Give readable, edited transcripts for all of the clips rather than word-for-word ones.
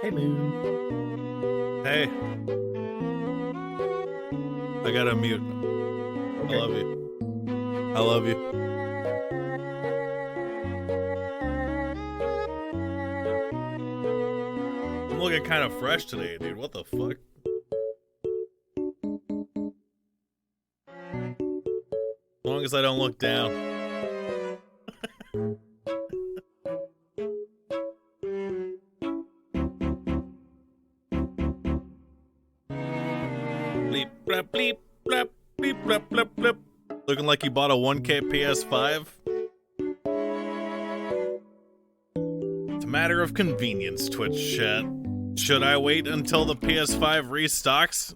Hey, Moon. Hey. I gotta mute. Okay. I love you. I love you. I'm looking kind of fresh today, dude. What the fuck? As long as I don't look down. Bleep, blap, bleep, blap, bleep, blap, blap, blap. Looking like you bought a 1K PS5? It's a matter of convenience, Twitch chat. Should I wait until the PS5 restocks?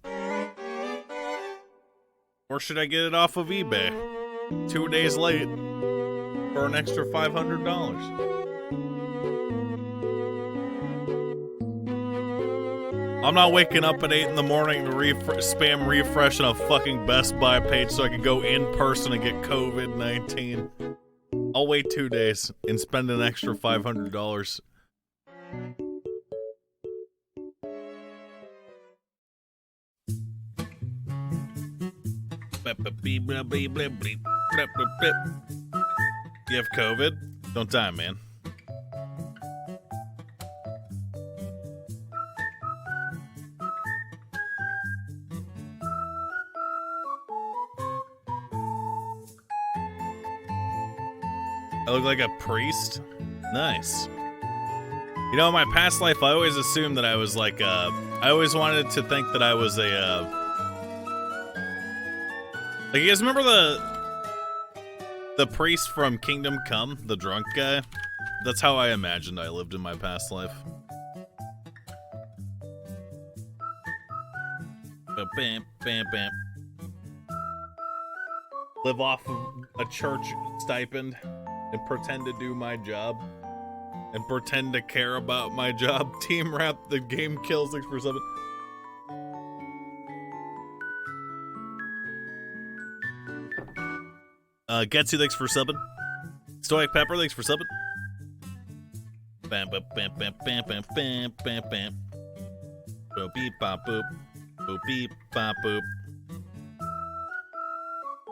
Or should I get it off of eBay 2 days late for an extra $500? I'm not waking up at 8 in the morning to spam refresh on a fucking Best Buy page so I can go in person and get COVID-19. I'll wait 2 days and spend an extra $500. You have COVID? Don't die, man. I look like a priest? Nice. You know, in my past life, I always assumed that I was like, I always wanted to think that I was a, like, you guys remember the priest from Kingdom Come? The drunk guy? That's how I imagined I lived in my past life. Bam, bam, bam. Live off of a church stipend. And pretend to do my job. And pretend to care about my job. Team Rap, the game kills 6 for 7. Getsu, thanks for subbing. Stoic Pepper, thanks for subbing. Bam, bam, bam, bam, bam, bam, bam, bam, bam. Boop, beep, bop, boop. Boop, beep, bop, boop.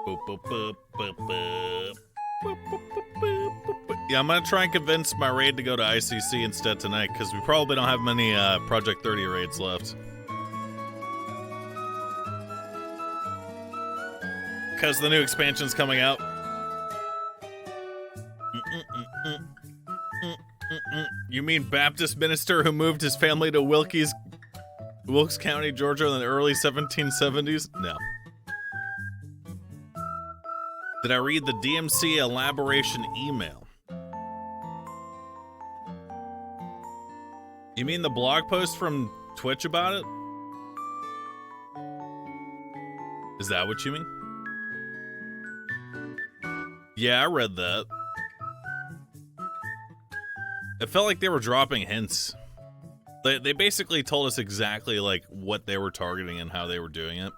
Boop, boop, boop, boop, boop. Yeah, I'm gonna try and convince my raid to go to ICC instead tonight, because we probably don't have many Project 30 raids left. Because the new expansion's coming out. You mean Baptist minister who moved his family to Wilkes County, Georgia in the early 1770s? No. Did I read the DMC elaboration email? You mean the blog post from Twitch about it? Is that what you mean? Yeah, I read that. It felt like they were dropping hints. They basically told us exactly like what they were targeting and how they were doing it.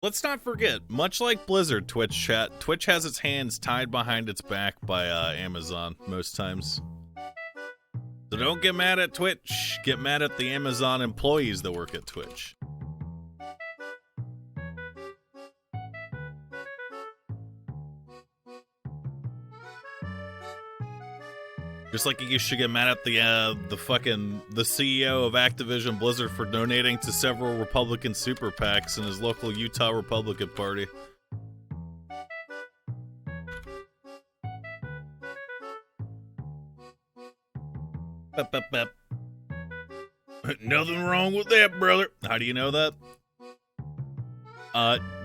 Let's not forget, much like Blizzard Twitch chat, Twitch has its hands tied behind its back by Amazon most times. So don't get mad at Twitch, get mad at the Amazon employees that work at Twitch. Just like you should get mad at the CEO of Activision Blizzard for donating to several Republican super PACs in his local Utah Republican Party. Bep, bep, bep. Nothing wrong with that, brother. How do you know that?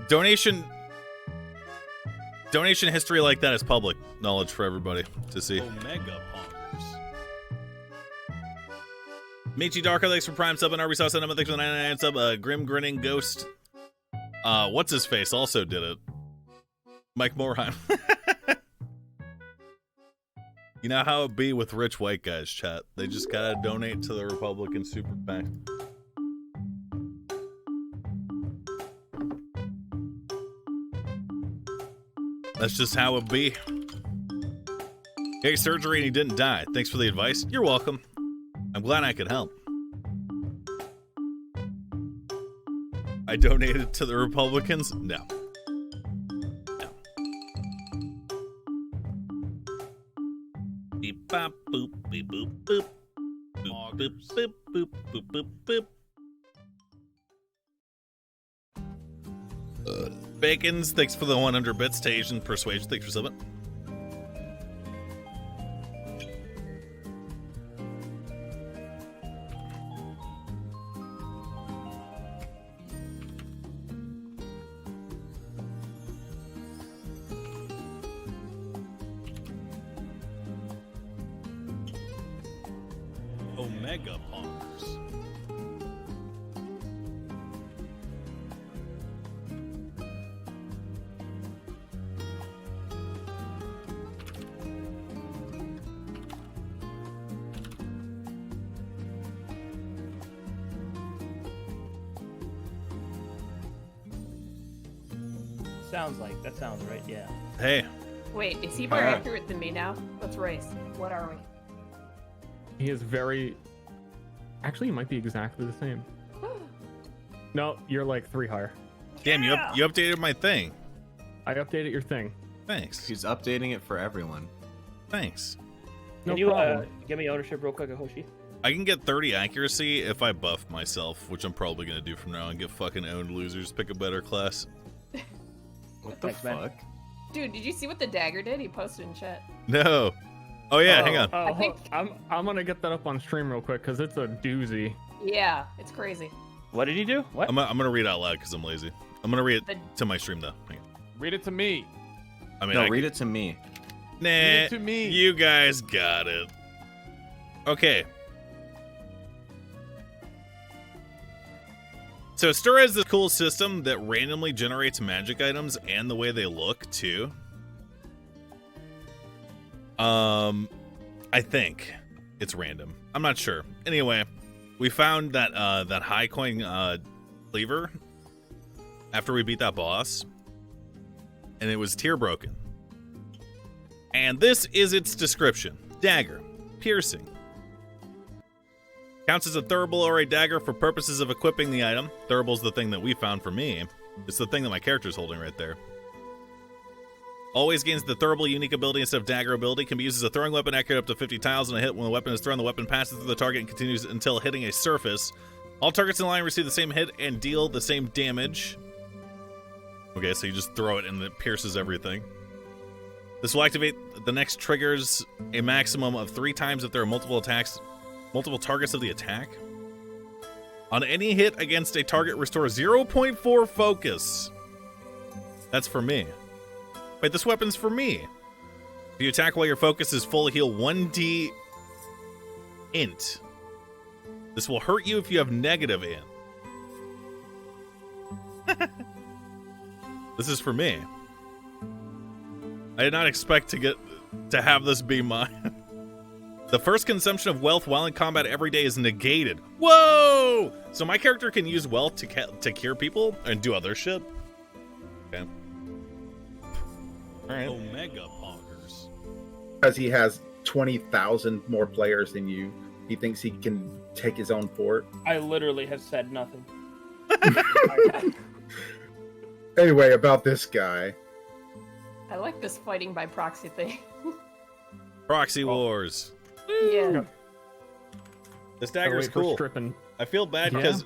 Donation history like that is public knowledge for everybody to see. Omega Pongers. Michi Darko, thanks for Prime sub, and Arby Cinema, thanks for the 99 sub. Grim Grinning Ghost. What's his face also did it. Mike Morheim. You know how it be with rich white guys, chat. They just gotta donate to the Republican super PAC. That's just how it be. Hey, surgery and he didn't die. Thanks for the advice. You're welcome. I'm glad I could help. I donated to the Republicans? No. No. Beep bop boop beep boop boop. Boop boop boop boop boop boop boop. Bacons, thanks for the 100 bits to Asian Persuasion. Thanks for subbing. Omega Punkers. That sounds right, yeah. Hey. Wait, is he more accurate than me now? Let's race. What are we? He is very... Actually, he might be exactly the same. No, you're like 3 higher. Damn, you updated my thing. I updated your thing. Thanks. He's updating it for everyone. Thanks. Can you give me ownership real quick, Hoshi? I can get 30 accuracy if I buff myself, which I'm probably going to do from now on. Get fucking owned losers, pick a better class. What the fuck? Dude, did you see what the dagger did? He posted in chat. No. Oh yeah, hang on. I'm gonna get that up on stream real quick because it's a doozy. Yeah, it's crazy. What did he do? What? I'm gonna read out loud because I'm lazy. I'm gonna read it to my stream though. Hang on. Read it to me. I mean, No, read it to me. Nah, Read it to me. You guys got it. Okay. So Stir has this cool system that randomly generates magic items and the way they look too. I think it's random. I'm not sure. Anyway, we found that that high coin cleaver after we beat that boss, and it was tear broken. And this is its description: dagger, piercing. Counts as a thurible or a dagger for purposes of equipping the item. Thurible's the thing that we found for me. It's the thing that my character's holding right there. Always gains the thurible unique ability instead of dagger ability. Can be used as a throwing weapon, accurate up to 50 tiles on a hit. When the weapon is thrown, the weapon passes through the target and continues until hitting a surface. All targets in line receive the same hit and deal the same damage. Okay, so you just throw it and it pierces everything. This will activate the next triggers a maximum of 3 times if there are multiple targets of the attack. On any hit against a target, restore 0.4 focus. That's for me. Wait, this weapon's for me. If you attack while your focus is full, heal 1d int. This will hurt you if you have negative int. This is for me. I did not expect to have this be mine. The first consumption of wealth while in combat every day is negated. Whoa! So my character can use wealth to cure people and do other shit? Okay. Alright. Omega Poggers. Because he has 20,000 more players than you, he thinks he can take his own fort. I literally have said nothing. Anyway, about this guy. I like this fighting by proxy thing. Proxy Wars. Yeah. This dagger is cool. Stripping. I feel bad because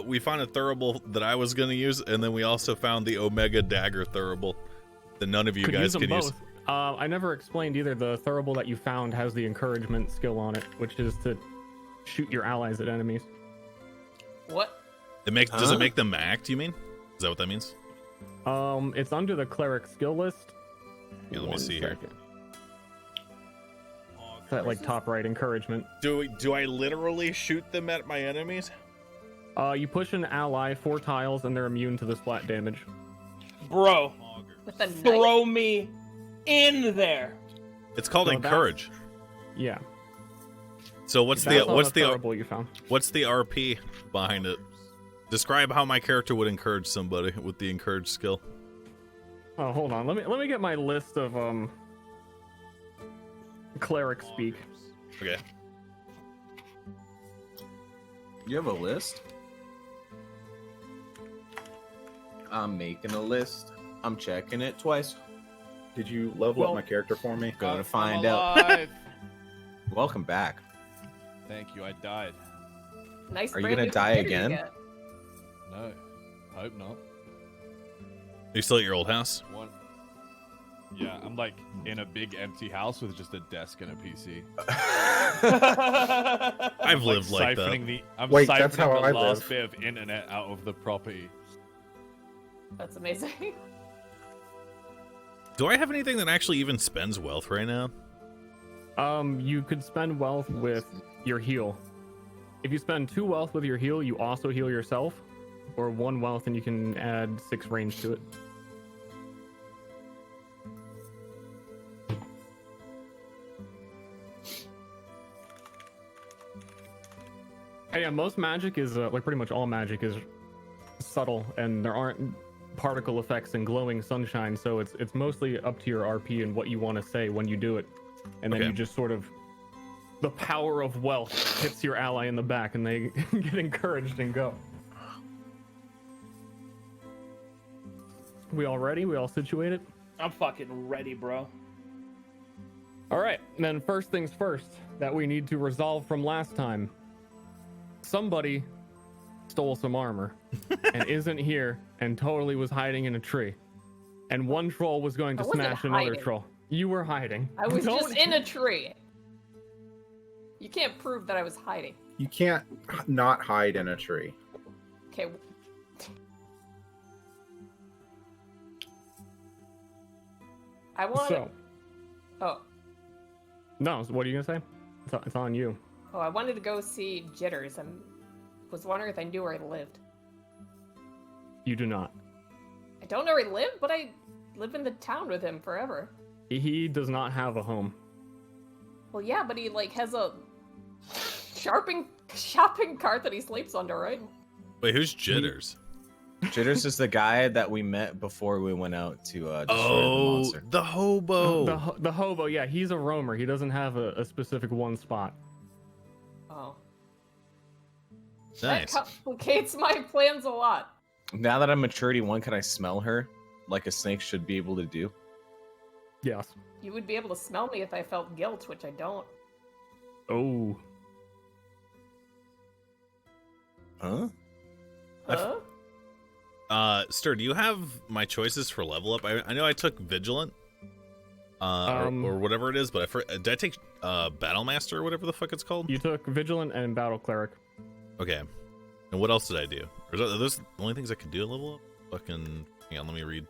we found a thurible that I was going to use, and then we also found the Omega Dagger thurible that none of you guys can use. I never explained either. The thurible that you found has the encouragement skill on it, which is to shoot your allies at enemies. What? Does it make them act, you mean? Is that what that means? It's under the cleric skill list. Yeah, let me see here. That like top right encouragement. Do I literally shoot them at my enemies? You push an ally 4 tiles and they're immune to the splat damage. Bro, With a throw me in there. It's called So encourage. Yeah. So what's That's the on thurible you found? what's the RP behind it? Describe how my character would encourage somebody with the encourage skill. Oh, hold on. Let me get my list of cleric speak. Okay. You have a list? I'm making a list. I'm checking it twice. Did you level Well- up my character for me? Gonna I'm find out. alive. Welcome back. Thank you. I died. Nice. Are you brand gonna new die computer you again? got. No, hope not. Are you still at your old house? One. Yeah, I'm like in a big empty house with just a desk and a PC. I've lived like that. I'm Wait, siphoning that's how the I last live. bit of internet out of the property. That's amazing. Do I have anything that actually even spends wealth right now? You could spend wealth with your heal. If you spend 2 wealth with your heal, you also heal yourself, or 1 wealth and you can add 6 range to it. And yeah, most magic is like pretty much all magic is subtle, and there aren't particle effects and glowing sunshine, so it's mostly up to your RP and what you want to say when you do it, and then Okay. you just sort of the power of wealth hits your ally in the back, and they get encouraged and go. We all ready? We all situated? I'm fucking ready, bro. All right, then first things first that we need to resolve from last time. Somebody stole some armor and isn't here and totally was hiding in a tree. And one troll was going to I wasn't smash another hiding. troll. You were hiding. I was Don't- just in a tree. You can't prove that I was hiding. You can't not hide in a tree. Okay. I want. So, Oh, no, so what are you gonna say? It's on you. I wanted to go see Jitters and was wondering if I knew where he lived. You do not. I don't know where he lived, but I live in the town with him forever. He does not have a home. Well, yeah, but he like has a shopping cart that he sleeps under, right? Wait, who's Jitters? Jitters is the guy that we met before we went out to destroy the Oh, monster. the hobo. The hobo, yeah, he's a roamer. He doesn't have a specific one spot. Oh, Nice. that complicates my plans a lot. Now that I'm maturity 1, can I smell her like a snake should be able to do? Yes. You would be able to smell me if I felt guilt, which I don't. Oh. Huh? Huh? Stir, do you have my choices for level up? I know I took Vigilant, or whatever it is, but did I take Battle Master or whatever the fuck it's called? You took Vigilant and Battle Cleric. Okay. And what else did I do? Are those the only things I could do at level up? Fucking, hang on, let me read.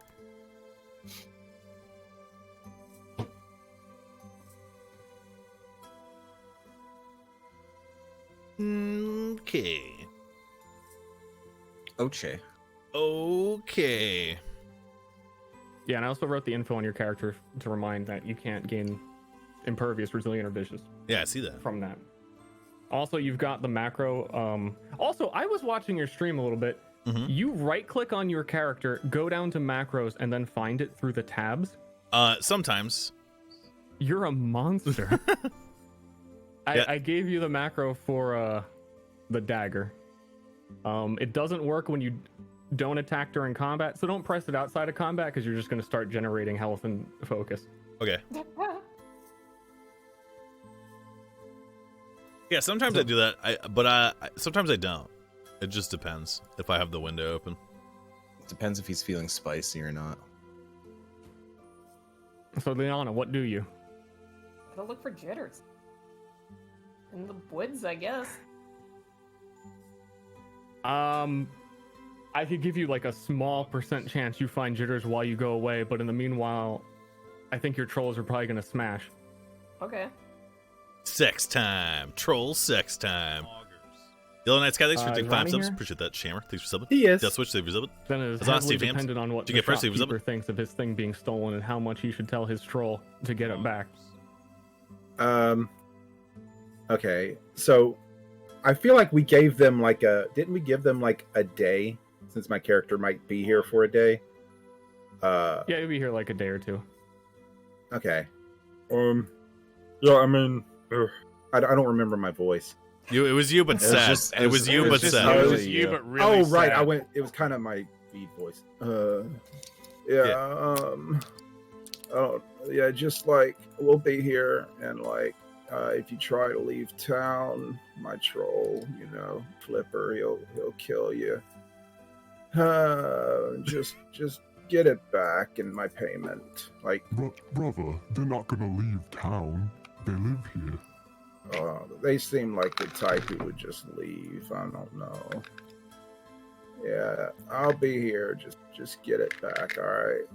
Okay. Oche. Okay. Yeah, and I also wrote the info on your character to remind that you can't gain impervious, resilient, or vicious Yeah, I see that. from that. Also, you've got the macro. Also, I was watching your stream a little bit. Mhm. You right-click on your character, go down to macros, and then find it through the tabs. Sometimes. You're a monster. Yeah. I gave you the macro for the dagger. It doesn't work when you don't attack during combat, so don't press it outside of combat because you're just going to start generating health and focus. Okay. Yeah, sometimes I do that. But sometimes I don't. It just depends if I have the window open. Depends if he's feeling spicy or not. So, Liana, what do you? Gotta look for Jitters. In the woods, I guess. I could give you like a small % chance you find Jitters while you go away, but in the meanwhile, I think your trolls are probably gonna smash. Okay. Sex time. Troll sex time. Yellow Knight Sky, thanks for taking 5 Ronnie subs. here? Appreciate that. Shammer, thanks for subbing. He is. Death Switch, thanks for subbing. Then it is That's on heavily Steve Hams. dependent on what Did the you get first, Steve? Was shopkeeper thinks of his thing being stolen and how much he should tell his troll to get it back. Okay, so I feel like we gave them didn't we give them like a day, since my character might be here for a day? Yeah, he'll be here like a day or two. Okay. Yeah, I mean, I don't remember my voice. It was you, but It was sad. just- It was you, but just sad. Oh, It it was was you, you. but really Oh, right. sad. It was kind of my feed voice. Yeah, just like we'll be here, and like if you try to leave town, my troll, Flipper, he'll kill you. Just get it back in my payment. Like, Brother, they're not gonna leave town. They live here. they seem like the type who would just leave. I don't know. Yeah, I'll be here. Just get it back. All right.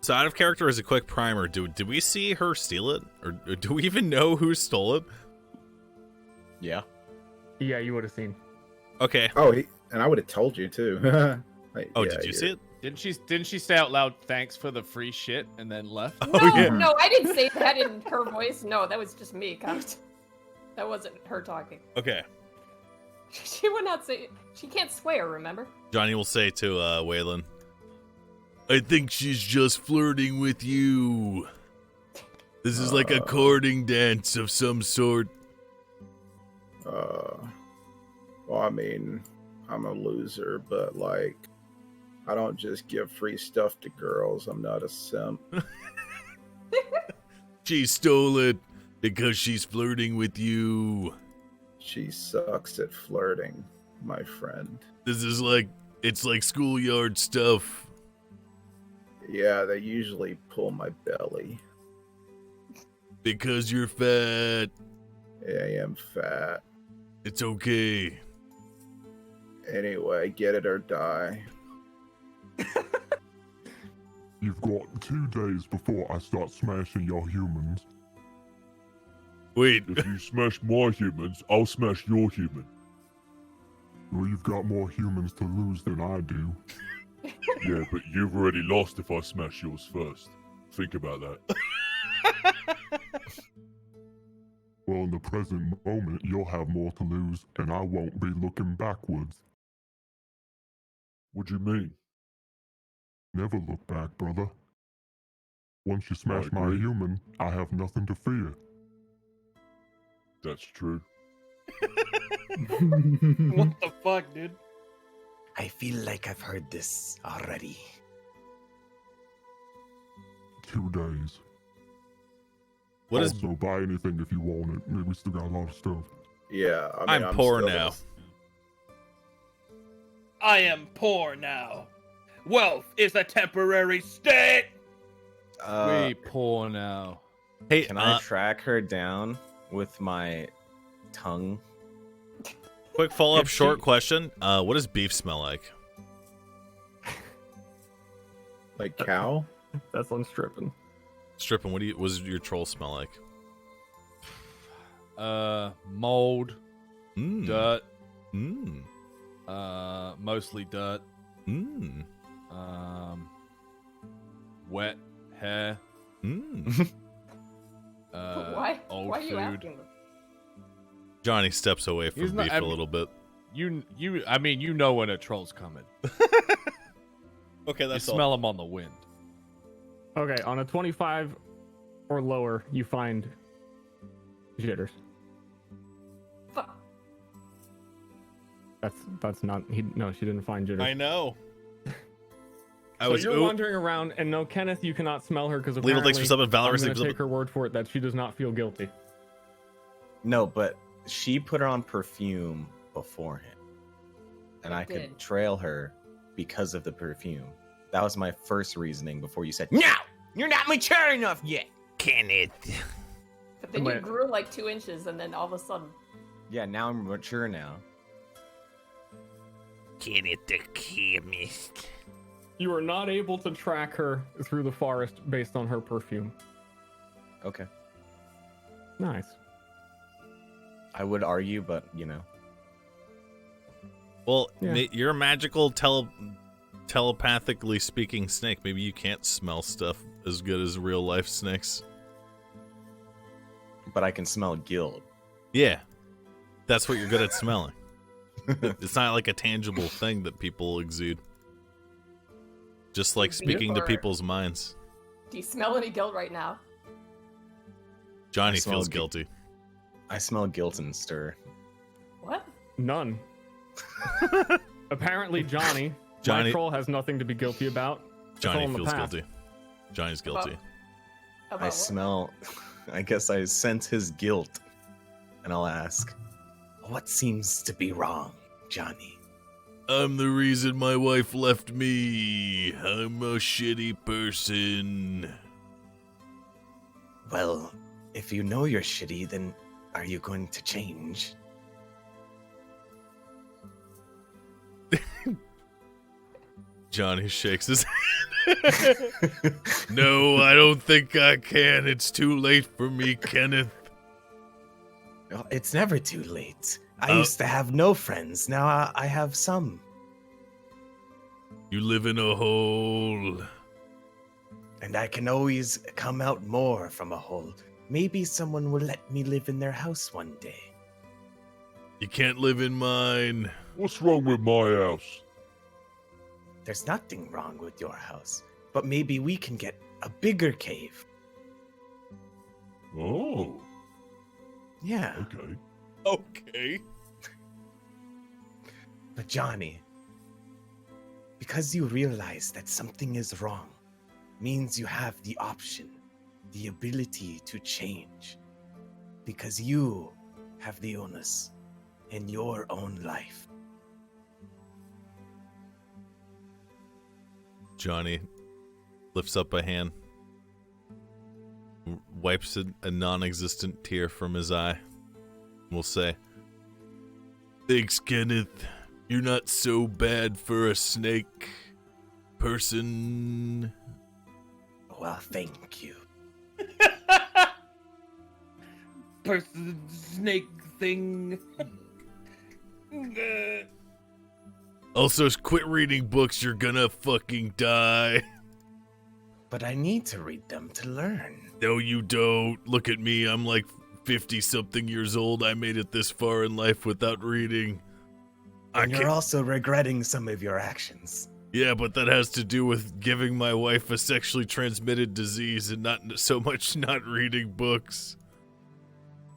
So out of character as a quick primer, did we see her steal it? Or do we even know who stole it? Yeah. Yeah, you would have seen. Okay. Oh, and I would have told you too. Like, Oh, yeah, did you see it? Didn't she say out loud thanks for the free shit and then left? No, yeah. no, I didn't say that in her voice. No, that was just me. That wasn't her talking. Okay. She would not say. She can't swear. Remember? Johnny will say to Waylon, I think she's just flirting with you. This is like a courting dance of some sort. Well, I mean, I'm a loser, but like, I don't just give free stuff to girls. I'm not a simp. She stole it because she's flirting with you. She sucks at flirting, my friend. This is like, it's like schoolyard stuff. Yeah, they usually pull my belly. Because you're fat. I am fat. It's okay. Anyway, get it or die. You've got 2 days before I start smashing your humans. Wait, If you smash my humans, I'll smash your human. Well, you've got more humans to lose than I do. Yeah, but you've already lost if I smash yours first. Think about that. Well, in the present moment, you'll have more to lose, and I won't be looking backwards. What do you mean? Never look back, brother. Once you smash my agree. human, I have nothing to fear. That's true. Hmm. What the fuck, dude? I feel like I've heard this already. 2 days. what is? Also, buy anything if you want it. We still got a lot of stuff. Yeah, I mean, I'm poor still now. I am poor now. Wealth is a temporary state. We poor now. Hey, Can I track her down with my tongue? quick follow-up If she- short question. What does beef smell like? Like cow? That's on stripping. Stripping, what does your troll smell like? Mold, Mm. dirt, Mm. mostly dirt, Mm. wet hair, Mm. Why? old Why are you food. asking them? Johnny steps away from He's not- beef I a mean- little bit. I mean, you know when a troll's coming. Okay, You that's all. smell them on the wind. Okay, on a 25 or lower, you find jitters. Fuck. That's not. No, she didn't find jitters. I know. I So was. you're Ooh, wandering around, and no, Kenneth, you cannot smell her because Lethal apparently thanks for subbing. Valorous I'm thanks going for to subbing. take her word for it that she does not feel guilty. No, but she put on perfume beforehand. And I could did. trail her because of the perfume. That was my first reasoning before you said, "No! You're not mature enough yet!" Kenneth. But then you Wait. grew like 2 inches, and then all of a sudden, Yeah, now I'm mature now. Kenneth the chemist. You are not able to track her through the forest based on her perfume. Okay. Nice. I would argue, but Well, Yeah. you're a magical telepathically speaking snake. Maybe you can't smell stuff as good as real life snakes. but I can smell guilt. Yeah, that's what you're good at smelling. It's not like a tangible thing that people exude. Just like speaking to Or- people's minds. do you smell any guilt right now? Johnny smell feels gu- guilty. I smell guilt and stir. What? None. Apparently, Johnny, Johnny- my troll has nothing to be guilty about. It's all Johnny in the feels past. guilty. Johnny's guilty. About I what? smell. I guess I sense his guilt, and I'll ask, "What seems to be wrong, Johnny?" I'm the reason my wife left me. I'm a shitty person. Well, if you know you're shitty, then are you going to change? Johnny shakes his head. No, I don't think I can. It's too late for me, Kenneth. Well, it's never too late. I Oh. used to have no friends. Now I have some. You live in a hole. And I can always come out more from a hole. Maybe someone will let me live in their house one day. You can't live in mine. What's wrong with my house? There's nothing wrong with your house, but maybe we can get a bigger cave. Oh, Yeah. okay. Okay. But Johnny, because you realize that something is wrong, means you have the option, the ability to change. Because you have the onus in your own life. Johnny lifts up a hand, wipes a non-existent tear from his eye. Will say, "Thanks, Kenneth. You're not so bad for a snake person." Well, thank you. Person snake thing. Also, quit reading books. You're gonna fucking die. But I need to read them to learn. No, you don't. Look at me. I'm like 50-something years old. I made it this far in life without reading. I And you're can't. also regretting some of your actions. Yeah, but that has to do with giving my wife a sexually transmitted disease and not so much not reading books.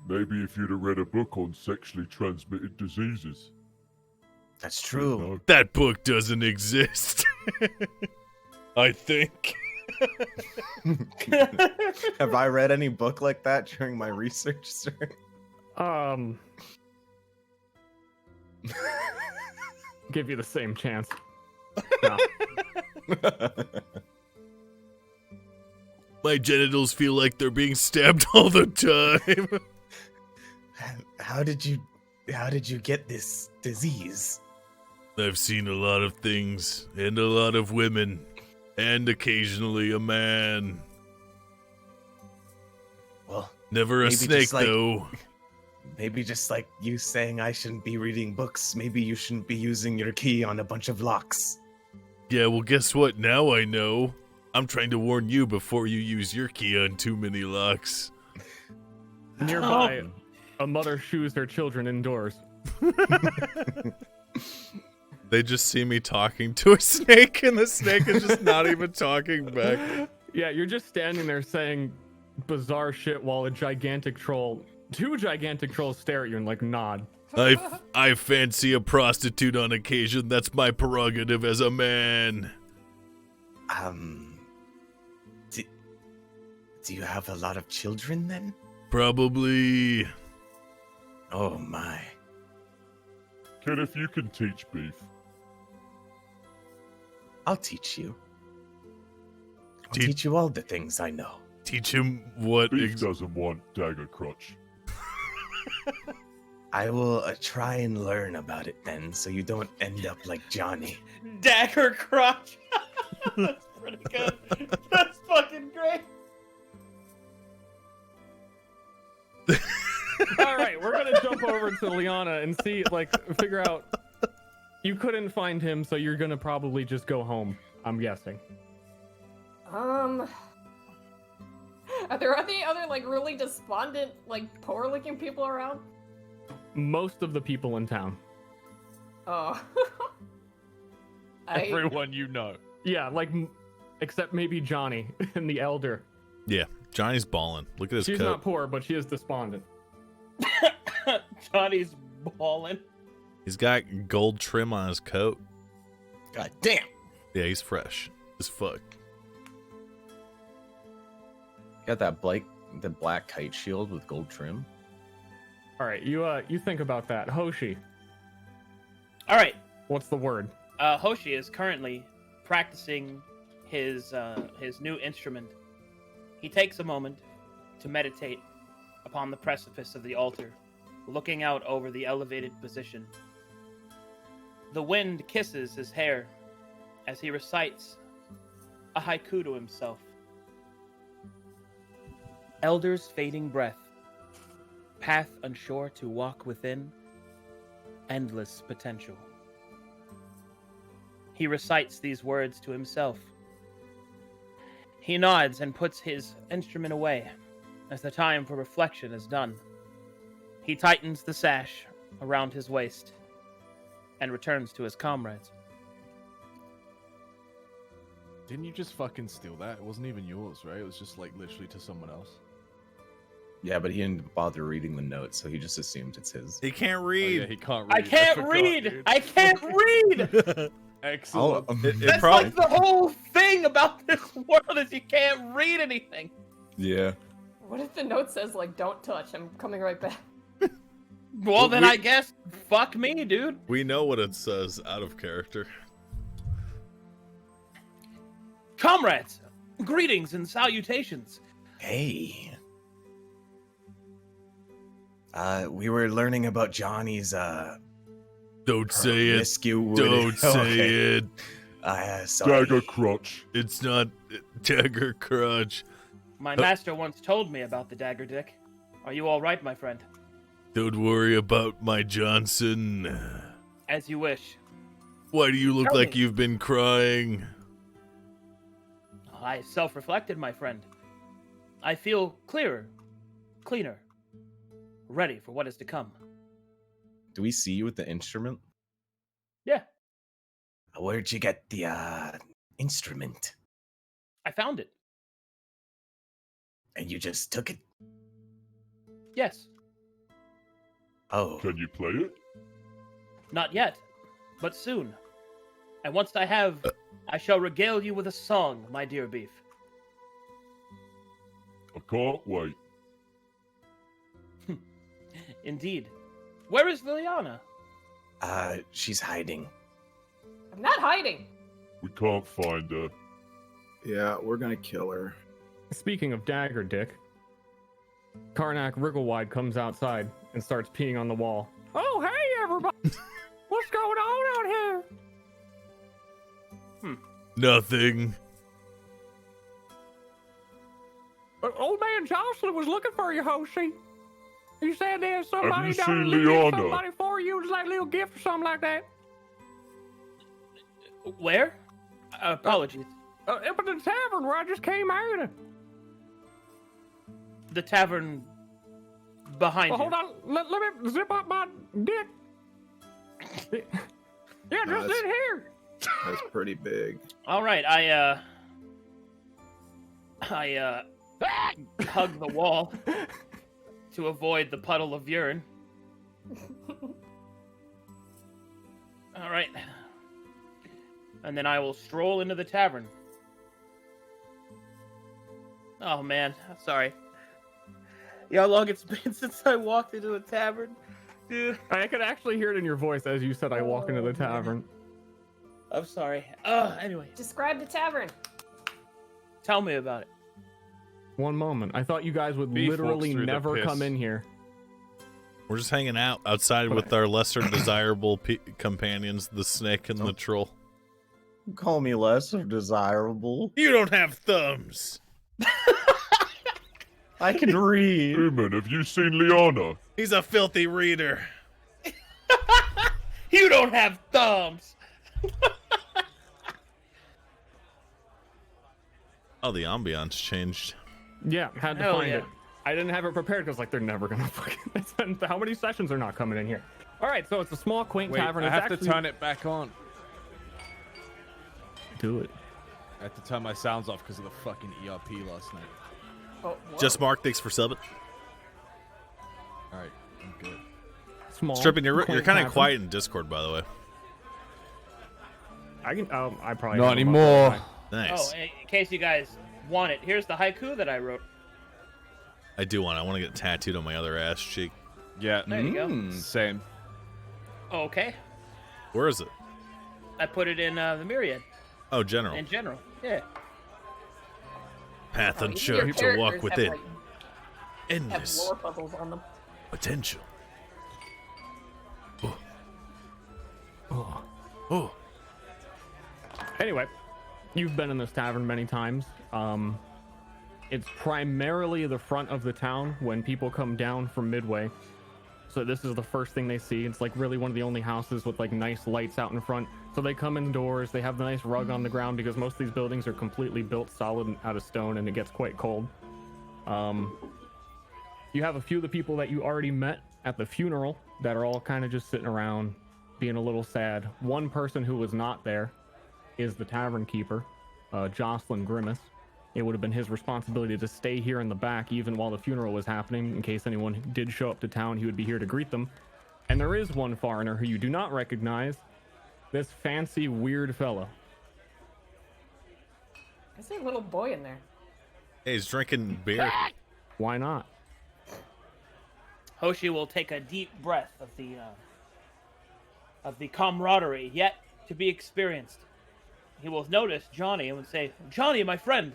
Maybe if you'd have read a book on sexually transmitted diseases. That's true. No. That book doesn't exist. I think. Have I read any book like that during my research, sir? Give you the same chance. No. My genitals feel like they're being stabbed all the time. How did you get this disease? I've seen a lot of things, and a lot of women, and occasionally a man. Well, Never a maybe snake, just like- though. maybe just like you saying I shouldn't be reading books, maybe you shouldn't be using your key on a bunch of locks. Yeah, well, guess what? Now I know. I'm trying to warn you before you use your key on too many locks. Nearby, a mother shoos her children indoors. They just see me talking to a snake, and the snake is just not even talking back. Yeah, you're just standing there saying bizarre shit while two gigantic trolls stare at you and like nod. I fancy a prostitute on occasion. That's my prerogative as a man. Do you have a lot of children then? Probably. Oh my. Ken, if you can teach beef. I'll teach you. I'll Te- teach you all the things I know. Teach him what. Beef doesn't want dagger crotch. I will try and learn about it then, so you don't end up like Johnny. Dagger crotch. That's pretty good. That's fucking great. All right, we're gonna jump over to Liana and see, like, figure out. You couldn't find him, so you're gonna probably just go home. I'm guessing. Are there any other like really despondent, like poor-looking people around? Most of the people in town. Oh. Everyone you know. Yeah, like, except maybe Johnny and the elder. Yeah, Johnny's balling. Look at his She's coat. not poor, but she is despondent. Johnny's balling. He's got gold trim on his coat. God damn. Yeah, he's fresh as fuck. Got that black kite shield with gold trim. All right, you think about that. Hoshi, All right. what's the word? Hoshi is currently practicing his new instrument. He takes a moment to meditate upon the precipice of the altar, looking out over the elevated position. The wind kisses his hair as he recites a haiku to himself. Elder's fading breath, path unsure to walk within, endless potential. He recites these words to himself. He nods and puts his instrument away as the time for reflection is done. He tightens the sash around his waist and returns to his comrades. Didn't you just fucking steal that? It wasn't even yours, right? It was just like literally to someone else. Yeah, but he didn't bother reading the notes, so he just assumed it's his. He can't Oh, read. yeah, he can't read. I can't forgot, read! dude. I can't read! Excellent. That's like the whole thing about this world is you can't read anything. Yeah. What if the note says, like, don't touch? I'm coming right back. Well, then I guess fuck me, dude. We know what it says out of character. Comrades, greetings and salutations. Hey. We were learning about Johnny's Don't say it. promiscuity. Don't say it. Sorry. Dagger crotch. It's not dagger crutch. My master once told me about the dagger dick. Are you all right, my friend? Don't worry about my Johnson. As you wish. Why do you look Tell like me. you've been crying? I self-reflected, my friend. I feel clearer, cleaner, ready for what is to come. Do we see you with the instrument? Yeah, Where'd you get the instrument? I found it. And you just took it? Yes, Oh. Can you play it? not yet, but soon. And once I have, I shall regale you with a song, my dear beef. I can't wait. Indeed. Where is Liliana? She's hiding. I'm not hiding. We can't find her. Yeah, we're gonna kill her. Speaking of dagger dick, Karnak Wrigglewide comes outside and starts peeing on the wall. Oh, hey, everybody! What's going on out here? Nothing. Old man Jocelyn was looking for you, Hoshi. He said there's somebody you down seen there, Liana? somebody for you, it's like a little gift or something like that. Where? Apologies. Up at the tavern where I just came out of. The tavern behind Well, you. hold on, let me zip up my dick. Yeah, just Nice. in here. That's pretty big. All right, I hug the wall to avoid the puddle of urine. All right. And then I will stroll into the tavern. Oh man, sorry. You know how long it's been since I walked into a tavern? Dude, I could actually hear it in your voice as you said I walk into the tavern. I'm sorry. Anyway, Describe the tavern. tell me about it. One moment. I thought you guys would Beef literally walks through the never piss. come in here. We're just hanging out outside with our lesser desirable companions, the snake and the troll. Call me less desirable. You don't have thumbs. I can read. Human, have you seen Liana? He's a filthy reader. You don't have thumbs. Oh, the ambiance changed. Yeah, had to Hell find yeah. it. I didn't have it prepared because like they're never gonna fucking. How many sessions are not coming in here? All right, so it's a small, quaint Wait, tavern. I It's have actually... to turn it back on. Do it. I have to turn my sounds off because of the fucking ERP last night. Oh, whoa. Just Mark, thanks for subbing. All right, I'm good. Small. Stripping, you're quaint kind of tavern. quiet in Discord, by the way. I can. I probably Not have them up anymore. right Nice. Oh, in case you guys want it, here's the haiku that I wrote. I do want. I want to get tattooed on my other ass cheek. Yeah. There you go. Same. Okay. Where is it? I put it in the Myriad Oh, general. in general. Yeah. Path Oh, even your unchurched to walk characters within. Have Endless lore puzzles on them. potential. Oh. Oh. Oh. Anyway, you've been in this tavern many times. It's primarily the front of the town when people come down from Midway. So this is the first thing they see. It's like really one of the only houses with like nice lights out in front. So they come indoors, they have the nice rug on the ground because most of these buildings are completely built solid and out of stone and it gets quite cold. You have a few of the people that you already met at the funeral that are all kind of just sitting around being a little sad. One person who was not there is the tavern keeper, Jocelyn Grimace. It would have been his responsibility to stay here in the back even while the funeral was happening. In case anyone did show up to town, he would be here to greet them. And there is one foreigner who you do not recognize, this fancy, weird fellow. I see a little boy in there. Hey, he's drinking beer. Why not? Hoshi will take a deep breath of the camaraderie yet to be experienced. He will notice Johnny and would say, "Johnny, my friend,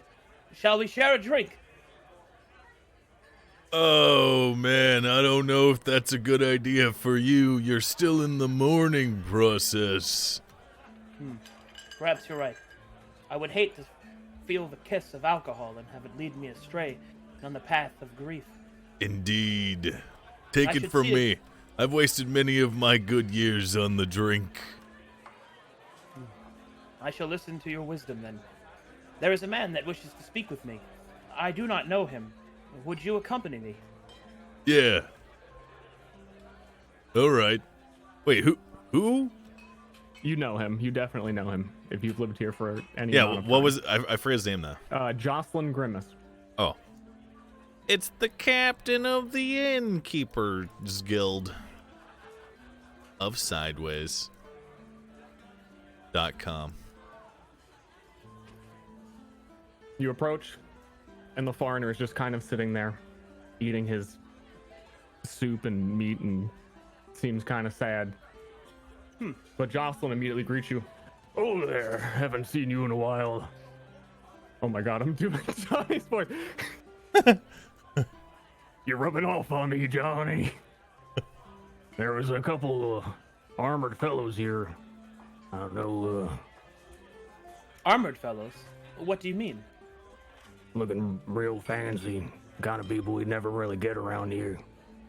shall we share a drink?" Oh, man, I don't know if that's a good idea for you. You're still in the mourning process. Perhaps you're right. I would hate to feel the kiss of alcohol and have it lead me astray on the path of grief. Indeed. Take I it should from see me. it. I've wasted many of my good years on the drink. I shall listen to your wisdom then. There is a man that wishes to speak with me. I do not know him. Would you accompany me? Yeah. All right. Wait, who? You know him. You definitely know him if you've lived here for any Yeah, amount of what time. was it? I forget his name, though. Jocelyn Grimace. Oh. It's the captain of the Innkeepers Guild of Sideways.com. You approach, and the foreigner is just kind of sitting there, eating his soup and meat, and seems kind of sad. But Jocelyn immediately greets you. Oh there, haven't seen you in a while. Oh my god, I'm doing Johnny's voice. You're rubbing off on me, Johnny. There was a couple armored fellows here. I don't know, Armored fellows? What do you mean? looking real fancy. Kind of people we'd never really get around here.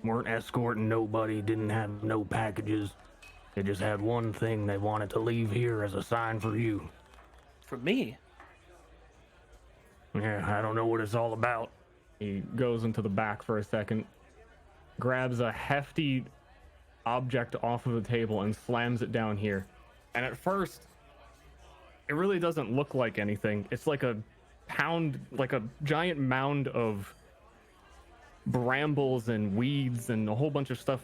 Weren't escorting nobody, didn't have no packages. They just had one thing they wanted to leave here as a sign for you. For me? Yeah, I don't know what it's all about. He goes into the back for a second, grabs a hefty object off of the table and slams it down here. And at first, it really doesn't look like anything. It's like a giant mound of brambles and weeds and a whole bunch of stuff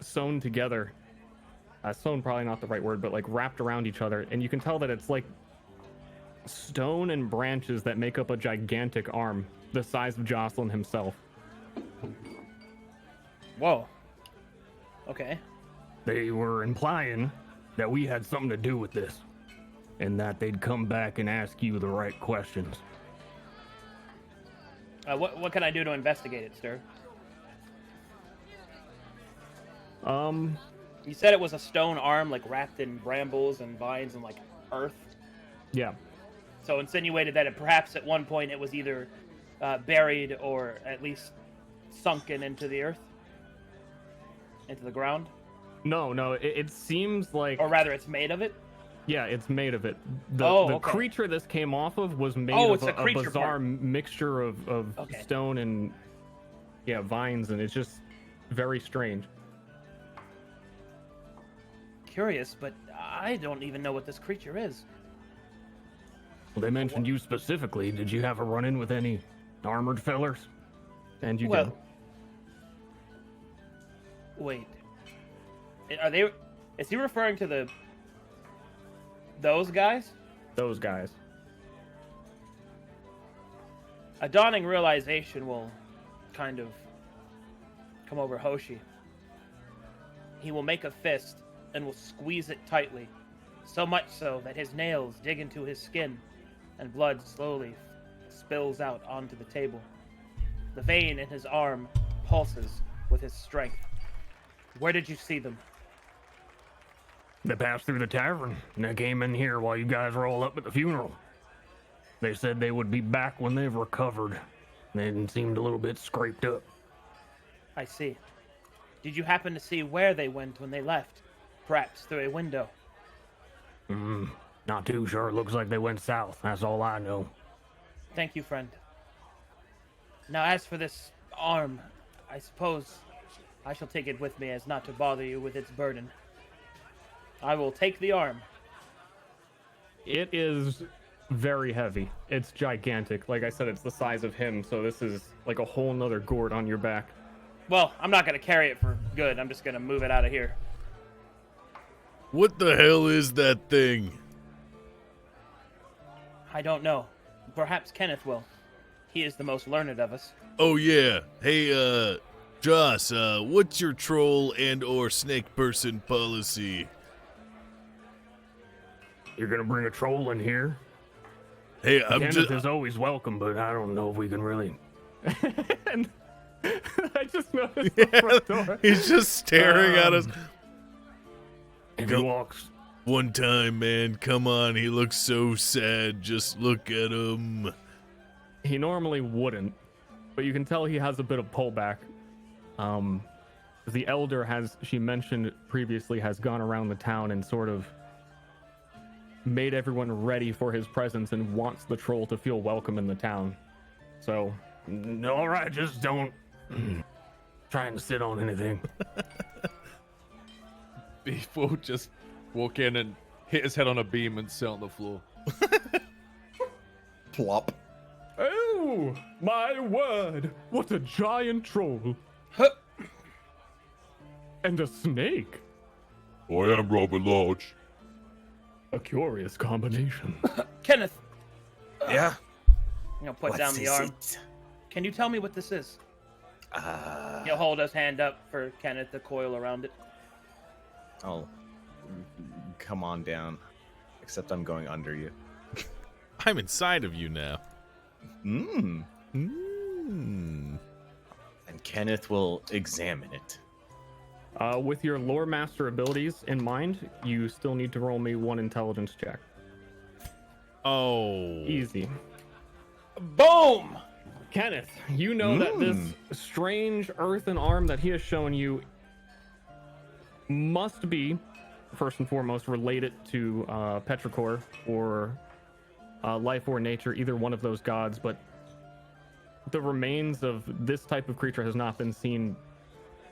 sewn together. Sewn probably not the right word, but like wrapped around each other. And you can tell that it's like stone and branches that make up a gigantic arm the size of Jocelyn himself. Whoa. Okay. They were implying that we had something to do with this, and that they'd come back and ask you the right questions. What can I do to investigate it, sir? You said it was a stone arm, like wrapped in brambles and vines and like earth. Yeah. So insinuated that perhaps at one point it was either buried or at least sunken into the earth, into the ground. No, it seems like, Or rather, it's made of it. yeah, it's made of it. The Okay. creature this came off of was made Oh, of it's a a creature bizarre part. mixture of Okay. stone and vines, and it's just very strange. Curious, but I don't even know what this creature is. Well, they mentioned you specifically. Did you have a run-in with any armored fellers. And you Well, did. wait. Are they? Is he referring to those guys? Those guys. A dawning realization will kind of come over Hoshi. He will make a fist and will squeeze it tightly, so much so that his nails dig into his skin and blood slowly spills out onto the table. The vein in his arm pulses with his strength. Where did you see them? They passed through the tavern, and they came in here while you guys were all up at the funeral. They said they would be back when they've recovered. They seemed a little bit scraped up. I see. Did you happen to see where they went when they left? Perhaps through a window? Not too sure. Looks like they went south. That's all I know. Thank you, friend. Now, as for this arm, I suppose I shall take it with me as not to bother you with its burden. I will take the arm. It is very heavy. It's gigantic. Like I said, it's the size of him, so this is like a whole nother gourd on your back. Well, I'm not going to carry it for good. I'm just going to move it out of here. What the hell is that thing? I don't know. Perhaps Kenneth will. He is the most learned of us. Oh yeah. Hey, Joss, what's your troll and or snake person policy? You're gonna bring a troll in here? Hey, I'm Kenneth just is always welcome, but I don't know if we can really. And I just noticed the front door. he's just staring at us. If he walks, One time, man, come on, he looks so sad. Just look at him. He normally wouldn't, but you can tell he has a bit of pullback. The elder she mentioned previously, has gone around the town and sort of made everyone ready for his presence and wants the troll to feel welcome in the town. So, all right, just don't try and sit on anything. Beef will just walk in and hit his head on a beam and sit on the floor. Plop. oh my word! What a giant troll! And a snake! I am rather large. A curious combination. Kenneth! Yeah. I'm going to put What down the is arm. it? Can you tell me what this is? He'll hold his hand up for Kenneth to coil around it. I'll come on down. Except I'm going under you. I'm inside of you now. Mmm. Mm. And Kenneth will examine it. With your lore master abilities in mind, you still need to roll me one intelligence check. Oh. Easy. Boom! Kenneth, you know that this strange earthen arm that he has shown you must be, first and foremost, related to Petrichor or life or nature, either one of those gods, but the remains of this type of creature has not been seen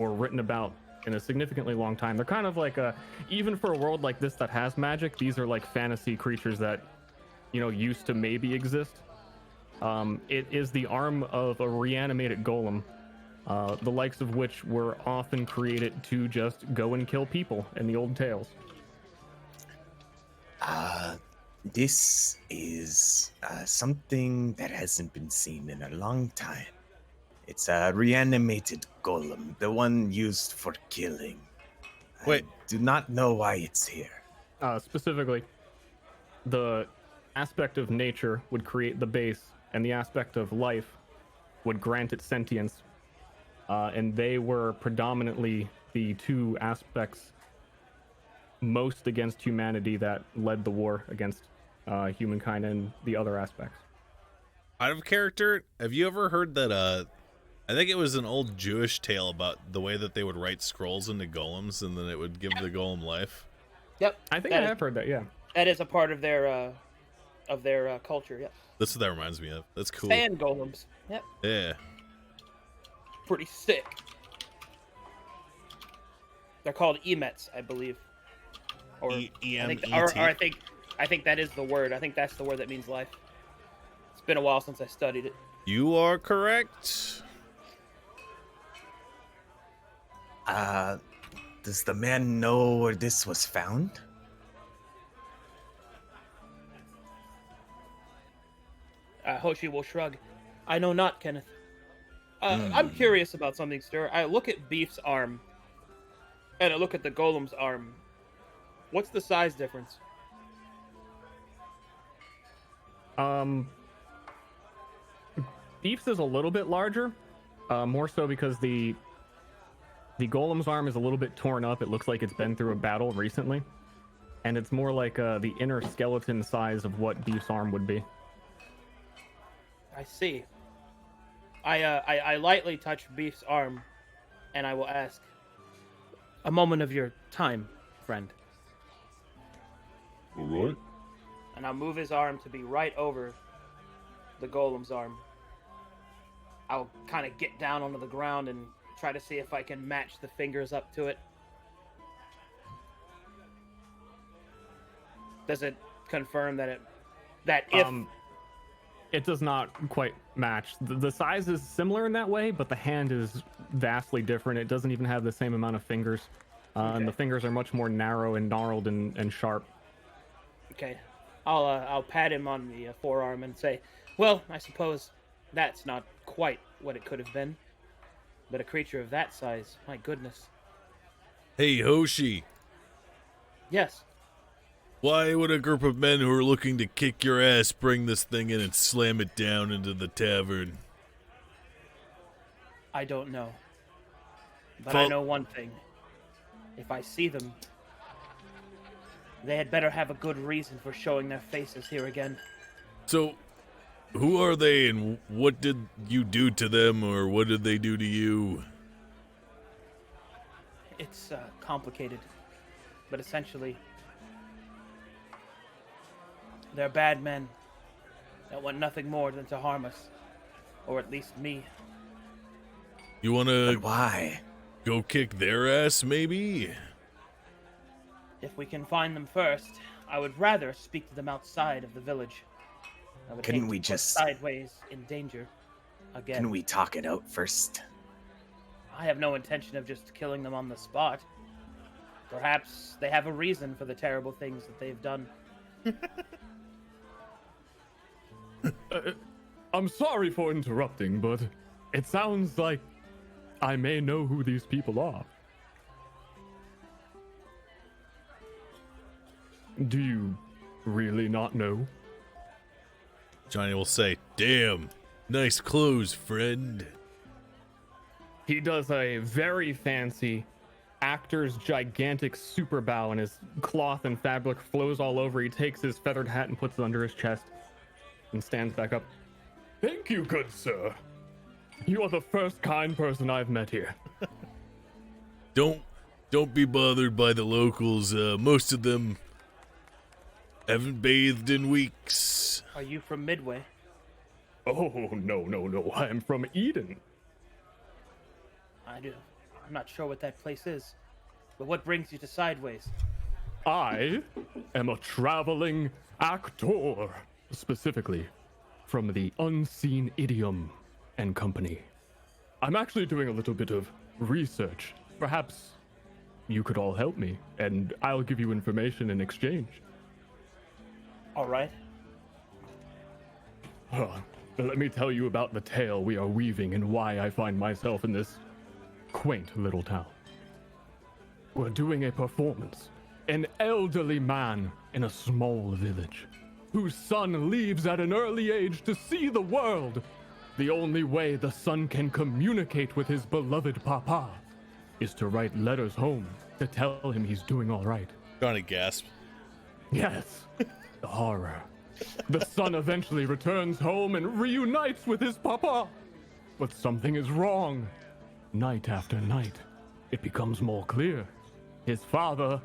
or written about in a significantly long time. They're kind of like even for a world like this that has magic, these are like fantasy creatures that, used to maybe exist. It is the arm of a reanimated golem, the likes of which were often created to just go and kill people in the old tales. This is something that hasn't been seen in a long time. It's a reanimated golem, the one used for killing. Wait. I do not know why it's here. Specifically, the aspect of nature would create the base, and the aspect of life would grant it sentience. And they were predominantly the two aspects most against humanity that led the war against humankind and the other aspects. Out of character, have you ever heard that, I think it was an old Jewish tale about the way that they would write scrolls into golems and then it would give the golem life? Yep. I think I have heard that, yeah. That is a part of their culture, yep. That's what that reminds me of. That's cool. Sand golems. Yep. Yeah. Pretty sick. They're called emets, I believe. Or I think that is the word. I think that's the word that means life. It's been a while since I studied it. You are correct. Does the man know where this was found? Hoshi will shrug. I know not, Kenneth. I'm curious about something, sir. I look at Beef's arm, and I look at the golem's arm. What's the size difference? Beef's is a little bit larger, more so because the golem's arm is a little bit torn up. It looks like it's been through a battle recently, and it's more like the inner skeleton size of what Beef's arm would be. I see. I lightly touch Beef's arm, and I will ask, a moment of your time, friend. All right. And I'll move his arm to be right over the golem's arm. I'll kind of get down onto the ground and try to see if I can match the fingers up to it. Does it confirm that if it does not quite match. The size is similar in that way, but the hand is vastly different. It doesn't even have the same amount of fingers. And the fingers are much more narrow and gnarled and sharp. Okay, I'll pat him on the forearm and say, well, I suppose that's not quite what it could have been. But a creature of that size, my goodness. Hey, Hoshi. Yes. Why would a group of men who are looking to kick your ass bring this thing in and slam it down into the tavern? I don't know. But I know one thing. If I see them, they had better have a good reason for showing their faces here again. So, who are they and what did you do to them, or what did they do to you? It's complicated, but essentially, they're bad men that want nothing more than to harm us, or at least me. You wanna... But why? Go kick their ass, maybe? If we can find them first, I would rather speak to them outside of the village. I would Couldn't hate we to put just... sideways in danger again? Can we talk it out first? I have no intention of just killing them on the spot. Perhaps they have a reason for the terrible things that they've done. I'm sorry for interrupting, but it sounds like I may know who these people are. Do you really not know? Johnny will say, damn, nice clothes, friend. He does a very fancy actor's gigantic super bow, and his cloth and fabric flows all over. He takes his feathered hat and puts it under his chest and stands back up. Thank you, good sir. You are the first kind person I've met here. Don't be bothered by the locals. Most of them haven't bathed in weeks. Are you from Midway? Oh, no. I am from Eden. I'm not sure what that place is. But what brings you to Sideways? I am a traveling actor, specifically from the Unseen Idiom and Company. I'm actually doing a little bit of research. Perhaps you could all help me, and I'll give you information in exchange. All right. Let me tell you about the tale we are weaving and why I find myself in this quaint little town. We're doing a performance. An elderly man in a small village, whose son leaves at an early age to see the world. The only way the son can communicate with his beloved papa is to write letters home to tell him he's doing all right. Johnny gasp. Yes, the horror. The son eventually returns home and reunites with his papa. But something is wrong. Night after night, it becomes more clear. His father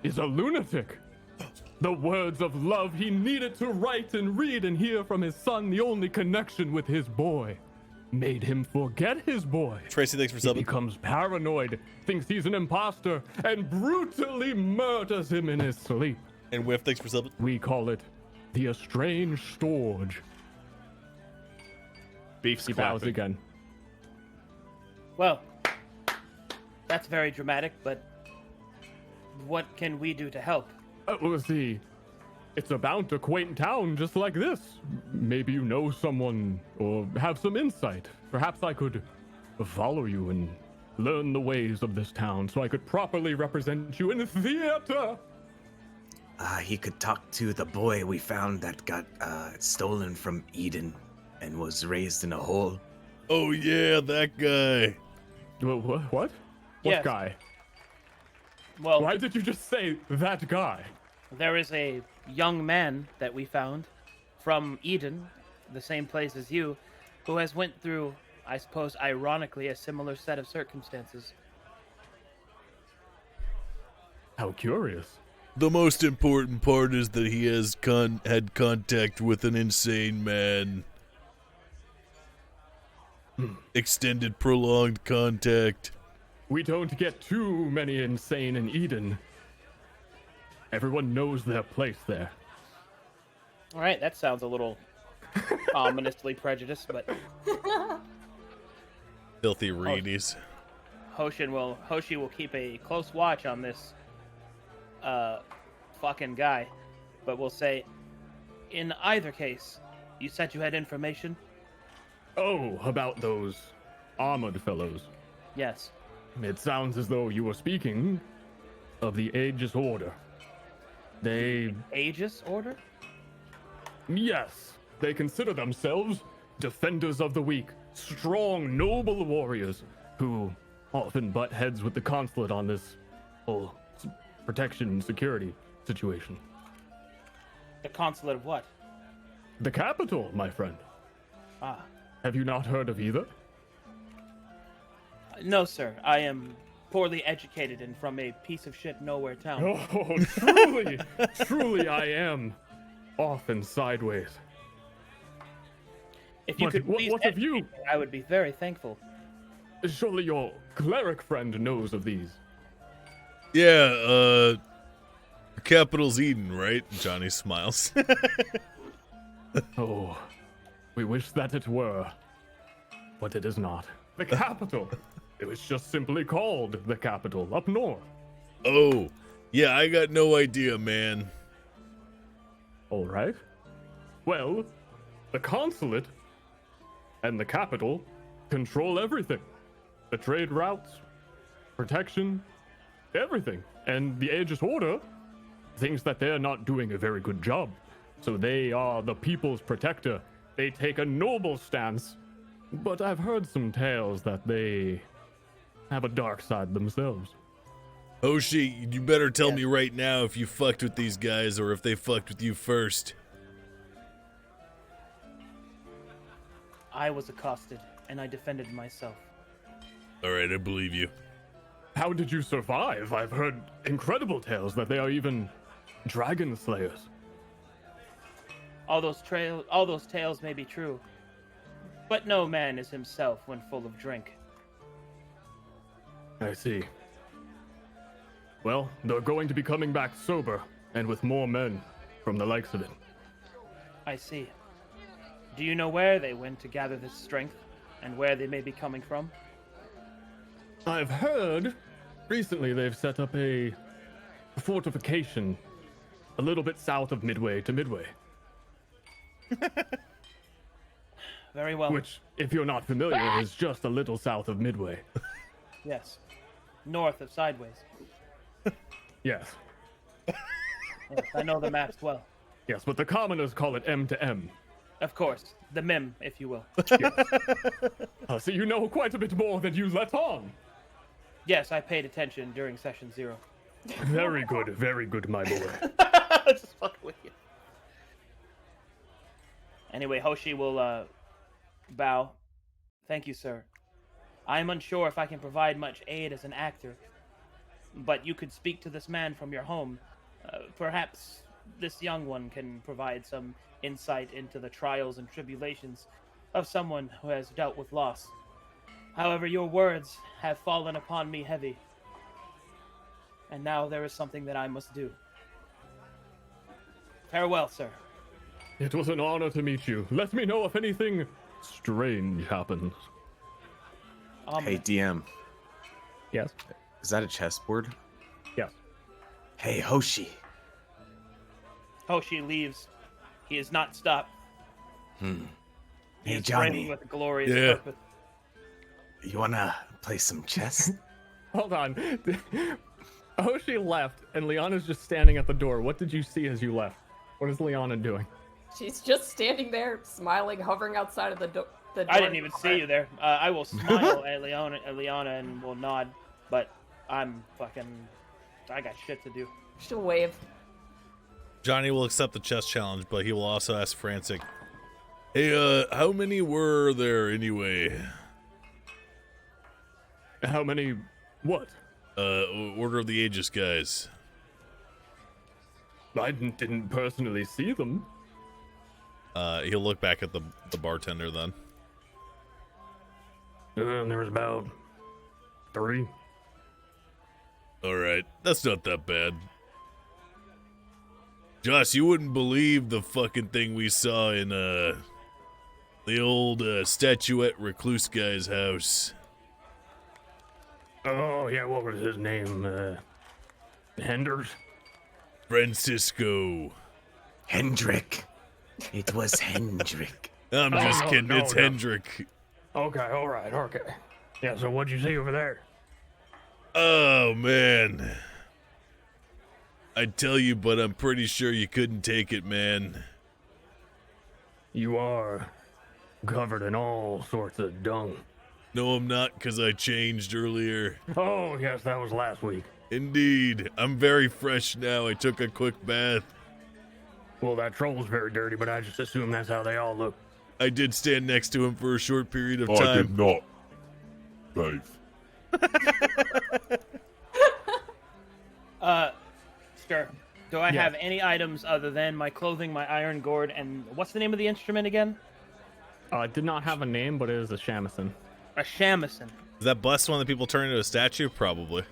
is a lunatic. The words of love he needed to write and read and hear from his son, the only connection with his boy, made him forget his boy. Tracy, thanks for He subbing. becomes paranoid, thinks he's an imposter, and brutally murders him in his sleep. And Whiff, thanks for subbing. We call it the Estranged Storge. Beef's He bows clapping. again. Well, that's very dramatic, but what can we do to help? Well, see, it's about a quaint town just like this. Maybe you know someone or have some insight. Perhaps I could follow you and learn the ways of this town so I could properly represent you in the theater. He could talk to the boy we found that got stolen from Eden and was raised in a hole. Oh yeah, that guy. What? What Yes. guy? Well, Why did you just say that guy? there is a young man that we found from Eden, the same place as you, who has went through, I suppose, ironically, a similar set of circumstances. How curious. The most important part is that he has had contact with an insane man. Extended, prolonged contact. We don't get too many insane in Eden. Everyone knows their place there. All right, that sounds a little ominously prejudiced, but Filthy Reedies. Hoshi will keep a close watch on this fucking guy. But we'll say, in either case, you said you had information? Oh, about those armored fellows. Yes. It sounds as though you were speaking of the Aegis Order. They... Aegis Order? Yes, they consider themselves defenders of the weak, strong, noble warriors who often butt heads with the consulate on this whole protection and security situation. The consulate of what? The capital, my friend. Ah. Have you not heard of either? No, sir. I am poorly educated and from a piece of shit nowhere town. Oh, truly, truly I am off and sideways. If you But could please what have you? educate me, I would be very thankful. Surely your cleric friend knows of these. Yeah, the capital's Eden, right? Johnny smiles. Oh, we wish that it were, but it is not. The capital. It was just simply called the capital up north. Oh, yeah, I got no idea, man. All right. Well, the consulate and the capital control everything. The trade routes, protection, everything. And the Aegis Order thinks that they're not doing a very good job. So they are the people's protector. They take a noble stance. But I've heard some tales that they have a dark side themselves. Hoshi, you better tell me right now if you fucked with these guys or if they fucked with you first. I was accosted, and I defended myself. Alright, I believe you. How did you survive? I've heard incredible tales that they are even dragon slayers. All those tales may be true, but no man is himself when full of drink. I see. Well, they're going to be coming back sober, and with more men from the likes of it. I see. Do you know where they went to gather this strength, and where they may be coming from? I've heard recently they've set up a fortification a little bit south of Midway to Midway. Very well. Which, if you're not familiar, is just a little south of Midway. Yes. North of Sideways. Yes. Yes, I know the maps well. Yes, but the commoners call it M to M. Of course. The MIM, if you will. Yes. So you know quite a bit more than you let on. Yes, I paid attention during session 0. Very good, my boy. Just fucking with you. Anyway, Hoshi will bow. Thank you, sir. I am unsure if I can provide much aid as an actor, but you could speak to this man from your home. Perhaps this young one can provide some insight into the trials and tribulations of someone who has dealt with loss. However, your words have fallen upon me heavy, and now there is something that I must do. Farewell, sir. It was an honor to meet you. Let me know if anything strange happens. Hey, DM. Yes. Is that a chessboard? Yes. Hey, Hoshi. Hoshi leaves. He is not stopped. He Hey, is Johnny. reigning with a glorious Yeah. purpose. You wanna play some chess? Hold on. Hoshi left, and Liana's just standing at the door. What did you see as you left? What is Liana doing? She's just standing there, smiling, hovering outside of the door. I didn't even see you there. I will smile at Liana and will nod, but I got shit to do. She'll wave. Johnny will accept the chess challenge, but he will also ask Frantic, hey, how many were there anyway? How many? What? Order of the Aegis guys. I didn't personally see them. He'll look back at the bartender then. There was about 3. Alright, that's not that bad. Josh, you wouldn't believe the fucking thing we saw in, the old, statuette recluse guy's house. Oh, yeah, what was his name? Henders? Francisco. Hendrik. It was Hendrik. I'm just kidding, it's Hendrik. Okay, alright, okay. Yeah, so what'd you see over there? Oh, man. I'd tell you, but I'm pretty sure you couldn't take it, man. You are covered in all sorts of dung. No, I'm not, because I changed earlier. Oh, yes, that was last week. Indeed. I'm very fresh now. I took a quick bath. Well, that troll's very dirty, but I just assume that's how they all look. I did stand next to him for a short period of I time. did not, Dave. Sure. Do I have any items other than my clothing, my iron gourd, and what's the name of the instrument again? It did not have a name, but it is a shamisen. A shamisen. Is that bust one that people turn into a statue? Probably.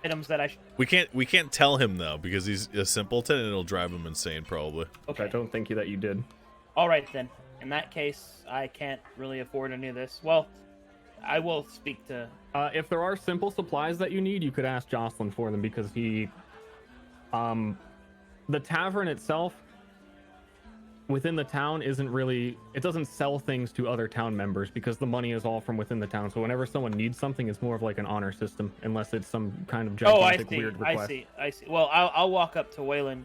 Items that I. We can't tell him though because he's a simpleton and it'll drive him insane. Probably. Okay. I don't think that you did. All right then. In that case, I can't really afford any of this. Well, I will speak to. If there are simple supplies that you need, you could ask Jocelyn for them because he, the tavern itself within the town isn't really, it doesn't sell things to other town members because the money is all from within the town. So whenever someone needs something, it's more of like an honor system, unless it's some kind of gigantic weird request. I see. Well, I'll walk up to Waylon,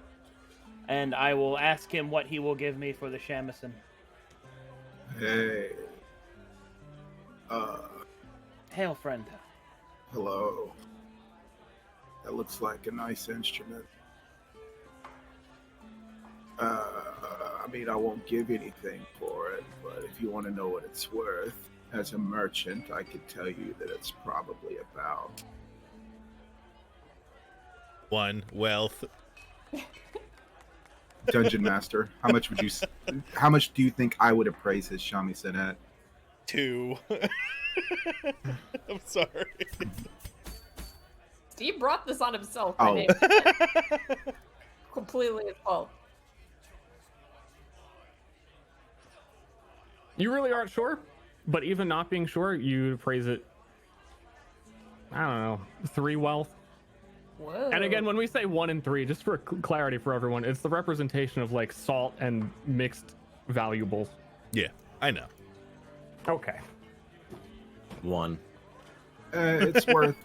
and I will ask him what he will give me for the shamisen. Hey. Hail, friend. Hello. That looks like a nice instrument. I mean, I won't give anything for it, but if you want to know what it's worth, as a merchant, I could tell you that it's probably about 1 wealth. Dungeon Master. How much do you think I would appraise his shamisen at? 2. I'm sorry. Steve brought this on himself. Oh. Completely his fault. You really aren't sure, but even not being sure, you'd appraise it, I don't know, 3 wealth. Whoa. And again, when we say 1 and 3, just for clarity for everyone, it's the representation of like salt and mixed valuables. Yeah, I know. Okay. 1. It's worth,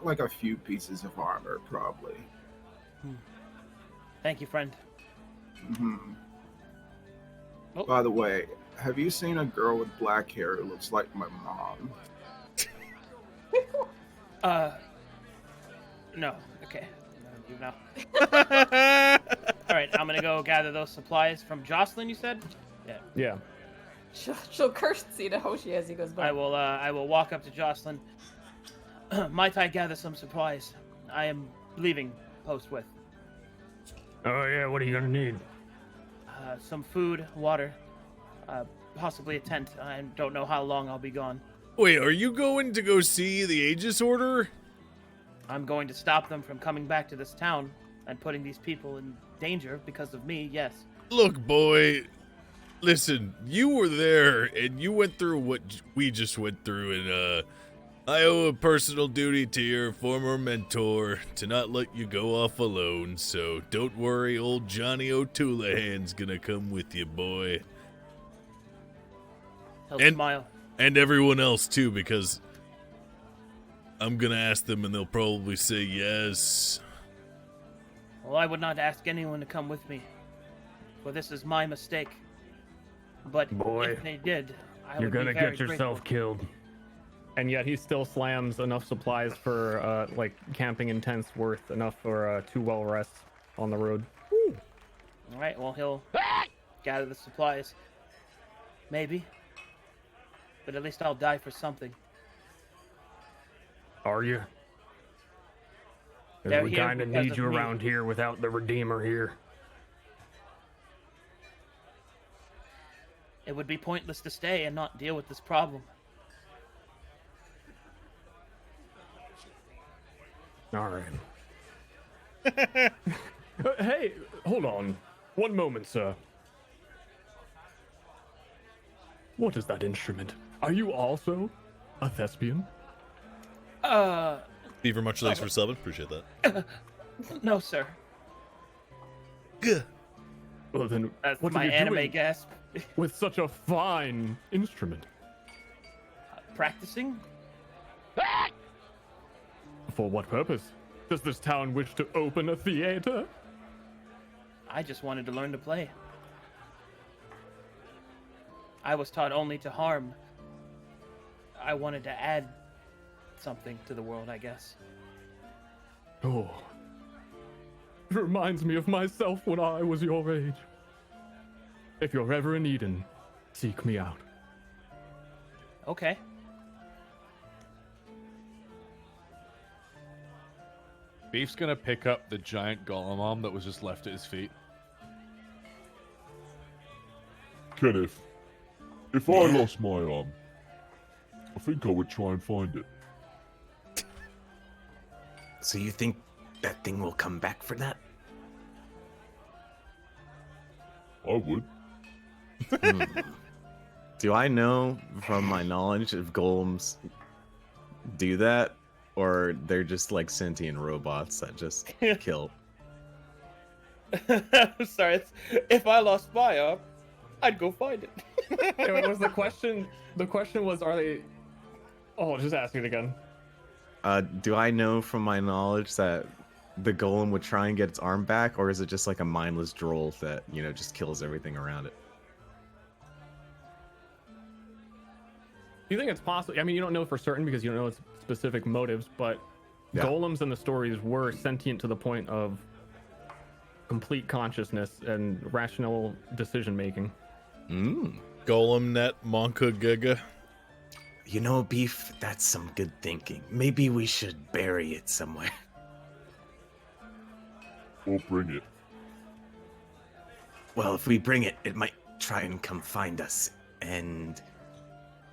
like a few pieces of armor, probably. Thank you, friend. hmm Oh. By the way, have you seen a girl with black hair who looks like my mom? No. Okay. No. All right, I'm gonna go gather those supplies from Jocelyn. You said. Yeah. She'll curtsy to Hoshi as he goes by. I will walk up to Jocelyn. Might I gather some supplies? I am leaving post with. Oh, yeah, what are you gonna need? Some food, water, possibly a tent. I don't know how long I'll be gone. Wait, are you going to go see the Aegis Order? I'm going to stop them from coming back to this town and putting these people in danger because of me, yes. Look, boy, Listen, you were there, and you went through what we just went through, and I owe a personal duty to your former mentor to not let you go off alone, so don't worry, old Johnny O'Toolahan's gonna come with you, boy. He'll smile. And everyone else, too, because I'm gonna ask them, and they'll probably say yes. Well, I would not ask anyone to come with me, for this is my mistake. But Boy, if they did, I you're would gonna be very get yourself killed. And yet he still slams enough supplies for like camping in tents worth enough for 2 well rests on the road. grateful. All right, well, he'll gather the supplies. Maybe. But at least I'll die for something. Are you? 'Cause They're we here kind of because need of you me. around here without the Redeemer here. It would be pointless to stay and not deal with this problem. All right. Hey, hold on. One moment, sir. What is that instrument? Are you also a thespian? Beaver, much thanks for subbing. Appreciate that. No, sir. Good. Well, then, That's what my are you anime doing gasp. with such a fine instrument? Practicing? For what purpose? Does this town wish to open a theater? I just wanted to learn to play. I was taught only to harm. I wanted to add something to the world, I guess. Oh. It reminds me of myself when I was your age. If you're ever in Eden, seek me out. Okay. Beef's gonna pick up the giant golem arm that was just left at his feet. Kenneth, if I lost my arm, I think I would try and find it. So you think that thing will come back for that? I would. Do I know from my knowledge if golems do that? Or they're just like sentient robots that just kill? I'm sorry. If I lost my arm, I'd go find it. It was the question. The question was, are they? Oh, just ask it again. Do I know from my knowledge that the golem would try and get its arm back, or is it just like a mindless droll that, you know, just kills everything around it? Do you think it's possible? I mean, you don't know for certain because you don't know its specific motives, but golems in the stories were sentient to the point of complete consciousness and rational decision making. Golem net Monka Giga. You know, Beef, that's some good thinking. Maybe we should bury it somewhere. Or bring it. Well, if we bring it, it might try and come find us. And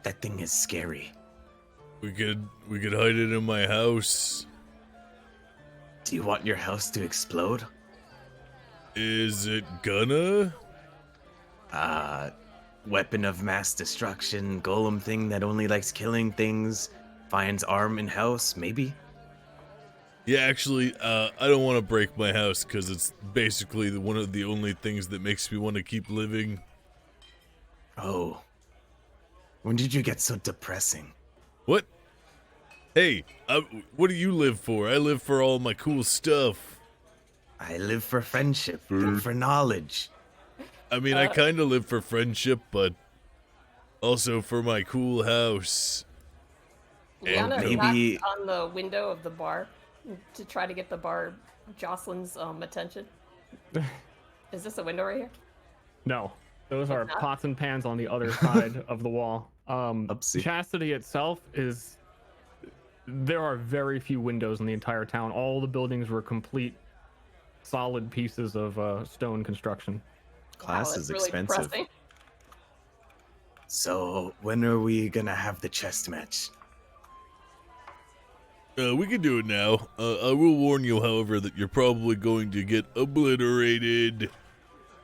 that thing is scary. We could hide it in my house. Do you want your house to explode? Is it gonna? Weapon of mass destruction, golem thing that only likes killing things, finds arm in house, maybe? Yeah, actually, I don't want to break my house because it's basically one of the only things that makes me want to keep living. Oh. When did you get so depressing? What? Hey, what do you live for? I live for all my cool stuff. I live for friendship and for knowledge. I mean, I kind of live for friendship, but also for my cool house. Liana maybe- knocked on the window of the bar to try to get the bar Jocelyn's attention. Is this a window right here? No, those are not? pots and pans on the other side of the wall. Upsie. Chastity itself is. There are very few windows in the entire town. All the buildings were complete, solid pieces of stone construction. Class Wow, is that's really expensive. depressing. So, when are we gonna have the chess match? We can do it now. I will warn you, however, that you're probably going to get obliterated.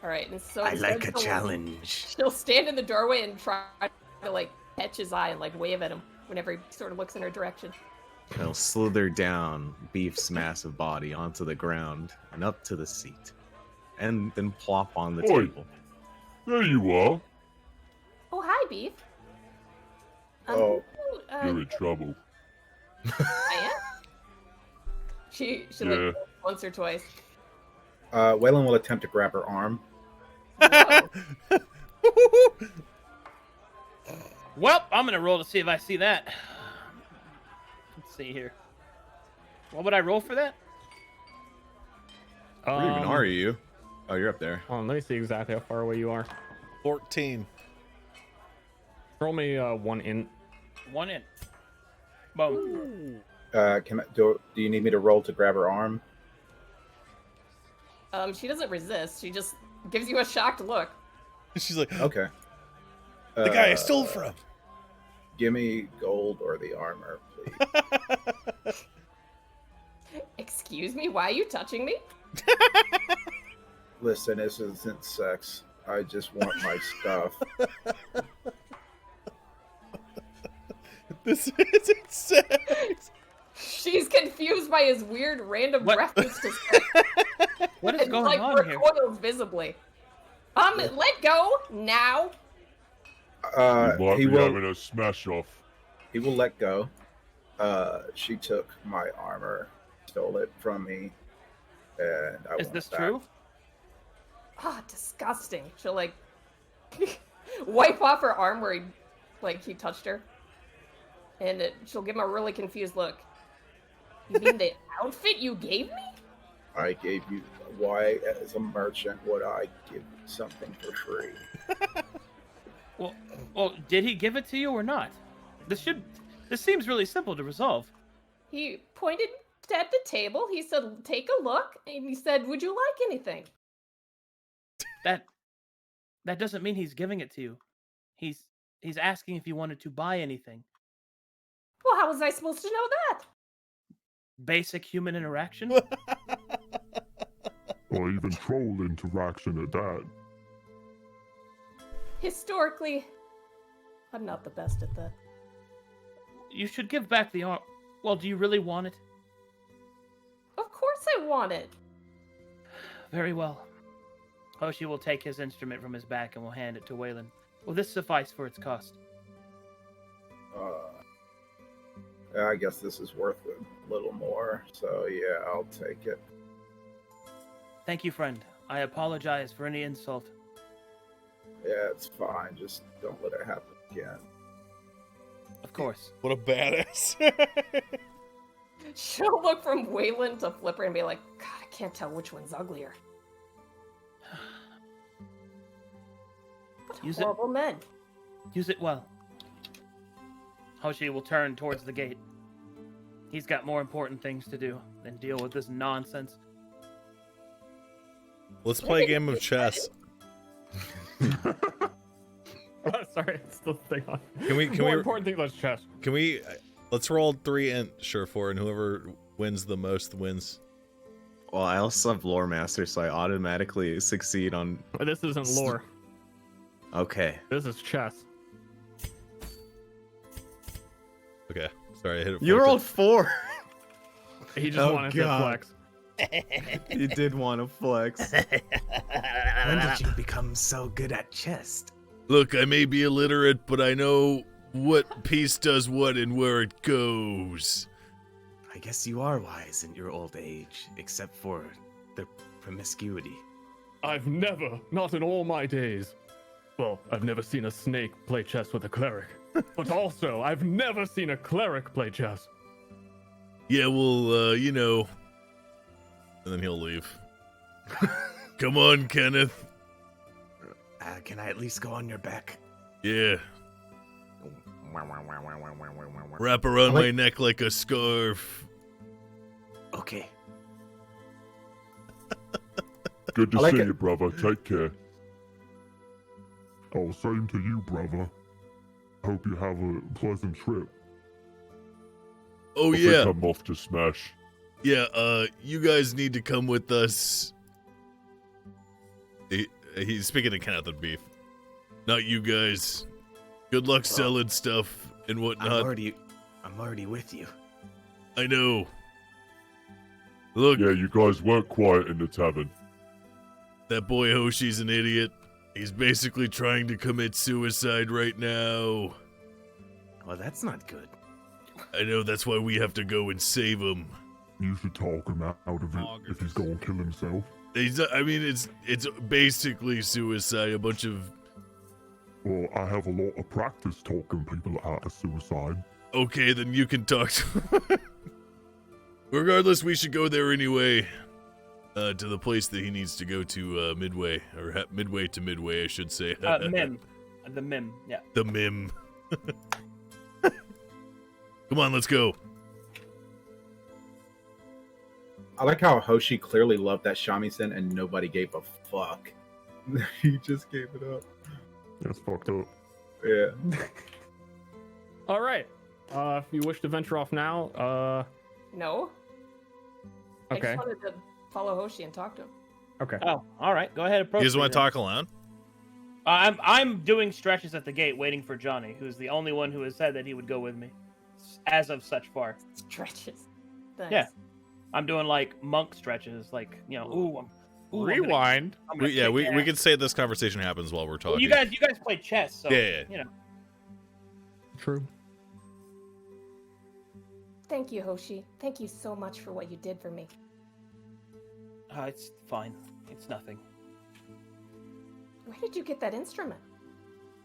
All right, and so I like a she'll- challenge. She'll stand in the doorway and try to like catch his eye and like wave at him whenever he sort of looks in her direction. He'll slither down Beef's massive body onto the ground and up to the seat, and then plop on the Oi. table. There you are. Oh, hi, Beef. Oh. You're in trouble. I am. She Yeah. like once or twice. Waylon will attempt to grab her arm. Whoa. Well, I'm gonna roll to see if I see that. Let's see here. What would I roll for that? Where even are you? Oh, you're up there. Hold on, let me see exactly how far away you are. 14. Roll me one int. 1 in. Boom. Do you need me to roll to grab her arm? She doesn't resist. She just gives you a shocked look. She's like, Okay. the guy I stole from. Give me gold or the armor, please. Excuse me, why are you touching me? Listen, this isn't sex. I just want my stuff. This isn't sex. She's confused by his weird random What? reference to sex. What is and going like on here? recoils visibly. Let go now. You might He be will. having a smash off. He will let go. She took my armor, stole it from me, and I Is want this it back. true? Ah, disgusting. She'll like wipe off her arm where he touched her, and she'll give him a really confused look. You mean the outfit you gave me? I gave you. Why, as a merchant, would I give you something for free? Well, did he give it to you or not? This seems really simple to resolve. He pointed at the table. He said, "Take a look," and he said, "Would you like anything?" That doesn't mean he's giving it to you. He's asking if you wanted to buy anything. Well, how was I supposed to know that? Basic human interaction. Or even troll interaction at that. Historically, I'm not the best at that. You should give back the arm. Well, do you really want it? Of course I want it. Very well. Hoshi will take his instrument from his back and will hand it to Waylon. Will this suffice for its cost? I guess this is worth a little more, so yeah, I'll take it. Thank you, friend. I apologize for any insult. Yeah, it's fine. Just don't let it happen again. Of course. What a badass. She'll look from Waylon to Flipper and be like, "God, I can't tell which one's uglier." What Use it. horrible men. Use it well. Hoshi will turn towards the gate. He's got more important things to do than deal with this nonsense. Let's play a game of chess. Sorry, it's still the thing on. Can we important thing about chess? Can we let's roll 3 int sure for, and whoever wins the most wins. Well, I also have lore master, so I automatically succeed on. This isn't lore. Okay. This is chess. Okay, sorry, I hit it. You rolled 4. He just Oh, wanted God. to flex. You did want to flex. When did you become so good at chess? Look, I may be illiterate, but I know what piece does what and where it goes. I guess you are wise in your old age, except for the promiscuity. I've never, not in all my days. Well, I've never seen a snake play chess with a cleric. But also, I've never seen a cleric play chess. Yeah, well, you know. And then he'll leave. Come on, Kenneth. Can I at least go on your back? Yeah. Wrap around my neck like a scarf. Okay. Good to I like see it. you, brother. Take care. Oh, same to you, brother. Hope you have a pleasant trip. Oh, I think yeah. I'm off to Smash. Yeah, you guys need to come with us. He's speaking to Kenneth and Beef. Not you guys. Good luck selling stuff and whatnot. I'm already with you. I know. Look, Yeah, you guys weren't quiet in the tavern. that boy Hoshi's an idiot. He's basically trying to commit suicide right now. Well, that's not good. I know, that's why we have to go and save him. You should talk him out of it if he's gonna kill himself. It's basically suicide. A bunch of... Well, I have a lot of practice talking people out of suicide. Okay, then you can talk to... Regardless, we should go there anyway. To the place that he needs to go to, Midway. Or Midway to Midway, I should say. Mim. The Mim, yeah. The Mim. Come on, let's go. I like how Hoshi clearly loved that shamisen and nobody gave a fuck. He just gave it up. That's fucked up. Yeah. All right. If you wish to venture off now, No. I okay. just wanted to follow Hoshi and talk to him. Okay. Oh, all right. Go ahead, approach. You just me want to then. talk aloud? I'm doing stretches at the gate, waiting for Johnny, who's the only one who has said that he would go with me, as of such far. Stretches. Thanks. Yeah. I'm doing like monk stretches, like Rewind. We can say this conversation happens while we're talking. You guys play chess, so Yeah. you know. True. Thank you, Hoshi. Thank you so much for what you did for me. It's fine. It's nothing. Where did you get that instrument?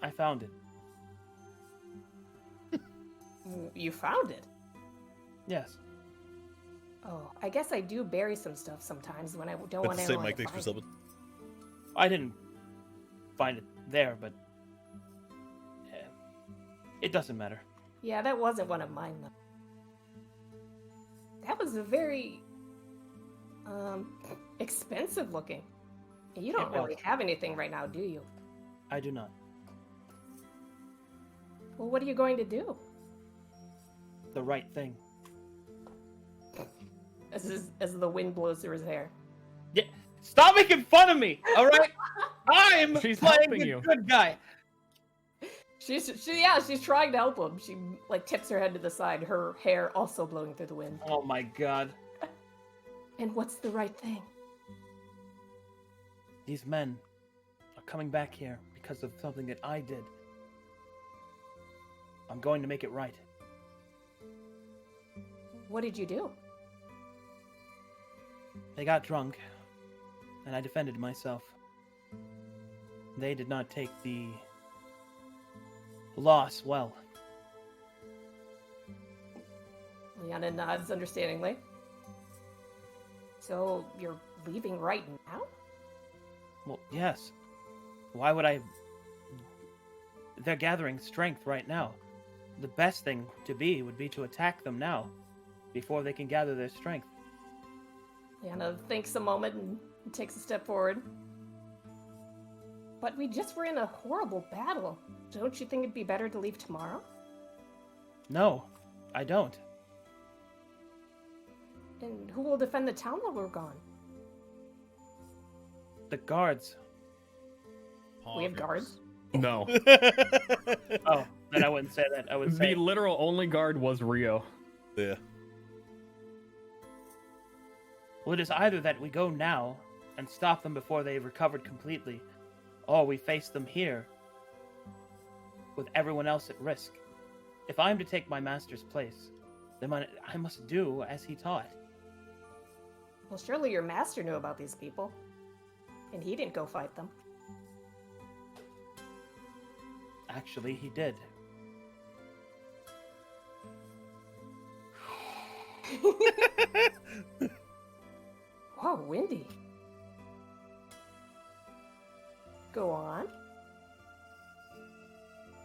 I found it. You found it? Yes. Oh, I guess I do bury some stuff sometimes when I don't But want the anyone same, to Mike, thanks for find it. subbing. I didn't find it there, but it doesn't matter. Yeah, that wasn't one of mine, though. That was a very, expensive looking. And you don't It really was. have anything right now, do you? I do not. Well, what are you going to do? The right thing. As the wind blows through his hair. Yeah. Stop making fun of me, all right? I'm She's playing helping the you. good guy. She's trying to help him. She tips her head to the side, her hair also blowing through the wind. Oh my god. And what's the right thing? These men are coming back here because of something that I did. I'm going to make it right. What did you do? They got drunk, and I defended myself. They did not take the loss well. Liana nods understandingly. So you're leaving right now? Well, yes. Why would I... They're gathering strength right now. The best thing to be would be to attack them now, before they can gather their strength. Liana thinks a moment and takes a step forward. But we just were in a horrible battle. Don't you think it'd be better to leave tomorrow? No, I don't. And who will defend the town while we're gone? The guards. We have guards? No. Oh, then I wouldn't say that. I would The say literal only guard was Rio. Yeah. well, it is either that we go now and stop them before they've recovered completely, or we face them here with everyone else at risk. If I am to take my master's place, then I must do as he taught. Well, surely your master knew about these people. And he didn't go fight them. Actually, he did. Whoa, windy. Go on.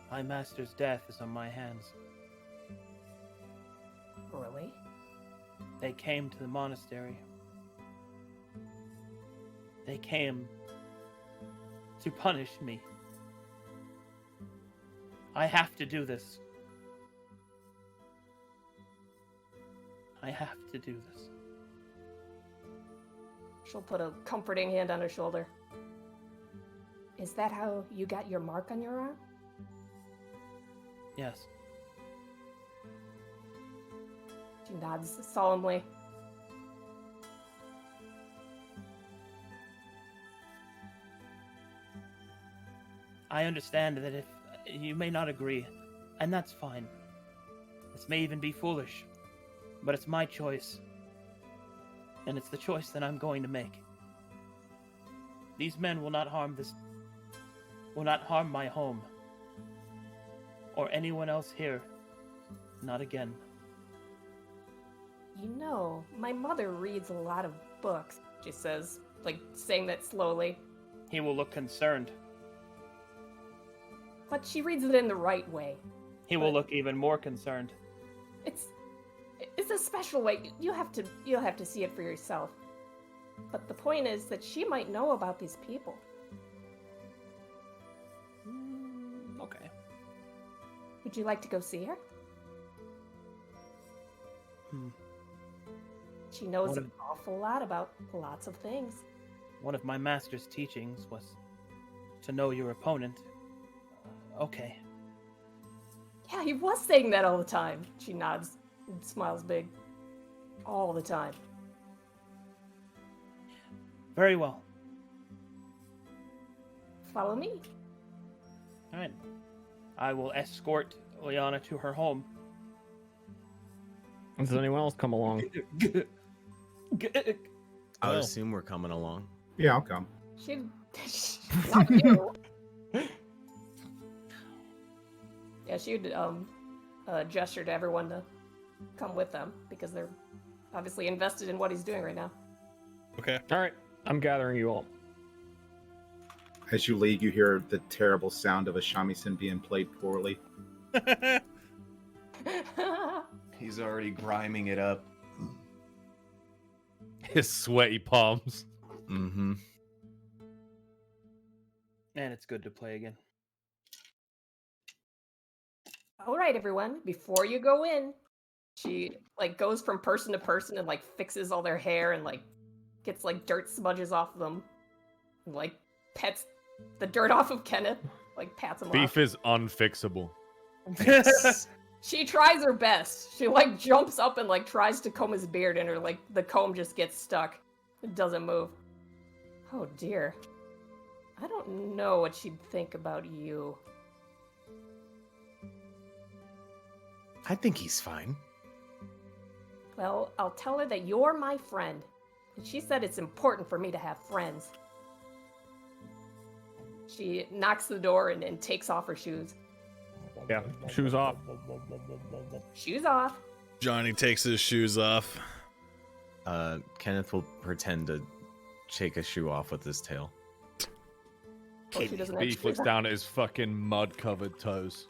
My master's death is on my hands. Really? They came to the monastery. They came to punish me. I have to do this. I have to do this. She'll put a comforting hand on her shoulder. Is that how you got your mark on your arm? Yes. She nods solemnly. I understand that if you may not agree, and that's fine. This may even be foolish, but it's my choice. And it's the choice that I'm going to make. These men will not harm my home. Or anyone else here. Not again. You know, my mother reads a lot of books, she says, like saying that slowly. He will look concerned. But she reads it in the right way. He will look even more concerned. It's a special way. You'll have to see it for yourself. But the point is that she might know about these people. Okay. Would you like to go see her? She knows an awful lot about lots of things. One of my master's teachings was to know your opponent. Okay. Yeah, he was saying that all the time. She nods and smiles big. All the time. Very well. Follow me. All right. I will escort Liana to her home. Does anyone else come along? I would assume we're coming along. Yeah, I'll come. Not you. Yeah, she'd gesture to everyone to come with them because they're obviously invested in what he's doing right now. Okay. All right. I'm gathering you all. As you leave, you hear the terrible sound of a shamisen being played poorly. He's already griming it up. His sweaty palms. Mm-hmm. And it's good to play again. All right, everyone, before you go in, she like goes from person to person and like fixes all their hair and like gets like dirt smudges off them and like pets the dirt off of Kenneth, like pats him off. Beef is unfixable. She tries her best. She like jumps up and like tries to comb his beard and her like the comb just gets stuck. It doesn't move. Oh dear. I don't know what she'd think about you. I think he's fine. Well, I'll tell her that you're my friend. And she said it's important for me to have friends. She knocks the door and takes off her shoes. Yeah, shoes off. Shoes off. Johnny takes his shoes off. Kenneth will pretend to shake a shoe off with his tail. Oh, she doesn't Beef looks down at his fucking mud-covered toes.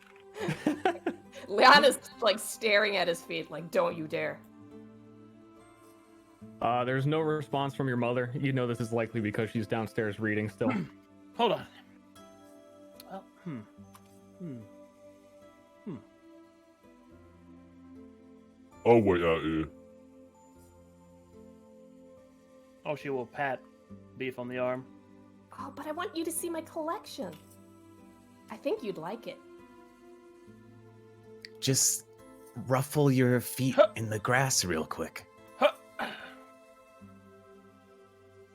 Liana's like staring at his feet like, don't you dare. There's no response from your mother. You know this is likely because she's downstairs reading still. Hold on. Well, I'll wait out here. Oh, she will pat Beef on the arm. Oh, but I want you to see my collection. I think you'd like it. Just ruffle your feet in the grass real quick.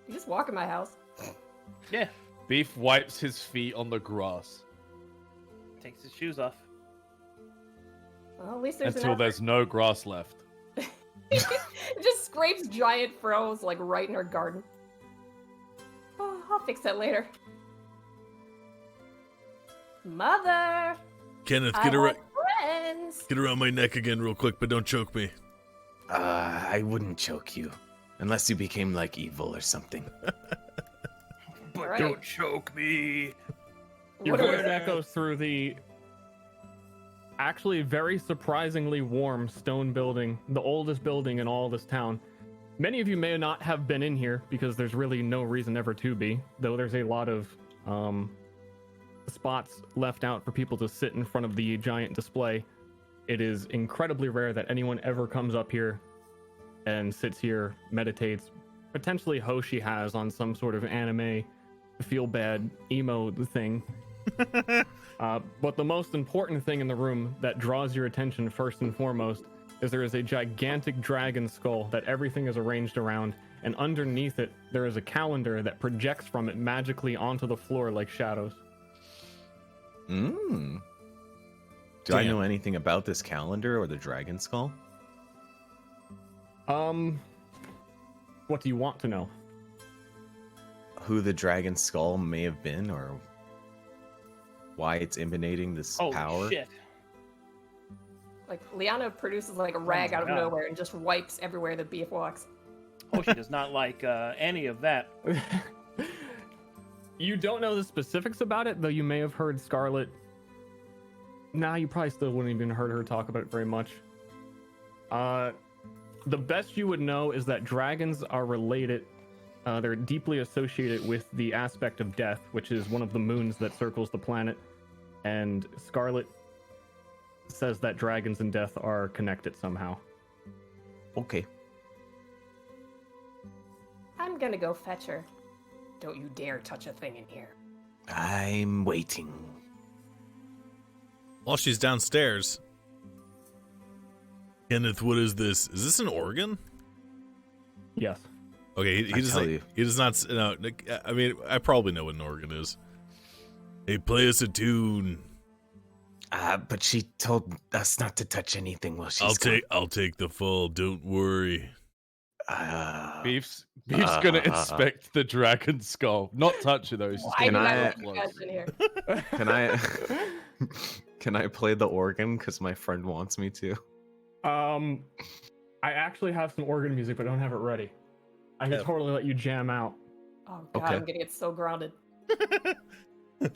You just walk in my house. Yeah. Beef wipes his feet on the grass. Takes his shoes off. Well, at least there's Until there's no grass left. It just scrapes giant froze like right in her garden. Oh, I'll fix that later. Mother! Kenneth, I want friends! get around my neck again real quick, but don't choke me. I wouldn't choke you. Unless you became like evil or something. But right. don't choke me. Your What are voice we- echoes through the actually very surprisingly warm stone building, the oldest building in all this town. Many of you may not have been in here because there's really no reason ever to be, though there's a lot of spots left out for people to sit in front of the giant display. It is incredibly rare that anyone ever comes up here and sits here, meditates. Potentially Hoshi has on some sort of anime feel bad emo thing. But the most important thing in the room that draws your attention first and foremost is there is a gigantic dragon skull that everything is arranged around, and underneath it there is a calendar that projects from it magically onto the floor like shadows. Do I know anything about this calendar or the dragon skull? What do you want to know? Who the dragon skull may have been, or why it's emanating this power? Shit. Like, Liana produces like a rag out of God. nowhere and just wipes everywhere the beef walks. She does not like any of that. You don't know the specifics about it, though you may have heard Scarlet. Nah, you probably still wouldn't even heard her talk about it very much. The best you would know is that dragons are related. They're deeply associated with the aspect of death, which is one of the moons that circles the planet. And Scarlet says that dragons and death are connected somehow. Okay. I'm gonna go fetch her. Don't you dare touch a thing in here. I'm waiting. While she's downstairs. Kenneth, what is this? Is this an organ? Yes. Okay, he does not. No, I mean, I probably know what an organ is. Hey, play us a tune. But she told us not to touch anything while she's gone. I'll take the fall. Don't worry. Beef's gonna inspect the dragon skull. Not touch it though. He's just gonna Can I play the organ? Because my friend wants me to. I actually have some organ music, but don't have it ready. I can totally let you jam out. Oh god, I'm gonna get so grounded.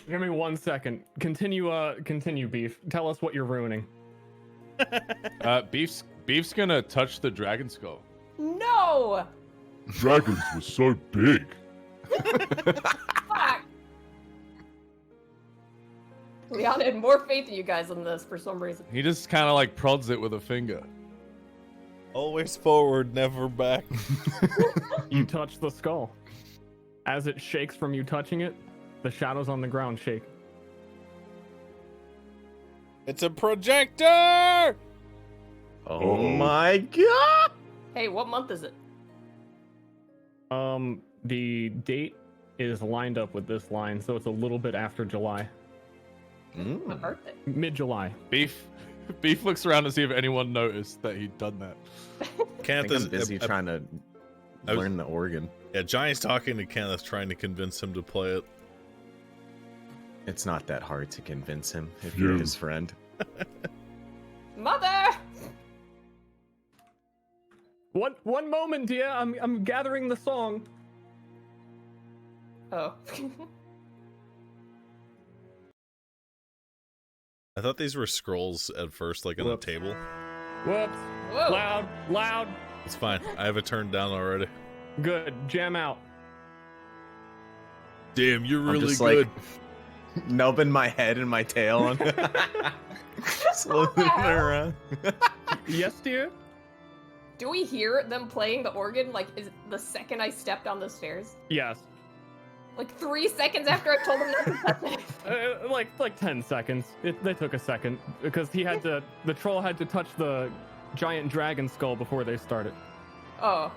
Give me 1 second. Continue, Beef. Tell us what you're ruining. Beef's gonna touch the dragon skull. No! Dragons were so big. Fuck! Liana had more faith in you guys in this for some reason. He just kind of like prods it with a finger. Always forward, never back. You touch the skull. As it shakes from you touching it, the shadows on the ground shake. It's a projector! Oh my god! Hey, what month is it? The date is lined up with this line, so it's a little bit after July. My birthday. Mid-July. Beef looks around to see if anyone noticed that he'd done that. Kenneth is busy trying to learn the organ. Yeah, Johnny's talking to Kenneth, trying to convince him to play it. It's not that hard to convince him if you're his friend. Mother! One moment, dear. I'm gathering the song. Oh. I thought these were scrolls at first, like on a table. Whoops. Whoa. Loud. It's fine. I have it turned down already. Good. Jam out. Damn, you're really just, good. Like, nubbing my head and my tail on. Slowly around. Yes, dear? Do we hear them playing the organ, like, is the second I stepped on the stairs? Yes. Like 3 seconds after I told him not to touch it? Like 10 seconds. They took a second because the troll had to touch the giant dragon skull before they started. Oh.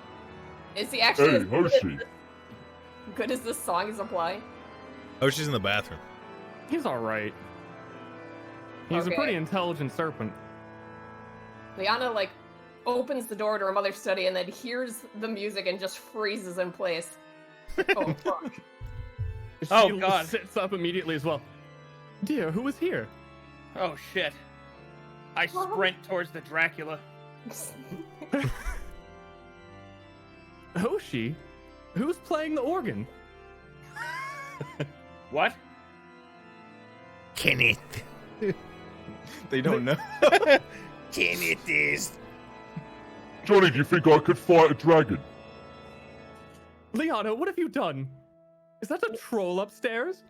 Is he actually Hey, as Hoshi. good as this song is implying? Oh, she's in the bathroom. He's alright. He's a pretty intelligent serpent. Liana, like, opens the door to her mother's study and then hears the music and just freezes in place. Oh, fuck. She sits up immediately as well. Dear, who is here? Oh shit. I sprint towards the Dracula. Hoshi? Who's playing the organ? What? Kenneth. They don't know. Kenneth is. Johnny, do you think I could fight a dragon? Liana, what have you done? Is that a troll upstairs?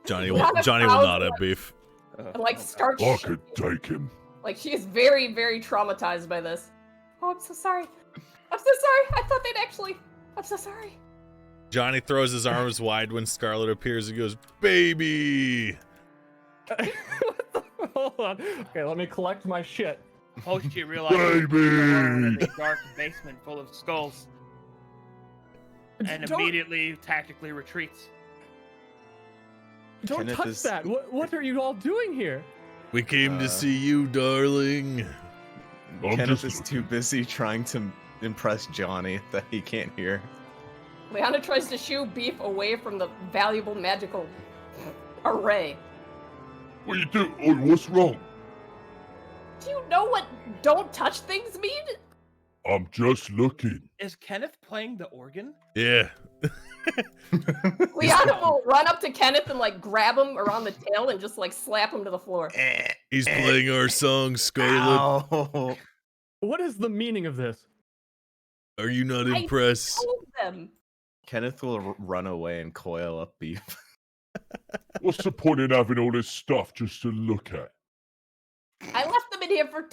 Johnny will not have beef. And, like, starts I could take him. Like, she is very, very traumatized by this. Oh, I'm so sorry. I'm so sorry. I thought they'd actually... I'm so sorry. Johnny throws his arms wide when Scarlet appears and goes, "Baby!" Hold on. Okay, let me collect my shit. Hoshi realizes Baby! in a dark basement full of skulls and Don't- immediately tactically retreats. Don't Kenneth touch is- that. What are you all doing here? We came to see you, darling. Kenneth just is too busy trying to impress Johnny that he can't hear. Leanna tries to shoo Beef away from the valuable magical array. What you do? Oh, what's wrong? Do you know what don't touch things mean? I'm just looking. Is Kenneth playing the organ? Yeah. Leanna will run up to Kenneth and like grab him around the tail and just like slap him to the floor. He's playing our song, Scarlet. Ow. What is the meaning of this? Are you not I impressed? told them. Kenneth will run away and coil up Beef. What's the point in having all this stuff just to look at? I left them in here for 10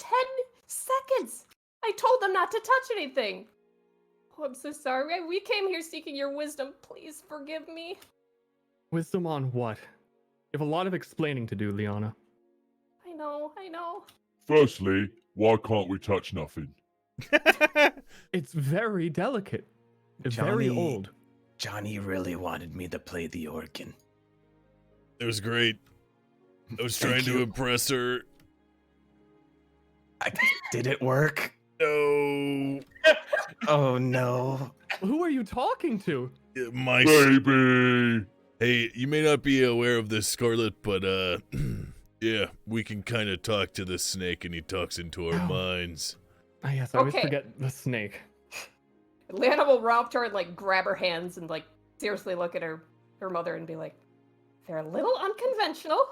seconds. I told them not to touch anything. Oh, I'm so sorry. We came here seeking your wisdom. Please forgive me. Wisdom on what? You have a lot of explaining to do, Liana. I know. Firstly, why can't we touch nothing? It's very delicate. Very old. Johnny really wanted me to play the organ. It was great. I was trying to impress her. Did it work? No. Oh no. Who are you talking to? My Baby! Hey, you may not be aware of this, Scarlet, but yeah, we can kind of talk to the snake and he talks into our minds. Ah, yes, I always Okay. forget the snake. Leanna will run up to her and like grab her hands and like seriously look at her mother and be like, they're a little unconventional,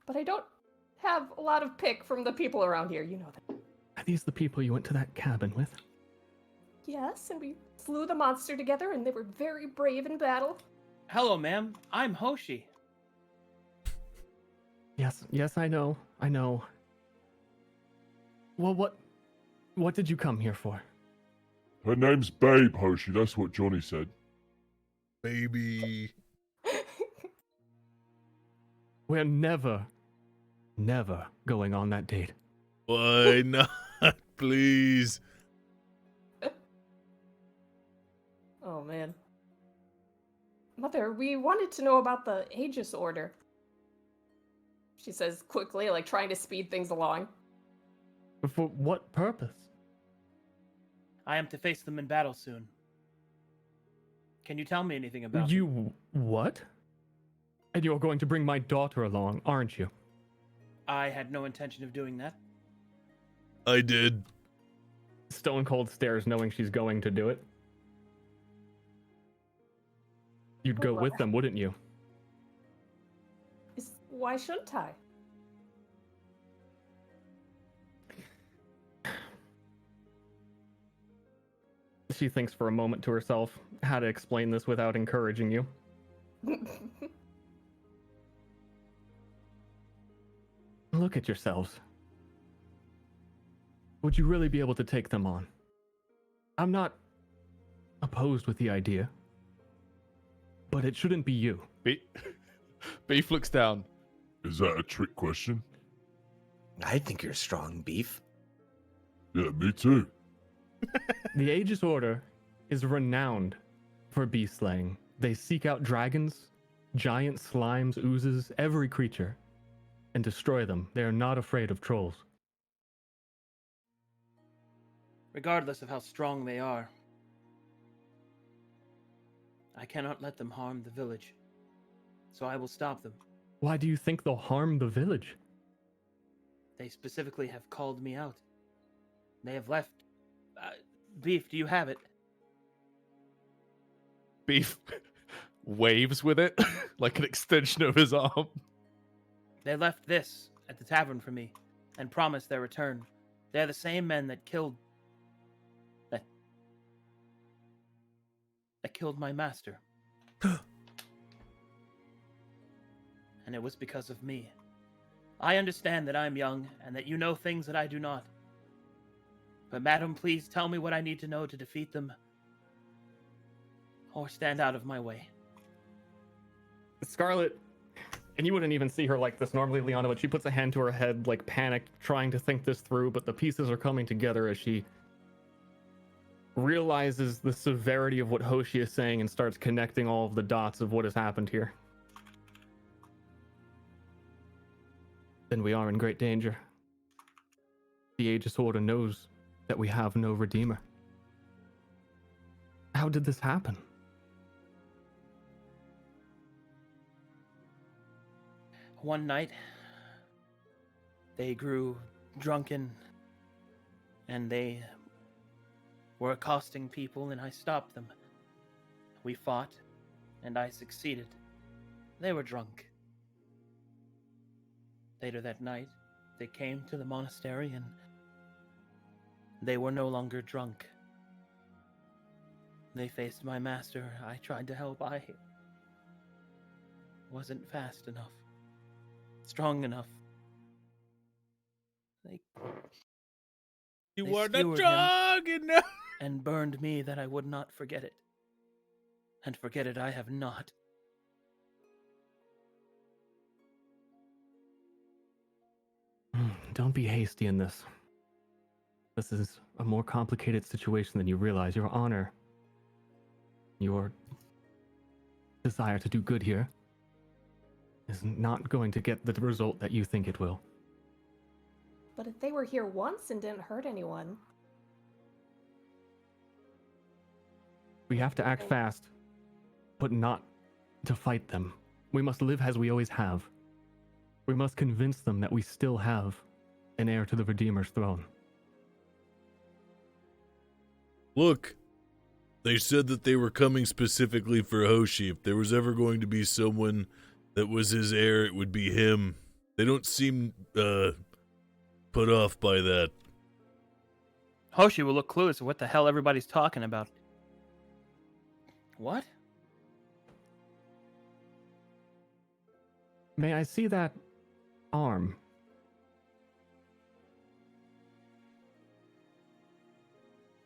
but I don't have a lot of pick from the people around here. You know that. Are these the people you went to that cabin with? Yes, and we flew the monster together and they were very brave in battle. Hello, ma'am. I'm Hoshi. Yes, I know. Well, what did you come here for? Her name's Babe, Hoshi. That's what Johnny said. Baby. We're never going on that date. Why not? Please. Oh man. Mother, we wanted to know about the Aegis Order. She says quickly, like trying to speed things along. For what purpose? I am to face them in battle soon. Can you tell me anything about them? You what? And you're going to bring my daughter along, aren't you? I had no intention of doing that. I did. Stone Cold stares, knowing she's going to do it. You'd go with them, wouldn't you? Why shouldn't I? She thinks for a moment to herself how to explain this without encouraging you. Look at yourselves. Would you really be able to take them on? I'm not opposed with the idea, but it shouldn't be you. Beef looks down. Is that a trick question? I think you're strong, Beef. Yeah, me too. The Aegis Order is renowned for beast slaying. They seek out dragons, giant slimes, oozes, every creature, and destroy them. They are not afraid of trolls. Regardless of how strong they are, I cannot let them harm the village. So I will stop them. Why do you think they'll harm the village? They specifically have called me out. They have left. Beef, do you have it? Beef waves with it like an extension of his arm. They left this at the tavern for me and promised their return. They're the same men that killed my master. And it was because of me. I understand that I'm young and that you know things that I do not. But madam, please tell me what I need to know to defeat them. or stand out of my way. Scarlet, and you wouldn't even see her like this normally, Liana, but she puts a hand to her head, like panicked, trying to think this through, but the pieces are coming together as she realizes the severity of what Hoshi is saying and starts connecting all of the dots of what has happened here. Then we are in great danger. The Aegis Order knows that we have no Redeemer. How did this happen? One night, they grew drunken, and they were accosting people, and I stopped them. We fought, and I succeeded. They were drunk. Later that night, they came to the monastery, and they were no longer drunk. They faced my master. I tried to help. I wasn't fast enough. Strong enough. You They were not skewered strong enough. and burned me that I would not forget it. And forget it I have not. Don't be hasty in this. This is a more complicated situation than you realize. Your honor, your desire to do good here is not going to get the result that you think it will. But if they were here once and didn't hurt anyone... We have to act fast, but not to fight them. We must live as we always have. We must convince them that we still have an heir to the Redeemer's throne. Look, they said that they were coming specifically for Hoshi. If there was ever going to be someone that was his heir, it would be him. They don't seem put off by that. Hoshi will look clueless at what the hell everybody's talking about. What? May I see that arm?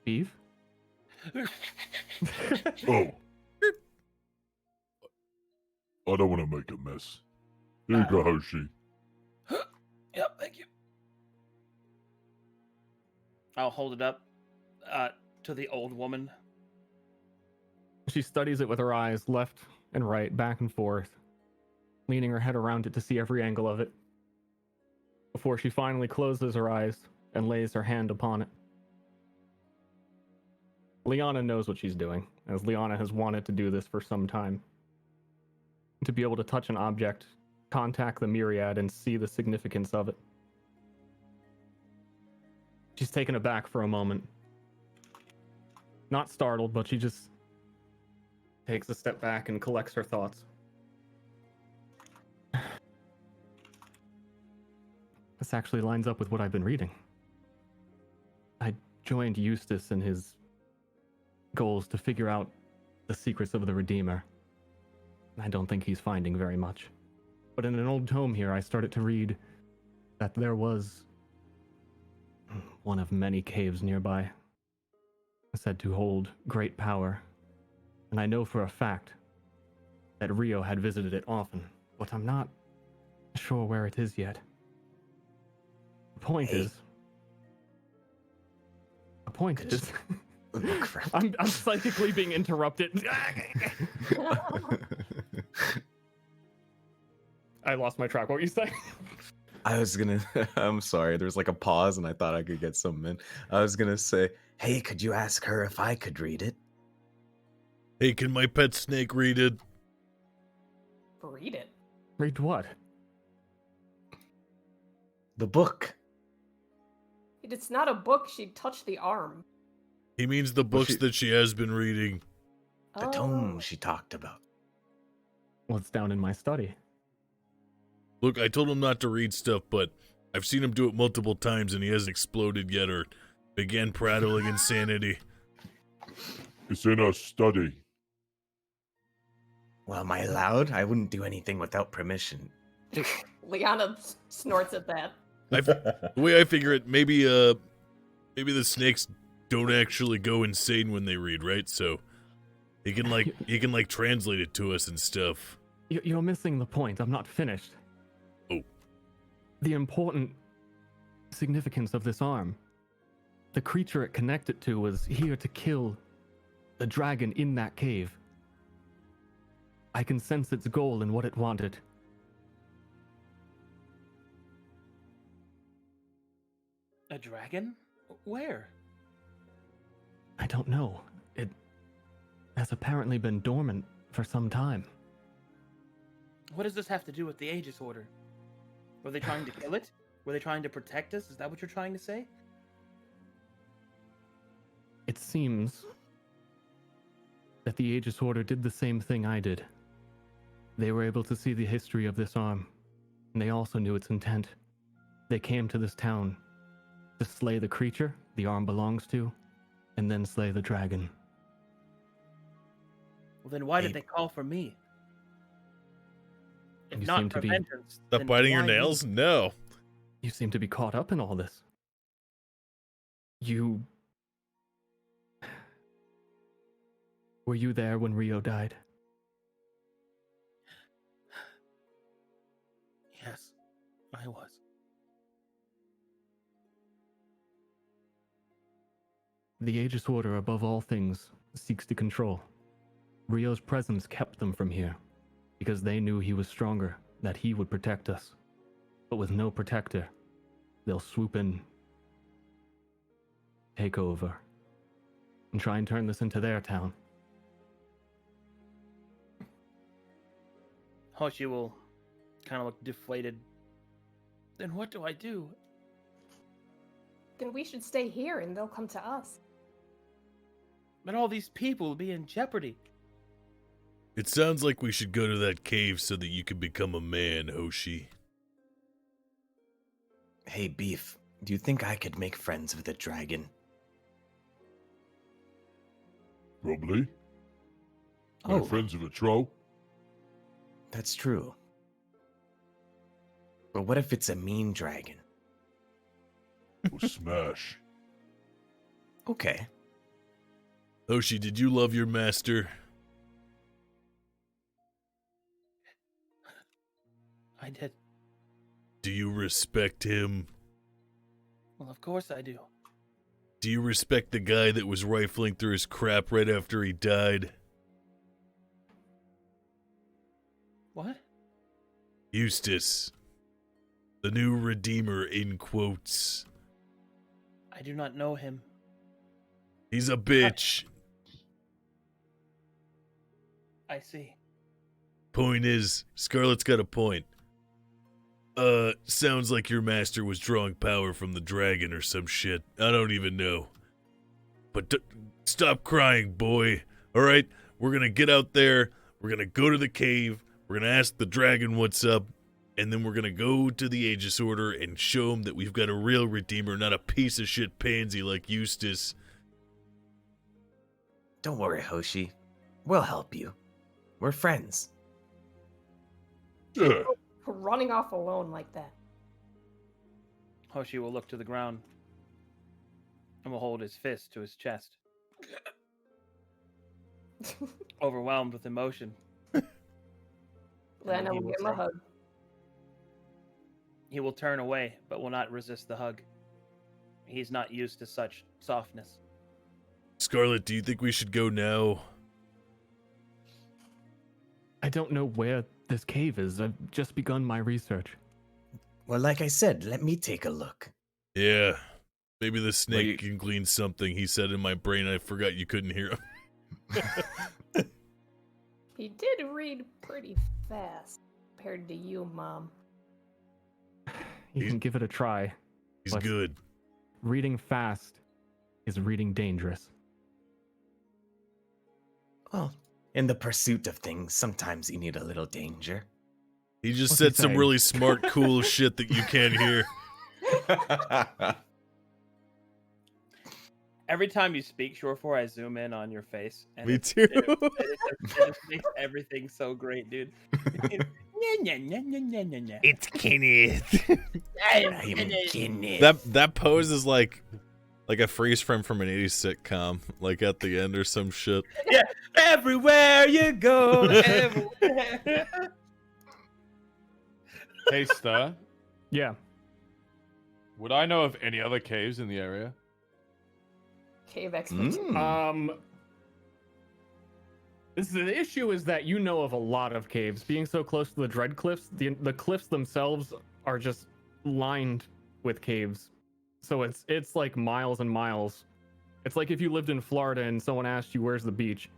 Eve? Oh. I don't want to make a mess. Here you go, Hoshi. Yep, thank you. I'll hold it up to the old woman. She studies it with her eyes left and right, back and forth, leaning her head around it to see every angle of it, before she finally closes her eyes and lays her hand upon it. Liana knows what she's doing, as Liana has wanted to do this for some time. To be able to touch an object, contact the Myriad, and see the significance of it. She's taken aback for a moment. Not startled, but she just takes a step back and collects her thoughts. This actually lines up with what I've been reading. I joined Eustace in his goals to figure out the secrets of the Redeemer. I don't think he's finding very much. But in an old tome here, I started to read that there was one of many caves nearby, said to hold great power. And I know for a fact that Rio had visited it often, but I'm not sure where it is yet. The point is... I'm psychically being interrupted. I lost my track. What were you saying? I was gonna... I'm sorry. There was like a pause and I thought I could get something in. I was gonna say, hey, could you ask her if I could read it? Hey, can my pet snake read it? Read it? Read what? The book. It's not a book. She touched the arm. He means the books that she has been reading. The tome she talked about. Well, it's down in my study. Look, I told him not to read stuff, but I've seen him do it multiple times and he hasn't exploded yet or began prattling insanity. It's in her study. Well, am I allowed? I wouldn't do anything without permission. Liana snorts at that. The way I figure it, maybe the snakes don't actually go insane when they read, right? So He can like translate it to us and stuff. You're missing the point. I'm not finished. Oh. The important significance of this arm. The creature it connected to was here to kill the dragon in that cave. I can sense its goal and what it wanted. A dragon? Where? I don't know. It has apparently been dormant for some time. What does this have to do with the Aegis Order? Were they trying to kill it? Were they trying to protect us? Is that what you're trying to say? It seems that the Aegis Order did the same thing I did. They were able to see the history of this arm, and they also knew its intent. They came to this town to slay the creature the arm belongs to, and then slay the dragon. Well, then why did they call for me? If You not seem for to be- vengeance, Stop then biting your why me? nails? No. You seem to be caught up in all this. Were you there when Rio died? Yes, I was. The Aegis Order, above all things, seeks to control. Rio's presence kept them from here, because they knew he was stronger, that he would protect us. But with no protector, they'll swoop in, take over, and try and turn this into their town. Hoshi will kind of look deflated. Then what do I do? Then we should stay here and they'll come to us. But all these people will be in jeopardy. It sounds like we should go to that cave so that you can become a man, Hoshi. Hey, Beef, do you think I could make friends with a dragon? Probably. Oh. Make friends with a troll. That's true. But what if it's a mean dragon? Or smash. Okay. Hoshi, did you love your master? I did. Do you respect him? Well, of course I do. Do you respect the guy that was rifling through his crap right after he died? What? Eustace. The new Redeemer, in quotes. I do not know him. He's a bitch. I see. Point is, Scarlet's got a point. Sounds like your master was drawing power from the dragon or some shit. I don't even know. But stop crying, boy. Alright, we're gonna get out there, we're gonna go to the cave, we're gonna ask the dragon what's up, and then we're gonna go to the Aegis Order and show him that we've got a real Redeemer, not a piece of shit pansy like Eustace. Don't worry, Hoshi. We'll help you. We're friends. Yeah. Running off alone like that. Hoshi will look to the ground and will hold his fist to his chest. Overwhelmed with emotion. Lana will give him a hug. He will turn away, but will not resist the hug. He's not used to such softness. Scarlet, do you think we should go now? I don't know where this cave is. I've just begun my research. Well, like I said, let me take a look. Yeah. Maybe the snake can glean something. He said in my brain, I forgot you couldn't hear him. He did read pretty fast compared to you, Mom. You can give it a try. He's but good. Reading fast is reading dangerous. Well, in the pursuit of things, sometimes you need a little danger. He just What's said he some saying? really smart, cool shit that you can't hear. Every time you speak, Shore4, I zoom in on your face. And Me too. It just makes everything so great, dude. It's Kenneth. I am Kenneth. That pose is like Like a freeze frame from an 80s sitcom, like at the end or some shit. Yeah, everywhere you go, everywhere. Hey, Stir. Yeah. Would I know of any other caves in the area? Cave experts. The issue is that you know of a lot of caves. Being so close to the Dread Cliffs, the cliffs themselves are just lined with caves. So it's like miles and miles. It's like if you lived in Florida and someone asked you where's the beach.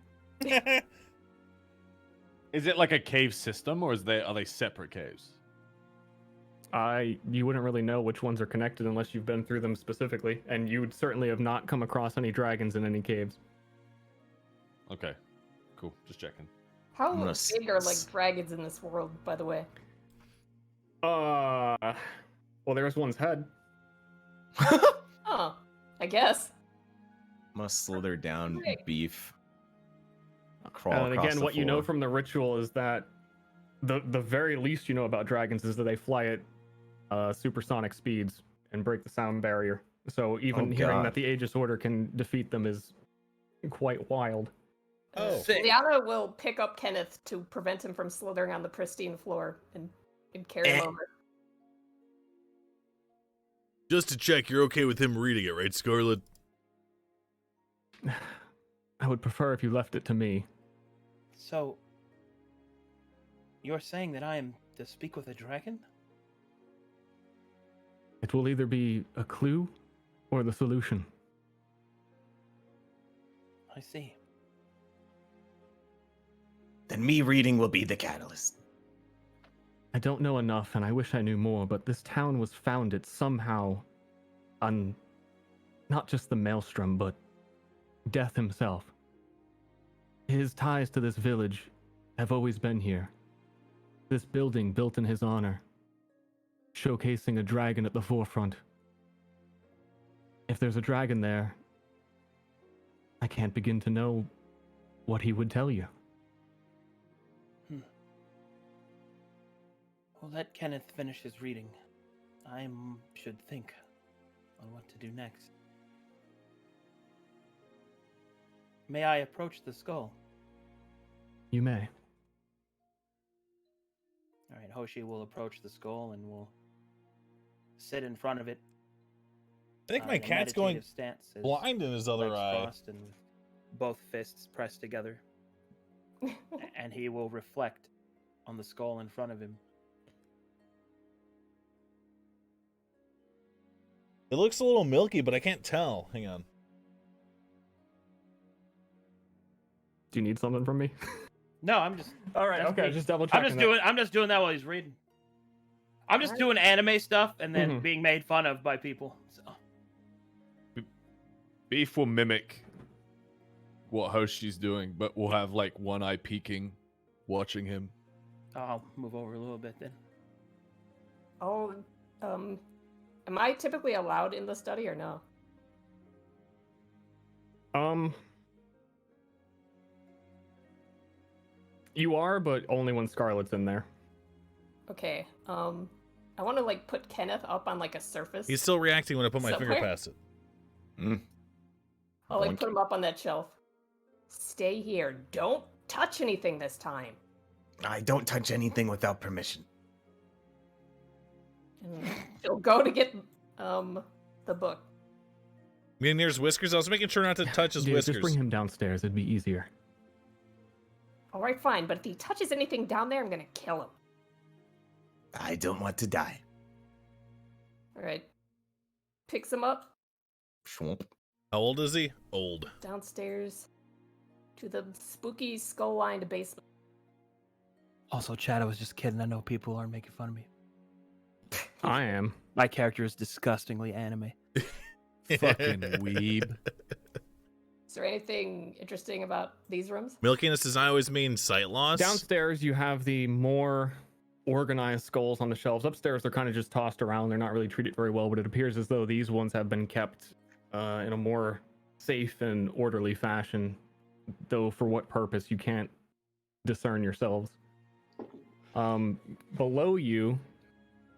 Is it like a cave system, or are they separate caves? You wouldn't really know which ones are connected unless you've been through them specifically, and you would certainly have not come across any dragons in any caves. Okay, cool. Just checking. How big are like dragons in this world, by the way? Well, there's one's head. Oh, I guess. I'm gonna slither down Beef. Crawl And across again, the what you know floor. from the ritual is that the very least you know about dragons is that they fly at supersonic speeds and break the sound barrier. So even hearing that the Aegis Order can defeat them is quite wild. Liana will pick up Kenneth to prevent him from slithering on the pristine floor and carry him over. Just to check, you're okay with him reading it, right, Scarlet? I would prefer if you left it to me. So, you're saying that I am to speak with a dragon? It will either be a clue or the solution. I see. Then me reading will be the catalyst. I don't know enough, and I wish I knew more, but this town was founded somehow on not just the Maelstrom, but Death himself. His ties to this village have always been here. This building built in his honor, showcasing a dragon at the forefront. If there's a dragon there, I can't begin to know what he would tell you. Well, let Kenneth finish his reading. I should think on what to do next. May I approach the skull? You may. All right, Hoshi will approach the skull and will sit in front of it. I think my cat's going blind in his other eye. Crossed and with both fists pressed together. And he will reflect on the skull in front of him. It looks a little milky, but I can't tell. Hang on. Do you need something from me? No, I'm just. All right, okay, me. just double checking. I'm just doing that while he's reading. I'm just doing anime stuff and then being made fun of by people. So. Beef will mimic what Hoshi's doing, but we'll have like one eye peeking, watching him. I'll move over a little bit then. Oh, am I typically allowed in the study or no? You are, but only when Scarlet's in there. Okay. I want to like put Kenneth up on like a surface. He's still reacting when I put my finger somewhere. past it. I'll like put him up on that shelf. Stay here. Don't touch anything this time. I don't touch anything without permission. And she'll go to get the book. Me near his whiskers. I was making sure not to touch his Dude, whiskers. just bring him downstairs. It'd be easier. All right, fine. But if he touches anything down there, I'm gonna kill him. I don't want to die. All right. Picks him up Schwump. How old is he? Old. downstairs to the spooky skull-lined basement. Also, Chad, I was just kidding. I know people aren't making fun of me. I am. My character is disgustingly anime. Fucking weeb. Is there anything interesting about these rooms? Milkiness does not always mean sight loss. Downstairs, you have the more organized skulls on the shelves. Upstairs, they're kind of just tossed around. They're not really treated very well, but it appears as though these ones have been kept in a more safe and orderly fashion, though for what purpose, you can't discern yourselves. Below you,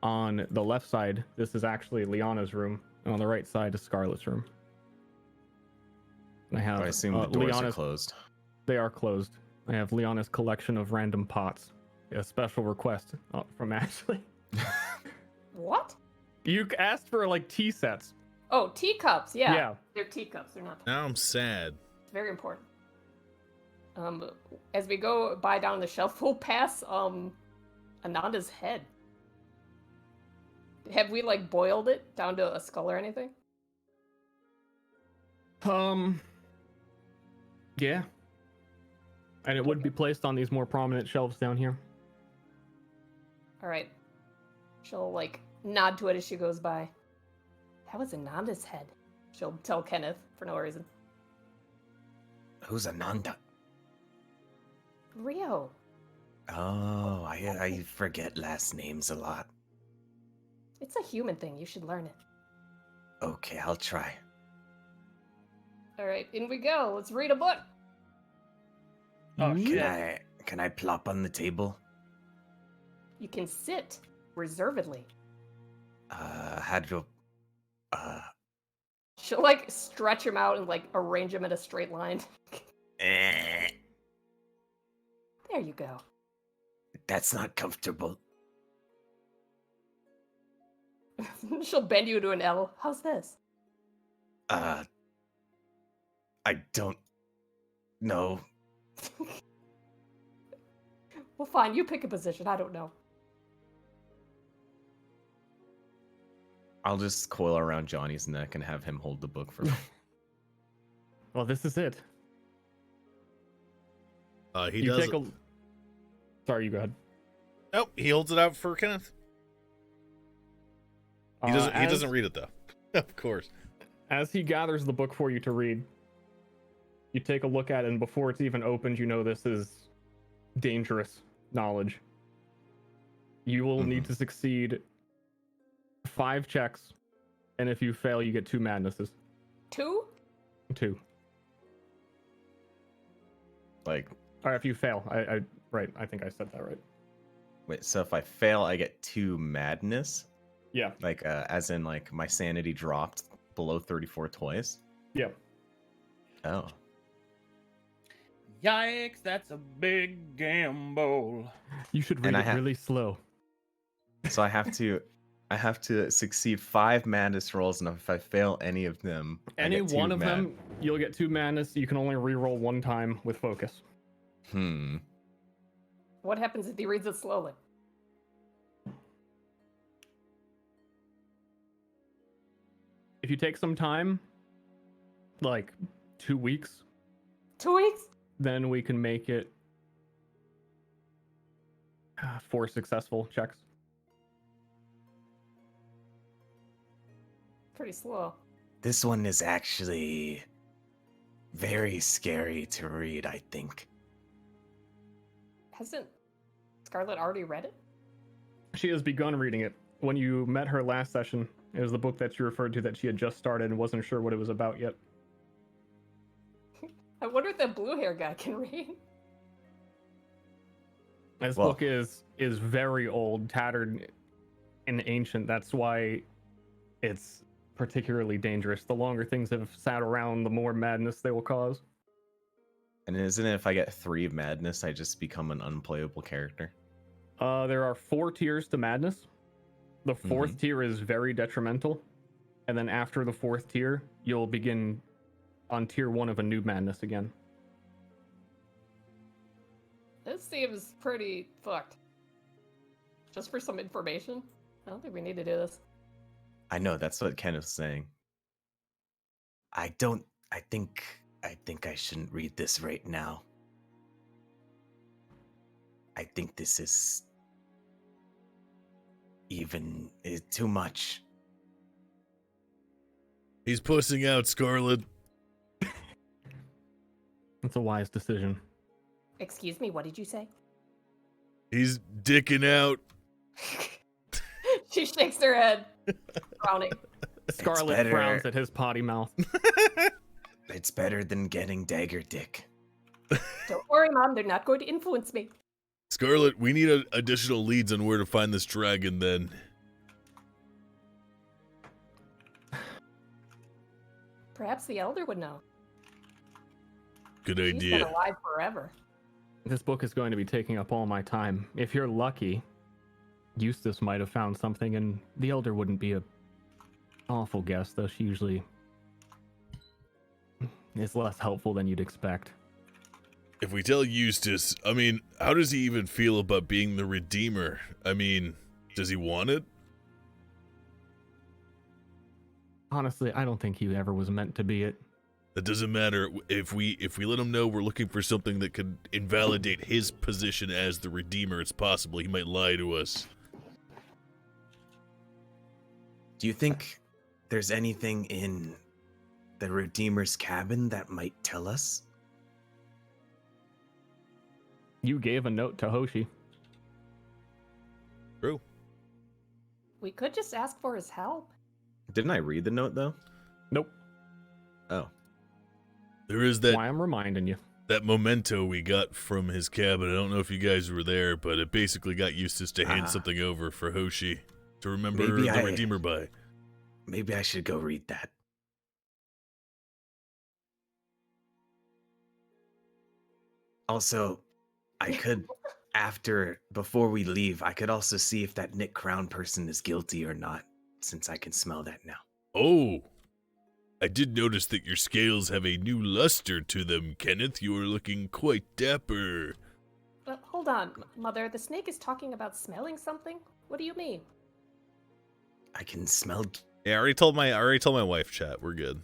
on the left side, this is actually Liana's room, and on the right side is Scarlet's room. I have I assume the doors are Liana's- closed. They are closed. I have Liana's collection of random pots. A special request from Ashley. What? You asked for like tea sets. Oh, teacups. Yeah. Yeah. They're teacups. They're not. Now I'm sad. It's very important. As we go by down the shelf, we'll pass Ananda's head. Have we like boiled it down to a skull or anything? Yeah. And it would be placed on these more prominent shelves down here. All right. She'll like nod to it as she goes by. That was Ananda's head. She'll tell Kenneth for no reason. Who's Ananda? Rio. Oh, I forget last names a lot. It's a human thing. You should learn it. Okay, I'll try. All right, in we go. Let's read a book. Okay. Can I plop on the table? You can sit reservedly. How do... She'll like stretch him out and like arrange him in a straight line. Eh, There you go. that's not comfortable. She'll bend you to an L. How's this? I don't know. Well, fine. You pick a position. I don't know. I'll just coil around Johnny's neck and have him hold the book for me. Well, this is it. He You does. take a... Sorry, you go ahead. Oh, he holds it out for Kenneth. He doesn't. He doesn't read it though. Of course. As he gathers the book for you to read, you take a look at it, and before it's even opened, you know this is dangerous knowledge. You will need to succeed 5 checks, and if you fail, you get 2 madnesses. 2? 2. Like, Or if you fail, I right. I think I said that right. wait, so if I fail, I get 2 madness? Yeah. Like, as in, like, my sanity dropped below 34 twice? Yeah. Oh. Yikes, that's a big gamble. You should read And I it have- really slow. So I have to succeed 5 madness rolls, and if I fail any of them, I Any get 2 one of them, you'll get 2 madness. You can only re-roll 1 time with focus. What happens if he reads it slowly? If you take some time, like 2 weeks, 2 weeks? then we can make it 4 successful checks. Pretty slow. This one is actually very scary to read, I think. Hasn't Scarlet already read it? She has begun reading it. When you met her last session, it was the book that you referred to that she had just started and wasn't sure what it was about yet. I wonder if that blue hair guy can read. This book is very old, tattered, and ancient. That's why it's particularly dangerous. The longer things have sat around, the more madness they will cause. And isn't it if I get 3 madness, I just become an unplayable character? There are 4 tiers to madness. The 4th tier is very detrimental. And then after the 4th tier, you'll begin on tier 1 of a new madness again. This seems pretty fucked. Just for some information? I don't think we need to do this. I know, that's what Ken was saying. I think I shouldn't read this right now. I think this is too much. He's pussing out, Scarlet. It's a wise decision. Excuse me, what did you say? He's dicking out. She shakes her head, frowning. Scarlet better. frowns at his potty mouth. It's better than getting dagger dick. Don't worry, Mom, they're not going to influence me. Scarlet, we need additional leads on where to find this dragon then. Perhaps the Elder would know. Good She's been idea. alive forever. This book is going to be taking up all my time. If you're lucky, Eustace might have found something, and the Elder wouldn't be a awful guest, though she usually is less helpful than you'd expect. If we tell Eustace, I mean, how does he even feel about being the Redeemer? I mean, does he want it? Honestly, I don't think he ever was meant to be it. That doesn't matter. If we let him know we're looking for something that could invalidate his position as the Redeemer, it's possible he might lie to us. Do you think there's anything in the Redeemer's cabin that might tell us? You gave a note to Hoshi. True. We could just ask for his help. Didn't I read the note though? Nope. Oh. There is Why I'm reminding you. that memento we got from his cabin. I don't know if you guys were there, but it basically got Eustace to hand something over for Hoshi to remember the Redeemer by. Maybe I should go read that. Also, I could, before we leave, I could also see if that Nick Crown person is guilty or not, since I can smell that now. Oh, I did notice that your scales have a new luster to them, Kenneth. You are looking quite dapper. Hold on, Mother. The snake is talking about smelling something? What do you mean? I can smell... Yeah, I already told my wife, chat. We're good.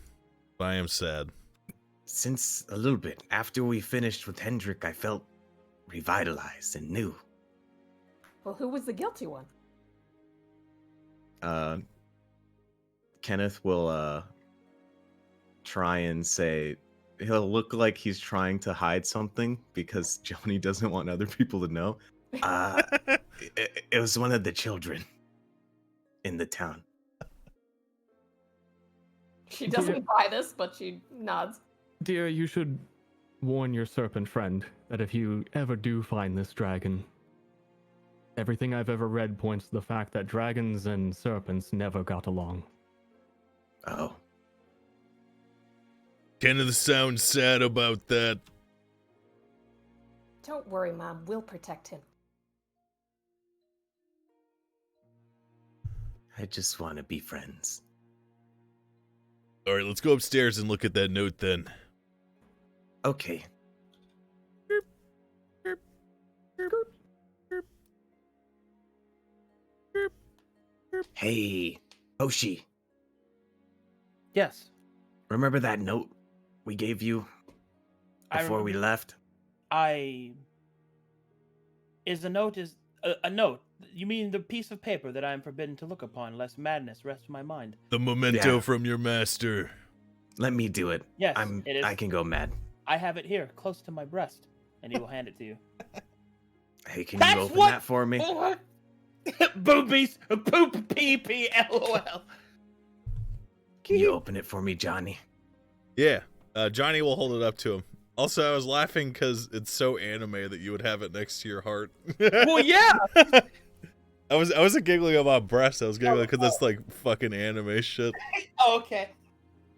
But I am sad. Since a little bit, after we finished with Hendrik, I felt revitalized and new. Well, who was the guilty one? Kenneth will try and say, he'll look like he's trying to hide something because Johnny doesn't want other people to know. It was one of the children in the town. She doesn't buy this, but she nods. Dear, you should warn your serpent friend that if you ever do find this dragon, everything I've ever read points to the fact that dragons and serpents never got along. Oh. Kenneth sounds sad about that. Don't worry, Mom. We'll protect him. I just want to be friends. All right, let's go upstairs and look at that note then. Okay. Hey, Hoshi. Yes. Remember that note we gave you before we left? Is a note a note? You mean the piece of paper that I am forbidden to look upon, lest madness rest my mind? The memento from your master. Let me do it. Yes, it is. I can go mad. I have it here, close to my breast, and he will hand it to you. Hey, can you open that for me? Boobies, poop, pee, pee, lol. Can you open it for me, Johnny? Yeah, Johnny will hold it up to him. Also, I was laughing because it's so anime that you would have it next to your heart. Well, yeah. I wasn't giggling about breasts. I was giggling because that's like fucking anime shit. Oh, okay.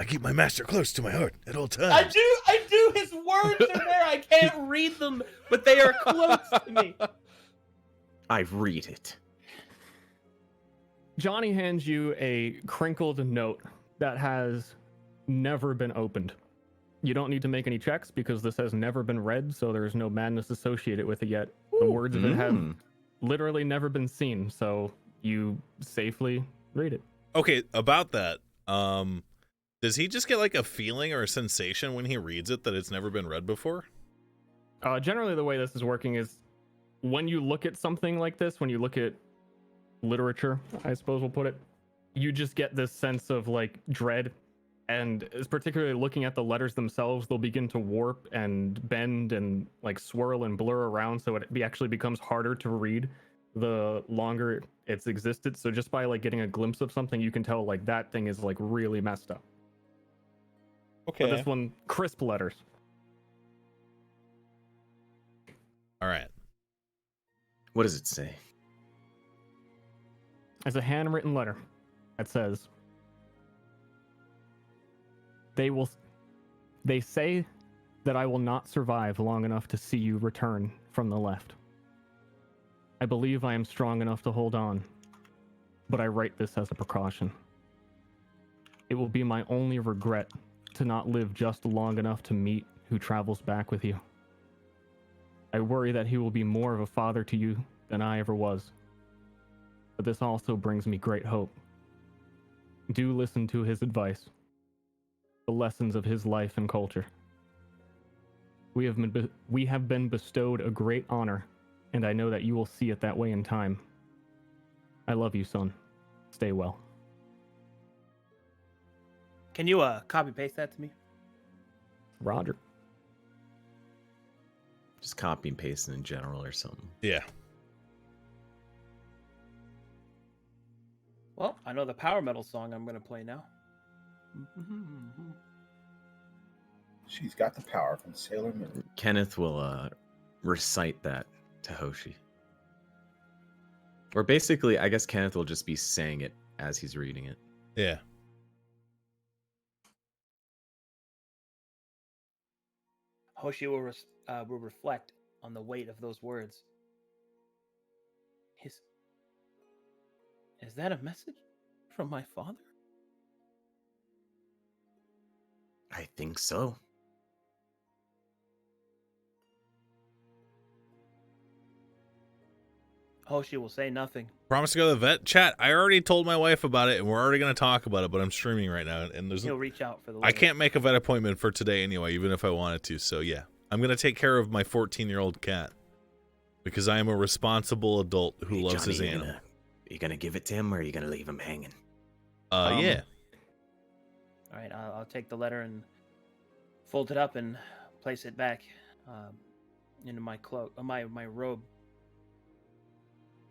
I keep my master close to my heart at all times. I do. His words are there. I can't read them, but they are close to me. I read it. Johnny hands you a crinkled note that has never been opened. You don't need to make any checks because this has never been read, so there's no madness associated with it yet. The words of it have literally never been seen, so you safely read it. Okay, about that, does he just get like a feeling or a sensation when he reads it that it's never been read before? Generally, the way this is working is when you look at something like this, when you look at literature, I suppose we'll put it, you just get this sense of like dread. And particularly looking at the letters themselves, they'll begin to warp and bend and like swirl and blur around, so it actually becomes harder to read the longer it's existed. So just by like getting a glimpse of something, you can tell like that thing is like really messed up. Okay. But this one, crisp letters. All right. What does it say? It's a handwritten letter that says, They say that I will not survive long enough to see you return from the left. I believe I am strong enough to hold on, but I write this as a precaution. It will be my only regret to not live just long enough to meet who travels back with you. I worry that he will be more of a father to you than I ever was. But this also brings me great hope. Do listen to his advice, the lessons of his life and culture. We have been bestowed a great honor, and I know that you will see it that way in time. I love you, son. Stay well. Can you copy paste that to me? Roger. Just copy and paste in general or something. Yeah. Well, I know the power metal song I'm going to play now. She's got the power from Sailor Moon. Kenneth will recite that to Hoshi. Or basically, I guess Kenneth will just be saying it as he's reading it. Yeah. Hoshi will reflect on the weight of those words. Is that a message from my father? I think so. Hoshi will say nothing. Promise to go to the vet. Chat, I already told my wife about it, and we're already going to talk about it, but I'm streaming right now, and He'll reach out for the I can't make a vet appointment for today anyway, even if I wanted to, so yeah. I'm going to take care of my 14-year-old cat, because I am a responsible adult who loves Johnny, his animal. You gonna give it to him, or are you gonna leave him hanging? Yeah. All right, I'll take the letter and fold it up and place it back into my cloak, my robe,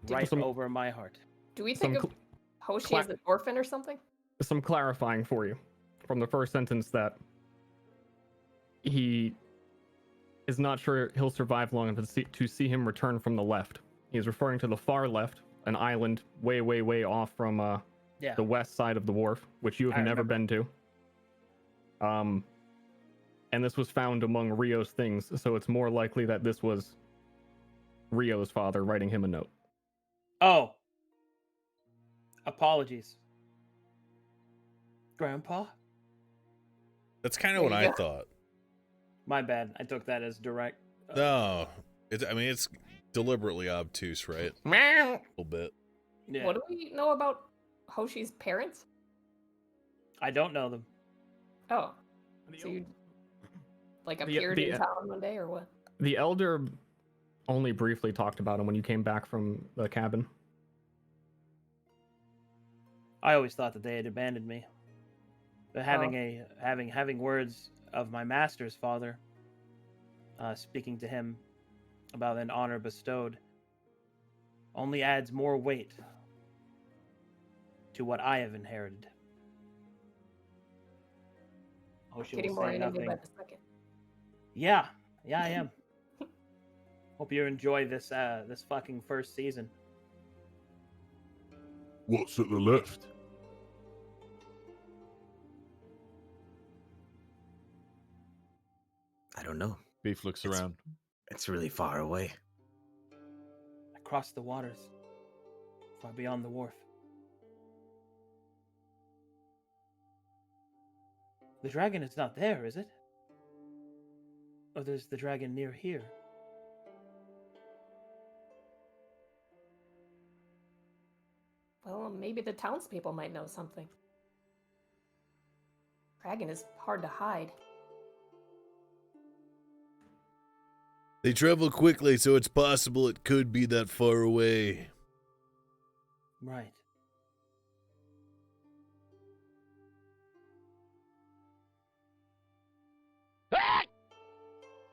right over my heart. Do we think of Hoshi as an orphan or something? Some clarifying for you from the first sentence that he is not sure he'll survive long enough to see him return from the left. He is referring to the far left, an island way, way, way off from the west side of the wharf, which you have never been to. And this was found among Rio's things, so it's more likely that this was Rio's father writing him a note. Oh. Apologies. Grandpa? That's kind of what I thought. My bad. I took that as direct. No. It's deliberately obtuse, right? A little bit. Yeah. What do we know about Hoshi's parents? I don't know them. Oh. So you appeared in town one day or what? The elder only briefly talked about him when you came back from the cabin. I always thought that they had abandoned me. But having words of my master's father, speaking to him about an honor bestowed, only adds more weight to what I have inherited. Getting more into by the second. Yeah, I am. Hope you enjoy this fucking first season. What's at the left? I don't know. Beef looks around. It's really far away. Across the waters, far beyond the wharf. The dragon is not there, is it? Or there's the dragon near here? Well, maybe the townspeople might know something. Dragon is hard to hide. They travel quickly, so it's possible it could be that far away. Right.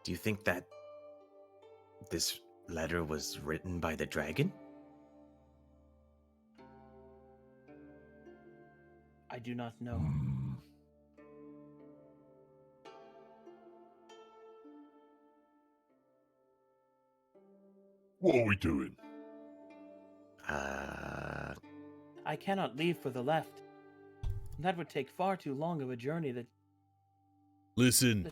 Do you think that this letter was written by the dragon? I do not know. What are we doing? I cannot leave for the left. That would take far too long of a journey. Listen.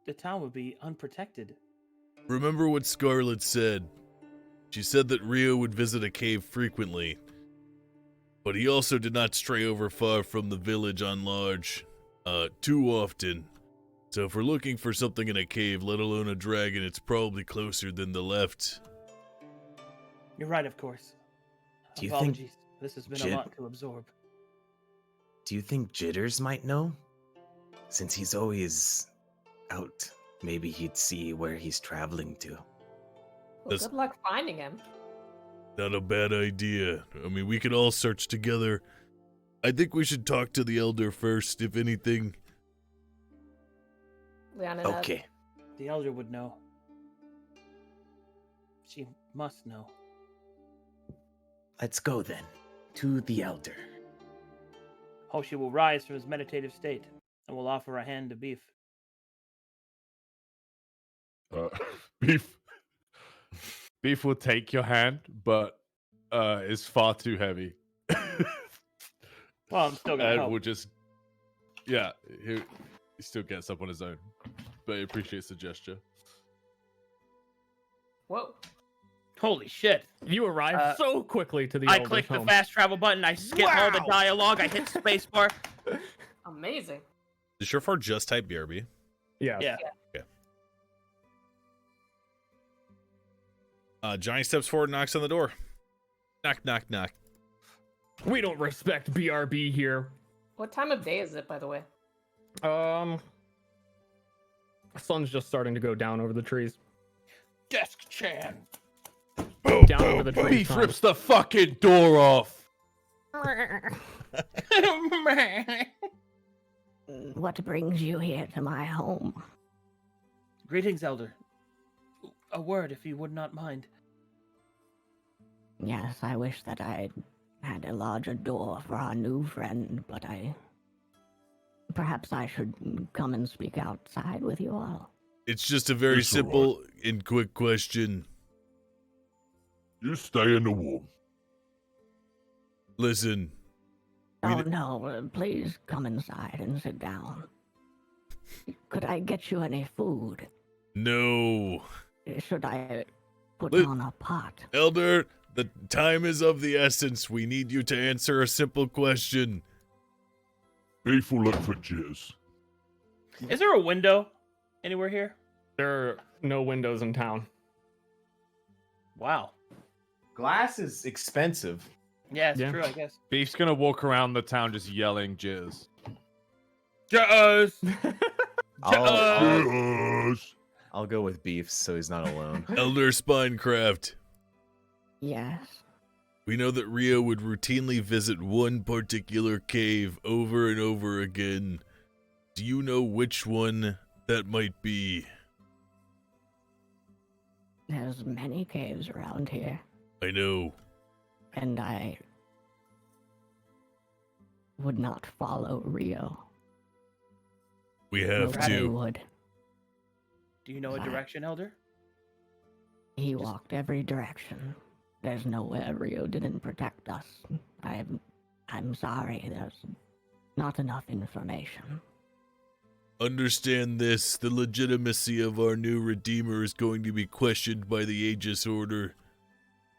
the town would be unprotected. Remember what Scarlet said. She said that Rio would visit a cave frequently, but he also did not stray over far from the village on large, too often. So if we're looking for something in a cave, let alone a dragon, it's probably closer than the left. You're right, of course. Do you Apologies. think This has been a lot to absorb. Do you think Jitters might know? Since he's always out, maybe he'd see where he's traveling to. Well, good luck finding him. Not a bad idea. I mean, we could all search together. I think we should talk to the Elder first, if anything. Leanna, Okay. The Elder would know. She must know. Let's go then. To the Elder. Hoshi will rise from his meditative state and will offer a hand to Beef. Beef will take your hand, but it's far too heavy. Well, I'm still gonna and help. we'll just, yeah, he still gets up on his own, but he appreciates the gesture. Whoa. Holy shit. You arrived so quickly to the I Elder's clicked the home. fast travel button, I skip all the dialogue, I hit spacebar. Amazing. Does Surefar just type BRB? Yeah. Yeah. Johnny steps forward and knocks on the door. Knock, knock, knock. We don't respect BRB here. What time of day is it, by the way? The sun's just starting to go down over the trees. Desk Chan. Down over the trees. Beef rips the fucking door off. What brings you here to my home? Greetings, Elder. A word, if you would not mind. Yes, I wish that I had a larger door for our new friend, but perhaps I should come and speak outside with you all. It's just a very It's all simple and quick question. You stay in the warm. Listen. Oh no, please come inside and sit down. Could I get you any food? No. Should I put Li- on a pot? Elder, the time is of the essence. We need you to answer a simple question. Beef will look for Jizz. Is there a window anywhere here? There are no windows in town. Wow. Glass is expensive. Yeah, it's true, I guess. Beef's gonna walk around the town just yelling jizz. Jizz! I'll go with Beef so he's not alone. Elder Spinecraft. Yes. We know that Rio would routinely visit one particular cave over and over again. Do you know which one that might be? There's many caves around here, I know. and I would not follow Rio. We have Nobody to. would. Do you know a direction, Elder? He walked every direction. There's nowhere Rio didn't protect us. I'm sorry, there's not enough information. Understand this, the legitimacy of our new Redeemer is going to be questioned by the Aegis Order.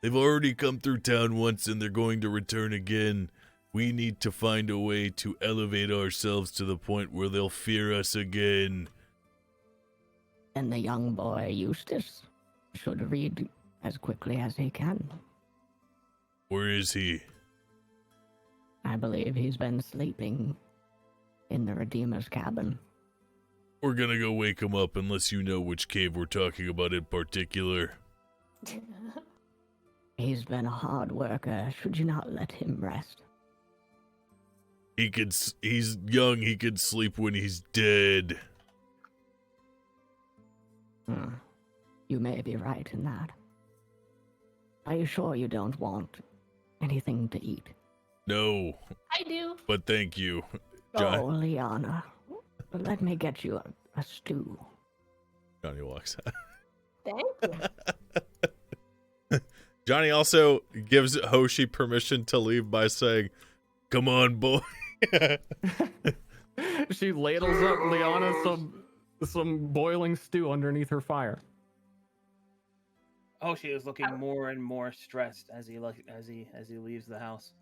They've already come through town once and they're going to return again. We need to find a way to elevate ourselves to the point where they'll fear us again. And the young boy, Eustace, should read as quickly as he can. Where is he? I believe he's been sleeping in the Redeemer's cabin. We're gonna go wake him up unless you know which cave we're talking about in particular. He's been a hard worker. Should you not let him rest? He's young, he could sleep when he's dead. You may be right in that. Are you sure you don't want anything to eat? No, I do. but thank you. Oh, Liana, let me get you a stew. Johnny walks out. Thank you. Johnny also gives Hoshi permission to leave by saying, "Come on, boy." She ladles up Liana some some boiling stew underneath her fire. Hoshi is looking more and more stressed as he leaves the house.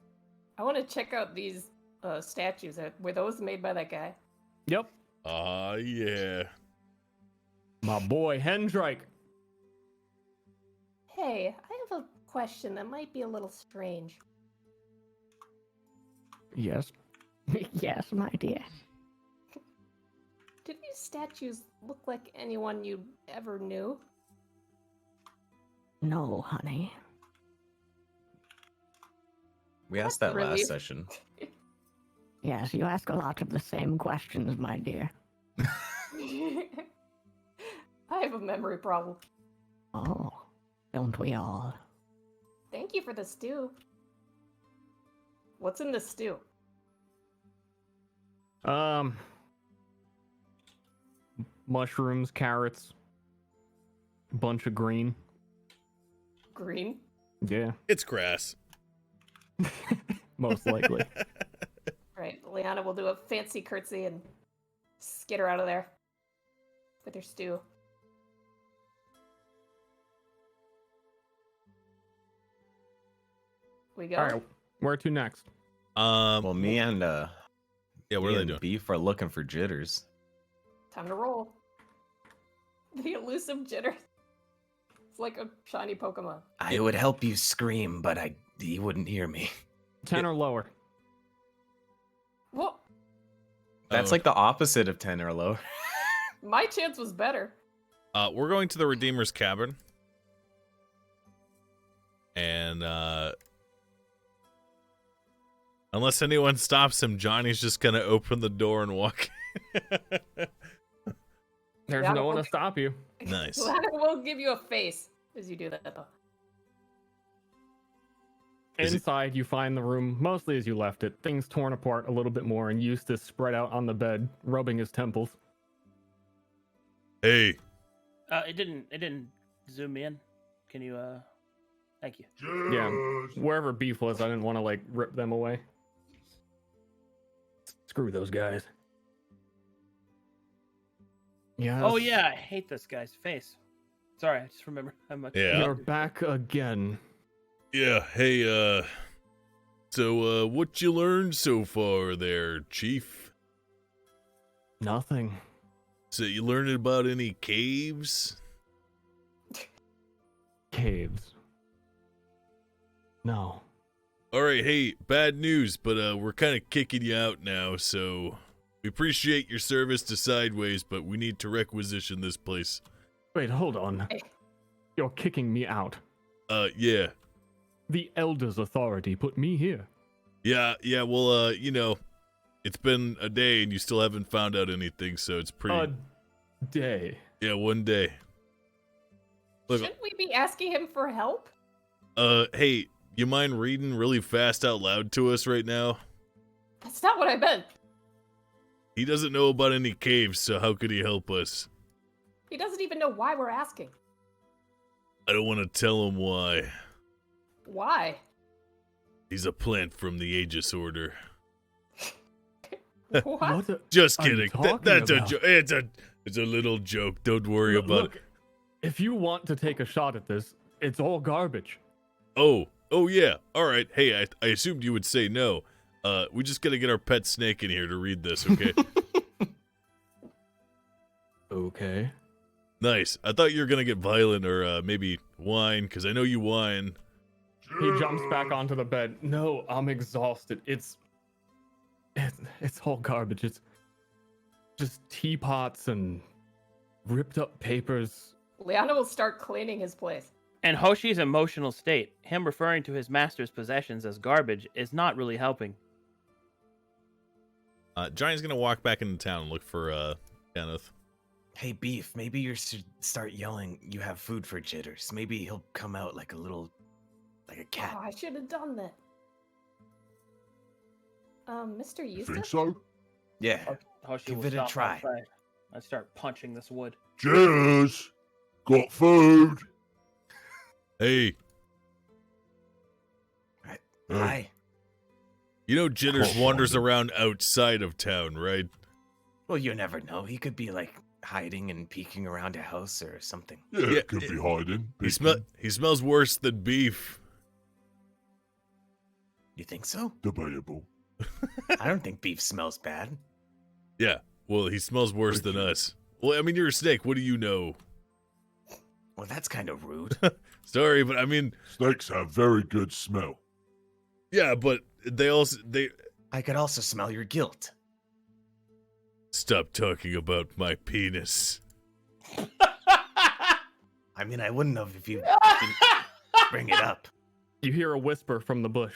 I want to check out these statues. Were those made by that guy? Yep. Yeah. My boy Hendrike. Hey, I have a question that might be a little strange. Yes. Yes, my dear. Do these statues look like anyone you ever knew? No, honey. We asked that Relief. last session. Yes, you ask a lot of the same questions, my dear. I have a memory problem. Oh, don't we all? Thank you for the stew. What's in the stew? Mushrooms, carrots, bunch of green. Green? Yeah, It's grass. most likely. Right, Liana will do a fancy curtsy and skitter out of there with her stew. We go. All right, where to next? Well, me and yeah, what me are they and doing? Beef are looking for jitters. Time to roll. The elusive jitter. It's like a shiny Pokemon. I would help you scream, but you wouldn't hear me. 10 or lower. Well, That's like the opposite of 10 or lower. my chance was better. We're going to the Redeemer's Cabin. And, unless anyone stops him, Johnny's just gonna open the door and walk. There's Yeah, no one to okay. stop you. Nice. We'll give you a face as you do that, though. Inside, you find the room mostly as you left it. Things torn apart a little bit more, and Eustace spread out on the bed, rubbing his temples. Hey. It didn't zoom me in. Can you thank you. Yeah, wherever Beef was, I didn't want to like rip them away. Screw those guys. Yeah. Oh yeah, I hate this guy's face. Sorry, I just remember how much. Yeah. You're back again. Yeah, hey, so, what you learned so far there, Chief? Nothing. So you learned about any caves? Caves. No. Alright, hey, bad news, but, we're kind of kicking you out now, so we appreciate your service to Sideways, but we need to requisition this place. Wait, hold on. Hey. You're kicking me out. Yeah. The Elder's authority put me here. Yeah, well, you know, it's been a day and you still haven't found out anything, so it's pretty... A day. Yeah, one day. Look, Shouldn't we be asking him for help? hey, you mind reading really fast out loud to us right now? That's not what I meant. He doesn't know about any caves, so how could he help us? He doesn't even know why we're asking. I don't want to tell him why. Why? He's a plant from the Aegis Order. What? Just are you kidding. talking That's a about? joke. It's a little joke. Don't worry about Look, it. if you want to take a shot at this, it's all garbage. Oh yeah. All right. Hey, I assumed you would say no. We just gotta get our pet snake in here to read this, okay? Okay. Nice. I thought you were gonna get violent or maybe whine, because I know you whine. He jumps back onto the bed. No, I'm exhausted. It's all garbage. It's just teapots and ripped up papers. Liana will start cleaning his place. And Hoshi's emotional state, him referring to his master's possessions as garbage, is not really helping. Johnny's gonna walk back into town and look for Kenneth. Hey, Beef, maybe you should start yelling you have food for jitters. Maybe he'll come out like a cat. Oh, I should have done that. Mr. You Eustace? think so? Yeah. Hoshi Give will it a stop try. outside. I start punching this wood. Jitters! Got food! Hey, Hi. you know Jitters Oh, wanders fine. around outside of town, right? Well, you never know. He could be like hiding and peeking around a house or something. Yeah, it could be hiding. He smells worse than beef. You think so? Debatable. I don't think beef smells bad. Yeah, well, he smells worse than us. Well, I mean, you're a snake. What do you know? Well, that's kind of rude. Sorry, but I mean... Snakes have very good smell. Yeah, but they... I could also smell your guilt. Stop talking about my penis. I mean, I wouldn't have if you didn't bring it up. You hear a whisper from the bush.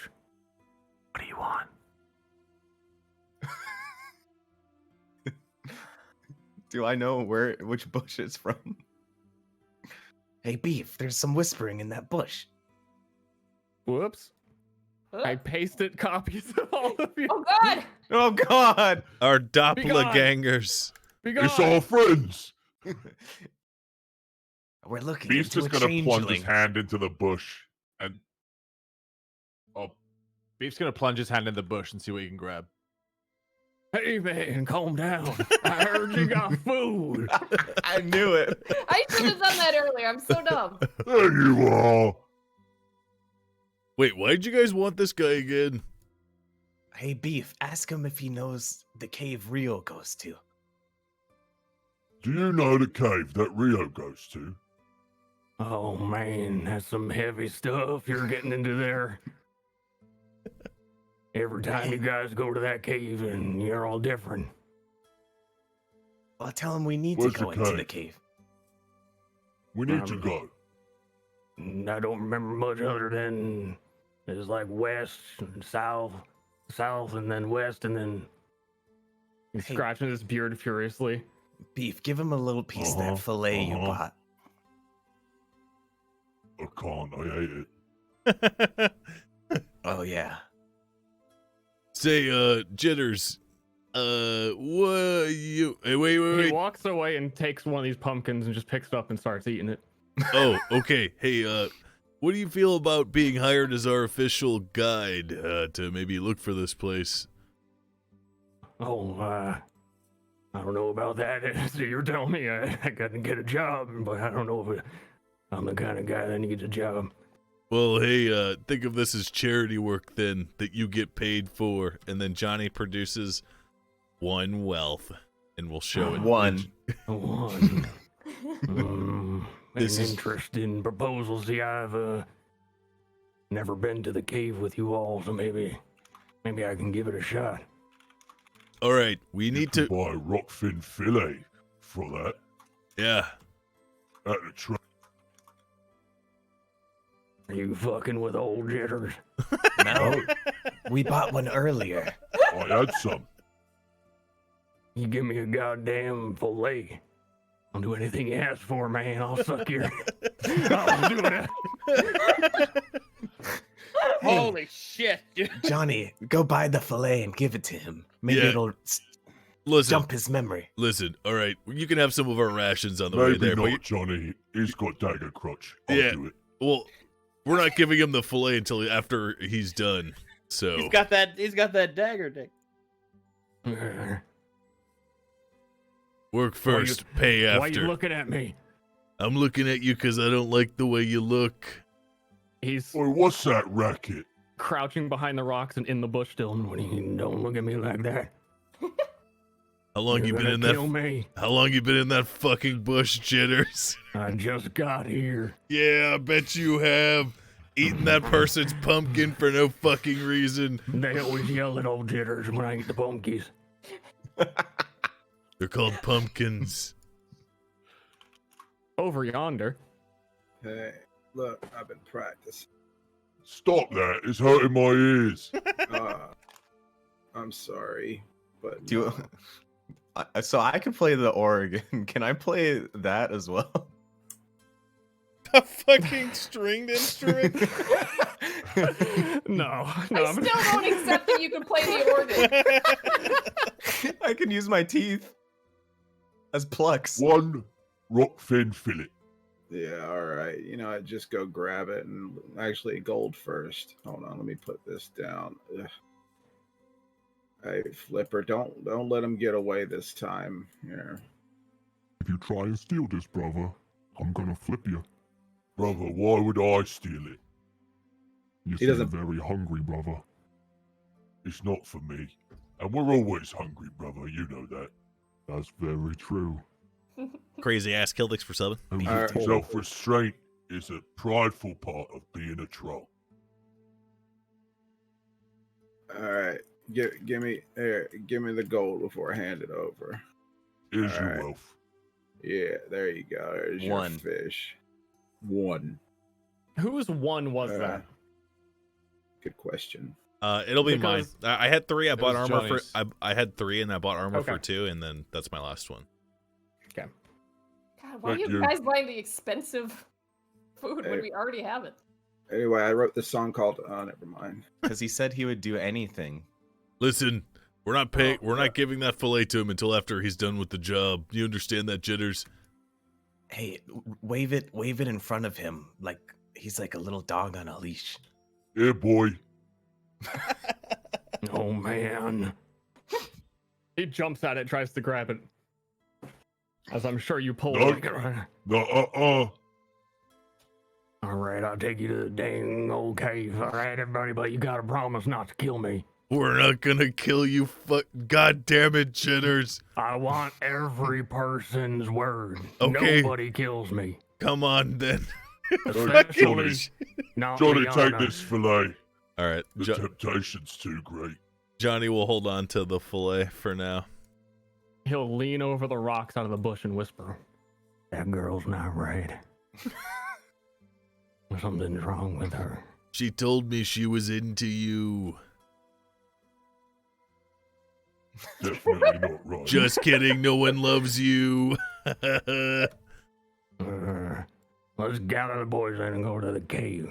What do you want? Do I know which bush it's from? Hey, Beef, there's some whispering in that bush. Whoops. I pasted copies of all of you. Oh God! Oh God! Our doppelgangers. It's our friends. We're looking Beef's into just a gonna plunge his changeling. hand into the bush and Beef's gonna plunge his hand in the bush and see what he can grab. Hey man, calm down. I heard you got food. I knew it. I should have done that earlier. I'm so dumb. there you are. Wait, why'd you guys want this guy again? Hey, Beef, ask him if he knows the cave Rio goes to. Do you know the cave that Rio goes to? Oh man, that's some heavy stuff you're getting into there. Every time you guys go to that cave and you're all different. Well, tell him we need Where's to go the into the cave? cave. We need to go. I don't remember much other than it's like west and south, and then west, and then He's Hey. scratching his beard furiously. Beef, give him a little piece of that fillet you bought. I can't. I ate it. Oh, yeah. Say, Jitters. What you... Hey, He wait. walks away and takes one of these pumpkins and just picks it up and starts eating it. Oh, okay. Hey, what do you feel about being hired as our official guide, to maybe look for this place? oh, I don't know about that. So you're telling me I gotta get a job, but I don't know if I'm the kind of guy that needs a job. Well, hey, think of this as charity work then, that you get paid for, and then Johnny produces one wealth, and we'll show it. One. One. This An is- interesting proposal. See, I've never been to the cave with you all, so maybe I can give it a shot. All right, we need to... buy rockfin fillet for that Yeah. at the train. Are you fucking with old jitters? No, we bought one earlier. I had some. You give me a goddamn fillet. I'll do anything you ask for, man. I'll suck your... I'll do it. Holy shit, dude. Johnny, go buy the fillet and give it to him. Maybe Yeah. it'll Listen, jump his memory. listen, all right, you can have some of our rations on the way Maybe there, but not, Johnny. He's got dagger crutch. I'll Yeah. do it. well, we're not giving him the fillet until after he's done. So He's got that dagger dick. work first, pay Why you after. looking at me? I'm looking at you because I don't like the way you look. He's Oi, what's that racket? crouching behind the rocks and in the bush still. What do you don't look at me like that? How long You're you been gonna in that? kill me. How long you been in that fucking bush, Jitters? I just got here. Yeah, I bet you have. Eating that person's pumpkin for no fucking reason. They always yell at old jitters when I eat the pumpkins. They're called pumpkins. Over yonder. Hey, look, I've been practicing. Stop that. It's hurting my ears. I'm sorry, but Do you, so I can play the Oregon. Can I play that as well? A fucking stringed instrument? No. I still don't accept that you can play the organ. I can use my teeth as plucks. One rockfin fillet. Yeah, all right. You know, I just go grab it and actually gold first. Hold on, let me put this down. Ugh. Hey, Flipper, don't let him get away this time. Here. If you try and steal this, brother, I'm gonna flip you. Brother, why would I steal it? You He seem doesn't- very hungry, brother. It's not for me. And we're always hungry, brother. You know that. That's very true. Crazy ass Kildix for subbing. Self-restraint is a prideful part of being a troll. All right, give me the gold before I hand it over. Here's All your right. wealth. Yeah, there you go. There's One. your fish. One. Whose one was that? Good question. It'll be mine. Because- I had 3. I bought was armor Johnny's. for. I had 3, and I bought armor for Okay. 2, and then that's my last one. Okay. God, why are Thank you you. guys buying the expensive food when Hey. we already have it? Anyway, I wrote this song called never mind. Because he said he would do anything. Listen, we're not paying. We're not giving that fillet to him until after he's done with the job. You understand that, Jitters? Hey, wave it in front of him like he's like a little dog on a leash. Yeah, boy. Oh man. He jumps at it, tries to grab it. As I'm sure you pull No. it. No, All right, I'll take you to the dang old cave. All right, everybody, but you gotta promise not to kill me. We're not gonna kill you. God damn it, Jitters! I want every person's word. Okay. Nobody kills me. Come on, then. Especially not Johnny, take Liana. this fillet. All right, The temptation's too great. Johnny will hold on to the fillet for now. He'll lean over the rocks out of the bush and whisper, That girl's not right. Something's wrong with her. She told me she was into you. Definitely not right. Just kidding. No one loves you. Let's gather the boys in and go to the cave.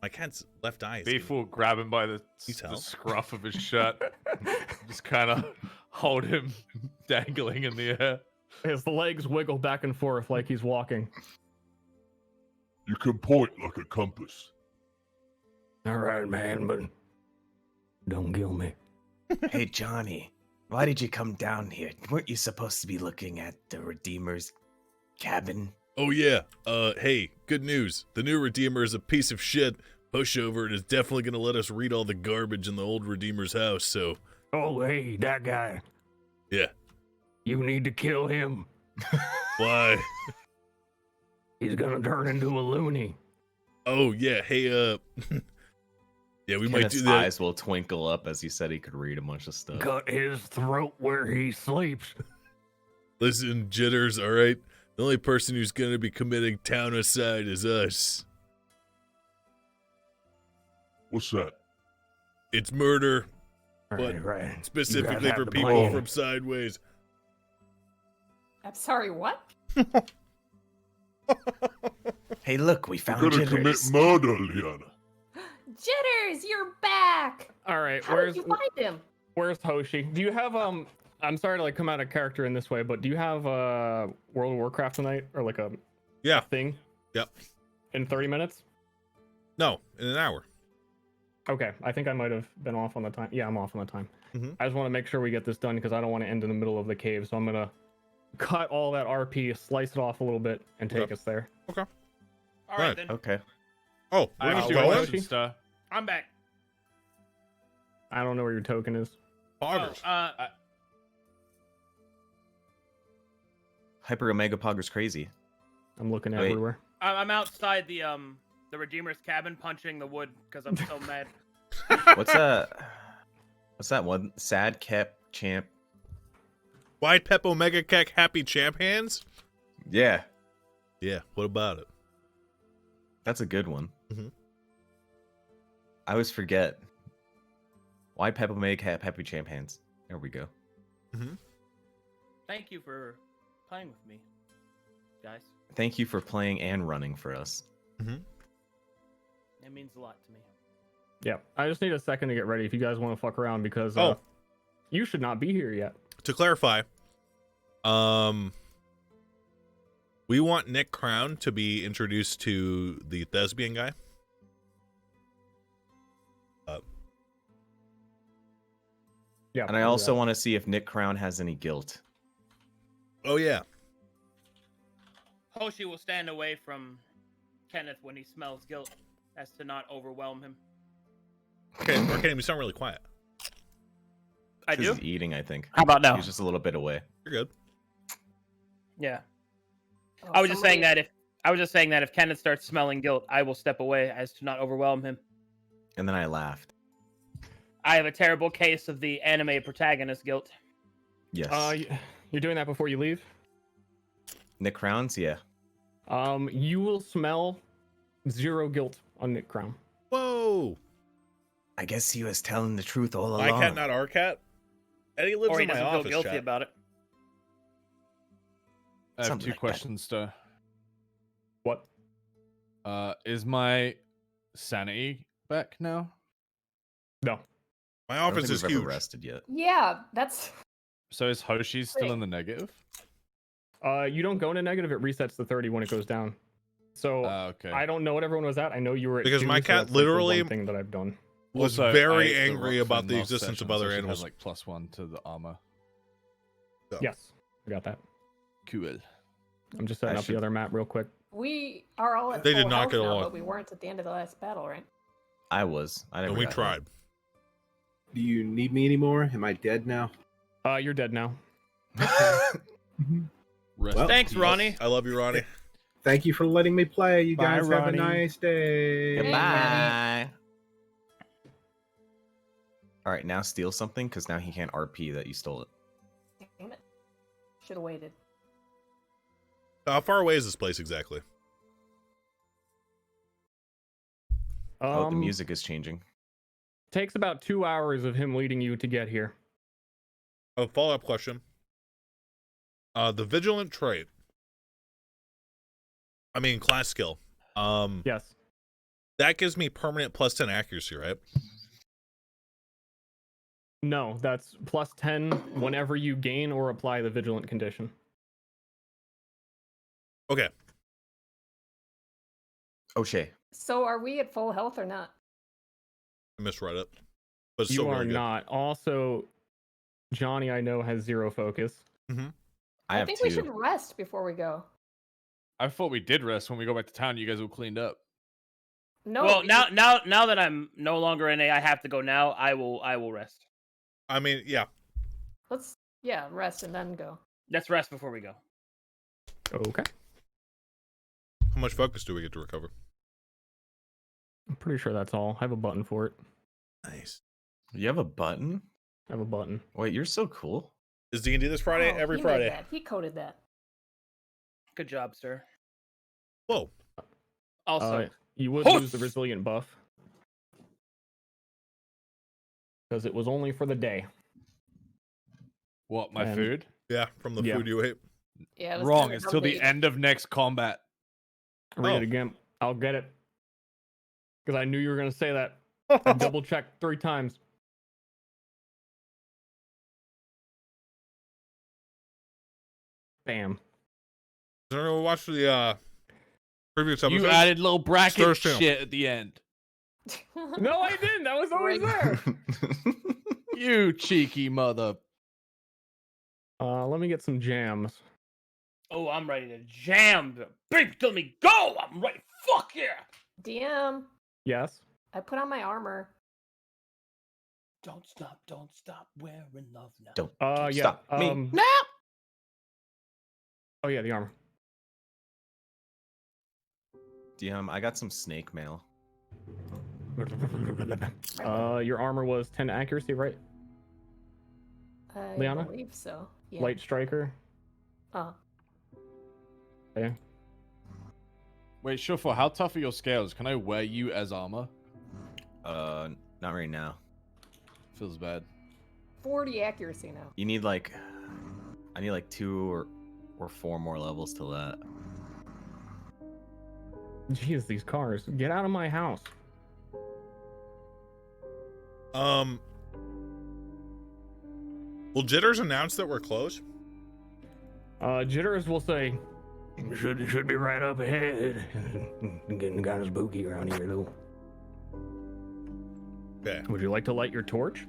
My cat's left eye is Beef will grab him by the tell? scruff of his shirt. Just kind of hold him dangling in the air. his legs wiggle back and forth like he's walking. You can point like a compass. All right, man, but don't kill me. Hey, Johnny, why did you come down here? Weren't you supposed to be looking at the Redeemer's cabin? Oh yeah. Hey, good news. The new Redeemer is a piece of shit pushover and is definitely gonna let us read all the garbage in the old Redeemer's house, so Oh, hey, that guy. yeah. You need to kill him. Why? He's gonna turn into a loony. Oh yeah, hey yeah, we might Kenneth's do that. eyes will twinkle up as he said he could read a bunch of stuff. Cut his throat where he sleeps. Listen, Jitters, alright? The only person who's gonna be committing townocide is us. What's that? It's murder, Right, right. specifically You guys for have the people plan. from Sideways. I'm sorry, what? Hey, look, we You're found gonna commit Jitters. murder, Liana. Jitters, you're back! All right, How did you find him? where's Hoshi? Do you have I'm sorry to like come out of character in this way, but do you have World of Warcraft tonight or like a Yeah. thing Yep. in 30 minutes? No, in an hour. Okay, I think I might have been off on the time. Yeah, I'm off on the time. Mhm. I just want to make sure we get this done because I don't want to end in the middle of the cave. So I'm gonna cut all that RP, slice it off a little bit, and take Okay. us there. Okay. All right, Right. then. Okay. Oh, I we're have not two going? questions, sir. I'm back. I don't know where your token is. Poggers. Hyper Omega Pogger's crazy. I'm looking Wait. everywhere. I'm outside the Redeemer's cabin punching the wood because I'm so mad. What's that? What's that one? Sad Cap Champ. Wide Pep Omega Kek Happy Champ Hands? Yeah, Yeah, what about it? that's a good one. Mhm. I always forget. Why Peppa Meg have Happy Champ Hands? There we go. Thank you for playing with me, guys. Thank you for playing and running for us. It means a lot to me. Yeah, I just need a second to get ready if you guys want to fuck around because Oh. you should not be here yet. To clarify, we want Nick Crown to be introduced to the thespian guy. Yeah. And I also want to see if Nick Crown has any guilt. Oh yeah. Hoshi will stand away from Kenneth when he smells guilt, as to not overwhelm him. Okay, Arcane, you sound really quiet. I do? He's eating, I think. How about now? He's just a little bit away. You're good. Yeah. Oh, I was just saying that if Kenneth starts smelling guilt, I will step away as to not overwhelm him. And then I laughed. I have a terrible case of the anime protagonist guilt. Yes. You're doing that before you leave? Nick Crown's, yeah. You will smell 0 guilt on Nick Crown. Whoa. I guess he was telling the truth all along. My cat, not our cat. Eddie lives Or he in my doesn't office. feel guilty chat. about it. I have Something two like that. questions, Stir. What? Is my sanity back now? No. My I don't office think is we've huge. ever rested yet. Yeah, that's. So is Hoshi still in the negative? You don't go into negative. It resets to 30 when it goes down. So Okay. I don't know what everyone was at. I know you were at Because 2, my so cat that's, like, the literally one thing that I've done. Was Also, very I ate the angry rock about fin the last existence of session, other so she animals. has like +1 to the armor. So. Yes, I got that. Cool. I'm just setting up the other map real quick. We are all at They full did not health get now, along. but we weren't at the end of the last battle, right? I was. I never And we got tried. Do you need me anymore? Am I dead now? You're dead now. Rest Well, in Thanks, peace. Ronnie. I love you, Ronnie. Thank you for letting me play. You Bye, guys have Ronnie. a nice day. Goodbye. All right, now steal something because now he can't RP that you stole it. Damn it. Should have waited. How far away is this place exactly? Oh, the music is changing. Takes about 2 hours of him leading you to get here. A follow-up question. The vigilant trait. I mean, class skill. Yes. That gives me permanent +10 accuracy, right? No, that's +10 whenever you gain or apply the vigilant condition. Okay. O'Shea. So are we at full health or not? I misread it. But it's You still are very good. not. Also, Johnny, I know, has 0 focus. Mm-hmm. I have think 2. we should rest before we go. I thought we did rest when we go back to town. You guys all cleaned up. No. Well, now that I'm no longer in I have to go now. I will rest. I mean, yeah. Let's rest and then go. Let's rest before we go. Okay. How much focus do we get to recover? I'm pretty sure that's all. I have a button for it. Nice. You have a button? I have a button. Wait, you're so cool. Is D&D this Friday? Oh, Every he made Friday. that. He coded that. Good job, sir. Whoa. Also, You would lose the resilient buff. Because it was only for the day. What, my And- food? Yeah, from the Yeah. food you ate. Yeah, it was Wrong. kinda It's till the vague. end of next combat. Read Oh. it again. I'll get it. Because I knew you were going to say that. I double checked 3 times. Bam. Did anyone watch the previous episode? You added little bracket Stir channel. shit at the end. No, I didn't. That was always there. You cheeky mother. Let me get some jams. oh, I'm ready to jam. Baby, tell me go. I'm ready. Fuck yeah. DM, Yes. I put on my armor. Don't stop wearing love now. Don't Yeah. stop me. No! Oh yeah, the armor. DM, I got some snake mail. Your armor was 10 accuracy, right? I Liana? believe so. Yeah. Light striker. Oh. Okay. Wait, Shuffle, how tough are your scales? Can I wear you as armor? Not right now. Feels bad. 40 accuracy now. You need like, I need like 2 or 4 more levels to that. Jeez, these cars. Get out of my house. Will Jitters announce that we're closed? Jitters will say, Should be right up ahead. Getting kind of spooky around here, though. Okay. would you like to light your torch?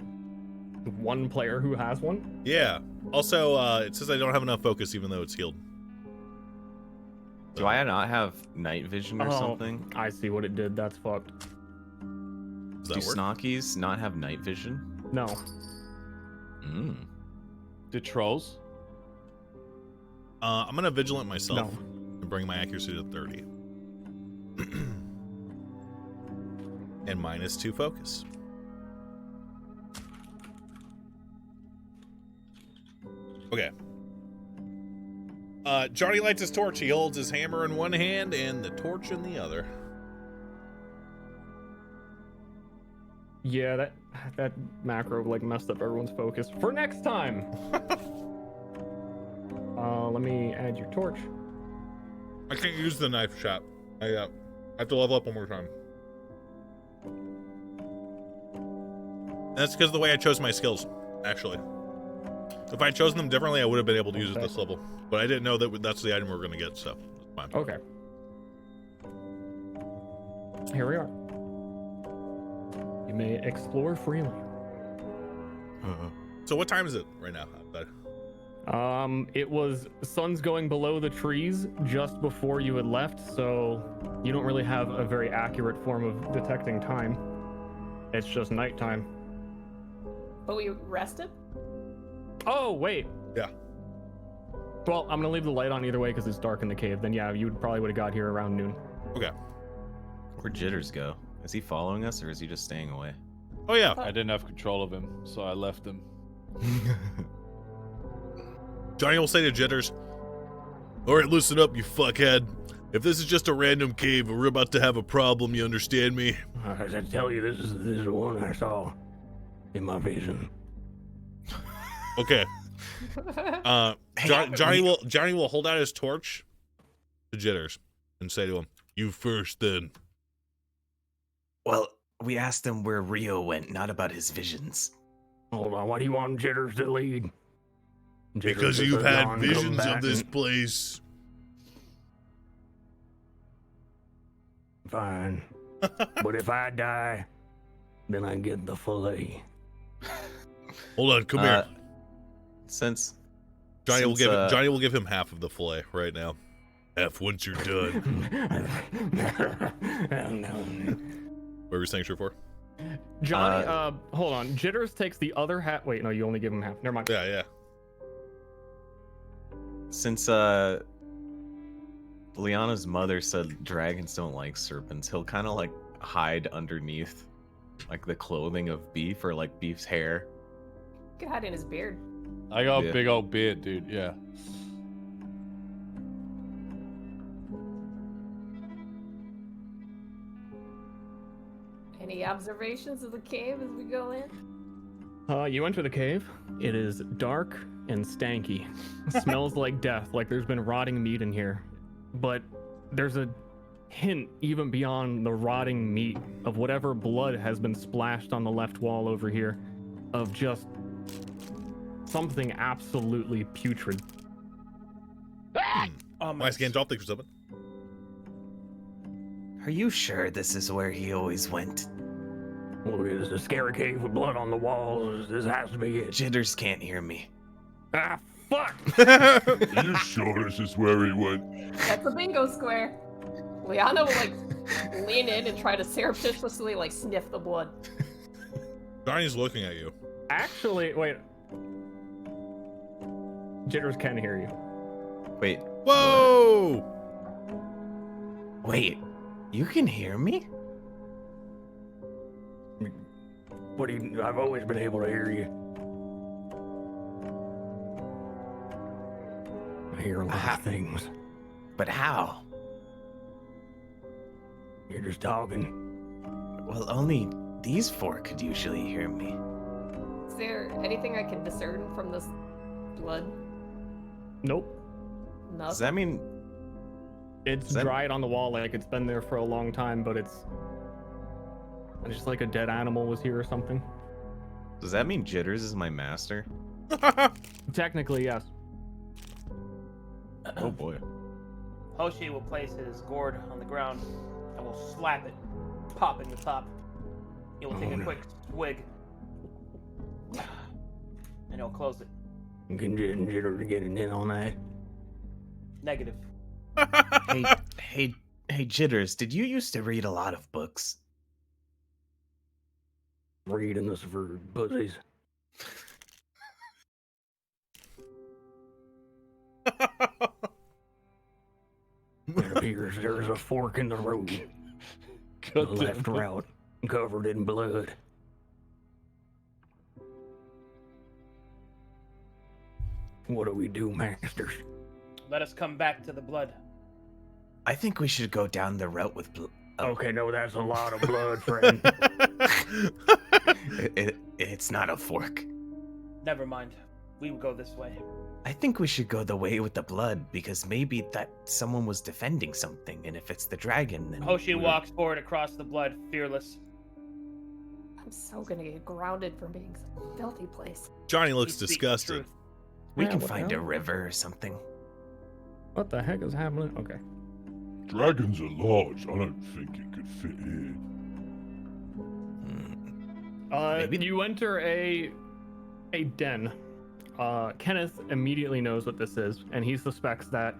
one player who has one? Yeah. Also, it says I don't have enough focus even though it's healed. Do I not have night vision or something? I see what it did. That's fucked. Does Do that work? Snockies not have night vision? No. Do trolls? I'm gonna vigilant myself No. and bring my accuracy to 30. And -2 focus. Okay. Johnny lights his torch. He holds his hammer in one hand and the torch in the other. Yeah, that macro like messed up everyone's focus. For next time. Let me add your torch. I can't use the knife shot. I have to level up one more time. That's because of the way I chose my skills, actually. If I had chosen them differently, I would have been able to use it this level. But I didn't know that that's the item we were going to get, so it's fine. Okay. Here we are. You may explore freely. So what time is it right now? It was sun's going below the trees just before you had left, so you don't really have a very accurate form of detecting time. It's just nighttime. But we rested? Oh, wait. Yeah. Well, I'm gonna leave the light on either way because it's dark in the cave. Then yeah, you probably would have got here around noon. Okay. Where'd Jitters go? Is he following us or is he just staying away? Oh yeah. I didn't have control of him, so I left him. Johnny will say to Jitters, "Alright, listen up, you fuckhead. If this is just a random cave and we're about to have a problem, you understand me?" As I tell you, this is the one I saw in my vision. Okay. Johnny will hold out his torch to Jitters and say to him, "You first, then." Well, we asked him where Rio went, not about his visions. Hold on, why do you want Jitters to lead? Jitters Because is you've a had visions of non-combatant. this place. Fine. But if I die, then I get the fillet. Hold on, come here. Since Johnny will give him half of the fillet right now. Half once you're done. What were you saying, True 4? Johnny, hold on. Jitters takes the other half. Wait, no, you only give him half. Never mind. Yeah. Since Liana's mother said dragons don't like serpents, he'll kind of like hide underneath like the clothing of Beef or like Beef's hair. You could hide in his beard. I got a big old beard, dude. Yeah. Any observations of the cave as we go in? You enter the cave. It is dark and stanky. It smells like death, like there's been rotting meat in here. But there's a hint, even beyond the rotting meat, of whatever blood has been splashed on the left wall over here, of just something absolutely putrid. My scan dropped, thanks for something. Are you sure this is where he always went? Well, it's a scary cave with blood on the walls. This has to be it. Jitters can't hear me. Ah, fuck! Are you sure this is where he went? That's a bingo square. Liana will like lean in and try to surreptitiously like sniff the blood. Johnny's looking at you. Actually, wait. Jitters can hear you. Wait. Whoa! Wait, you can hear me? What do you? I've always been able to hear you. I hear a lot of things. But how? You're just talking. Well, only these four could usually hear me. Is there anything I can discern from this blood? Nope. Nothing. Does that mean It's dried on the wall like it's been there for a long time, but it's just like a dead animal was here or something. Does that mean Jitters is my master? Technically, yes. Oh boy. Hoshi will place his gourd on the ground and will slap it, popping the top. He will take a quick swig. and he'll close it. Can Jitter get in on that? Negative. Hey, Jitters, did you used to read a lot of books? Reading this for pussies. It appears there's a fork in the road. The left route, covered in blood. What do we do, masters? Let us come back to the blood. I think we should go down the route with Okay, no, that's a lot of blood, friend. It's not a fork. Never mind. We will go this way. I think we should go the way with the blood, because maybe that someone was defending something, and if it's the dragon, then... Hoshi walks forward across the blood, fearless. I'm so gonna get grounded from being such a filthy place. Johnny looks disgusted. We Yeah, can what the find a hell? river or something. What the heck is happening? Okay. Dragons are large. I don't think it could fit here. You enter a den. Kenneth immediately knows what this is, and he suspects that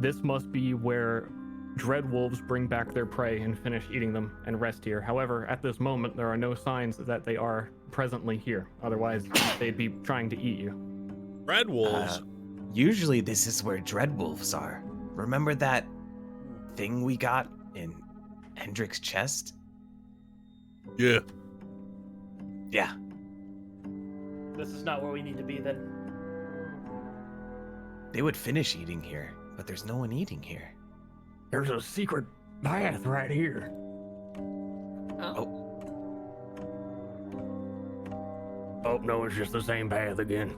this must be where dread wolves bring back their prey and finish eating them and rest here. However, at this moment, there are no signs that they are presently here. Otherwise, they'd be trying to eat you. Red wolves? Usually this is where dread wolves are. Remember that thing we got in Hendrick's chest? Yeah. Yeah. This is not where we need to be then. They would finish eating here, but there's no one eating here. There's a secret path right here. Oh, no, it's just the same path again.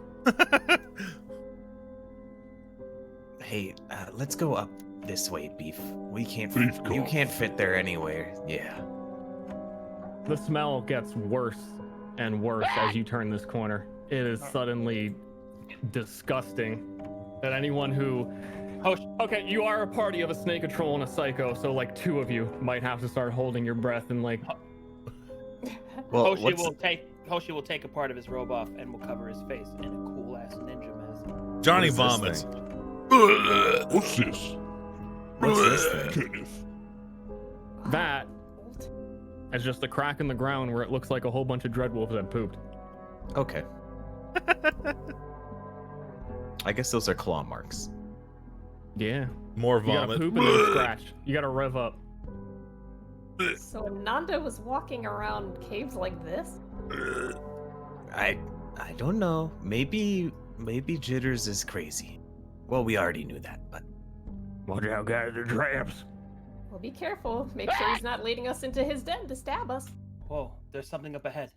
Hey, let's go up this way, Beef. We can't. Beef You cough. can't fit there anywhere. Yeah. The smell gets worse and worse as you turn this corner. It is suddenly disgusting that anyone who... Okay, you are a party of a snake, a troll, and a psycho, so like two of you might have to start holding your breath and like... Well, Hoshi will take a part of his robe off and will cover his face in a cool-ass ninja mask. Johnny What is this vomits. What's this? What's this thing? Kenneth. That is just a crack in the ground where it looks like a whole bunch of dreadwolves had pooped. Okay. I guess those are claw marks. Yeah. More You gotta vomit. poop and then scratch. You gotta rev up. So Nanda was walking around caves like this? I don't know. Maybe Jitters is crazy. Well, we already knew that, but Watch out, guys, they're traps. Well, be careful. Make sure he's not leading us into his den to stab us. Whoa, there's something up ahead.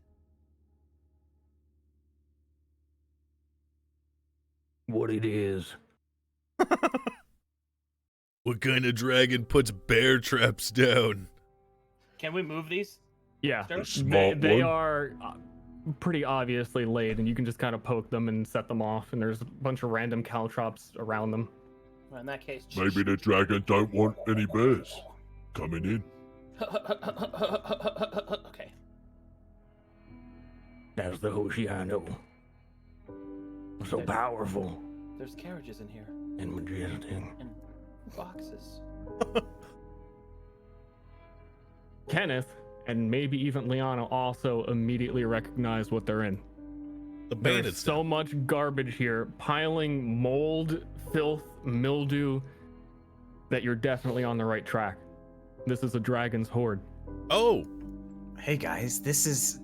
What it is. What kind of dragon puts bear traps down? Can we move these? Yeah. Sure. They are pretty obviously laid, and you can just kind of poke them and set them off, and there's a bunch of random caltrops around them. Well, in that case, Maybe the dragon don't want any bears coming in. okay. That's the Hoshi I know. So powerful There's carriages in here and majestic. and boxes. Kenneth and maybe even Liana also immediately recognize what they're in. The There's bandits. so much garbage here, piling mold, filth, mildew, that you're definitely on the right track. This is a dragon's horde. Oh, hey guys, this is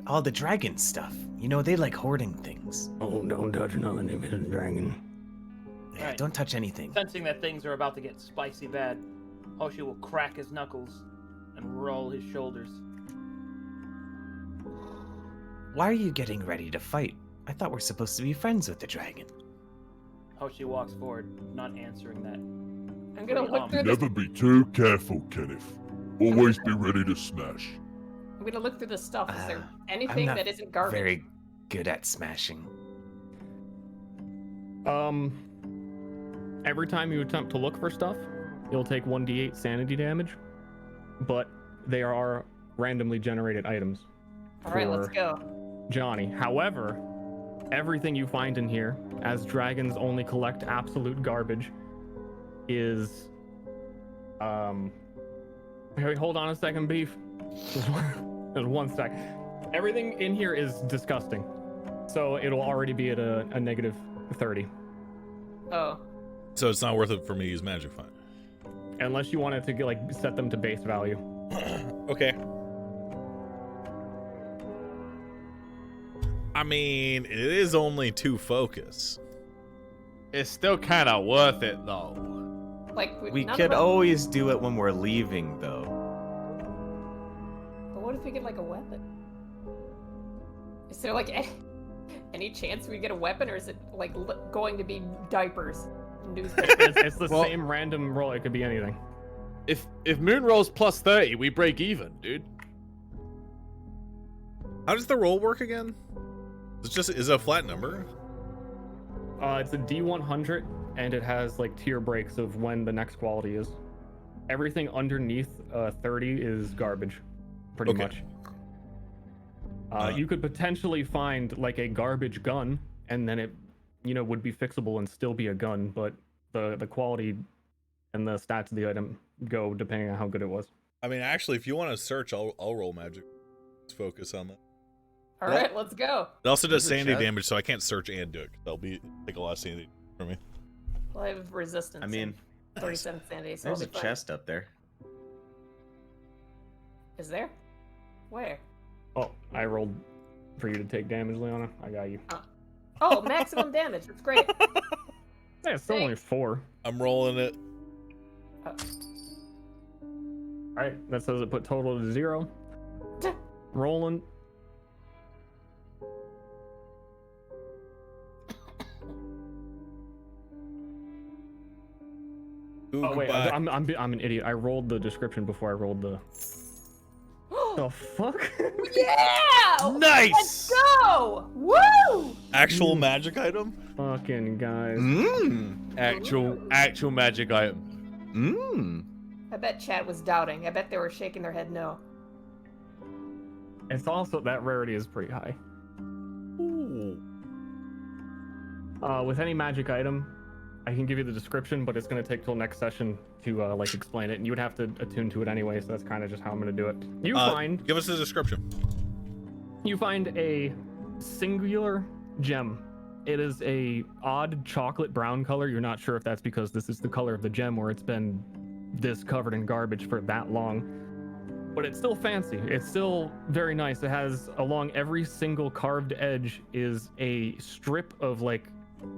all the dragon stuff. You know, they like hoarding things. Oh, don't touch nothing if it's a dragon. Yeah, Right. don't touch anything. Sensing that things are about to get spicy bad, Hoshi will crack his knuckles and roll his shoulders. Why are you getting ready to fight? I thought we're supposed to be friends with the dragon. Hoshi walks forward, not answering that. I'm gonna look through the Never be too careful, Kenneth. Always be ready to smash. I'm gonna look through the stuff. Is there I'm anything not that isn't garbage? very good at smashing. Every time you attempt to look for stuff, you'll take 1d8 sanity damage, but they are randomly generated items. All right, let's for go. Johnny. However, everything you find in here, as dragons only collect absolute garbage, is Hey, hold on a second, Beef. Just 1 sec. Everything in here is disgusting, so it'll already be at a -30. Oh. So it's not worth it for me to use Magic Find. Unless you wanted to get, like, set them to base value. Okay. I mean, it is only 2 focus. It's still kind of worth it, though. Like, We none could of us- always do it when we're leaving, though. But what if we get like a weapon? Is there like any chance we get a weapon, or is it like going to be diapers? It's the same random roll. It could be anything. If Moon rolls plus 30, we break even, dude. How does the roll work again? Is it a flat number? It's a D100, and it has like tier breaks of when the next quality is. Everything underneath 30 is garbage, pretty much. You could potentially find like a garbage gun, and then it, would be fixable and still be a gun, but the quality and the stats of the item go depending on how good it was. I mean, actually, if you want to search, I'll roll magic. Let's focus on that. All right, let's go. It also does Is it sanity chest? damage, so I can't search and do it. That'll take a lot of sanity for me. Well, I have resistance. I mean, 37 sanity. So there's I'll a be fine. chest up there. Is there? Where? Oh, I rolled for you to take damage, Leona. I got you. Oh, maximum damage. That's great. Yeah, it's still only 4. I'm rolling it. Alright, that says it put total to 0. Rolling. Ooh, Oh wait, goodbye. I'm an idiot. I rolled the description before I rolled the. The fuck? Yeah! Nice! Let's go! Woo! Actual magic item? Fucking guys. Actual magic item. I bet chat was doubting. I bet they were shaking their head no. It's also, that rarity is pretty high. Ooh. With any magic item, I can give you the description, but it's going to take till next session to like explain it, and you would have to attune to it anyway. So that's kind of just how I'm going to do it. You Give us the description. You find a singular gem. It is a odd chocolate brown color. You're not sure if that's because this is the color of the gem or it's been this covered in garbage for that long. But it's still fancy. It's still very nice. It has, along every single carved edge, is a strip of like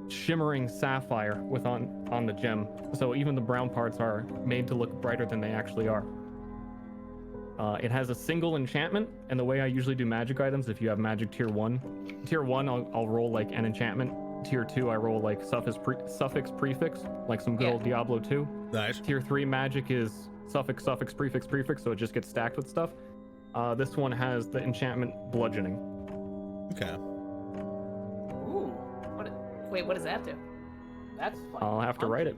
shimmering sapphire on the gem. So even the brown parts are made to look brighter than they actually are. It has a single enchantment, and the way I usually do magic items, if you have magic tier 1, I'll roll like an enchantment. Tier 2, I roll like suffix prefix, like some good old Diablo 2. Nice. Tier 3 magic is suffix prefix, so it just gets stacked with stuff. This one has the enchantment bludgeoning. Okay. Ooh. Wait, what does that do? That's fun. I'll have to write it.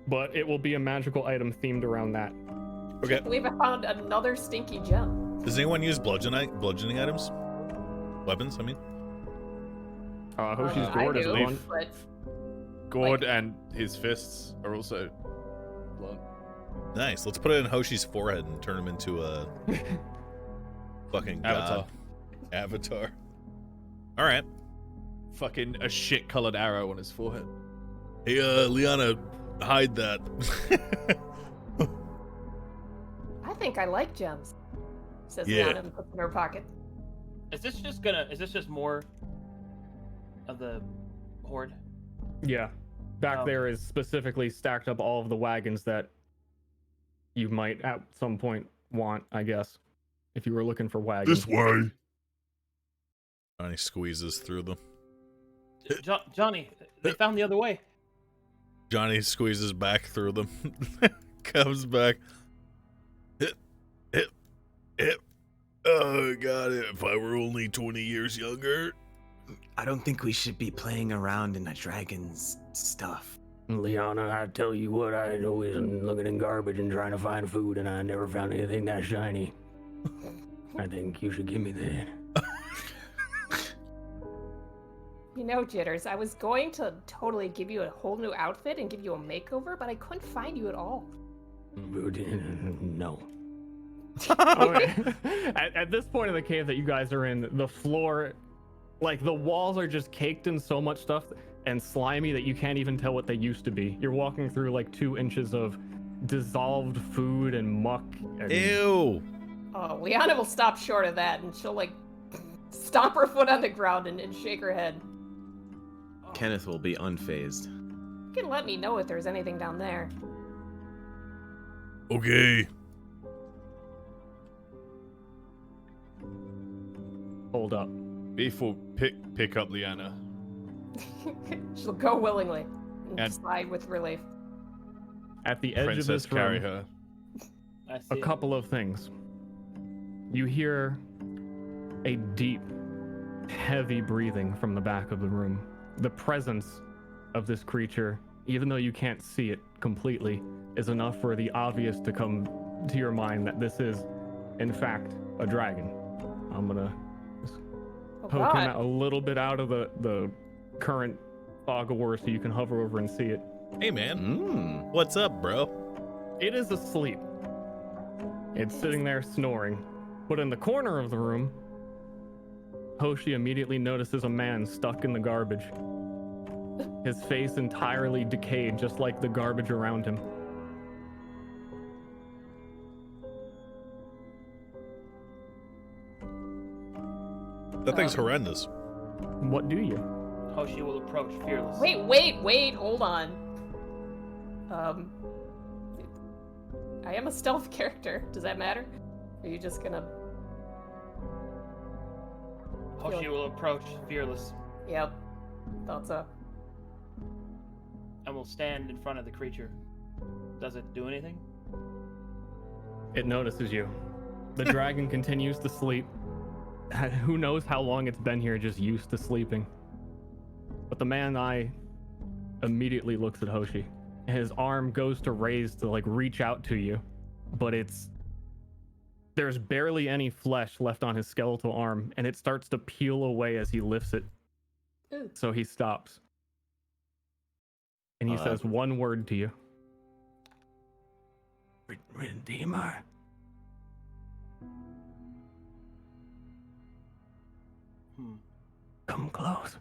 But it will be a magical item themed around that. Okay. I believe I found another stinky gem. Does anyone use bludgeoning items? Weapons, I mean? Hoshi's I gourd is do, one. but Gord and his fists are also blunt. Nice. Let's put it in Hoshi's forehead and turn him into a fucking god. Avatar. All right. Fucking a shit-colored arrow on his forehead. Hey, Liana, hide that. I think I like gems. Says Yeah. Liana and puts it in her pocket. Is this just more of the horde? Yeah. Back there is specifically stacked up all of the wagons that you might at some point want, I guess, if you were looking for wagons. This way. Johnny squeezes through them. Johnny, they found the other way. Johnny squeezes back through them. Comes back. Hit. Oh, got it. If I were only 20 years younger. I don't think we should be playing around in a dragon's stuff. Liana, I tell you what, I always am looking in garbage and trying to find food, and I never found anything that shiny. I think you should give me that. You know, Jitters, I was going to totally give you a whole new outfit and give you a makeover, but I couldn't find you at all. No. Okay. At this point in the cave that you guys are in, the floor, like the walls are just caked in so much stuff and slimy that you can't even tell what they used to be. You're walking through like 2 inches of dissolved food and muck. And... Ew. Oh, Liana will stop short of that, and she'll like stomp her foot on the ground and shake her head. Kenneth will be unfazed. You can let me know if there's anything down there. Okay. Hold up. Beef will pick up Liana. She'll go willingly and And- slide with relief. At the edge Princess of this carry room, her. I see a it. couple of things. You hear a deep, heavy breathing from the back of the room. The presence of this creature, even though you can't see it completely, is enough for the obvious to come to your mind that this is, in fact, a dragon. I'm gonna Oh, poke him God. out a little bit out of the current fog of war so you can hover over and see it. Hey, man. What's up, bro? It is asleep. It's sitting there snoring. But in the corner of the room, Hoshi immediately notices a man stuck in the garbage. His face entirely decayed, just like the garbage around him. That thing's horrendous. What do you? Hoshi will approach fearless. Wait, hold on. I am a stealth character. Does that matter? Are you just gonna... Hoshi will approach fearless Yep. Thought so. and will stand in front of the creature. Does it do anything? It notices you. The dragon continues to sleep. Who knows how long it's been here, just used to sleeping. But the man eye immediately looks at Hoshi. His arm goes to raise to like reach out to you, but there's barely any flesh left on his skeletal arm, and it starts to peel away as he lifts it. Ooh. So he stops. And he says one word to you. Redeemer. Come close.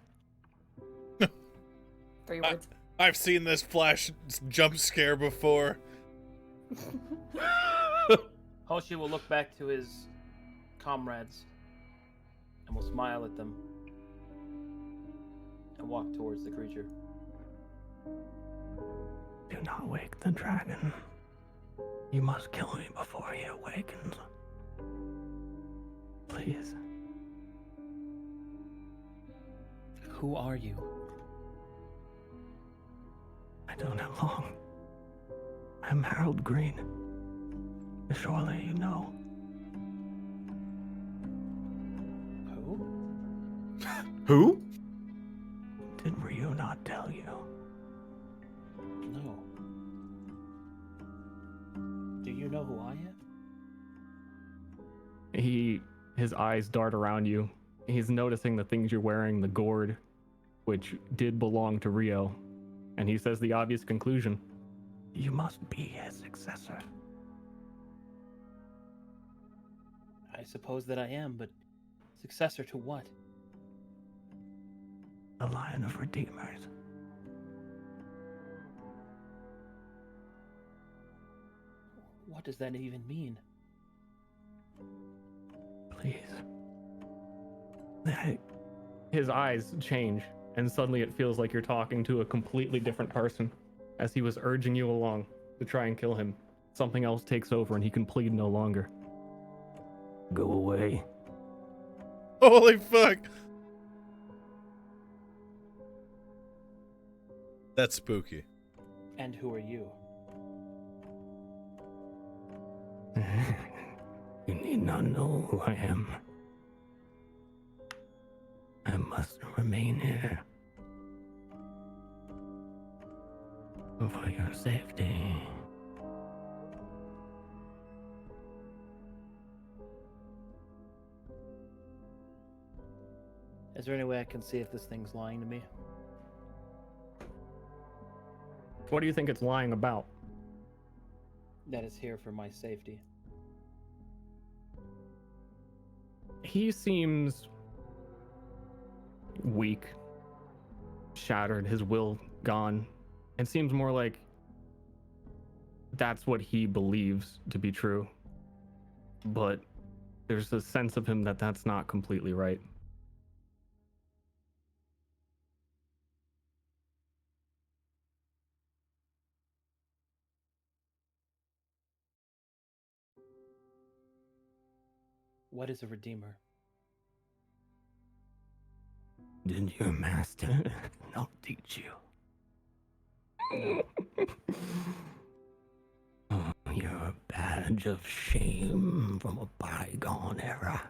3 words. I've seen this flash jump scare before. Hoshi will look back to his comrades and will smile at them and walk towards the creature. Do not wake the dragon. You must kill me before he awakens. Please. Who are you? I don't have long. I'm Harold Green. Surely you know. Who? Who? Did Ryu not tell you? No. Do you know who I am? His eyes dart around you. He's noticing the things you're wearing, the gourd, which did belong to Rio. And he says the obvious conclusion. You must be his successor. I suppose that I am, but successor to what? The Lion of Redeemers. What does that even mean? Please. His eyes change, and suddenly it feels like you're talking to a completely different person. As he was urging you along to try and kill him, something else takes over and he can plead no longer. Go away. Holy fuck. That's spooky. And who are you? You need not know who I am. I must remain here. For your safety. Is there any way I can see if this thing's lying to me? What do you think it's lying about? That is here for my safety. He seems weak, shattered, his will gone. It seems more like that's what he believes to be true. But there's a sense of him that that's not completely right. What is a redeemer? Did your master not teach you? Oh, you're a badge of shame from a bygone era.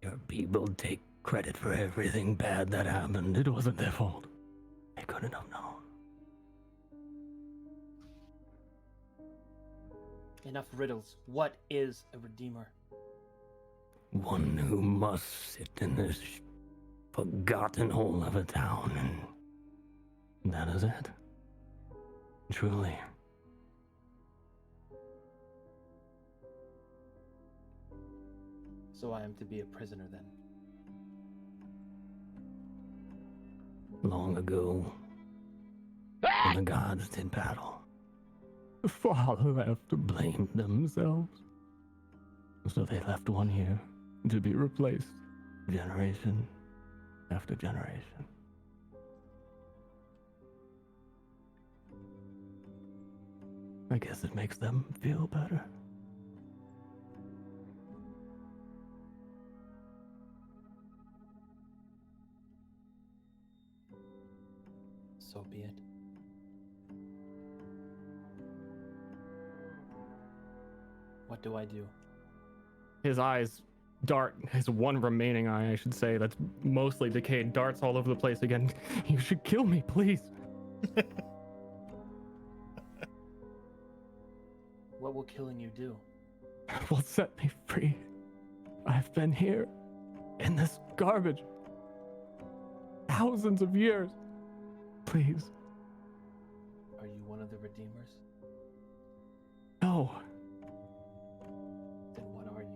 Your people take credit for everything bad that happened. It wasn't their fault. They couldn't have known. Enough riddles. What is a redeemer? One who must sit in this forgotten hole of a town, and that is it. Truly. So I am to be a prisoner then. Long ago, when the gods did battle, the father have to blame themselves. So they left one here to be replaced, generation after generation. I guess it makes them feel better. So be it. What do I do? His eyes dart, his one remaining eye, I should say, that's mostly decayed, darts all over the place again. You should kill me, please. What will killing you do? Will set me free. I've been here in this garbage thousands of years. Please. Are you one of the redeemers? No. Then what are you?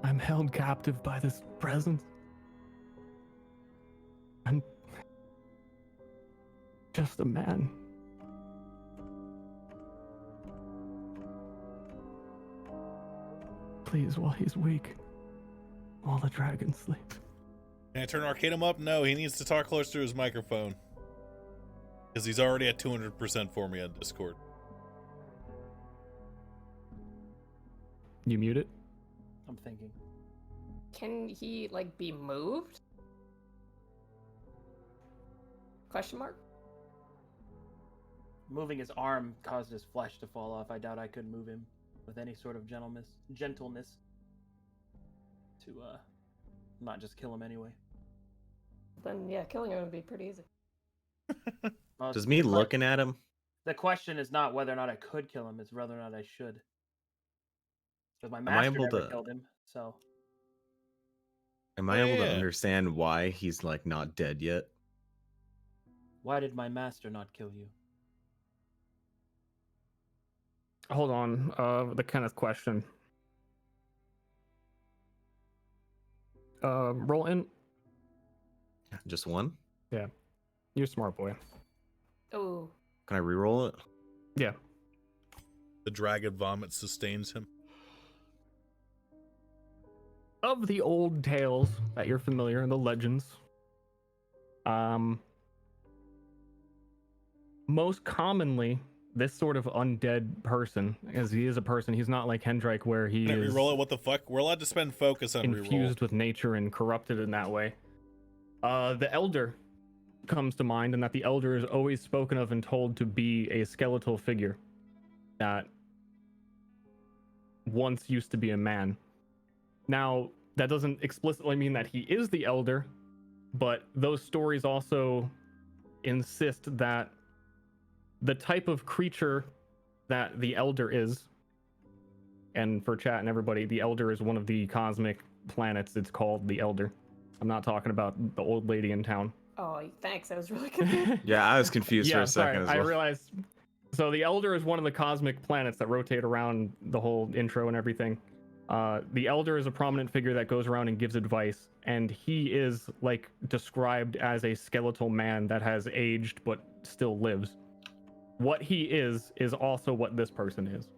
I'm held captive by this presence. I'm just a man. Please, while he's weak, while the dragon sleeps. Can I turn Arcanum up? No, he needs to talk closer to his microphone. Because he's already at 200% for me on Discord. You mute it? I'm thinking. Can he, like, be moved? Question mark? Moving his arm caused his flesh to fall off. I doubt I could move him with any sort of gentleness to not just kill him anyway. Then, yeah, killing him would be pretty easy. Does me looking at him? The question is not whether or not I could kill him, it's whether or not I should. Because my I master able never to- killed him, so... Am I able to understand why he's like not dead yet? Why did my master not kill you? Hold on, the Kenneth question. Roll in. Just one? Yeah. You're a smart boy. Oh. Can I re-roll it? Yeah. The dragon vomit sustains him. Of the old tales that you're familiar in, the legends, most commonly, this sort of undead person, as he is a person, he's not like Hendrik where he Can I is re-roll it? What the fuck? We're allowed to spend focus on re-roll. infused with nature and corrupted in that way. The Elder comes to mind, and that the Elder is always spoken of and told to be a skeletal figure that once used to be a man. Now, that doesn't explicitly mean that he is the Elder, but those stories also insist that the type of creature that the Elder is, and for chat and everybody, the Elder is one of the cosmic planets. It's called the Elder. I'm not talking about the old lady in town. Oh, thanks. I was really confused. Yeah, I was confused for a second as well. I realized. So the Elder is one of the cosmic planets that rotate around the whole intro and everything. The Elder is a prominent figure that goes around and gives advice, and he is like described as a skeletal man that has aged but still lives. What he is also what this person is.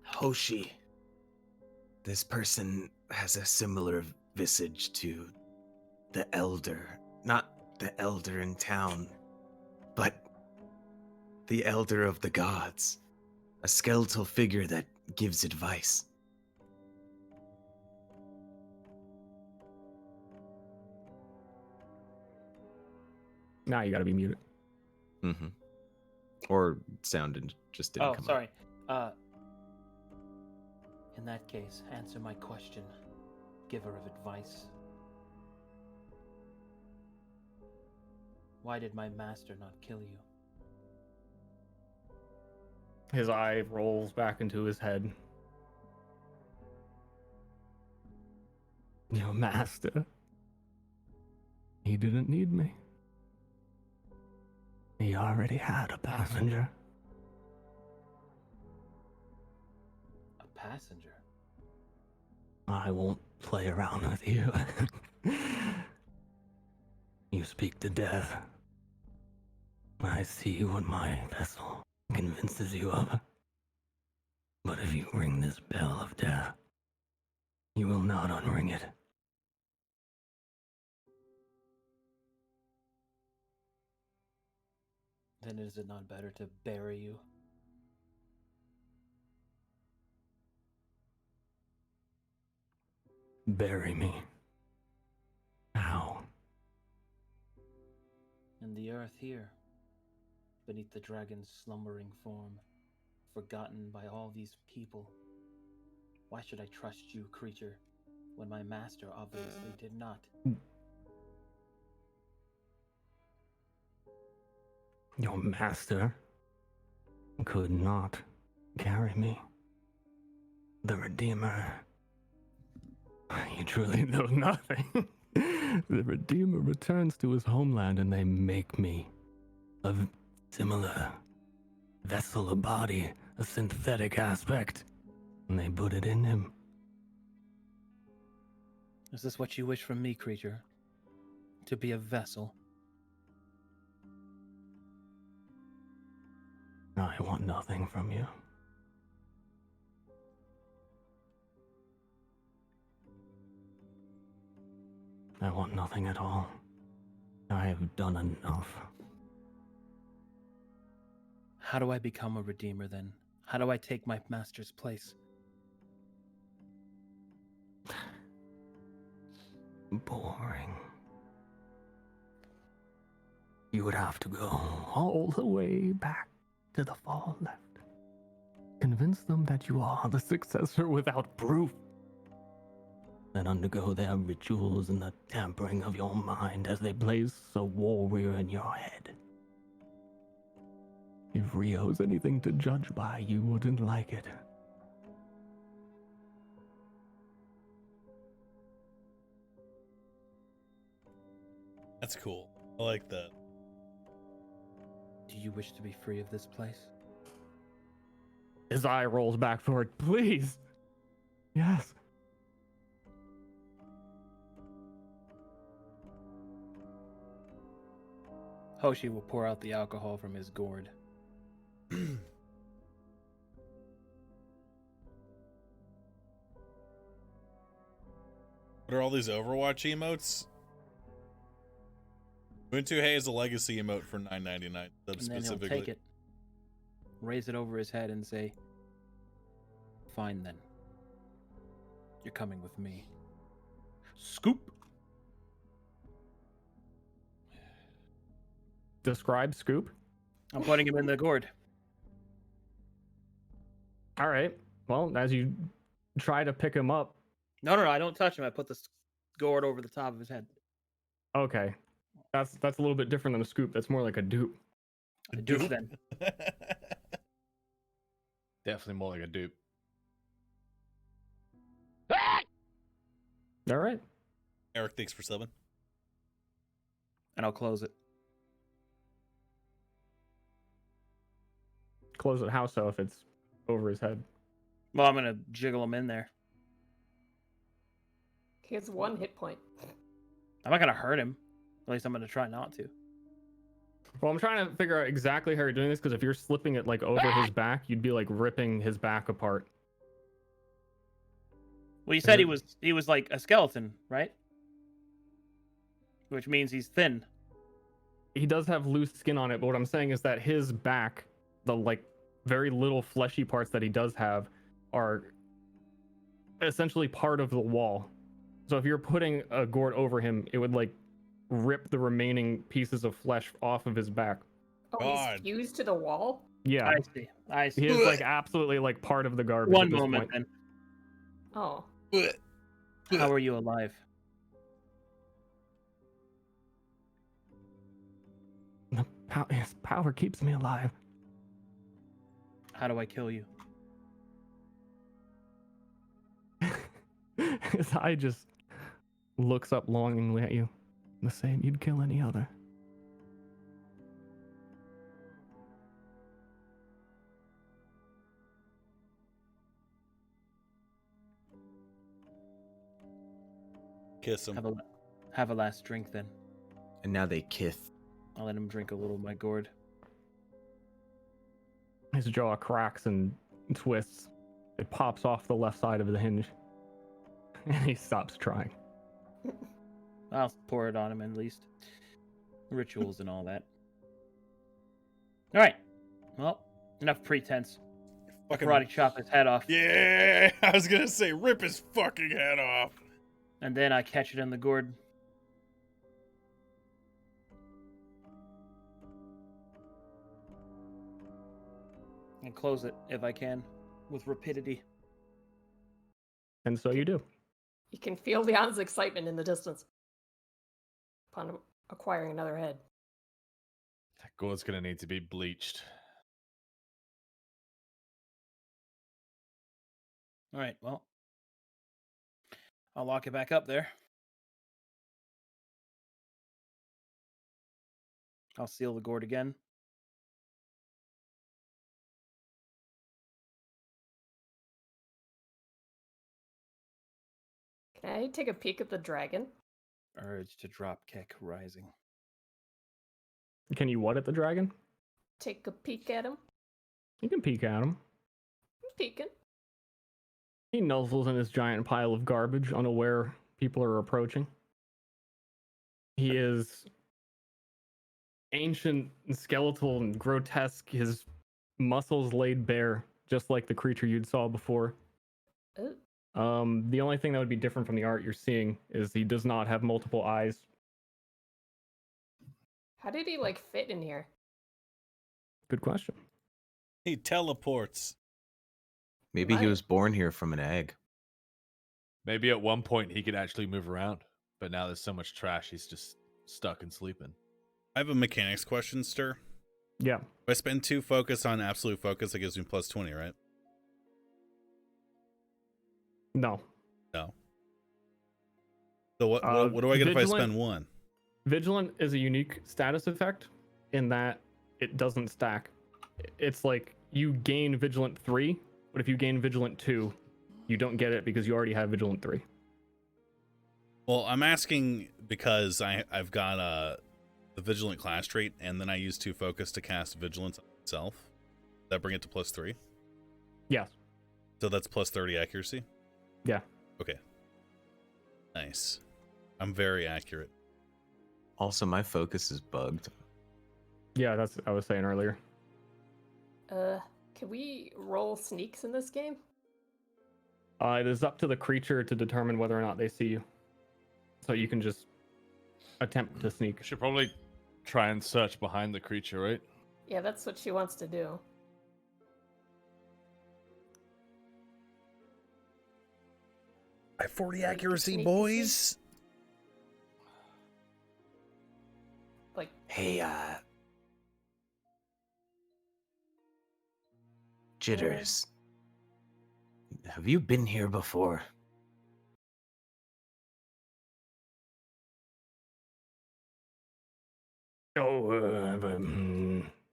Hoshi. This person has a similar visage to the Elder. Not the Elder in town, but the Elder of the Gods. A skeletal figure that gives advice. Now you gotta be muted. Mm-hmm. Or sound just didn't come sorry. In that case, answer my question, giver of advice. Why did my master not kill you? His eye rolls back into his head. Your master. He didn't need me. He already had a passenger. A passenger? I won't play around with you. You speak to death. I see what my vessel convinces you of. But if you ring this bell of death, you will not unring it. Then is it not better to bury you? Bury me. How? In the earth here, beneath the dragon's slumbering form, forgotten by all these people. Why should I trust you, creature, when my master obviously did not? Your master could not carry me. The Redeemer. You truly know nothing. The Redeemer returns to his homeland and they make me a similar vessel, a body, a synthetic aspect, and they put it in him. Is this what you wish from me, creature? To be a vessel? I want nothing from you. I want nothing at all. I have done enough. How do I become a redeemer then? How do I take my master's place? Boring. You would have to go all the way back to the far left. Convince them that you are the successor without proof. Then undergo their rituals and the tampering of your mind as they place a warrior in your head. If Rio's anything to judge by, you wouldn't like it. That's cool. I like that. Do you wish to be free of this place? His eye rolls back forward. Please. Yes. Hoshi will pour out the alcohol from his gourd. What are all these Overwatch emotes? Moon2Hey is a legacy emote for $9.99. And then he'll take it, raise it over his head, and say, "Fine then. You're coming with me." Scoop. Describe Scoop. I'm putting him in the gourd. All right. Well, as you try to pick him up. No, I don't touch him. I put the gourd over the top of his head. Okay. That's a little bit different than a scoop. That's more like a dupe. A dupe then. Definitely more like a dupe. thanks for subbing. And I'll close it. Close it how so if it's over his head? Well, I'm gonna jiggle him in there. He has 1 hit point. I'm not gonna hurt him. At least I'm gonna try not to. Well, I'm trying to figure out exactly how you're doing this, because if you're slipping it like over his back, you'd be like ripping his back apart. Well, you said he was like a skeleton, right? Which means he's thin. He does have loose skin on it, but what I'm saying is that his back, the like very little fleshy parts that he does have, are essentially part of the wall. So if you're putting a gourd over him, it would like rip the remaining pieces of flesh off of his back. Oh, he's fused to the wall? Yeah. I see. I see. He is like absolutely like part of the garbage. One at this moment, point. then. Oh. How are you alive? His power keeps me alive. How do I kill you? His eye just looks up longingly at you, the same you'd kill any other. Kiss him. Have a last drink then. And now they kiss. I'll let him drink a little of my gourd. His jaw cracks and twists. It pops off the left side of the hinge. And he stops trying. I'll pour it on him at least. Rituals and all that. All right. Well, enough pretense. Fucking Karate chop his head off. Yeah, I was gonna say rip his fucking head off. And then I catch it in the gourd. And close it if I can with rapidity. And so you do. You can feel Leon's excitement in the distance upon acquiring another head. That gourd's gonna need to be bleached. All right, well, I'll lock it back up there. I'll seal the gourd again. Can I take a peek at the dragon? Urge to drop kick rising. Can you what at the dragon? Take a peek at him? You can peek at him. I'm peeking. He nuzzles in his giant pile of garbage, unaware people are approaching. He is ancient and skeletal and grotesque, his muscles laid bare, just like the creature you'd saw before. Oh. The only thing that would be different from the art you're seeing is he does not have multiple eyes. How did he like fit in here? Good question. He teleports. Maybe he was born here from an egg. Maybe at one point he could actually move around, but now there's so much trash he's just stuck and sleeping. I have a mechanics question, Stir. Yeah. If I spend 2 focus on absolute focus, that gives me plus 20, right? No. No. So what do I get if I spend 1? Vigilant is a unique status effect in that it doesn't stack. It's like you gain Vigilant 3, but if you gain Vigilant 2, you don't get it because you already have Vigilant 3. Well, I'm asking because I've got the Vigilant class trait, and then I use 2 focus to cast Vigilance on itself. Does that bring it to plus 3? Yes. So that's plus 30 accuracy? Yeah. Okay. Nice. I'm very accurate. Also, my focus is bugged. Yeah, that's what I was saying earlier. Can we roll sneaks in this game? It is up to the creature to determine whether or not they see you. So you can just attempt to sneak. Should probably try and search behind the creature, right? Yeah, that's what she wants to do. I have 40 accuracy, boys. Like, hey, Jitters. Have you been here before?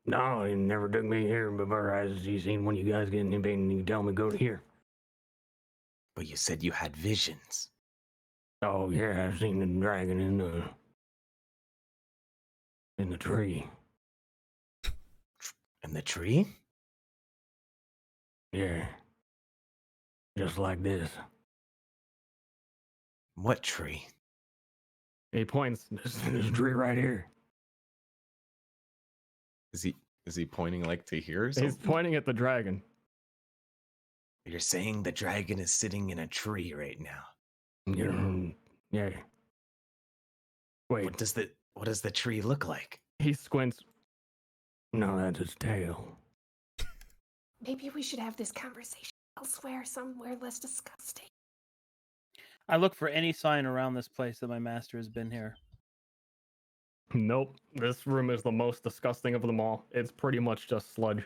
No, he never took me here before. Has he seen one of you guys getting anything and you tell me go to here? But you said you had visions. Oh yeah, I've seen the dragon in the tree. In the tree? Yeah. Just like this. What tree? He points. This tree right here. Is he pointing like to here or something? He's pointing at the dragon. You're saying the dragon is sitting in a tree right now. Yeah. Wait. What does the tree look like? He squints. No, that's his tail. Maybe we should have this conversation elsewhere, somewhere less disgusting. I look for any sign around this place that my master has been here. Nope. This room is the most disgusting of them all. It's pretty much just sludge.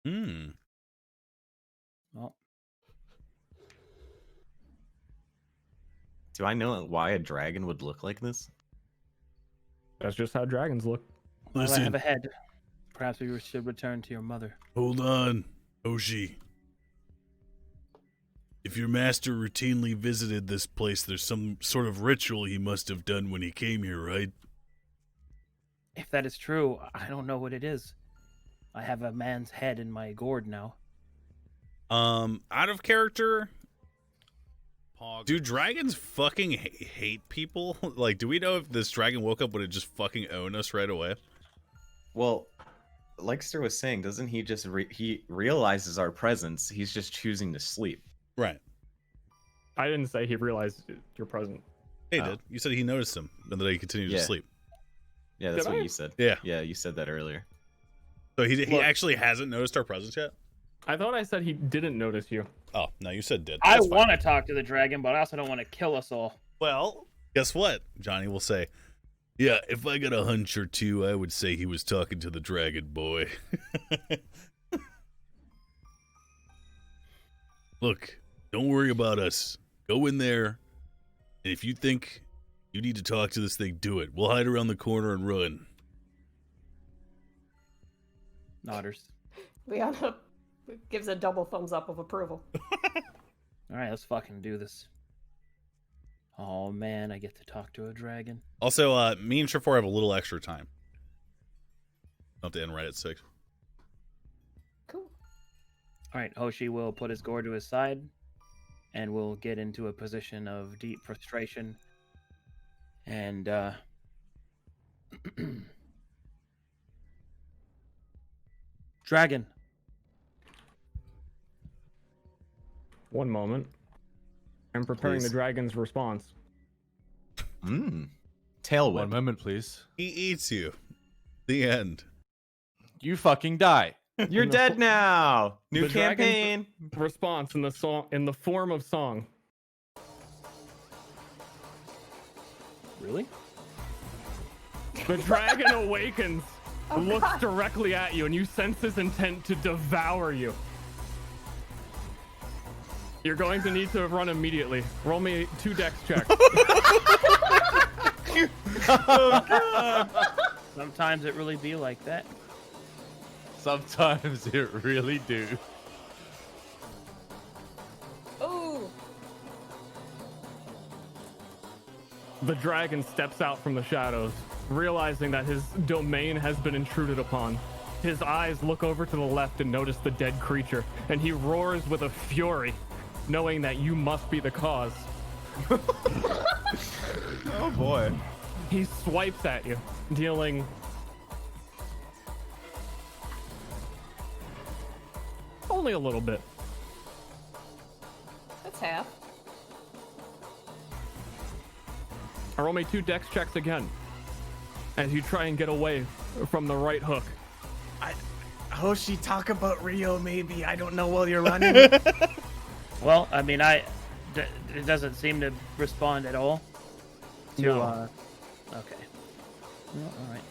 Hmm. Well, Do I know why a dragon would look like this? That's just how dragons look. well, I Listen, have a head. Perhaps we should return to your mother. hold on, Hoshi. If your master routinely visited this place, there's some sort of ritual he must have done when he came here, right? If that is true, I don't know what it is. I have a man's head in my gourd now. Out of character, do dragons fucking hate people? Like, do we know if this dragon woke up would it just fucking own us right away? Well, like Ster was saying, doesn't he just he realizes our presence? He's just choosing to sleep. Right. I didn't say he realized you're present. He did. You said he noticed him and that he continued to sleep. Yeah, that's Did what I? you said. Yeah. Yeah, you said that earlier. So he actually hasn't noticed our presence yet? I thought I said he didn't notice you. Oh, no, you said did. I That's fine. want to talk to the dragon, but I also don't want to kill us all. Well, guess what? Johnny will say, yeah, if I got a hunch or two, I would say he was talking to the dragon boy. Look, don't worry about us. Go in there, and if you think you need to talk to this thing, do it. We'll hide around the corner and run. Nodders. Liana gives a double thumbs up of approval. Alright, let's fucking do this. Oh man, I get to talk to a dragon. Also, me and Shift4 have a little extra time. Don't have to end right at 6. Cool. Alright, Hoshi will put his gourd to his side, and we'll get into a position of deep frustration. And, dragon. One moment. I'm preparing the Please. dragon's response. Tailwind. One moment, please. He eats you. The end. You fucking die. You're In the dead now. New the dragon's campaign. Response in the form of song. Really? The dragon awakens, Oh, looks God. directly at you, and you sense his intent to devour you. You're going to need to run immediately. Roll me 2 dex checks. Sometimes it really be like that. Sometimes it really do. Ooh. The dragon steps out from the shadows, realizing that his domain has been intruded upon. His eyes look over to the left and notice the dead creature, and he roars with a fury, knowing that you must be the cause. Oh boy. He swipes at you, dealing only a little bit. That's half. Roll me 2 dex checks again as you try and get away from the right hook. Hoshi, talk about Rio maybe. I don't know while you're running. Well, I mean, it doesn't seem to respond at all. No. Okay. Well, all right.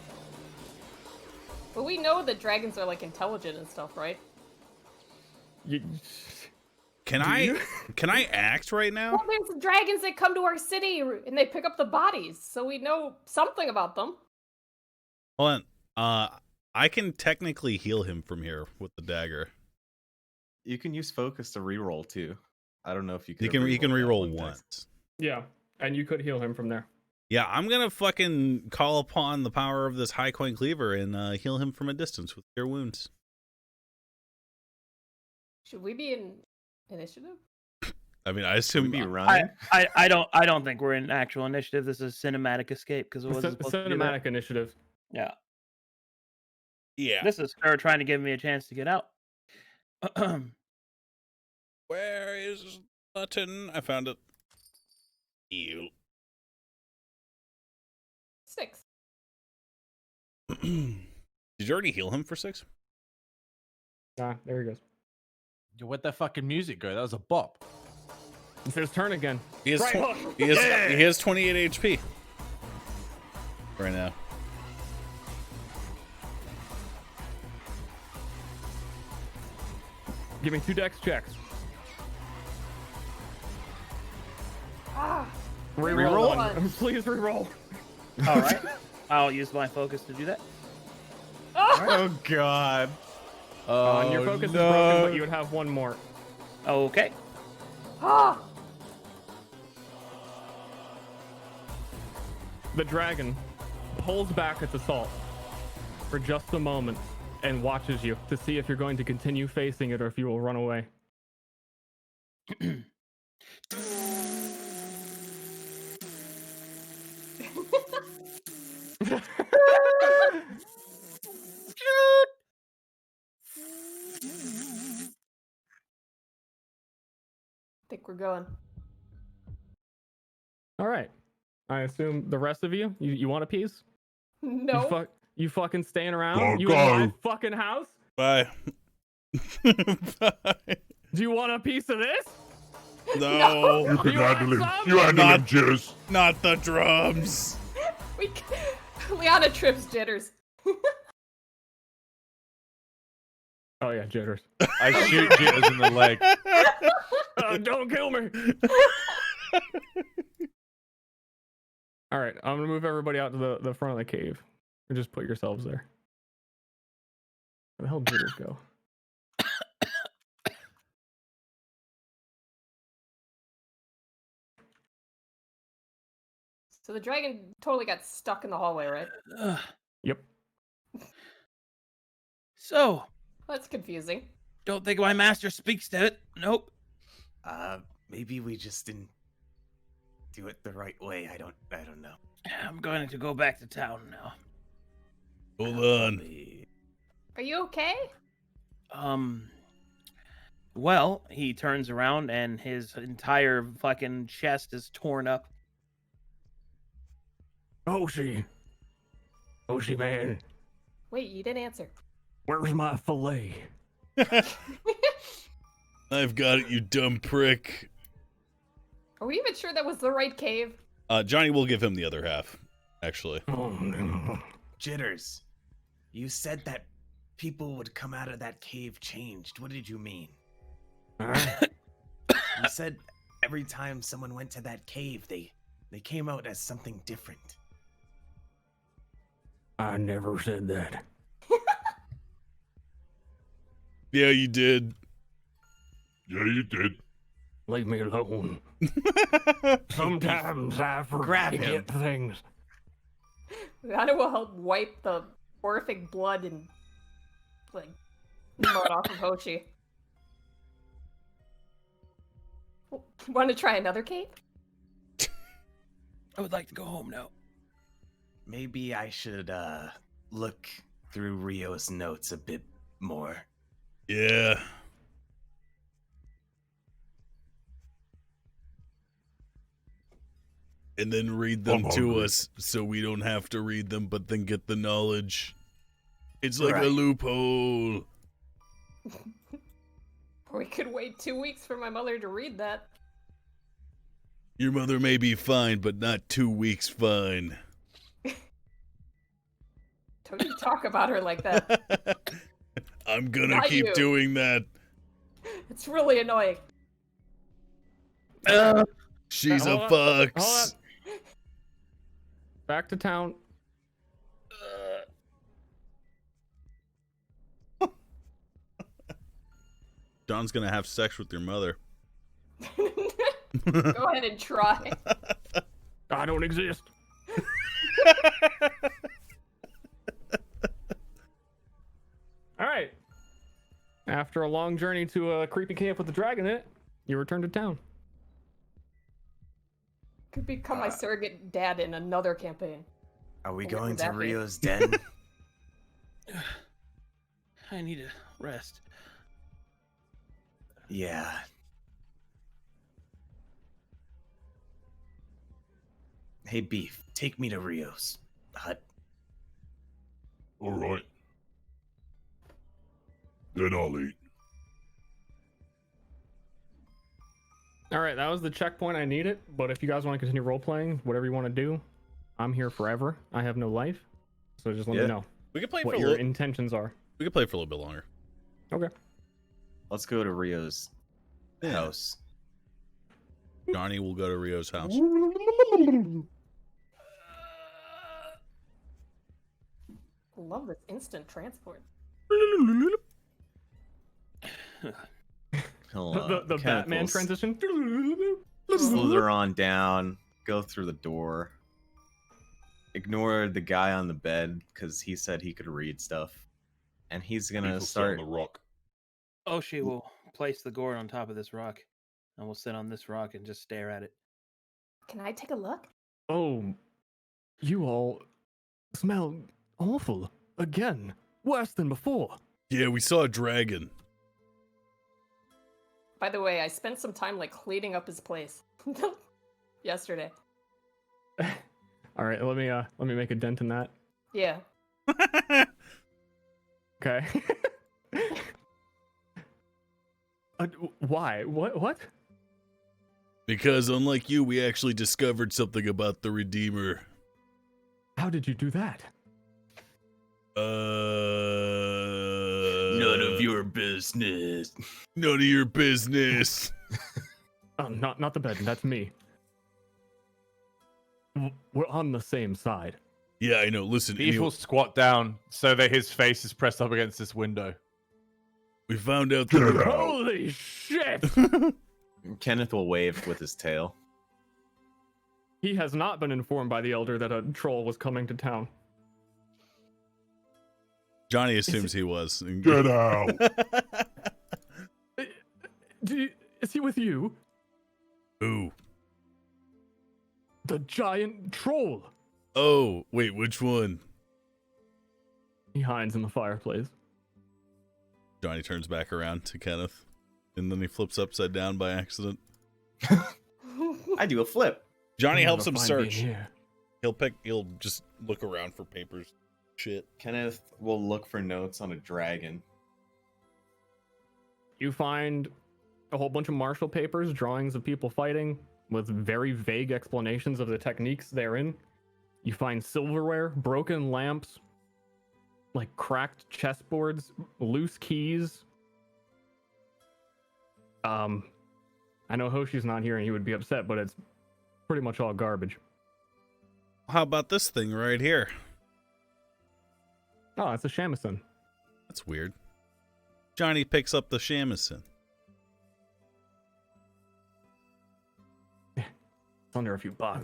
But we know that dragons are like intelligent and stuff, right? Can I act right now? Well, there's dragons that come to our city and they pick up the bodies, so we know something about them. Hold on. I can technically heal him from here with the dagger. You can use focus to reroll too. I don't know if you He can. can reroll that once. Yeah, and you could heal him from there. Yeah, I'm gonna fucking call upon the power of this high coin cleaver and heal him from a distance with cure wounds. Should we be in initiative? I mean, I assume be running. I don't think we're in actual initiative. This is cinematic escape because it wasn't supposed to be Cinematic initiative. Yeah. Yeah. This is her trying to give me a chance to get out. Where is button? I found it. Ew. 6. Did you already heal him for 6? Ah, there he goes. Yo, where'd that fucking music go? That was a bop. It's his turn again. He has, Right hook. he has 28 HP right now. Give me 2 dex checks. Ah. Reroll. One. Please reroll. All right. I'll use my focus to do that. Oh god. And your focus is broken, but you would have one more. Okay. Ah. The dragon pulls back its assault for just a moment and watches you to see if you're going to continue facing it or if you will run away. I think we're going. All right. I assume the rest of you want a piece? No. You fucking staying around? Go, You go. in my fucking house? Bye. Bye. Do you want a piece of this? No. You can You handle him. want some? You handle him, Jitters. Not the drums. Liana trips Jitters. Oh yeah, jitters. I shoot Jitters in the leg. Don't kill me. All right, I'm gonna move everybody out to the front of the cave, and just put yourselves there. Where the hell did jitters go? So the dragon totally got stuck in the hallway, right? Yep. So, That's confusing. don't think my master speaks to it. Nope. Maybe we just didn't do it the right way. I don't know. I'm going to go back to town now. Hold on. Are you okay? Well, he turns around and his entire fucking chest is torn up. Hoshi, man, Wait, you didn't answer. where's my fillet? I've got it, you dumb prick. Are we even sure that was the right cave? Johnny will give him the other half, actually. Oh no. Jitters, you said that people would come out of that cave changed. What did you mean? You said every time someone went to that cave, they came out as something different. I never said that. Yeah, you did. Yeah, you did. Leave me alone. Sometimes I forget things. Liana will help wipe the horrific blood and like mud off of Hoshi. Want to try another cave? I would like to go home now. Maybe I should look through Rio's notes a bit more. Yeah. And then read them I'm to hungry. us so we don't have to read them but then get the knowledge. It's like a Right. loophole. Or we could wait 2 weeks for my mother to read that. Your mother may be fine, but not 2 weeks fine. Don't you talk about her like that. I'm gonna Not keep you. doing that. It's really annoying. She's a Hold on. fox. Back to town. Don's gonna have sex with your mother. Go ahead and try. I don't exist. All right. After a long journey to a creepy camp with a dragon in it, you return to town. Could become my surrogate dad in another campaign. Are we What would going to that be? Rio's den? I need a rest. Yeah. Hey, Beef, take me to Rio's hut. All right. Then I'll eat. All right, that was the checkpoint I needed. But if you guys want to continue role playing, whatever you want to do, I'm here forever. I have no life, so just let me know We could play what for a your little. intentions are. We could play for a little bit longer. Okay. Let's go to Rio's house. Johnny will go to Rio's house. Love this instant transport. The Batman transition. Slither on down, go through the door. Ignore the guy on the bed because he said he could read stuff, and he's gonna People sit start. on the rock. Oshi will place the gourd on top of this rock, and we'll sit on this rock and just stare at it. Can I take a look? Oh, you all smell awful again. Worse than before. Yeah, we saw a dragon. By the way, I spent some time like cleaning up his place yesterday. All right, let me make a dent in that. Yeah. Okay. Why? What? Because unlike you, we actually discovered something about the Redeemer. How did you do that? None of your business. None of your business. Oh, not the bed. That's me. We're on the same side. Yeah, I know. Listen, Beef will squat down so that his face is pressed up against this window. we found out Get that out. Holy shit! Kenneth will wave with his tail. He has not been informed by the elder that a troll was coming to town. Johnny assumes he was. Get out. Is he with you? Ooh. The giant troll. Oh, wait, which one? He hides in the fireplace. Johnny turns back around to Kenneth, and then he flips upside down by accident. I do a flip. Johnny You'll helps never him find me in search. here. He'll just look around for papers. Shit. Kenneth will look for notes on a dragon. You find a whole bunch of martial papers, drawings of people fighting, with very vague explanations of the techniques therein. You find silverware, broken lamps, like cracked chessboards, loose keys. I know Hoshi's not here and he would be upset, but it's pretty much all garbage. How about this thing right here? Oh, it's a shamisen. That's weird. Johnny picks up the shamisen. It's under a few bucks.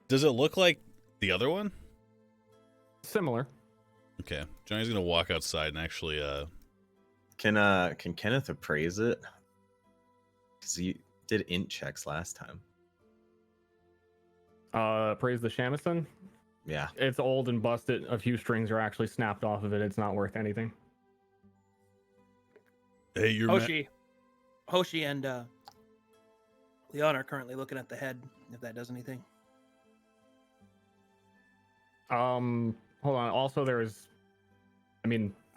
Does it look like the other one? Similar. Okay. Johnny's gonna walk outside and actually Can Kenneth appraise it? Because he did int checks last time. Praise the shamisen. Yeah. It's old and busted. A few strings are actually snapped off of it. It's not worth anything. Hey, you're Hoshi and Leon are currently looking at the head, if that does anything. Hold on. Also,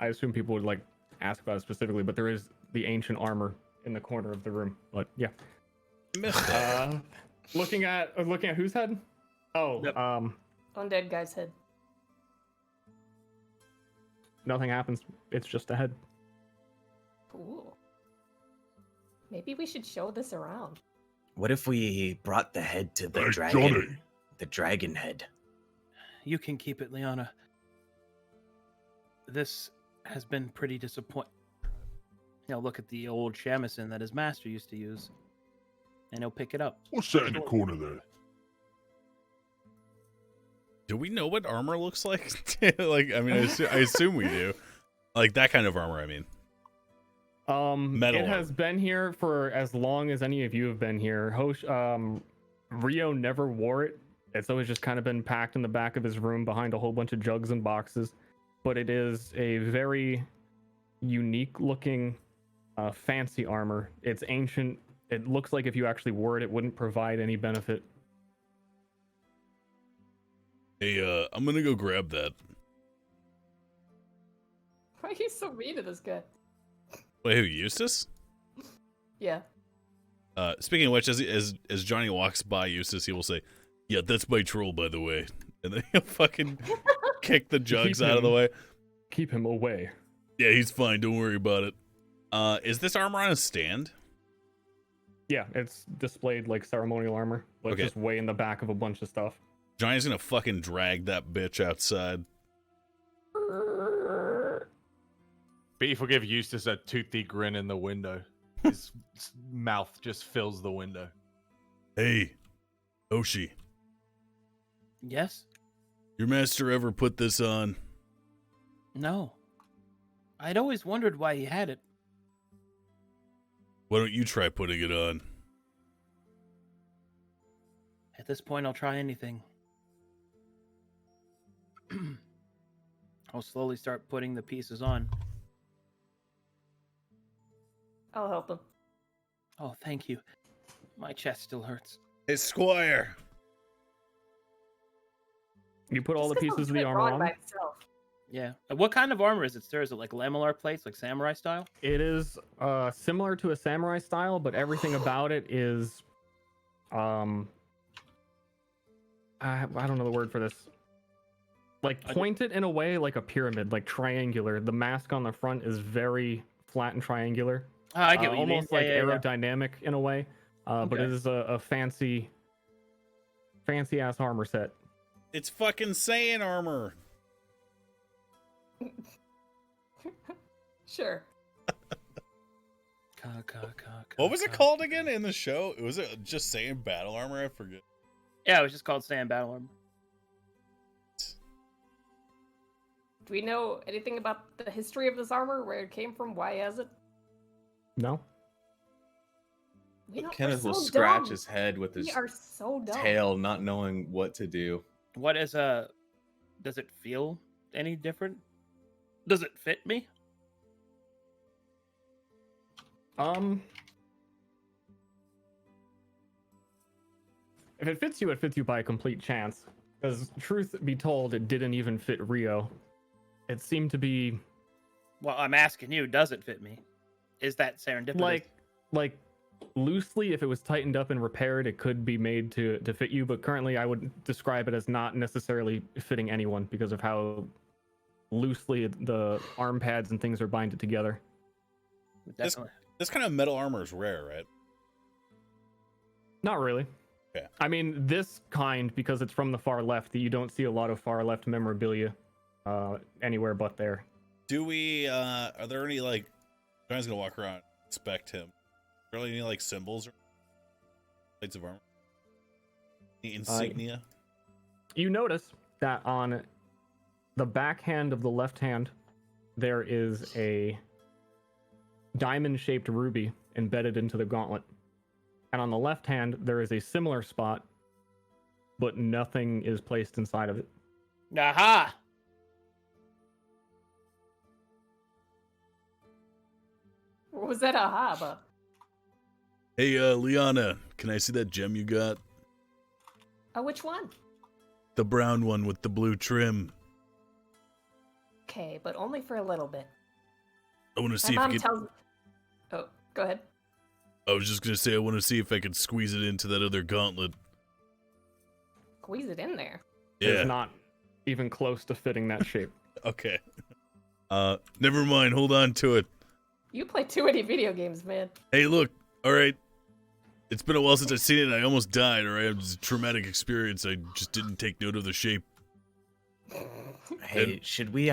I assume people would like ask about it specifically, but there is the ancient armor in the corner of the room. But yeah. missed that. Looking at whose head? Oh, Yep. Undead guy's head. Nothing happens. It's just a head. Cool. Maybe we should show this around. What if we brought the head to the Hey, dragon? Johnny. The dragon head. You can keep it, Liana. This has been pretty disappointing. He'll look at the old shamisen that his master used to use, and he'll pick it up. What's that in the corner there? Do we know what armor looks like? Like, I mean, I assume we do. Like that kind of armor, I mean. Metal It has been here for as long as any of you have been here. Rio never wore it. It's always just kind of been packed in the back of his room behind a whole bunch of jugs and boxes. But it is a very unique looking, fancy armor. It's ancient. It looks like if you actually wore it, it wouldn't provide any benefit. Hey, I'm gonna go grab that. Why are you so mean to this guy? Wait, who, Eustace? Yeah. Speaking of which, as Johnny walks by Eustace, he will say, "Yeah, that's my troll, by the way," and then he'll fucking kick the jugs out of the way. Keep him away. Yeah, he's fine. Don't worry about it. Is this armor on a stand? Yeah, it's displayed like ceremonial armor, but Okay. just way in the back of a bunch of stuff. Johnny's gonna fucking drag that bitch outside. Beef will give Eustace a toothy grin in the window. His mouth just fills the window. Hey, Oshi, Yes? your master ever put this on? No. I'd always wondered why he had it. Why don't you try putting it on? At this point, I'll try anything. I'll slowly start putting the pieces on. I'll help him. Oh, thank you. My chest still hurts. Hey, Squire. You put all the Just 'cause pieces of I'm the a bit armor wrong on. by itself. Yeah. What kind of armor is it, sir? Is it like lamellar plates, like samurai style? It is similar to a samurai style, but everything about it is, I don't know the word for this. Like pointed in a way like a pyramid, like triangular. The mask on the front is very flat and triangular. Oh, I get what you mean. Almost like Yeah. aerodynamic in a way. But it Okay. is a fancy ass armor set. It's fucking Saiyan armor. Sure. What was it called again in the show? Was it just Saiyan battle armor? I forget. Yeah, it was just called Saiyan Battle Armor. Do we know anything about the history of this armor? Where it came from? Why has it? No. We don't, Kenneth we're will so scratch dumb. his head with his We are so dumb. tail, not knowing what to do. What is does it feel any different? Does it fit me? If it fits you by a complete chance. Because truth be told, it didn't even fit Rio. It seemed to be Well, I'm asking you, does it fit me? Is that serendipitous? like loosely, if it was tightened up and repaired, it could be made to fit you. But currently, I would describe it as not necessarily fitting anyone because of how loosely the arm pads and things are binded together. Definitely. This kind of metal armor is rare, right? Not really. Okay. I mean, this kind, because it's from the far left, you don't see a lot of far left memorabilia anywhere but there. Do we, are there any, like, Johnny's gonna walk around and inspect him. Are there any, like, symbols or plates of armor? Any insignia? You notice that on the backhand of the left hand, there is a diamond-shaped ruby embedded into the gauntlet. And on the left hand, there is a similar spot, but nothing is placed inside of it. Aha! What was that aha about? Hey, Liana, can I see that gem you got? Oh, which one? The brown one with the blue trim. Okay, but only for a little bit. I want to My see if I mom can... tells. Oh, go ahead. I was just gonna say, I want to see if I could squeeze it into that other gauntlet. Squeeze it in there. Yeah. It's not even close to fitting that shape. Okay. Never mind. Hold on to it. You play too many video games, man. Hey, look. All right. It's been a while since I've seen it. And I almost died. All right. It was a traumatic experience. I just didn't take note of the shape. Hey, should we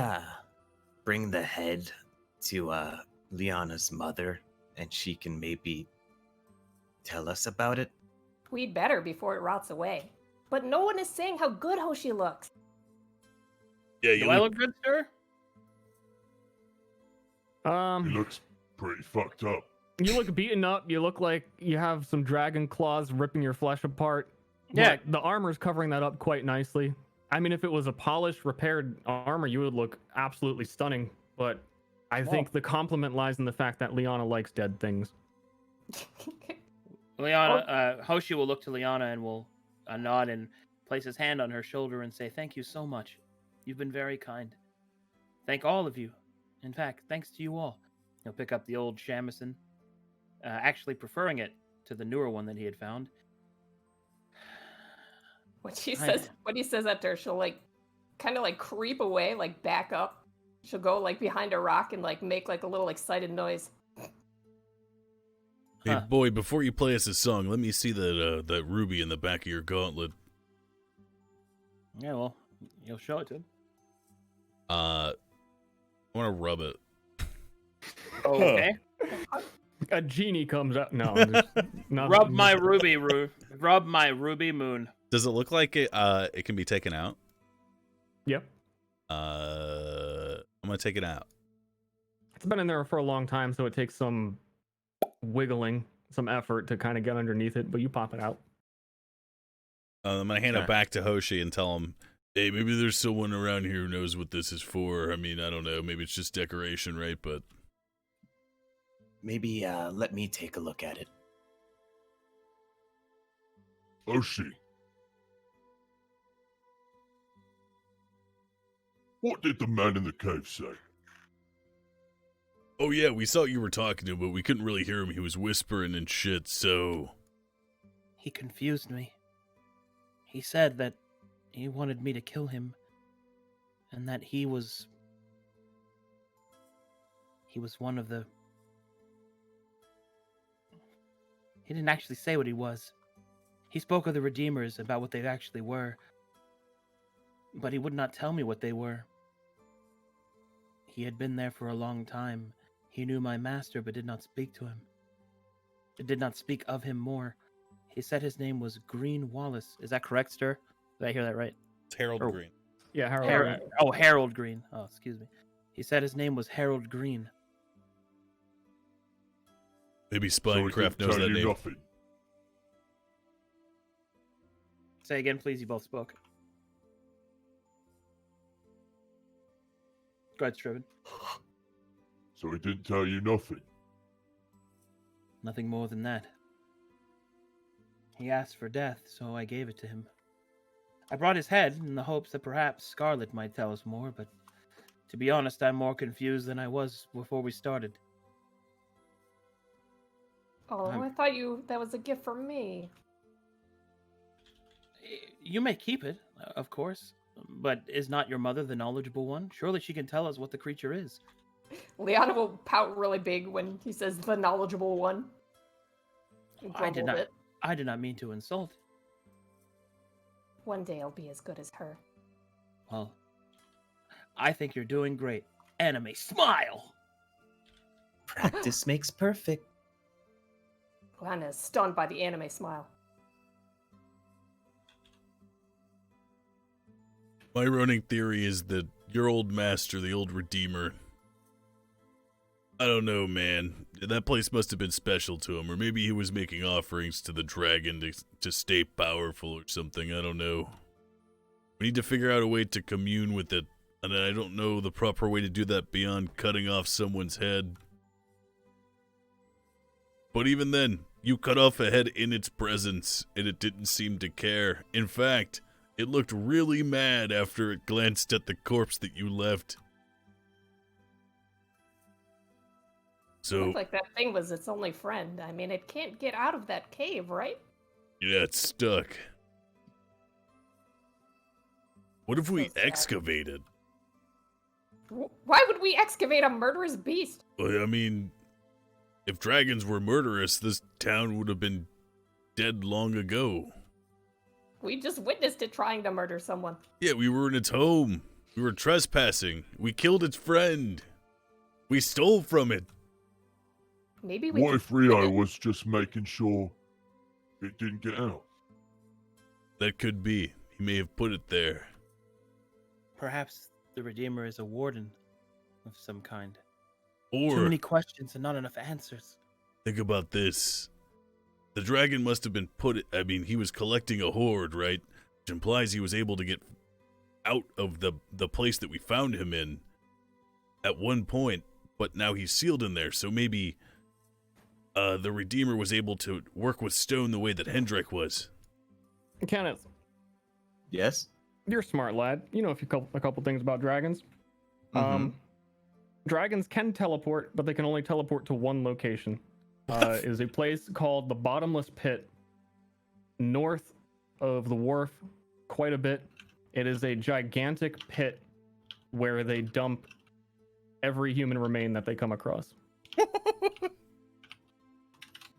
bring the head to Liana's mother, and she can maybe tell us about it? We'd better before it rots away. But no one is saying how good Hoshi looks. Yeah, Do I look good, sir? He looks pretty fucked up. You look beaten up. You look like you have some dragon claws ripping your flesh apart. Yeah. But the armor's covering that up quite nicely. I mean, if it was a polished, repaired armor, you would look absolutely stunning. But I think the compliment lies in the fact that Liana likes dead things. Hoshi will look to Liana and will nod and place his hand on her shoulder and say, "Thank you so much. You've been very kind. Thank all of you. In fact, thanks to you all." He'll pick up the old shamisen, actually preferring it to the newer one that he had found. When he says that to her, she'll like kind of like creep away, like back up. She'll go like behind a rock and like make like a little excited noise. Hey boy, before you play us a song, let me see that ruby in the back of your gauntlet. Yeah, well, you'll show it to him. I want to rub it. Okay. A genie comes out. No, Rub my ruby moon. Does it look like it can be taken out? Yep. I'm gonna take it out. It's been in there for a long time, so it takes some wiggling, some effort to kind of get underneath it, but you pop it out. I'm gonna hand it back to Hoshi and tell him, hey, maybe there's someone around here who knows what this is for. I mean, I don't know. Maybe it's just decoration, right? But maybe let me take a look at it. Hoshi. What did the man in the cave say? oh yeah, we saw you were talking to him, but we couldn't really hear him. He was whispering and shit, so... He confused me. He said that he wanted me to kill him, and that he was one of the... He didn't actually say what he was. He spoke of the Redeemers, about what they actually were, but he would not tell me what they were. He had been there for a long time. He knew my master, but did not speak to him. It did not speak of him more. He said his name was Green Wallace. Is that correct, sir? Did I hear that right? It's Harold Green. Yeah, Harold Green. Oh, Harold Green. Oh, excuse me. He said his name was Harold Green. Maybe Spinecraft knows that name. Nothing. Say again, please. You both spoke. Go ahead, Striven. So he didn't tell you nothing? Nothing more than that. He asked for death, so I gave it to him. I brought his head in the hopes that perhaps Scarlet might tell us more, but to be honest, I'm more confused than I was before we started. Oh, I thought that was a gift for me. You may keep it, of course, but is not your mother the knowledgeable one? Surely she can tell us what the creature is. Liana will pout really big when he says the knowledgeable one. I did not mean to insult. One day I'll be as good as her. Well, I think you're doing great. Anime smile! Practice makes perfect. Liana is stunned by the anime smile. My running theory is that your old master, the old Redeemer, I don't know, man. That place must have been special to him, or maybe he was making offerings to the dragon to stay powerful or something. I don't know. We need to figure out a way to commune with it, and I don't know the proper way to do that beyond cutting off someone's head. But even then, you cut off a head in its presence, and it didn't seem to care. In fact, it looked really mad after it glanced at the corpse that you left. It looked like that thing was its only friend. I mean, it can't get out of that cave, right? Yeah, it's stuck. What if we excavate it? Why would we excavate a murderous beast? Well, I mean, if dragons were murderous, this town would have been dead long ago. We just witnessed it trying to murder someone. Yeah, we were in its home. We were trespassing. We killed its friend. We stole from it. Maybe we What could if Rio spin it. was just making sure it didn't get out? That could be. He may have put it there. Perhaps the Redeemer is a warden of some kind. Or Too many questions and not enough answers. think about this. The dragon must have been he was collecting a horde, right? Which implies he was able to get out of the place that we found him in at one point, but now he's sealed in there, so maybe the Redeemer was able to work with stone the way that Hendrik was. Kenneth, Yes? you're a smart lad. You know a couple things about dragons. Dragons can teleport, but they can only teleport to one location. Is a place called the Bottomless Pit, north of the wharf, quite a bit. It is a gigantic pit where they dump every human remain that they come across.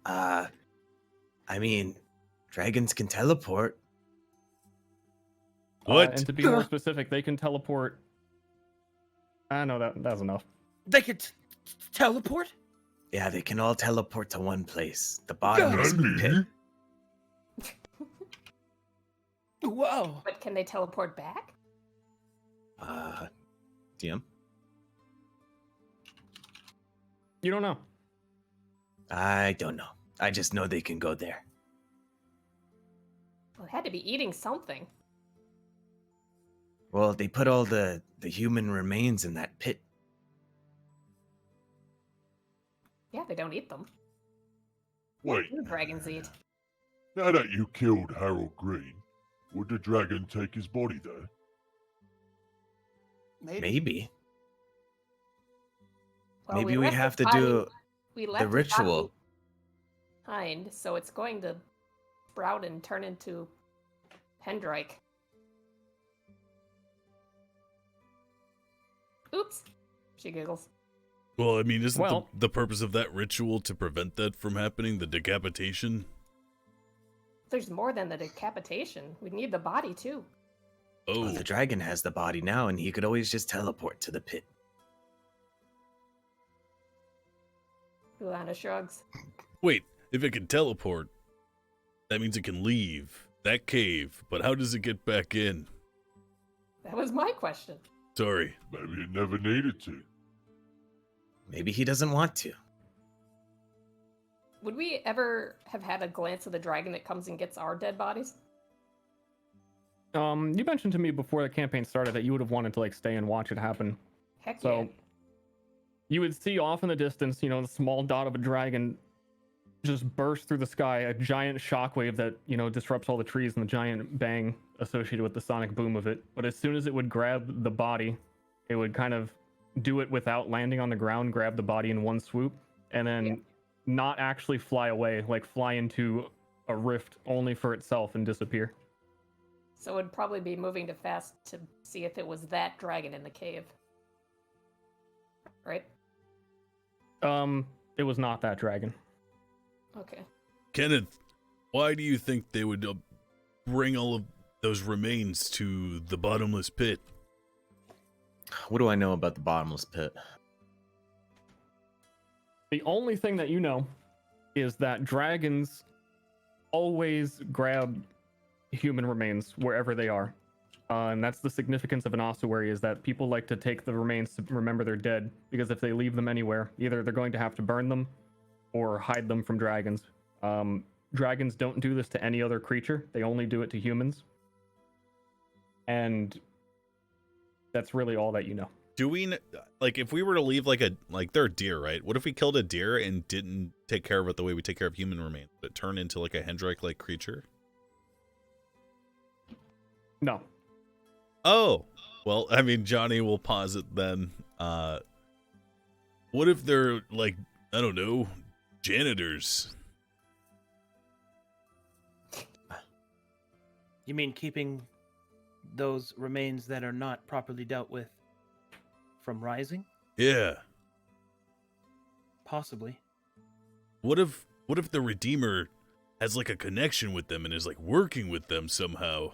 I mean, dragons can teleport. What? And to be more specific, they can teleport. I know that's enough. They could teleport? Yeah, they can all teleport to one place. The bottomless pit. Whoa. But can they teleport back? DM? You don't know. I don't know. I just know they can go there. Well, it had to be eating something. Well, they put all the human remains in that pit. Yeah, they don't eat them. Wait, What do dragons eat? now that you killed Harold Green, would the dragon take his body there? Maybe. Well, Maybe we left have his to do body- we left the his ritual. body behind, so it's going to sprout and turn into Hendrik. Oops. She giggles. Well, I mean, isn't the purpose of that ritual to prevent that from happening? The decapitation? There's more than the decapitation. We need the body, too. Oh. Well, the dragon has the body now, and he could always just teleport to the pit. Luana shrugs. Wait, if it can teleport, that means it can leave that cave, but how does it get back in? That was my question. Sorry. Maybe it never needed to. Maybe he doesn't want to. Would we ever have had a glance of the dragon that comes and gets our dead bodies? You mentioned to me before the campaign started that you would have wanted to like stay and watch it happen. Heck So yeah. you would see off in the distance, the small dot of a dragon just burst through the sky, a giant shockwave that, disrupts all the trees and the giant bang associated with the sonic boom of it. But as soon as it would grab the body, it would kind of do it without landing on the ground, grab the body in one swoop, and then not actually fly away, like fly into a rift only for itself and disappear. So it would probably be moving too fast to see if it was that dragon in the cave. Right? It was not that dragon. Okay. Kenneth, why do you think they would bring all of those remains to the bottomless pit? What do I know about the bottomless pit? The only thing that you know is that dragons always grab human remains wherever they are. And that's the significance of an ossuary, is that people like to take the remains to remember they're dead, because if they leave them anywhere, either they're going to have to burn them or hide them from dragons. Dragons don't do this to any other creature. They only do it to humans. And that's really all that you know. Do we, if we were to leave they're deer, right? What if we killed a deer and didn't take care of it the way we take care of human remains? Would it turn into a Hendrik-like creature? No. Oh, well, I mean, Johnny will pause it then. What if they're, I don't know, janitors? You mean keeping those remains that are not properly dealt with from rising? Yeah. Possibly. What if the Redeemer has a connection with them and is working with them somehow?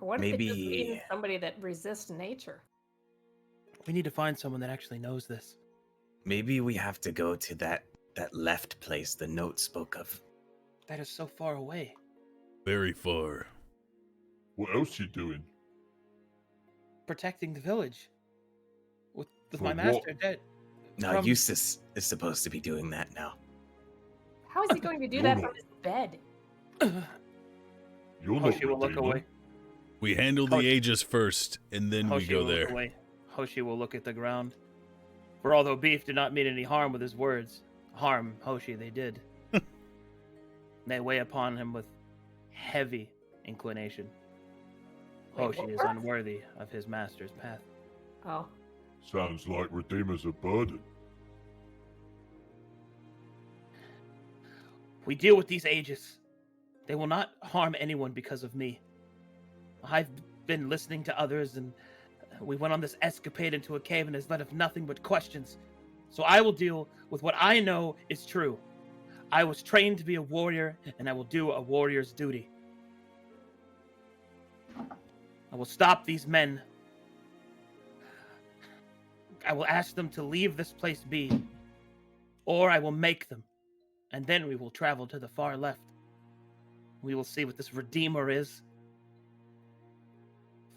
Or what if it just means somebody that resists nature? We need to find someone that actually knows this. Maybe we have to go to that left place the note spoke of. That is so far away. Very far. What else you doing? Protecting the village. With For my what? master dead. No, From- Eustace is supposed to be doing that now. How is he going to do that from his bed? You're not Hoshi will look Redeemer. away. We handle the Aegis first, and then Hoshi we go will look there. away. Hoshi will look at the ground. For although Beef did not mean any harm with his words, harm Hoshi they did. They weigh upon him with heavy inclination. Wait, Hoshi is what? unworthy of his master's path. Oh. Sounds like Redeemer's a burden. We deal with these Aegis. They will not harm anyone because of me. I've been listening to others, and we went on this escapade into a cave and has led of nothing but questions. So I will deal with what I know is true. I was trained to be a warrior, and I will do a warrior's duty. I will stop these men. I will ask them to leave this place be, or I will make them, and then we will travel to the far left. We will see what this Redeemer is.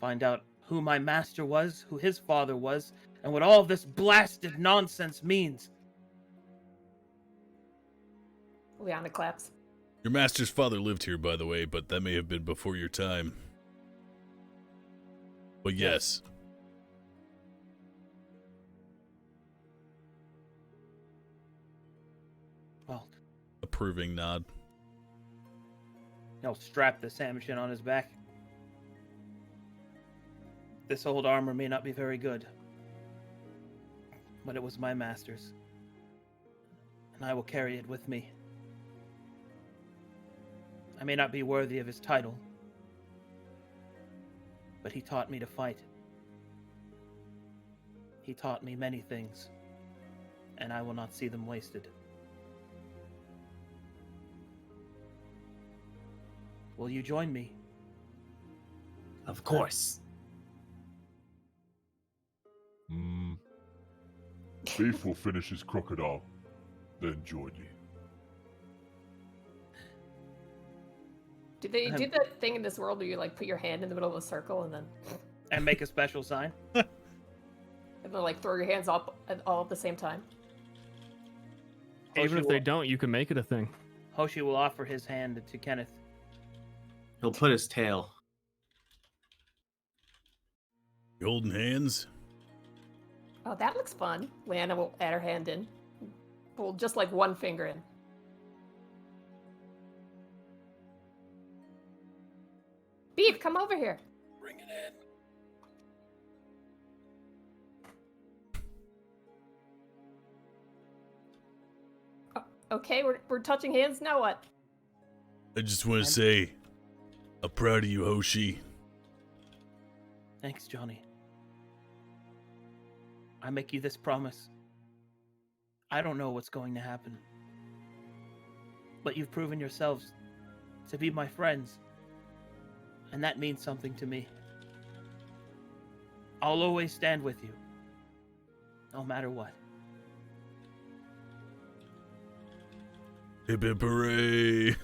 Find out who my master was, who his father was, and what all this blasted nonsense means. Liana claps. Your master's father lived here, by the way, but that may have been before your time. But yes. Well, Approving nod. he'll strap the Samshin on his back. This old armor may not be very good, but it was my master's, and I will carry it with me. I may not be worthy of his title, but he taught me to fight. He taught me many things, and I will not see them wasted. Will you join me? Of course. Beef will finish his crocodile, then join you. Do they do that thing in this world where you like put your hand in the middle of a circle and then And make a special sign? and then like throw your hands up all at the same time? Even Hoshi if they will- don't, you can make it a thing. Hoshi will offer his hand to Kenneth. He'll put his tail. You holding hands? Oh, that looks fun. Liana will add her hand in. Pull just like one finger in. Beef, come over here. Bring it in. Okay, we're touching hands. Now what? I just want to say, I'm proud of you, Hoshi. Thanks, Johnny. I make you this promise. I don't know what's going to happen, but you've proven yourselves to be my friends, and that means something to me. I'll always stand with you, no matter what. Hip hip hooray!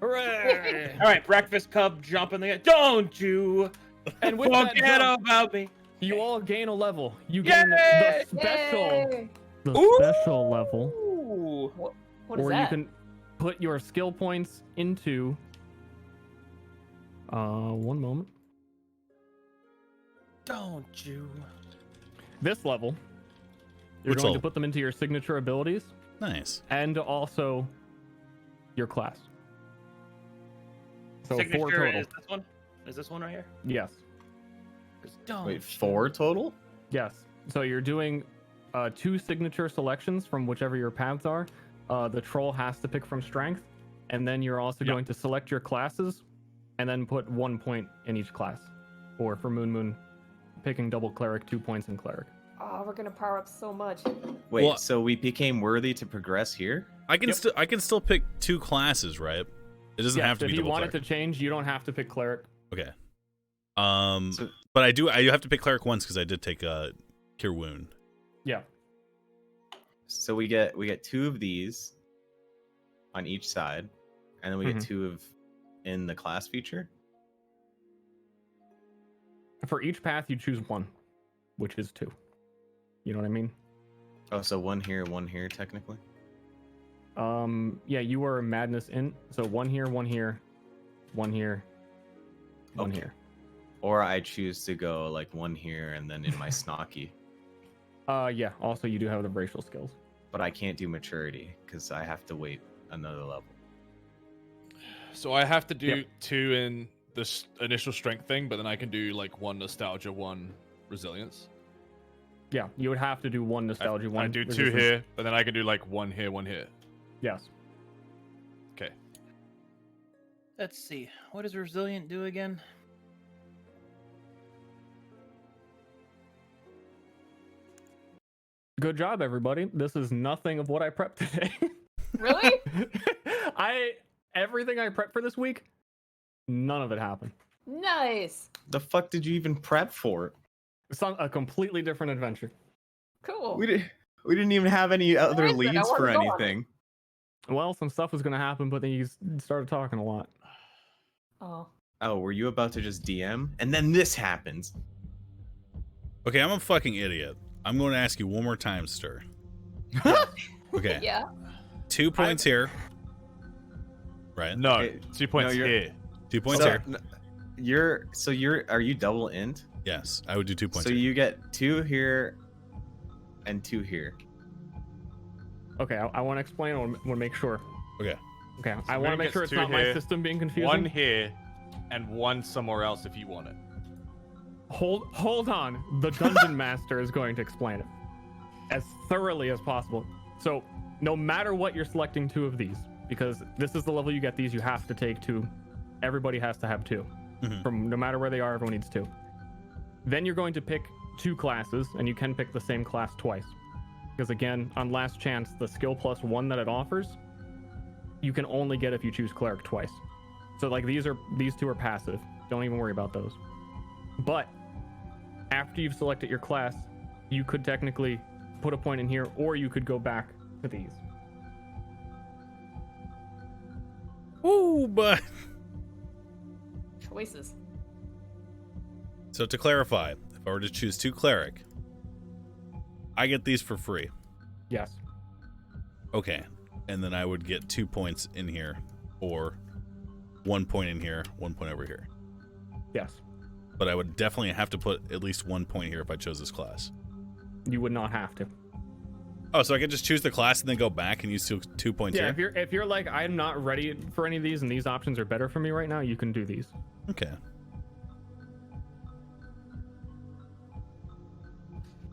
Hooray! All right, Breakfast Cub, jump in the air. Don't you And with that forget jump, about me. you all gain a level. You gain Yay! the special, Yay! special level, Ooh. What is or that? you can put your skill points into. One moment. Don't you? This level, you're Which going level? to put them into your signature abilities Nice. and also your class. So Signature 4 total. is this one? Is this one right here? Yes. 'Cause don't Wait, you- 4 total? Yes. So you're doing 2 signature selections from whichever your paths are. The troll has to pick from strength, and then you're also going to select your classes, and then put 1 point in each class. Or for MOONMOON, picking double cleric, 2 points in cleric. Oh, we're gonna power up so much. Wait, Well- so we became worthy to progress here? I can still pick 2 classes, right? It doesn't Yes, have to if be you double want cleric. it to change, you don't have to pick cleric. Okay. So- But I have to pick cleric once because I did take Cure Wound. Yeah. So we get 2 of these on each side, and then we get 2 of in the class feature. For each path, you choose 1, which is 2. You know what I mean? Oh, so 1 here, 1 here, technically. Yeah, you are a madness int, so 1 here, 1 here, 1 here, 1 here. Or I choose to go like 1 here and then in my Snocky. Yeah. Also, you do have the racial skills. But I can't do maturity because I have to wait another level. So I have to do 2 in this initial strength thing, but then I can do like 1 nostalgia, 1 resilience. Yeah, you would have to do 1 nostalgia, 1. I do 2 resistance. here, but then I can do like 1 here, 1 here. Yes. Okay. Let's see. What does resilient do again? Good job, everybody. This is nothing of what I prepped today. Really? Everything I prepped for this week, none of it happened. Nice. The fuck did you even prep for? A completely different adventure. Cool. We didn't even have any other is it? I leads wanna for go on anything. Well, some stuff was going to happen, but then you started talking a lot. Oh. Oh, were you about to just DM? And then this happens. Okay, I'm a fucking idiot. I'm going to ask you one more time, Stir. Okay. Yeah. 2 points here. Right? No, Okay, 2 points you're- here. 2 points here. Are you double int? Yes, I would do 2 points So here. you get 2 here and 2 here. Okay, I want to explain. I want to make sure. Okay. Okay, So I want to Moon make gets sure it's 2 not my here, system being confusing. 1 here, and 1 somewhere else if you want it. Hold on. The dungeon master is going to explain it as thoroughly as possible. So, no matter what, you're selecting 2 of these because this is the level you get these. You have to take 2. Everybody has to have 2. From no matter where they are, everyone needs 2. Then you're going to pick 2 classes, and you can pick the same class twice. Because again, on last chance, the skill plus 1 that it offers, you can only get if you choose cleric twice. So like these 2 are passive. Don't even worry about those. But after you've selected your class, you could technically put a point in here, or you could go back to these. Ooh, but Choices. so to clarify, if I were to choose 2 cleric, I get these for free. Yes. Okay. And then I would get 2 points in here, or 1 point in here, 1 point over here. Yes. But I would definitely have to put at least 1 point here if I chose this class. You would not have to. Oh, so I could just choose the class and then go back and use 2 points Yeah, here? if you're like, I'm not ready for any of these and these options are better for me right now, you can do these. Okay.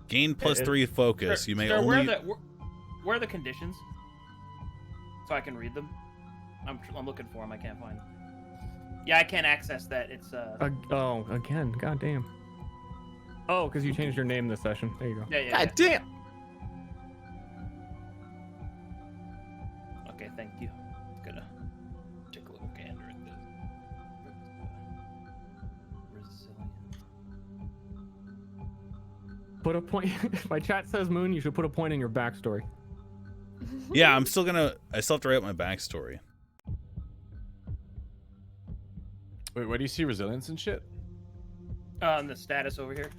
Gain plus 3 focus. You may Sir, only... where are the conditions? So I can read them. I'm looking for them. I can't find them. Yeah, I can't access that. It's Oh, again, goddamn. Oh, because you changed your name this session. There you go. Yeah. God damn. Okay, thank you. Gonna take a little gander at this. Resilient. Put a point. My chat says Moon, you should put a point in your backstory. Yeah, I still have to write my backstory. Wait, where do you see resilience and shit? The status over here.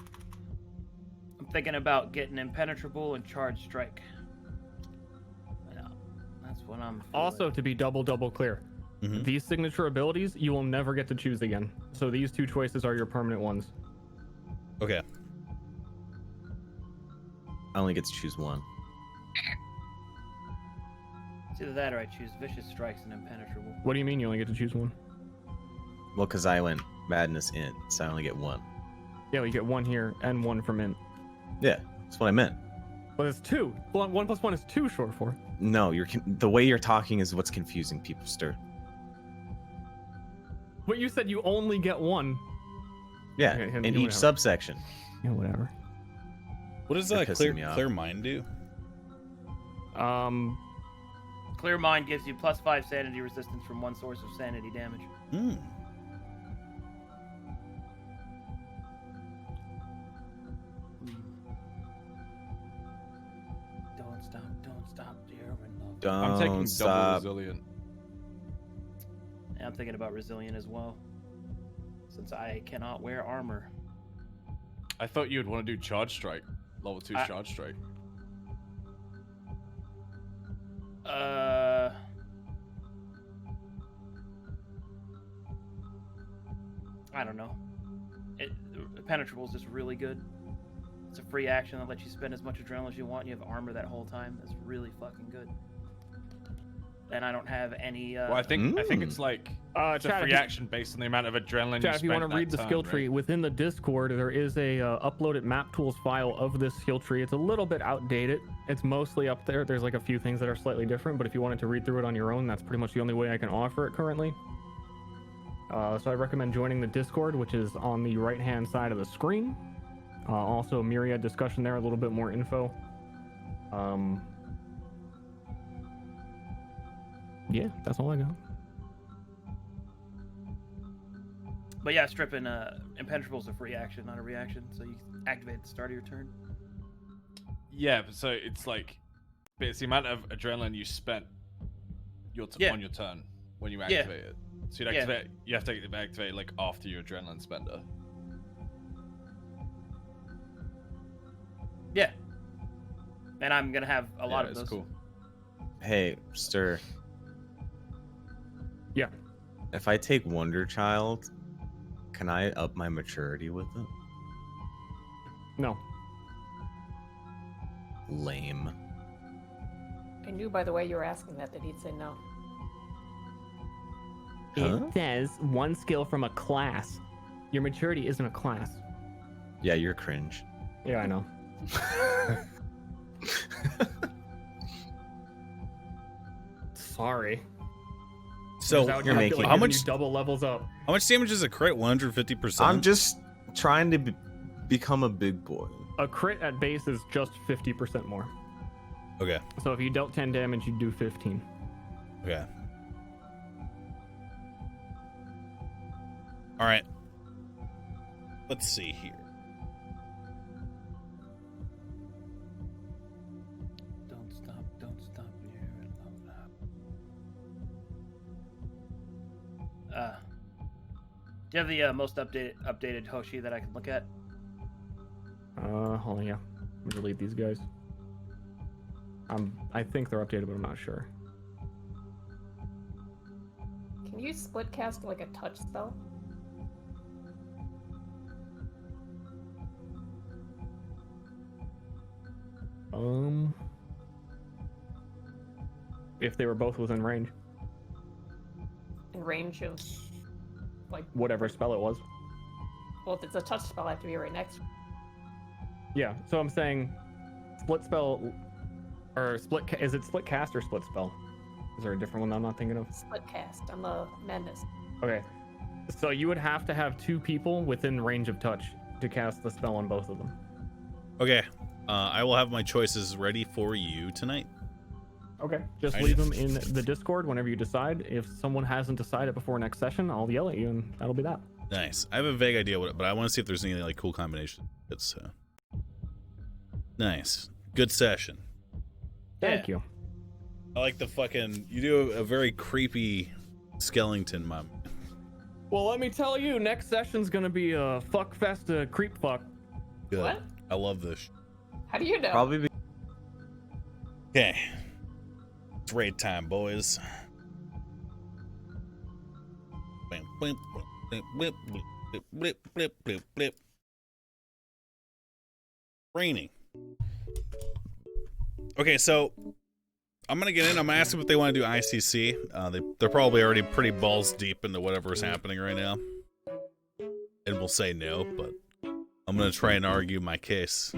I'm thinking about getting impenetrable and charge strike. Yeah, that's what I'm. Also, to be double clear, these signature abilities you will never get to choose again. So these 2 choices are your permanent ones. Okay. I only get to choose 1. It's either that or I choose vicious strikes and impenetrable. What do you mean you only get to choose 1? Well, because I went madness int, so I only get 1. Yeah, well, you get 1 here and 1 from int. Yeah, that's what I meant. But it's 2. 1 plus 1 is 2 short for. No, the way you're talking is what's confusing people, Stir. But you said you only get 1. Yeah, Okay, in whatever. each subsection. Yeah, whatever. What does You're that pissing me off. clear mind do? Clear Mind gives you plus 5 sanity resistance from 1 source of sanity damage. Hmm. Don't stop, don't stop, dear. Don't I'm taking double stop. resilient. And I'm thinking about resilient as well, since I cannot wear armor. I thought you would want to do charge strike, level 2 charge strike. I don't know. Penetrable is just really good. It's a free action that lets you spend as much adrenaline as you want. And you have armor that whole time. That's really fucking good. And I don't have any. Well, I think it's like it's a free action based on the amount of adrenaline. Chat, if you want to read the skill tree right? within the Discord, there is a uploaded map tools file of this skill tree. It's a little bit outdated. It's mostly up there. There's like a few things that are slightly different, but if you wanted to read through it on your own, that's pretty much the only way I can offer it currently. So I recommend joining the Discord, which is on the right-hand side of the screen. Also, Myriad discussion there, a little bit more info. Yeah, that's all I got. But yeah, stripping impenetrable is a free action, not a reaction. So you activate at the start of your turn. Yeah, so it's like it's the amount of adrenaline you spent on your turn when you activate it. So you have to activate like after your adrenaline spender. Yeah. And I'm gonna have a lot of those. Cool. Hey, Stir. Yeah. If I take Wonder Child, can I up my maturity with it? No. Lame. I knew by the way you were asking that he'd say no. It says one skill from a class. Your maturity isn't a class. Yeah, you're cringe. Yeah, I know. Sorry. So you're making how much double levels up? How much damage is a crit? 150%. I'm just trying to become a big boy. A crit at base is just 50% more. Okay. So if you dealt 10 damage, you do 15. Okay. All right. Let's see here. Don't stop here and love that. Do you have the most updated Hoshi that I can look at? Hold on, yeah. Let me delete these guys. I think they're updated, but I'm not sure. Can you split cast like a touch spell? If they were both within range. In range of, like... Whatever spell it was. Well, if it's a touch spell, I have to be right next to it. Yeah, so I'm saying split spell, or is it split cast or split spell? Is there a different one that I'm not thinking of? Split cast. I'm a madness. Okay, so you would have to have 2 people within range of touch to cast the spell on both of them. Okay, I will have my choices ready for you tonight. Okay, just leave them in the Discord whenever you decide. If someone hasn't decided before next session, I'll yell at you, and that'll be that. Nice. I have a vague idea what, but I want to see if there's any like cool combinations. It's nice. Good session. Thank you. I like the fucking. You do a very creepy skeleton, mom. Well, let me tell you, next session's gonna be a fuck fest, creep fuck. Good. What? I love this. How do you know? Probably. Okay. It's raid time, boys. Raining. Okay, so I'm gonna get in. I'm gonna ask them if they want to do ICC. They're probably already pretty balls deep into whatever's happening right now, and we'll say no. But I'm gonna try and argue my case.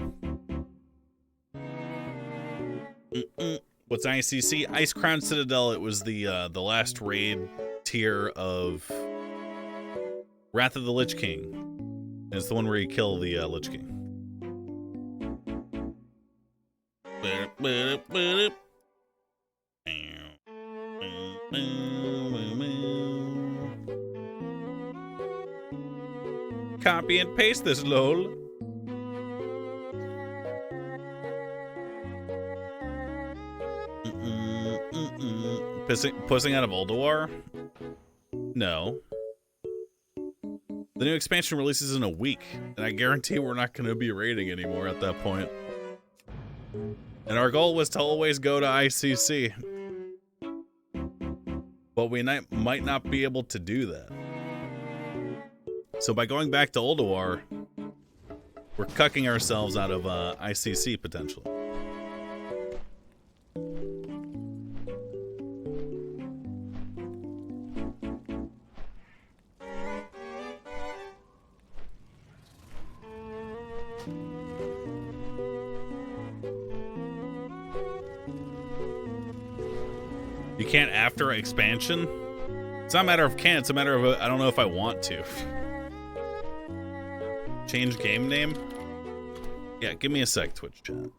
What's ICC? Ice Crown Citadel. It was the last raid tier of Wrath of the Lich King. And it's the one where you kill the Lich King. Copy and paste this, lol. Pussing out of Ulduar? No. The new expansion releases in a week, and I guarantee we're not going to be raiding anymore at that point. And our goal was to always go to ICC. But we might not be able to do that. So by going back to Ulduar, we're cucking ourselves out of ICC potentially. You can't after expansion? It's not a matter of can, it's a matter of I don't know if I want to. Change game name? Yeah, give me a sec, Twitch chat.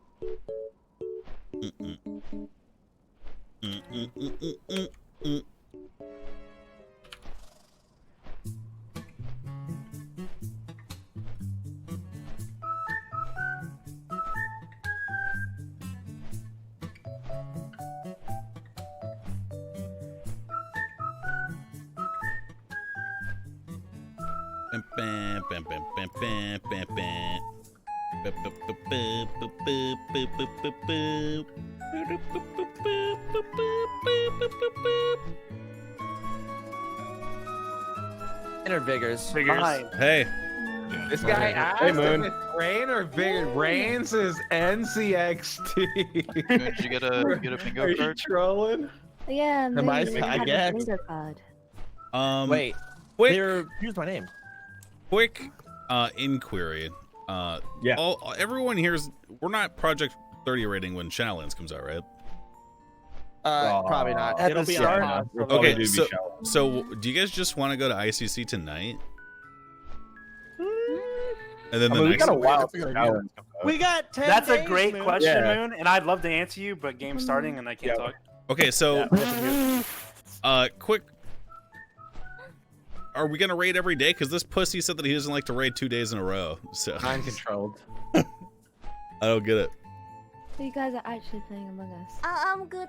Inner Vigors. Hey. This guy asked Hey, if Moon. it's Rain or Vigor. Rain's is NCXT. Moon, did you get a bingo Are you card? trolling? Yeah, Am I- maybe I have a guess. bingo card. Wait. Quick, Here's my name. quick inquiry. Yeah. Everyone here's we're not Project 30 rating when Shadowlands comes out, right? Probably not. At It'll the be start, on. Okay, so do you guys just want to go to ICC tonight? And then the we next got a while. We got 10 That's a days, great Moon. question, Yeah. Moon, and I'd love to answer you, but game's starting and I can't talk. Okay, so quick, are we gonna raid every day? Because this pussy said that he doesn't like to raid 2 days in a row. So Mind controlled. I don't get it. You guys are actually playing Among Us. I'm good.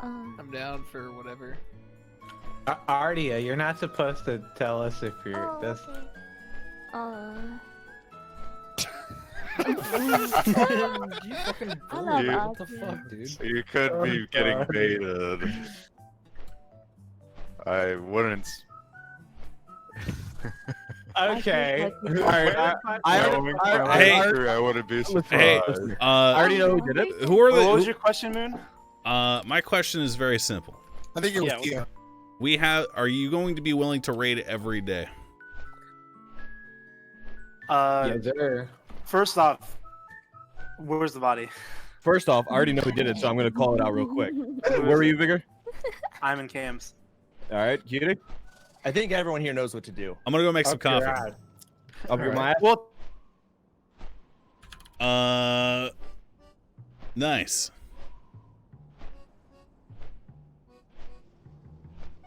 I'm down for whatever. Ardia, you're not supposed to tell us if you're. Oh, That's... okay. You fucking I love bully. Ardia. What the fuck, dude? You could be getting baited. I wouldn't. Okay. I wouldn't be surprised. Hey, I already know who did it. Who are the? What was your question, Moon? My question is very simple. I think it was Kia. Are you going to be willing to raid every day? Yes, sir. First off, where's the body? First off, I already know who did it, so I'm gonna call it out real quick. Where were you, Vigor? I'm in Cam's. All right, Cutie. I think everyone here knows what to do. I'm gonna go make some coffee. I'll be my ass. Well, Nice.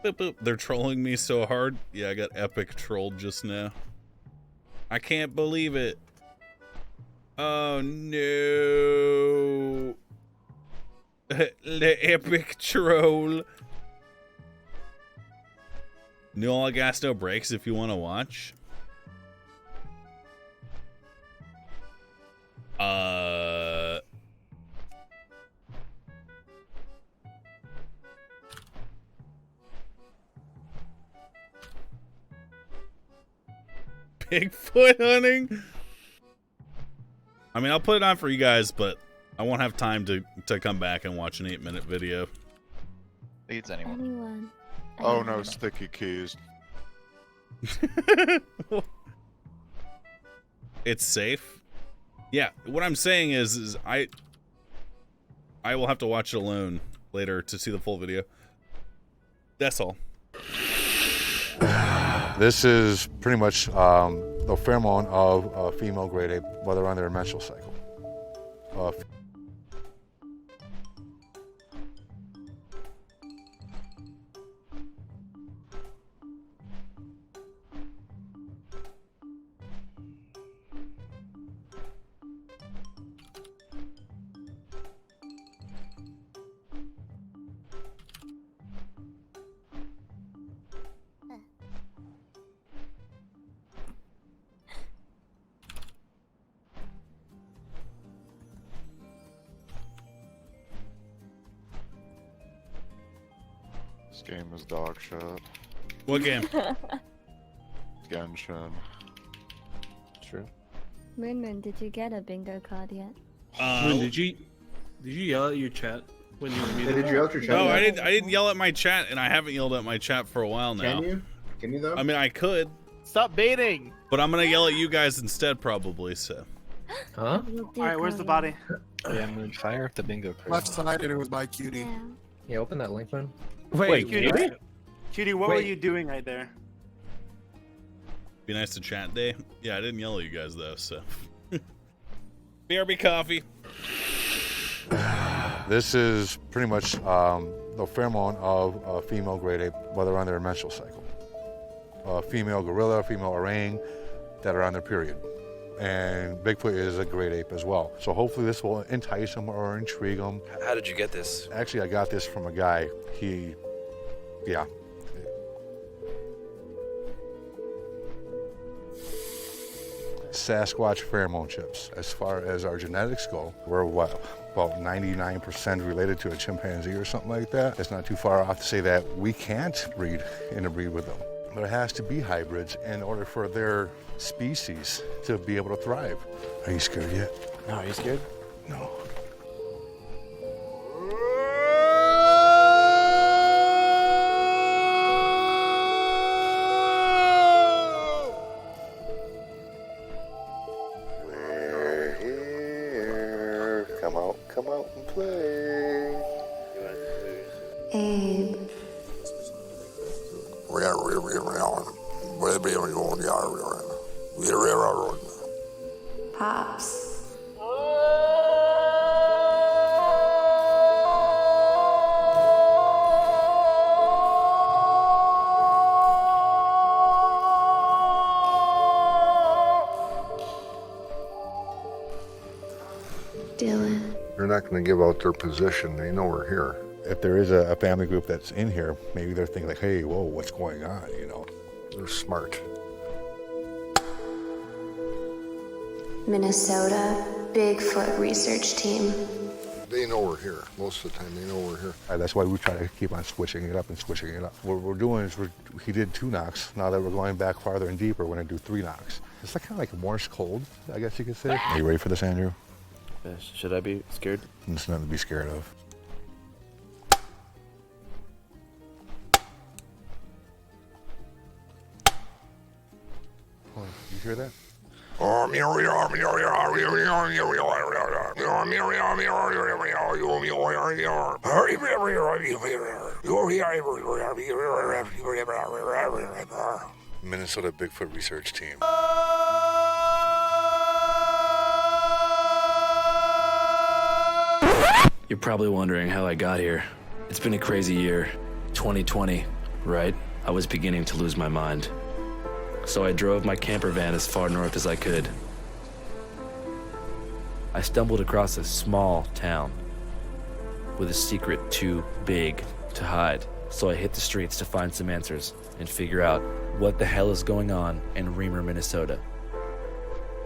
Boop, boop. They're trolling me so hard. Yeah, I got epic trolled just now. I can't believe it. Oh no. The epic troll. No gas, no breaks if you want to watch. Bigfoot hunting? I mean, I'll put it on for you guys, but I won't have time to come back and watch an 8-minute video. Leads anyone. Anyone. Oh no, sticky keys. It's safe. Yeah, what I'm saying is I will have to watch it alone later to see the full video. That's all. This is pretty much the pheromone of a female grade ape while they're on their menstrual cycle. This game is dog shit. What game? Genshin. True. MOONMOON, did you get a bingo card yet? Moon, did you yell at your chat when you were muted? Did you yell at your chat? No, I didn't yell at my chat, and I haven't yelled at my chat for a while now. Can you? Can you though? I mean, I could. Stop baiting. But I'm gonna yell at you guys instead, probably. So. Huh? Alright, where's the body? Yeah, Moon, fire up the bingo card. Left side, and it was by Cutie. Yeah, open that link, man. Wait, Cutie? Cutie, what were you doing right there? Be nice to chat day. Yeah, I didn't yell at you guys though. So. BRB coffee. This is pretty much the pheromone of a female great ape while they're on their menstrual cycle. Female gorilla, female orang that are on their period. And Bigfoot is a great ape as well. So hopefully this will entice them or intrigue them. How did you get this? Actually, I got this from a guy. Yeah. Sasquatch pheromone chips. As far as our genetics go, we're about 99% related to a chimpanzee or something like that. It's not too far off to say that we can't interbreed with them. There has to be hybrids in order for their species to be able to thrive. Are you scared yet? No, are you scared? No. We're here. Come out and play. Abe. Pops. Dylan. They're not going to give out their position. They know we're here. If there is a family group that's in here, maybe they're thinking like, hey, whoa, what's going on, you know? They're smart. Minnesota Bigfoot Research Team. They know we're here. Most of the time, they know we're here. That's why we try to keep on switching it up and switching it up. What we're doing is he did 2 knocks. Now that we're going back farther and deeper, we're going to do 3 knocks. It's like kind of like a Morse code, I guess you could say. Are you ready for this, Andrew? Should I be scared? There's nothing to be scared of. Oh, you hear that? Minnesota Bigfoot Research Team. You're probably wondering how I got here. It's been a crazy year. 2020, right? I was beginning to lose my mind. So I drove my camper van as far north as I could. I stumbled across a small town with a secret too big to hide. So I hit the streets to find some answers and figure out what the hell is going on in Reamer, Minnesota.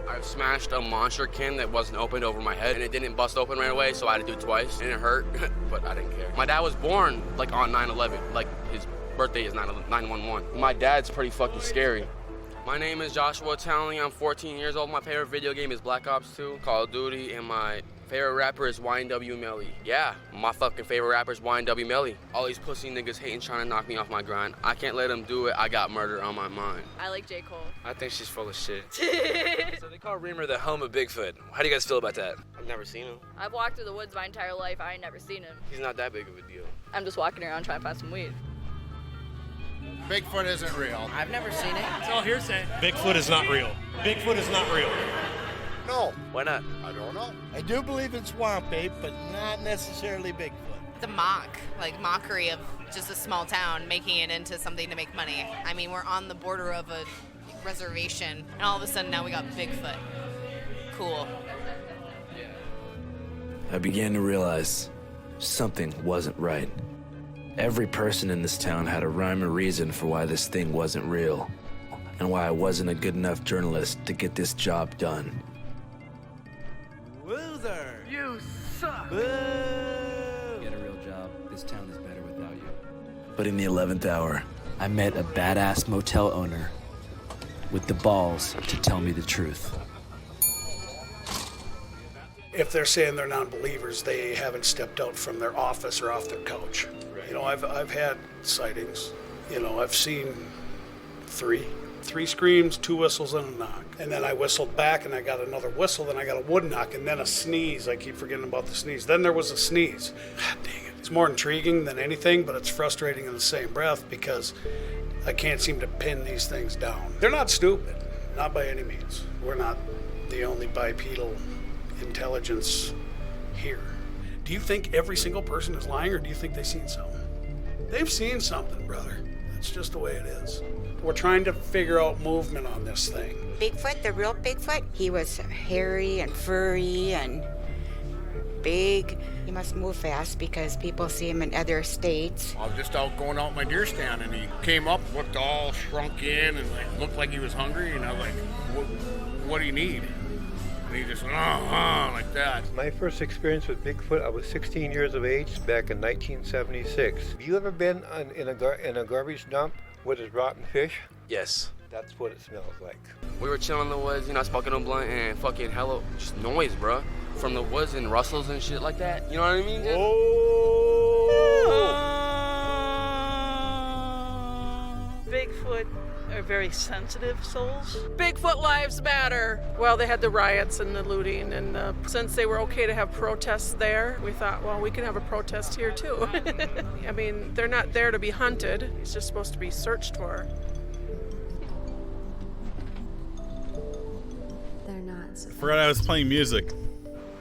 I've smashed a monster can that wasn't opened over my head, and it didn't bust open right away, so I had to do it twice, and it hurt, but I didn't care. My dad was born, like, on 9/11. Like, his birthday is 9/11. My dad's pretty fucking scary. My name is Joshua Townley. I'm 14 years old. My favorite video game is Black Ops 2, Call of Duty, and my favorite rapper is YNW Melly. Yeah, my fucking favorite rapper is YNW Melly. All these pussy niggas hating, trying to knock me off my grind. I can't let them do it. I got murder on my mind. I like J. Cole. I think she's full of shit. So they call Reamer the home of Bigfoot. How do you guys feel about that? I've never seen him. I've walked through the woods my entire life. I ain't never seen him. He's not that big of a deal. I'm just walking around trying to find some weed. Bigfoot isn't real. I've never seen it. It's all hearsay. Bigfoot is not real. Bigfoot is not real. No. Why not? I don't know. I do believe in swamp ape, but not necessarily Bigfoot. It's a mockery of just a small town making it into something to make money. I mean, we're on the border of a reservation, and all of a sudden now we got Bigfoot. Cool. I began to realize something wasn't right. Every person in this town had a rhyme or reason for why this thing wasn't real, and why I wasn't a good enough journalist to get this job done. Loser! You suck! Get a real job. This town is better without you. But in the 11th hour, I met a badass motel owner with the balls to tell me the truth. If they're saying they're non-believers, they haven't stepped out from their office or off their couch. You know, I've had sightings. You know, I've seen three screams, 2 whistles, and a knock. And then I whistled back, and I got another whistle, then I got a wood knock, and then a sneeze. I keep forgetting about the sneeze. Then there was a sneeze. God dang it. It's more intriguing than anything, but it's frustrating in the same breath because I can't seem to pin these things down. They're not stupid, not by any means. We're not the only bipedal intelligence here. Do you think every single person is lying, or do you think they've seen something? They've seen something, brother. That's just the way it is. We're trying to figure out movement on this thing. Bigfoot, the real Bigfoot, he was hairy and furry and big. He must move fast because people see him in other states. I was just out going out my deer stand, and he came up, looked all shrunk in, and looked like he was hungry. And I was like, "What do you need?" And he just like that. My first experience with Bigfoot, I was 16 years of age back in 1976. Have you ever been in a garbage dump with his rotten fish? Yes. That's what it smells like. We were chilling in the woods, you know, smoking a blunt and fucking hella just noise, bro. From the woods and rustles and shit like that. You know what I mean? Bigfoot are very sensitive souls. Bigfoot lives matter. Well, they had the riots and the looting, and since they were okay to have protests there, we thought, well, we can have a protest here too. I mean, they're not there to be hunted. It's just supposed to be searched for. They're not. I forgot I was playing music.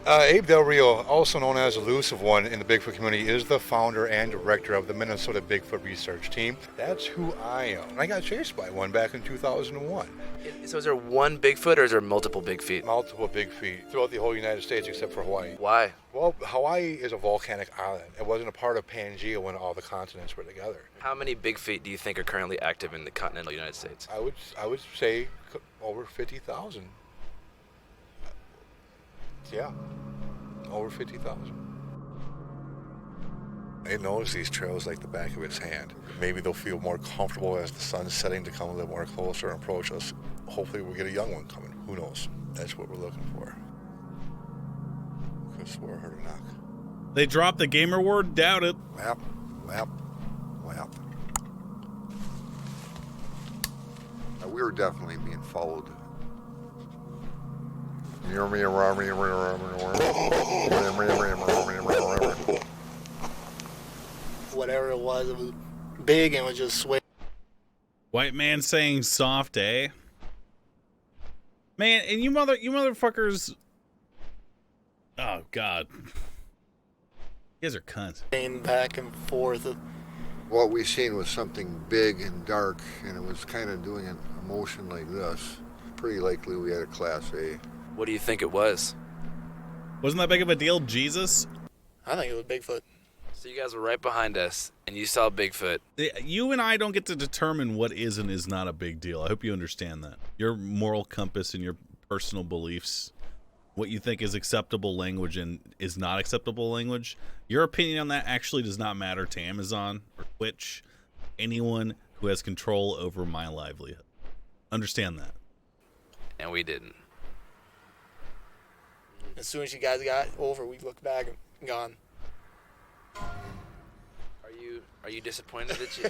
Abe Del Rio, also known as Elusive One in the Bigfoot community, is the founder and director of the Minnesota Bigfoot Research Team. That's who I am. I got chased by one back in 2001. So is there one Bigfoot or is there multiple big feet? Multiple big feet throughout the whole United States except for Hawaii. Why? Well, Hawaii is a volcanic island. It wasn't a part of Pangea when all the continents were together. How many big feet do you think are currently active in the continental United States? I would say over 50,000. Yeah, over 50,000. It knows these trails like the back of its hand. Maybe they'll feel more comfortable as the sun's setting to come a little more closer and approach us. Hopefully we'll get a young one coming. Who knows? That's what we're looking for. Could have swore I heard a knock. They dropped the gamer word? Doubt it. Lap. We were definitely being followed. Whatever it was big and was just sway. White man saying soft, eh? Man, and you motherfuckers. Oh God. You guys are cunts. Back and forth. What we seen was something big and dark, and it was kind of doing a motion like this. Pretty likely we had a Class A. What do you think it was? Wasn't that big of a deal, Jesus? I think it was Bigfoot. So you guys were right behind us, and you saw Bigfoot. You and I don't get to determine what is and is not a big deal. I hope you understand that. Your moral compass and your personal beliefs, what you think is acceptable language and is not acceptable language, your opinion on that actually does not matter to Amazon or Twitch, anyone who has control over my livelihood. Understand that. And we didn't. As soon as you guys got over, we looked back and gone. Are you disappointed that you?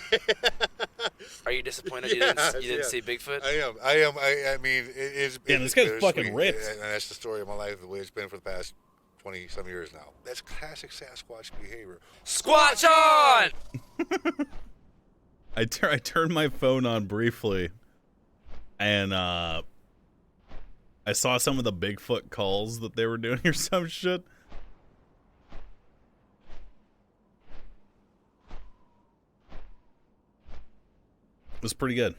Are you disappointed you didn't see Bigfoot? I am. I mean, it is. Yeah, this guy's fucking ripped. And that's the story of my life, the way it's been for the past 20-some years now. That's classic Sasquatch behavior. Squatch on! I turned my phone on briefly, and I saw some of the Bigfoot calls that they were doing or some shit. It was pretty good.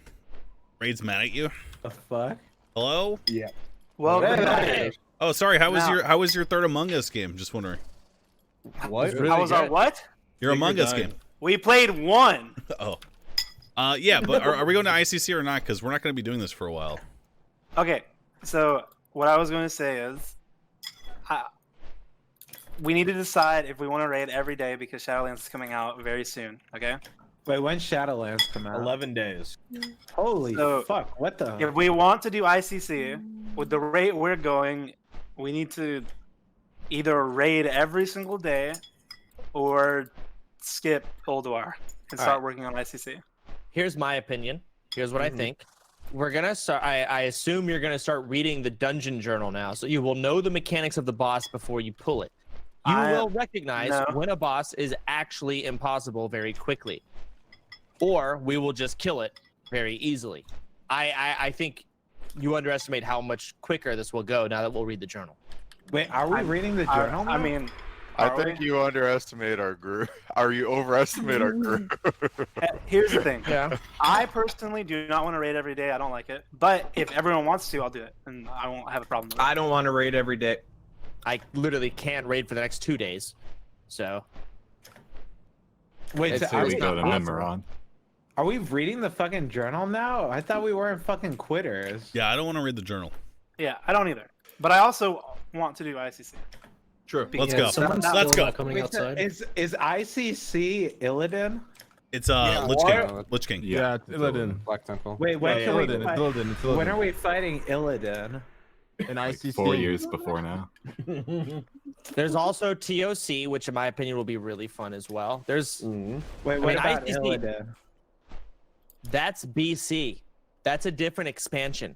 Raid's mad at you. The fuck? Hello? Yeah. Well, oh, sorry. How was your third Among Us game? Just wondering. What? Really how was our what? Your Among Us game. We played one. Oh. Yeah, but are we going to ICC or not? Because we're not going to be doing this for a while. Okay, so what I was going to say is, we need to decide if we want to raid every day because Shadowlands is coming out very soon. Okay, Wait, when Shadowlands come out? 11 days. Holy So, fuck! What the? If we want to do ICC, with the rate we're going, we need to either raid every single day or skip Ulduar and start working on ICC. Here's my opinion. Here's what I think. We're gonna start. I assume you're gonna start reading the dungeon journal now, so you will know the mechanics of the boss before you pull it. You will recognize when a boss is actually impossible very quickly, or we will just kill it very easily. I think you underestimate how much quicker this will go now that we'll read the journal. Wait, are we reading the journal? I mean, I think you underestimate our group. Or you overestimate our group. Here's the thing. Yeah. I personally do not want to raid every day. I don't like it. But if everyone wants to, I'll do it, and I won't have a problem with it. I don't want to raid every day. I literally can't raid for the next 2 days, so. Wait, Are we reading the fucking journal now? I thought we weren't fucking quitters. Yeah, I don't want to read the journal. Yeah, I don't either. But I also want to do ICC. True. Let's go. Let's go. Is ICC Illidan? It's Lich King. Lich King. Yeah, it's Illidan. Black Temple. Wait, when can we fight? When are we fighting Illidan? In ICC. 4 years before now. There's also TOC, which in my opinion will be really fun as well. There's Wait, what about Illidan? That's BC. That's a different expansion.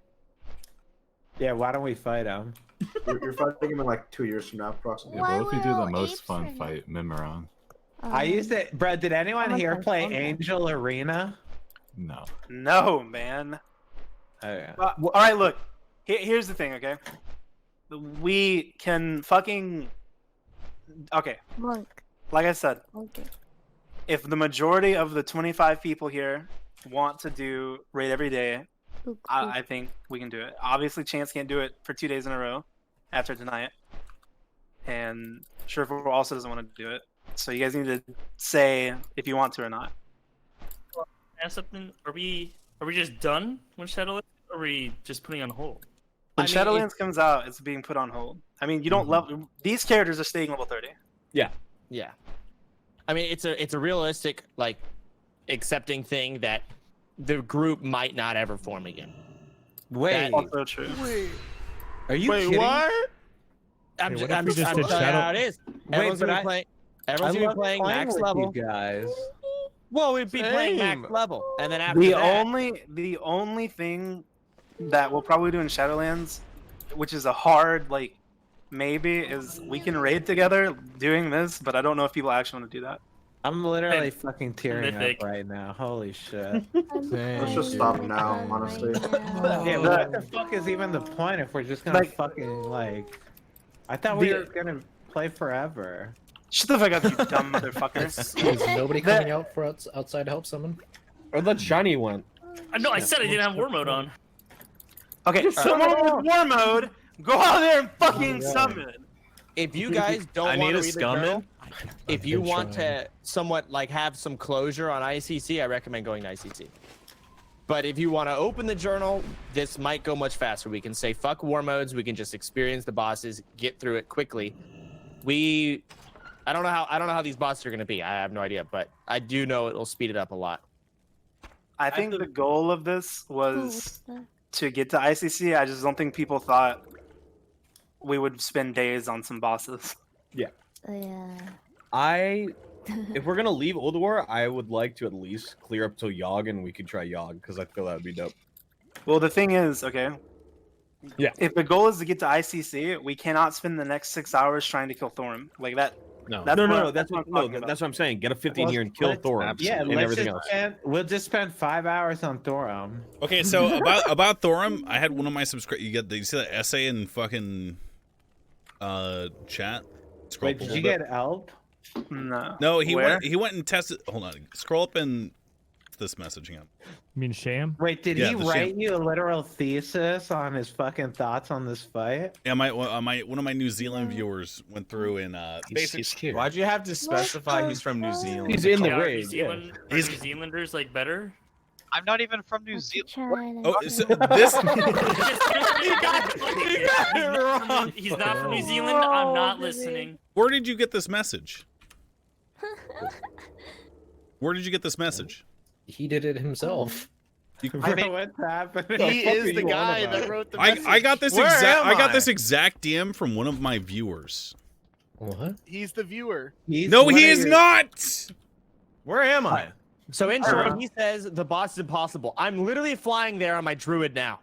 Yeah, why don't we fight him? You're fighting him in like 2 years from now, approximately. Yeah, what if we do the most fun fight, Mimiron? I used it, bro. Did anyone here play Angel Arena? No. No, man. Oh, yeah. All right, look. Here's the thing, okay? We can fucking... Okay. Monk. Like I said, Okay. if the majority of the 25 people here want to do raid every day, I think we can do it. Obviously, Chance can't do it for 2 days in a row after tonight. And Surefour also doesn't want to do it. So you guys need to say if you want to or not. Ask something. Are we just done when Shadowlands? Or are we just putting on hold? When Shadowlands comes out, it's being put on hold. I mean, you don't level. These characters are staying level 30. Yeah. Yeah. I mean, it's a realistic, like, accepting thing that the group might not ever form again. Wait. That's also true. Wait. Are you kidding? What? I'm just telling you how it is. Everyone's gonna be playing max level. You guys. Well, we'd be playing max level, and then after the that, the only thing that we'll probably do in Shadowlands, which is a hard like maybe, is we can raid together doing this, but I don't know if people actually want to do that. I'm literally fucking tearing up right now. Holy shit. Let's just stop now, honestly. Yeah, what the fuck is even the point if we're just gonna fucking like... I thought we were gonna play forever. Shut the fuck up, you dumb motherfucker. Is nobody coming out for outside to help someone? Or the shiny one. No, I said I didn't have war mode on. Okay, someone with war mode, go out there and fucking summon. if you guys don't I want need to a read the scum journal, in. if you want to somewhat like have some closure on ICC, I recommend going to ICC. But if you want to open the journal, this might go much faster. We can say fuck war modes. We can just experience the bosses, get through it quickly. I don't know how these bosses are going to be. I have no idea, but I do know it'll speed it up a lot. I think the goal of this was to get to ICC. I just don't think people thought we would spend days on some bosses. Yeah. Yeah. If we're gonna leave Ulduar, I would like to at least clear up till Yogg, and we could try Yogg because I feel that would be dope. Well, the thing is, okay. Yeah. If the goal is to get to ICC, we cannot spend the next 6 hours trying to kill Thorim. Like that. No, That's that's what I'm saying. Get a 15 here and kill Thorim. Yeah, and everything else. We'll just spend 5 hours on Thorim. Okay, so about Thorim, I had one of my subscribers. You see that essay in fucking chat? Scroll Wait, did you get Elp? No. No, he Where? went and tested. Hold on, scroll up in this messaging up. You mean Sham? Wait, did Yeah, he the write Sham. you a literal thesis on his fucking thoughts on this fight? Yeah, one of my New Zealand viewers went through and basically. Why'd you have to specify he's from New Zealand? He's in the Yeah, raid. Are New Zealanders like better? I'm not even from New Zealand. Oh, so this. You got it wrong. He's not from New Zealand. I'm not listening. Where did you get this message? Where did you get this message? He did it himself. What's happening? He is the guy that wrote the message. I got this exact DM from one of my viewers. What? He's the viewer. No, he is not. Where am I? So in short, he says the boss is impossible. I'm literally flying there on my druid now.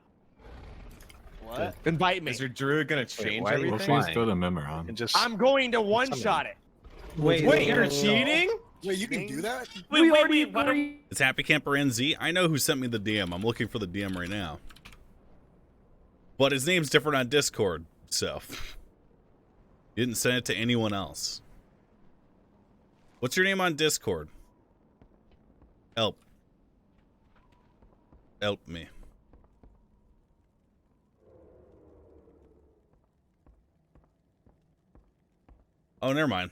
What? Invite me. Is your druid gonna change Why everything? please go to Memoron. And just I'm going to one-shot it. wait, you're cheating? Wait, you can do that? Wait. It's Happy Camper NZ. I know who sent me the DM. I'm looking for the DM right now. But his name's different on Discord, so he didn't send it to anyone else. What's your name on Discord? Help me. Oh, never mind.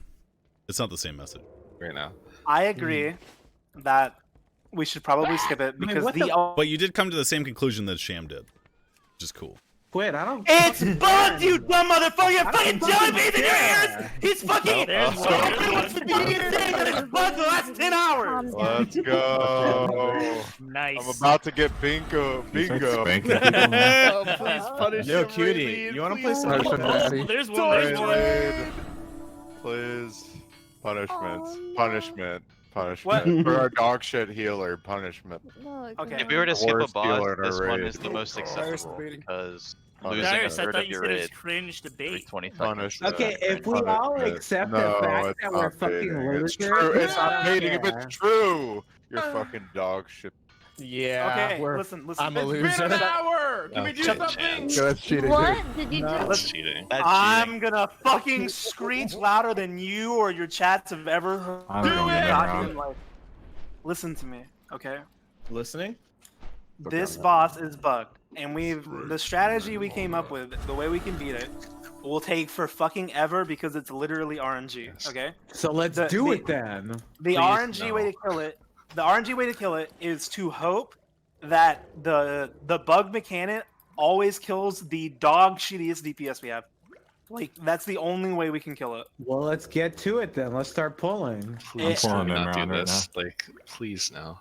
It's not the same message right now. I agree that we should probably skip it because But you did come to the same conclusion that Sham did, which is cool. Quit, I don't. It's bugged, you dumb motherfucker! You're fucking jelly beans in your ears! He's fucking. Everyone's been saying that it's bugged the last 10 hours! Let's go. Nice. I'm about to get bingo. Bingo. Oh, please punish Yo, him, cutie, Raven, you wanna play please. some There's one. Please. Punishment. Oh, Punishment. What? For our dog shit healer, punishment. Okay. If we were to skip a Worst boss, dealer in this our one raid. is the most acceptable because losing Darius, a I third thought of you your said raid it's cringe debate. 25. Punishment. Okay, if we all accept the fact that we're fucking losers, It's true. It's not I baiting. don't If care. it's true, you're fucking dog shit. Yeah. Okay, listen. I'm a loser. It's been an hour. Can we do something? That's cheating. What did you That's do? cheating. I'm gonna fucking screech louder than you or your chats have ever heard. I'm going to Memoron. Like, listen to me, okay? Listening? This boss is bugged, and the strategy we came up with, the way we can beat it, will take for fucking ever because it's literally RNG. Okay. So let's do it then. The RNG way to kill it. The RNG way to kill it is to hope that the bug mechanic always kills the dog shittiest DPS we have. Like that's the only way we can kill it. Well, let's get to it then. Let's start pulling. Please do not do this. Like, please no.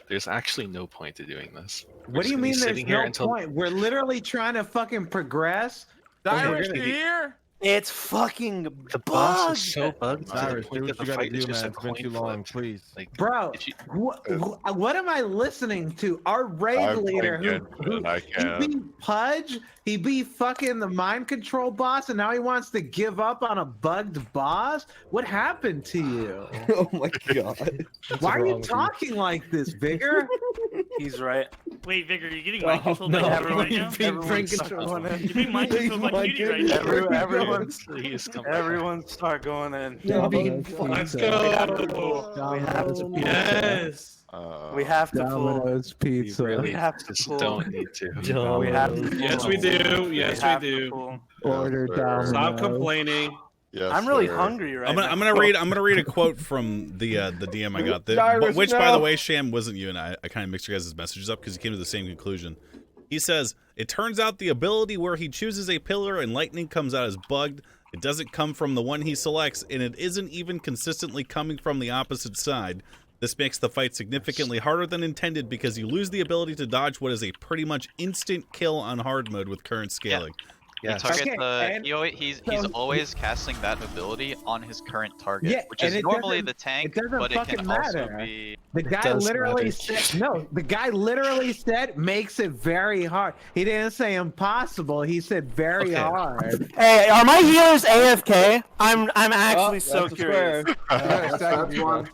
There's actually no point to doing this. What do you mean there's no point? We're literally trying to fucking progress. Cyrus, you here? It's fucking the boss is so bugged. Cyrus, do what you gotta do, man. It's been too long, please. Like, bro, what am I listening to? Our raid leader who he be Pudge, he be fucking the mind control boss, and now he wants to give up on a bugged boss? What happened to you? Oh my god. Why are you talking like this, Vigor? He's right. Wait, Vigor, you're getting mind controlled by Cutie right now? You're being mind controlled by Cutie right now. Everyone start going in. Let's go. Yes. We have to pull. Domino's Pizza. Really We have to just pull. don't need to. We have to Yes, pull. we do. Yes, have we to do. pull. Order Domino's. Stop complaining. Yes, I'm really sir. hungry right I'm gonna read a quote from the DM I got. Cyrus, Which, by the no. way, Sham, wasn't you and I kind of mixed your guys' messages up because he came to the same conclusion. He says, it turns out the ability where he chooses a pillar and lightning comes out is bugged. It doesn't come from the one he selects, and it isn't even consistently coming from the opposite side. This makes the fight significantly harder than intended because you lose the ability to dodge what is a pretty much instant kill on hard mode with current scaling. He targets he's always casting that ability on his current target, Yeah, which is and it normally doesn't- the tank, it doesn't but it fucking can matter. also be. The guy literally said no. The guy literally said makes it very hard. He didn't say impossible. He said very hard. Hey, are my healers AFK? I'm actually so curious. That's one.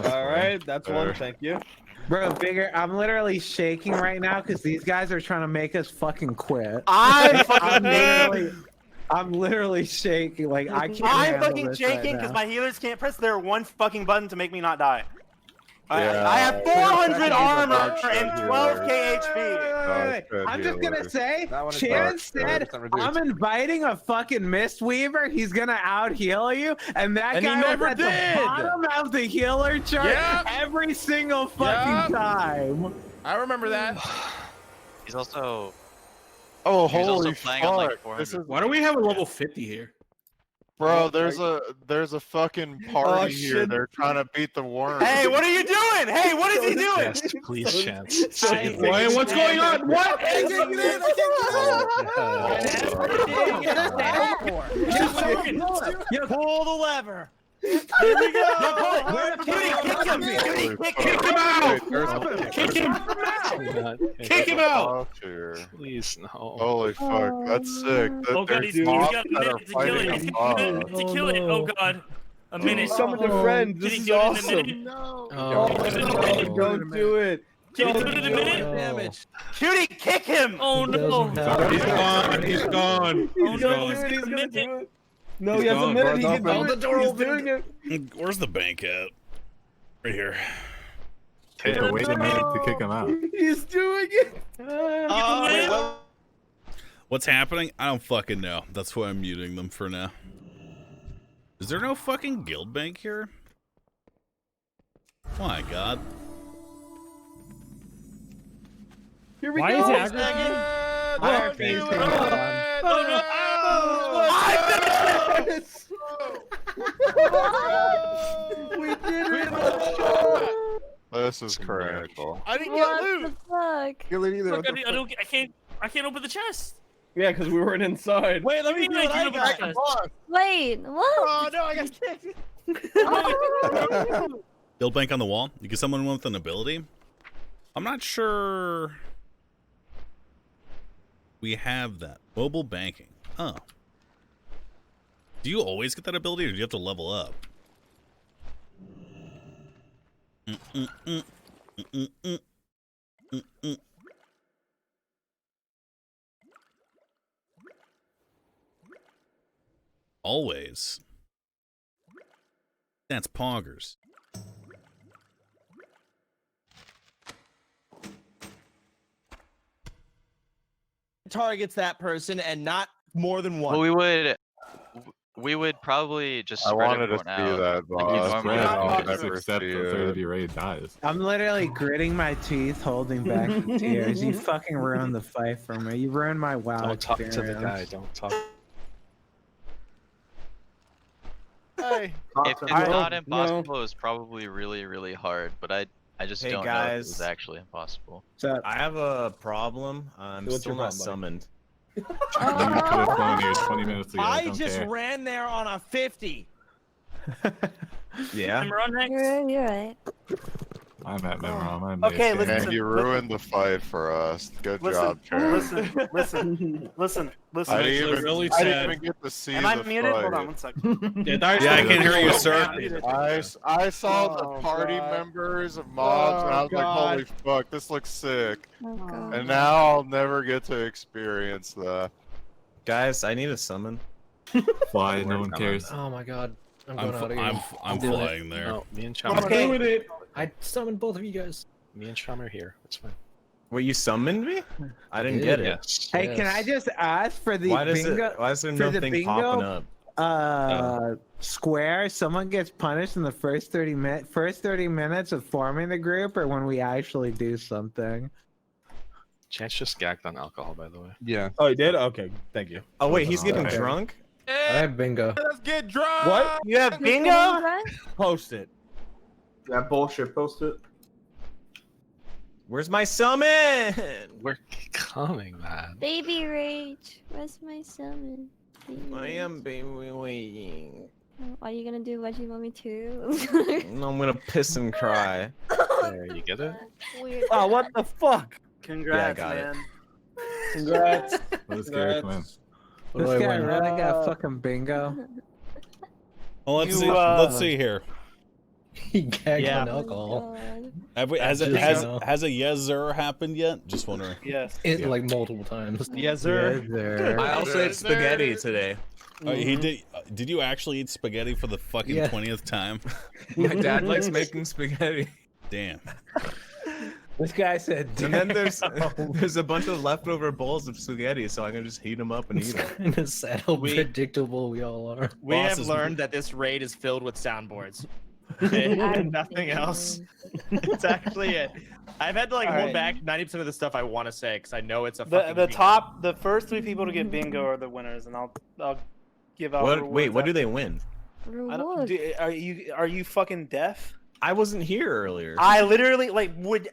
All right, that's one. Thank you. Bro, Vigor, I'm literally shaking right now because these guys are trying to make us fucking quit. I'm literally shaking. Like I can't. I'm handle fucking this shaking right because now. my healers can't press their one fucking button to make me not die. Yeah. I have 400 armor and Healer. 12k HP. Good I'm just gonna healer. say, That one is Chance dark. said, It's not reduced. I'm inviting a fucking Mistweaver. He's gonna out heal you, and that And he guy never was at did. the bottom of the healer chart Yep. every single fucking Yep. time. I remember that. He's also. Oh, He was also holy playing on like fuck. 400. This is Why do we have a level 50 here? Bro, there's a fucking party here. shit. They're trying to beat the worm. Hey, what are you doing? Hey, what is he doing? Yes, please, Chance. Save Wait, me. what's going on? What? I can't get in. Pull the lever. Here we go. Kick him out. Kick him out. Kick him out. Please, no. Holy fuck, that's sick. Oh god, he's got a minute to kill it. He's got a minute to kill it. Oh god. A minute. Summoned a friend. This is awesome. No. Don't do it. Can you do it in a minute? Damage. Cutie, kick him. Oh no. He's gone. He's gone. Oh no. He's gonna do it. No, He's he has a gone. minute. He Door's can do open. it. The door He's doing it. Where's the bank at? Right here. Take a wait a minute to kick him out. He's doing it. What's happening? I don't fucking know. That's why I'm muting them for now. Is there no fucking guild bank here? Oh my god. Here we Why go. is it aggravating? We did it. This is critical. I didn't get loot. What the fuck? Look, I can't open the chest. Yeah, because we weren't inside. Wait, let me do what I got. Wait, what? Oh no, I got kicked. Guild bank on the wall. You get someone with an ability. I'm not sure we have that. Mobile banking. Oh. Do you always get that ability, or do you have to level up? Always. That's poggers. Targets that person and not more than one. Well, we would probably just I spread wanted to everyone see out. that, like you boss. normally I'll do. never Except see the it. 30 raid dies. I'm literally gritting my teeth, holding back the tears. You fucking ruined the fight for me. You ruined my WoW Don't talk to experience. the guy. Don't talk. Hey. If it's not impossible, it's probably really, really hard. But I just don't know if it was actually impossible. So I have a problem. I'm What's still your not problem, buddy? summoned. You could have flown here 20 minutes ago. I don't just care. ran there on a 50. Yeah. We're on next. You're right. I'm at Memrom. I'm Okay, AFK. listen. Man, you ruined the fight for us. Good Listen, job, Chance. listen. I didn't really even, I didn't sad. even get to see Am the I muted? fight. Hold on one second. Yeah, I can hear you, sir. I saw the party members of mobs, and I was like, holy fuck, this looks sick. Oh, God. And now I'll never get to experience that. Guys, I need a summon. Fly, no one cares. Oh my god. I'm I'm, going out of here. I'm doing it. flying there. No, me and Chum. I'm doing it. I summoned both of you guys. Me and Chum are here. It's fine. Wait, you summoned me? I didn't Yeah. get it. Yes. Hey, can I just ask for the Why does bingo? it? Why is there for no the thing bingo, popping up? Square, someone gets punished in the first 30 minutes of forming the group, or when we actually do something. Chance just gagged on alcohol, by the way. Yeah. Oh, he did? Okay, thank you. Oh wait, he's getting Okay. drunk? I have bingo. Let's get drunk. What? You have bingo? Post it. That bullshit, post it. Where's my summon? We're coming, man. Baby rage. Where's my summon? Baby I rage. am baby waiting. Are you gonna do what you want me to? I'm gonna piss and cry. There, you get it? Weird. Oh, what the fuck? Congrats, got it. man. Congrats. Let's go, come in. This do I guy win? really got fucking bingo. Well, let's You, see. Let's see here. He gagged Yeah. on Oh, alcohol. God. Have we, has Just, has you know. has a yes sir happened yet? Just wondering. Yes. It like multiple times. Yes, sir. Yes, sir. I also ate spaghetti today. He did. Did you actually eat spaghetti for the fucking Yeah. 20th time? My dad likes making spaghetti. Damn. This guy said, And then there's a bunch of leftover bowls of spaghetti, so I can just heat them up and eat them. Kind of sad how predictable we all are. We have learned that this raid is filled with soundboards. And nothing else. It's actually it. I've had to like hold back 90% of the stuff I want to say because I know it's a fucking The first 3 people to get bingo are the winners, and I'll give out. What? Wait, rewards what do after. they win? Reward. Are you fucking deaf? I wasn't here earlier. I literally would.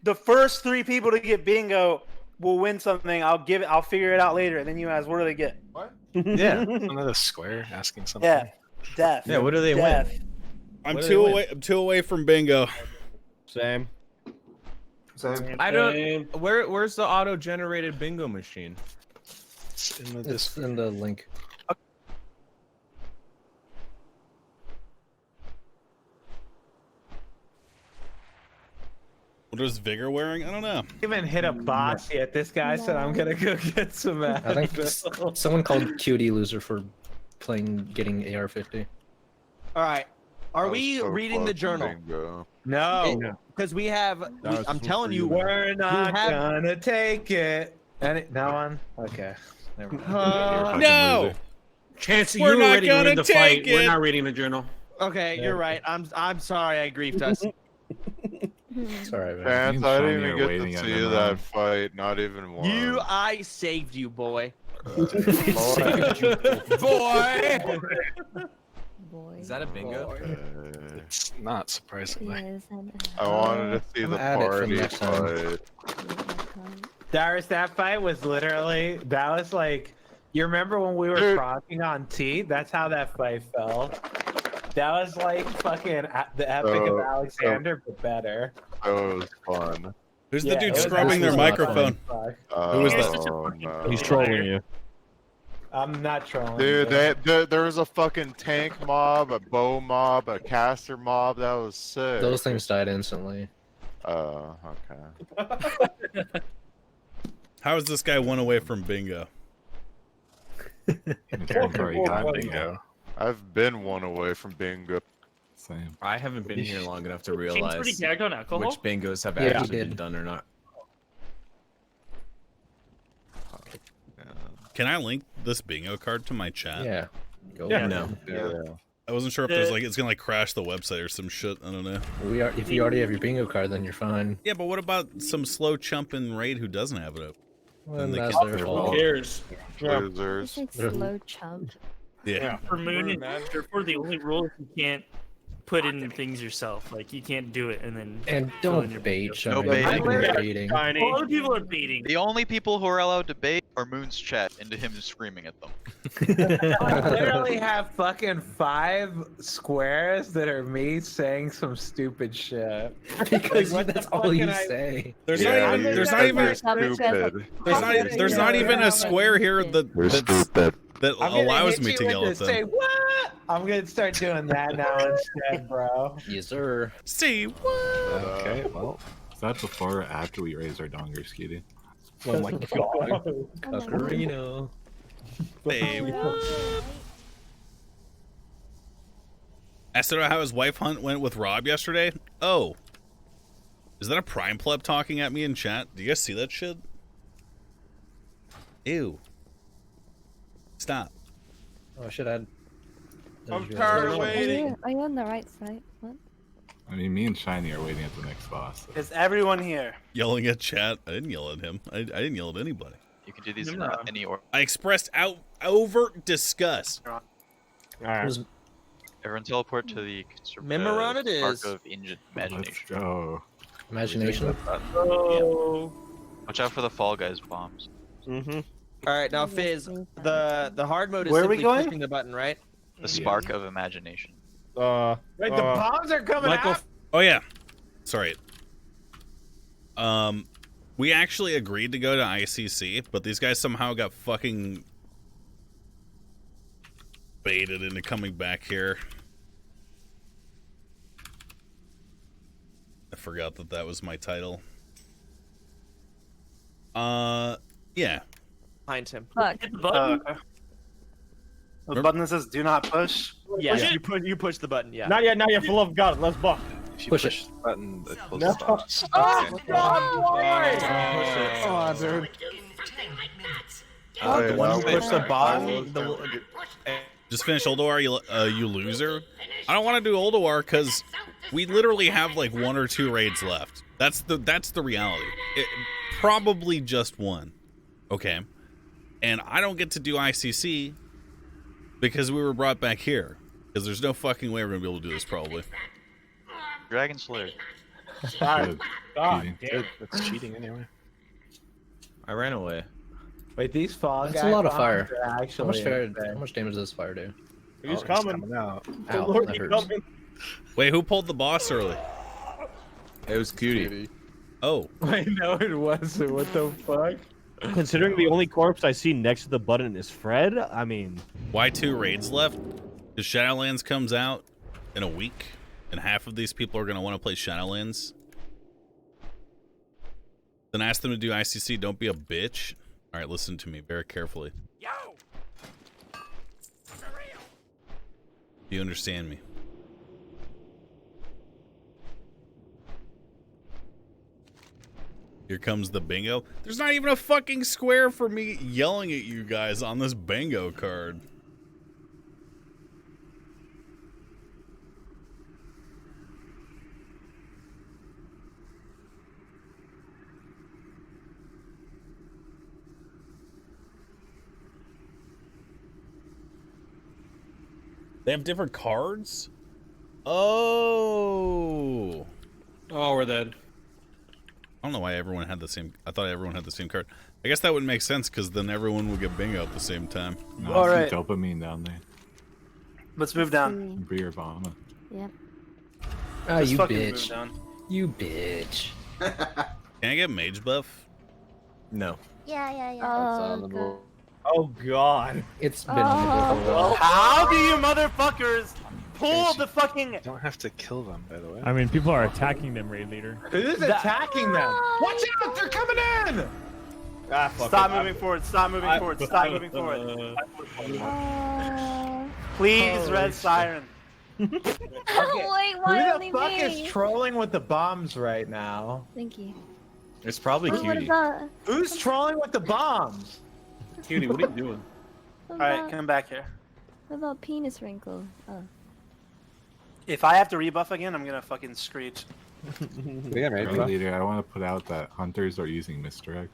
The first 3 people to get bingo will win something. I'll figure it out later. And then you ask, what do they get? What? Yeah. Another square asking something. Yeah. Deaf. Yeah. What do they Deaf. win? I'm What do two they away. I'm 2 away from bingo. Same. Same. I don't. Where's the auto-generated bingo machine? It's in the It's in the link. What is Vigor wearing? I don't know. Even hit a boss yet. This guy said I'm gonna go get some. I think someone called Cutie loser for getting AR-50. All right. Are That was we so reading the close to journal? bingo. No, Because we have. I'm telling you, we're not have- gonna take it. No one. Okay. Never mind. No. Chance, We're you not already gonna win the take fight. it. We're not reading the journal. Okay, you're right. I'm sorry I griefed us. Sorry, man. Fans, I didn't even get to see that fight. Not even one. I saved you, boy. Boy. Boy. Is that a bingo? It's not, surprisingly. I wanted to see the add it for party next time. fight. Darius, that fight was literally. That was like. You remember when we were talking on T? That's how that fight felt. That was like fucking the Epic of Alexander, but better. That was fun. Who's the Yeah, dude it was scrubbing their actually microphone? fun. Who is that? No. He's trolling you. I'm not trolling. Dude, you. there was a fucking tank mob, a bow mob, a caster mob. That was sick. Those things died instantly. Oh, okay. How is this guy 1 away from bingo? Bingo. I've been 1 away from bingo. Same. I haven't been here long enough to Shane's pretty realize gagged on alcohol. which bingos have Yeah, he actually did. been done or not. Can I link this bingo card to my chat? Yeah. Go Yeah. for it. No. Yeah. I wasn't sure if there's like it's gonna like crash the website or some shit. I don't know. If you already have your bingo card, then you're fine. Yeah, but what about some slow chumping raid who doesn't have it up? Well, Then they that's can- their Who fault. cares? Losers. It's like slow chump. Yeah. For Moon and therefore the only rule is you can't put in things yourself. Like you can't do it and then. And fill in don't your bait. bingo. No baiting. Baiting. All other people are baiting. The only people who are allowed to bait are Moon's chat into him screaming at them. I literally have fucking 5 squares that are me saying some stupid shit. Because Like, what that's the all you fuck can I- say. There's Yeah, not even. you There's guys not even. are stupid. There's not even a square here that You're stupid. that I'm gonna allows hit me you to with yell at the Say them. what? I'm gonna start doing that now instead, bro. Yes, sir. Say what? Okay, well, is that before or after we raise our dongers, Kitty? Oh my god. Cuckerino. Say what? Asked him how his wife hunt went with Rob yesterday. Oh, is that a prime pleb talking at me in chat? Do you guys see that shit? Ew. Stop. Oh, I should add. I'm tired of waiting. Are you on the right side? What? I mean, me and Shiny are waiting at the next boss. Is everyone here? Yelling at chat. I didn't yell at him. I didn't yell at anybody. You can do these in any order. I expressed overt disgust. Alright. Everyone teleport to the Memorun it Spark is. of Let's Imagination. go. Imagination. Oh. Watch out for the Fall Guys bombs. Mm-hmm. All right, now Fizz, the hard mode is Where are we simply going? pushing the button, right? The Spark of Imagination. Wait, the bombs are coming out. Oh yeah. Sorry. We actually agreed to go to ICC, but these guys somehow got fucking baited into coming back here. I forgot that was my title. Yeah. Behind him. Fuck. Hit the button. The button that says "Do not push." Yes, Yeah. you push the button. Yeah. Not yet, full of God. Let's buff. If you Push push it. the button, it closes No. stops. Oh, dude. Oh, yeah, the one who that was- pushed the button. Just finish Oldawar, you loser. I don't want to do Oldawar because we literally have like 1 or 2 raids left. That's the reality. Probably just one. Okay. And I don't get to do ICC Because we were brought back here. Because there's no fucking way we're gonna be able to do this, probably. Dragon Slayer. God, Cheating. damn. That's cheating anyway. I ran away. Wait, these fog That's a lot of fire. bombs are actually How much damage does fire do? He's Oh, coming. out. The Ow, Lord, that he's hurts. coming. Wait, who pulled the boss early? It was Cutie. Oh. Wait, no, it wasn't. What the fuck? Considering the only corpse I see next to the button is Fred, I mean... Why 2 raids left? Because Shadowlands comes out in a week, and half of these people are going to want to play Shadowlands. Then ask them to do ICC, don't be a bitch. Alright, listen to me very carefully. Yo! Do you understand me? Here comes the bingo. There's not even a fucking square for me yelling at you guys on this bingo card. They have different cards? Oh. Oh, we're dead. I don't know why everyone had the same. I thought everyone had the same card. I guess that would make sense because then everyone would get bingo at the same time. No, All I right. see dopamine down there. Let's move down. Beer bomb. Yep. Ah, Let's you fucking move bitch. down. You bitch. Can I get mage buff? No. Yeah. Oh, oh God. It's been on the board for a while. How do you motherfuckers pull the fucking... You don't have to kill them, by the way. I mean, people are attacking them, raid leader. Who's attacking them? Watch out! They're coming in! Ah, fuck Stop it. moving forward. Stop moving forward. Stop moving forward. Please, red siren. Wait, Who why only the fuck me? is trolling with the bombs right now? Thank you. It's probably What Cutie. about? Who's trolling with the bombs? Cutie, what are you doing? What All right, about, come back here. what about penis wrinkle? Oh. If I have to rebuff again, I'm gonna fucking screech. Yeah, maybe. Leader, I want to put out that hunters are using misdirect.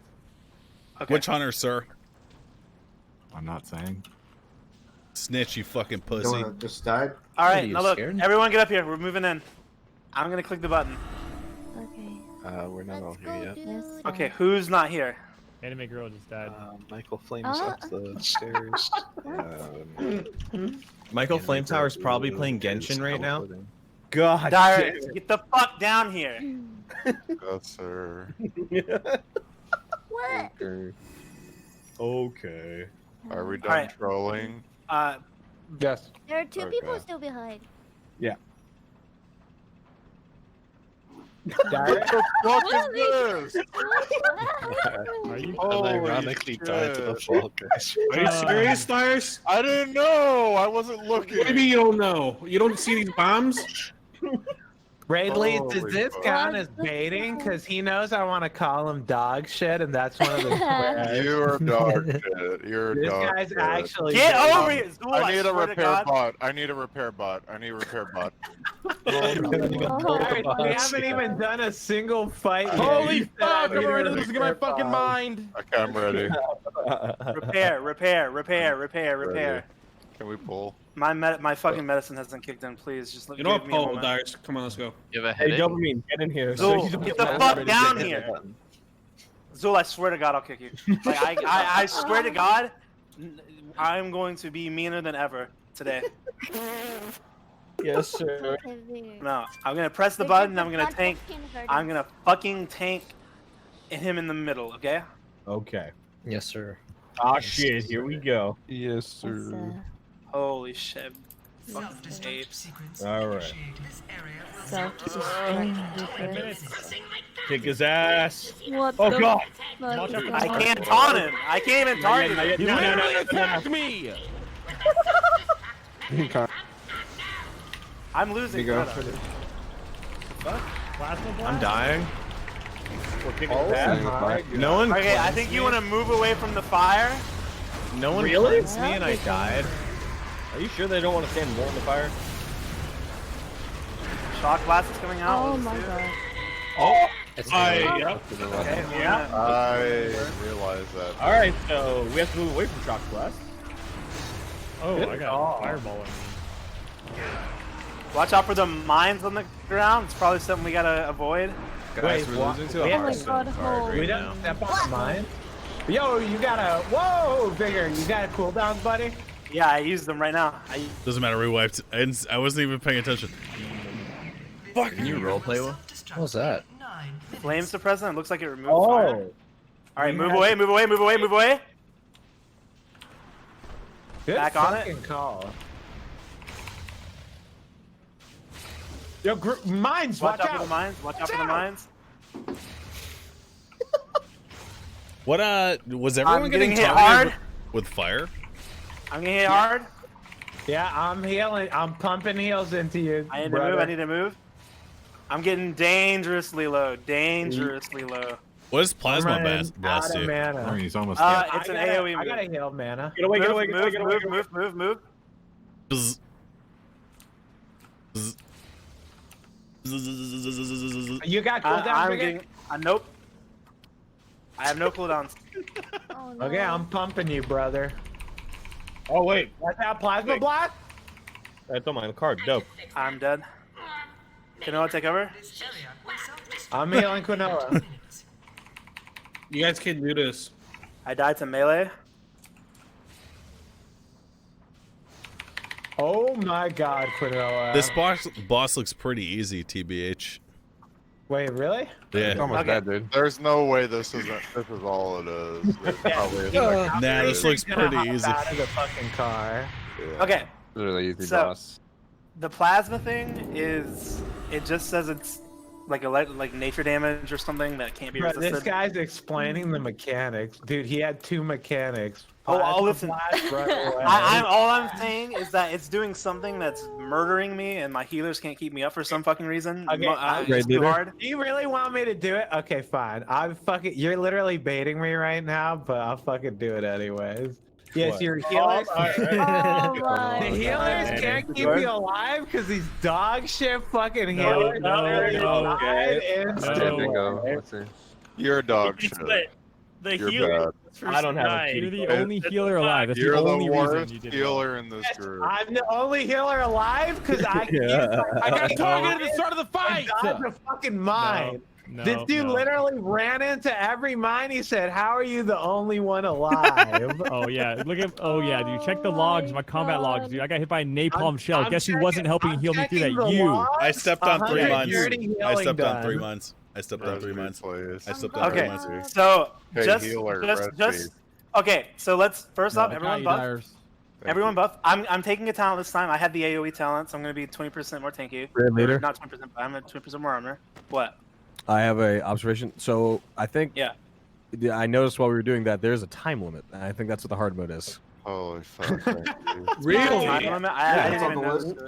Okay. Which hunter, sir? I'm not saying. Snitch, you fucking The pussy. one that just died. All What are right, you, now look, scared? everyone get up here. We're moving in. I'm gonna click the button. Okay. We're not all here yet. Yes. Okay, who's not here? Anime girl just died. Michael Flames Oh. up the stairs. Michael And Flame Tower's Blue probably playing is Genshin right now. teleporting. God Darius, get the fuck down here. Yes, sir. What? Okay. Okay. Are we done Alright. trolling? Yes. There are two people Okay. still behind. Darius? What is this? Are you? Unironically died to the fall guys. Are you serious, Stars? I didn't know. I wasn't looking. Maybe you don't know. You don't see these bombs? Raidley, does Holy this fuck. count as baiting? Because he knows I want to call him dog shit, and that's one of the squares. You're dog shit. You're This dog guy's shit. actually. Get baiting. over here, Zool, I need a swear to repair God. bot. I need a repair bot. I need a repair bot. Alright, we haven't even done a single fight yet. Holy You said fuck! I I'm need a ready to lose my repair fucking bot. mind. Okay, I'm ready. Repair. Can we pull? My fucking medicine hasn't kicked in. Please, just You know give what? me a Oh, moment. Darius, come on, let's go. You have a Hey, headache? dopamine, get in here. Zool, you don't get the have fuck to down hit the here. button. Zool, I swear to God, I'll kick you. Like I swear to God, I'm going to be meaner than ever today. Yes, sir. No, I'm gonna press the button. I'm gonna tank. I'm gonna fucking tank him in the middle. Okay. Okay. Yes, sir. Ah, shit. Here we go. Yes, sir. Holy shit. Fucking apes. All right. Self-destruct. Kick his ass. What Oh, the God. fuck is I going can't taunt him. I can't even target him. No. Attack me! I'm losing. There you Greta. go. I'm dying. Oh No one. Okay, I cleansed think me. you want to move away from the fire. No one Really? cleansed me and I died. Are you sure they don't want to stand more in the fire? Shock blast is coming out. Oh Let's my do it. god. Oh. Okay, yeah. I realize that. All right, so we have to move away from shock blast. Oh, Good I got call. a fireball in me. Watch out for the mines on the ground. It's probably something we gotta avoid. Guys, we're losing to a Oh hard my God, hold. We don't step on mine. Yo, you got a whoa, Bigger. You got a cooldown, buddy? Yeah, I used them right now. Doesn't matter. We wiped. I wasn't even paying attention. Fuck. Can you roleplay one? What was that? Flame suppressant. It looks like it removed Oh. fire. All right, move away, move away, move away, move away. Good Back on it. fucking call. Yo, mines, Watch out out. for the mines. Watch out for the mines. What was everyone I'm getting getting hit targeted hard. with fire? I'm gonna hit hard. Yeah, I'm healing. I'm pumping heals into you. I need brother. to move. I need to move. I'm getting dangerously low. Dangerously low. What does plasma I'm running blast out of do? mana. He's almost It's an AoE move. I gotta heal mana. Get away, get Move, away, get move, away, get away, get away. move, move, move. Bzz. Bzz. Bzz. You got cooldown, I'm Bigger? getting. Nope. I have no cooldowns. Oh, no. Okay, I'm pumping you, brother. Oh wait, That's that plasma blast? that's on my card. Dope. I'm dead. Can I take over? I'm healing Quinoa. You guys can do this. I died to melee. Oh my god, Quinoa. This boss looks pretty easy, TBH. Wait, really? Yeah. Almost dead, dude. There's no way this is all it is. It's probably Nah, this looks pretty easy. Out of the fucking car. Yeah. Okay. Literally easy So- boss. The plasma thing is. It just says it's like nature damage or something that can't be Bro, resisted. this guy's explaining the mechanics. Dude, he had 2 mechanics. Oh, Plasma listen. blast right away. I'm all I'm saying is that it's doing something that's murdering me, and my healers can't keep me up for some fucking reason. Okay, It's too hard. Do you really want me to do it? Okay, fine. You're literally baiting me right now, but I'll fucking do it anyways. Yes, What? your healers. Oh my The healers God. can't keep you alive because these dog shit fucking healers. no, no. Okay, bingo. Let's see. You're a dog shit. The You're healer. I don't have a Nice. kitty. You're the only healer alive. That's You're the the only reason worst you did healer in this group. I'm the only healer alive because I I got can't targeted at the start of the fight. dodge a fucking mine. No, This dude no. literally ran into every mine. He said, "How are you the only one alive?" Oh yeah, look at. Oh yeah, dude. Check the logs, my combat logs, dude. I got hit by a napalm shell. I'm Guess who wasn't helping heal me through that? checking the You. logs. I stepped on 3 mines. Dirty I healing stepped on done. 3 mines. I stepped on 3 mines. Please. I stepped on 3 Okay. mines. So Hey, just healer, just rest just okay. So let's first off, everyone buff. Everyone buff. I'm taking a talent this time. I had the AoE talent, so I'm gonna be 20% more tanky. Red leader. Not 20%, but I'm at 20% more armor. What? I have a observation. So I think Yeah. I noticed while we were doing that there's a time limit. And I think that's what the hard mode is. Holy fuck. thank you. Really? Time limit? I didn't even notice it.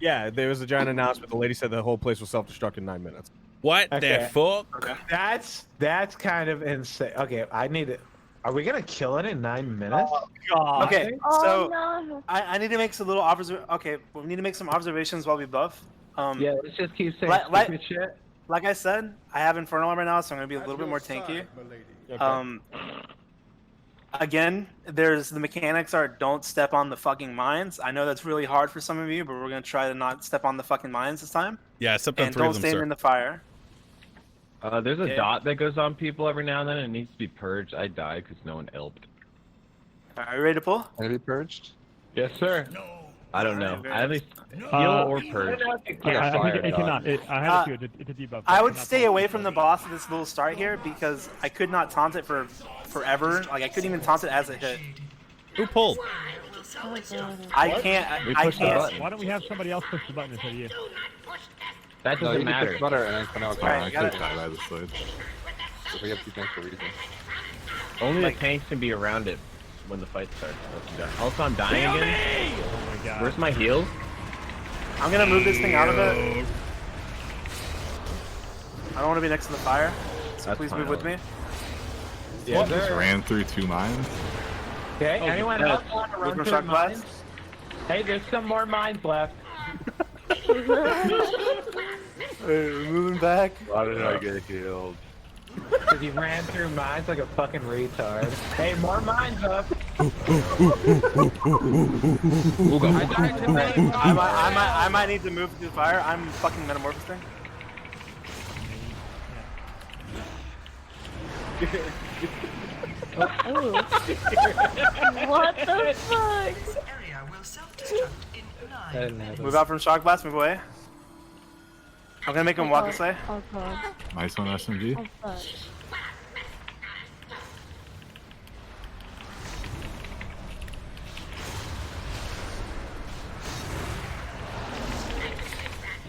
Yeah, there was a giant announcement. The lady said the whole place will self-destruct in 9 minutes. What the Okay. fuck? That's kind of insane. Okay, I need it. Are we gonna kill it in 9 minutes? God. Okay, Oh, so no. I need to make some little Okay, we need to make some observations while we buff. Yeah, let's just keep saying Like- stupid shit. Like I said, I have Infernal armor now, so I'm gonna be a little bit more tanky. Again, there's the mechanics are don't step on the fucking mines. I know that's really hard for some of you, but we're gonna try to not step on the fucking mines this time. Yeah, I stepped on And 3 don't of them, stand sir. in the fire. There's a Yeah. dot that goes on people every now and then, and it needs to be purged. I died because no one helped. Are you ready to pull? Can it be purged? Yes, sir. I don't know. Alright, I at least heal Uh, or purge. I think it cannot. I had to do it. It's a debuff. I would cannot stay purge. away from the boss at this little start here because I could not taunt it for forever. Like I couldn't even taunt it as it hit. Who pulled? I can't. We I pushed the can't. button. Why don't we have somebody else push the button instead of you? That No, doesn't you can matter. push butter and then come out. Alright, I got it. could die by the slide. So we have to thank for reason. Only the tanks can be around it when the fight starts. Also, I'm dying again. Oh my god. Where's my heals? I'm gonna move this thing out of it. I don't want to be next to the fire, so That's please fine, move with me. Yeah, Just ran through 2 mines. Okay, anyone else want to run Wisdom through shock the mines? blast. Hey, there's some more mines left. Moving back. Why did I get healed? Because you ran through mines like a fucking retard. Hey, more mines up. I might need to move through the fire. I'm fucking metamorphosing. What the fuck? Move out from shock blast. Move away. I'm gonna make him walk this way. Oh god. Nice one, SMG. Oh fuck.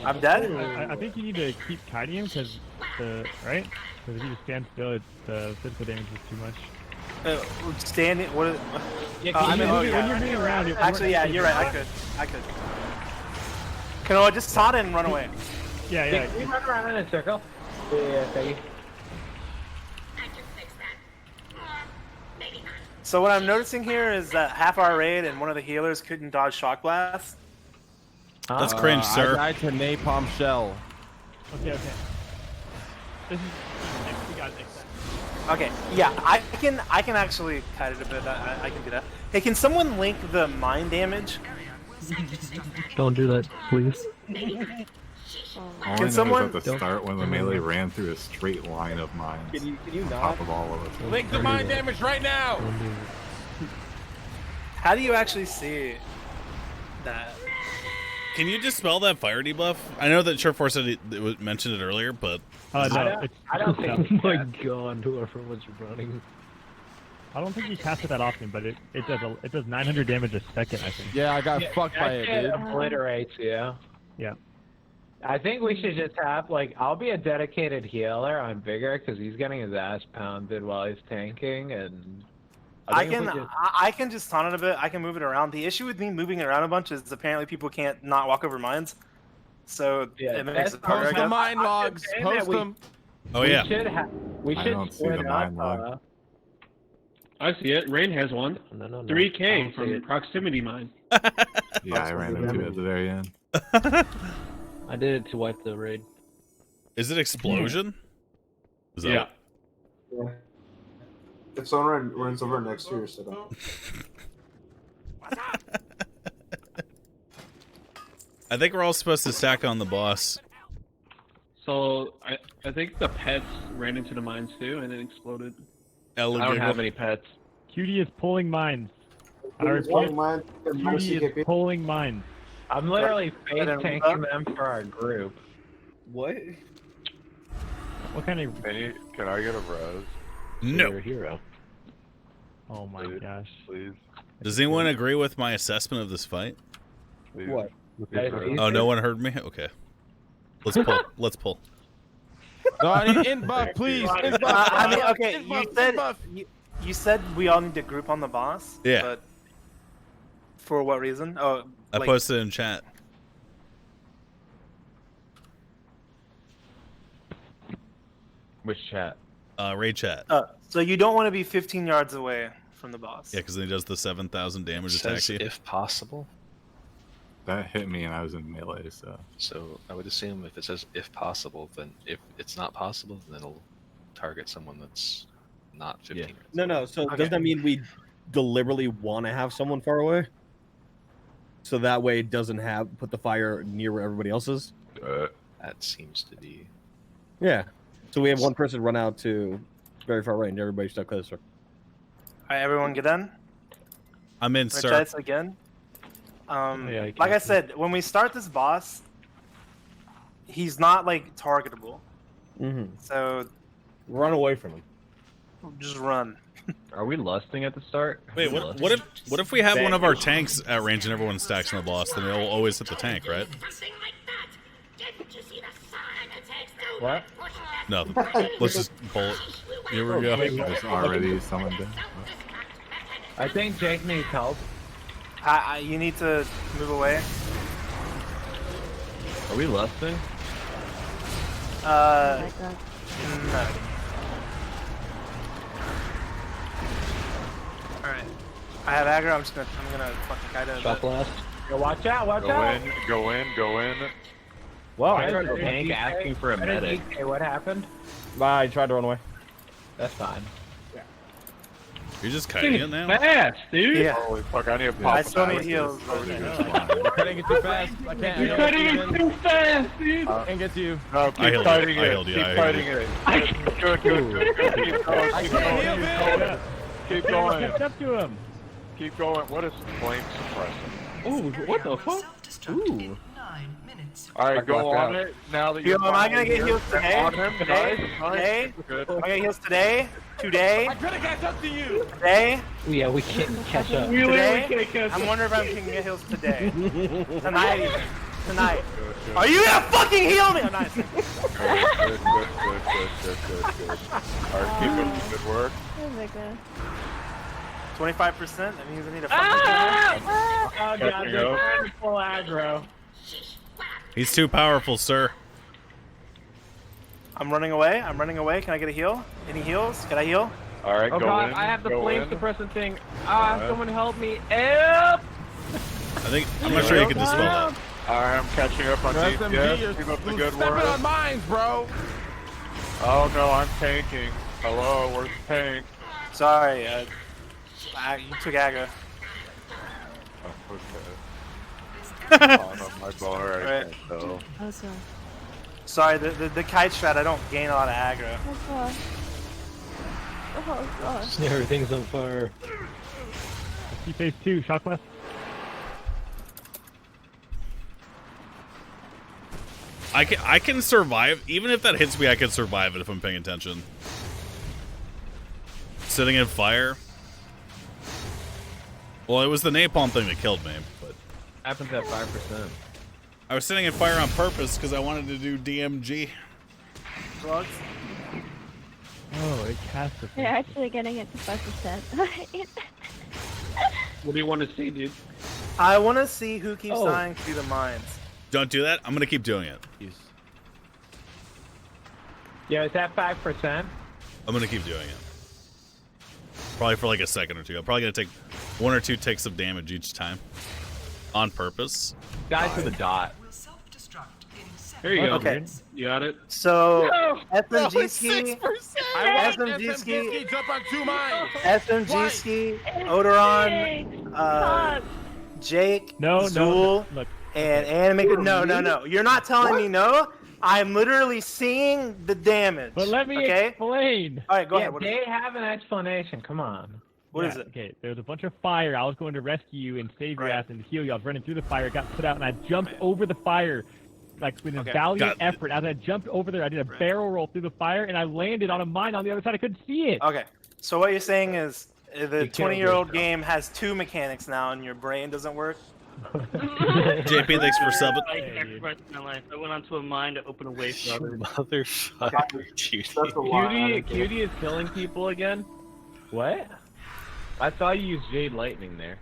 I'm dead. I think you need to keep kiting him because right? Because if you just stand still, the physical damage is too much. Standing. What? Yeah, when you're moving around. Actually, yeah, you're right. I could. Can I just taunt and run away? Yeah. Can you run around in a circle? Yeah, okay. So what I'm noticing here is that half our raid and one of the healers couldn't dodge shock blast. That's cringe, sir. I died to napalm shell. Okay. This is we got it next time. Okay, yeah, I can actually kite it a bit. I can do that. Hey, can someone link the mine damage? Don't do that, please. All I know someone is at the start when the melee ran through a straight line of mines. Can you on not? top of all of us. Link the mine damage right now. How do you actually see that? Can you dispel that fire debuff? I know that Sureforce said it mentioned it earlier, but No, I don't think. Oh my god, whoever was running. I don't think he casts it that often, but it does 900 damage a second, I think. Yeah, I got fucked by it, dude. Obliterates, yeah. Yeah. I think we should just have, like, I'll be a dedicated healer on Vigor because he's getting his ass pounded while he's tanking, and I can just taunt it a bit. I can move it around. The issue with me moving it around a bunch is apparently people can't not walk over mines. So it makes it harder. Post the mine logs. Post them. Oh yeah. We should I don't see the mine log. I see it. Rain has one. No. 3K from proximity mine. Yeah, I ran into it at the very end. I did it to wipe the raid. Is it explosion? Is that Yeah. It's on runs over next to your setup. I think we're all supposed to stack on the boss. So I think the pets ran into the mines too and then exploded. I don't have any pets. QD is pulling mines. I repeat, QD is pulling mines. I'm literally face tanking them for our group. What? What kind of? Can I get a rose? No. You're a hero. Oh my gosh. Please. Does anyone agree with my assessment of this fight? Please. What? Oh, no one heard me? Okay. Let's pull. Let's pull. No, I need in buff, please. In buff. I mean, okay, you said we all need to group on the boss. Yeah. But for what reason? Oh, I posted in chat. Which chat? Raid chat. So you don't want to be 15 yards away from the boss. Yeah, because then he does the 7,000 damage attack Says to you. if possible. That hit me and I was in melee, so. So I would assume if it says if possible, then if it's not possible, then it'll target someone that's not 15 yards. No. So does that mean we deliberately want to have someone far away? So that way it doesn't put the fire near where everybody else is? That seems to be. Yeah. So we have one person run out to very far range. Everybody stuck closer. All right, everyone get in. I'm in, sir. Franchise again. Like I said, when we start this boss, he's not like targetable. Mm-hmm. So run away from him. Just run. Are we lusting at the start? Wait, what if we have one of our tanks at range and everyone stacks on the boss? Then we'll always hit the tank, right? What? No. Let's just pull it. Here we go. There's already someone dead. I think Jake needs help. You need to move away. Are we lusting? No. Alright. I have aggro, I'm gonna fucking guide it. Shot blast. Yo, watch out, watch out! Go in. Well, I heard a tank asking for a medic. Hey, what happened? I tried to run away. That's fine. You're just kiting it now? Fast, dude. Yeah. Holy fuck, I need to I pop still back. need heals. You're cutting it too fast. I can't. You're cutting it too fast, dude. Can't get to you. No, keep healed fighting you. I it. healed you. Keep I fighting healed it. Good. Keep going. I Keep can't heal, going. man. Keep Catch going. up to him. Keep going. What is flame suppressant? Ooh, what the fuck? Ooh. Alright, go on it. Now that you're Am I gonna get here. heals today? On him. Today? Nice. Good. Am I gonna get heals today? Today? I could've catch up to you. Today? Yeah, we can't catch up. Today? I'm wondering if I can get heals today. Tonight even. Tonight. Are you gonna fucking heal me? Oh, nice. Good. Alright, keep up the good work. Oh my god. 25%? That means I need a fucking Oh god, Catching they're up. full aggro. He's too powerful, sir. I'm running away. Can I get a heal? Any heals? Can I heal? Alright, Oh go god, in. I have the go flame in. suppressant thing. Alright. Someone help me. Help! I'm not sure you can dispel that. Alright, I'm catching up on SMG, DPS. you're Keep up the stepping good work. on mines, bro. Oh no, I'm tanking. Hello, where's the tank? Sorry, you took aggro. Oh, okay. Oh, no, my bar. I Right. can't tell. Oh, sorry. Sorry, the kite strat, I don't gain a lot of aggro. Oh god. Oh god. Everything's on fire. Key phase 2, shock blast. I can survive. Even if that hits me, I can survive it if I'm paying attention. Sitting in fire. Well, it was the napalm thing that killed me, but Happens at 5%. I was sitting in fire on purpose because I wanted to do DMG. Drugs? Oh, it casts the You're actually getting it to 5%. What do you want to see, dude? I want to see who keeps dying through the mines. Don't do that. I'm gonna keep doing it. Yeah, is that 5%? I'm gonna keep doing it. Probably for like a second or two. I'm probably gonna take 1 or 2 takes of damage each time. On purpose. Die to the dot. There you go. Okay. You got it. So, No, SMG it's ski, 6%. I watched SMG ski, jump on 2 mines. SMG ski, Odoron, Jake, Zool, look. and Anime. No. You're not telling me no. I'm literally seeing the damage. But let me explain. All right, go ahead. They have an explanation. Come on. What is it? Okay, there was a bunch of fire. I was going to rescue you and save your ass and heal you. I was running through the fire, got put out, and I jumped over the fire. Like with a valiant effort, as I jumped over there, I did a barrel roll through the fire, and I landed on a mine on the other side. I couldn't see it. Okay, so what you're saying is the 20-year-old game has 2 mechanics now, and your brain doesn't work. JP, thanks for subbing. I sacrificed my life. I went onto a mine to open a way for others. Motherfucker, Cutie is killing people again. What? I saw you use Jade Lightning there.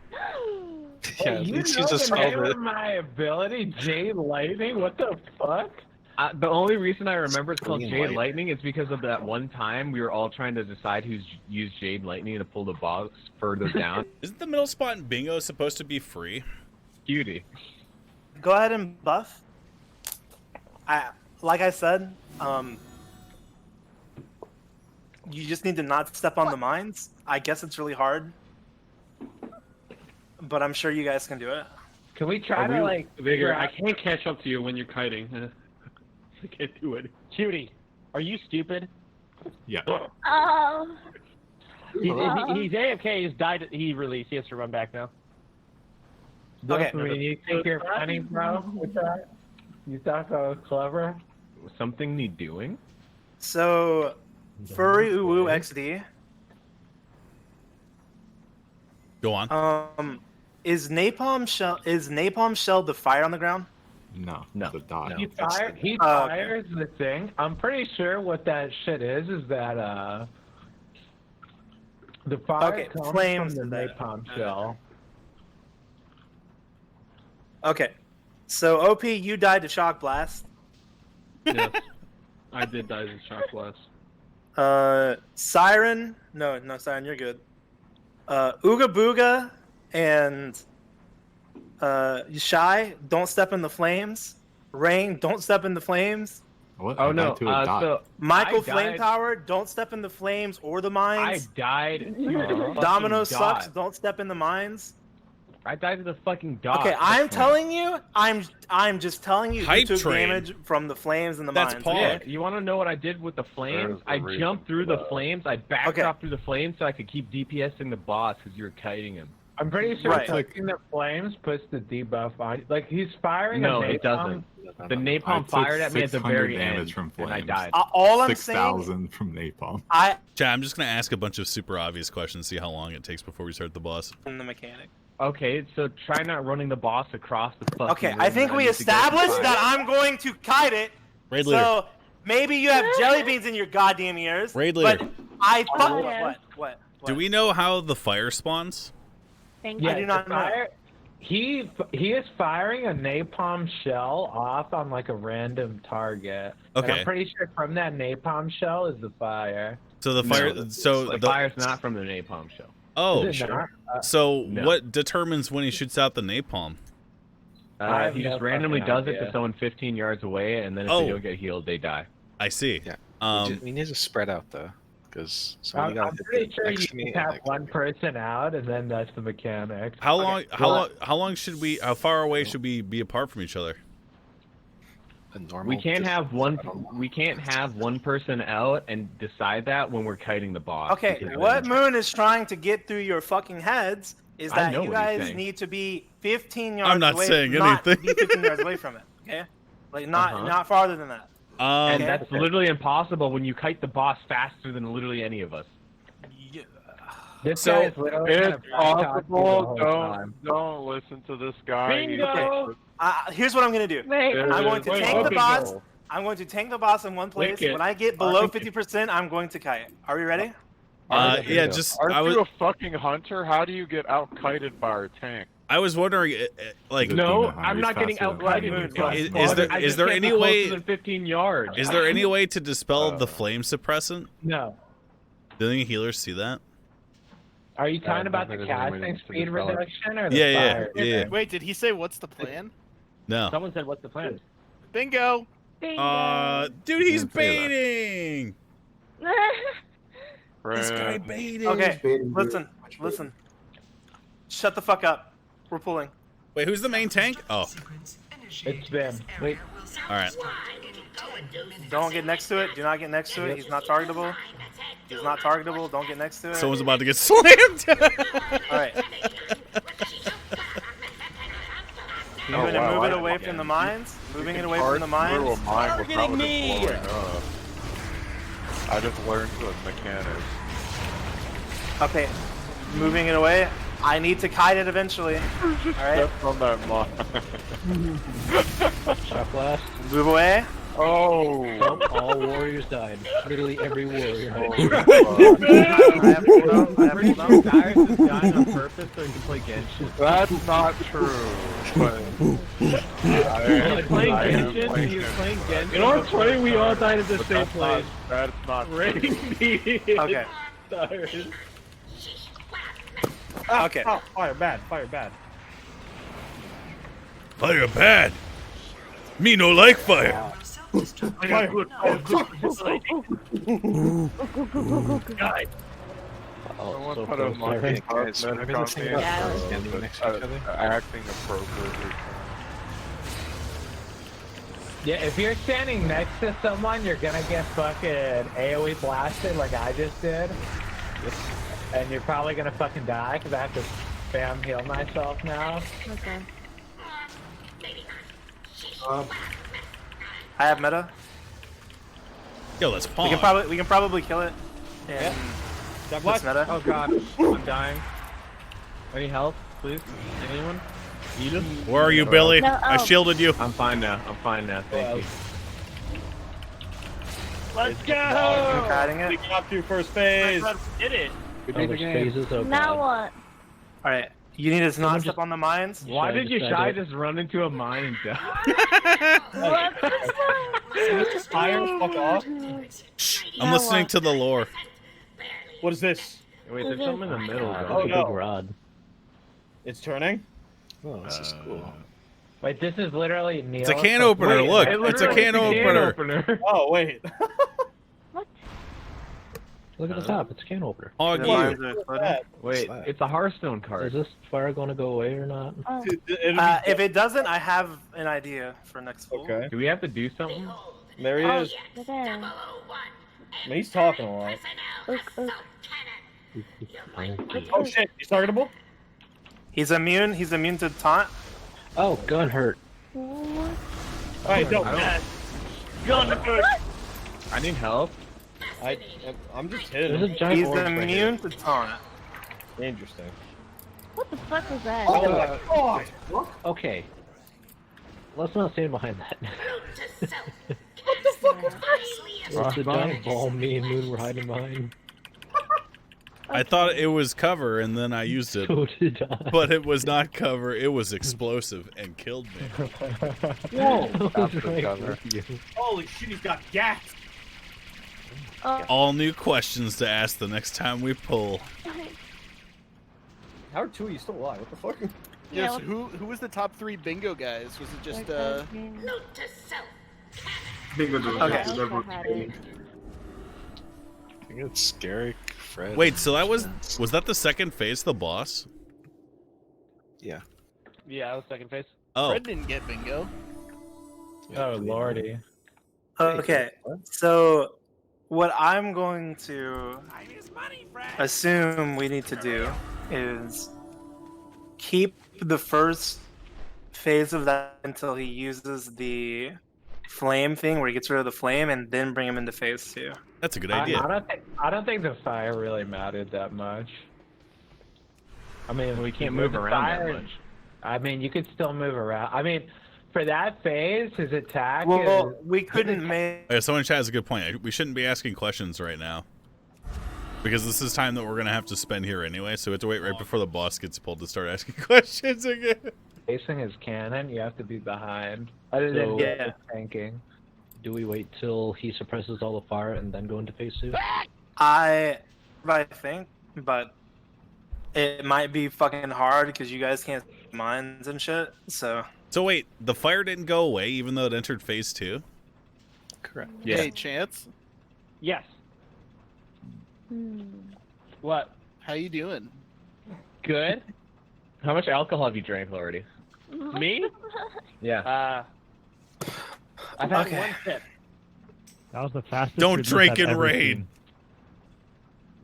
Yeah, you know the name of my ability, Jade Lightning? What the fuck? The only reason I remember it's called Green Jade light. Lightning is because of that one time we were all trying to decide who's used Jade Lightning to pull the box further down. Isn't the middle spot in bingo supposed to be free? Cutie. Go ahead and buff. Like I said, you just need to not step on the mines. I guess it's really hard, but I'm sure you guys can do it. Can we try to like Vigor, I can't catch up to you when you're kiting. I can't do it. Cutie, are you stupid? Yeah. Oh. He's AFK. He's died. He released. He has to run back now. Okay. You think you're funny, bro? With that? You thought I was clever? Something need doing? So, Furry Uwu XD. Go on. Is Napalm Shell the fire on the ground? No. The dot. He fires the thing. I'm pretty sure what that shit is that the fire comes flames from the that. napalm shell. Okay. So OP, you died to shock blast. Yes. I did die to shock blast. Siren. No, Siren, you're good. Ooga Booga and Shy, don't step in the flames. Rain, don't step in the flames. What? Oh no! So Michael I Flame died- Tower, don't step in the flames or the mines. I died to the fucking Domino sucks, dot. don't step in the mines. I died to the fucking dot. Okay, I'm telling you, I'm just telling you, Hype you took train. damage from the flames and the That's mines. Paul. Yeah, you want to know what I did with the flames? I jumped through the flames. I backdropped through the flames so I could keep DPSing the boss because you were kiting him. I'm pretty sure Right. touching the flames puts the debuff on. Like he's firing. No, a napalm. it doesn't. The I napalm took fired at me at the 600 very damage end, from and I flames. died. All I'm saying, 6,000 from napalm. Chat, I'm just gonna ask a bunch of super obvious questions, see how long it takes before we start the boss. in the mechanic. Okay, so try not running the boss across the fucking Okay, room I think that we need to get established inside. that I'm going to kite it. Raid leader. So maybe you have jelly beans in your goddamn ears. Raid leader. But I thought Okay. what? Do we know how the fire spawns? Thank Yeah, I do not the know. fire- He is firing a napalm shell off on like a random target. And Okay. I'm pretty sure from that napalm shell is the fire. So the fire. So The the fire's not from the napalm shell. Oh, Is it not? so No. what determines when he shoots out the napalm? I have He no just randomly fucking does it idea. to someone 15 yards away, and then if Oh. they don't get healed, they die. I see. Yeah. We need to spread out though, because I'm pretty sure you just have one person out, and then that's the mechanic. How long? How long should we? How far away should we be apart from each other? We can't have one. We can't have one person out and decide that when we're kiting the boss. Okay, because what then- Moon is trying to get through your fucking heads is I that know you what he's guys saying. need to be 15 yards I'm not away. saying not anything. Be 15 yards away from it. Okay, like not farther than that. And Okay. that's literally impossible when you kite the boss faster than literally any of us. This So, guy is literally gonna It's back talk you the possible. whole time. Don't listen to this guy. Bingo! Here's what I'm gonna do. I'm going to tank the boss. I'm going to tank the boss in one place. Wicked. When I get below 50%, I'm going to kite. Are we ready? Yeah, just Aren't I was. you a fucking hunter? How do you get out kited by our tank? I was wondering, like, No, I'm not getting out-kited. Is there any way? Than 15 yards. Is there any way to dispel the flame suppressant? No. Do any healers see that? Are you talking about the casting speed reduction or the Yeah, fire? yeah. Wait, did he say what's the plan? No. Someone said, "What's the plan?" Bingo. Dude, he's baiting. This guy baited. Okay, listen. Shut the fuck up. We're pulling. Wait, who's the main tank? Oh. It's them. Wait. All right. Don't get next to it. Do not get next to it. He's not targetable. He's not targetable. Don't get next to it. Someone's about to get slammed. All right. Moving it away from the mines. Moving it away from the mines. Targeting me! I just learned the mechanics. Okay. Moving it away. I need to kite it eventually. All right. Step from that mine. Shot blast. Move away. Oh. Nope, all warriors died. Literally every warrior. I have pulled up. Darius is dying on purpose so he can play Genshin. That's not true. But He was playing Genshin. He was playing Genshin. In our play, we all died at the same place. That's not true. Okay. Darius. Okay. Oh, fire bad. Fire bad. Fire bad. Me no like fire. Fire good. God. Someone so put close. a monkey Guys, medic on me. standing next to each other. Acting appropriately. Yeah, if you're standing next to someone, you're gonna get fucking AoE blasted like I just did. And you're probably gonna fucking die because I have to spam heal myself now. Okay. I have meta. Yo, let's pause. We can probably kill it. Yeah. What? Meta. Oh god, I'm dying. Any help, please? Anyone? Edith? Where are you, Billy? No, I shielded you. I'm fine now. Thank you. Let's go! I'm kiting it. We got through first phase. Did it? Oh, which phases? Oh, Now God. what? All right. You need to not step on the mines. Why did you decide shy it. just run into a mine and die? What? Fire, fuck off. I'm listening to the lore. What is this? Wait, there's something in the middle. That's Though. a big rod. It's turning. Oh, this is cool. Wait, this is literally Neil. It's a can opener. Look, it's a can opener. Oh wait. Look at the top. It's a can opener. Hog you. Wait, it's a Hearthstone card. Is this fire going to go away or not? If it doesn't, I have an idea for next fall. Okay. Do we have to do something? There he is. There. Man, he's talking a lot. Oh shit, he's targetable? He's immune. He's immune to taunt. Oh, gun hurt. Alright, don't. Gun hurt. I need help. I'm just hitting There's a him. giant He's orange right immune to taunt. Interesting. What the fuck was that? Oh my god! Okay. Let's not stand behind that. What the fuck was that? It's the giant ball me and Moon were hiding behind. I thought it was cover, and then I used it. So did I. But it was not cover. It was explosive and killed me. Whoa! Right. Holy shit, he's got gas! All new questions to ask the next time we pull. How are two of you still alive? What the fuck? Yes, who was the top 3 bingo guys? Was it just Note to self. Bingo doesn't Okay. have to ever be. I think it's scary, Fred. Wait, so that was that the second phase, the boss? Yeah. Yeah, that was second phase. Oh. Fred didn't get bingo. Oh lordy. Okay, so what I'm going to assume we need to do is keep the first phase of that until he uses the flame thing where he gets rid of the flame, and then bring him into phase 2. That's a good idea. I don't think the fire really mattered that much. I mean, We can't move around that much. I mean, you could still move around. I mean, for that phase, his attack Well, is... we couldn't make. Okay, someone in chat has a good point. We shouldn't be asking questions right now. Because this is time that we're going to have to spend here anyway, so we have to wait right before the boss gets pulled to start asking questions again. Facing his cannon, you have to be behind. Other than tanking. Do we wait till he suppresses all the fire and then go into phase 2? I think, but it might be fucking hard because you guys can't see mines and shit. So wait, the fire didn't go away even though it entered phase 2? Correct. Yeah. Hey, Chance. Yes. What? How you doing? Good. How much alcohol have you drank already? Me? Yeah. I've had one sip. That was the fastest. Don't drink in raid.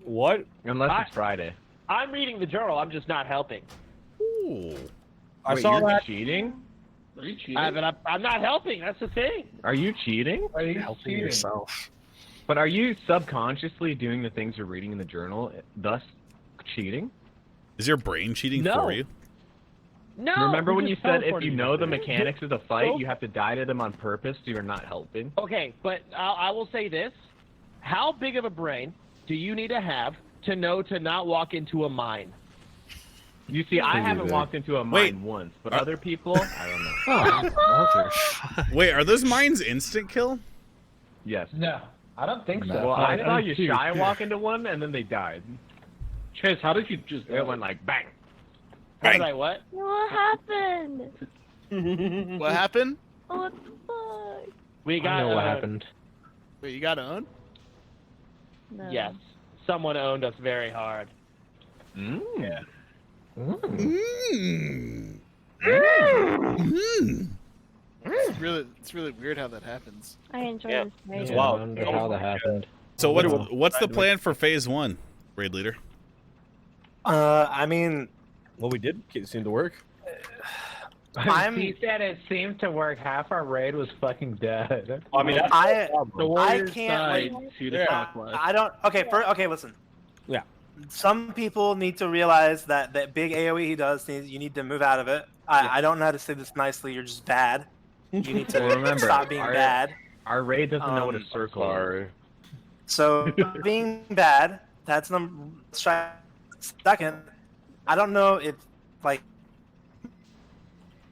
What? Unless it's Friday. I'm reading the journal. I'm just not helping. Ooh. I saw you're that. cheating? Are you cheating? I'm not helping. That's the thing. Are you cheating? Are you Helping cheating? yourself. But are you subconsciously doing the things you're reading in the journal, thus cheating? Is your brain cheating No. for you? No. Remember when you just said if teleported you me. know the mechanics of the fight, Nope. you have to die to them on purpose, so you're not helping? Okay, but I will say this: how big of a brain do you need to have to know to not walk into a mine? You see, I haven't walked into a mine once, but other people, I don't know. Wait, are those mines instant kill? Yes. No, I don't think so. Well, I saw you shy walk into one, and then they died. Chase, how did you just... It went like, bang. How did I what? What happened? What happened? What the fuck? We got. I know what happened. Wait, you got owned? No. Yes, someone owned us very hard. Yeah. It's really weird how that happens. I enjoy this raid. I wonder how that happened. So what's the plan for phase 1, raid leader? I mean, Well, we did seem to work. He said it seemed to work. Half our raid was fucking dead. I mean, that's I The I warrior's can't. side, Like, shoot a clockwise. I don't. Okay, listen. Yeah. Some people need to realize that big AOE he does, you need to move out of it. I don't know how to say this nicely. You're just bad. You need to Well, remember, stop being bad. Our raid doesn't know what a circle is. So being bad, that's second. I don't know if like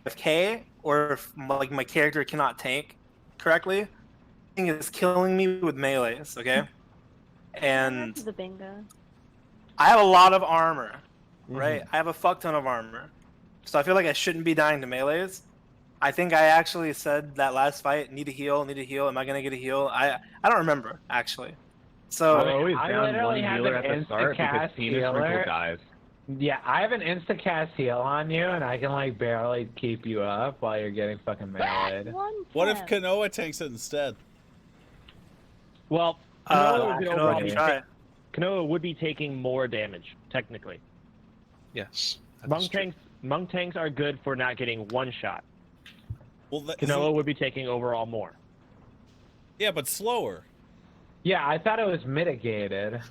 if K or if like my character cannot tank correctly. Thing is killing me with melees, okay? And The bingo. I have a lot of armor, right? I have a fuck ton of armor. So I feel like I shouldn't be dying to melees. I think I actually said that last fight, need a heal, need a heal. Am I gonna get a heal? I don't remember actually. So I literally have an insta-cast healer. Dies. Yeah, I have an insta-cast heal on you, and I can like barely keep you up while you're getting fucking meleeed. What if Kanoa takes it instead? Well, Kanoa would be taking more damage, technically. Yes. Monk tanks are good for not getting one shot. Well, Kanoa would be taking overall more. Yeah, but slower. Yeah, I thought it was mitigated.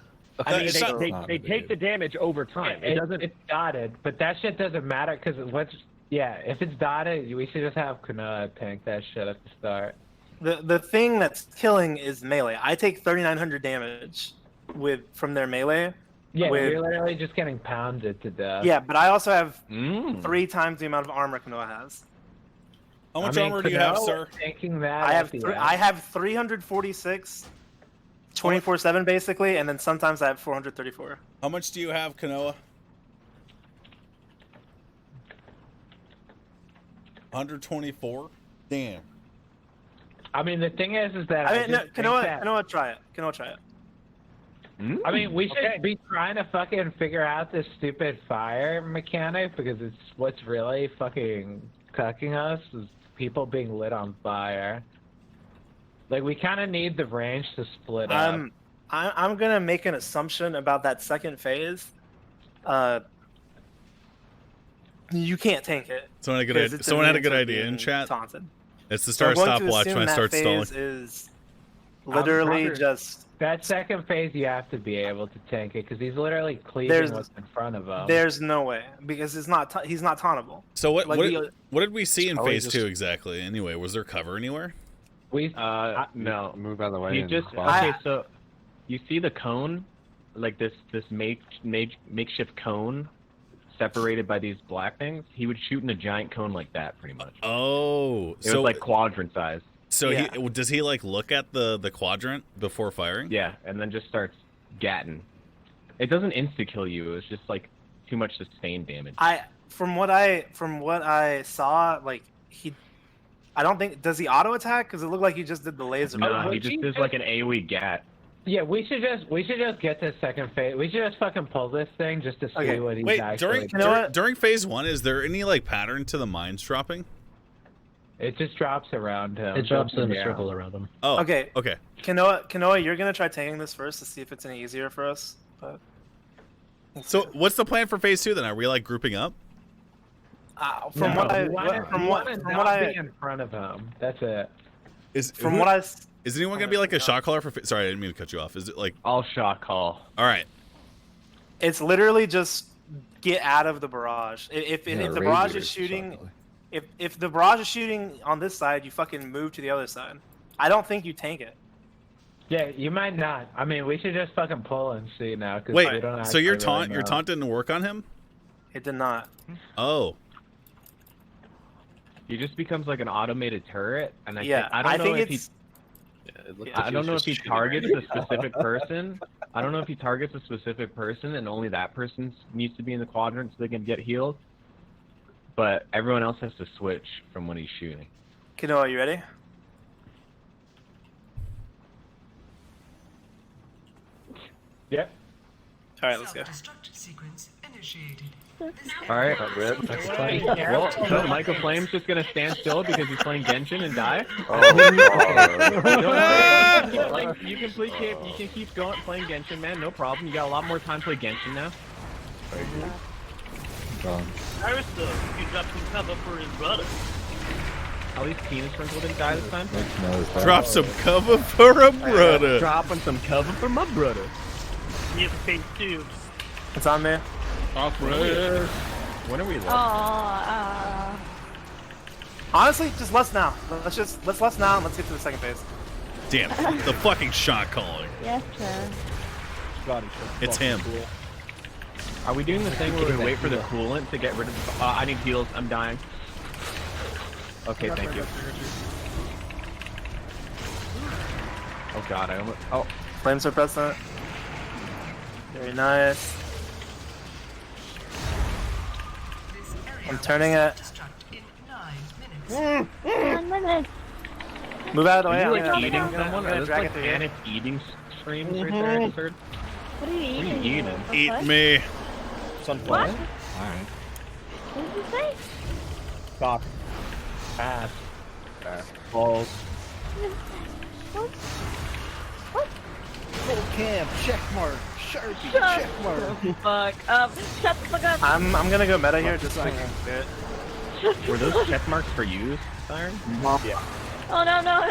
I mean, they take the damage over time. It's dotted, but that shit doesn't matter because if it's dotted, we should just have Kanoa tank that shit at the start. The thing that's killing is melee. I take 3,900 damage from their melee. Yeah, you're literally just getting pounded to death. Yeah, but I also have 3 times the amount of armor Kanoa has. How much armor do you have, sir? I have 346, 24/7 basically, and then sometimes I have 434. How much do you have, Kanoa? 124. Damn. I mean, the thing is that Kanoa, try it. Kanoa, try it. I mean, we should be trying to fucking figure out this stupid fire mechanic because it's what's really fucking cucking us is people being lit on fire. Like, we kind of need the range to split up. I'm gonna make an assumption about that second phase. You can't tank it. Someone had a good idea in chat. Taunted. It's the start stopwatch when I start stalling. Is literally just that second phase. You have to be able to tank it because he's literally cleaving what's in front of him. There's no way because he's not tauntable. So what did we see in phase 2 exactly? Anyway, was there cover anywhere? No. Move out of the way. Okay, so you see the cone, like this makeshift cone, separated by these black things. He would shoot in a giant cone like that, pretty much. Oh, it was like quadrant size. So does he like look at the quadrant before firing? Yeah, and then just starts gatting. It doesn't insta kill you. It's just like too much sustained damage. From what I saw, like I don't think does he auto attack because it looked like he just did the laser. No, he just does like an AoE gat. Yeah, we should just get to second phase. We should just fucking pull this thing just to see what he's actually. During phase 1, is there any like pattern to the mines dropping? It just drops around him. It drops in a circle around him. Oh, okay. Okay. Kanoa, you're gonna try tanking this first to see if it's any easier for us. But so, what's the plan for phase 2 then? Are we like grouping up? From what I be in front of him. That's it. Is anyone gonna be like a shot caller for? Sorry, I didn't mean to cut you off. Is it like I'll shot call? All right. It's literally just get out of the barrage. If the barrage is shooting, if the barrage is shooting on this side, you fucking move to the other side. I don't think you tank it. Yeah, you might not. I mean, we should just fucking pull and see now. Wait, so your taunt didn't work on him? It did not. Oh. He just becomes like an automated turret, and I don't know if he targets a specific person. I don't know if he targets a specific person, and only that person needs to be in the quadrant so they can get healed. But everyone else has to switch from when he's shooting. Kanoa, are you ready? Yep. All right, let's go. All right, well, so Michael Flame's just gonna stand still because he's playing Genshin and die. You can keep going playing Genshin, man. No problem. You got a lot more time to play Genshin now. Arista, you dropped some cover for his brother. At least Penis Sprinkle didn't die this time. Drop some cover for a brother. Dropping some cover for my brother. Yeah, phase 2. It's on me. Off-road. When are we left? Honestly, just let's now. Let's less now and let's get to the second phase. Damn, the fucking shot calling. Yes, sir. It's him. Cool. Are we doing the thing where we wait for the coolant to get rid of the... I need heals. I'm dying. Okay, thank you. Oh god, I almost... Oh. Flame suppressant. Very nice. I'm turning it. Move out of the way. Are you I'm like gonna- eating I'm gonna someone? Are drag those it like through here. panic eating streams right there? I just heard. What are you eating? What are you eating? Eat me. Sunflower. Alright. What did you say? Cock. Pass. Balls. What? Full cam, check mark, Sharpie, Shut check mark. the fuck up. Shut the fuck up. I'm gonna go meta here just so I can do it. Were those check marks for you, Siren? Yeah. Oh no, not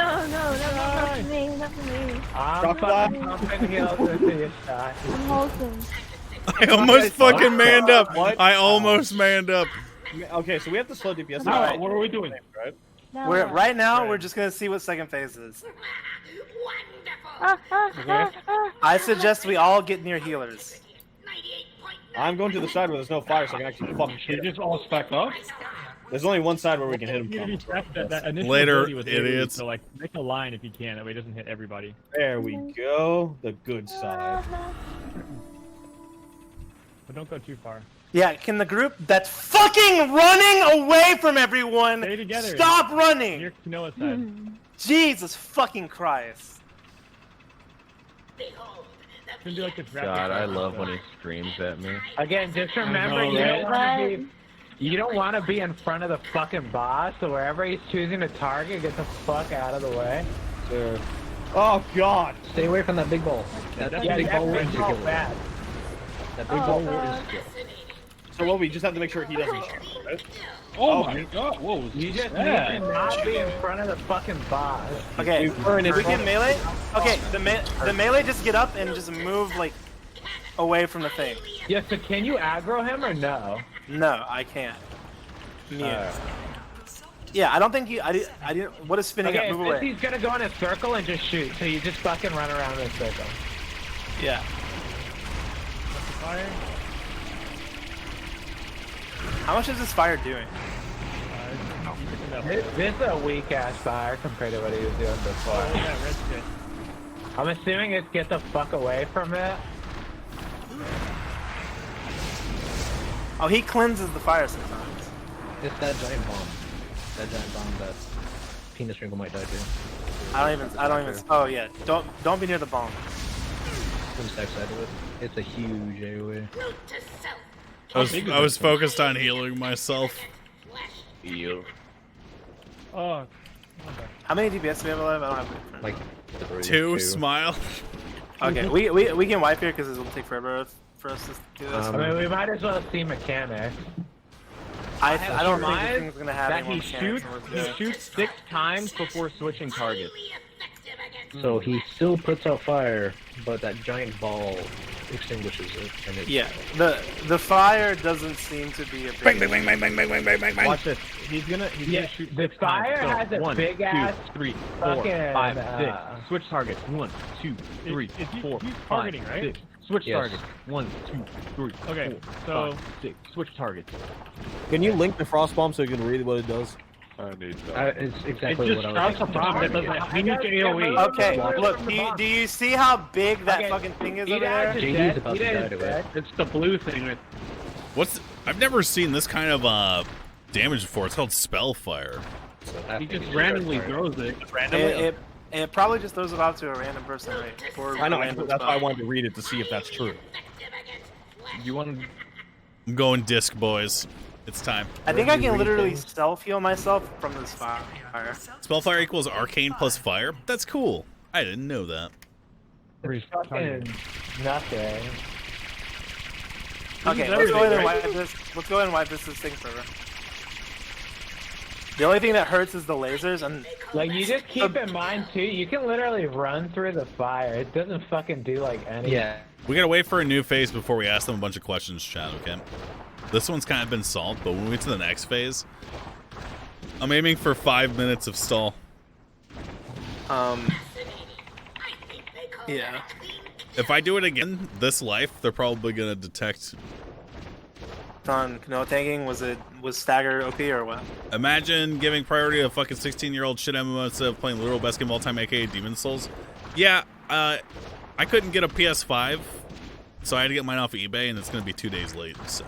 for me, not for me. I'm fucking pumping heals with this guy. I'm wholesome. I almost fucking manned up. I almost manned up. Okay, so we have to slow DPS. All right, what are we doing? Right? We're right now. We're just gonna see what second phase is. I suggest we all get near healers. I'm going to the side where there's no fire, so I can actually fucking shoot. Should we just all stack up? There's only one side where we can hit him from. That initial Later, ability was AoE, idiots. So like, make a line if you can. That way it doesn't hit everybody. There we go. The good side. But don't go too far. Yeah, can the group that's fucking running away from everyone Stay together. stop running? Near Kanoa's side. Jesus fucking Christ. Can do like a drag God, I attack. love when he screams at me. Again, just remember you don't want to be in front of the fucking boss, so wherever he's choosing to target, get the fuck out of the way. Sure. Oh god! Stay away from that big ball. That big ball that is big ball killer. bad. That big ball is killer. So what, we just have to make sure he doesn't shoot, right? Oh my god, what was You just need that? to not be in front of the fucking boss. Okay, if we can melee. Okay, the melee just get up and just move like away from the thing. Yeah, so can you aggro him or no? No, I can't. Yeah, I don't think I didn't. What is spinning Okay, up? Move if away. he's gonna go in a circle and just shoot, so you just fucking run around in a circle. Yeah. Fire. How much is this fire doing? This is a weak ass fire compared to what he was doing before. Oh, yeah, red shit. I'm assuming it's get the fuck away from it. Oh, he cleanses the fire sometimes. It's that giant bomb. That giant bomb that Penis Wrinkle might die to. I don't even. Oh yeah, don't be near the bomb. From stack side of it. It's a huge AoE. I was focused on healing myself. Heal. Oh. How many DPS do we have alive? I don't have like 2. Smile. Okay, we can wipe here because it will take forever for us to do this. I mean, we might as well see mechanics. I don't think Surmise this thing's gonna have That any more he mechanics shoots, than he shoots 6 times before switching targets. So he still puts out fire, but that giant ball extinguishes it. And it Yeah, the fire doesn't seem to be a big. Bang. Watch this. He's gonna shoot The 6 fire times. has a 1, big 2, ass 3, 4, fucking, 5, 6. Switch targets. 1, 2, 3, he's 4, targeting, 5, right? 6. Switch Yes. targets. 1, 2, 3. Okay, 4, so 5, 6. Switch targets. can you link the frost bomb so you can read what it does? I need that. It's exactly what I was thinking. He needs to AoE. Okay, look, do you see how big that fucking thing is over there? JD's about to die to it. It's the blue thing. I've never seen this kind of damage before. It's called Spellfire. He just randomly throws it. It probably just throws it out to a random person, right? Or I know, a random that's why I spot. wanted to read it to see if that's true. You want to... I'm going disc, boys. It's time. I think I can literally self-heal myself from this fire. Spellfire equals arcane plus fire? That's cool. I didn't know that. Fucking nothing. Okay, let's go ahead and wipe this. Let's go ahead and wipe this thing forever. The only thing that hurts is the lasers, and like you just keep in mind too, you can literally run through the fire. It doesn't fucking do like anything. Yeah. We gotta wait for a new phase before we ask them a bunch of questions, chat, okay? This one's kind of been solved, but when we get to the next phase, I'm aiming for 5 minutes of stall. Yeah. If I do it again this life, they're probably gonna detect. On Kanoa tanking, was Stagger OP or what? Imagine giving priority to a fucking 16-year-old shit MMO instead of playing literal best game of all time, aka Demon Souls. Yeah, I couldn't get a PS5, so I had to get mine off of eBay, and it's gonna be 2 days late. So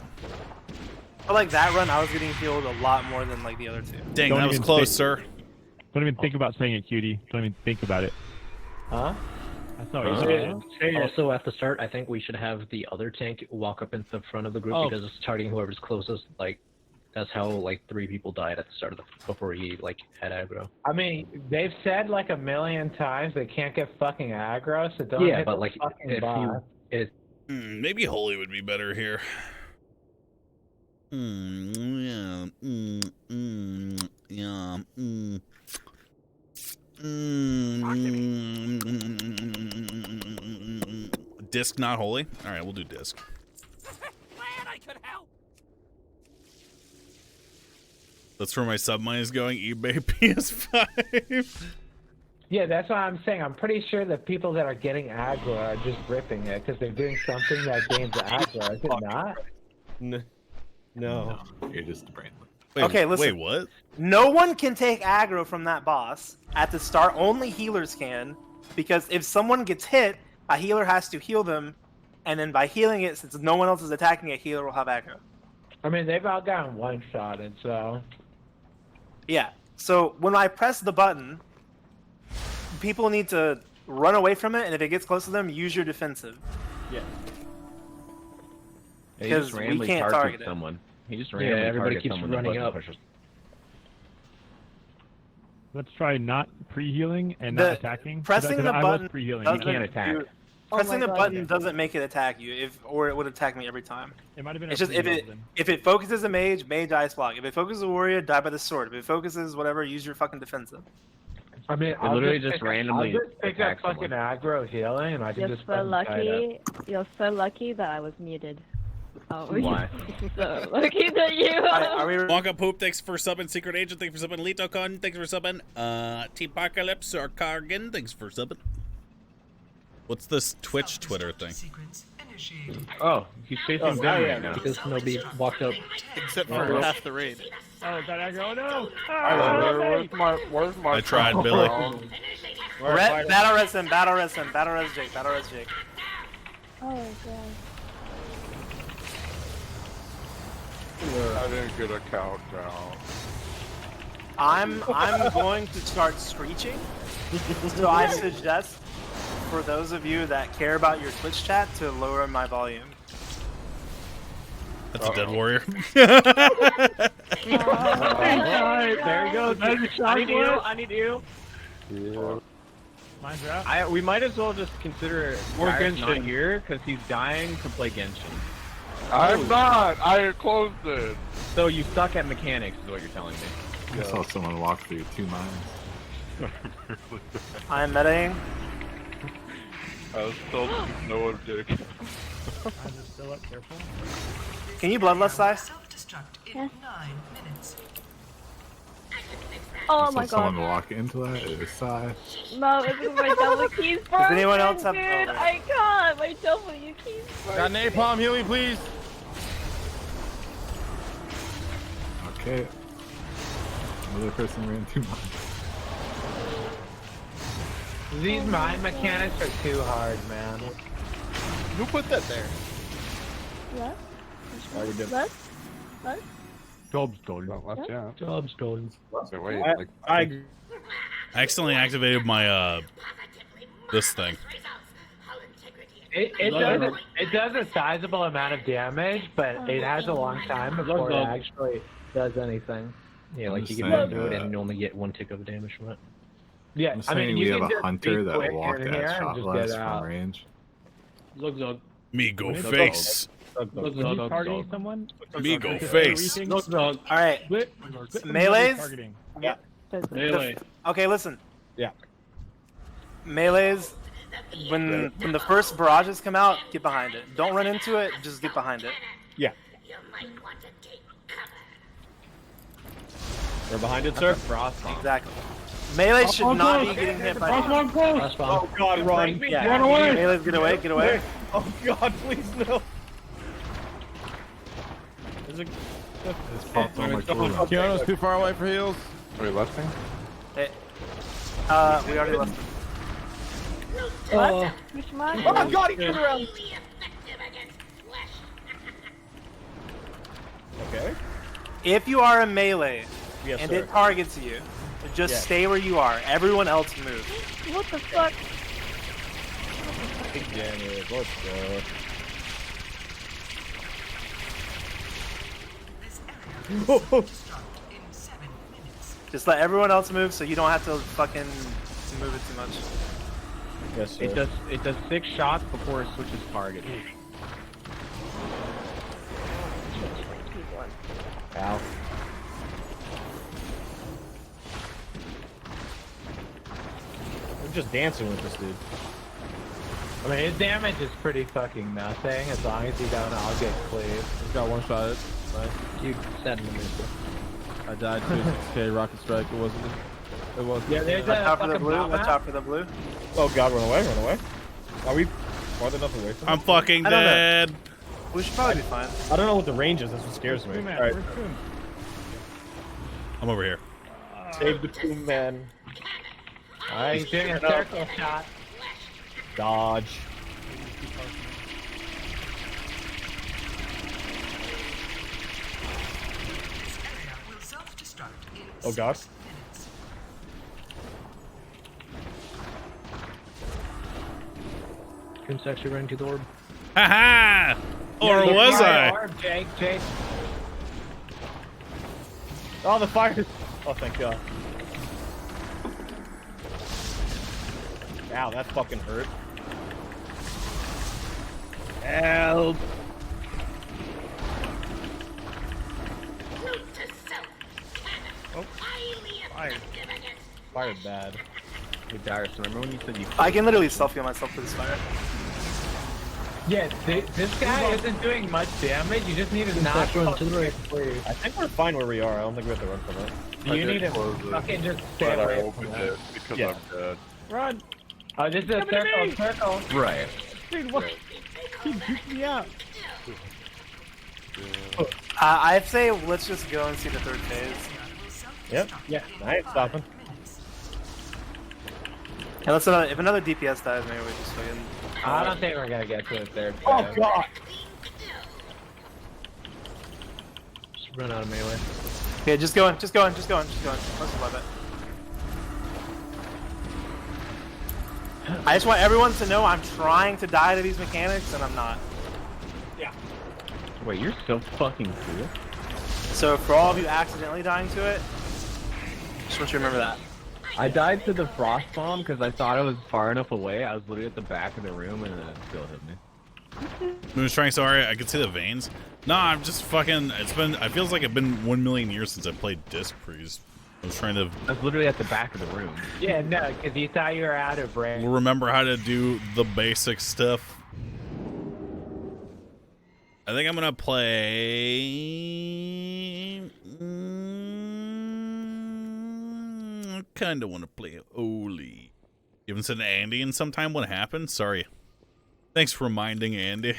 But like that run, I was getting healed a lot more than like the other two. Dang, that was close, sir. Don't even think about saying it, cutie. Don't even think about it. Huh? That's not what you said. Also, at the start, I think we should have the other tank walk up into the front of the group because it's targeting whoever's closest. Like, that's how like 3 people died at the start of before he like had aggro. I mean, they've said like a million times they can't get fucking aggro, so don't hit but the like fucking if boss. Maybe Holy would be better here. Disc, not Holy? Alright, we'll do Disc. Glad I could help. That's where my sub money is going, eBay PS5. Yeah, that's what I'm saying. I'm pretty sure the people that are getting aggro are just ripping it because they're doing something that gains aggro. Is it not? No. You're just brainless. Okay, listen. Wait, what? No one can take aggro from that boss at the start. Only healers can, because if someone gets hit, a healer has to heal them, and then by healing it, since no one else is attacking, a healer will have aggro. I mean, they've all gotten one-shotted, so... Yeah, so when I press the button, people need to run away from it, and if it gets close to them, use your defensive. Yeah. Because we can't target someone. He just randomly everybody targets keeps someone running that up. pushes. Let's try not pre-healing and not attacking. Pressing the I button was pre-healing. doesn't You can't attack. do- Pressing the button doesn't make it attack you, or it would attack me every time. It might have been. It's just if it focuses a mage ice block. If it focuses a warrior, die by the sword. If it focuses whatever, use your fucking defensive. I mean, It literally just randomly I'll just pick up attacks fucking aggro healing, and I can You're just so fucking tie it up. lucky. You're so lucky that I was muted. Oh, Why? So lucky that you. Wonka Poop, thanks for subbing. Secret Agent, thanks for subbing. LitoCon, thanks for subbing. T-Apocalypse or Cargan, thanks for subbing. What's this Twitch Twitter thing? Oh, he's chasing them right now. Because nobody walked up. Except for half the raid. Oh, got aggro. No. Where's my I tried, Billy. Battle res him, battle res him, battle res Jake, battle res Jake. Oh god. I didn't get a countdown. I'm going to start screeching. So I suggest for those of you that care about your Twitch chat to lower my volume. That's a dead warrior. There he goes. I need you. Yeah. Mine's out. We might as well just consider Gareth not here because he's dying to play Genshin. I'm not. I closed it. So you suck at mechanics, is what you're telling me. I saw someone walk through 2 mines. I'm metaing. I was told no one did. I'm still up. Careful. Can you bloodlust size? Yes. Oh my god. Someone walk into that. It was Sai. No, it's because my double keys broken. Does anyone else have? Dude, I can't. My W keys broken. Got napalm, heal me, please. Okay. Another person ran 2 mines. These mine mechanics are too hard, man. Who put that there? What? I would do. What? What? Job's stolen. Yeah. Job stolen. So wait, like, I accidentally activated my this thing. It does a sizable amount of damage, but it has a long time before it actually does anything. Yeah, like you can saying, run through it and you only get 1 tick of damage from it. Yeah, I'm I mean, saying you we can have a just hunter be that quick walked in here at and shot just less get from out. range. Look, Zog. Me go face. When you targeting someone, Me go face. Look, Zog. All right. Split Melees? targeting. Yeah. Melee. Okay, listen. Yeah. Melees. When the first barrages come out, get behind it. Don't run into it. Just get behind it. Yeah. We're behind it, sir. Exactly. Melee should not be getting hit by. Oh God, run! Yeah. Run away! Melee's get away. Get away. Oh God, please no! It's popped on my cooldown. Keanu's too far away for heals. Are we lefting? We already left. What? Which one? Oh God, he turned around! Okay. If you are in melee Yes, and sir. it targets you, just stay where you are. Everyone else move. What the fuck? Big damage. Let's go. Just let everyone else move so you don't have to fucking move it too much. Yes, sir. It does 6 shots before it switches target. Ow. I'm just dancing with this dude. I mean, his damage is pretty fucking nothing as long as he don't all get cleaved. He's got one shot. Nice. You said in the middle. I died to okay, rocket strike. It wasn't. It was. Yeah, there's Watch a out for the fucking blue. bot Watch map. out for the blue. Oh god, run away, run away. Are we farther enough away from I'm fucking I don't know. dead. We should probably be fine. I don't know what the range is. That's what scares me. Man, Alright, where's Coon? I'm over here. save the 2 men. Alright, he's doing a circle shot. Dodge. Oh god. Coon's actually running to the orb. Haha! Or Yeah, was I? orb, Jake. Oh, the fire. Oh, thank god. Ow, that fucking hurt. Help! Oh, fire. Fired bad. Hey, Darius, remember when you said you... I can literally self-heal myself with this fire. Yeah, this guy isn't doing much damage. You just need to not run to the right, please. I think we're fine where we are. I don't think we have to run from it. You need to fucking just stay But I away from opened that. it because Yeah. I'm dead. Run! Oh, this is a circle. Right. Dude, what? He juked me out. I'd say let's just go and see the third phase. Yep. Yeah. I ain't stopping. And let's if another DPS dies, maybe we just fucking. I don't think we're gonna get to the third phase. Oh god! Just run out of melee. Yeah, just going. Let's love it. I just want everyone to know I'm trying to die to these mechanics, and I'm not. Wait, you're so fucking cool. So for all of you accidentally dying to it, just want you to remember that. I died to the frost bomb because I thought I was far enough away. I was literally at the back of the room and it still hit me. Moon's trying so hard, I can see the veins. Nah, I'm just fucking. It feels like it's been 1 million years since I played Disc Freeze. I was trying to. I was literally at the back of the room. Yeah, no, because you thought you were out of range. Remember how to do the basic stuff. I think I'm gonna play. I kind of want to play Oli. You haven't said to Andy in some time what happened? Sorry. Thanks for reminding Andy.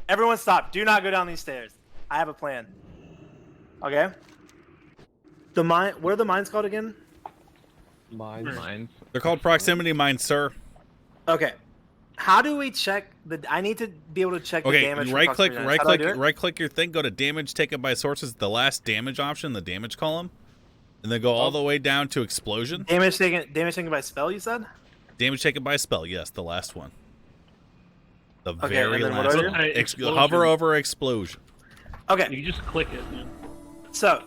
Everyone stop. Do not go down these stairs. I have a plan. Okay? The mine. What are the mines called again? Mines. They're called proximity mines, sir. Okay. How do we check the? I need to be able to check the Okay, damage. from right click proximity mines. right click your thing, go to damage taken by sources, the last damage option, the damage column, and then go all the way down to explosion. Damage taken by spell, you said? Damage taken by spell, yes, the last one. The Okay, very and then what last are one. you? Hover over explosion. Okay. You just click it. Yeah. So.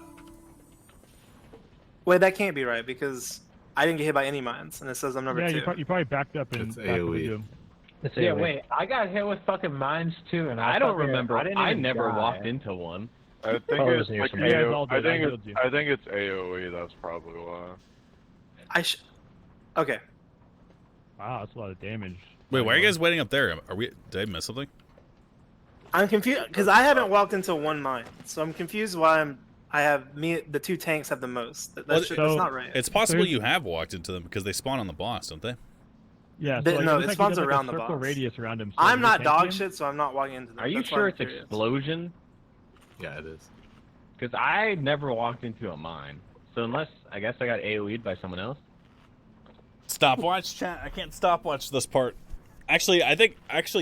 Wait, that can't be right because I didn't get hit by any mines, and it says I'm number Yeah, 2. you probably backed up and It's back of the AoE. gym. Yeah, wait, I got hit with fucking mines too, and I don't fucking- remember. didn't I even never die. walked into one. I think Oh, it was it's near like somebody. You guys all did, I healed you. I think it's AoE. That's probably why. Okay. Wow, that's a lot of damage. Wait, why are you guys waiting up there? Did I miss something? I'm confused because I haven't walked into one mine, so I'm confused why the 2 tanks have the most. That's not right. It's possible you have walked into them because they spawn on the boss, don't they? Yeah, No, looks it like he spawns does, like, a around the circle boss. radius around him. So I'm you're not tanking dog him? shit, so I'm not walking into them. Are you That's why sure I'm it's curious. explosion? Yeah, it is. Because I never walked into a mine. So unless, I guess I got AoE'd by someone else. Stopwatch, chat. I can't stopwatch this part. Actually,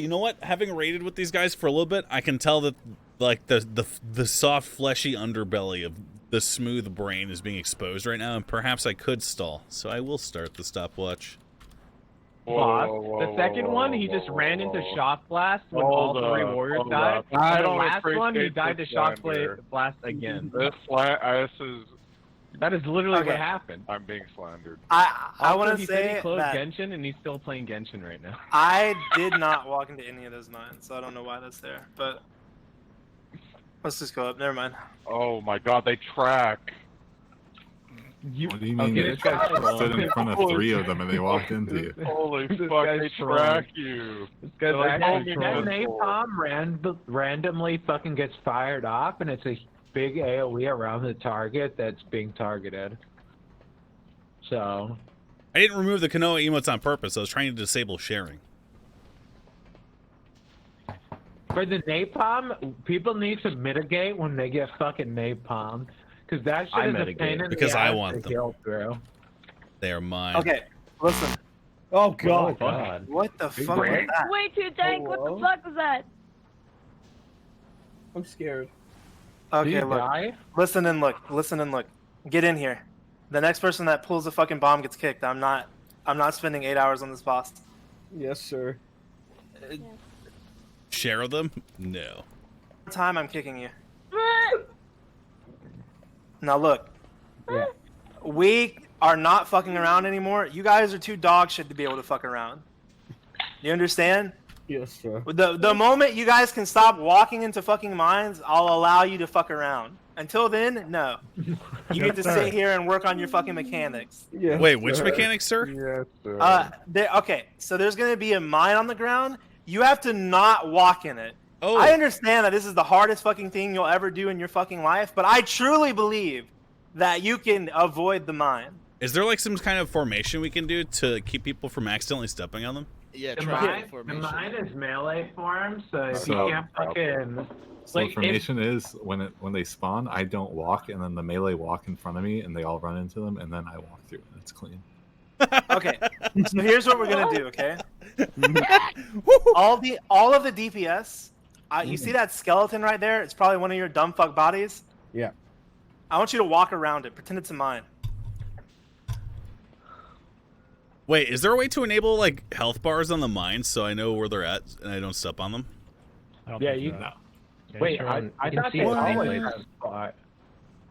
you know what? Having raided with these guys for a little bit, I can tell that like the soft, fleshy underbelly of the smooth brain is being exposed right now, and perhaps I could stall. So I will start the stopwatch. Boss, the second one, he just ran into shock blast when all 3 warriors died. And the last one, he died to shock blast again. That is literally what happened. I'm being slandered. I want to say he closed that Genshin, and he's still playing Genshin right now. I did not walk into any of those mines, so I don't know why that's there. But let's just go up. Never mind. Oh my god, they track. What do you mean they stood in front of 3 of them and they walked into you? Holy fuck, they track you. That napalm randomly fucking gets fired off, and it's a big AoE around the target that's being targeted. So I didn't remove the Kanoa emotes on purpose. I was trying to disable sharing. For the napalm, people need to mitigate when they get fucking napalm. Because that shit is a pain in because the I ass want to them. heal through. They are mine. Okay, listen. Oh god. What the fuck was that? Way too dank. What the fuck was that? I'm scared. Okay, look. Listen and look. Listen and look. Get in here. The next person that pulls the fucking bomb gets kicked. I'm not spending 8 hours on this boss. Yes, sir. Share them? No. Time I'm kicking you. Now look. Yeah. We are not fucking around anymore. You guys are too dog shit to be able to fuck around. You understand? Yes, sir. The moment you guys can stop walking into fucking mines, I'll allow you to fuck around. Until then, no. You get to sit here and work on your fucking mechanics. Yes, wait, which mechanics, sir? Yes, sir. Okay, so there's gonna be a mine on the ground. You have to not walk in it. Oh. I understand that this is the hardest fucking thing you'll ever do in your fucking life, but I truly believe that you can avoid the mine. Is there like some kind of formation we can do to keep people from accidentally stepping on them? Yeah, The mine is melee form, so if you So- can't fucking... So Like, the formation is when they spawn, I don't walk, and then the melee walk in front of me, and they all run into them, and then I walk through, and it's clean. Okay, so here's what we're gonna do. Okay, all of the DPS. You see that skeleton right there? It's probably one of your dumb fuck bodies. Yeah. I want you to walk around it. Pretend it's a mine. Wait, is there a way to enable like health bars on the mines so I know where they're at and I don't step on them? Yeah, you... Wait, I thought they always have spot.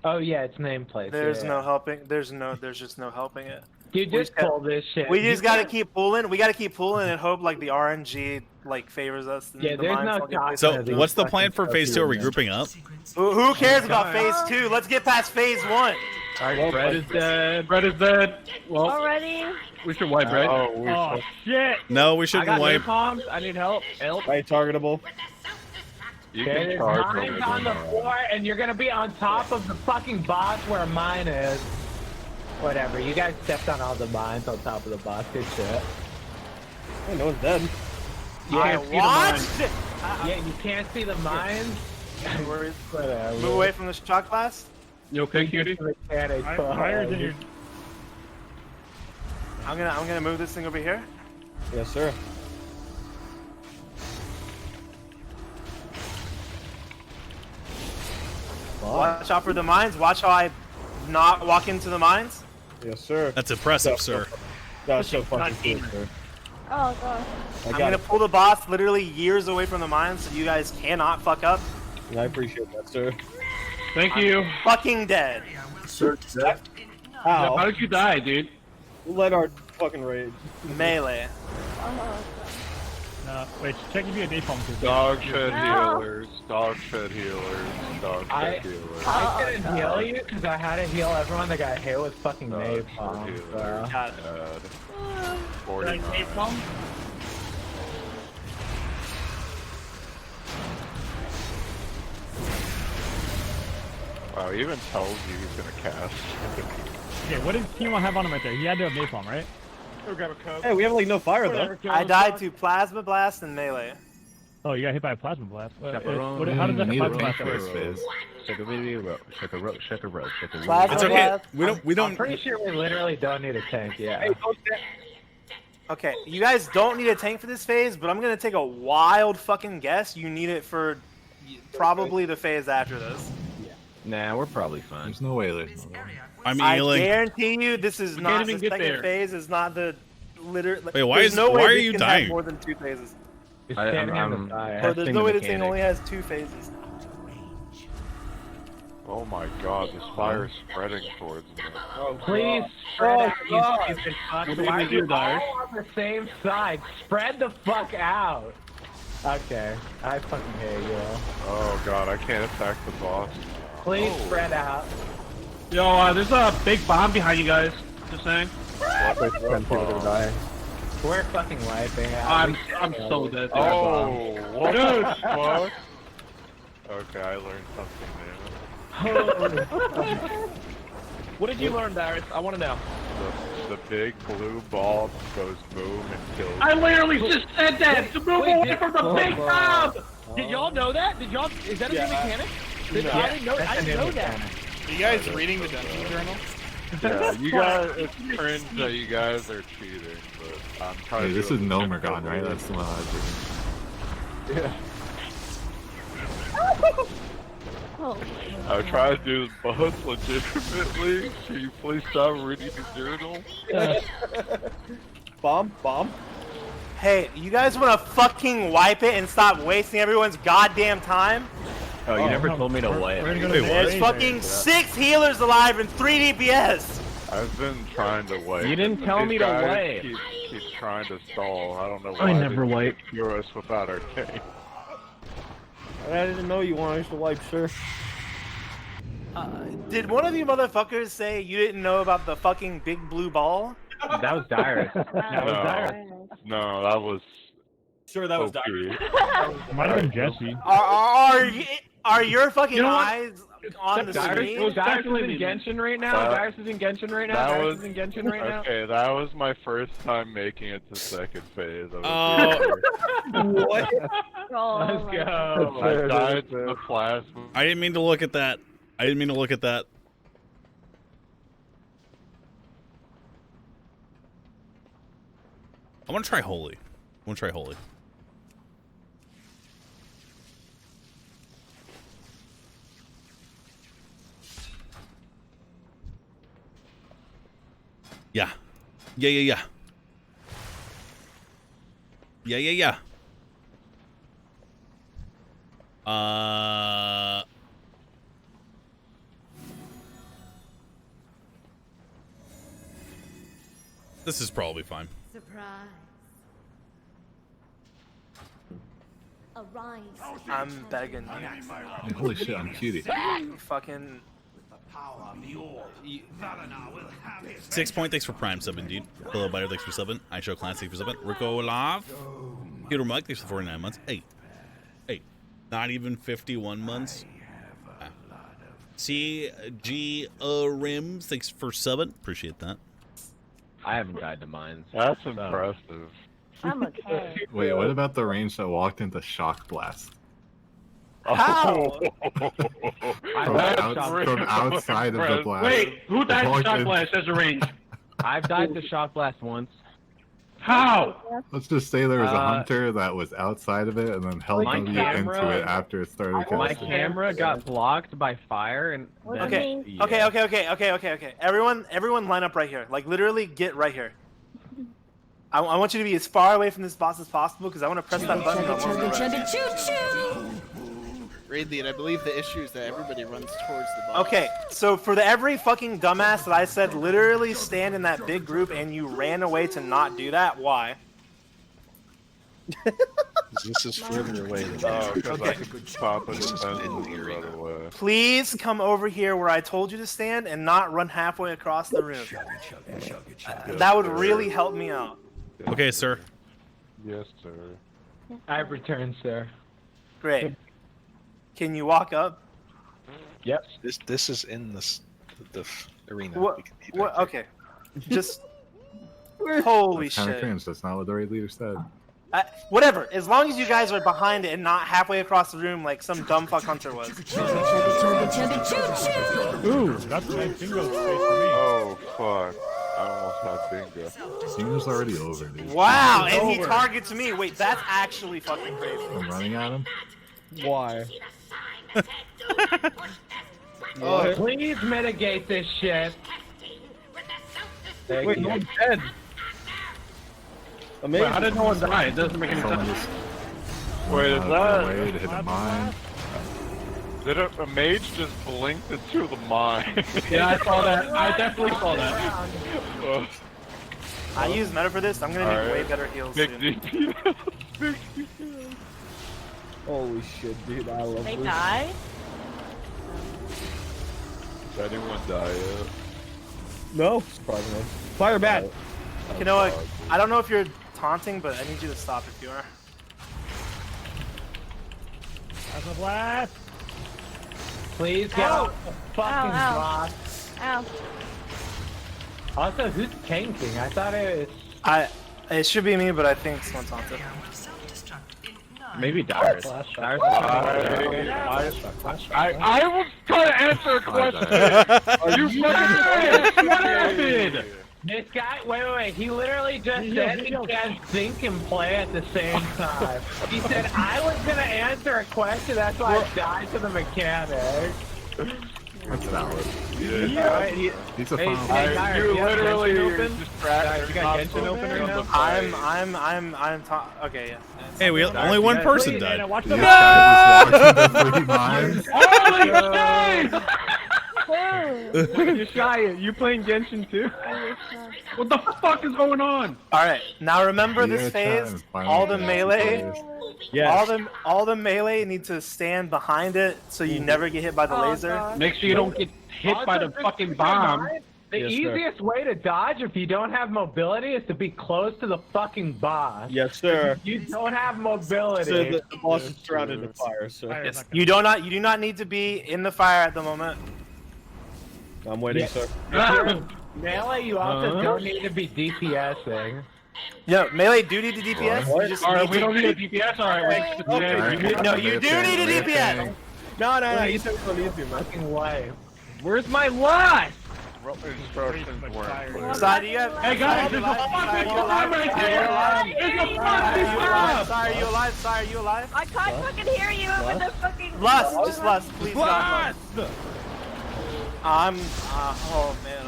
Oh yeah, it's nameplate. There's no helping. There's just no helping it. You just pull this shit. We just gotta keep pulling. We gotta keep pulling and hope like the RNG like favors us. Yeah, there's no So what's the plan for phase 2? Are we grouping up? Who cares about phase 2? Let's get past phase 1. Alright, Brett is dead. Brett is dead. Well, Already? we should wipe Brett. Oh, shit. No, we shouldn't wipe. Bombs. I need help. Help. Right, targetable. You Okay, can there's charge mines on the floor, and you're gonna be on top of the fucking boss where mine is. Whatever, you guys stepped on all the mines on top of the boss. Good shit. Oh, no one's dead. Yeah, you can't see the mines. Whatever. Move away from the shot glass. You okay, cutie? Fire's in your... I'm gonna move this thing over here. Yes, sir. Watch out for the mines. Watch how I not walk into the mines. Yes, sir. That's impressive, sir. That's so fucking cool, sir. Oh god. I'm gonna pull the boss literally years away from the mines so you guys cannot fuck up. I appreciate that, sir. Thank you. I'm fucking dead. Sir, How did you die, dude? Let our fucking raid. Melee. Wait, check if you have napalm. Dog shit healers, dog shit healers, dog shit healers. I couldn't heal you because I had to heal everyone that got hit with fucking napalm. Got it. 49. Napalm? Wow, he even tells you he's gonna cast. Okay, what did Kimo have on him right there? He had to have napalm, right? Go grab a Coke. Hey, we have like no fire though. I died to plasma blast and melee. Oh, you got hit by a plasma blast. How does that Need plasma a blast tank work? first phase. Shake a video rope. Shake a rope. Shake a rope. Shake a rope. Plasma It's okay. blast. We don't. I'm pretty sure we literally don't need a tank. Yeah. Okay, you guys don't need a tank for this phase, but I'm gonna take a wild fucking guess. You need it for probably the phase after this. Nah, we're probably fine. There's no way there's no way. I'm I healing. guarantee you, this is not the even get second there. phase. Is not the literally. Wait, why there's is- no way why are this you can dying? have more than 2 phases. It's I'm Or there's no way this thing only has 2 phases. Oh my god, this fire is spreading towards me. Please spread out, you God. stupid fuck. What do you Why mean are you do, Darius? all on the same side? Spread the fuck out. Okay, I fucking hate you. Oh god, I can't attack the boss. Please spread out. Yo, there's a big bomb behind you guys. Just saying. We're fucking wiping out. I'm so dead. Oh, what the fuck? Okay, I learned something What did you learn, Darius? I want to know. new. The big blue ball goes boom and kills. I literally just said that to move away from the big bomb. Did y'all know that? Did y'all? Is that a new mechanic? I didn't know. I didn't know that. Are you guys reading the dungeon journal? Yeah, you guys, it's cringe that you guys are cheating, but I'm trying Hey, to this do is it Nomergon, right? legally. That's the one I was reading. Yeah. Oh. I try to do both legitimately. Can you please stop reading the journal? Bomb. Hey, you guys want to fucking wipe it and stop wasting everyone's goddamn time? Oh, you never told me to wipe. There's fucking 6 healers alive and 3 DPS. I've been trying to wait. You didn't tell me to wait. Keep trying to stall. I don't know I why. never they wait. Cure us without our tank. I didn't know you wanted us to wipe, sir. Did one of you motherfuckers say you didn't know about the fucking big blue ball? That was Darius. No, that was. Sure, that was OP. Darius. Might have been Jesse. Are your fucking You know what? eyes on the screen? Darius is in Genshin right now. Darius is in Genshin right now. Darius is in Genshin right now. Okay, that was my first time making it to second phase. What? Let's go. I died to the plasma. I didn't mean to look at that. I didn't mean to look at that. I want to try holy. I want to try holy. Yeah. Yeah. This is probably fine. Surprise. Arise. I'm begging you. Holy shit, I'm cutie. Fucking. 6 point, thanks for Prime sub indeed. Hello, Biter, thanks for subbing. I Show Class, thanks for subbing. Rico Love. Peter Mug, thanks for 49 months. 8. Not even 51 months. CG Rims, thanks for subbing. Appreciate that. I haven't died to mines. That's impressive. I'm okay. Wait, what about the range that walked into Shock Blast? How? From outside of the blast. Wait, who died to Shock Blast as a range? I've died to Shock Blast once. How? Let's just say there was a hunter that was outside of it and then held you into it after it started casting. My camera got blocked by fire and then, Okay. Everyone line up right here. Like literally get right here. I want you to be as far away from this boss as possible because I want to press that button. Raidly, and I believe the issue is that everybody runs towards the boss. Okay, so for every fucking dumbass that I said literally stand in that big group and you ran away to not do that, why? This is further away than because I could pop it in the right away. Please come over here where I told you to stand and not run halfway across the room. That would really help me out. Okay, sir. Yes, sir. I've returned, sir. Great. Can you walk up? Yep. This is in the arena. What? Okay. Just holy That's kind of shit. cringe. That's not what the raid leader said. Whatever. As long as you guys are behind it and not halfway across the room like some dumb fuck hunter was. Ooh, that's a nice bingo space for me. Oh fuck! I almost had bingo. Bingo's already over, dude. Wow, and he targets me. Wait, that's actually fucking crazy. I'm running at him. Why? Oh, please mitigate this shit. Wait, no one's dead. Amazing. Wait, how did no one die? It doesn't make any sense. Wait, is that? Way to hit a mine. Did a mage just blinked into the mine? Yeah, I saw that. I definitely saw that. I use meta for this. I'm gonna need way better heals soon. Holy shit, dude! I love They this. die? Did anyone die yet? No, surprisingly. Fire bad. You know what? I don't know if you're taunting, but I need you to stop if you are. That's a blast. Please get off the fucking box. Ow. Also, who's tanking? I thought it was... It should be me, but I think someone taunted. Maybe Darius. I was trying to answer a question. You fucking what happened? This guy, wait, he literally just said he can think and play at the same time. He said, I was gonna answer a question, that's why I died to the mechanic. That's valid. Yeah. He's a Hey, fun. you literally open? Diarius, You got Genshin open right now? Okay, yeah. Hey, only one person died. Watch the You're shy. You playing Genshin too? What the fuck is going on? Alright, now remember this phase, all the melee, all the melee need to stand behind it so you never get hit by the laser. Make sure you don't get hit by the fucking bomb. The easiest way to dodge if you don't have mobility is to be close to the fucking boss. Yes, sir. You don't have mobility. So the boss is surrounded in fire, so... Yes. You do not need to be in the fire at the moment. I'm waiting, sir. Melee, you also don't need to be DPSing. No, melee do need to DPS. Alright, we don't need a DPS. Alright, no, you do need a DPS. No, you said we don't need to, man. Fucking way. Where's my life? Side, you have. Hey guys, there's a fucking bomb right there! There's a fucking bomb! Sorry, you alive? Sorry, you alive? I can't fucking hear you over the fucking. Lust, just lust, please. Blast! Oh man,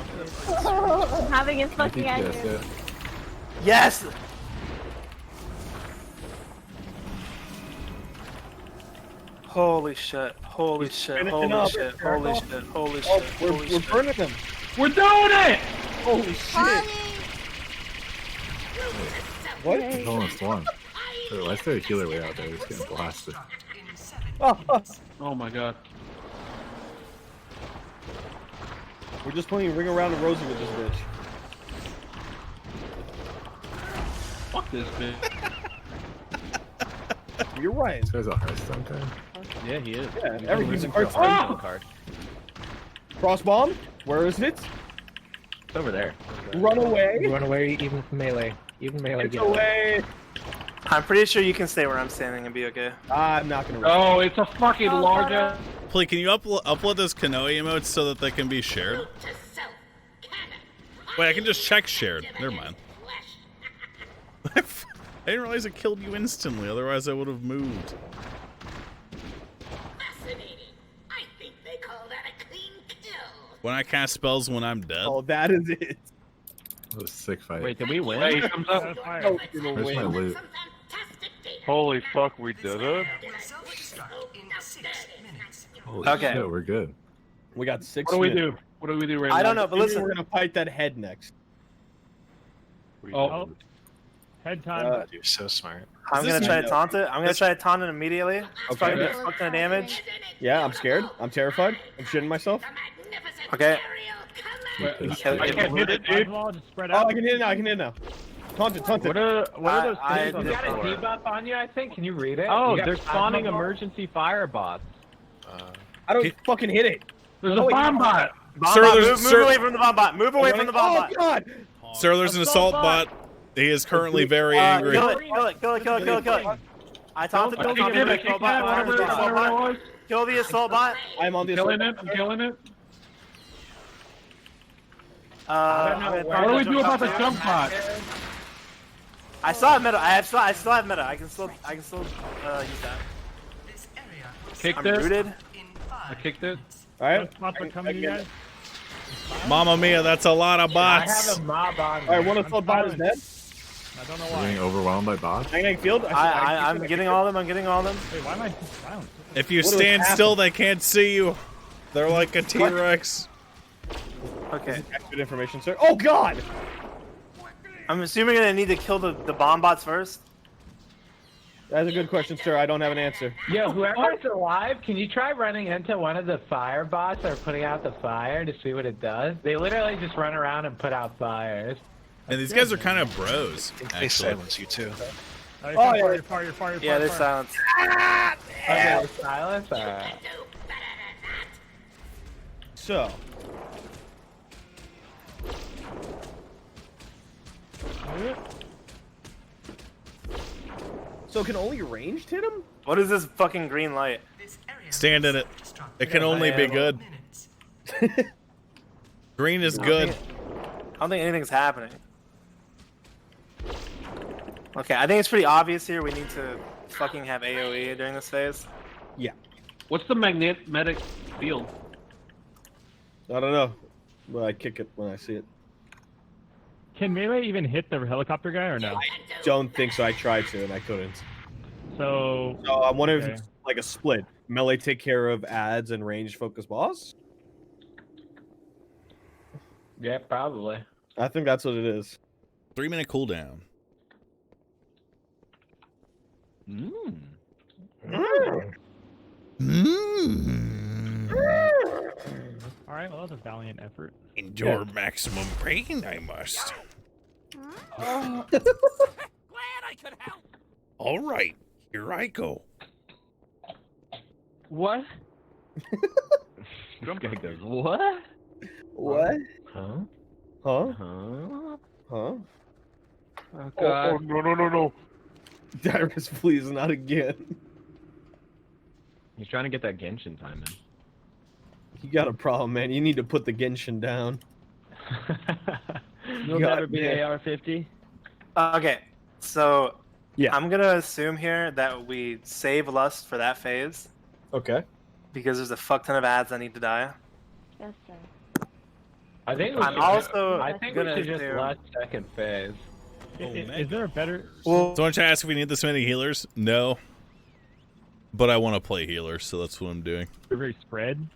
I'm having a fucking idea. Yes! Holy shit, holy shit, holy shit, holy shit, holy shit, holy shit. We're burning them. We're doing it! Holy shit. What? There's almost one. Oh, I started a healer way out there. He's getting blasted. Oh my god. We're just playing Ring Around the Rosie with this bitch. Fuck this bitch. You're right. This guy's a Hearthstone guy. Yeah, he is. Yeah, everything's a Hearthstone card. Cross bomb? Where is it? It's over there. Run away. Run away, even from melee. Even melee. Get away. I'm pretty sure you can stay where I'm standing and be okay. I'm not gonna. Oh, it's a fucking large. Play, can you upload those Kanoe emotes so that they can be shared? Wait, I can just check shared. Never mind. I didn't realize it killed you instantly, otherwise I would have moved. When I cast spells when I'm dead. Oh, that is it. That was a sick fight. Wait, did we win? Hey, he comes up. Oh, Where's my loot? Holy fuck, we did it. Holy Okay. shit, we're good. We got 6 What do we minutes. do? What do we do right now? I don't know, but listen. We're gonna fight that head next. Oh. Head time. You're so smart. I'm gonna try to taunt it. I'm gonna try to taunt it immediately. It's probably gonna do a fuck ton of damage. Yeah, I'm scared. I'm terrified. I'm shitting myself. Okay. I can't hit it, dude. Spread Oh, out. I can hit it now. I can hit it now. Taunt it. Taunt it. What are those things on You the got a floor? debuff on you, I think. Can you read it? Oh, You got they're plasma spawning bar? emergency fire bots. I don't fucking hit it. There's a bomb bot. Bomb Sir, bot, there's- move sir- away from the bomb bot. Move away from the bomb bot. Oh god. Sir, there's an assault bot. He is currently very angry. Kill it. I talked to the assault bot. Kill the assault bot. I'm on the assault bot. I'm killing it. What do we do about the jump bot? I still have meta. I still have meta. I can still use that. Kicked I'm rooted. I kicked it. All right. Spots are coming, you guys. Mamma mia, that's a lot of bots. I have a mob on. All right, one assault bot is dead. I don't know We're why. getting overwhelmed by bots. Magnetic field. I'm getting all of them. Wait, why am I silent? If you stand still, they can't see you. They're like a T-Rex. Okay. Good information, sir. Oh God! I'm assuming I'm gonna need to kill the bomb bots first. That's a good question, sir. I don't have an answer. Yo, whoever's alive, can you try running into one of the fire bots that are putting out the fire to see what it does? They literally just run around and put out fires. And these guys are kind of bros. They silence you too. You're fire. Yeah, they silence. Okay, silence. So. So can only ranged hit him? What is this fucking green light? Stand in it. It can only be good. Green is good. I don't think anything's happening. Okay, I think it's pretty obvious here. We need to fucking have AoE during this phase. Yeah. What's the magnetic field? I don't know. Well, I kick it when I see it. Can melee even hit the helicopter guy or no? I don't think so. I tried to and I couldn't. So I'm wondering if it's like a split. Melee take care of ads and range focus boss? Yeah, probably. I think that's what it is. 3-minute cooldown. All right, well, that was a valiant effort. Endure maximum pain, I must. Glad I could help. All right, here I go. What? This guy goes, what? What? Huh? Huh? Huh? Huh? Oh, God. No. Dyrus, please, not again. He's trying to get that Genshin time in. You got a problem, man. You need to put the Genshin down. You'll never be AR-50? Okay, so yeah, I'm gonna assume here that we save Lust for that phase. Okay. Because there's a fuck ton of ads that need to die. Yes, sir. I think we should just let second phase. Is there a better? Well, so I want to ask if we need this many healers? No. But I want to play healer, so that's what I'm doing. We're very spread.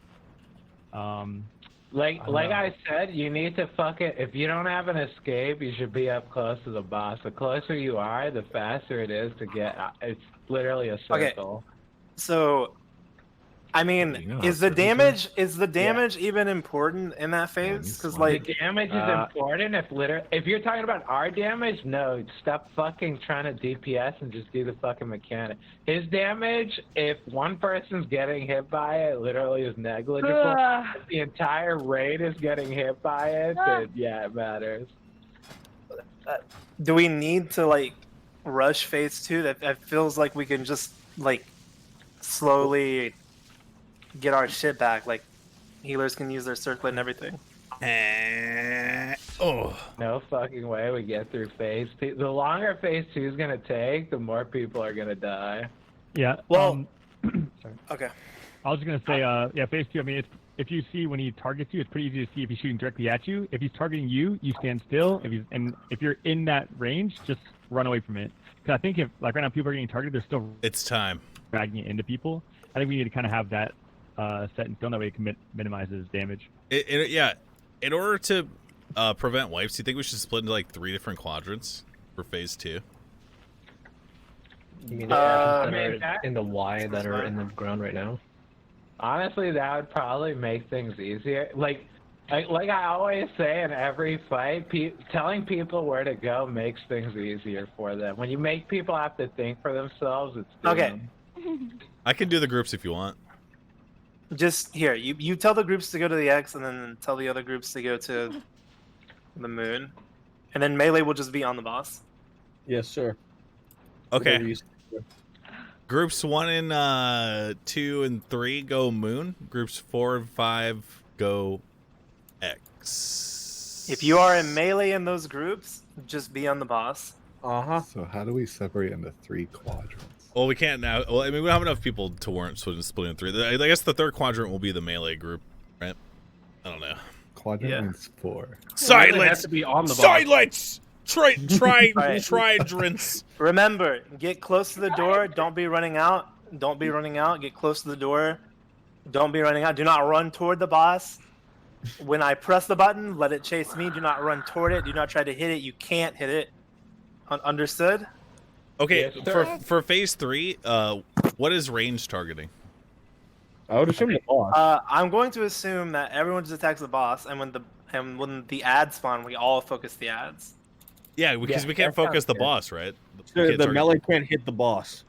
Like I said, you need to fuck it. If you don't have an escape, you should be up close to the boss. The closer you are, the faster it is to get. It's literally a circle. Okay. So, I mean, is the damage even important in that phase? Because like the damage is important. If you're talking about our damage, no, stop fucking trying to DPS and just do the fucking mechanic. His damage, if one person's getting hit by it, literally is negligible. If the entire raid is getting hit by it, then yeah, it matters. Do we need to like rush phase 2? That feels like we can just like slowly get our shit back. Like healers can use their circlet and everything. No fucking way we get through phase 2. The longer phase 2 is gonna take, the more people are gonna die. Yeah. Well. Okay. I was just gonna say, yeah, phase 2. I mean, if you see when he targets you, it's pretty easy to see if he's shooting directly at you. If he's targeting you, you stand still. If you're in that range, just run away from it. Because I think if like right now people are getting targeted, they're still. It's time. Dragging it into people. I think we need to kind of have that set in stone. That way it minimizes damage. Yeah. In order to prevent wipes, do you think we should split into like 3 different quadrants for phase 2? You mean the portions that are in the Y that are in the ground right now? Honestly, that would probably make things easier. Like I always say in every fight, telling people where to go makes things easier for them. When you make people have to think for themselves, it's okay. I can do the groups if you want. Just here, you tell the groups to go to the X, and then tell the other groups to go to the Moon, and then melee will just be on the boss. Yes, sir. Okay. Groups 1 and 2 and 3 go Moon. Groups 4 and 5 go X. If you are in melee in those groups, just be on the boss. So how do we separate into 3 quadrants? Well, we can't now. Well, I mean, we don't have enough people to warrant splitting in 3. I guess the third quadrant will be the melee group, right? I don't know. Quadrant means 4. Silence! To be on the boss. Silence! Tridrants. Remember, get close to the door. Don't be running out. Don't be running out. Get close to the door. Don't be running out. Do not run toward the boss. When I press the button, let it chase me. Do not run toward it. Do not try to hit it. You can't hit it. Understood? Okay, for phase 3, what is range targeting? I would assume the boss. I'm going to assume that everyone just attacks the boss, and when the ads spawn, we all focus the ads. Yeah, because we can't focus the boss, right? The melee can't hit the boss.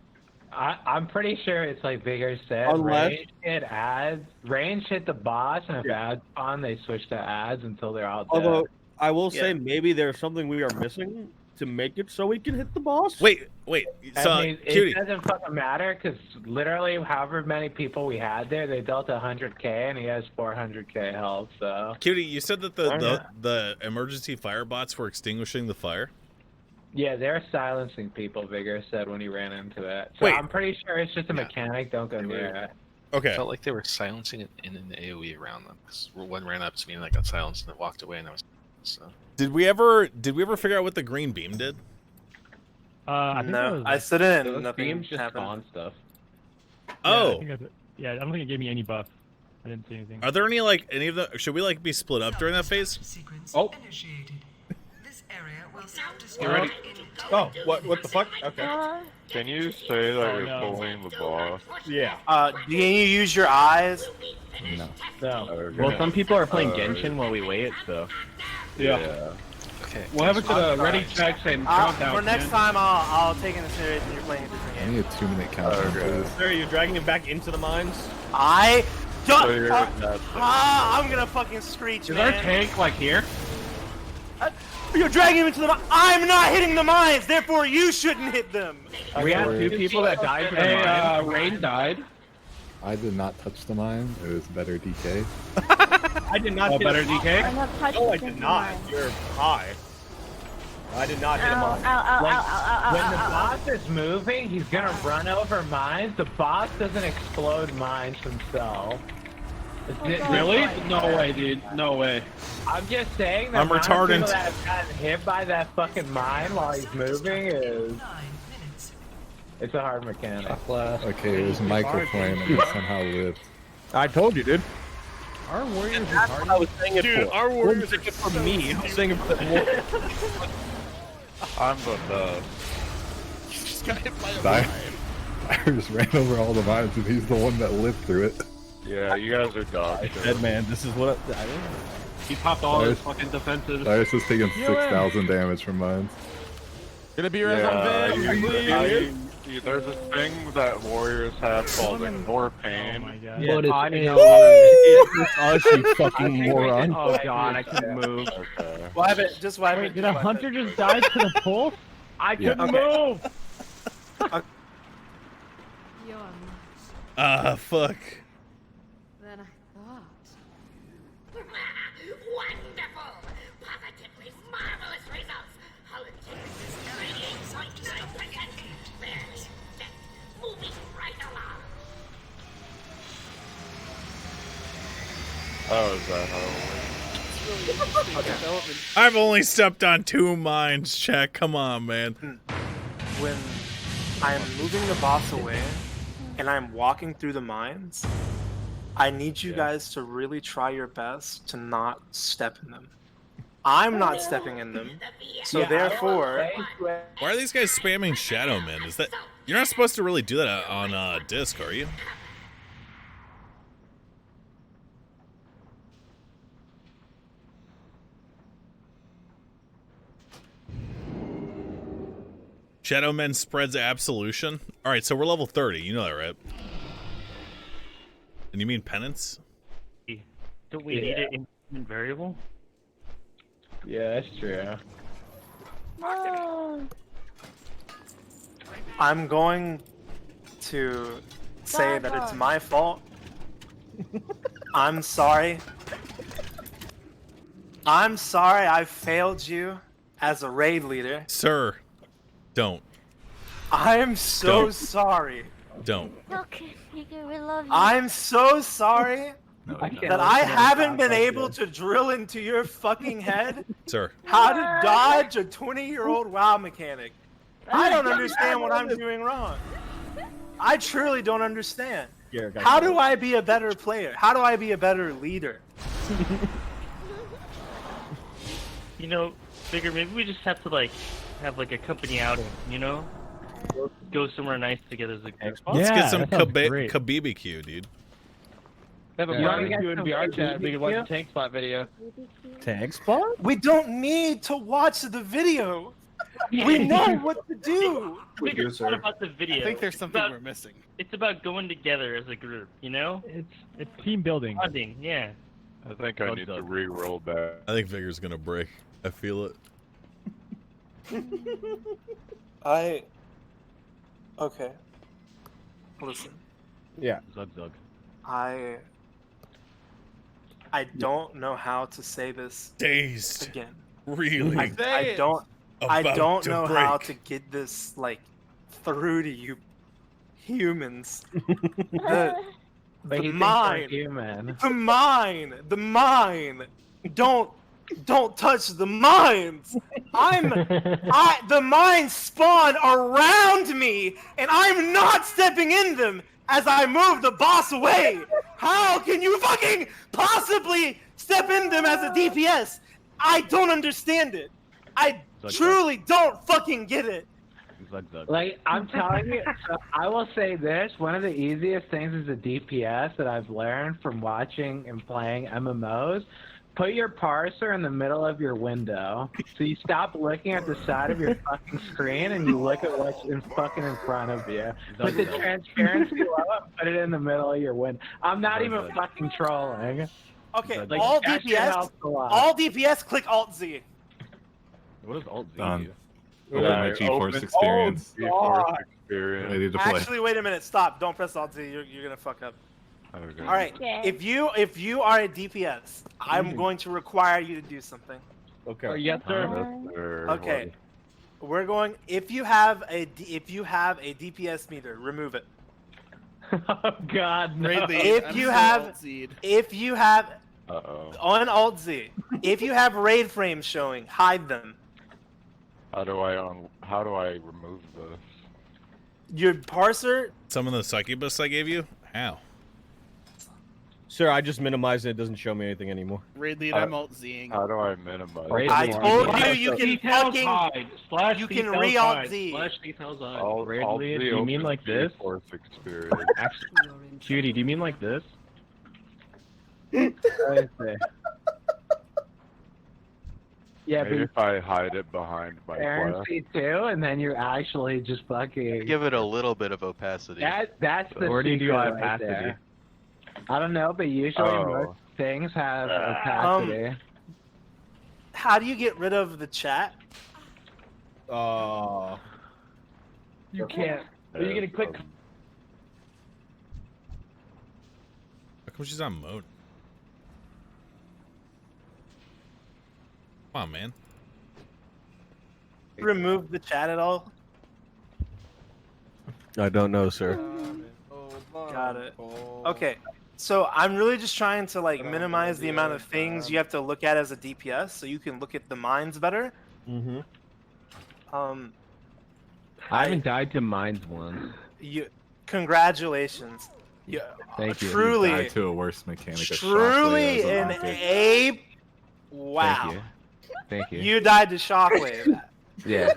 I'm pretty sure it's like Bigger said. Unless- Range hit ads. Range hit the boss, and if ads spawn, they switch to ads until they're all dead. Although I will say maybe there's something we are missing to make it so we can hit the boss. Wait. So, I mean, Cutie. it doesn't fucking matter because literally, however many people we had there, they dealt 100k, and he has 400k health. So, Cutie, you said that the emergency fire bots were extinguishing the fire. yeah, they're silencing people. Vigor said when he ran into that. So Wait. I'm pretty sure it's just a mechanic. Don't go near it. Okay. It felt like they were silencing it in an AoE around them. Because one ran up to me and I got silenced and then walked away and I was so. Did we ever figure out what the green beam did? I think that was, I stood in. Those Nothing beams just happened. spawn stuff. Oh. I don't think it gave me any buff. I didn't see anything. Are there any any of the? Should we be split up during that phase? Oh. You ready? Oh, what the fuck? Okay. Can you say that you're pulling the boss? Yeah. Do you use your eyes? No. Well, some people are playing Genshin while we wait, so. Yeah. Okay. We'll have it to the ready checks and countdown. For next time, I'll take it serious and you're playing a different I game. need a 2-minute countdown, please. Sir, you're dragging him back into the mines? I don't. So you're I'm gonna fucking screech, Is man. our tank like here? You're dragging him into the mines. I'm not hitting the mines, therefore you shouldn't hit them. We had 2 people that died for the mine. Rain died. I did not touch the mine. It was better DK. I did not hit better him. DK? I'm not touching No, I the did not. mine. You're high. I did not hit him Ow, on. ow, ow, ow, ow, When ow, the ow, ow. boss is moving, he's gonna run over mines. The boss doesn't explode mines himself. Really? No way, dude. No way. I'm just saying that I'm amount of retardant. people that have gotten hit by that fucking mine while he's moving is... It's a hard mechanic. Okay, it was microflame and it somehow lived. I told you, dude. Our warriors are That's what I was saying it Dude, for. our warriors are just for me. I'm saying it for the I'm the nub. Just got hit by a mine. Cyrus ran over all the mines and he's the one that lived through it. Yeah, you guys are dogs. Dead man, this is what I don't know. He popped all his fucking defenses. Cyrus is taking 6,000 damage from mines. Gonna be there's a thing that warriors have called ignore pain. Oh my god. Yeah, I know. It's us, you fucking moron. Oh god, I couldn't move. Okay. Wipe it. Just wipe Wait, it. did a hunter just die to the pulse? I couldn't move. Fuck. Than I thought. Wonderful! Positively marvelous results! How intelligence is 99%! There's that. Moving right along. Oh, is that how it works? I've only stepped on 2 mines, Check. Come on, man. When I'm moving the boss away and I'm walking through the mines, I need you guys to really try your best to not step in them. I'm not stepping in them, so therefore... Why are these guys spamming Shadow Men? Is that you're not supposed to really do that on disc, are you? Shadow Men spreads absolution. All right, so we're level 30. You know that, right? And you mean penance? Do we need an independent variable? Yeah, that's true. No. I'm going to say that it's my fault. I'm sorry. I'm sorry I failed you as a raid leader. Sir, don't. I am so Don't. sorry. Don't. Okay, we love you. I'm so sorry can't that I haven't been able to drill into your fucking head Sir. how to dodge a 20-year-old WoW mechanic. I don't understand what I'm doing wrong. I truly don't understand. How do I be a better player? How do I be a better leader? You know, Figure, maybe we just have to like have like a company outing, you know? Go somewhere nice together as a group. Let's get some BBQ, dude. Have a barbecue in VR chat. We can watch the tank spot video. Tank spot? We don't need to watch the video. We know what to do. Figure, it's not about the video. I think there's something we're missing. It's about going together as a group, you know? It's team building. Bonding, yeah. I think I need to re-roll back. I think Figure's gonna break. I feel it. Okay. Listen. Yeah. Zug. I don't know how to say this Dazed. again. Really? I don't About to know how break. to get this like through to you humans. The mind. The mind. Don't touch the mines. The mines spawn around me, and I'm not stepping in them as I move the boss away. How can you fucking possibly step in them as a DPS? I don't understand it. I truly don't fucking get it. Like, I'm telling you, so I will say this, one of the easiest things as a DPS that I've learned from watching and playing MMOs, put your parser in the middle of your window. So you stop looking at the side of your fucking screen and you look at what's in front of you. Put the transparency low and put it in the middle of your window. I'm not even fucking trolling. Okay, Like, all that shit DPS, helps a lot. all DPS, click Alt Z. What does Alt Z Done. do? Open my GeForce experience. GeForce experience. Ready to play. Actually, wait a minute. Stop. Don't press Alt Z. You're gonna fuck up. Okay. All right. Okay. If you are a DPS, I'm going to require you to do something. Okay. Yes, sir. Okay. We're going. If you have a DPS meter, remove it. Oh God, no. If you have on Alt Z, if you have raid frames showing, hide them. How do I remove this? Your parser. Some of the succubus I gave you? How? Sir, I just minimized it. It doesn't show me anything anymore. Raid lead, I'm Alt Zing. How do I minimize? I told you can fucking you can re-Alt Z. Raid lead, do you mean like this? Actually, Cutie, do you mean like this? Yeah, Maybe but if I hide it behind my class. transparency too, and then you're actually just fucking. Give it a little bit of opacity. That's the Or do you do secret right opacity? there. I don't know, but usually most things have opacity. How do you get rid of the chat? You can't. Are you gonna click? How come she's on mode? Come on, man. Remove the chat at all? I don't know, sir. Got it. Okay, so I'm really just trying to like minimize the amount of things you have to look at as a DPS, so you can look at the mines better. Mm-hmm. I haven't died to mines once. Congratulations. Thank you. Truly, Died to a worse mechanic. truly an A. Wow. Thank you. You died to Shockwave. Yeah.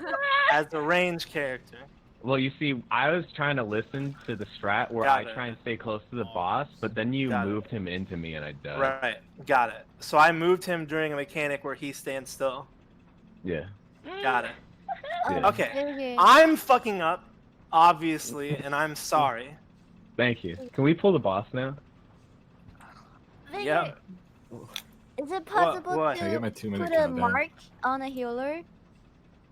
As the range character. Well, you see, I was trying to listen to the strat where I try and stay close to the boss, but then you moved him into me and I died. Right. Got it. So I moved him during a mechanic where he stands still. Yeah. Got it. Yeah. Okay. I'm fucking up, obviously, and I'm sorry. Thank you. Can we pull the boss now? Yep. Is it possible What? to I get my 2-minute put a countdown. mark on a healer?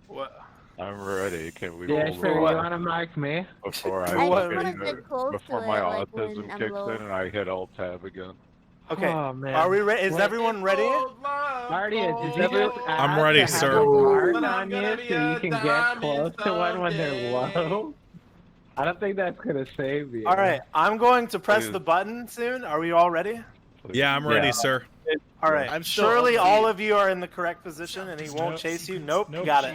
What? I'm ready. Can we? Yeah, roll sure. You over wanna mark me? before I I just fucking wanna get close before to my it, like, autism when I'm kicks low. in and I hit Alt Tab again. Okay. Oh, man. Are we ready? Is everyone ready? Marty, did you Everyone- just I'm ask ready, to have sir. a mark on you so you can get close to one when they're low? I don't think that's gonna save you. All right, I'm going to press the button soon. Are we all ready? Yeah, I'm ready, sir. All right. I'm still Surely up. all of you are in the correct position, and he won't chase you. Nope. Got it.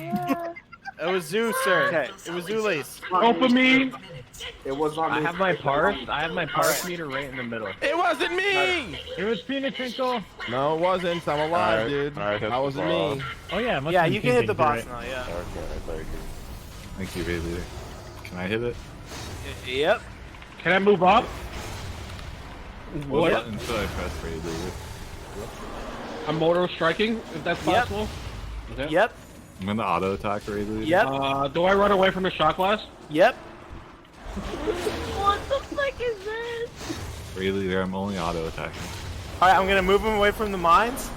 It was Zeus, sir. Okay. It was Zulace. Dopamine. It was not I me. have my parse. I have my parse meter right in the middle. It wasn't me! It was Phoenix Twinkle. No, it wasn't. I'm alive, dude. Alright, That wasn't me. Oh yeah, it must Yeah, have been you can hit the Phoenix, boss right? now. Yeah. Okay, thank you. Thank you, baby. Can I hit it? Yep. Can I move up? What button should I press for you, David? I'm motor striking, if that's Yep. possible. Okay. Yep. I'm gonna auto attack Ray Leader. Yep. Do I run away from the shot glass? Yep. What the fuck is this? Ray Leader, I'm only auto attacking. All right, I'm gonna move him away from the mines.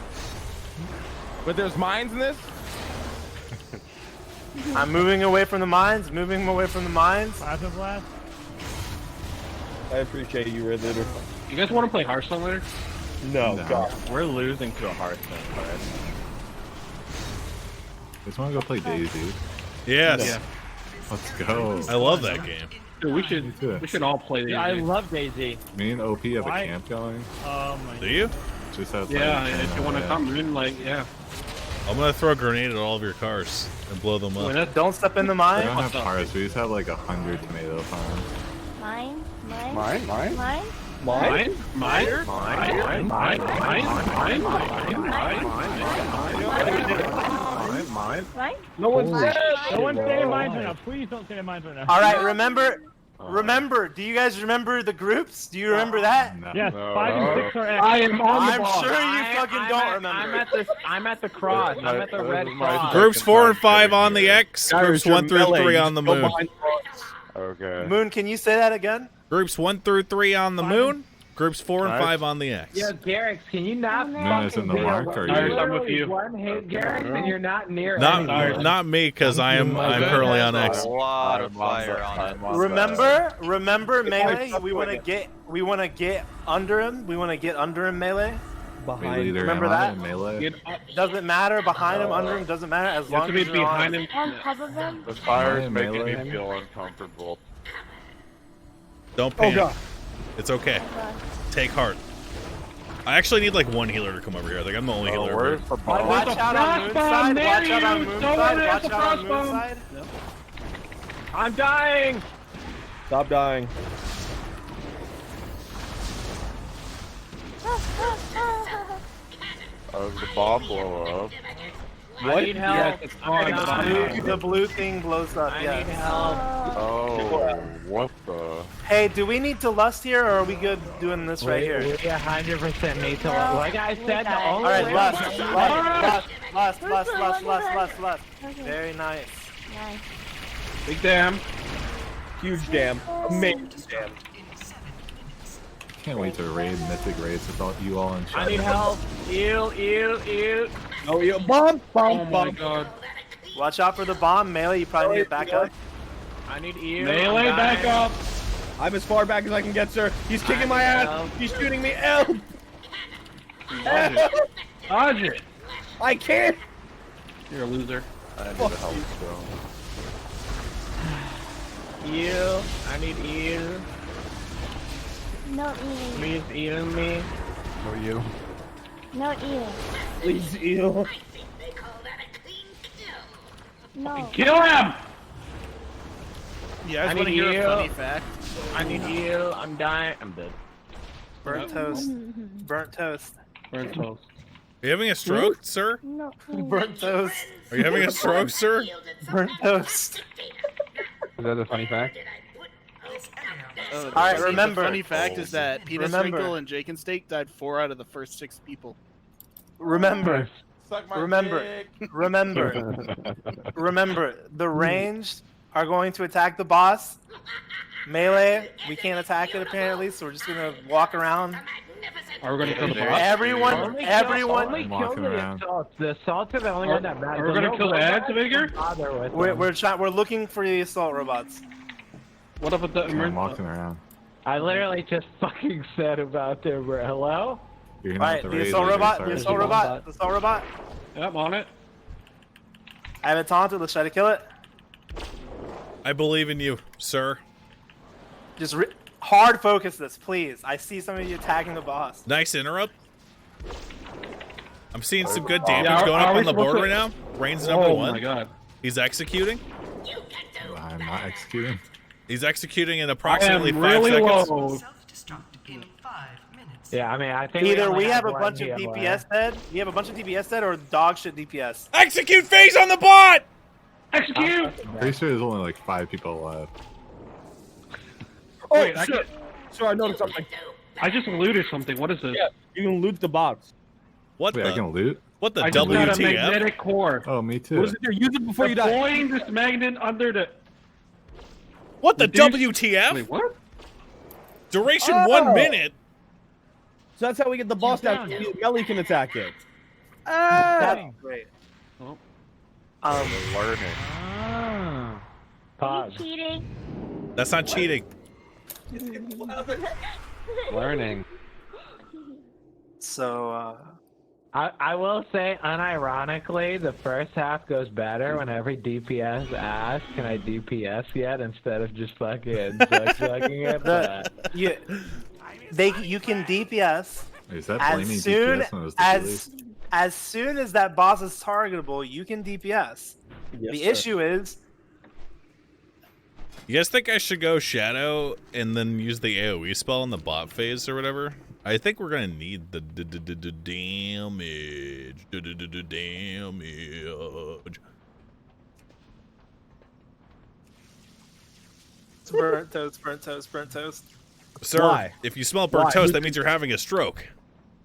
But there's mines in this? I'm moving away from the mines. Moving him away from the mines. Plasma blast. I appreciate you, Red Leader. You guys want to play Hearthstone later? No, No. God. We're losing to a Hearthstone card. Just wanna go play Daisy. Yes. Yeah. Let's go. I love that game. Dude, we should all play these. Yeah, I love Daisy. Me and OP have Why? a camp going. Oh my. Do you? Just outside. Yeah, of if you China, want to yeah. come in, like, yeah. I'm gonna throw a grenade at all of your cars and blow them up. Don't step in the We mine. don't have cars. We just have like 100 tomato farms. Mine? Mine? Mine? Mine? Mine? Mine? Mine? Mine? Mine? Mine? Right? No one Mine? no one say mines right now. Please don't say mines right now. All right, remember. Do you guys remember the groups? Do you remember that? No. Yes, 5 and 6 are X. I am on the I'm ball. sure you fucking don't remember. I'm at the cross. I'm at the red cross. Groups 4 and 5 on the X. Groups 1 through 3 on the moon. Okay. Moon, can you say that again? Groups 1 through 3 on the moon. Groups 4 and 5 on the X. Yo, Garrix, can you not Moon isn't the fucking mark, or Sorry, you? I'm with you. one hit Garrix and you're not near anything. Not me, because I'm currently on X. A lot of fire on it. Remember, melee. We want to get under him. We want to get under him, melee. Ray Behind. Leader, Remember am I that? in melee? Doesn't matter. Behind him, under him, doesn't matter. As You have long to as be you're behind on. him. On top of them? The fire is Am I making melee? me feel uncomfortable. Don't Oh, panic. God. It's okay. God. Take heart. I actually need like one healer to come over here. Like I'm the only healer. Where's the bomb? Watch out on moon side. Near Watch out on you. moon Someone side. has Watch a out on moon crossbow. side. I'm dying. Stop dying. Did the bomb blow up? I need help. Yes, it's on. The blue thing blows up. I Yeah. need help. Oh, what the? Hey, do we need to lust here, or are we good doing this right here? We 100% need to. No, Like I said, the All only All right, way lust, we can- lust. Okay. Very nice. Nice. Big damn. Huge dam. Amazing dam. Can't wait to raid mythic raids with you all in chat. I need help. Ew. Oh, yeah. Bomb! Oh Bomb! my Bomb! god. Watch out for the bomb, melee. You probably need to back up. I need ew. Melee, I'm back dying. up. I'm as far back as I can get, sir. He's kicking my ass. He's shooting me. Help! Help! Dodge it. I can't. You're a loser. I need a help still. Ew. I need ew. No eating. Please eat me. For you. No eating. Please, ew. No. Kill him. You guys I want to need hear you. a funny fact? I need ew. I'm dying. I'm dead. Burnt toast. Burnt toast. Burnt toast. Are you having a stroke, sir? No. Burnt toast. Are you having a stroke, sir? Burnt toast. Is that a funny fact? Oh, All right, the remember. funny fact is that Penis Remember. Wrinkle and Jake and Steak died 4 out of the first 6 people. Remember. Suck my Remember. dick. Remember. The ranged are going to attack the boss. Melee, we can't attack it apparently, so we're just gonna walk around Are we gonna kill the boss? Everyone. Only kill the assaults. The assaults are the only one that matters. Are we gonna kill the ads, Vigor? We're looking for the assault robots. What up with the I'm walking around. I literally just fucking said about there, bro. Hello? You're Alright, the assault robot. The assault robot. The assault robot. Yep, on it. I have it taunted. Let's try to kill it. I believe in you, sir. Just hard focus this, please. I see some of you attacking the boss. Nice interrupt. I'm seeing some good damage going up on the board right now. Rain's number 1. Oh my god. He's executing. I'm not executing. He's executing in approximately 5 really seconds. Low. Yeah, I mean, I think either we have a bunch of DPS dead, we have a bunch of DPS dead, or dog shit DPS. Execute phase on the bot! Execute! Pretty sure there's only like 5 people left. Oh, Wait, shit. Sorry, I noticed something. I just looted something. What is this? Yeah, you can loot the box. What Wait, the? I can loot? What the I just got a WTF? magnetic core. Oh, me too. What does it do? Use it before you die. Deploying this magnet under the... What the Reduce- WTF? Wait, what? Duration Oh. 1 minute. So that's how we get the boss down. Melly can attack it. That's great. Oh. Learning. Pause. Cheating. That's not cheating. Learning. So, I will say, unironically, the first half goes better when every DPS asks, "Can I DPS yet?" instead of just fucking sucking it. But you can DPS Is that as blaming soon DPS when it was the as soon as that boss is targetable. You can DPS. Yes, The sir. issue is, You guys think I should go Shadow and then use the AoE spell in the bot phase or whatever? I think we're gonna need the damage. Damage. it's burnt toast, burnt toast, burnt toast. Sir, Why? if you smell burnt Why? toast, that means you're having a stroke.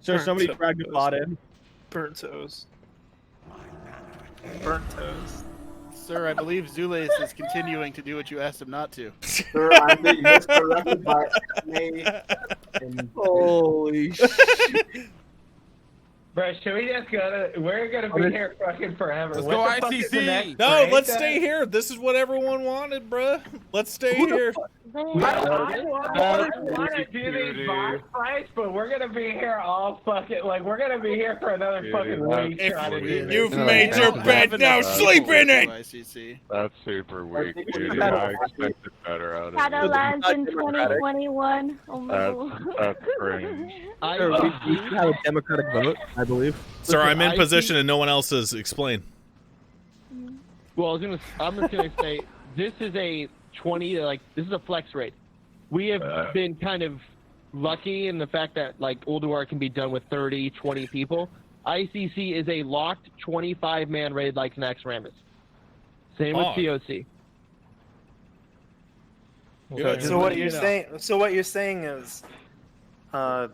So somebody dragged a bot in. Burnt toast. Burnt toast. Sir, I believe Zules is continuing to do what you asked him not to. Sir, I'm being misdirected by me. Holy shit. Bro, should we just go to... We're gonna be here fucking forever. Let's What go the fuck is the ICC. next No, raid let's then? stay here. This is what everyone wanted, bruh. Let's stay here. I want to do these boss fights, but we're gonna be here all fucking... Like, we're gonna be here for another fucking week trying to do this. You've made your bed, now sleep in it! ICC. That's super weak, dude. I expected better out of Shadowlands you. in 2021. Oh my god. That's cringe. We have a democratic vote, I believe. Sir, I'm in position and no one else is. Explain. Well, I'm just gonna say this is a 20, this is a flex rate. We have been kind of lucky in the fact that Ulduar can be done with 30, 20 people. ICC is a locked 25-man raid like Nax Rammus. Same with COC. So what you're saying? So what you're saying is, we're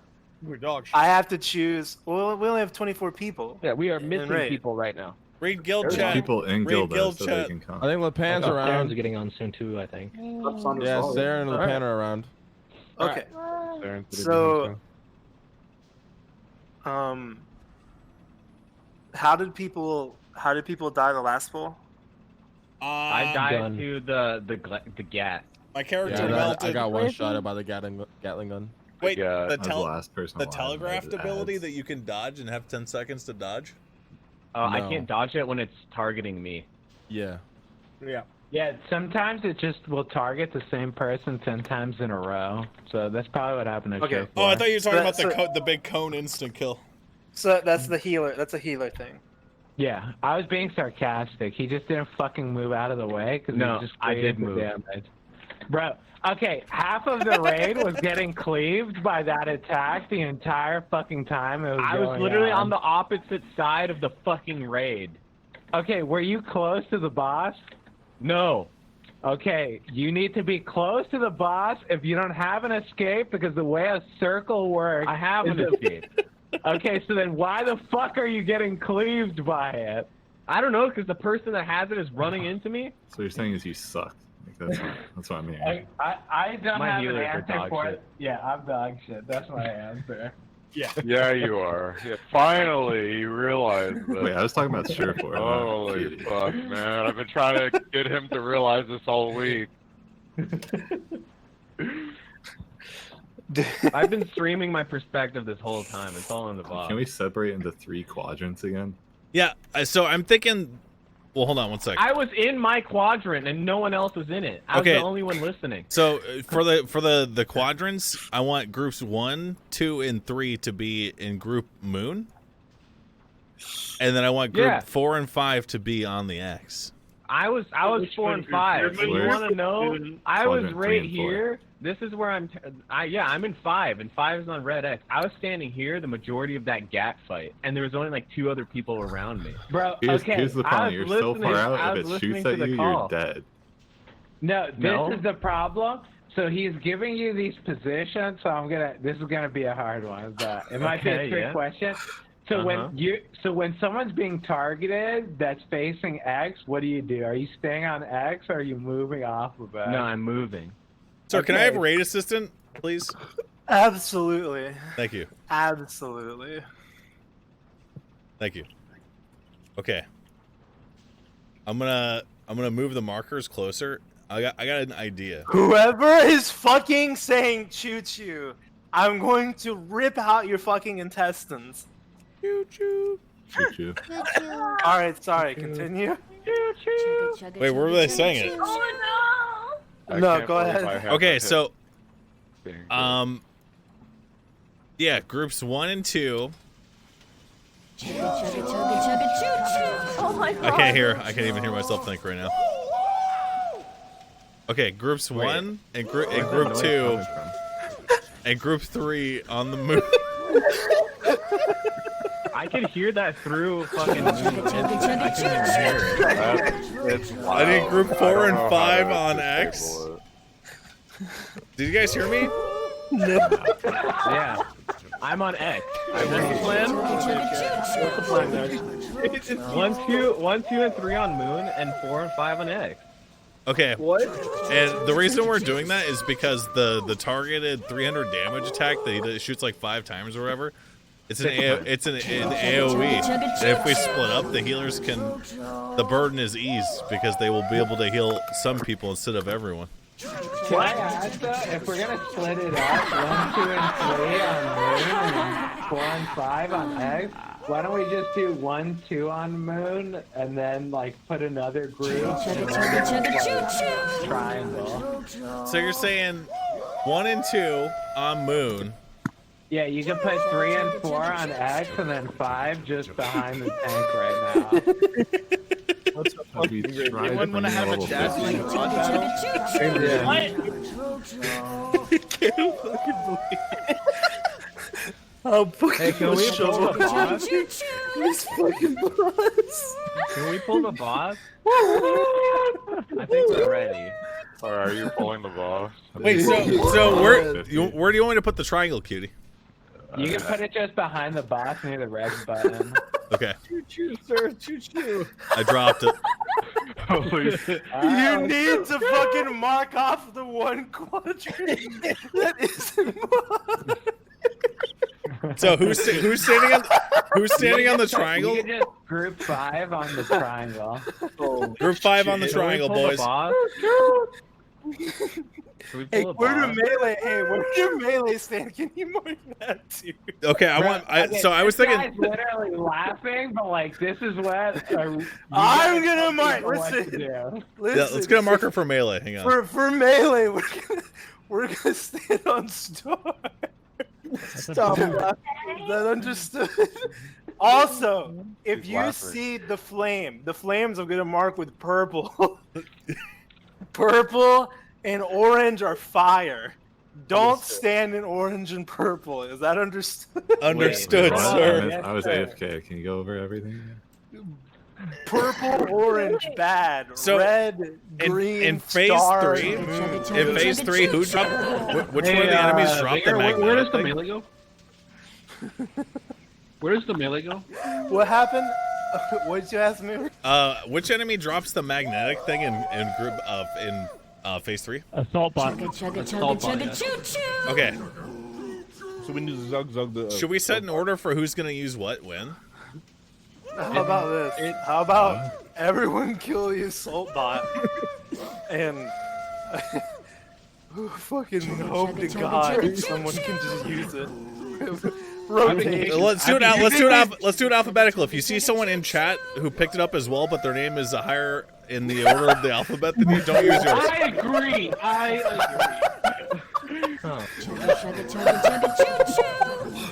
dog shit. I have to choose. Well, we only have 24 people. Yeah, we are missing raid. people right now. Read guild There's chat. people in Read guild guild so chat. they can come. I think LePan's Darren's around. getting on soon too, I think. Yeah, Sarah and LePan are around. Okay. Darren's So, how did people die the last poll? I died to the GAT. My character Yeah, melted. I got one shot by the Gatling gun. Wait, Yeah, the, I was the last person alive, telegraphed but it ability adds. that you can dodge and have 10 seconds to dodge? I No. can't dodge it when it's targeting me. Yeah. Yeah. Yeah, sometimes it just will target the same person 10 times in a row. So that's probably what happened to Okay. Show Oh, I 4. thought you were talking about So- the big cone instant kill. So that's the healer. That's a healer thing. Yeah, I was being sarcastic. He just didn't fucking move out of the way because No, just I did created the move. damage. Bro, okay, half of the raid was getting cleaved by that attack the entire fucking time it was I was going literally on on the opposite side of the fucking raid. Okay, were you close to the boss? No. Okay, you need to be close to the boss if you don't have an escape because the way a circle works... I have an escape. Okay, so then why the fuck are you getting cleaved by it? I don't know, because the person that has it is running into me. So you're saying is you suck. Like, that's what I mean. I don't My have an healers are answer dog for shit. it. Yeah, I'm dog shit. That's my answer. Yeah. Yeah, you are. Yeah, finally, you realize that. Wait, I was talking about Surefour. Holy fuck, man! I've been trying to get him to realize this all week. I've been streaming my perspective this whole time. It's all in the box. Can we separate into 3 quadrants again? Yeah. So I'm thinking. Well, hold on one second. I was in my quadrant and no one else was in it. I was the only one listening. So for the quadrants, I want groups 1, 2, and 3 to be in group Moon, and then I want group 4 and 5 to be on the X. I was 4 and 5. You want to know? I was right here. This is where I'm in 5, and 5 is on red X. I was standing here the majority of that GAT fight, and there was only like 2 other people around me. Bro, Here's the problem. You're so far out, if it shoots at you, you're dead. No, this is the problem. So he's giving you these positions, so this is gonna be a hard one, but it might be a trick question. So when someone's being targeted that's facing X, what do? Are you staying on X or are you moving off of X? No, I'm moving. Sir, can I have a raid assistant, please? Absolutely. Thank you. Absolutely. Thank you. Okay. I'm gonna move the markers closer. I got an idea. Whoever is fucking saying choo choo, I'm going to rip out your fucking intestines. Choo choo. Choo choo. Alright, sorry, continue. Choo choo. Wait, where were they saying it? Oh No, go ahead. Okay, so yeah, groups 1 and 2. Oh my god. I can't even hear myself think right now. Okay, groups 1 and group 2 and group 3 on the moon. I can hear that through fucking I can hear it. I need group 4 and 5 on X. Did you guys hear me? No. Yeah. I'm on X. What's the plan? What's the plan, guys? 1, 2, and 3 on Moon, and 4 and 5 on X. Okay. What? And the reason we're doing that is because the targeted 300 damage attack that he shoots like 5 times or whatever. It's an AOE. And if we split up, the healers the burden is eased because they will be able to heal some people instead of everyone. Can I ask though, if we're gonna split it up, 1, 2, and 3 on Moon, and 4 and 5 on X, why don't we just do 1, 2 on Moon, and then like put another group and then triangle? So you're saying 1 and 2 on Moon. Yeah, you can put 3 and 4 on X, and then 5 just behind the tank right now. Anyone want to have a dazzling rod battle? Hey, can we pull the boss? This fucking boss. Can we pull the boss? I think we're ready. Or are you pulling the boss? Wait, so where do you want me to put the triangle, cutie? You can put it just behind the boss near the red button. Okay. Choo choo, sir. Choo choo. I dropped it. You need to fucking mark off the 1 quadrant that isn't marked. So who's standing on the triangle? You can just group 5 on the triangle. Group 5 on the triangle, boys. Hey, where do melee stand? Can you mark that too? Okay, I was thinking. Guy's literally laughing, but like this is what I'm gonna mark. Listen, Yeah, let's get a marker for melee. Hang on. For melee, we're gonna stand on star. Stop laughing. That understood. Also, if you see the flames I'm gonna mark with purple. Purple and orange are fire. Don't stand in orange and purple. Is that understood? Understood, sir. I was AFK. Can you go over everything? Purple, orange, bad. So, red, green, in phase star. 3, who dropped? Which one of the enemies dropped the magnetic? Where does the melee go? Where does the melee go? What happened? What did you ask me? Which enemy drops the magnetic thing in phase 3? Assault bot. Okay. So we need to zug the. Should we set an order for who's gonna use what when? How about this? How about everyone kill the assault bot and fucking hope to God someone can just use it. Rotate. Let's do it out. Let's do it alphabetical. If you see someone in chat who picked it up as well, but their name is higher in the order of the alphabet, then you don't use yours. I agree.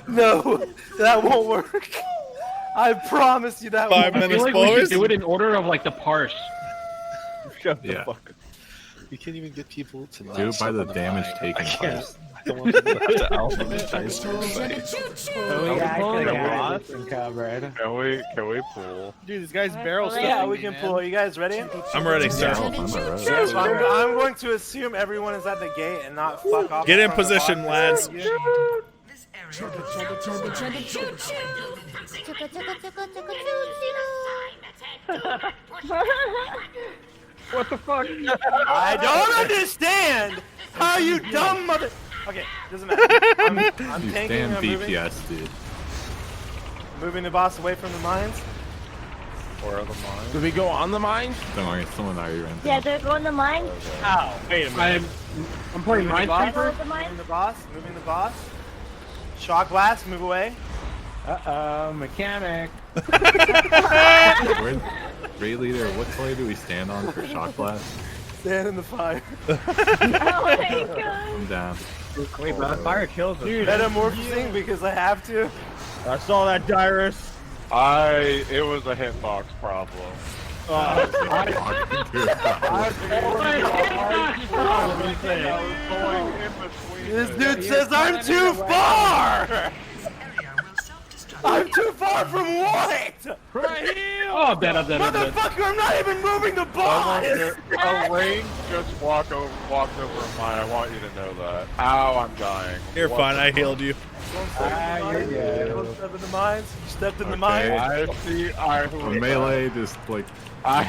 No, that won't work. I promise you that. 5 minutes, I feel like we should do it in order of like the parse. Shut the Yeah. fuck. You can't even get people to not Do it by the step on damage line. taken I can't. first. I don't want people to have to alphabetize everybody. Oh, yeah, I got it covered. Can we pull? Dude, this guy's barrel stuff. Yeah, we can pull. Are you guys ready? I'm ready, sir. So I'm going to assume everyone is at the gate and not fuck off. Get in position, lads. What the fuck? I don't understand how you dumb mother. Okay, doesn't matter. I'm You tanking. stand I'm moving. DPS, dude. Moving the boss away from the mines. Where are the mines? Do we go on the mines? Don't worry, someone already ran. Yeah, they're going to mine. Ow! Wait a minute. I'm playing Moving the boss. Minesweeper. Moving the boss. Moving the boss. Shock blast. Move away. Uh-oh, mechanic. Raid leader, what color do we stand on for shock blast? Stand in the fire. Oh my god. I'm down. Wait, but fire kills us. Dude, metamorphosing because I have to. I saw that, Dyrus. It was a hitbox problem. This dude says I'm too far! I'm too far from what? Oh, dead. Motherfucker, I'm not even moving the boss! A lane just walked over mine. I want you to know that. Ow, I'm dying. You're fine. I healed you. You're good. Don't step in the mines. You stepped in the mines. I see. The melee just like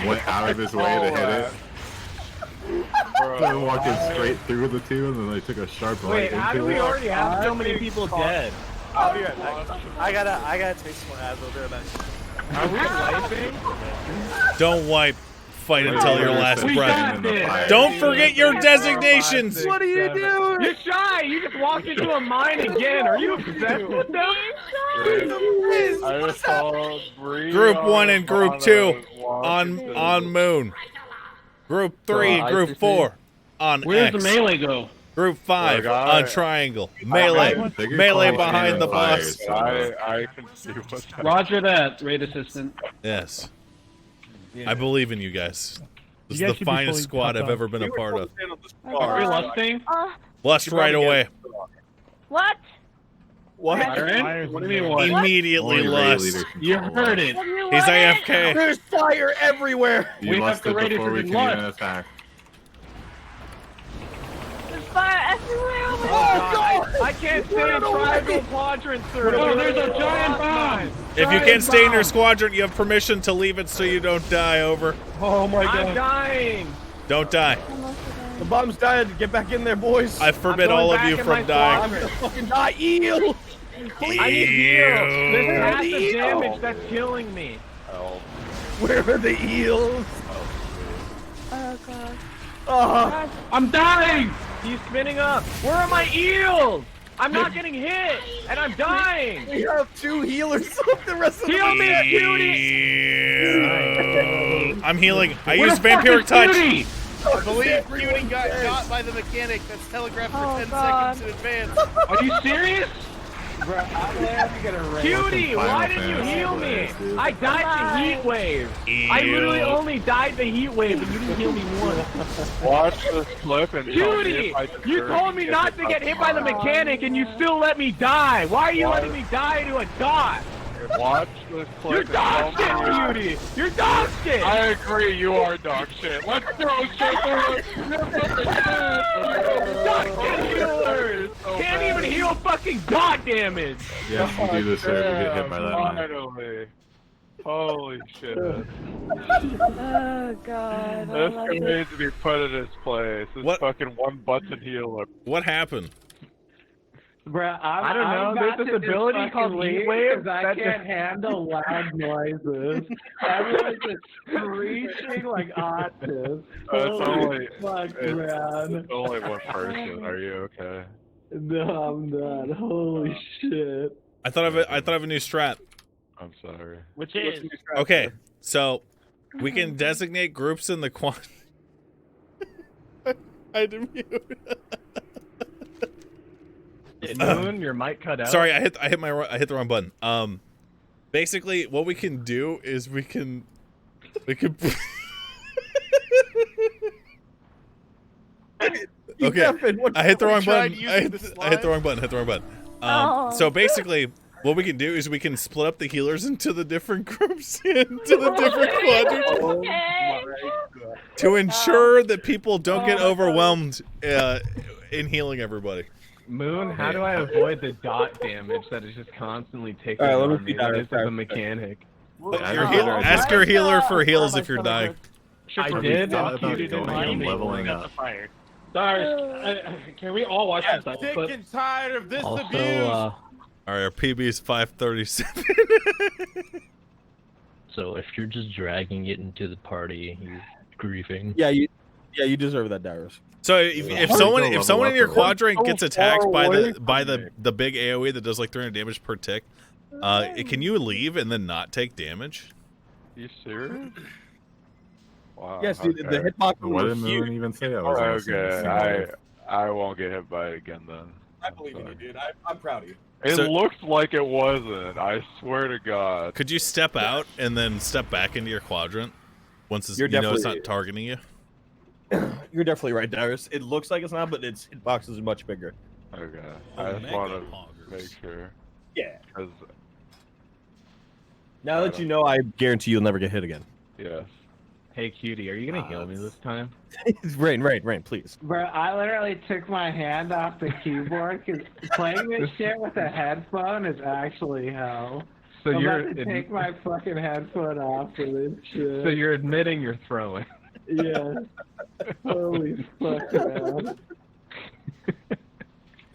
went out of his way to hit it. They're walking straight through the two, and then they took a sharp right Wait, how do into we it. already have so many people dead? I'll be right back. I gotta take some more ads. I'll be right back. Are we wiping? Don't wipe. Fight until your last We breath. got this. Don't forget your designations. What are you doing? You're shy. You just walked into a mine again. Are you obsessed with them? I just saw Group 1 and Group 2 on Moon. Group 3 and Group 4 on Where's X. the melee go? Group 5 on Triangle. Melee behind the boss. I can see what's happening. Roger that, raid assistant. Yes. I believe in you guys. This is the finest squad I've ever been a part of. Are we lusting? Lust right away. What? What? What do you mean what? Immediately lust. You heard it. He's AFK. There's fire everywhere. You lusted before we can even attack. There's fire everywhere. Oh God! I can't stay in triangle quadrant, sir. Oh, there's a giant bomb. If you can't stay in your squadron, you have permission to leave it so you don't die. Over. Oh my god. I'm dying. Don't die. The bomb's dying. Get back in there, boys. I forbid all of you from dying. I'm gonna fucking die. Eel. I need heals. This half the damage that's killing me. Where are the eels? Oh god. Oh. I'm dying. He's spinning up. Where are my eels? I'm not getting hit, and I'm dying. We have 2 healers. The rest of Heal me, Cutie. I'm healing. I used Vampiric Touch. I believe Cutie got by the mechanic that's telegraphed for 10 seconds in advance. Are you serious? Cutie, why didn't you heal me? I died to heat wave. I literally only died to heat wave, and you didn't heal me once. Watch this clip and tell me Cutie, if I you deserve told me not to get hit by the mechanic, and you still let me die. Why are you letting me die to a dot? Watch this clip. You're dog shit, Cutie. You're dog shit. I agree, you are dog shit. Let's throw shit through Dog shit healers. Can't even heal fucking dot damage. Yeah, if you do this, sir, we get hit by that mine. Finally. Holy shit. Oh god. This guy needs to be put in his place. This fucking one button healer. What happened? Bruh, I don't know. There's this ability called Heat Wave. I can't handle loud noises. Everyone's just screeching like octaves. Holy fuck, man. It's only one person. Are you okay? No, I'm not. Holy shit. I thought of a new strat. I'm sorry. Which is Okay, so we can designate groups in the quad. I didn't mute. Moon, your mic cut out. Sorry, I hit the wrong button. Basically, what we can do is we can. Okay, I hit the wrong button. I hit the wrong button. So basically, what we can do is we can split up the healers into the different groups, into the different quadrants, to ensure that people don't get overwhelmed in healing everybody. Moon, how do I avoid the dot damage that is just constantly taking on me? That is the mechanic. Ask your healer for heals if you're dying. I did. Leveling up. Sorry, can we all watch this? I'm sick and tired of this abuse. All right, our PB is 537. So if you're just dragging it into the party, you're griefing. Yeah, you deserve that, Darius. So if someone in your quadrant gets attacked by the big AoE that does like 300 damage per tick, can you leave and then not take damage? You serious? Wow. Yes, dude. The hitbox. What did Moon even say? Okay, I won't get hit by it again then. I believe in you, dude. I'm proud of you. It looks like it wasn't. I swear to God. Could you step out and then step back into your quadrant once you know it's not targeting you? You're definitely right, Darius. It looks like it's not, but its hitbox is much bigger. Okay. I just want to make sure. Yeah. 'Cause now that you know, I guarantee you'll never get hit again. Yes. Hey, cutie, are you gonna heal me this time? Rain, please. Bro, I literally took my hand off the keyboard because playing this shit with a headphone is actually hell. So I'm you're about to take my fucking headphone off for this shit. So you're admitting you're throwing. Yeah. Holy fuck, man.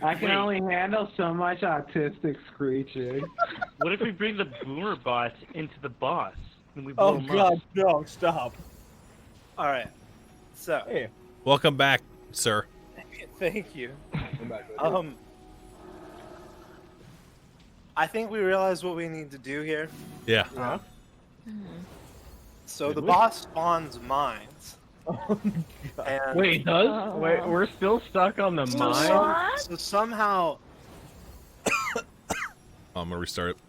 I can only handle so much autistic screeching. What if we bring the boomer bot into the boss and we blow him up? No, stop. All right. So. Hey. Welcome back, sir. Thank you. I think we realize what we need to do here. Yeah. So the boss spawns mines. And Wait, Wait, we're still stuck on the mine? So somehow I'm gonna restart it.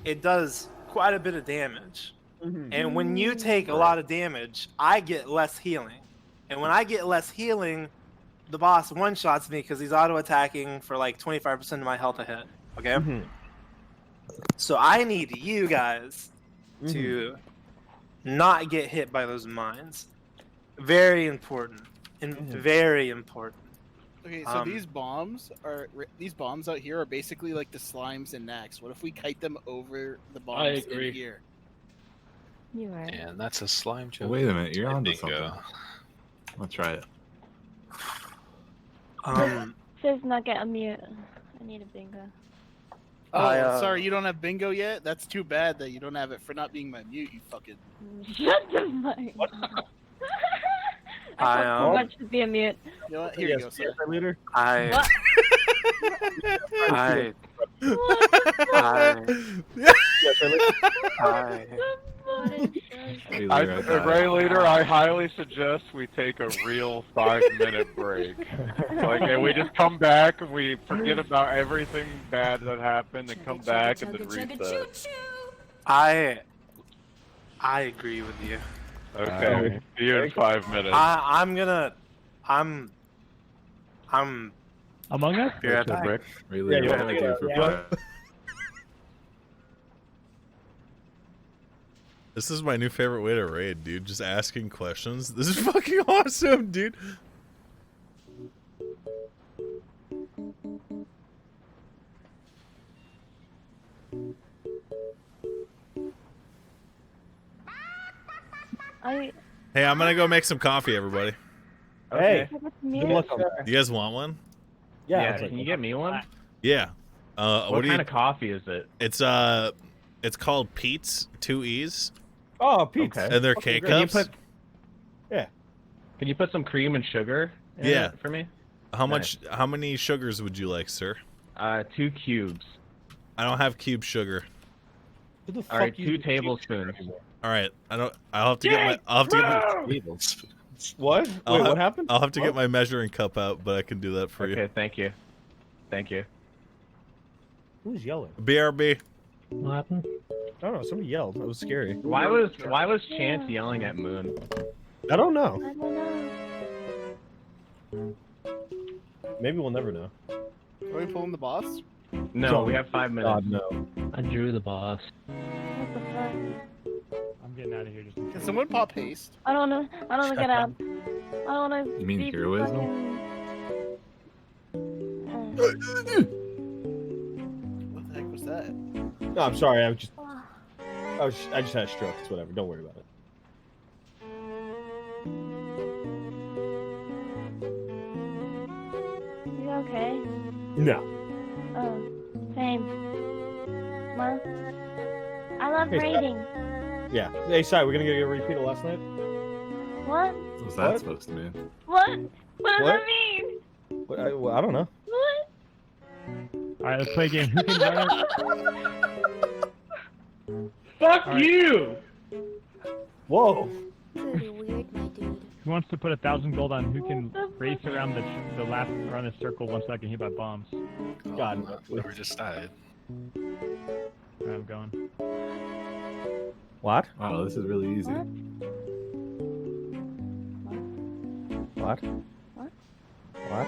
it does quite a bit of damage. And when you take a lot of damage, I get less healing. And when I get less healing, the boss one-shots me because he's auto-attacking for like 25% of my health a hit. Okay? So I need you guys to not get hit by those mines. Very important. And very important. Okay, so these bombs out here are basically like the slimes and knacks. What if we kite them over the bombs in here? You're right. And that's a slime joke. Wait a minute, you're onto something. Let's try it. Says Nugget, unmute. I need a bingo. Oh, sorry, you don't have bingo yet? That's too bad that you don't have it for not being my mute, you fucking... Shut the mic. I talk too much to be a mute. You know what? Here you go, sir. Leader. I Ray Leader, I highly suggest we take a real 5-minute break. And we just come back and we forget about everything bad that happened and come back and then reset. I agree with you. Okay, see you in 5 minutes. I'm Among Us? You're back. This is my new favorite way to raid, dude. Just asking questions. This is fucking awesome, dude. Hey, I'm gonna go make some coffee, everybody. Hey, You guys want one? Yeah, can you get me one? Yeah. What kind of coffee is it? It's called Pete's, 2 E's. Oh, Pete's. Okay. And they're Okay, K-cups. Yeah. Can you put some cream and sugar in it for me? How many sugars would you like, sir? 2 cubes. I don't have cube sugar. All right, 2 tablespoons. All right, I'll have to get my What? What happened? I'll have to get my measuring cup out, but I can do that for you. Okay, thank you. Thank you. Who's yelling? BRB. What happened? I don't know. Somebody yelled. That was scary. Why was Chance yelling at Moon? I don't know. I don't know. Maybe we'll never know. Are we pulling the boss? No, we have 5 minutes. God, no. I drew the boss. What the fuck? I'm getting out of here. Just Can someone pop haste? I don't know. I don't want to get out. I don't want to. You mean heroism? What the heck was that? No, I'm sorry. I just had a stroke. It's whatever. Don't worry about it. You okay? No. Oh, same. Well, I love Hey, reading. Yeah. Hey, sorry. We're gonna get a repeat of last night. What? What was that supposed to mean? What? What does What? that mean? I don't know. What? All right, let's play a game. Who can run it? Fuck All right. you! Whoa. Pretty weird, my dude. Who wants to put 1,000 gold on who can race around the last around the circle once I get hit by bombs? God. Whoever just died. All right, I'm going. What? Wow, this is really easy. What? What? What?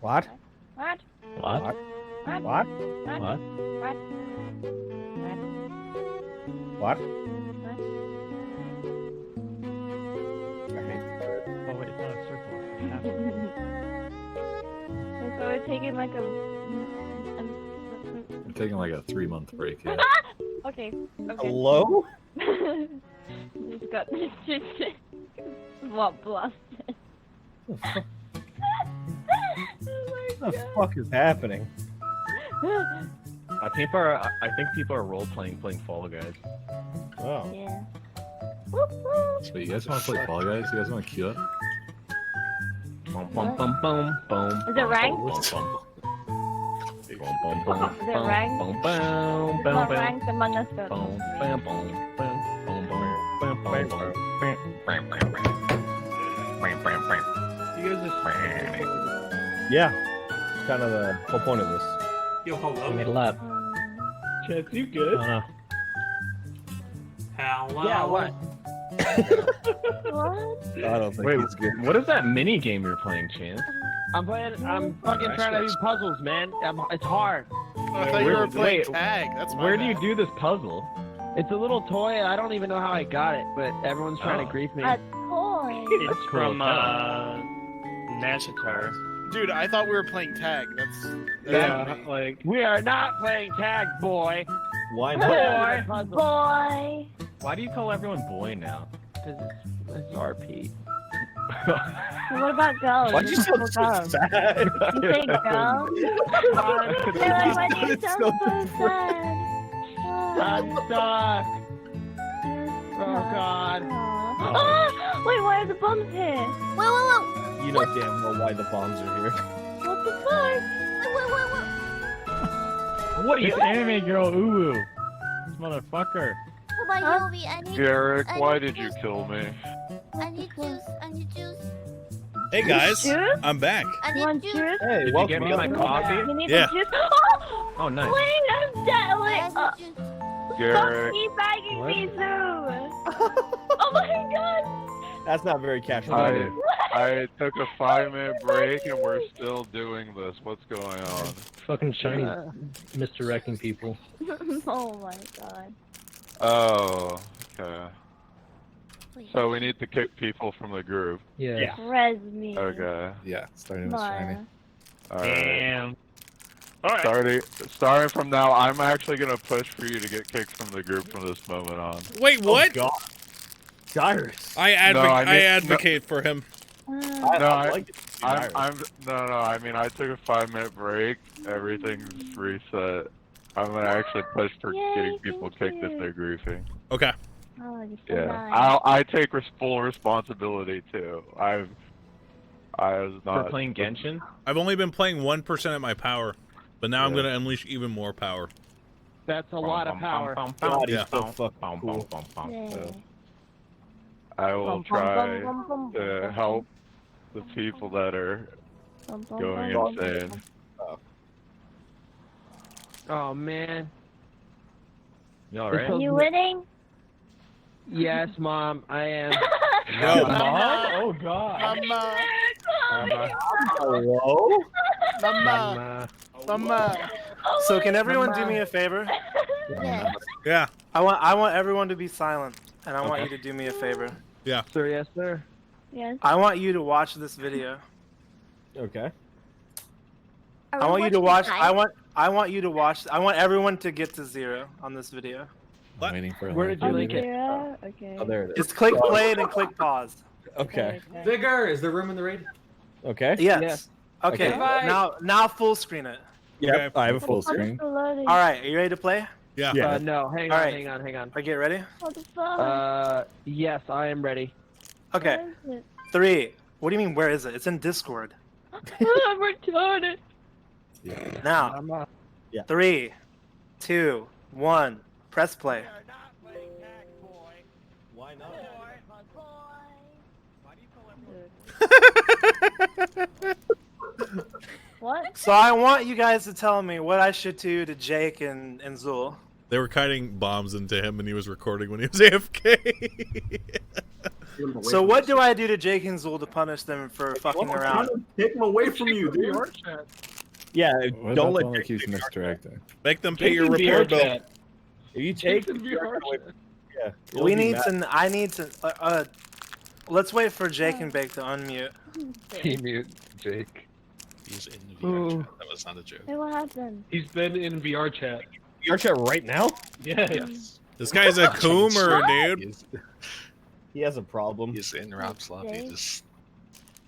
What? What? What? What? What? What? What? What? Oh wait, it's not a circle. So we're taking like a. I'm taking like a 3-month break. Yeah. Okay. Hello? Just got what blasted. What the fuck is happening? I think people are role playing Fall Guys. Oh. Yeah. So you guys want to play Fall Guys? You guys want to queue up? Boom, boom, boom, boom, boom. Is it ranked? Boom, boom, boom, boom, Is it ranked? boom, boom, boom, What boom, ranked among us go? boom, boom, boom, boom, boom, boom, boom, boom, You guys are. Yeah. It's kind of the whole point of this. Yo, I hello. made a lap. Chance, you good? Oh no. Hello. Yeah, what? What? I don't think Wait, he's good. what is that mini game you're playing, Chance? I'm fucking trying to do puzzles, man. It's hard. I thought you were playing wait, tag. That's my Where do you bad. do this puzzle? It's a little toy. I don't even know how I got it, but everyone's trying to grief me. A toy. It's from Nashitar. Dude, I thought we were playing tag. That's Yeah, like We are not playing tag, boy. Why Boy. not? Boy. Why do you call everyone boy now? Because it's RP. What about girls? Why'd you sound so Girls. sad? You say girls? They're like, why do you sound so sad? I'm stuck. Oh, God. Oh, wait, why are the bombs here? Whoa. You know damn well why the bombs are here. What the fuck? What are you? It's anime girl Uwu. This motherfucker. Oh my Yobi, I need Garrick, I why need did you juice. kill me? I need juice. I need juice. Hey guys, Juice? I'm back. I You want need juice? juice. Hey, Did you welcome. get me my coffee? You need Yeah. the juice? Oh, nice. Wait, I'm dead. Wait, I need juice. stop Garrick, teabagging me, Zoo. Oh my god. That's not very casual. I took a 5-minute break and we're still doing this. What's going on? Fucking shiny misdirecting people. Oh my god. Oh, okay. So we need to kick people from the group. Yeah. Res me. Okay. Yeah, starting with Mara. shiny. Alright. damn. All right. Starting from now, I'm actually gonna push for you to get kicked from the group from this moment on. Wait, what? God. Cyrus. I No, I need- advocate for him. I mean, I took a 5-minute break. Everything's reset. I'm gonna actually push for getting people kicked if they're griefing. Okay. Oh, you're so Yeah, nice. I take full responsibility too. I was not For playing Genshin. I've only been playing 1% at my power, but now I'm gonna unleash even more power. That's a lot of power. God, Yeah. he's so fucking cool. I will try to help the people that are going insane. Oh man. You alright? Are you winning? Yes, Mom, I am. Yo, Mom? Oh God. Mama. Hello? Mama. So can everyone do me a favor? Yeah. I want everyone to be silent, and I want you to do me a favor. Yeah. Sir, yes, sir. Yes. I want you to watch this video. Okay. Are I we want you to watching watch. live? I want you to watch. I want everyone to get to 0 on this video. I'm waiting for Where did you link it? Yeah, okay. Oh, there it is. Just click play and then click pause. Okay. Vigor, is there room in the raid? Okay. Yes. Okay. Okay. Now full screen it. Yep, I have a full What the fuck is screen. the loading? All right. Are you ready to play? Yeah. Yeah. No, hang All on, right. hang on. Okay, ready? What the fuck? Yes, I am ready. Okay. Where is 3. What do you mean? Where is it? It's in Discord. it? I'm retarded. Now. Yeah. 3, 2, 1. Press play. Why not? What? So I want you guys to tell me what I should do to Jake and Zul. They were kiting bombs into him, and he was recording when he was AFK. So what do I do to Jake and Zul to punish them for fucking around? Take him away from you, dude. Yeah, What don't about let the one that Jake keeps take your misdirecting? Make them pay your repair bill. If you take yeah, We need to. I need to. Let's wait for Jake and Bake to unmute. Mute Jake. He's in the VR chat. That was not a joke. Hey, what happened? He's been in VR chat. VR chat right now? Yes. This guy's a coomer, dude. He has a problem. He's in Rob's lobby. Jake? Just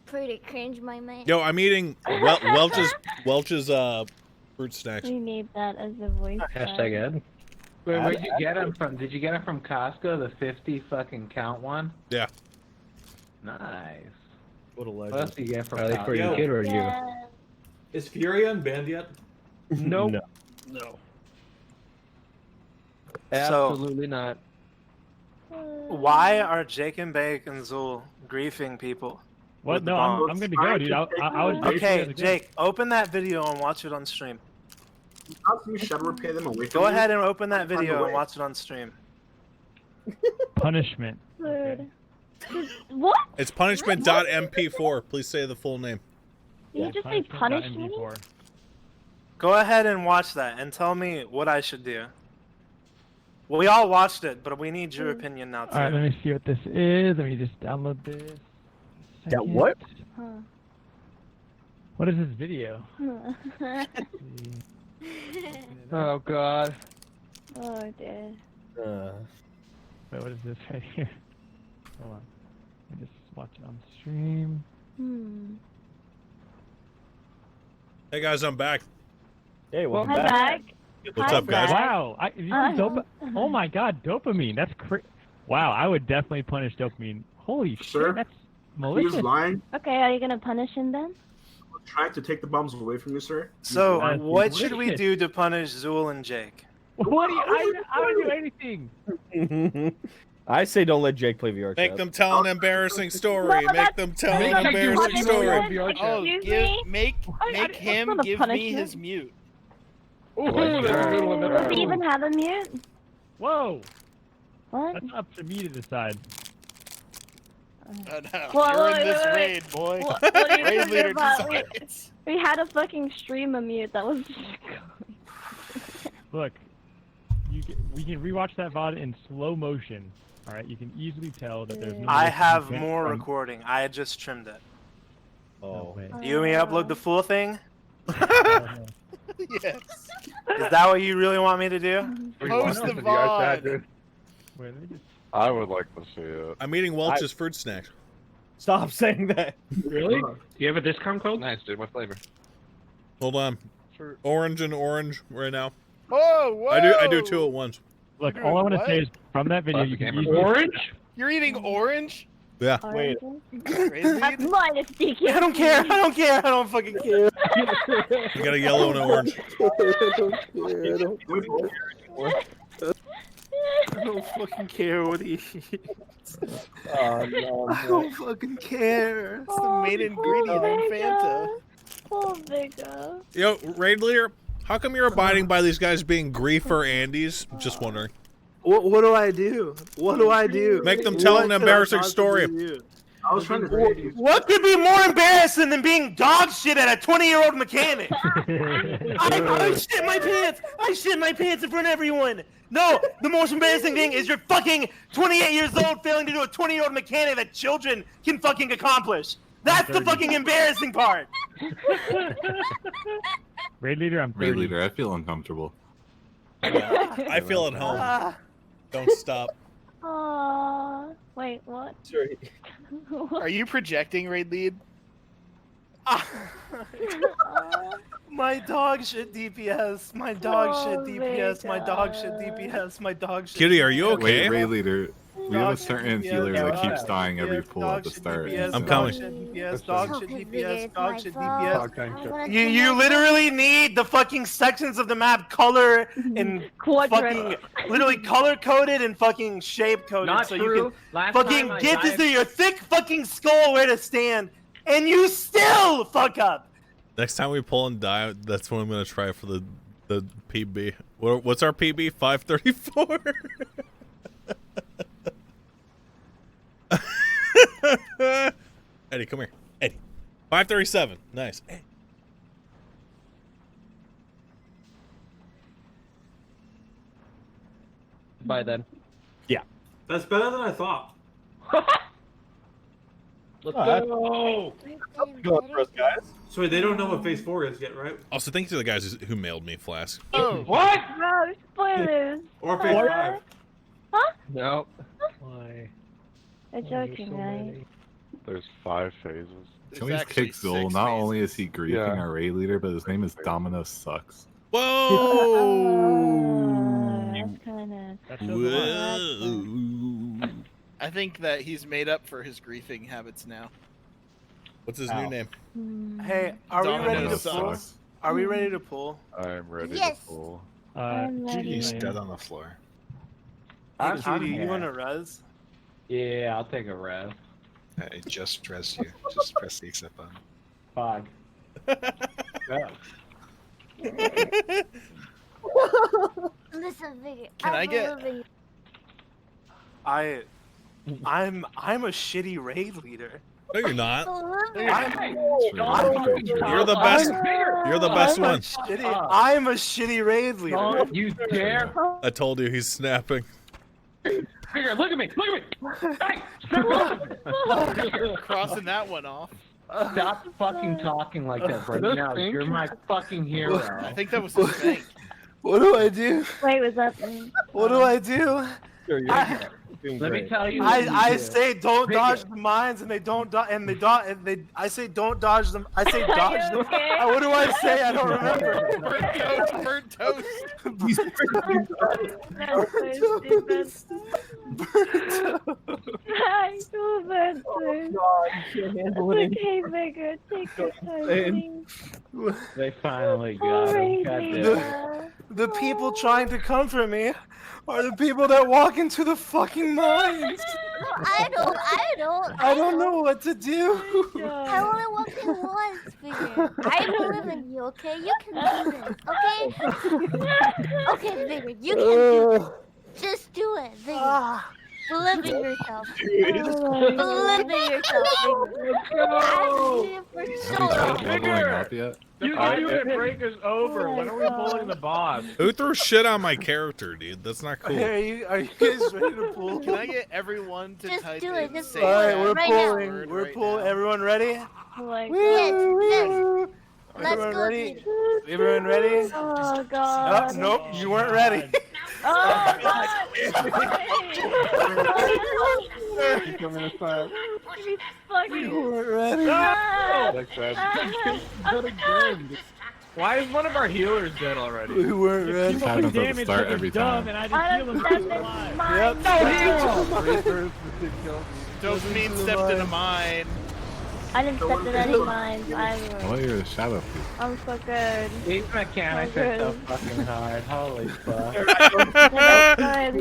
Pretty cringe, my man. Yo, I'm eating Welch's fruit snacks. We need that as a voice. Hashtag Ed. Wait, where'd you get them from? Did you get them from Costco, the 50 fucking count one? Yeah. Nice. What a legend. What else do you get from Are they for your Costco? kid or you? Is Fury unbanned yet? Nope. No. Absolutely not. Why are Jake and Bake and Zul griefing people? What? with the No, I'm bombs? good to go, dude. I was Okay, Jake, open that video and watch it on stream. How can you shadow repay them away from Go you? ahead and open that video away. and watch it on stream. punishment. Word. What? It's punishment.mp4. Please say the full name. Did you just say punish me? Go ahead and watch that and tell me what I should do. We all watched it, but we need your opinion now too. All right, let me see what this is. Let me just download this. That what? Huh. What is this video? Oh God. Oh dear. Wait, what is this right here? Hold on. Let me just watch it on stream. Hey guys, I'm back. Hey, welcome Hi, back. What's up, guys? Wow. Oh my God, dopamine. That's crazy. Wow, I would definitely punish dopamine. Holy shit, that's malicious. He's lying. Okay, are you gonna punish him then? Trying to take the bombs away from you, sir. So, That's what should we delicious. do to punish Zul and Jake? What do you? I don't do anything. I say don't let Jake play VR Make chat. them tell an embarrassing story. Make them tell an Make Jake do what embarrassing you know story. in VR chat. Oh, make him not a give me punishment. his mute. Ooh, that's a good one. Does he even have a mute? Whoa. What? That's up to me to decide. Oh, no. Whoa, You're wait, in this wait, raid, boy. What are you Raid talking leader about? decides. We had a fucking streamer mute that was. Look, we can rewatch that VOD in slow motion. All right, you can easily tell that there's no. I have movement more from- recording. I had just trimmed it. Oh. You want me to upload the full thing? Yes. Is that what you really want me to do? Post the VOD. Wait, let me just. I would like to see it. I'm eating Welch's fruit snacks. Stop saying that. Really? Do you have a discount code? Nice, dude. What flavor? Hold on. Orange and orange right now. Oh, whoa! I do two at once. Look, You're all I doing want to say what? is from that video, you can use Orange? You're eating orange? Yeah. Wait. Crazy. Mine is sticky. I don't care. I don't care. I don't fucking care. You got a yellow and an orange. I don't fucking care what he eats. Oh, no, I don't fucking care. It's the main ingredient in Fanta. Poor Vigor. Yo, raid leader, how come you're abiding by these guys being griefer Andes? Just wondering. What do I do? What do I do? Make them tell What an could I embarrassing possibly story. do? I was trying to raid you. What could be more embarrassing than being dog shit at a 20-year-old mechanic? I shit my pants. I shit my pants in front of everyone. No, the most embarrassing thing is you're fucking 28 years old failing to do a 20-year-old mechanic that children can fucking accomplish. That's the fucking embarrassing part. Raid leader, I'm 30. Raid leader, I feel uncomfortable. I feel at home. Don't stop. Aww. Wait, what? Sorry. Are you projecting, Raid Lead? My dog shit DPS. My dog shit Oh, DPS. My dog shit DPS. My dog shit. Kitty, are you okay? Wait, raid leader. We have a Dog shit certain DPS, healer that dog keeps shit dying every DPS, pull dog at the shit start. DPS, I'm dog coming. shit DPS, That's dog fine. shit Okay, DPS, it's dog my shit fault. DPS. I wanna You do my literally need the fucking sections of the map color and Quadrant. fucking literally color coded and fucking shape coded Not so true. you can Last fucking time I get died- to your thick fucking skull where to stand, and you still fuck up. Next time we pull and die, that's what I'm gonna try for the PB. What's our PB? 534. Eddie, come here. Eddie. 537. Nice. Hey. By then. Yeah. That's better than I thought. Let's Alright. go! Good for us, guys. So wait, they don't know what phase 4 is yet, right? Also, thank you to the guys who mailed me Flask. Oh. What? No, spoilers. Or phase 5. Huh? No. Why? I'm joking, right? There's 5 phases. Can we just kick Zol? Not only is he griefing our raid leader, but his name is Domino Sucks. Whoa! That's kinda... Whoa! I think that he's made up for his griefing habits now. What's his new name? Hey, are we ready to pull? Sucks. Are we ready to pull? I'm ready Yes. to pull. I'm ready. He's dead on the floor. I'm Judy, you here. want to res? Yeah, I'll take a rev. I just dressed you. Just press the accept button. Fog. Listen, Vigor. Can I get- believe in you. I'm a shitty raid leader. No, you're not. You're the best. You're the best one. I'm a shitty raid leader. Don't you dare! I told you he's snapping. Here, look at me! Look at me! Hey, stop Crossing that one off. Stop fucking talking like that right now. You're my fucking hero. I think that was his thing. What do I do? Wait, was that... What do I do? Let me tell you. I say don't dodge the mines, and they don't I say don't dodge them. I say dodge them. What do I say? I don't remember. Burnt toast. I do that. Okay, Vigor, take your time, please. They finally got him. God damn it. The people trying to comfort me are the people that walk into the fucking mines. I don't know what to do. I only walked in once, Vigor. I believe in you, okay? You can do this, okay? Okay, Vigor, you can do it. Just do it, Vigor. Believe in yourself. Believe in yourself, Vigor. I'm here for sure. Leveling up yet? You can do it. Break is over. When are we pulling the boss? Who threw shit on my character, dude? That's not cool. Hey, are you guys ready to pull? Can I get everyone to Just type do it, in just say do it. Alright, we're right pulling. now. We're pulling. Everyone ready? Like, yes. Let's Everyone go, ready? Vigor. Everyone ready? Oh, God. Nope, you weren't ready. Oh, God. me fucking. Why is one of our healers dead already? We weren't ready. This happens at the start every time. And I just heal them Yep. Dopamine stepped into mine. I didn't step in any mines either. Oh, you're a shadow thief. I'm so good. These mechanics are so fucking hard. Holy fuck.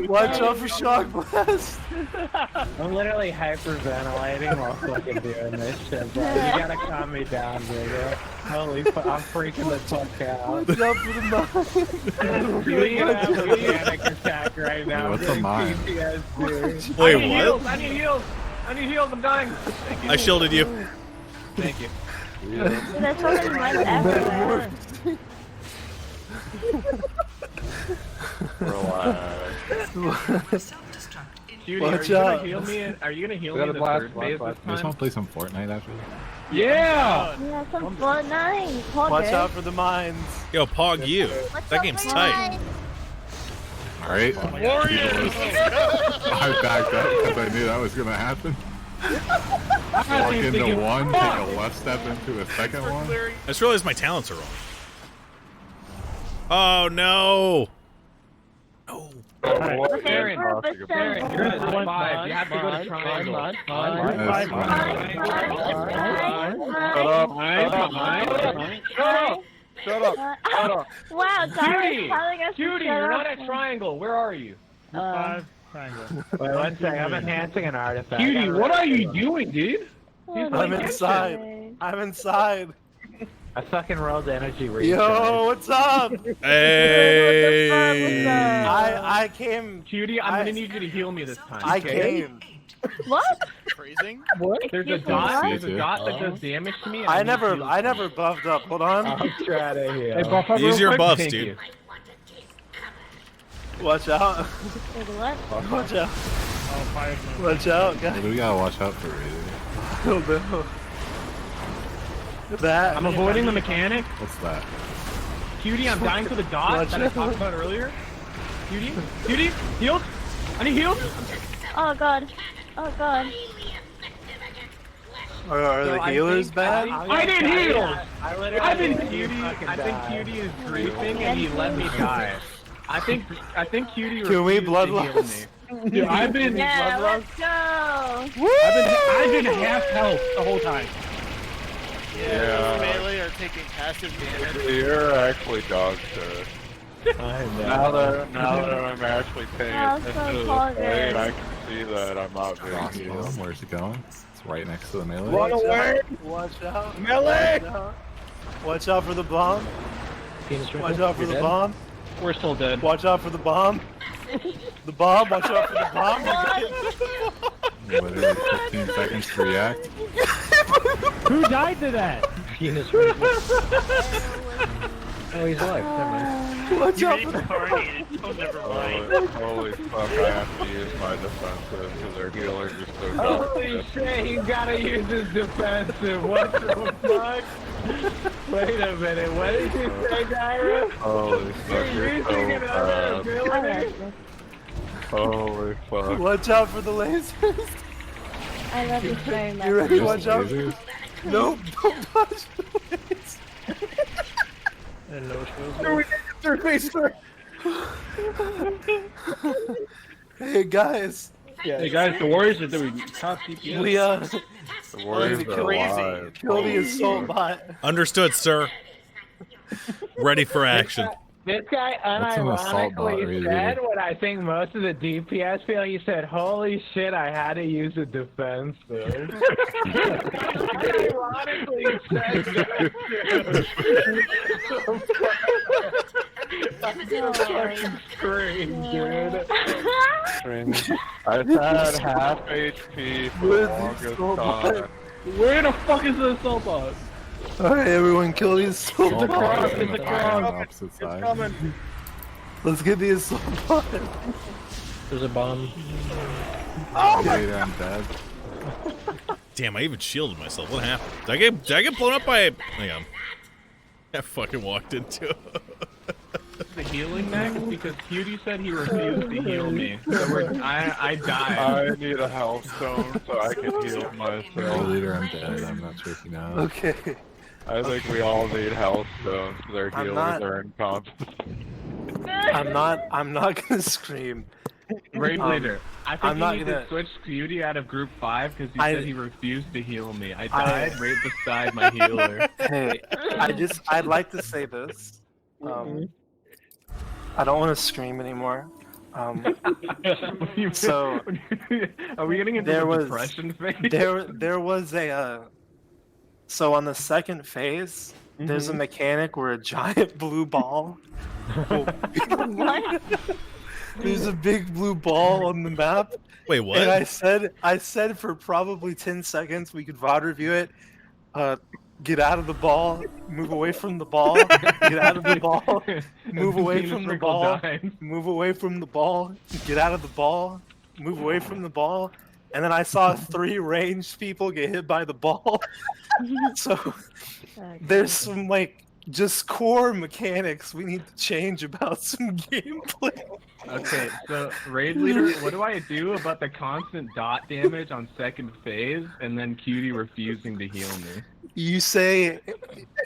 Watch out for shock blast. I'm literally hyperventilating while fucking doing this shit, bro. You gotta calm me down, nigga. Holy fuck, I'm freaking the fuck out. Watch out for the mine. You have a panic attack right now. What's a mine? PTSD. Wait, I need what? heals, I need heals. I need heals, I'm dying. I shielded you. Thank you. Dude, there's so many mines everywhere. Judy, Watch are you out. gonna heal me? Are you gonna heal me in the third phase this You just time? want to play some Fortnite after this? Yeah! Yeah, some Fortnite. Watch out for the mines. Yo, Pog you. That game's tight. Alright. Warriors! I backed up because I knew that was going to happen. Walk into one, take a left step into a second one. I just realized my talents are wrong. Oh no! Aaron, you're at 5. You have to go to triangle. Shut up. Wow, Tyler's telling us to Judy, shut you're up. not at triangle. Where are you? Triangle. Wait, one second, I'm enhancing an artifact. Cutie, what are you doing, dude? I'm inside. I'm inside. I fucking rolled energy recharge. Yo, what's up? Hey! I came. Cutie, I'm gonna need you to heal me this time. I okay? came. What? Freezing? What? There's a dot. There's a dot that does damage to me. and I need never heals. buffed up. Hold on. I'm trying to heal. Hey, buff up Use real your quick. buffs, Thank dude. you. Watch out. Wait, what? Watch out. Oh, fire. Watch out, What guys. do we gotta watch out for, really? Oh, no. That. I'm avoiding the mechanic. What's that? Cutie, I'm dying to the dot Watch that I out. talked about earlier. Cutie, healed. I need healed. Oh god. Oh god. Are the healers bad? I need heals. I think Cutie is griefing and he let me die. I think Cutie. Can we refused to heal bloodlust? me. Dude, I've been Yeah, bloodlust. let's go. I've been half health the whole time. Yeah. Melee are taking passive damage. You're actually dog shit. Now that I'm actually paying attention to the play, I can see that I'm not being Crossbow, healed. where's it going? It's right next to the melee. Run away! Watch out. Melee! Watch out for the bomb. Watch out for the bomb. We're still dead. Watch out for the bomb. The bomb. Watch out for the bomb. Literally 15 seconds to react. Who died to that? Oh, he's alive. Never mind. Watch out for the Holy fuck, I have to use my defensive because their healers are so Holy shit, he's gotta use his defensive. What the fuck? Wait a minute, what did you say, Dyra? Holy fuck, you're so bad. Holy fuck. Watch out for the lasers. I love you very much. You ready? Just Watch out. lasers? Nope, don't touch the lasers. Third base, third. Hey guys. Hey guys, the Warriors are doing top DPS. We The Warriors are alive. kill the assault bot. Understood, sir. Ready for action. This guy What's an assault bot, unironically really? said what I think most of the DPS feel. He said, "Holy shit, I had to use a defensive." Unironically said that. Fucking scream, dude. I've had half HP for the longest time. Where the fuck is the assault bot? Alright, everyone, kill the assault Assault bot. bot is in the fire on the opposite side. Let's get the assault bot. There's a bomb. Later, I'm dead. Damn, I even shielded myself. What happened? Did I get blown up by a... Hang on. I fucking walked into it. healing next? Because Cutie said he refused to heal me. So I died. I need a health stone so I can heal myself. Leader, I'm dead. I'm not sure if you know. Okay. I think we all need health stones. Their I'm healers not- are incompetent. I'm not gonna scream. Raid leader, I think I'm you not need gonna- to switch Cutie out of group 5 because he I- said he refused to heal me. I died right beside my healer. Hey, I'd like to say this. I don't want to scream anymore. So are we getting into there the was depression phase? there was a so on the second phase there's a mechanic where a giant blue ball. What? There's a big blue ball on the map. Wait, what? And I said for probably 10 seconds we could VOD review it. Get out of the ball, move away from the ball, get out of the ball, move away from the ball, move away from the ball, get out of the ball, move away from the ball, and then I saw 3 ranged people get hit by the ball. So there's some like just core mechanics we need to change about some gameplay. Okay, so raid leader, what do I do about the constant dot damage on second phase and then Cutie refusing to heal me? You say,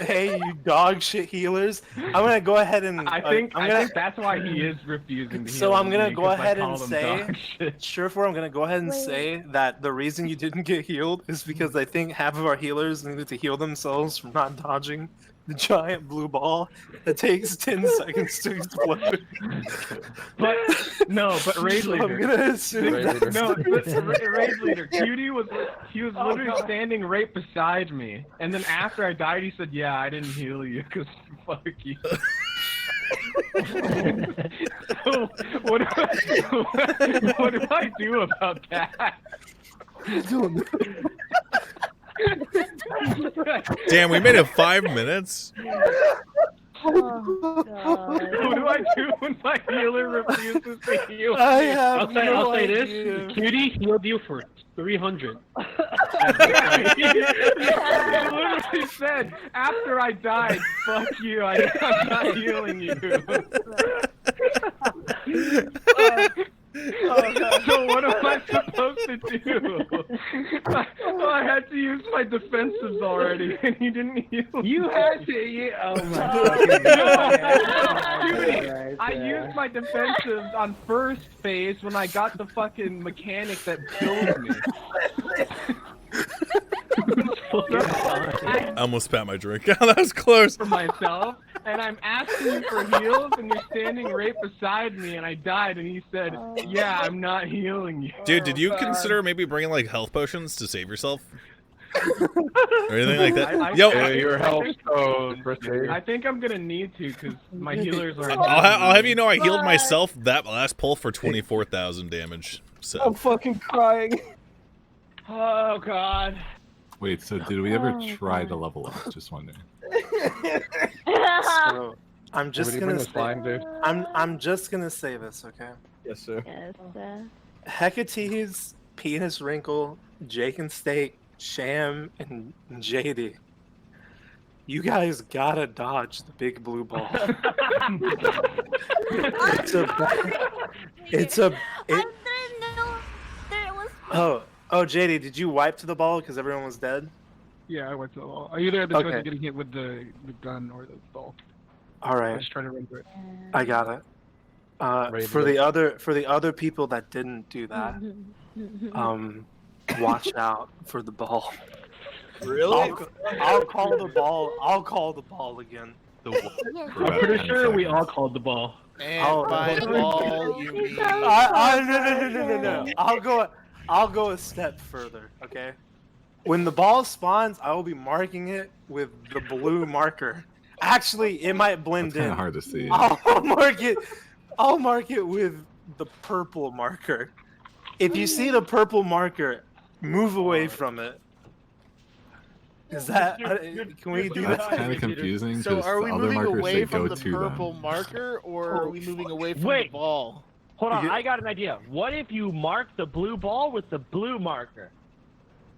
"Hey, you dog shit healers." I'm gonna go ahead and I think that's why he is refusing to heal So I'm me, gonna go 'cause I ahead and called him say, dog shit. Surefor, I'm gonna go ahead and say that the reason you didn't get healed is because I think half of our healers needed to heal themselves from not dodging the giant blue ball that takes 10 seconds to explode. But raid So leader. I'm gonna assume Raid leader. Cutie was literally standing right beside me, and then after I died, he said, "Yeah, I didn't heal you because fuck you." So what do I do about that? Damn, we made it 5 minutes. Oh, God. What do I do when my healer refuses to heal? I'll say this. Cutie healed you for 300. He literally said, after I died, fuck you, I'm not healing you. So what am I supposed to do? I had to use my defensives already, and he didn't heal me. You had to. Oh my Dude, I used my defensives on first phase when I got the fucking mechanic that killed me. I almost spat my drink out. That was close. For myself, and I'm asking you for heals, and you're standing right beside me, and I died, and he said, "Yeah, I'm not healing you." Dude, did you consider maybe bringing like health potions to save yourself? Or anything like that? Your health stone. I think I'm gonna need to because my healers are. I'll have you know I healed myself that last pull for 24,000 damage. So I'm fucking crying. Oh God. Wait, so did we ever try to level up? Just wondering. So, I'm just Everybody gonna bring the say, slime, dude. I'm just gonna say this, okay? Yes, sir. Yes, Hecate's, Penis Wrinkle, Jake and Steak, Sham, and JD. You guys gotta dodge the big blue ball. Oh, JD, did you wipe to the ball because everyone was dead? Yeah, I went to the wall. Are you there? The Okay. choice of getting hit with the gun or the ball. All I right, was just trying to run through it. I got it. Raid For leader. the other people that didn't do that, watch out for the ball. Really? I'll call the ball. I'll call the ball again. I'm pretty sure we all called the ball. And by ball, you mean... No. I'll go a step further. Okay. When the ball spawns, I will be marking it with the blue marker. Actually, it might blend It's kind in. of hard to see. I'll mark it with the purple marker. If you see the purple marker, move away from it. Is that? Can we do That's that? kind of confusing So because are the we other moving markers away say from go the to purple them. marker, or are we moving away from the Wait. ball? Hold on, I got an idea. What if you mark the blue ball with the blue marker?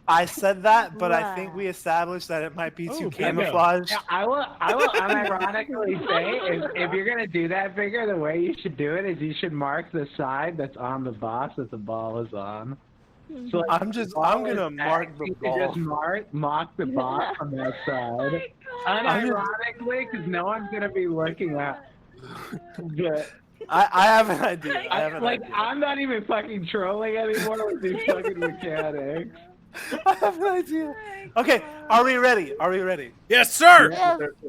I said that, but I think we established that it might be too camouflaged. Yeah, I will unironically say, if you're gonna do that figure, the way you should do it is you should mark the side that's on the boss that the ball is on. So like, I'm gonna mark the ball. Just mark the boss on that side. Unironically, because no one's gonna be looking at. But I have an idea. I'm not even fucking trolling anymore with these fucking mechanics. I have an idea. Okay, are we ready? Are we ready? Yes, sir.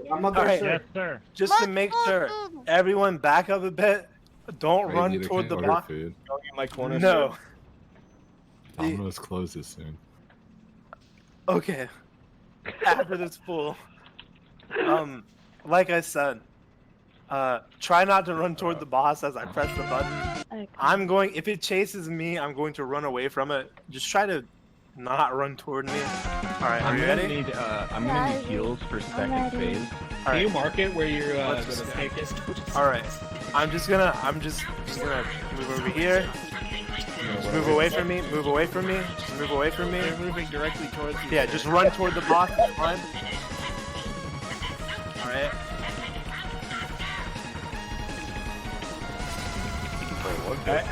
I'm on All right. Yes, sir. Just to make sure, everyone back up a bit. Don't run toward the box. Food. Don't get my corner. No. Domino's closes soon. Okay. After this pool. Like I said, try not to run toward the boss as I press the button. Okay. If it chases me, I'm going to run away from it. Just try to not run toward me. All right, are you ready? I'm gonna need heals for second phase. All right. Can you mark it where you're Let's gonna just- take it? All right. I'm just gonna move over here. Just move away from me. Move away from me. Just move away from me. They're moving directly towards you. Yeah, just run toward the boss. Run. All right.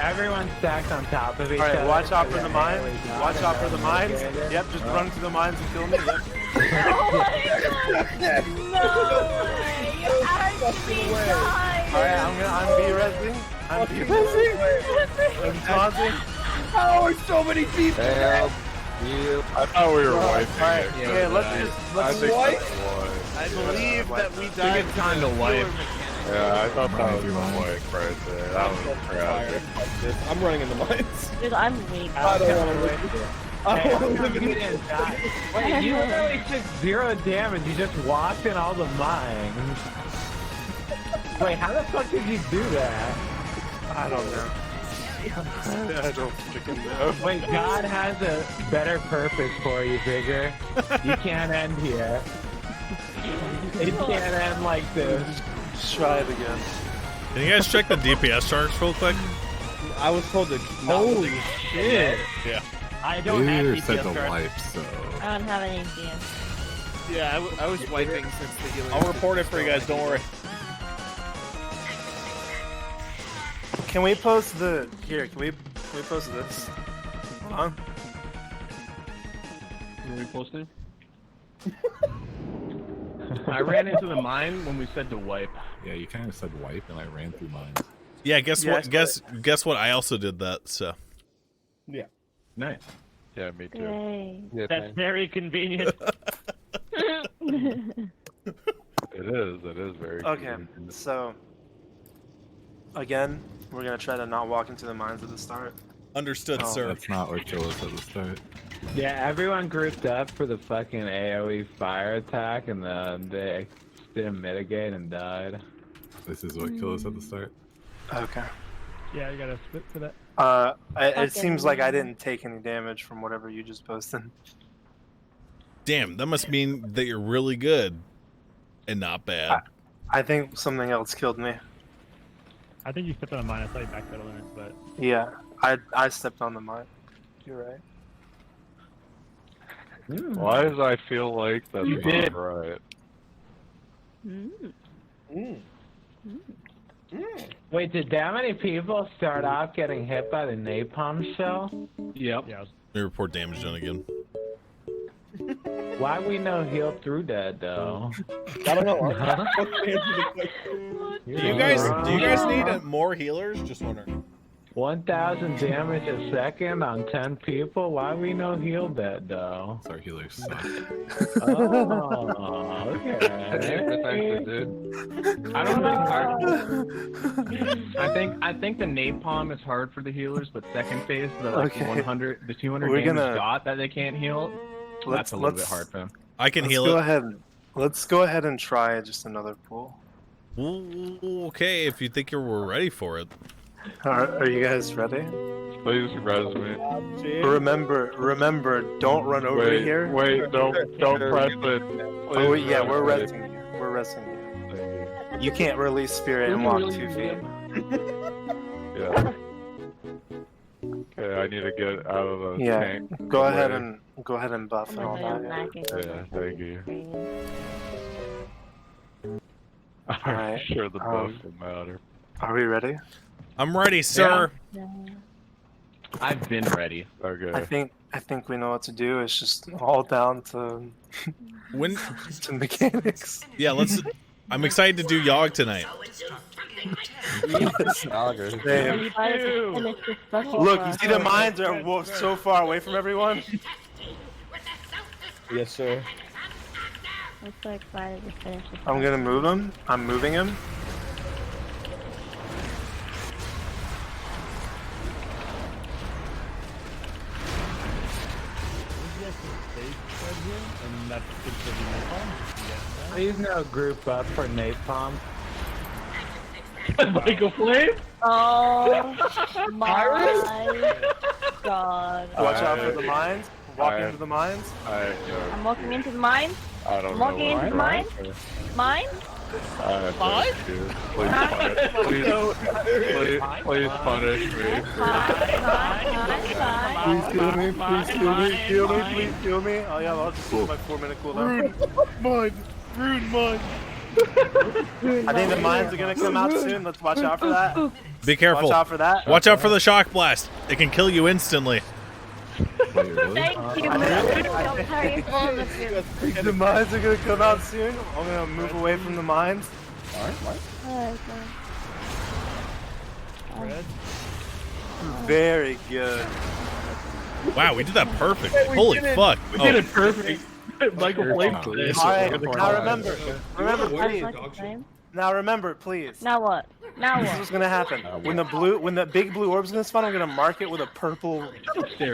Everyone's stacked on top of each All other. right. Watch out for so the that mines. Haley's not Watch out for the mines. investigated. Yep. Just run to the mines and kill me. Yep. Oh my god! No way! You actually died! All right. I'm B-resing. I'm B-resing. I'm taunting. Oh, it's so many people. Help. I thought we were wiping. All right. it. Okay. Let's I think wipe. that's why. I believe that we I think died. it's time to wipe. Yeah, I thought that was the wipe right there. That was crap. I'm running in the mines. Dude, I'm weak. I don't want to live. I don't want to live in this. Wait, you literally took 0 damage. You just walked in all the mines. Wait, how the fuck did you do that? I don't know. I don't freaking know. Wait, God has a better purpose for you, Bigger. You can't end here. It can't end like this. Just try it again. Can you guys check the DPS charts real quick? I was told to. Holy shit! Yeah. I don't have You said DPS the cards. wipe, so. I don't have any DS. Yeah, I was wiping since the healer. I'll report it for you guys. Don't worry. Can we post the here? Can we post this? Hold on. Are we posting? I ran into the mine when we said to wipe. Yeah, you kind of said wipe, and I ran through mine. Yeah. Guess Yeah, what? Guess what? I also did that. So. Yeah. Nice. Yeah, me too. Yay. Yeah, That's very convenient. It is very Okay, convenient. so again, we're gonna try to not walk into the mines at the start. Understood, Oh, sir. That's not what killed us at the start. Yeah, everyone grouped up for the fucking AoE fire attack, and then they didn't mitigate and died. This is what killed us at the start. Okay. Yeah, you gotta split for that. It seems like I didn't take any damage from whatever you just posted. Damn, that must mean that you're really good and not bad. I think something else killed me. I think you stepped on a mine. I saw you backpedal in it, but Yeah, I stepped on the mine. You're right. Why does I feel like that's You not did. right? Wait, did that many people start off getting hit by the napalm shell? Yep. yeah. They report damage done again. Why we no heal through that though? I don't know. Do you guys need more healers? Just wondering. 1,000 damage a second on 10 people? Why we no heal that though? Our healers suck. Oh, okay. I don't think I think the napalm is hard for the healers, but second phase, the Okay. 100, the 200 We're damage gonna- dot that they can't heal, that's a little bit hard for them. I can Let's heal go it. ahead. Let's go ahead and try just another pool. Okay, if you think we're ready for it. Are you guys ready? Please res me. Remember, don't run over Wait, here. wait, don't press it. Oh Please yeah, we're res resting you. We're resting you. You can't release spirit and walk 2 feet. Yeah. Okay, I need to get out of the Yeah. tank. Go ahead and go ahead and buff and all that. Yeah, thank you. I'm Alright, sure the buff will matter. Are we ready? I'm ready, sir. I've been ready. Okay. I think we know what to do. It's just all down to when to mechanics. Yeah, let's. I'm excited to do Yogg tonight. Same. Look, you see the mines are so far away from everyone. Yes, sir. I'm so excited to finish this. I'm gonna move him. I'm moving him. Please no group up for napalm. Michael Flame? Oh my god. Watch out for the mines. Walk into the mines. I'm walking into the mines. I don't I'm know. walking into the mines. Mines? Please punish me. Please kill me. Please kill me. Kill me. Please kill me. Oh yeah, I'll just do my 4-minute cooldown. Rude mine. I think the mines are gonna come out soon. Let's watch out for that. Be careful. Watch out for that. Watch out for the shock blast. It can kill you instantly. Thank you. The mines are gonna come out soon. I'm gonna move away from the mines. Very good. Wow, we did that perfect. Holy fuck. We did it perfect. Michael Flame did it. Alright, now remember, please. Now remember, please. Now what? Now This is what? what's gonna happen. When the big blue orb's gonna spawn, I'm gonna mark it with a purple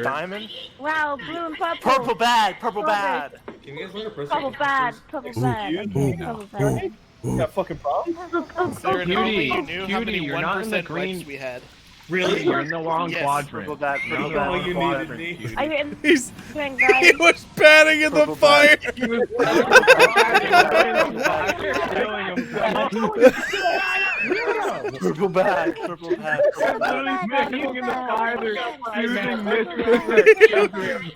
diamond. Wow, blue and purple. Purple bad, purple bad. Can you guys learn to press Purple bad, purple bad. Okay, purple bad. Got fucking problems? Sarah, Cutie, you knew how many you're not in the 1% green. wipes we had. Really? You're in the wrong Yes. quadrant. Purple bad, You're in purple the bad. wrong You quadrant, needed Cutie. Are you in? He's, doing he guys? was batting in the Purple fire. Purple bad, purple bad. Literally in the fire. They're shooting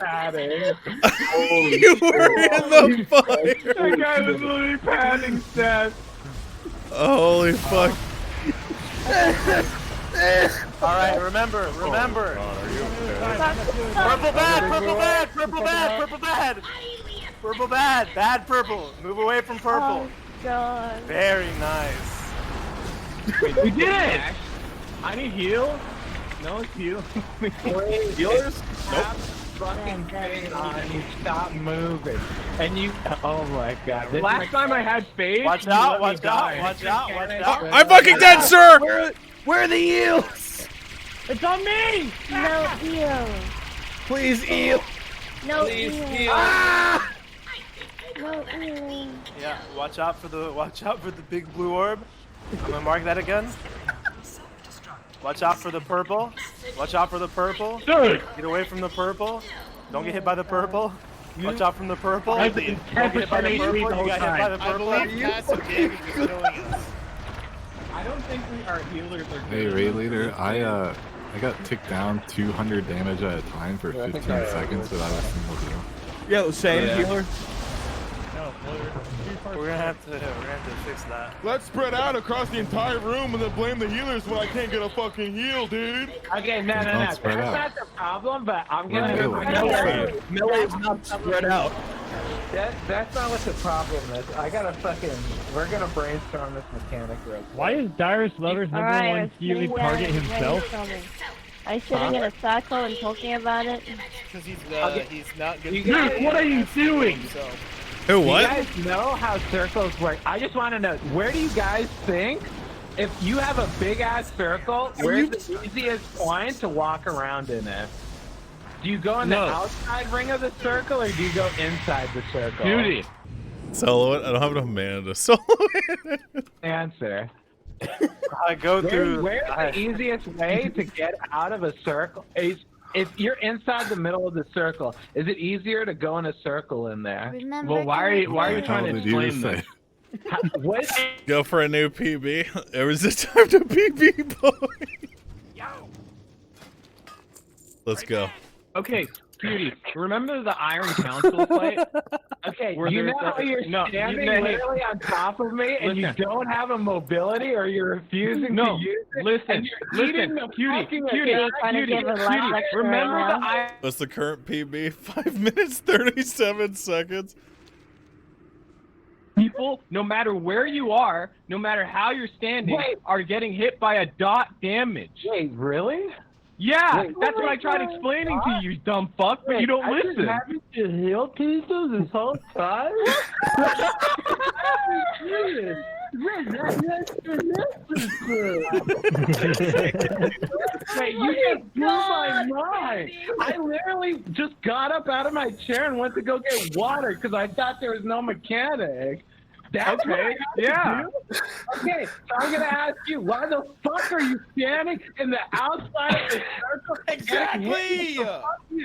You were in the fire. That guy was literally padding stats. Holy fuck. Alright, remember. Purple bad, purple bad, purple bad, purple bad. Purple bad, bad purple. Move away from purple. Oh god. Very nice. We did it! I need heal. No heal. Healers? Stop fucking fade on you. Stop moving. And you. Oh my god. This Last time I had fade. Watch you out, let me watch die. out, watch out, watch out. I'm fucking dead, sir! Where are the eels? It's on me! No eel. Please, eel. No eel. Ah! No eel. Yeah, watch out for the big blue orb. I'm gonna mark that again. Watch out for the purple. Watch out for the purple. Dude! Get away from the purple. Don't get hit by the purple. Watch out from the purple. I have Don't the get hit by the 10% purple. HP the You whole got hit by the I purple. believe passive damage is killing us. I don't think our healers are Hey, good. raid leader, I got ticked down 200 damage at a time for 15 seconds without a single heal. Yo, same healer. No, We're gonna have to fix that. Let's spread out across the entire room and then blame the healers when I can't get a fucking heal, dude. Okay, no. Don't That's spread out. not the problem, but I'm We're gonna. healing. Melee's not spread out. That's not what the problem is. I gotta fucking. We're gonna brainstorm this mechanic real quick. Why is Darius Lover's number Alright, one I'm healing sitting target there himself? brainstorming. Are you sitting in a circle and talking about it? Because he's not good. Dude, what are you doing? Who, Do you what? guys know how circles work? I just want to know, where do you guys think, if you have a big ass circle, where's the easiest point to walk around in it? Do you go in the outside ring of the circle, or do you go inside the circle? Duty. Solo it? I don't have enough mana to solo it. Answer. I go through. Where's the easiest way to get out of a circle? If you're inside the middle of the circle, is it easier to go in a circle in there? Remember Well, why are you trying to How did you explain say? this? What? Go for a new PB. It was the time to PB, boy. Let's go. Okay, Cutie, remember the Iron Council fight? Okay, Where you there's know how you're standing literally on top of me and you don't have a mobility or you're refusing to use it? Listen, Cutie, remember the Iron... What's the current PB? 5 minutes, 37 seconds. People, no matter where you are, no matter how you're standing, are getting hit by a dot damage. Wait, really? Yeah, Wait, that's what I tried explaining to you, dumb fuck, but you don't listen. I've been having to heal people this whole time? Wait, you just blew my mind. I literally just got up out of my chair and went to go get water because I thought there was no mechanic. That's what I have to do? Okay, so I'm gonna ask you, why the fuck are you standing in the outside of the circle? Exactly!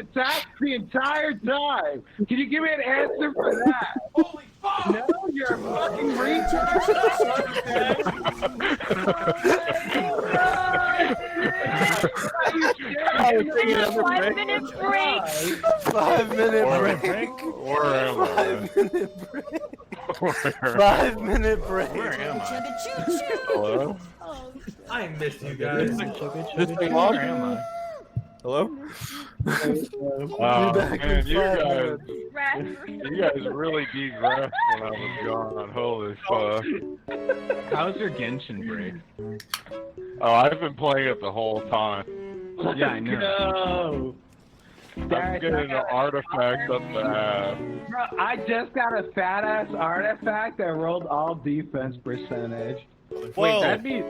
Attack the entire time. Can you give me an answer for that? Holy fuck! No, you're a fucking retard. I was thinking of a 5-minute break. 5-minute break. Where am I? 5-minute break. 5-minute break. Where am I? Hello? I missed you guys. Where am I? Hello? Wow, man, you guys really degressed when I was gone. Holy fuck. How's your Genshin break? Oh, I've been playing it the whole time. Yeah, I know. I'm getting an artifact up the ass. Bro, I just got a fat ass artifact that rolled all defense percentage. Whoa. Wait, that'd be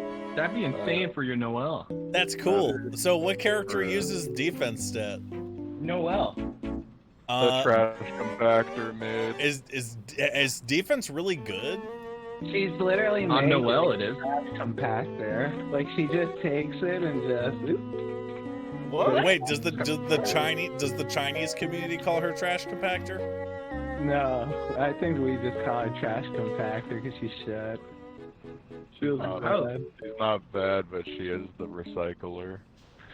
insane for your Noelle. That's cool. So what character uses defense stat? Noelle. The trash compactor mid. Is defense really good? She's literally On made Noelle it is. compactor. Like she just takes it and just. What? Wait, does the Chinese community call her trash compactor? No, I think we just call her trash compactor because she's shit. She was bad. She's not bad, but she is the recycler.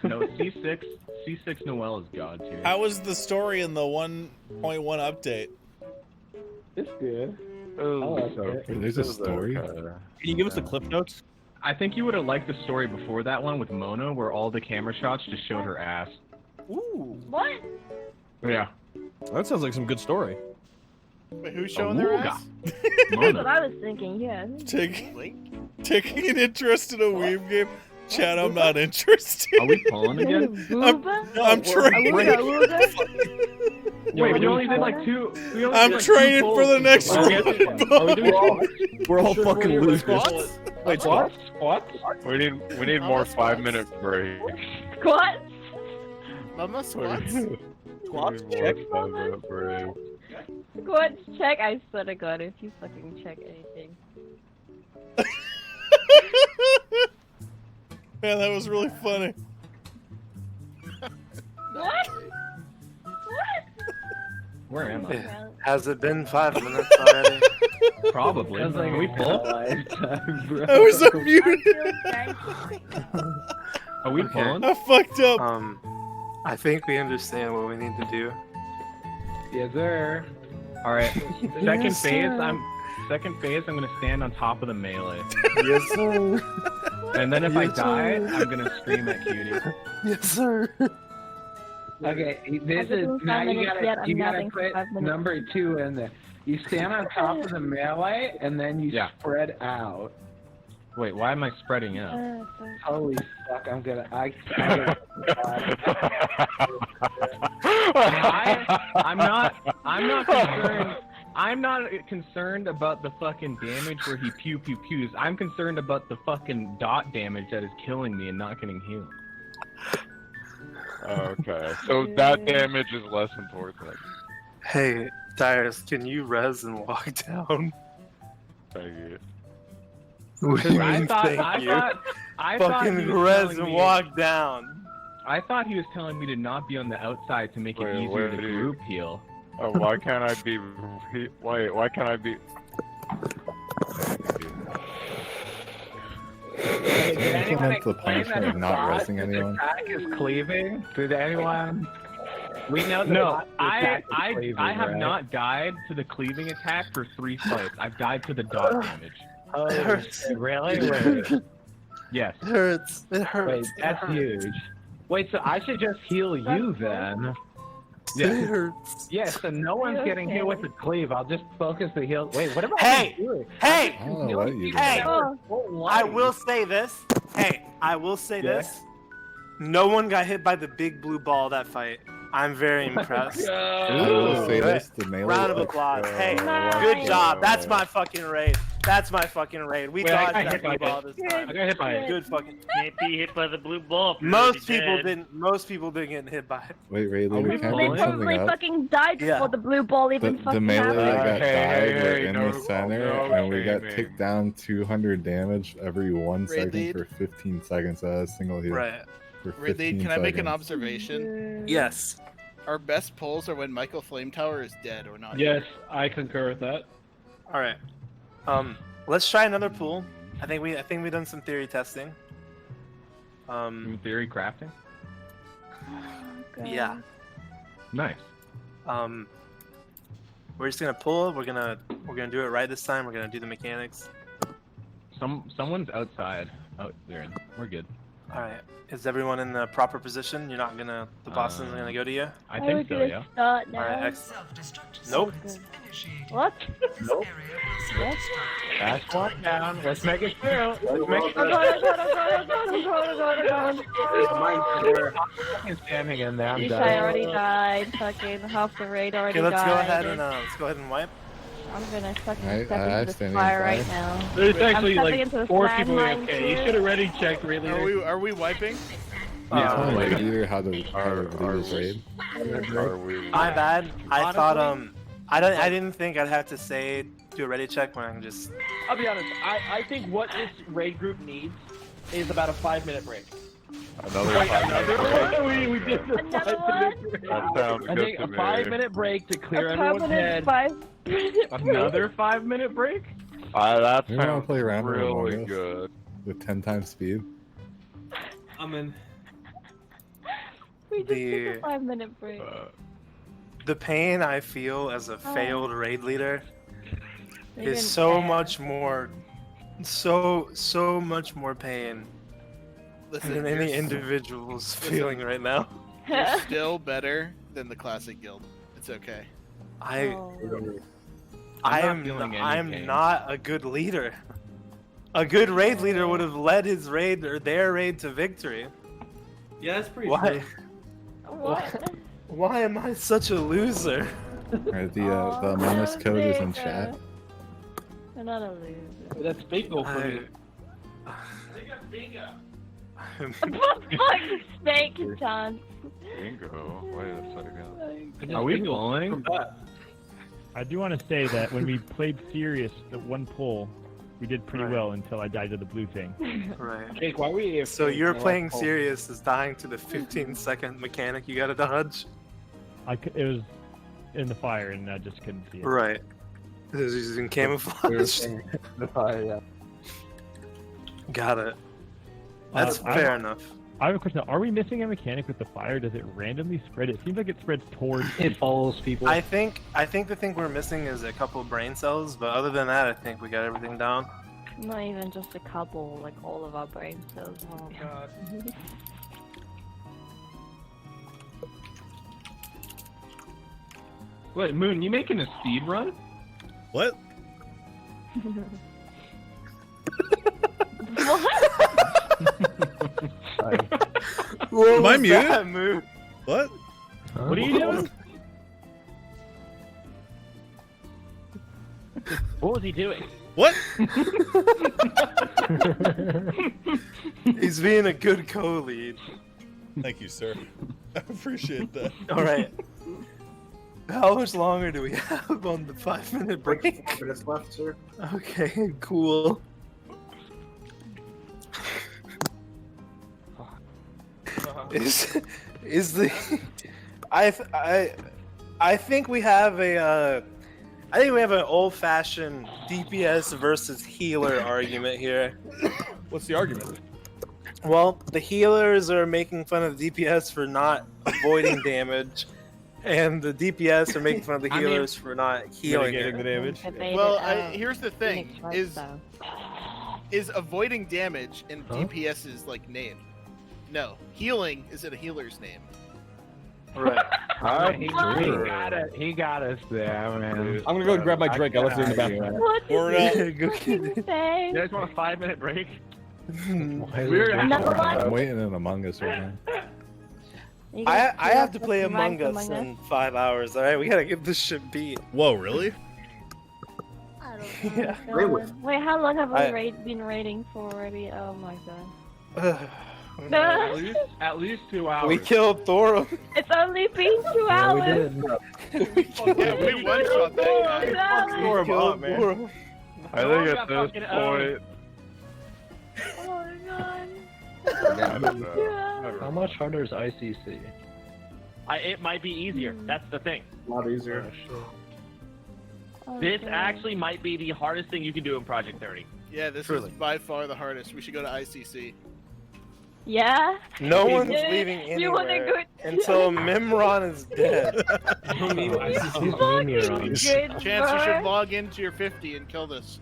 No, C6 Noelle is god tier. How was the story in the 1.1 update? It's good. There's a story. Can you give us the clip notes? I think you would have liked the story before that one with Mona, where all the camera shots just showed her ass. Ooh. What? Yeah. That sounds like some good story. Wait, who's showing their ass? That's what I was thinking, yeah. Taking an interest in a weeb game? Chad, I'm not interested. Are we pulling again? I'm training. Wait, we only did like two. I'm training for the next one. We're all fucking losers. Wait, what? We need more 5-minute breaks. Squats? Mama squats? Squats? Check. 5-minute break. Squats check? I swear to God, if you fucking check anything. Man, that was really funny. What? Where am I? Has it been 5 minutes already? Probably. Can we pull? I was unmuted. Are we pulling? I fucked up. I think we understand what we need to do. Yes, sir. All right. Second phase. I'm gonna stand on top of the melee. Yes, sir. And then if I die, I'm gonna scream at Cutie. Yes, sir. Okay, this is now you gotta put number 2 in there. You stand on top of the melee and then you spread out. Wait, why am I spreading out? Holy fuck! I'm not concerned about the fucking damage where he pews. I'm concerned about the fucking dot damage that is killing me and not getting healed. Okay, so that damage is less important. Hey, Darius, can you res and walk down? Thank you. I thought fucking he was res telling and me- walk down. I thought he was telling me to not be on the outside to make it easier to group heal. Oh, why can't I be? Why can't I be? That's the punishment of not resting anyone. Attack is cleaving. Did anyone? We know that No, I cleaving, have right? not died to the cleaving attack for 3 fights. I've died to the dot damage. Oh, hurts. really? Wait. Yes. It hurts. It hurts. Wait, that's huge. Wait, so I should just heal you then? It hurts. Yeah, so no one's getting hit with the cleave. I'll just focus the heal. Wait, what about Hey! you? Hey! I don't know what you Hey! do. I will say this. Hey, I will say this. No one got hit by the big blue ball that fight. I'm very impressed. I will say this, the melee. Round of applause. Hey, good job. That's my fucking raid. That's my fucking raid. We Wait, I dodged got that hit blue by ball it. this time. I got hit by it. Good fucking. Can't be hit by the blue ball. if you're Most already people dead. didn't. Most people didn't get hit by it. Wait, Ray Leader, They can I bring probably something up? fucking died before the blue ball even The fucking melee happened. that got died were hey, in no- the center, no and we got shaming. ticked down 200 damage every 1 Red second lead. for 15 seconds. That was single heal. Right. For Red Lead, 15 can I make an seconds. observation? Yes. Our best pulls are when Michael Flame Tower is dead or not. Yes, I concur with that. All right. Let's try another pool. I think we've done some theory testing. Theory crafting? Yeah. Nice. We're just gonna pull. We're gonna do it right this time. We're gonna do the mechanics. Someone's outside. Oh, they're in. We're good. All right. Is everyone in the proper position? You're not gonna. The boss isn't gonna go to you. I think so, yeah. Start All now. right. Nope. What? Nope. That's one down. Let's make it through. Let's make it I'm through. I'm standing in there. I'm Yeesh, done. I already died. Fucking half the raid already Okay, let's died. go ahead and wipe. I'm gonna fucking I step into the stand in fire fire. right now. There's I'm actually stepping like into the 4 sand people mine AFK. You too. should have already checked Ray Leader. Are we wiping? Tell Wait. Ray Leader how to lead his raid. Are we? My bad. I Honestly- thought I didn't think I'd have to say do a ready check when I can just. I'll be honest. I think what this raid group needs is about a 5-minute break. Another Wait, 5 another minutes. one? We did the Another 5-minute break. That sounds I good think to a me. 5-minute break to clear A everyone's permanent head. 5-minute Another 5-minute break? That You want to sounds play around with really Among Us good. with 10 times speed? I'm in. We just took a 5-minute break. The pain I feel as a failed raid leader You're is in so bad. much more, so much more pain Listen, than any individual's feeling right now. You're still better than the classic guild. It's okay. I Oh. am feeling any I'm pain. not a good leader. A good raid leader would have led his raid or their raid to victory. Yeah, that's pretty Why? true. What? Why am I such a loser? Alright, the Among Us code is in chat. You're not a loser. That's bingo for me. Fuck snake chance. Bingo. Wait a second. Are we pulling? I do want to say that when we played serious, the one pull, we did pretty well until I died to the blue thing. Right. Jake, why were you? So you're playing serious is dying to the 15-second mechanic you gotta dodge. It was in the fire and I just couldn't see it. Right. This is using camouflage. The fire, yeah. Got it. That's fair enough. I have a question. Are we missing a mechanic with the fire? Does it randomly spread? It seems like it spreads towards. It follows people. I think the thing we're missing is a couple of brain cells, but other than that, I think we got everything down. Not even just a couple, like all of our brain cells. Oh god. Wait, Moon, you making a speed run? What? What Am I was muted? that move? What? What are you doing? What was he doing? What? He's being a good co-lead. Thank you, sir. I appreciate that. All right. How much longer do we have on the 5-minute break? 5 minutes left, sir. Okay, cool. Is the I think we have a I think we have an old-fashioned DPS versus healer argument here. What's the argument? Well, the healers are making fun of DPS for not avoiding damage, And the DPS are making fun of the healers for not healing Mitigating the damage. Well, here's the thing: is avoiding damage in DPS's like name? No, healing is in a healer's name. Right. He got us there, man. I'm gonna go grab my drink. I left it in the back. Or You guys want a 5-minute break? I'm waiting in Among Us right now. I have to play Among Us in 5 hours. All right, we gotta get this shit beat. Whoa, really? Yeah. Wait, how long have we been raiding for already? Oh my god. At least 2 hours. We killed Thor. It's only been 2 hours. Yeah, we one-shot that guy. Thor him up, man. I think at this point. Oh my god. How much harder is ICC? It might be easier. That's the thing. A lot easier. This actually might be the hardest thing you can do in Project 30. Yeah, this is by far the hardest. We should go to ICC. Yeah? No one's Yeah. leaving You wanna anywhere go- until Mimron is dead. Chance, you should log into your 50 and kill this.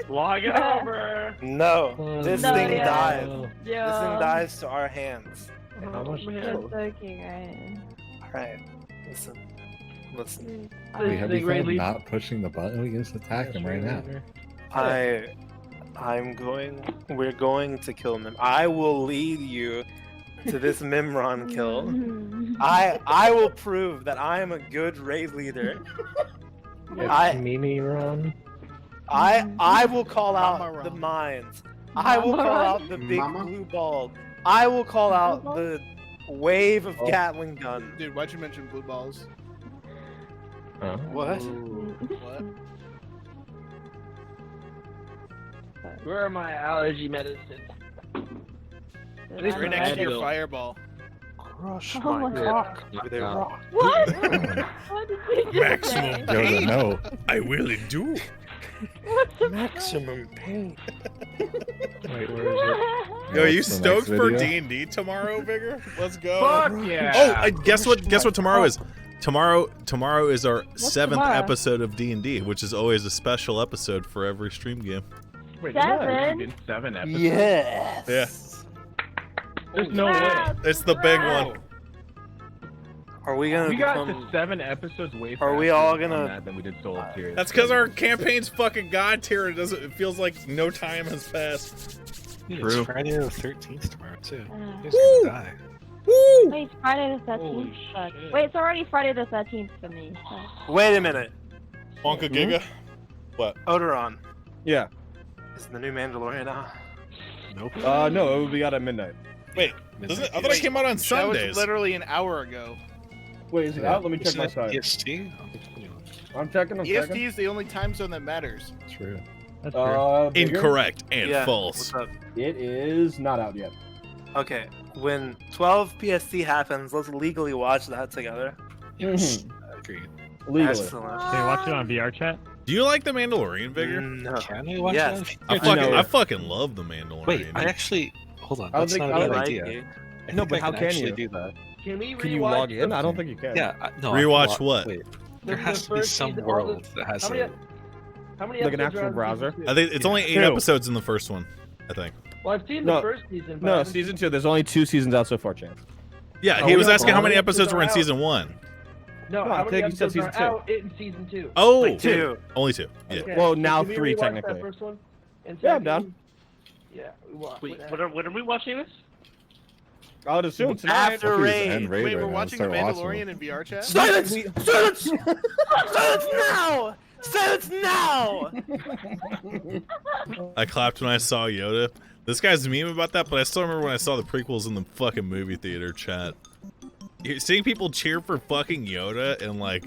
Log it over. No, this thing dies. Yeah. This thing dies to our hands. How much? Just joking, right? Alright, listen. We have you not pushing the button. We can just attack him right now. We're going to kill him. I will lead you to this Mimron kill. I will prove that I am a good raid leader. Mimi run. I will call out the mines. I will call out the big blue ball. I will call out the wave of Gatling gun. Dude, why'd you mention blue balls? What? What? Where are my allergy medicines? Right next to your fireball. Crush Oh my cock God. with a rock. What? What did you just Maximum say? pain. No. I really do. What's the Maximum pain. Wait, where is it? Yo, are you What's the stoked next for video? D&D tomorrow, Vigor? Let's go. Fuck yeah. Oh, guess what tomorrow is? Tomorrow is our 7th tomorrow? episode of D&D, which is always a special episode for every stream game. Wait, 7? did 7 episodes? Yes. Yeah. There's no way. It's the big one. Are we gonna We got become... to 7 episodes way Are we faster all on gonna- that than we did solo tier. That's because our campaign's fucking god tier. It feels like no time has passed. Yeah, True. it's Friday the 13th tomorrow, too. He's Woo! gonna die. Woo! Wait, it's Friday the 13th. Fuck. Wait, it's already Friday the 13th for me. Wait a minute. Bonka Giga? What? Odoron. Yeah. Is the new Mandalorian out? Nope. No, it will be out at midnight. Wait, I thought it came out on That Sundays. was literally an hour ago. Wait, is it out? Let me check my side. EST? I'm checking. I'm EST checking. is the only time zone that matters. True. That's true. Vigor? Incorrect and Yeah, false. what's up? It is not out yet. Okay, when 12 PST happens, let's legally watch that together. Yes. Agreed. Legally. Excellent. Can you watch it on VR chat? Do you like The Mandalorian, Vigor? No. Can we watch Yes. that? I fucking love The Mandalorian. Wait, I actually... Hold on, I don't that's think- not I a don't bad like idea. you. I No, think but I how can actually you? do that. Can we Can you log in? I don't think you can. Yeah, no. Rewatch what? Wait, there The has to be first some season, all the- world that has how many- a... How many Like an episodes actual are on browser? season two? I think it's only 8 Two. episodes in the first one, I think. Well, I've seen No. the first season. but I No, haven't season seen- 2. There's only 2 seasons out so far, champ. Yeah, Oh, he was no, asking how all many the episodes were in episodes are season 1. No, No, how I many think you said episodes season are 2. out in season 2? Oh, Like 2. only 2. Yeah. Okay. Well, So now can we 3 rewatch that technically. first one? And Yeah, I'm second- down. Yeah. Wait, When are we watching this? I would assume tonight. After raid. Wait, we're watching The Mandalorian in VR chat? Silence! Silence! Silence now! Silence now! I clapped when I saw Yoda. This guy's meme about that, but I still remember when I saw the prequels in the fucking movie theater chat. Seeing people cheer for fucking Yoda and like,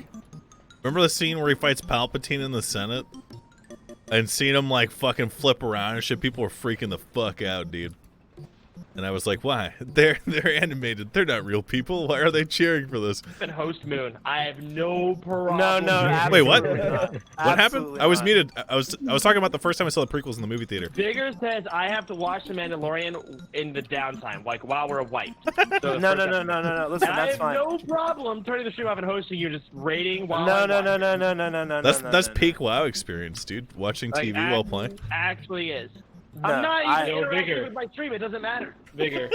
remember the scene where he fights Palpatine in the Senate? And seeing him like fucking flip around and shit, people were freaking the fuck out, dude. And I was like, why? They're animated. They're not real people. Why are they cheering for this? And host Moon. I have no problem. No. Wait, what? Not. What happened? I was muted. I was talking about the first time I saw the prequels in the movie theater. Digger says I have to watch The Mandalorian in the downtime, like while we're wiped. So No. Listen, I that's have fine. no problem turning the stream off and hosting you, just rating while No. That's peak WoW experience, dude. Watching TV while playing. Actually is. No, I'm not even interacting Vigor. with my stream. It doesn't matter. Vigor,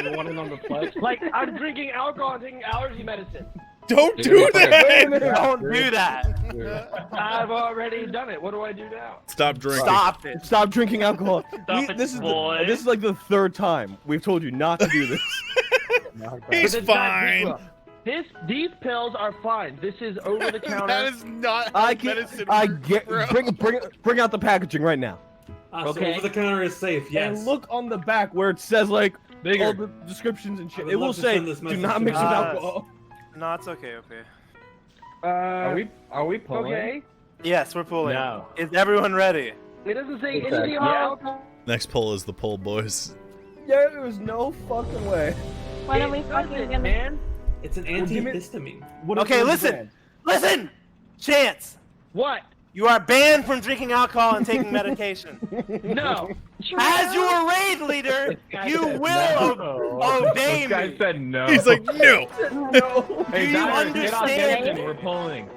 you want it on the flex? Like I'm drinking alcohol and taking allergy medicine. Don't do that! Don't do that. I've already done it. What do I do now? Stop drinking. Stop it. Stop drinking alcohol. it, this boy. is like the 3rd time we've told you not to do this. He's But it's fine. not these pills are fine. This is over the counter. That is not how medicine I works, get. bro. Bring out the packaging right now. So over the counter is safe. Yes. And look on the back where it says like all the descriptions and shit. It will say, "Do not mix with alcohol." No, it's okay. Are we pulling? Okay. Yes, we're pulling. No. Is everyone ready? It doesn't say Exactly. anything about alcohol. Next poll is the poll, boys. Yeah, there's no fucking way. What are we fucking gonna? Man. It's an antihistamine. Okay, listen. Chance. What? You are banned from drinking alcohol and taking medication. No. As your raid leader, you will obey This guy me. said no. He's like, no. No. Hey, Do you Dyer, get off understand? Anderson, we're pulling.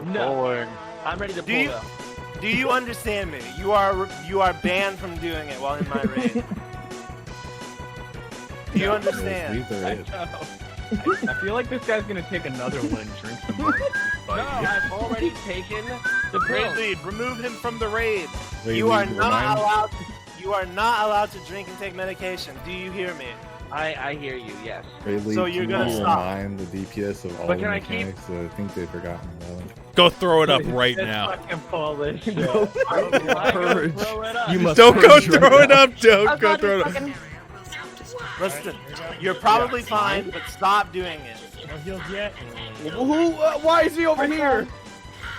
No. I'm ready to pull you- though. Do you understand me? You are banned from doing it while in my raid. Do you understand? I feel like this guy's gonna take another one and drink some more. No, I've already taken the Raid pill. lead, remove him from the raid. You are not allowed. You are not allowed to drink and take medication. Do you hear me? I hear you. Yes. So you're gonna stop. Remind the DPS of all But the can I keep- mechanics that I think they've forgotten about it. Go throw it up right Let's now. fucking pull this shit. Purge. Throw it up. You must Don't go purge right throw it now. up. Oh Don't go god, throw we it up. fucking. Listen, you're probably fine, but stop doing it. No heals yet. Why is he over here?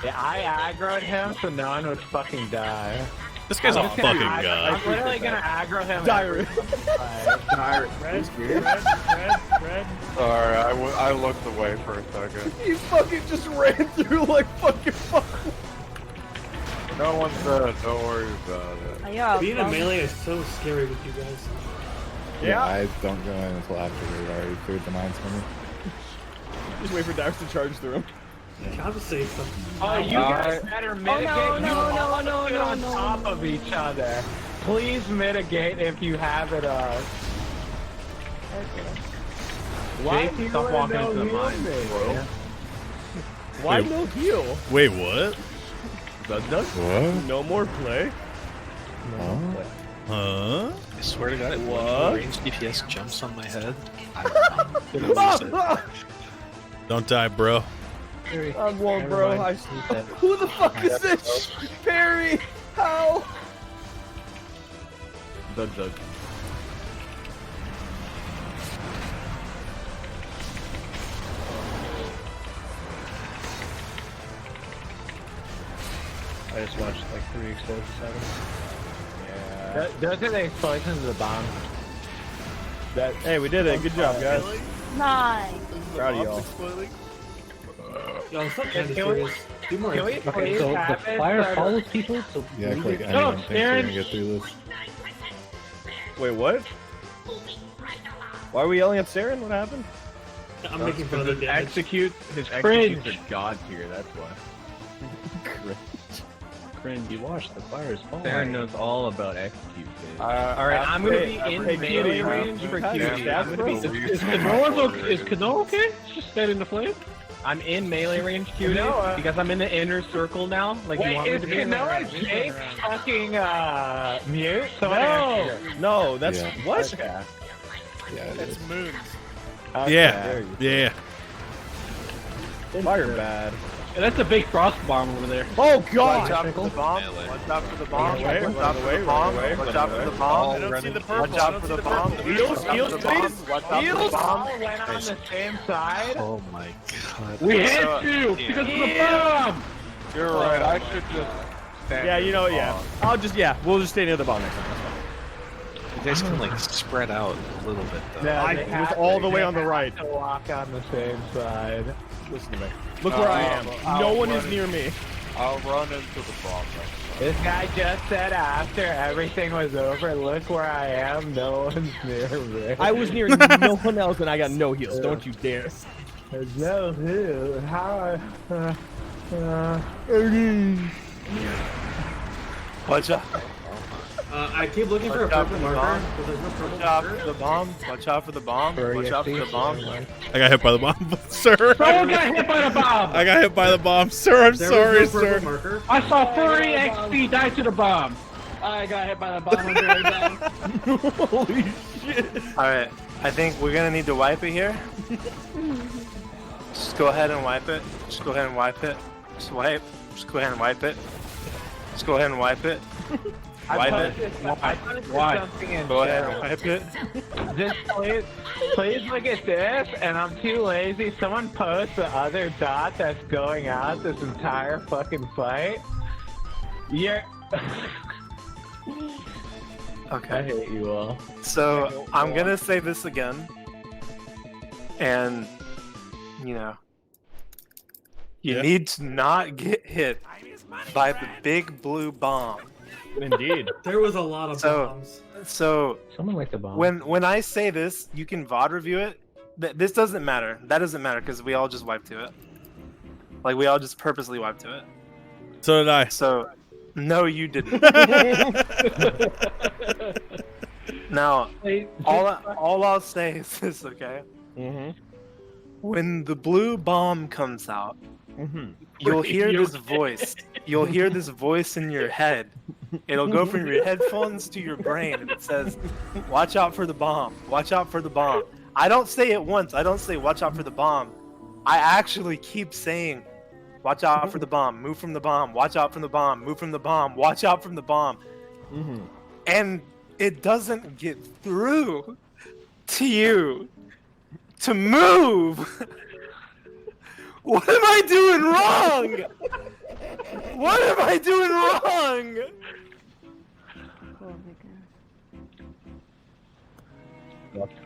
Yeah, I aggroed him, so no one would fucking die. This guy's a I'm just gonna fucking I'm god. literally gonna aggro him. Dyer. Red. Sorry, I looked away for a second. He fucking just ran through like fucking fuck. No one's dead. Don't worry about it. Oh, you're all Being a bummed. melee is so scary with you guys. Yeah, I don't go in until after they've already cleared the mines for me. Just wait for Dyer to charge through him. Compensate them. Oh, you guys better mitigate. You all sit on top of each other. Please mitigate if you have it. Why JT, stop walking into the mine, bro. Why Wait. no heal? Wait, what? What? No more play. Huh? Huh? I swear to God, if one What? of the range DPS jumps on my head, I'm gonna lose it. Don't die, bro. I won't, bro. Who the fuck is this? Perry! How? Doug. I just watched like 3 explosions happen. Yeah. Those are the explosions of the bomb. Hey, we did it. Good job, guys. Nice. Proud of y'all. Exploding. Yo, stop kind of Can we- serious. Do more. Can we Okay, please so the have it fire so- follows people, so Yeah, I feel like leave it- anyone thinks they're Aaron. gonna get through this. Wait, what? Why are we yelling at Saren? What happened? I'm making fun of the damage. Execute his Cringe. executes are god tier. That's why. Cringe, you watch the fires fall. Darren knows all about execute. All Alright, I'm gonna be in hey, melee Cutie, range for how do you Cutie. stab I'm gonna be. through? Is Kanoa okay? Is Kanoa okay? Just stand in the flame. I'm in melee range, Cutie, Kanoa. because I'm in the inner circle now. Like you want me Wait, to is be in the Kanoa Jake fucking mute? No, no, that's Yeah. what? Okay. Yeah, it It's is. moons. Yeah. Yeah. Fire bad. Yeah, that's a big frost bomb over there. Oh Watch god! out for the bomb. Watch out for the bomb. Run away, Watch run out for away, the run bomb. away, Watch run out for away. the bomb. I don't see the purple. Watch out for the bomb. Heals, Watch out heals, for the bomb. please. Watch out for the Heals. bomb. All went on the same side. Oh my god. We that's hit so- you because of the bomb. You're right. I should just stand. Yeah, you know, yeah. I'll just, yeah, we'll just stay near the bomb next time. You guys can like spread spread out a little bit though. No, I they was have all to- the way they on the have right. To walk on the same side. Listen to me. Look where I am. No one is near me. I'll run into the bomb. This guy just said after everything was over, look where I am, no one's near me. I was near no one else and I got no heals. Don't you dare. No who? How? Watch out. I keep looking for a Watch out purple for the marker, bomb. but there's no purple Watch out marker. for the bomb. Watch out for the bomb. Watch out for the bomb. I got hit by the bomb, sir. Someone got hit by the bomb! I got hit by the bomb, sir. I'm There sorry, was no purple sir. marker. I saw Furry XP die to the bomb. I got hit by the bomb. I'm very down. Holy shit. Alright, I think we're gonna need to wipe it here. Just go ahead and wipe it. Just go ahead and wipe it. Just wipe. Just go ahead and wipe it. Just go ahead and wipe it. Wipe it. Why? Go ahead and wipe it. Just please look at this, and I'm too lazy. Someone post the other dot that's going out this entire fucking fight. You're... Okay. I hate you all. So, I'm gonna say this again. And, you know, you need to not get hit by the big blue bomb. Indeed. There was a lot of bombs. So, Someone like the bomb. when I say this, you can VOD review it. This doesn't matter. That doesn't matter because we all just wiped to it. Like, we all just purposely wiped to it. So did I. So, no, you didn't. Now, all I'll say is this, okay? When the blue bomb comes out, you'll hear this voice. You'll hear this voice in your head. It'll go from your headphones to your brain, and it says, "Watch out for the bomb. Watch out for the bomb." I don't say it once. I don't say, "Watch out for the bomb." I actually keep saying, "Watch out for the bomb. Move from the bomb. Watch out from the bomb. Move from the bomb. Watch out from the bomb." And it doesn't get through to you to move. What am I doing wrong? What am I doing wrong?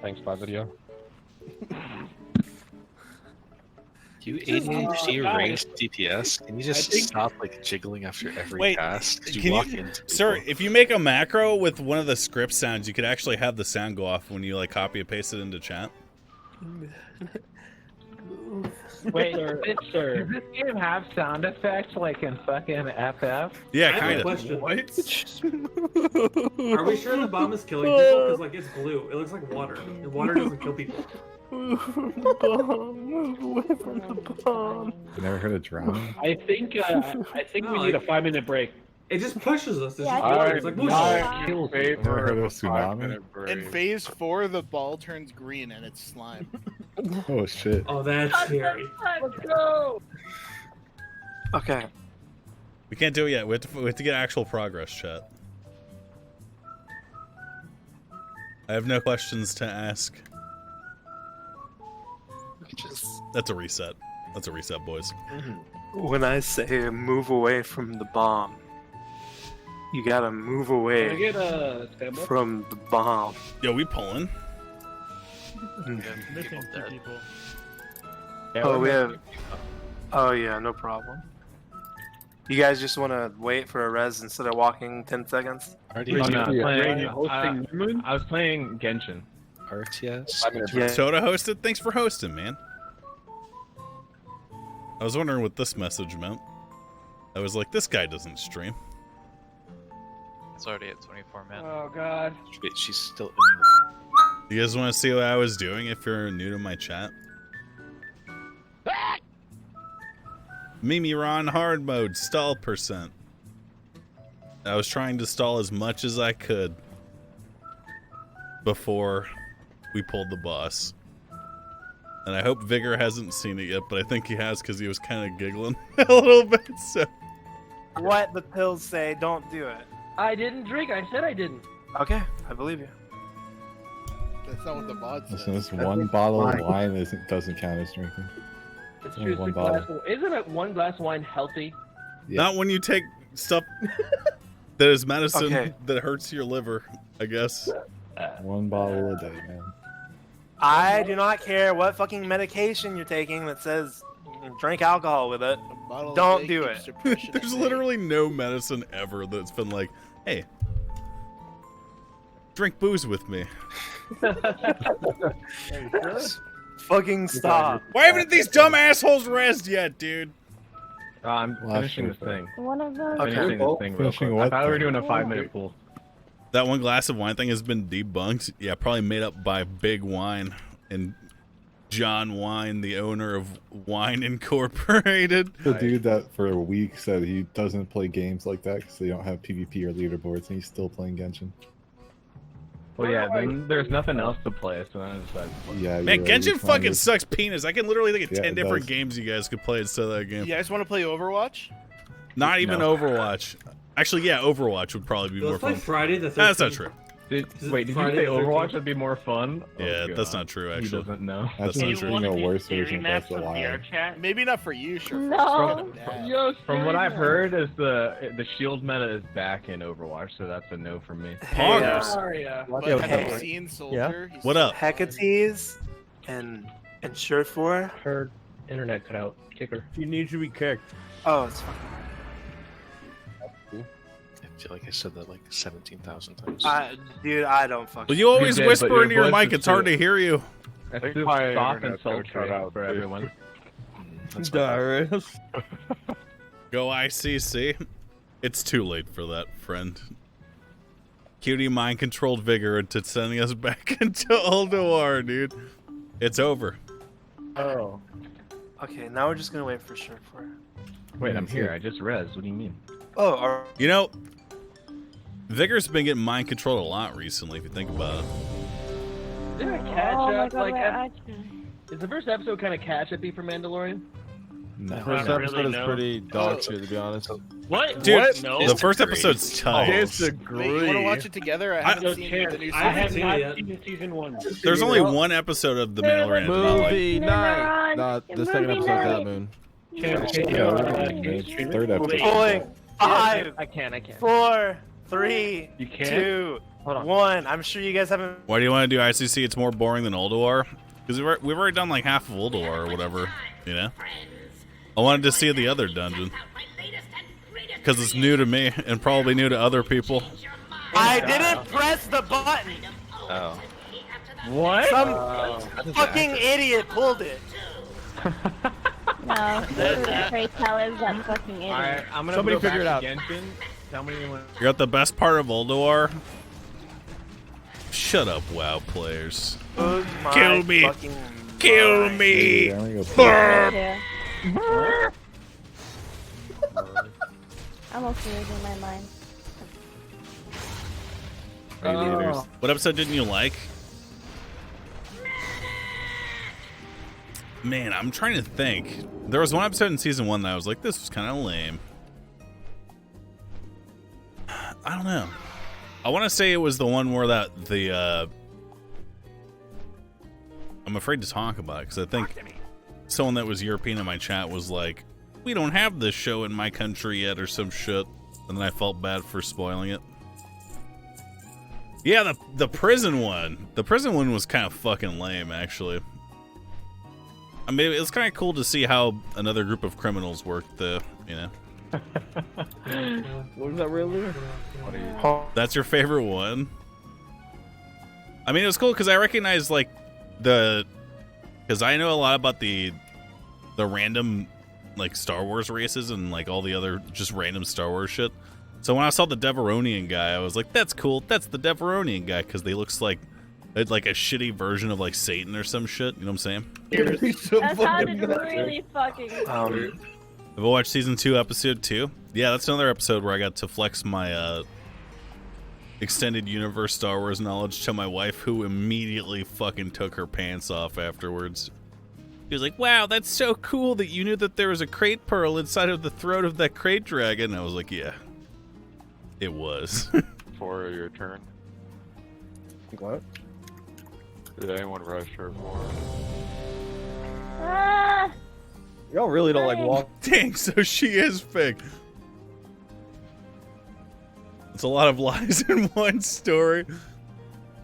Thanks, bye video. You ADHD raised DPS. Can you just stop like jiggling after every Wait, cast? 'Cause can walk you, into sir? people. If you make a macro with one of the script sounds, you could actually have the sound go off when you like copy and paste it into chat. Wait, does this game have sound effects like in fucking FF? Yeah, I have kind a of. question. Are we sure the bomb is killing people? Because like it's blue. It looks like water. And water doesn't kill people. Move from the bomb. Move away from the bomb. You never heard of drowning? I think we need a 5-minute break. It just pushes us. It's Yeah, just I water. It's like whoosh. I'm in Never favor heard of of a tsunami? 5-minute break. In phase 4, the ball turns green and it's slime. Oh shit. Oh, that's scary. Let's go! Okay. We can't do it yet. We have to get actual progress, chat. I have no questions to ask. That's a reset. That's a reset, boys. When I say move away from the bomb, you gotta move Can I away get a stand up? from the bomb. Yo, we pulling? Missing 2 people. Oh, we have. Oh yeah, no problem. You guys just want to wait for a res instead of walking 10 seconds? I was playing Genshin. RTS? Yeah. Soda hosted? Thanks for hosting, man. I was wondering what this message meant. I was like, this guy doesn't stream. It's already at 24 minutes. Oh god. Wait, she's still in You guys want to see what I was doing if you're new to my chat? Mimi Ron hard mode, stall percent. I was trying to stall as much as I could before we pulled the boss. And I hope Vigor hasn't seen it yet, but I think he has because he was kind of giggling a little bit, so... What the pills say, don't do it. I didn't drink. I said I didn't. Okay, I believe you. That's not what the mod says. Listen, this one bottle of wine doesn't count as drinking. It's Only true. one Isn't it one glass of wine healthy? Yeah. Not when you take stuff that is medicine Okay. that hurts your liver, I guess. 1 bottle a day, man. I do not care what fucking medication you're taking that says drink alcohol with it. Don't do it. There's literally no medicine ever that's been like, hey, drink booze with me. Fucking stop. Why haven't these dumb assholes rezzed yet, dude? I'm finishing this thing. One of them. Finishing this thing real quick. I thought we were doing a 5-minute pool. That 1 glass of wine thing has been debunked. Yeah, probably made up by Big Wine and John Wine, the owner of Wine Incorporated. The dude that for a week said he doesn't play games like that because they don't have PvP or leaderboards, and he's still playing Genshin. Well, yeah, then there's nothing else to play, so I decided. Yeah, man, Genshin fucking sucks penis. I can literally think of 10 it different does. games you guys could play instead of that game. You guys want to play Overwatch? Not even No. Overwatch. Actually, yeah, Overwatch would probably be more Let's fun. play Friday the 13th. That's not true. Wait, did you say Overwatch would be more fun? Yeah, that's not true, actually. He doesn't know. That's Actually, not true. being a worse version of the Wild. Maybe not for you, sure. No. From what I've heard, is the shield meta is back in Overwatch, so that's a no from me. But have you seen Soldier? He's What up? Hecate's and Shirt 4. Her internet cut out. Kicker. She needs to be kicked. Oh, it's fine. I feel like I said that like 17,000 times. Dude, I don't fucking. Well, you always did, but whisper your into your voice mic. is It's hard too- to hear you. That's think too my soft and internet's gonna sultry cut out, for too. everyone. That's Darius. Go ICC. It's too late for that, friend. Cutie mind-controlled Vigor into sending us back into Ulduar, dude. It's over. Oh. Okay, now we're just gonna wait for Shirt 4. Wait, I'm here. I just res. What do you mean? Oh, You know, Vigor's been getting mind-controlled a lot recently, if you think about it. Is there a catch Oh my up? God, Like, we're actually. is the first episode kind of catch up for Mandalorian? No. First episode is pretty dog shit, to be honest. What? Dude, What? No. the first episode's tight. Wait, you want to watch it together? I haven't seen the new I have season. not seen season 1. There's only 1 episode of The Mandalorian. that's not like- Movie night. Not the second Movie episode's night. that moon. Third episode. Pulling 5, I can't. 4, 3, You can't? 2, Hold on. 1. I'm sure you guys haven't. Why do you want to do ICC? It's more boring than Ulduar? Because we've already done like half of Ulduar or whatever, you know? I wanted to see the other dungeon. Because it's new to me and probably new to other people. I didn't press the button. Oh. What? Some fucking idiot pulled it. No, Pray tell is that fucking idiot. Alright, I'm gonna Somebody go back figure it to out. Genshin. Tell me when. You're at the best part of Ulduar. Shut up, WoW players. Oh my Kill me. fucking Kill mind. me! I'm gonna go Burp. I'm also losing my mind. What episode didn't you like? Man, I'm trying to think. There was one episode in season 1 that I was like, this was kind of lame. I don't know. I want to say it was the one where I'm afraid to talk about it because I think someone that was European in my chat was like, we don't have this show in my country yet or some shit. And then I felt bad for spoiling it. Yeah, the prison one. The prison one was kind of fucking lame, actually. I mean, it's kind of cool to see how another group of criminals worked the, you know. What was that really? That's your favorite one? I mean, it was cool because I recognized, like, because I know a lot about the random, like, Star Wars races and, like, all the other just random Star Wars shit. So when I saw the Deveronian guy, I was like, that's cool. That's the Deveronian guy because they looks like a shitty version of, like, Satan or some shit. You know what I'm saying? That sounded really fucking. Have I watched season 2, episode 2? Yeah, that's another episode where I got to flex my extended universe Star Wars knowledge to my wife, who immediately fucking took her pants off afterwards. She was like, wow, that's so cool that you knew that there was a crate pearl inside of the throat of that crate dragon. I was like, yeah, it was. For your turn. What? Did anyone rush her more? Ah! Y'all really don't like walk. Dang, so she is fake. It's a lot of lies in one story.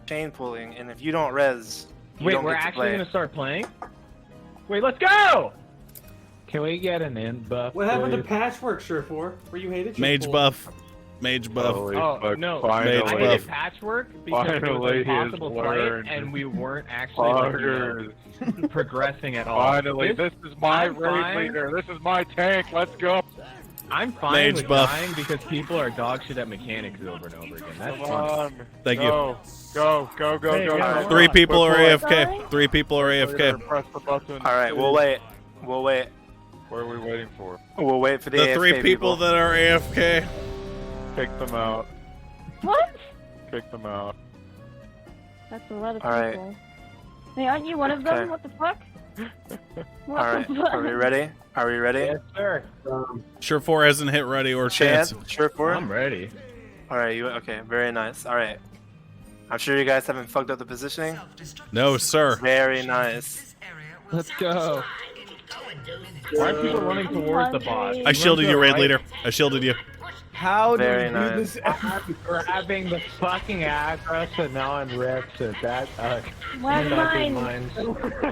chain pulling, and if you don't res, you Wait, don't we're get to actually play. gonna start playing? Wait, let's go! Can we get an end buff? What happened to please? patchwork, Surefour? Where you hated Mage Surefour? buff. Mage buff. Holy Oh, fuck, no. finally. I hated patchwork because it was Finally, impossible he's to play, learned. and we weren't actually like, progressing at all. Finally, this is my I'm raid fine. leader. This is my tank. Let's go. I'm fine Mage with buff. dying because people are dog shit at mechanics over and over again. That's Come fun. on. Thank you. Go, go, go, go, Hey, go. guys, 3 people are Before I- AFK. 3 people are AFK. Press the button. All right, we'll wait. We'll wait. What are we waiting for? We'll wait for the The AFK 3 people that are AFK. Kick them out. What? Kick them out. That's a lot of All right. people. Hey, aren't you one of them? Okay. What the fuck? All right, are we ready? Are we ready? Yes, sir. Surefour hasn't hit ready or chance. Surefour? I'm ready. All right, you okay? Very nice. All right. I'm sure you guys haven't fucked up the positioning. No, sir. Very nice. Let's go. Why are people running towards the boss? I shielded you, raid leader. I shielded you. How do Very we do nice. this? Grabbing the fucking aggro so no one rips it. That Where's the fucking mine? mine.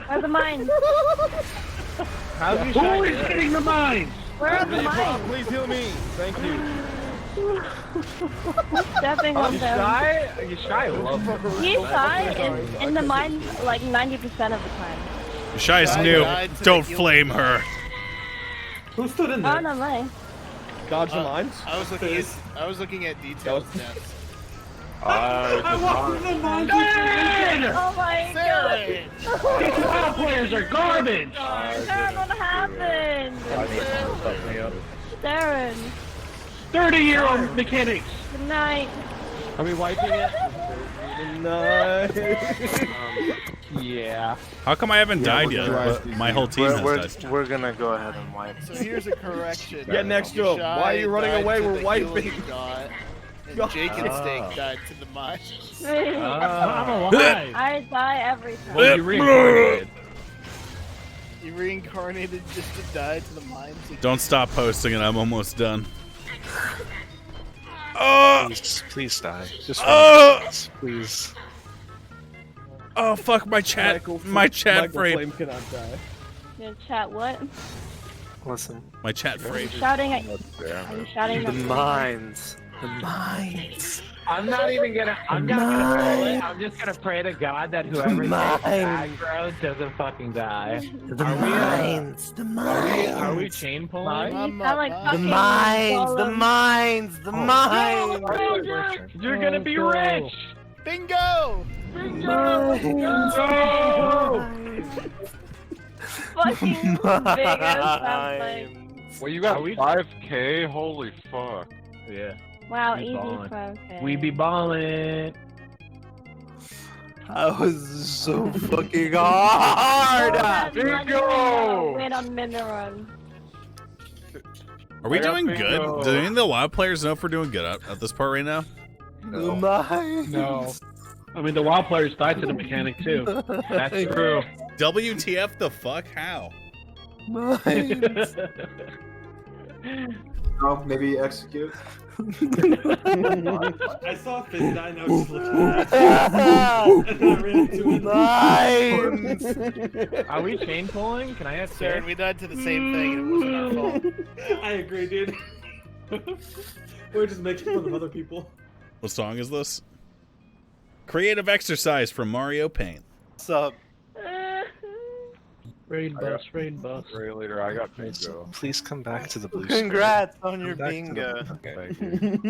Where's the mine? How's he Who is getting the mines? Where are the mines? Please heal me. Thank you. Stepping on You them. shy? You shy? Love He's shy in the mine like 90% of the time. Shy's new. Don't flame her. Who stood in Oh, there? no way. Dodge the mines. I was looking at details deaths. I walked through the mines. Oh my god. These wild players are garbage. Darren, what happened? Darren. 30-year-old mechanics. Good night. Are we wiping it? Nice. Yeah. How come I haven't died yet? But my whole team has died. We're gonna go ahead and wipe. So here's a correction. Get next to him. Why are you running away? We're wiping. And Jake and Steak died to the mine. I'm alive. I die every time. Well, you reincarnated. You reincarnated just to die to the mines. Don't stop posting it. I'm almost done. Please die. Just please. Oh fuck my chat. My chat frame. Flame cannot die. Your chat what? Listen. My chat frame. Shouting at. Are you shouting The at? mines. The mines. I'm not even gonna. I'm not gonna pray. I'm just gonna pray to God that whoever takes aggro doesn't fucking die. The mines. The mines. Are we chain pulling? I like The fucking mines. The Gollum. mines. The mines. You're gonna be rich. Bingo! Fucking big ass like. Well, you got 5K? Holy fuck. Yeah. Wow, We easy ballin'. 5K. We be ballin'. That was so fucking hard. Bingo! Wait on Minarun. Are we I got doing bingo. good? Do any of the WoW players know if we're doing good at this part right now? The mines. No. I mean, the WoW players died to the mechanic too. That's true. WTF the fuck? How? Mines. Oh, maybe execute. I saw Fizz die and I was just looking at it. And then I ran into it. Mines. Are we chain pulling? Can I ask Saren, we died to the same thing and it wasn't our fault. I agree, dude. We're just making fun of other people. What song is this? Creative Exercise from Mario Paint. What's up? Raid bus, raid bus. Raid leader, I got bingo. Please come back to the blue square. Congrats on your Come back to bingo. Thank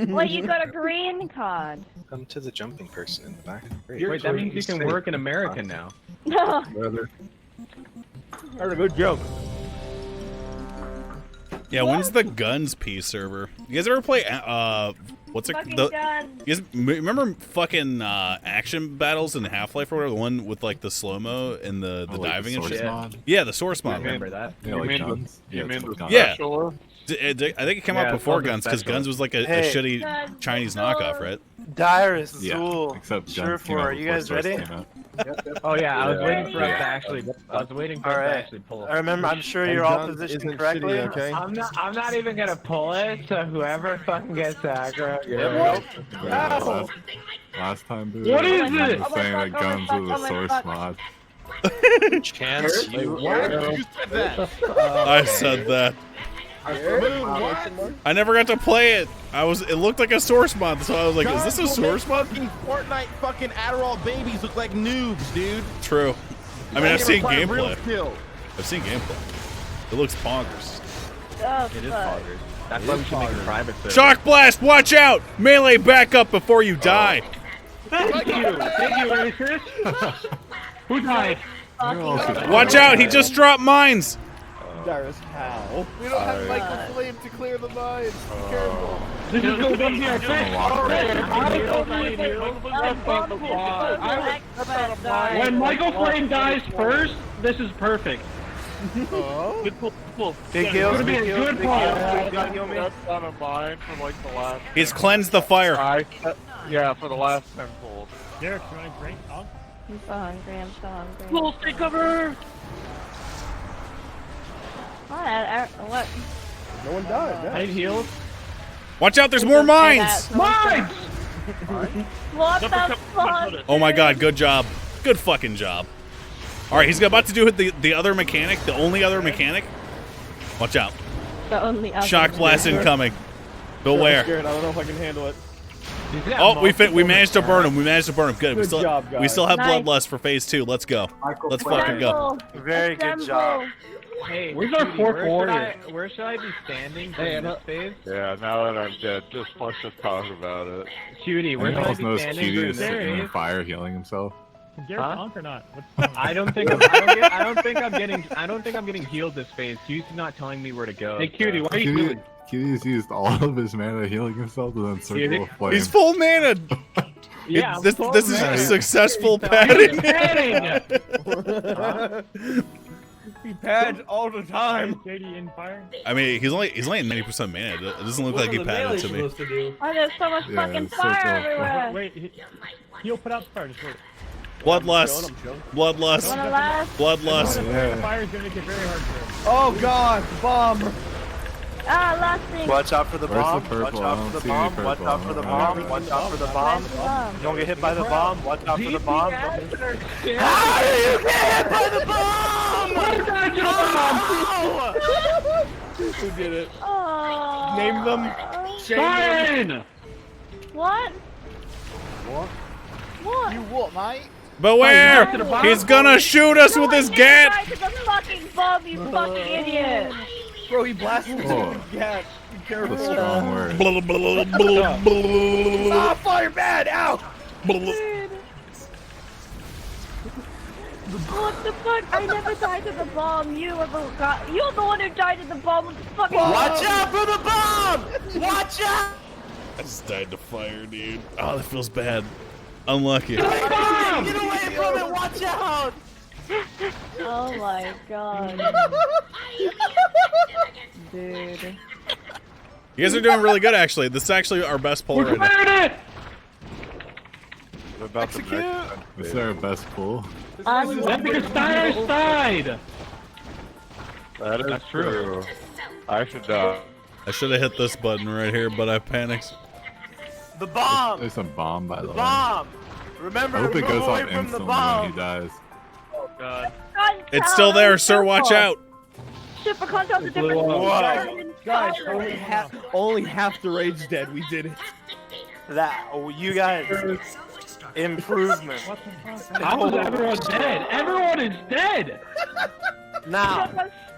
you. Wait, you got a green card. Come to the jumping person in the back. Wait, that means you can work in America now. No. That's a good joke. Yeah, when's the Guns P server? You guys ever play what's it? Fucking You gun. guys remember fucking action battles in Half-Life or whatever? The one with like the slow-mo and the Oh, like diving the and source shit? mod? Yeah, the source mod. Remember that? Yeah, like guns. You mean the Yeah. special? I think it came Yeah, out it's before called the Guns because special. Guns was like a Hey. shitty Chinese knockoff, right? Dyrus, Yeah, Zool, except Sure Guns came for. out Are you before guys Source ready? came out. Oh yeah, I was Yeah. waiting for us Yeah. to actually. I was waiting for us to actually pull. I remember. I'm sure And you're all John positioned isn't correctly. shitty, okay? I'm not even gonna pull it. So whoever fucking gets aggro. Last time, dude. What is you it? were saying that guns was a source mod. Chance, you I said that. I never got to play it. It looked like a source mod, so I was like, is this a source mod? Fortnite fucking Adderall babies look like noobs, dude. True. I mean, I've seen gameplay. Skill. I've seen gameplay. It looks poggers. It is poggers. That's why we should make a private server. Shock blast! Watch out! Melee backup before you die. Thank you, racist. Who died? Watch out! He just dropped mines. Darius, how? We don't have Michael Flame to clear the mines. Be careful. This is gonna be here. When Michael Flame dies first, this is perfect. Good pull. Big It's heals, gonna be big a heals, good big pull. heals, big heals. That's out of mine for like the last. He's cleansed the fire. Yeah, for the last 10 pulls. Derek, you want to drink? Oh. I'm so hungry. I'm so hungry. Little stick cover. What? No one died. I need heals. Watch out! There's more mines. Mines! What the fuck? Oh my god! Good job. Good fucking job. All right, he's about to do the other mechanic, the only other mechanic. Watch out! The only other. Shock blast incoming. Beware. I don't know if I can handle it. Oh, we managed to burn him. We managed to burn him. Good. Good job, guys. We still have Nice. bloodlust for phase 2. Let's go. Let's fucking go. Very good job. Hey, Where's our Cutie, fourth where warrior? Where should I be standing in this phase? Yeah, now that I'm dead, let's just talk about it. Cutie, where Anyone should I else be notice standing Cutie during is this sitting in phase? fire healing himself? Can Garrett Huh? honk or not? What's going on? I don't think I'm getting healed this phase. Cutie's not telling me where to go. Hey, Cutie, why are you doing? Cutie's used all of his mana healing himself and then circle of flame. He's full mana. Yeah, This is mana. successful Padding! padding. He pads all the time. JD in fire? I mean, he's only at 90% mana. It doesn't look like he padded to me. Why there's so much fucking fire everywhere? Wait, he'll put out the fire. Just wait. Bloodlust. Bloodlust. Wanna last? Bloodlust. The fire is going to make it very hard for him. Oh god, bomb. Ah, last thing. Watch out for the Where's the bomb. purple? Watch I out don't for the see any bomb. Watch purple. out for the bomb. Watch out for the bomb. Don't get hit by the bomb. Watch out for the bomb. How do you get hit by the bomb? Who did it? Oh. Name them. Fine! What? What? What? You what, mate? Beware! He's gonna shoot us with his gat. Right to the fucking bomb, you fucking idiot. Bro, he blasted me Oh. with the gas. Be careful. That's a strong word. Blah, blah, blah, blah, blah. Ah, fire bad. Ow. What the fuck? I never died to the bomb. You're the one who died to the bomb with the fucking Watch out for the bomb! Watch out! I just died to fire, dude. Oh, that feels bad. Unlucky. Get away from it! Watch out! Oh my god. Dude. You guys are doing really good, actually. This is actually our best pull right now. We're about to This is our best pull. That's because Steiner's died! That is That's true. I should die. I should have hit this button right here, but I panicked. The bomb! There's a bomb, by the way. Bomb! Remember, I hope it move goes away off from the instantly bomb. when he dies. Oh god. It's still there, sir. Watch out. Super contact, a different Guys, only half the raid's dead. We did it. You guys. Improvement. How is everyone dead? Everyone is dead! Now,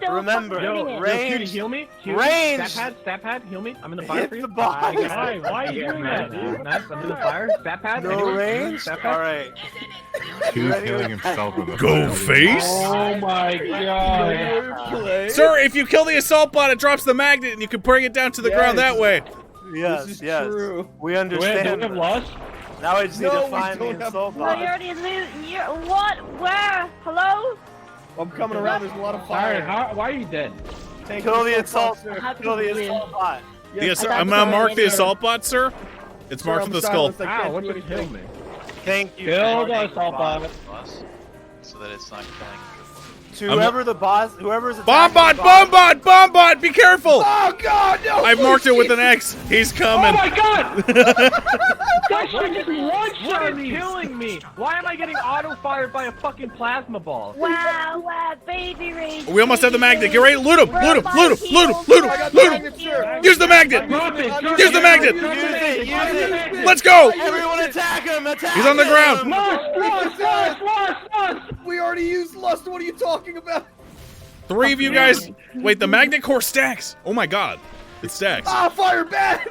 remember, Cutie, range. heal me. Range. Stat pad, heal me. I'm in the fire Hit for you. the box. Why are you doing that, dude? Nice, I'm in the fire. Stat pad. No anyone? range? Stat pad? Alright. He's healing himself in the Go fire. face. Oh my god. Sir, if you kill the assault bot, it drops the magnet and you can bring it down to the ground that way. Yes, This is yes. true. We understand. Do we have lost? Now I just need No, to we find don't the have- assault No, you bot. already lose. What? Where? Hello? I'm coming around. There's a lot of Sorry, fire. why are you dead? Kill the assault. How Kill the could you? assault bot. Yes, sir. I'm gonna mark the assault bot, sir. It's marked with the skull. Ow, what just killed me? Thank you. Kill Thank the Sulfur. So that it's not killing. To whoever's attacking Bombot! Bombot! Be careful! Oh God, no! I've marked it with an X. He's coming. Oh my God! That shit just one-shot me! Killing me! Why am I getting auto-fired by a fucking plasma ball? Wow, wow, baby race. We almost have the magnet. Get ready. Loot him! Loot him! Loot him! Loot him! Loot him! Loot him! Use the magnet! Use the magnet! Use it. Let's go! Everyone attack him! Attack He's on the him! ground. Lust! We already used lust. What are you talking about? 3 of you guys. Wait, the magnet core stacks. Oh my God, it stacks. Ah, fire bad.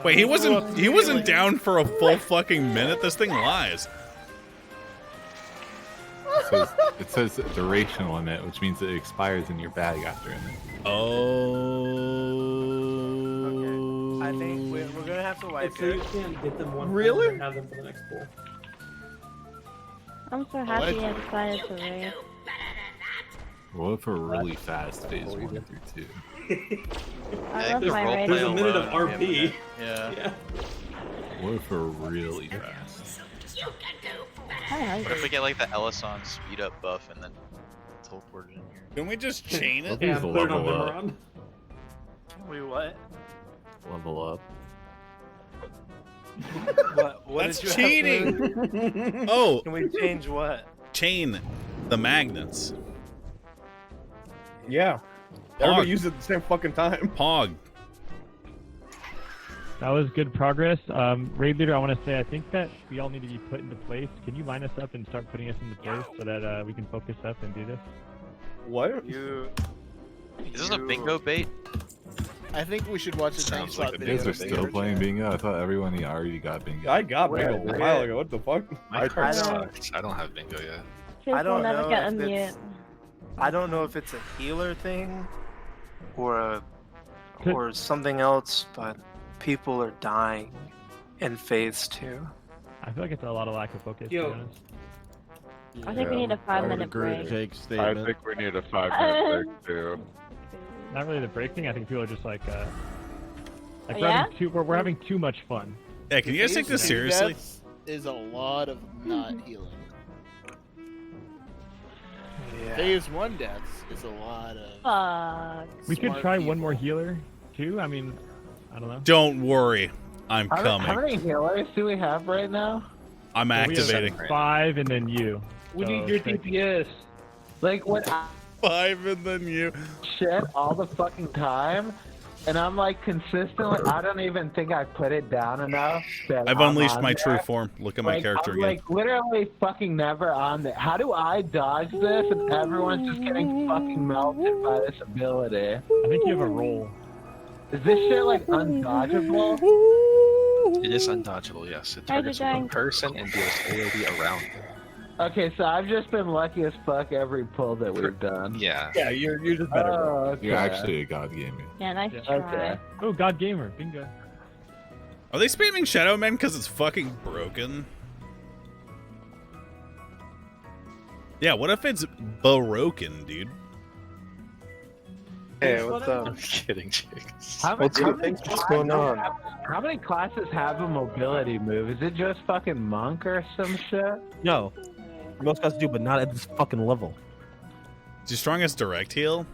Wait, he wasn't down for a full fucking minute. This thing lies. It says duration limit, which means it expires in your bag after a minute. Oh. I think we're gonna have to wipe So you it. can't get them one Really? and have them for the next pool. I'm so happy I decided to race. What if a really fast phase 1 through 2? I love my race. There's a minute of RP. Yeah. What if a really fast? What if we get like the Ellison speed up buff and then teleported in here? Can we just chain it? Please level up. Wait, what? Level up. What That's did you have to- cheating. Oh. Can we change what? Chain the magnets. Yeah. Everybody use it at the same fucking time. Pog. That was good progress. Raid leader, I want to say I think that we all need to be put into place. Can you line us up and start putting us into place so that we can focus up and do this? What? You. Is this a bingo bait? I think we should watch the time slot You video. guys are still playing bingo? I thought everyone here already got bingo. I got bingo a while ago. What the fuck? My card sucks. I don't have bingo yet. I don't never know get if unmute. it's, I don't know if it's a healer thing or something else, but people are dying in phase 2. I feel like it's a lot of lack of focus, to be honest. I think we need a 5-minute break. I think we need a 5-minute break too. Not really the break thing. I think people are just like Oh, yeah? we're having too much fun. Yeah, can you guys take this seriously? Deaths is a lot of not healing. Phase 1 deaths is a lot of. We could smart try people. one more healer, too. I mean, I don't know. Don't worry, I'm coming. How many healers do we have right now? I'm Well, we have activating. 5 and then you. We So, need your six. DPS. Like when I 5 and then you. shit all the fucking time, and I'm like consistently. I don't even think I put it down enough. That I've I'm unleashed on my there. true form. Look at my Like, character I'm again. like literally fucking never on there. How do I dodge this and everyone's just getting fucking melted by this ability? I think you have a roll. Is this shit like undodgeable? It is undodgeable, yes. It How's it targets one going? person and deals AoE around them. Okay, so I've just been lucky as fuck every pull that we've done. Yeah. Yeah, you're just better. Oh, okay. You're actually a god gamer. Yeah, nice try. Okay. Oh, God Gamer. Bingo. Are they spamming Shadow Men because it's fucking broken? Yeah, what if it's broken, dude? Hey, what's up? I'm kidding, Jigs. How What's going on? How many classes have a mobility move? Is it just fucking monk or some shit? No. Most guys do, but not at this fucking level. Is your strongest direct heal?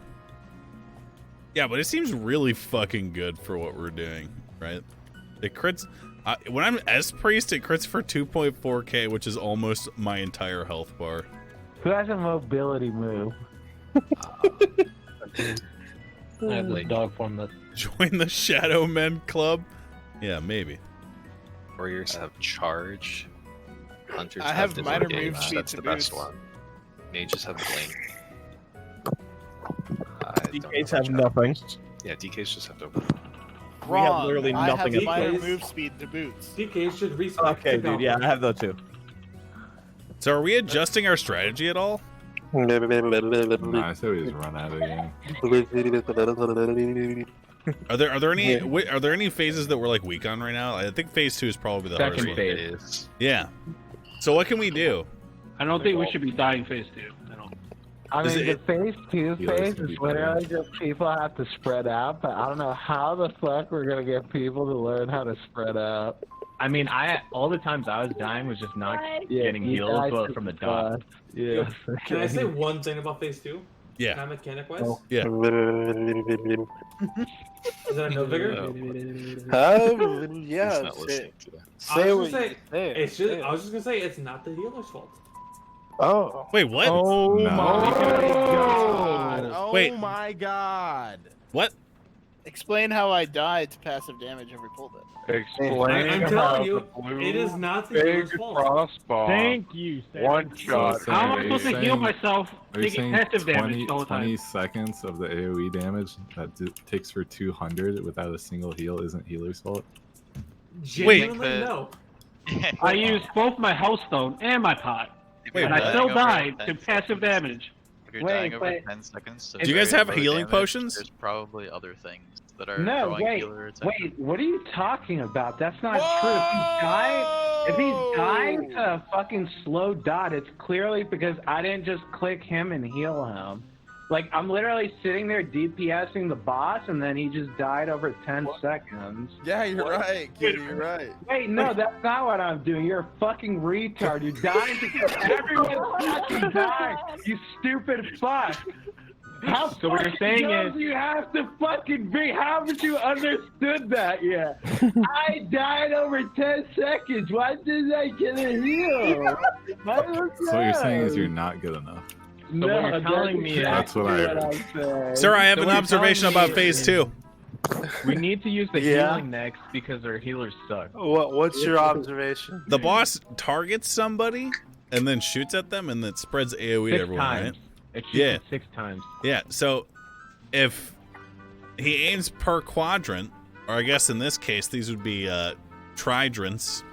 Yeah, but it seems really fucking good for what we're doing, right? It crits. When I'm S Priest, it crits for 2.4k, which is almost my entire health bar. Who has a mobility move? I have this dog form that. Join the Shadow Men Club? Yeah, maybe. Warriors have charge. Hunters I have have minor disengage. move speed That's to the best boost. one. Mages have blink. DKs have nothing. Yeah, DKs just have to. We have literally nothing I have at minor all. move speed to boots. DK should respect. Okay, dude, yeah, I have those too. So are we adjusting our strategy at all? No, I said we just run out of the game. Are there any phases that we're like weak on right now? I think phase 2 is probably the hardest Second one. phase. Yeah. So what can we do? I don't think we should be dying phase 2. I don't. I Is mean, it- the phase 2 Yeah, phase it's gonna is be literally just people have to spread out, but I don't know how the fuck we're gonna get people to learn how to spread out. I mean, all the times I was dying was just not getting healed from the dot. Yeah. Can I say one thing about phase 2? Yeah. Kind of mechanic wise? Yeah. Is that a no vigor? Yeah. not listening to that. Say what I you say. It's just, I was just gonna say it's not the healer's fault. Oh. Wait, what? Oh No. my god! Oh Wait. my god! What? Explain how I died to passive damage and repulled it. Explain I'm how telling you, the blue it is not the big healer's fault. crossbow. Thank you, Sam. One shot. How am I supposed to heal myself Are you taking saying passive damage all the 20 time? seconds of the AoE damage that takes for 200 without a single heal isn't healer's fault? Genuinely, no. I used both my health stone and my pot, Wait, and I what? still Over died 10 to passive damage. If you're dying over 10 seconds, Do you guys have healing potions? There's probably other things that are No, drawing wait, healer attention. wait, what are you talking about? That's not true. If he's dying to a fucking slow dot, it's clearly because I didn't just click him and heal him. Like, I'm literally sitting there DPSing the boss, and then he just died over 10 seconds. Yeah, you're right, Kitty, you're right. Wait, no, that's not what I'm doing. You're a fucking retard. You're dying because everyone fucking died. You stupid fuck. How So what you're saying dumb is- do you have to fucking be? How haven't you understood that yet? I died over 10 seconds. Why did I get a heal? So what you're saying is you're not good enough. So what you're telling me is That's what I heard. Sir, I have So an what you're observation telling me about phase is- 2. we need to use the Yeah. healing next because our healers suck. What's your observation? The boss targets somebody and then shoots at them and then spreads AoE to 6 everyone, times. right? It shoots Yeah. 6 times. Yeah, so if he aims per quadrant, or I guess in this case these would be tridents,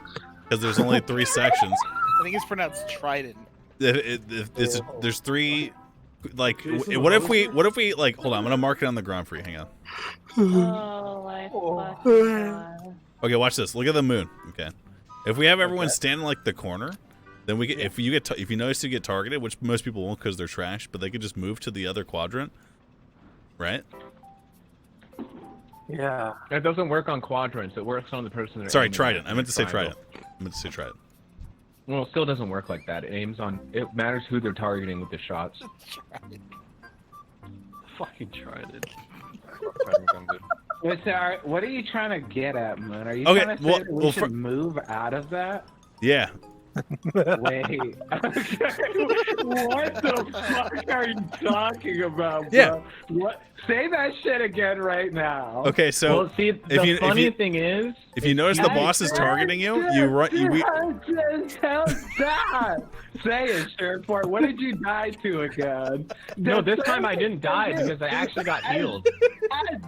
because there's only 3 sections. I think it's pronounced trident. There's 3. Like, what if we like? Hold on, I'm gonna mark it on the ground for you. Hang on. Oh my fucking god. Okay, watch this. Look at the moon. Okay, if we have everyone stand in like the corner, then we get if you notice you get targeted, which most people won't because they're trash, but they could just move to the other quadrant, right? Yeah. That doesn't work on quadrants. It works on the person. That Sorry, trident. I meant to say trident. Well, it still doesn't work like that. It aims on. It matters who they're targeting with the shots. Fucking trident. Wait, so what are you trying to get at, Moon? Are you Okay, trying to say well- that we well, should move out of that? Yeah. Wait. Okay. What the fuck are you talking about, bro? Yeah. What? Say that shit again right now. Okay, so Well, see, the funny thing is, if you notice the boss is targeting you, you run. Say it, Sherport. What did you die to again? no, this time I didn't die because I actually got healed.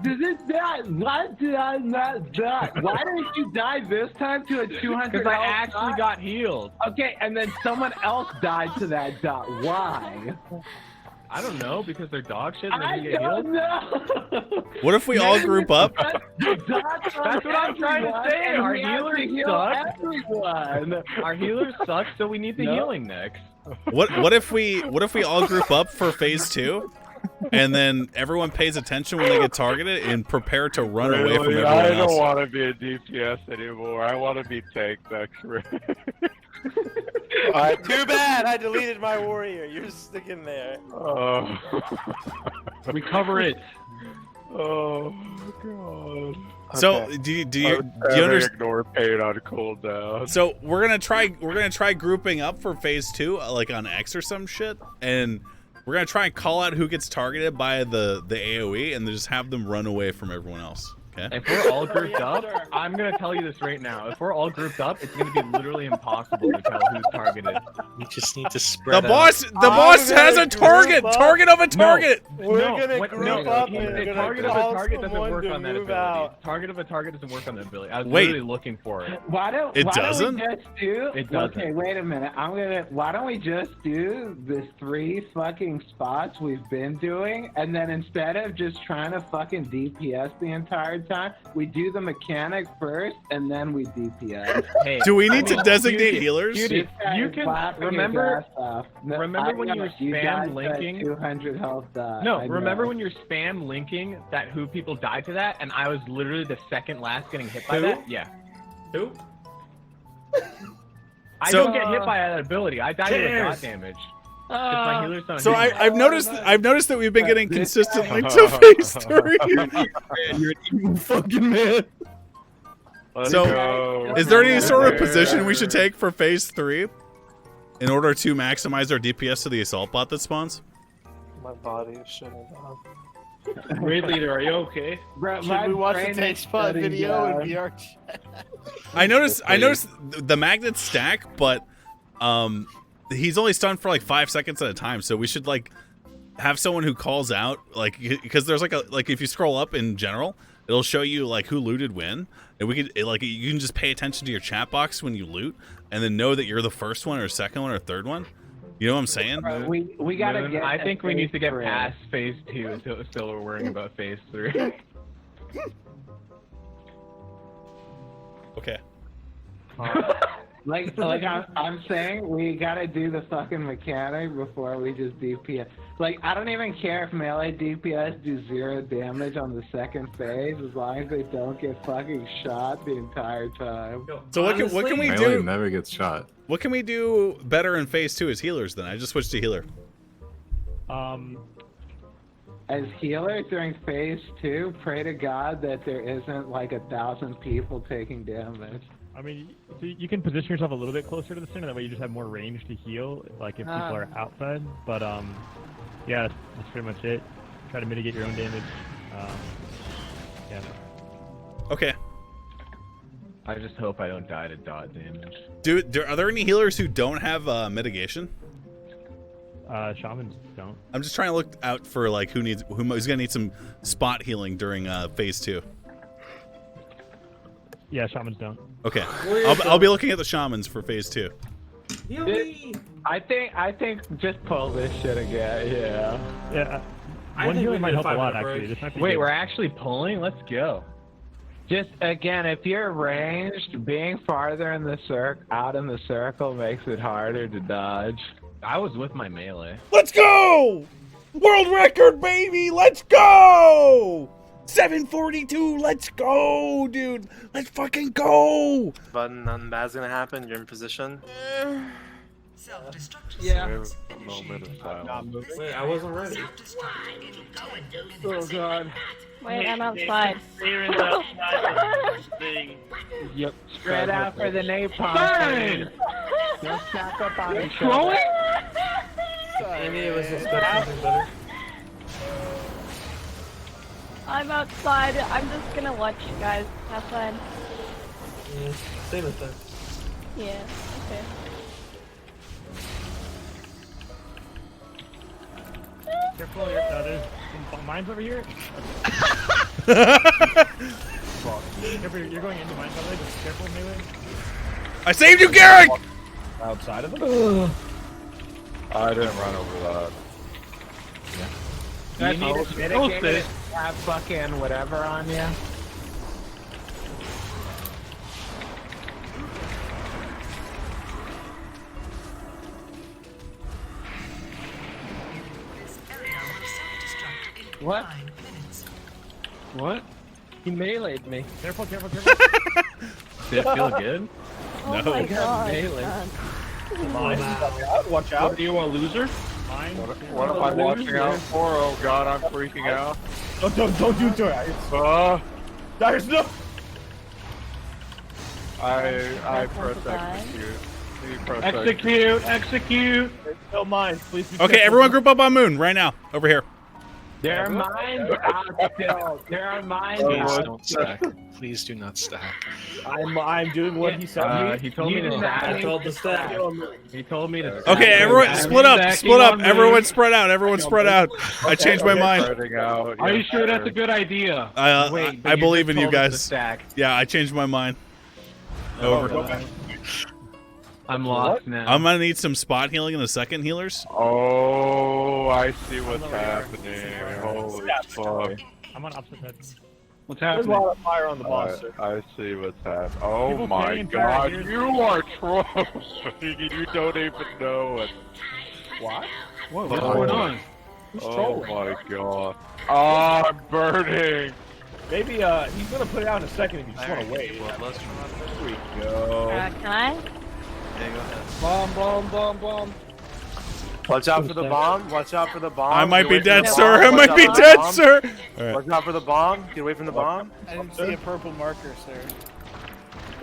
Did it die? Why did I not die? Why didn't you die this time to a 200? Because I actually got healed. Okay, and then someone else died to that dot. Why? I don't know, because they're dog shit and they I get healed. don't know. What if we all group up? That's what I'm trying to say. Our healers suck. Everyone. Our healers suck, so we need the healing next. What if we all group up for phase 2, and then everyone pays attention when they get targeted and prepare to run away from everyone I else? don't want to be a DPS anymore. I want to be tank next round. Alright, too bad I deleted my warrior. You're sticking there. Oh. We cover it. Oh god. So do you understand? Ignore pain on cooldown. So we're gonna try grouping up for phase 2, like on X or some shit, and we're gonna try and call out who gets targeted by the AoE, and then just have them run away from everyone else. Okay. If we're all grouped up, I'm gonna tell you this right now. If we're all grouped up, it's gonna be literally impossible to tell who's targeted. You just need to spread The boss has a target. Target of a target. We're gonna group up and we're gonna Target of a call target doesn't someone work to on that move ability. out. Target of a target doesn't work on that ability. I was Wait. literally looking for it. Why don't It we doesn't? just do? It doesn't. Okay, wait a minute. Why don't we just do the 3 fucking spots we've been doing, and then instead of just trying to fucking DPS the entire time, we do the mechanic first, and then we DPS. Hey, Do we need to mean, designate Cutie, healers? Cutie, you can remember. Remember when you were You spam died to linking? 200 health dot. No, I remember know. when you're spam linking that who people died to that, and I was literally the second last getting hit by Who? that? Yeah. Who? I So- don't get hit by that ability. I die with dot damage. My healers don't So hit me. I've noticed that we've been getting consistently to phase 3. You're an evil fucking man. So, is there any sort of position we should take for phase 3 in order to maximize our DPS to the assault bot that spawns? My body is shutting down. Raid leader, are you okay? Should we watch the tank spot video in VR chat? I noticed the magnets stack, but he's only stunned for like 5 seconds at a time, so we should like have someone who calls out, like, because there's like if you scroll up in general, it'll show you like who looted when, and we could like you can just pay attention to your chat box when you loot, and then know that you're the first one or second one or third one. You know what I'm saying? We gotta Moon, get. I think we need to get phase past phase 2 until still we're worrying about phase 3. Okay. Like I'm saying, we gotta do the fucking mechanic before we just DPS. Like, I don't even care if melee DPS do 0 damage on the second phase, as long as they don't get fucking shot the entire time. So what can we Melee do? never gets shot. What can we do better in phase 2 as healers? Then I just switched to healer. As healer during phase 2, pray to God that there isn't like 1,000 people taking damage. I mean, so you can position yourself a little bit closer to the center. That way, you just have more range to heal. Like if people are outside. But yeah, that's pretty much it. Try to mitigate your own damage. Yeah. Okay. I just hope I don't die to dot damage. Are there any healers who don't have mitigation? Shamans don't. I'm just trying to look out for like who's gonna need some spot healing during phase 2. Yeah, shamans don't. Okay, I'll be looking at the shamans for phase 2. I think just pull this shit again. Yeah. Yeah. One healer might help a lot actually. This might be Wait, good. we're actually pulling? Let's go. Just again, if you're ranged, being farther in the out in the circle makes it harder to dodge. I was with my melee. Let's go! World record, baby! Let's go! 742, let's go, dude! Let's fucking go! Button, nothing bad's gonna happen. You're in position. Yeah. A moment of silence. Wait, I wasn't ready. Oh god. Wait, I'm outside. Yep. Spread out for the napalm. Don't stack up on each other. Amy was expecting better. I'm outside. I'm just gonna watch you guys. Have fun. Yeah, same as that. Yeah. Okay. Careful, there's some mines over here. Careful, you're going into mines, by the way. Just careful, melee. I saved you, Garrick! Outside of them. I didn't run over that. You need to mitigate it. Have fucking whatever on you. What? What? He meleeed me. Careful, careful, careful. Did it feel good? Oh No. my god. Melee. Watch out. What, are you a loser? Mine. What am I watching out for? Oh god, I'm freaking out. Don't do it. There's no. I press execute. You press Execute! No mines, please. Okay, everyone group up on Moon right now. Over here. There are mines out still. There are mines Please out. don't stack. Please do not stack. I'm doing what he said. He told me to stack. I told the stack. He told me to. Okay, everyone split up. Split up. Everyone spread out. Everyone spread out. I changed my mind. Are you sure that's a good idea? I believe in you told us to guys. stack. Yeah, I changed my mind. Over. I'm lost now. I'm gonna need some spot healing in the second healers. Oh, I see what's happening. Holy fuck. I'm on opposite head. What's There's a happening? lot of fire on the boss. Sir. I see what's happening. Oh People my paying god, for it. you are trolling. You don't even know it. What? What's going on? Oh my god. Oh, I'm burning. Maybe he's gonna put it out in a second if you just want to wait. Here we go. Can I? Yeah, go ahead. Bomb. Watch out for the bomb. Watch out for the bomb. I might Get be away from dead, the sir. bomb. I might Watch be out for the dead, bomb. sir. All right. Watch out for the bomb. Get away from the bomb. I didn't see a purple marker, sir.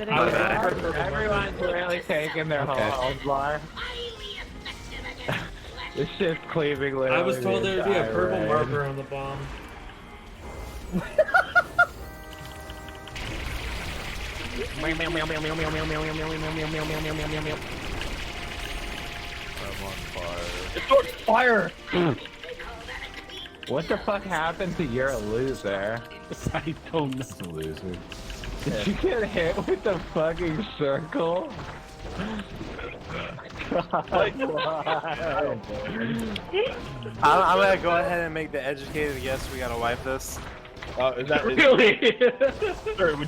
Everyone's really taking their whole bar. This shit's cleaving literally. I was told there would be a the purple entire marker on the bomb. I'm on fire. It's on fire. What the fuck happened to you're a loser? I don't know. It's a loser. Did you get hit with the fucking circle? I'm gonna go ahead and make the educated guess. We gotta wipe this. Is that Really? Sorry,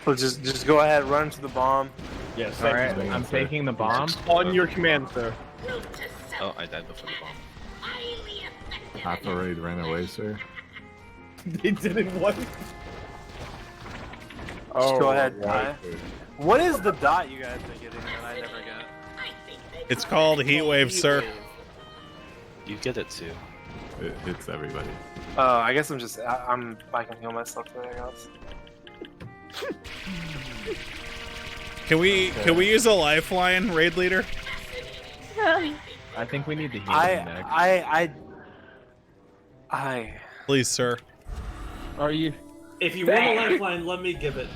So just go ahead, run to the bomb. yes. All right, I'm taking the bomb. On your command, sir. Oh, I died before the bomb. Half the raid ran away, sir. They didn't what? Just go ahead. right. What is the dot you guys are getting that I never get? It's called heat wave, sir. You get it too. It hits everybody. Oh, I guess I can heal myself today, I guess. Can we use a lifeline, raid leader? I think we need to heal him next. Please, sir. Are you? If you want a lifeline, let me give it.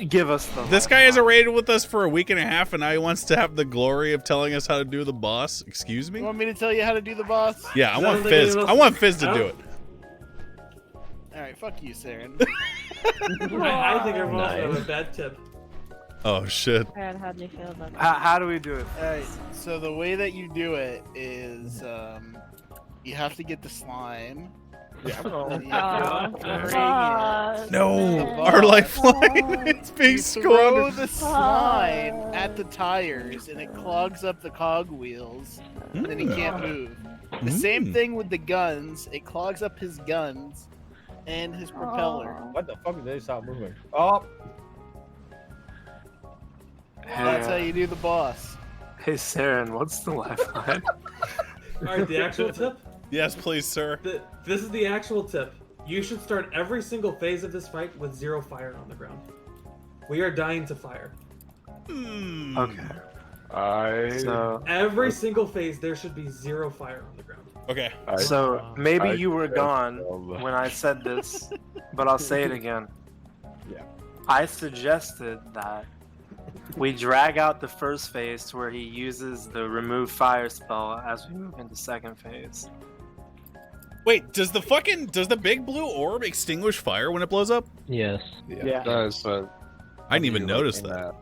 Give us the. This guy hasn't raided with us for a week and a half, and now he wants to have the glory of telling us how to do the boss. Excuse me? You want me to tell you how to do the boss? Yeah, I want Fizz. I want Fizz to do it. Alright, fuck you, Saren. I think everyone else have a bad tip. Oh, shit. Brad, how do you feel about that? How do we do it? Alright, so the way that you do it is you have to get the slime. Yeah. Then you have to bring it. No, our lifeline is being Throw squandered. the slime at the tires and it clogs up the cogwheels and then he can't move. The same thing with the guns. It clogs up his guns and his propeller. What the fuck did they stop moving? Oh. That's how you do the boss. Hey, Saren, what's the lifeline? Alright, the actual tip? Yes, please, sir. This is the actual tip. You should start every single phase of this fight with 0 fire on the ground. We are dying to fire. Okay. So every single phase, there should be 0 fire on the ground. Okay. So maybe you were gone when I said this, but I'll say it again. Yeah. I suggested that we drag out the first phase to where he uses the remove fire spell as we move into second phase. Wait, does the big blue orb extinguish fire when it blows up? Yes. Yeah. It does, but I didn't even notice that.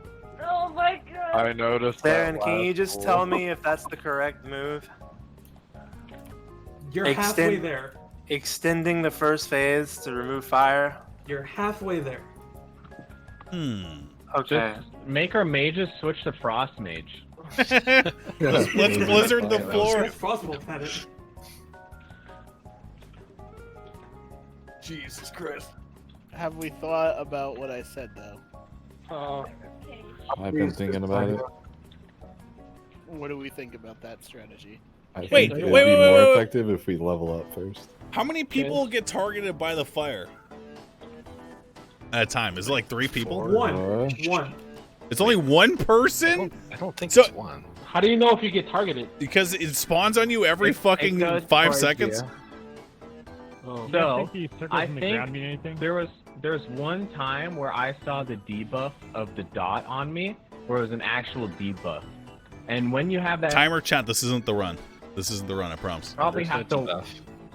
Oh my god. I noticed Darren, that. can you just tell me if that's the correct move? You're halfway there. Extending the first phase to remove fire? You're halfway there. Okay. Just make our mages switch to Frost Mage. Let's blizzard the floor. Frostbolt had it. Jesus Christ. Have we thought about what I said though? I've been thinking about it. What do we think about that strategy? I think Wait, it wait, would be wait, more wait. effective if we level up first. How many people get targeted by the fire at a time? Is it like 3 people? One. It's only one person? I don't think So- it's one. How do you know if you get targeted? Because it spawns on you every fucking 5 seconds. So, I in the think ground mean anything? there's one time where I saw the debuff of the dot on me, where it was an actual debuff. And when you have that Timer chat, this isn't the run. This isn't the run, I promise. probably have to.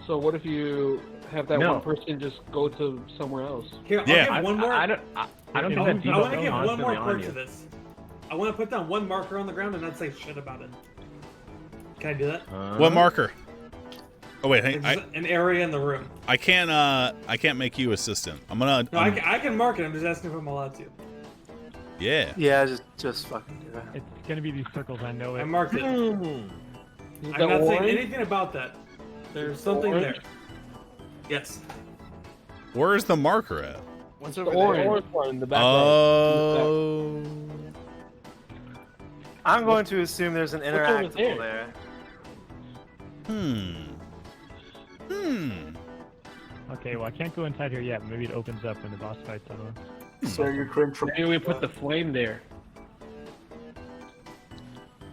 So what if you have that No. one person just go to somewhere else? Here, I'll Yeah. give one more. I don't think that I want debuff to is give one more constantly on perk you. to this. I want to put down one marker on the ground and not say shit about it. Can I do that? What marker? Oh wait, It's hey, just an area in the room. I can't make you assistant. I'm gonna. No, I can mark it. I'm just asking if I'm allowed to. Yeah. Yeah, just fucking do it. It's gonna be these circles, I know it. I marked it. I'm not saying anything about that. There's something there. Yes. Where's the marker at? What's The over orange one in the back. Oh. I'm going to assume there's an over interactable there? there. Okay, well I can't go inside here yet. But maybe it opens up when the boss fight's over. So you're cringe from. Maybe we put the flame there.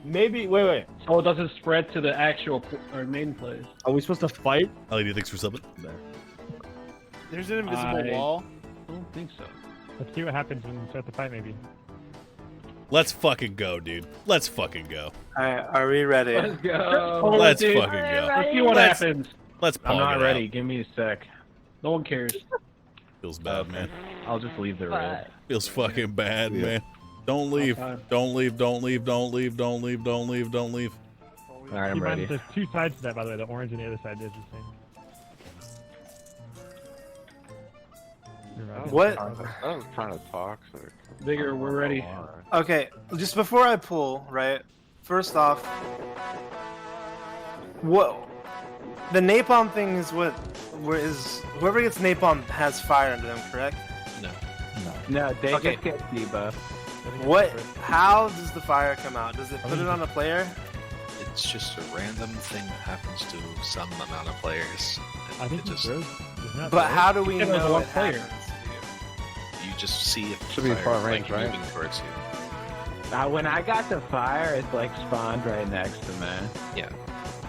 Maybe. Wait. So it doesn't spread to the actual our main place. Are we supposed to fight? LED, thanks for subbing. There's an invisible wall. I don't think so. Let's see what happens when we start the fight, maybe. Let's fucking go, dude. Let's fucking go. Alright, are we ready? Let's go. Let's Dude. fucking go. Let's see what happens. Let's I'm not pog it ready. out. Give me a sec. No one cares. Feels bad, man. I'll just leave the raid. Feels fucking bad, man. Don't leave. Don't leave. Don't leave. Don't leave. Don't leave. Don't leave. Don't leave. All right, I'm ready. There's two sides to that, by the way. The orange and the other side is the same. What? That was kind of toxic. Bigger, we're ready. Okay, just before I pull, right? First off, what the napalm thing is whoever gets napalm has fire under them, correct? No, they Okay. just get debuff. How does the fire come out? Does it put it on a player? It's just a random thing that happens to some amount of players. I think it just, But how do we It was know one it player. happens? you just see if Should the be fire far is, range, like, right? moving towards you. When I got the fire, it's like spawned right next to me. Yeah.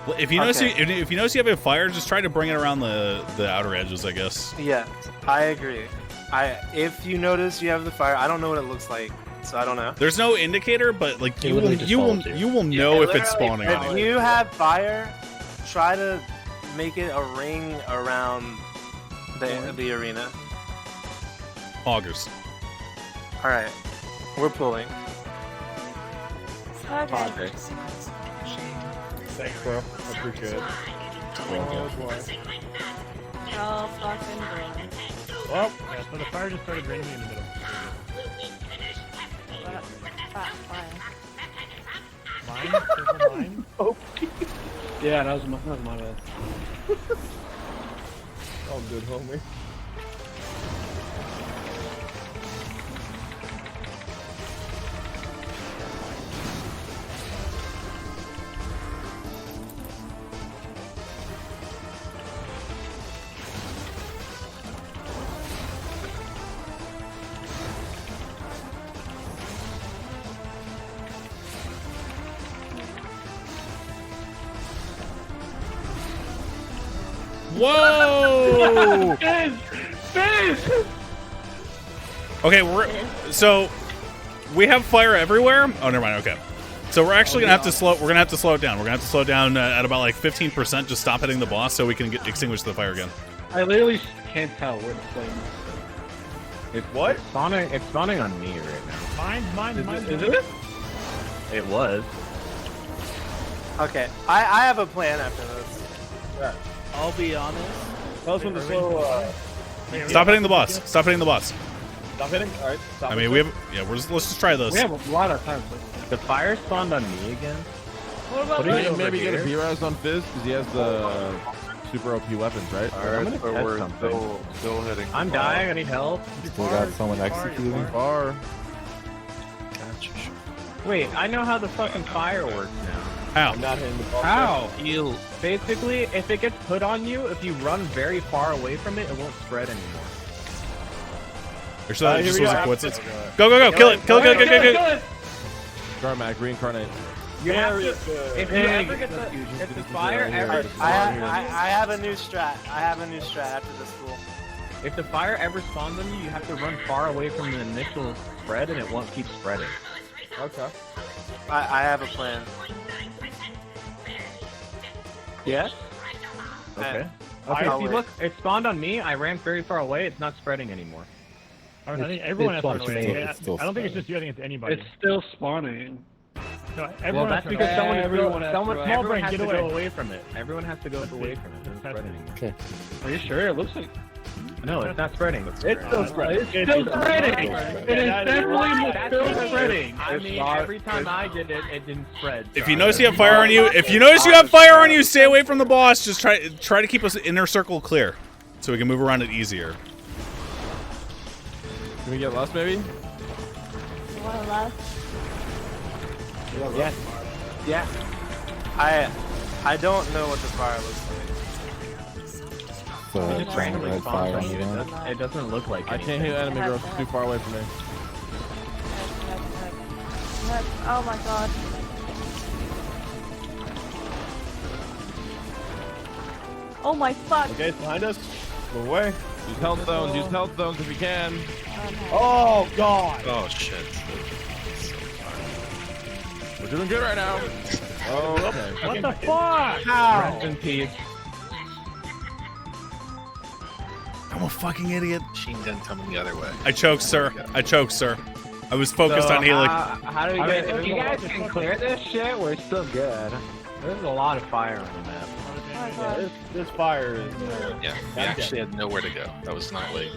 Well, if you notice, if you notice you have a fire, just try to bring it around the outer edges, I guess. Yeah, I agree. If you notice you have the fire, I don't know what it looks like, so I don't know. There's no indicator, but like It you will literally just follows you. know if it's spawning. If anyway. you have fire, try to make it a ring around the arena. Augers. All right, we're pulling. Okay. Thanks, bro. I appreciate it. Oh, fucking boy. Well, yeah, so the fire just started randomly in the middle. Mine? Circle mine? Oh. Yeah, that was my bad. All good, homie. Whoa! Fizz! Okay, so we have fire everywhere. Oh, never mind. Okay, so we're actually gonna have to slow. We're gonna have to slow it down. We're gonna have to slow it down at about like 15%. Just stop hitting the boss so we can extinguish the fire again. I literally can't tell where the flame is. It's what? It's spawning on me right now. Mine. Is it? It was. Okay, I have a plan after this. Yeah. I'll be honest. Tell us when to slow. Stop hitting the boss. Stop hitting the boss. Stop hitting. All right. Stop. I mean, we have. Yeah, let's just try this. We have a lot of time. The fire spawned on me again. What about What are you mine? maybe get a B-Res on Fizz because he has the super OP weapons, right? Alright, so test we're something. still hitting. I'm dying. I need help. Still got someone executing. Far. Wait, I know how the fucking fire works now. How? I'm not hitting the ball. How? Basically, if it gets put on you, if you run very far away from it, it won't spread anymore. Or so that here just we was go. a coincidence. Go! Kill it! Kill it! Carmack, reincarnate. You have to, if you ever get the fire ever I have a new strat. I have a new strat after this pool. if the fire ever spawns on you, you have to run far away from the initial spread, and it won't keep spreading. Okay. I have a plan. Yes. Okay. Okay. If you look, it spawned on me. I ran very far away. It's not spreading anymore. I think everyone has to run away. It's still I don't think it's just you. I think it's anybody. It's still spawning. No, Well, everyone that's has to because run away. everyone has brain, to get go away. away from it. Everyone has to go away from it. It doesn't spread anymore. Okay. Are you sure? It looks like No, it's not spreading. it's still spreading. It's still spreading. It is definitely still spreading. I mean, every time I did it, it didn't spread. If you notice you have fire on you, stay away from the boss. Just try to keep us inner circle clear. so we can move around it easier. Can we get less, maybe? You want less? Yeah. Yeah. I don't know what the fire looks like. It just randomly spawns on you. It doesn't look like I can't hit enemy girls. It's too far away from me. Oh my god. Oh my fuck. Okay, it's behind us. Go away. Use health zones. Use health zones if you can. Oh god. Oh shit. We're doing good right now. Oh, okay. What the fuck? How? Rest in peace. I'm a fucking idiot. Machine gun coming the other way. I choked, sir. I choked, sir. I was focused on healing. How do we get? If you guys can clear this shit, we're still good. There's a lot of fire on the map. Yeah, this fire is. Yeah, we actually had nowhere to go. That was not like,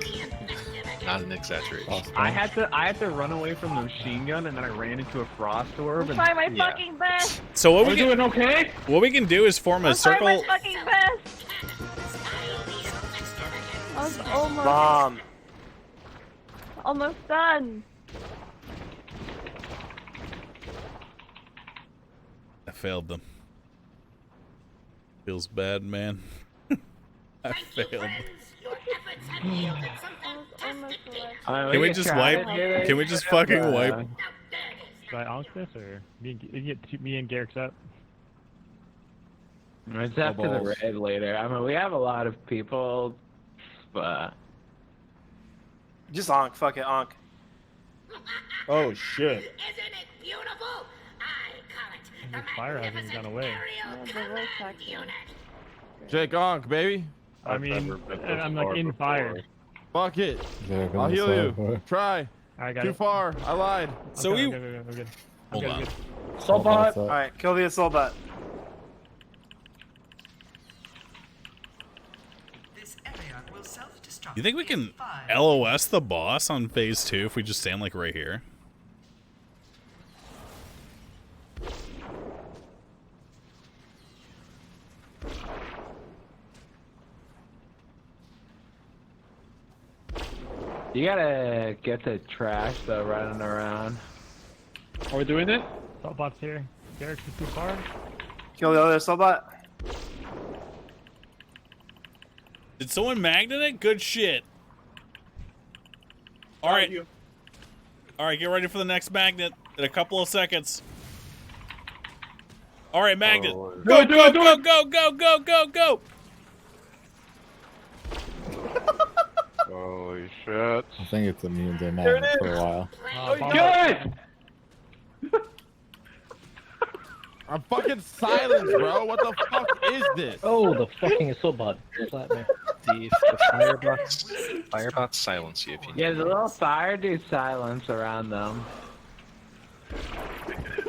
not an exaggeration. I had to run away from the machine gun, and then I ran into a frost orb. I'm trying my fucking best. So what we doing okay? What we can do is form a I'm trying circle. my fucking best. I was almost done. I failed them. Feels bad, man. I failed. Can we just wipe? Can we just fucking wipe? Should I onk this or me and Garrick's up? It's after the raid later. I mean, we have a lot of people, but Just onk. Fuck it, onk. Oh shit. The fire hasn't gone away. Jake Onk, baby. I mean, I'm like in fire. Fuck it. Yeah, I'll heal you. Try. I got Too it. far. I lied. So we. I'm good. Hold on. Soulbot. Alright, kill the Soulbot. You think we can LOS the boss on phase 2 if we just stand like right here? you gotta get the trash though running around. Are we doing it? Saltbot's here. Garrick's is too far. Kill the other Soulbot. Did someone magnet it? Good shit. Alright. Alright, get ready for the next magnet in a couple of seconds. Alright, magnet. Go, go, go, go, go, go, go, go! Holy shit. I think it's immune to magnet for a while. Good! I'm fucking silenced, bro. What the fuck is this? Oh, the fucking Soulbot. Slap me. The firebots silence you if you need. Yeah, the little fire do silence around them.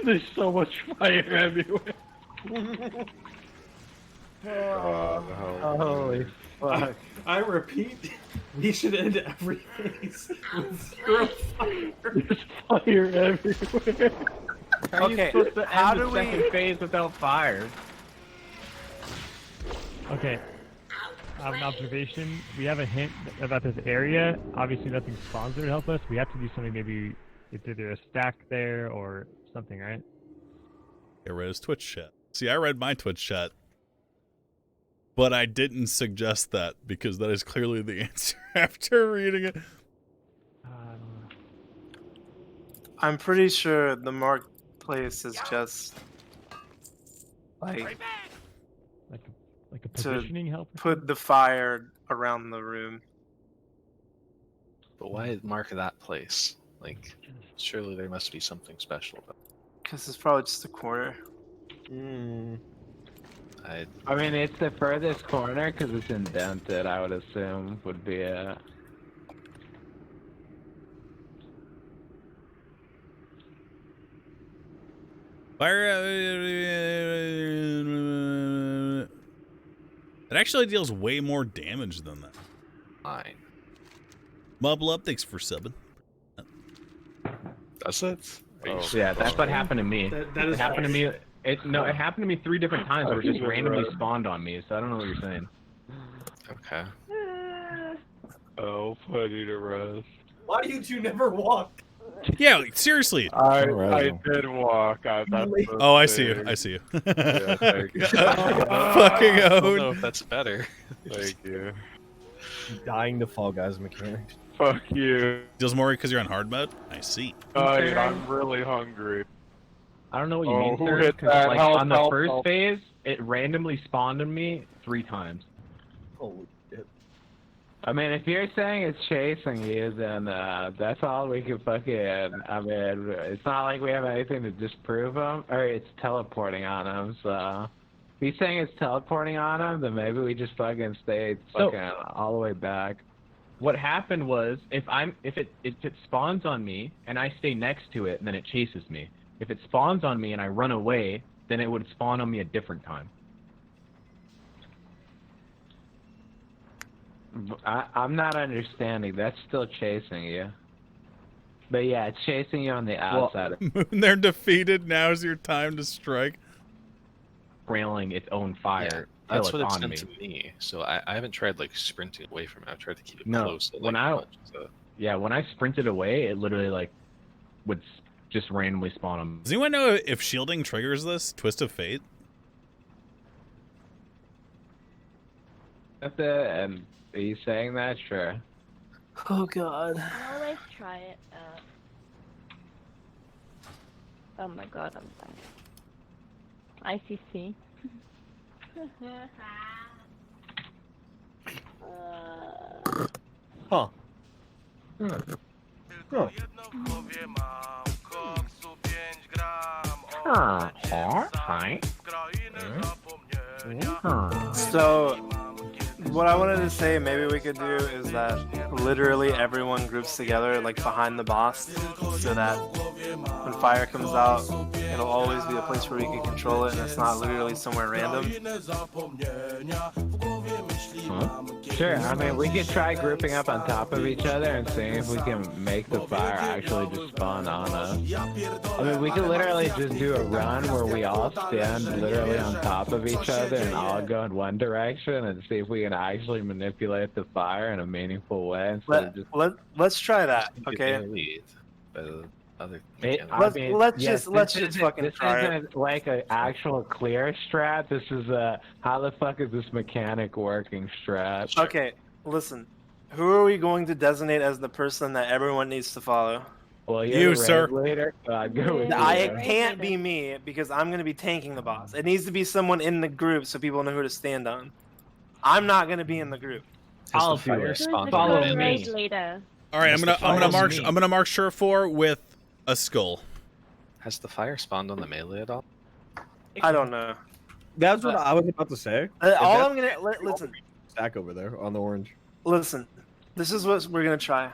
There's so much fire everywhere. Holy fuck. I repeat, we should end every phase with 0 fire. There's fire everywhere. How are you supposed to how end do the we- second phase without fire? Okay. I have an observation. We have a hint about this area. Obviously, nothing spawns there to help us. We have to do something. Maybe it's either a stack there or something, right? I read his Twitch chat. See, I read my Twitch chat. But I didn't suggest that because that is clearly the answer after reading it. I'm pretty sure the marked place is just like a positioning help. Put the fire around the room. But why mark that place? Like, surely there must be something special about it. Because it's probably just a corner. I mean, it's the furthest corner because it's indented, I would assume, would be a... Fire. It actually deals way more damage than that. Fine. Mubble up, thanks for subbing. Does it? Yeah, that's what happened to me. That is it happened to me. It happened to me 3 different times where it just randomly Right. spawned on me. So I don't know what you're saying. Okay. Oh, put you to rest. Why do you two never walk? Yeah, seriously. I did walk. That's Oh, I see you. I see you. Yeah, thank you. Fucking I don't owned. know if that's better. Thank you. I'm dying to Fall Guys mechanic. Fuck you. Deals more because you're on hard mode? I see. I'm really hungry. I don't know what you mean, who sir. hit 'Cause, that? like, Help, on the help, first help. phase, it randomly spawned on me 3 times. Holy shit. I mean, if you're saying it's chasing you, then that's all we can fucking. I mean, it's not like we have anything to disprove him, or it's teleporting on him. So, if he's saying it's teleporting on him, then maybe we just fucking stay fucking all the way back. What happened was, if it spawns on me and I stay next to it, then it chases me. If it spawns on me and I run away, then it would spawn on me a different time. I'm not understanding. That's still chasing you. But yeah, it's chasing you on the outside. Moon, they're defeated. Now's your time to strike. Railing its own fire. Yeah, that's till what it's it's on done me. to me. So I haven't tried like sprinting away from it. I've tried to keep it No, close. Like, when I much, so. yeah, when I sprinted away, it literally like would just randomly spawn them. Does anyone know if shielding triggers this? Twist of Fate? That's it. And are you saying that? Sure. Oh god. I'll always try it. Oh my god, I'm back. ICC. Huh. So, what I wanted to say maybe we could do is that literally everyone groups together like behind the boss so that when fire comes out, it'll always be a place where we can control it and it's not literally somewhere random. Sure. I mean, we could try grouping up on top of each other and seeing if we can make the fire actually just spawn on us. I mean, we could literally just do a run where we all stand literally on top of each other and all go in one direction and see if we can actually manipulate the fire in a meaningful way instead of just... Let's try that, okay? Let's just fucking try it. This isn't like an actual clear strat. This is a how the fuck is this mechanic working strat? Okay, listen. Who are we going to designate as the person that everyone needs to follow? Well, you, sir. Leader. Go with It can't be me because I'm going to be tanking the boss. It needs to be someone in the group so people know who to stand on. I'm not going to be in the group. I'll do it. Follow me. All right, I'm gonna mark Surefour with a skull. Has the fire spawned on the melee at all? I don't know. That's what I was about to say. All I'm gonna listen. Stack over there on the orange. Listen, this is what we're gonna try.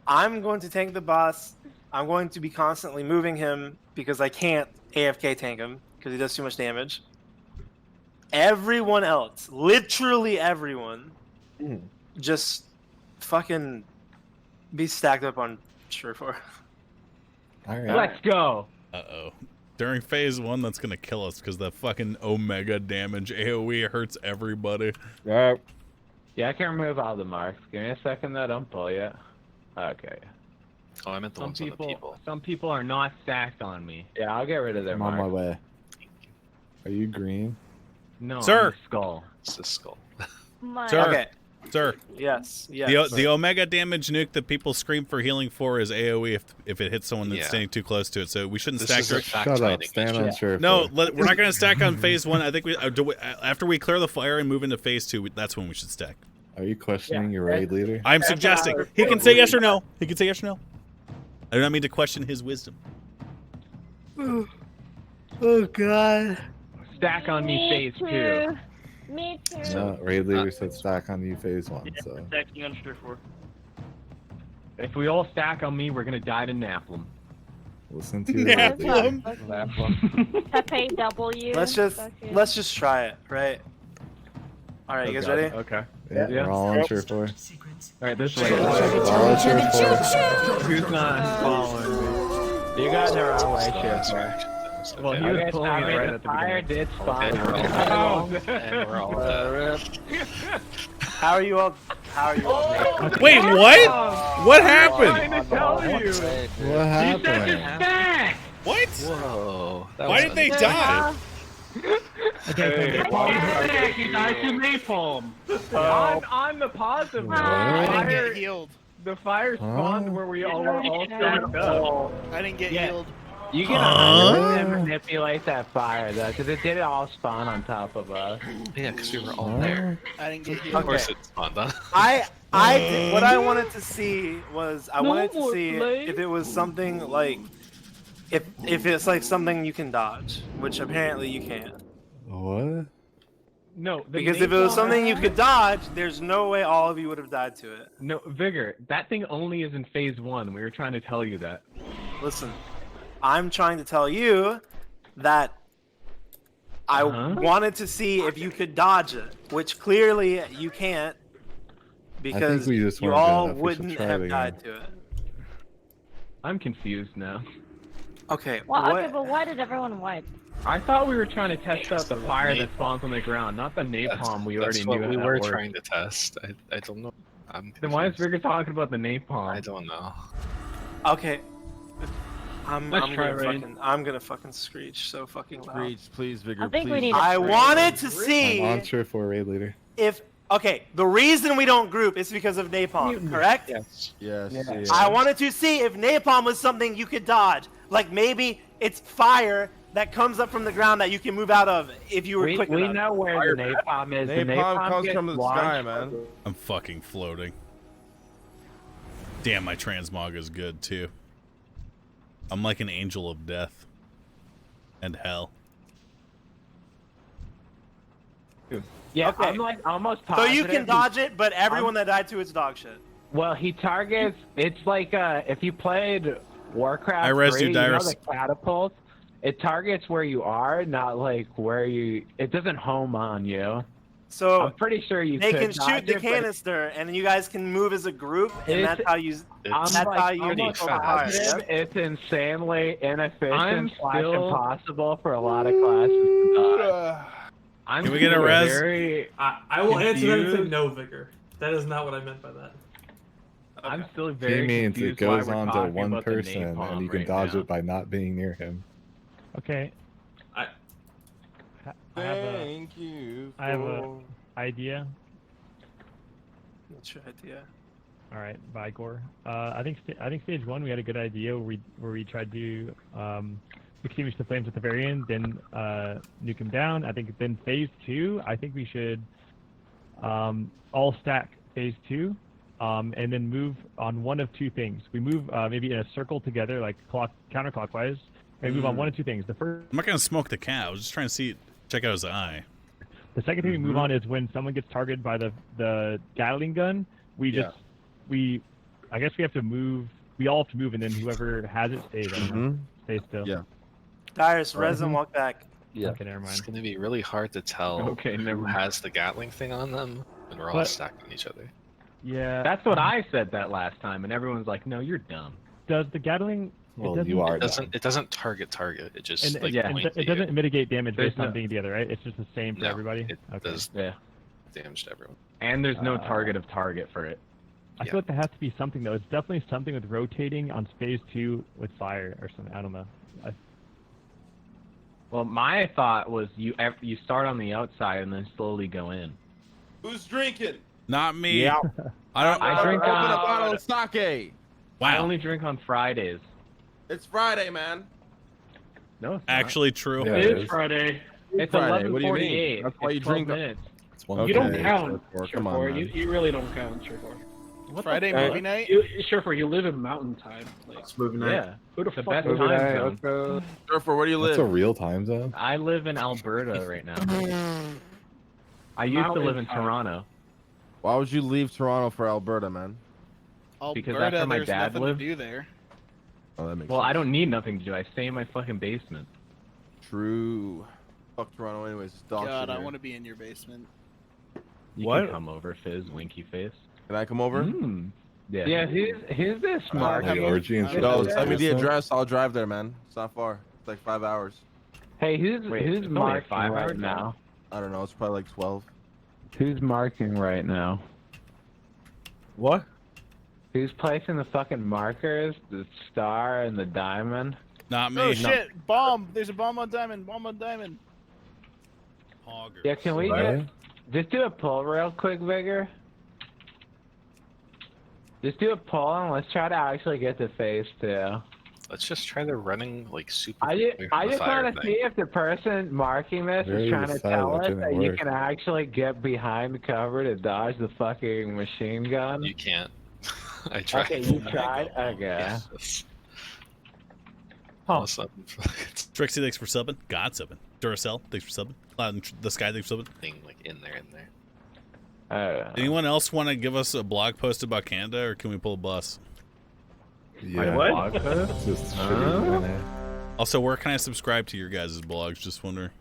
I'm going to tank the boss. I'm going to be constantly moving him because I can't AFK tank him because he does too much damage. Everyone else, literally everyone, just fucking be stacked up on Surefour. All right. Let's go. Uh-oh. During phase 1, that's gonna kill us because the fucking Omega damage AoE hurts everybody. Yeah. Yeah, I can remove all the marks. Give me a second though, don't pull yet. Okay. Oh, I meant the ones on the people. Some people are not stacked on me. Yeah, I'll get rid of their I'm on my marks. way. Are you green? No, Sir. I'm the skull. It's the skull. Sir. Okay. Sir. Yes. The Omega damage nuke that people scream for healing for is AoE if it hits someone that's standing too close to it. So we shouldn't stack. Shut up. Stand on Surefour. No, we're not going to stack on phase 1. I think after we clear the fire and move into phase 2, that's when we should stack. Are you questioning your raid leader? I'm suggesting he can say yes or no. He can say yes or no. I do not mean to question his wisdom. Oh god. Stack on me phase 2. Me too. No, raid leader said stack on you phase 1. So Stacking on Surefour. If we all stack on me, we're gonna die to Napalm. listen to your raid leader. Pepe W. Let's just try it, right? All right, you guys ready? Okay. Yeah, we're all on Surefour. All right, this way. All on Surefour. Who's not following me? You guys are all way Surefour. Well, he was pulling it right at the fire beginning. did spawn. And we're all How are you all? Wait, what? What happened? I'm trying to tell you. What happened? You said back. What? Whoa. Why did they die? Hey, he died to napalm. On the positive note, I didn't get healed. the fire spawned where we all were all stacked up. I didn't get healed. You can 100% manipulate that fire though, because it did all spawn on top of us. Yeah, because we were all there. I didn't get healed. Of course it spawned on. What I wanted to see was I wanted to see if it was something like if it's like something you can dodge, which apparently you can't. What? No, because if it was something you could dodge, there's no way all of you would have died to it. No, Vigor, that thing only is in phase 1. We were trying to tell you that. Listen, I'm trying to tell you that I wanted to see if you could dodge it, which clearly you can't because you all wouldn't have died to it. I'm confused now. Okay, Well, okay, but why did everyone wipe? I thought we were trying to test out the fire that spawns on the ground, not the napalm we already knew. That's what we were trying to test. I don't know. Then why is Vigor talking about the napalm? I don't know. Okay. I'm Rain. gonna fucking screech so fucking loud. Screech, please, Vigor. I think we please. need. I wanted to see I'm on sure for a raid leader. if the reason we don't group is because of napalm, correct? Yes. I wanted to see if napalm was something you could dodge. Like maybe it's fire that comes up from the ground that you can move out of if you were quick enough. We know where the napalm is. Napalm comes gets from the launched. sky, man. I'm fucking floating. Damn, my transmog is good too. I'm like an angel of death and hell. Yeah, Okay. I'm like almost So positive. you can dodge it, but everyone that died to it's dog shit. Well, he targets. It's like if you played Warcraft, I res 3, you, you know Dyrus. the catapults. It targets where you are, not like where you. It doesn't home on you. So I'm pretty sure you they could can dodge shoot the it, but canister, and then you guys can move as a group, and It's- that's how you. I'm That's like how you almost overpower. positive it's insanely inefficient I'm / still- impossible for a lot of classes to dodge. I'm Can we get a res? very I will answer that and say confused. no, Vigor. That is not what I meant by that. I'm still He very means confused it why goes we're on to talking one about the person, napalm and you can right dodge now. it by not being near him. Okay. I Thank you. I have a idea. What's your idea? All right, bye, Gore. I think stage 1 we had a good idea where we tried to extinguish the flames at the very end, then nuke them down. I think then phase 2, I think we should all stack phase 2, and then move on one of two things. We move maybe in a circle together, like counterclockwise. And move on one of two things. The first. I'm not gonna smoke the cat. I was just trying to check out his eye. The second thing we move on is when someone gets targeted by the Gatling gun. I guess we have to move. We all have to move, and then whoever has it stays. I don't know. Stay still. Yeah. Dyrus, res and walk back. Yeah. Okay, never mind. It's going to be really hard to tell who has the Gatling thing on them when we're all But- stacking each other. Yeah. That's what I said that last time, and everyone's like, "No, you're dumb." Does the Gatling? Well, it you are. It doesn't target. It just And, like and point it to doesn't mitigate damage There's based on no- being together, right? It's just the same for No, everybody. It does damage to everyone. And there's no target of target for it. I feel like there has to be something though. It's definitely something with rotating on phase 2 with fire or something. I don't know. Well, my thought was you start on the outside and then slowly go in. Who's drinking? Not me. Yeah. I drink Open on. a bottle of sake. I only drink on Fridays. It's Friday, man. No, it's Actually true. Yeah, It it is is. Friday. It's Friday. What do you mean? 11:48. That's why you It's 12 drink. minutes. It's one You don't day. count, Come on, Surefour. man. You really don't count, Surefour. Friday movie night? Surefour, you live in mountain time. Like, Movie night. Yeah. who the The fuck best lives time in zone. Surfer, where do you That's live? a real time zone. I live in Alberta right now. I used to Mountain live in time. Toronto. Why would you leave Toronto for Alberta, man? Because Alberta, that's where my there's dad nothing lived. to do there. Oh, that makes Well, sense. I don't need nothing to do. I stay in my fucking basement. True. Fuck Toronto, anyways. Dog God, shit I here. want to be in your basement. You What? can come over, Fizz, winky face. Can I come over? Yeah. Yeah, who's this Mark? Like orgy and shit. No, like send me the that. address. I'll drive there, man. It's not far. It's like 5 hours. Hey, who's Wait, it's only marking 5 right hours now? I don't know. It's probably like 12. Who's marking right now? What? Who's placing the fucking markers? The star and the diamond? Not me. Oh shit! Bomb! There's a bomb on diamond. Bomb on diamond. Yeah, can we just do a poll real quick, Vigor? Just do a poll and let's try to actually get to phase 2. Let's just try the running like super. I just want to see if the person marking this is trying to tell us that you can actually get behind cover to dodge the fucking machine gun. You can't. I tried. Okay, you tried? Okay. Awesome. Trixie, thanks for subbing. God subbing. Duracell, thanks for subbing. The Sky, thanks for subbing. Thing like in there. Anyone else want to give us a blog post about Canada, or can we pull a bus? Yeah. What? It's just shitty. Also, where can I subscribe to your guys' blogs? Just wonder.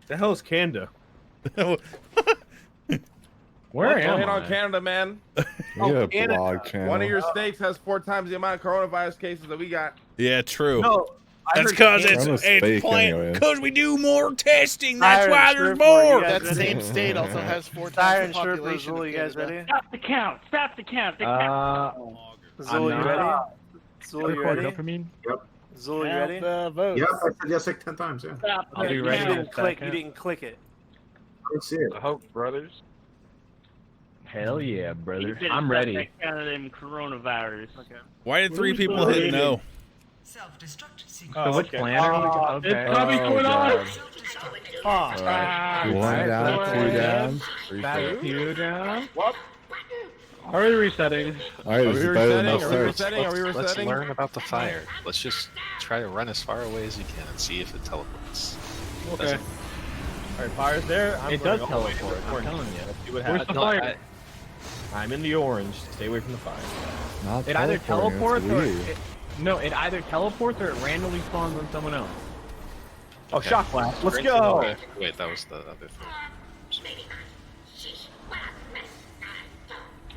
The hell is Canada? Where am I? On Canada, man. We have a blog channel. One of your states has 4 times the amount of coronavirus cases that we got. Yeah, true. No, that's because it's playing. Because we do more testing. That's why there's more. That same state also has 4 times the population. Zul, you guys ready? Stop the count. Stop the count. The count. Zul, you ready? Zul, you ready? Yep. Zul, you ready? Yep, I said yes like 10 times, yeah. Stop. I'll be ready. You didn't click it. Let's see it. I hope, brothers. Hell yeah, brother. He said I'm stop ready. that count of them coronavirus. Okay. Why did 3 people hit no? So which planet are we? Okay. It's probably going on. One down, 2 down. Back 2 down. What? Are we resetting? Alright, this is better than no starts. Let's learn about the fire. Let's just try to run as far away as you can and see if it teleports. Okay. Alright, fire's there. It does teleport. I'm telling you. Where's the fire? I'm in the orange. Stay away from the fire. Not It either teleports or weird. it either teleports or it randomly spawns on someone else. Oh, shock blast. Let's Right go. to the- Wait, that was the other thing.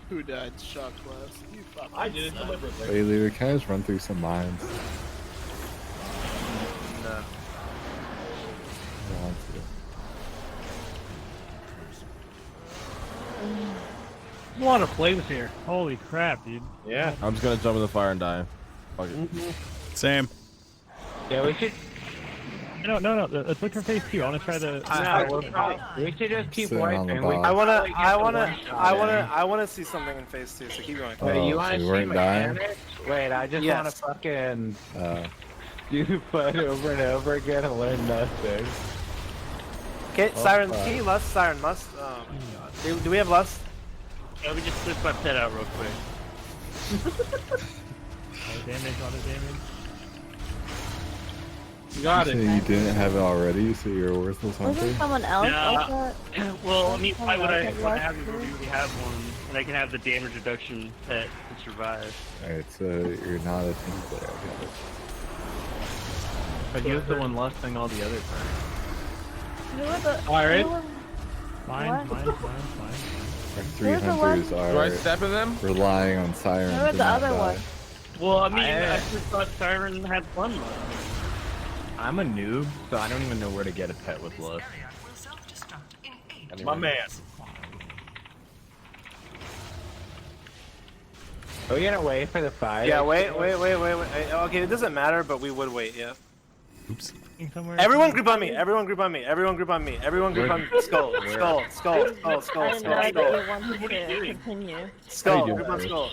Who died? Shock blast. You fucking I did it suck. deliberately. Hey, Leader, can I just run through some mines? No. I want to. A lot of flames here. Holy crap, dude. Yeah. I'm just gonna jump in the fire and die. Fuck it. Same. Yeah, we should. No. Let's look for phase 2. I want to try the. We should just keep Sitting on the wiping. box. I wanna see something in phase 2. So keep going. Wait, you Oh, want so to you see weren't dying? mechanics? Wait, I just Yes. want to fucking Uh, do the fight over and over again and learn nothing. Okay, Oh, Siren, fuck. can you lust? Siren, lust. Oh my god. Do we have lust? Yeah, we just switch my pet out real quick. Auto damage. You got you it. say you didn't have it already, so you're a worthless hunter? Wasn't someone else Yeah. also? Well, I mean, why would I Someone else want to had have you? lust We too? already have one, and I can have the damage reduction pet to survive. Alright, so you're not a team player, I got it. But he was the one lusting all the other times. Who were the? Alright. who were- Fine. What? Our 3 Who's the hunters Do I are step in them? relying on sirens. Who were to the not other die. one? Well, I mean, I just thought Siren had fun lust. I'm a noob, so I don't even know where to get a pet with lust. My man. Are we gonna wait for the fight? Yeah, wait. Okay, it doesn't matter, but we would wait. Yeah. Oops. Somewhere. Everyone group on me. Everyone group on me. Everyone group on me. Everyone group on me. Skull. I didn't know that you wanted to continue. Skull. How you Group on doing, skull.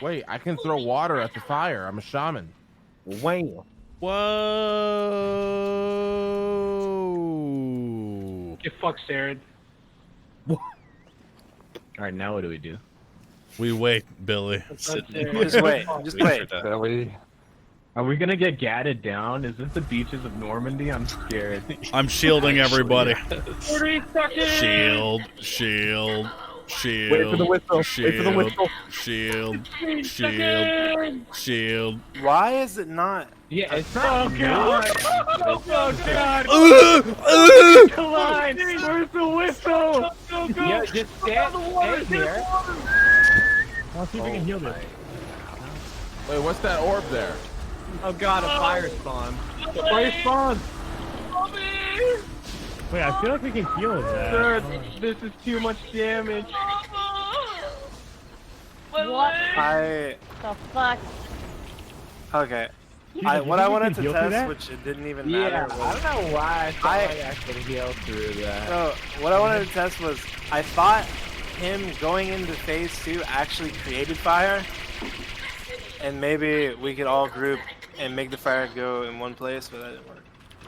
Wait, I can throw water at the fire. I'm a shaman. Wham. Whoa. Get fucked, Saren. Alright, now what do we do? We wait, Billy. Just wait. Just wait. Are we gonna get gadded down? Is this the beaches of Normandy? I'm scared. I'm shielding everybody. What are you fucking? Shield. Wait for the whistle. Shield. Wait for the whistle. Shield. Why is it not? Yeah, it's not. Oh god! Oh god! Come on! Where's the whistle? Go! Yeah, just stay here. I'll see if we can heal this. Wait, what's that orb there? Oh god, a fire spawn. Fire spawn! Wait, I feel like we can heal that. Sir, this is too much damage. What I. the fuck? Okay. Dude, What I wanted you to heal through test, that? which it didn't even Yeah, matter. I don't know why I thought I could heal through that. So what I wanted to test was, I thought him going into phase 2 actually created fire, and maybe we could all group and make the fire go in one place, but that didn't work.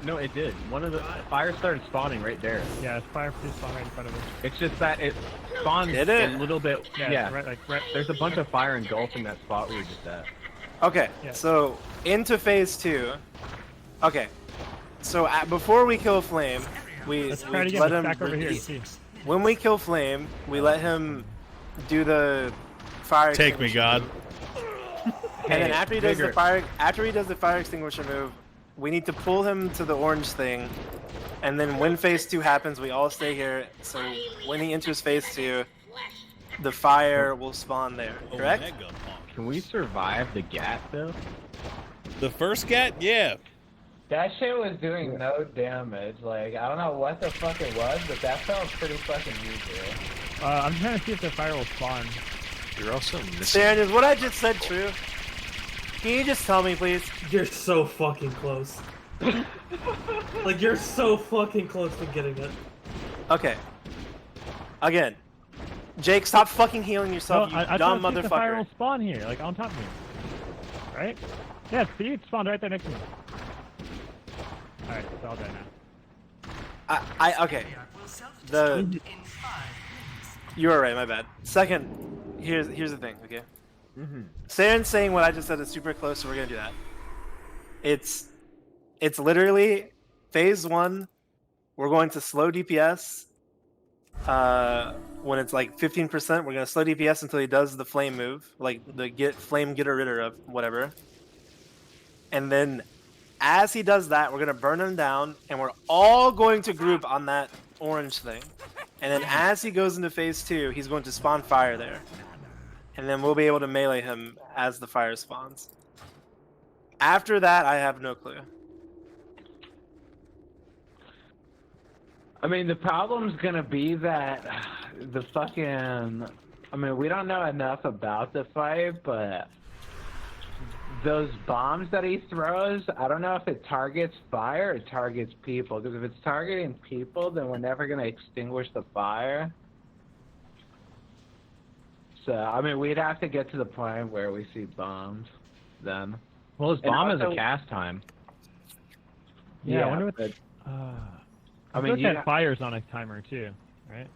No, it did. One of the fire started spawning right there. Yeah, it's fire spawned right in front of us. It's just that it spawned Did it? a little bit. Yeah, Yeah, right. There's a bunch of fire engulfing that spot we were just at. Okay, Yeah. so into phase 2. Okay, so before we kill Flame, we Let's try to get let him him. back over here and see. When we kill Flame, we let him do the fire. Take me, God. And then after he does Bigger. the fire extinguisher move, we need to pull him to the orange thing, and then when phase 2 happens, we all stay here. So when he enters phase 2, the fire will spawn there. Correct? Omega Punk. Can we survive the gat though? The first gat, yeah. That shit was doing no damage. Like, I don't know what the fuck it was, but that felt pretty fucking easy. I'm trying to see if the fire will spawn. You're also missing. Darren, is what I just said true? Can you just tell me, please? You're so fucking close. Like, you're so fucking close to getting it. Okay. Again. Jake, stop fucking healing yourself, No, you I dumb thought the fire will motherfucker. spawn here, like on top of me. Right? Yeah, see, it spawned right there next to me. Alright, it's all dead now. Okay. You were right, my bad. Second, here's the thing, okay? Saren's saying what I just said is super close, so we're gonna do that. It's literally phase 1. We're going to slow DPS. When it's like 15%, we're gonna slow DPS until he does the flame move, like the flame getter ridder of whatever. And then, as he does that, we're gonna burn him down, and we're all going to group on that orange thing. And then, as he goes into phase 2, he's going to spawn fire there, and then we'll be able to melee him as the fire spawns. After that, I have no clue. I mean, the problem's gonna be that the fucking... I mean, we don't know enough about the fight, but those bombs that he throws, I don't know if it targets fire or it targets people. Because if it's targeting people, then we're never gonna extinguish the fire. So, I mean, we'd have to get to the point where we see bombs then. Well, his And bomb is also- a cast time. Yeah, I wonder what... but- I mean, mean, you that fire's on a timer too, right?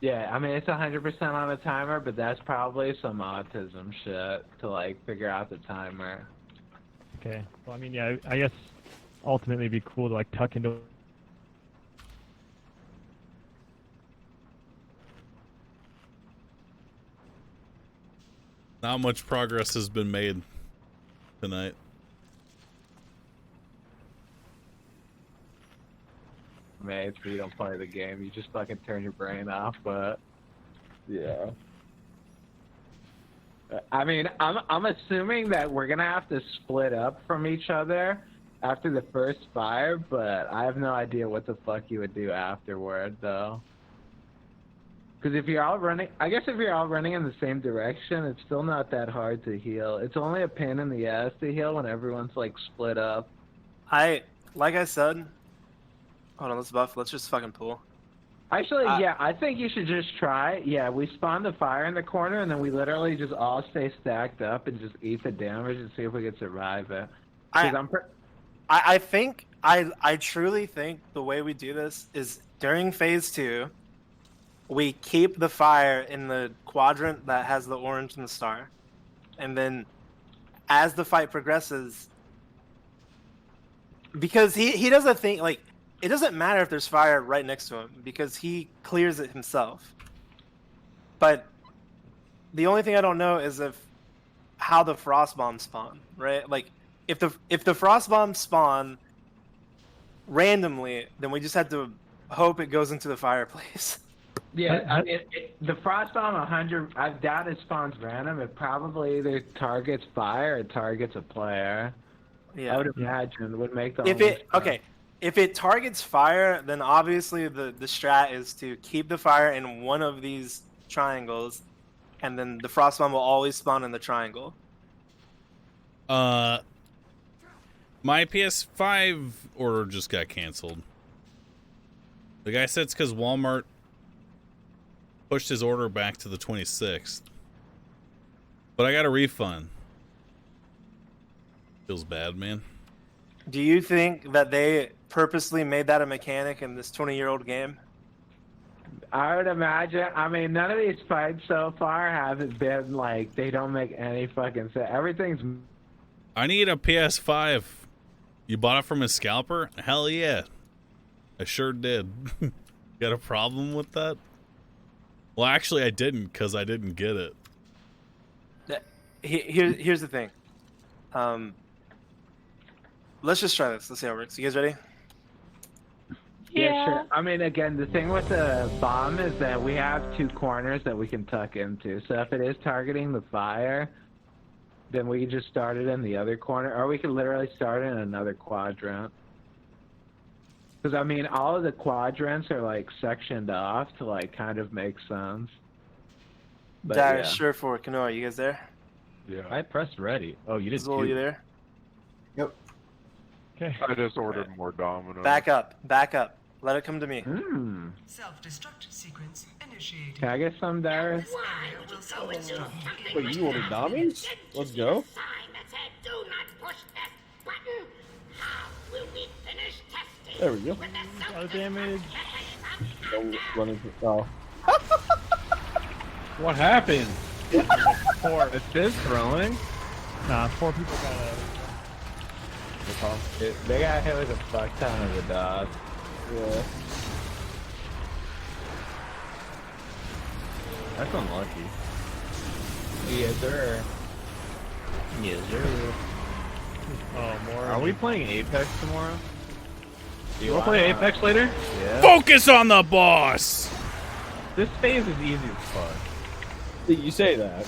Yeah, I mean, it's 100% on a timer, but that's probably some autism shit to, like, figure out the timer. Okay. Well, I mean, yeah, I guess ultimately it'd be cool to like tuck into. Not much progress has been made tonight. Mate, so you don't play the game, you just fucking turn your brain off, but... Yeah. I mean, I'm assuming that we're gonna have to split up from each other after the first fire, but I have no idea what the fuck you would do afterward, though. Because if you're all running, I guess if you're all running in the same direction, it's still not that hard to heal. It's only a pain in the ass to heal when everyone's like split up. Like I said, hold on, let's just fucking pull. Actually, yeah, I think you should just try. Yeah, we spawn the fire in the corner, and then we literally just all stay stacked up and just eat the damage and see if we can survive it. I truly think the way we do this is during phase 2, we keep the fire in the quadrant that has the orange and the star. And then as the fight progresses, because he doesn't think, like, it doesn't matter if there's fire right next to him because he clears it himself. But the only thing I don't know is how the frost bombs spawn, right? Like, if the frost bombs spawn randomly, then we just have to hope it goes into the fireplace. Yeah, I mean, the frost bomb 100. I doubt it spawns random. It probably either targets fire or targets a player. Yeah, I would imagine would make the. If if it targets fire, then obviously the strat is to keep the fire in one of these triangles, and then the frost bomb will always spawn in the triangle. My PS5 order just got canceled. The guy said it's because Walmart pushed his order back to the 26th. But I got a refund. Feels bad, man. Do you think that they purposely made that a mechanic in this 20-year-old game? I would imagine. I mean, none of these fights so far haven't been like they don't make any fucking sense. Everything's. I need a PS5. You bought it from a scalper? Hell yeah. I sure did. Got a problem with that? Well, actually, I didn't, because I didn't get it. Here's the thing. Let's just try this. Let's see how it works. You guys ready? Yeah, sure. I mean, again, the thing with the bomb is that we have two corners that we can tuck into. So if it is targeting the fire, then we can just start it in the other corner, or we can literally start it in another quadrant. Because, I mean, all of the quadrants are, like, sectioned off to, like, kind of make sense. But, Darius, sure for Kanoa, you guys there? Yeah. I pressed ready. Oh, you did Zol, too. you there? Yep. Okay. I just ordered more dominoes. Back up. Back up. Let it come to me. Self-destruct sequence initiated. Can I get some, Darius? Wait, you ordered dummies? Let's go. There we go. No damage. Don't run into. Oh. What happened? Four. It says throwing. Nah, 4 people got They got hit with a fuck ton of the dog. Yeah. That's unlucky. Yes, sir. Yes, sir. Oh, more. Are we playing Apex tomorrow? You want to play Apex later? Yeah. Focus on the boss! This phase is easy as fuck. You say that.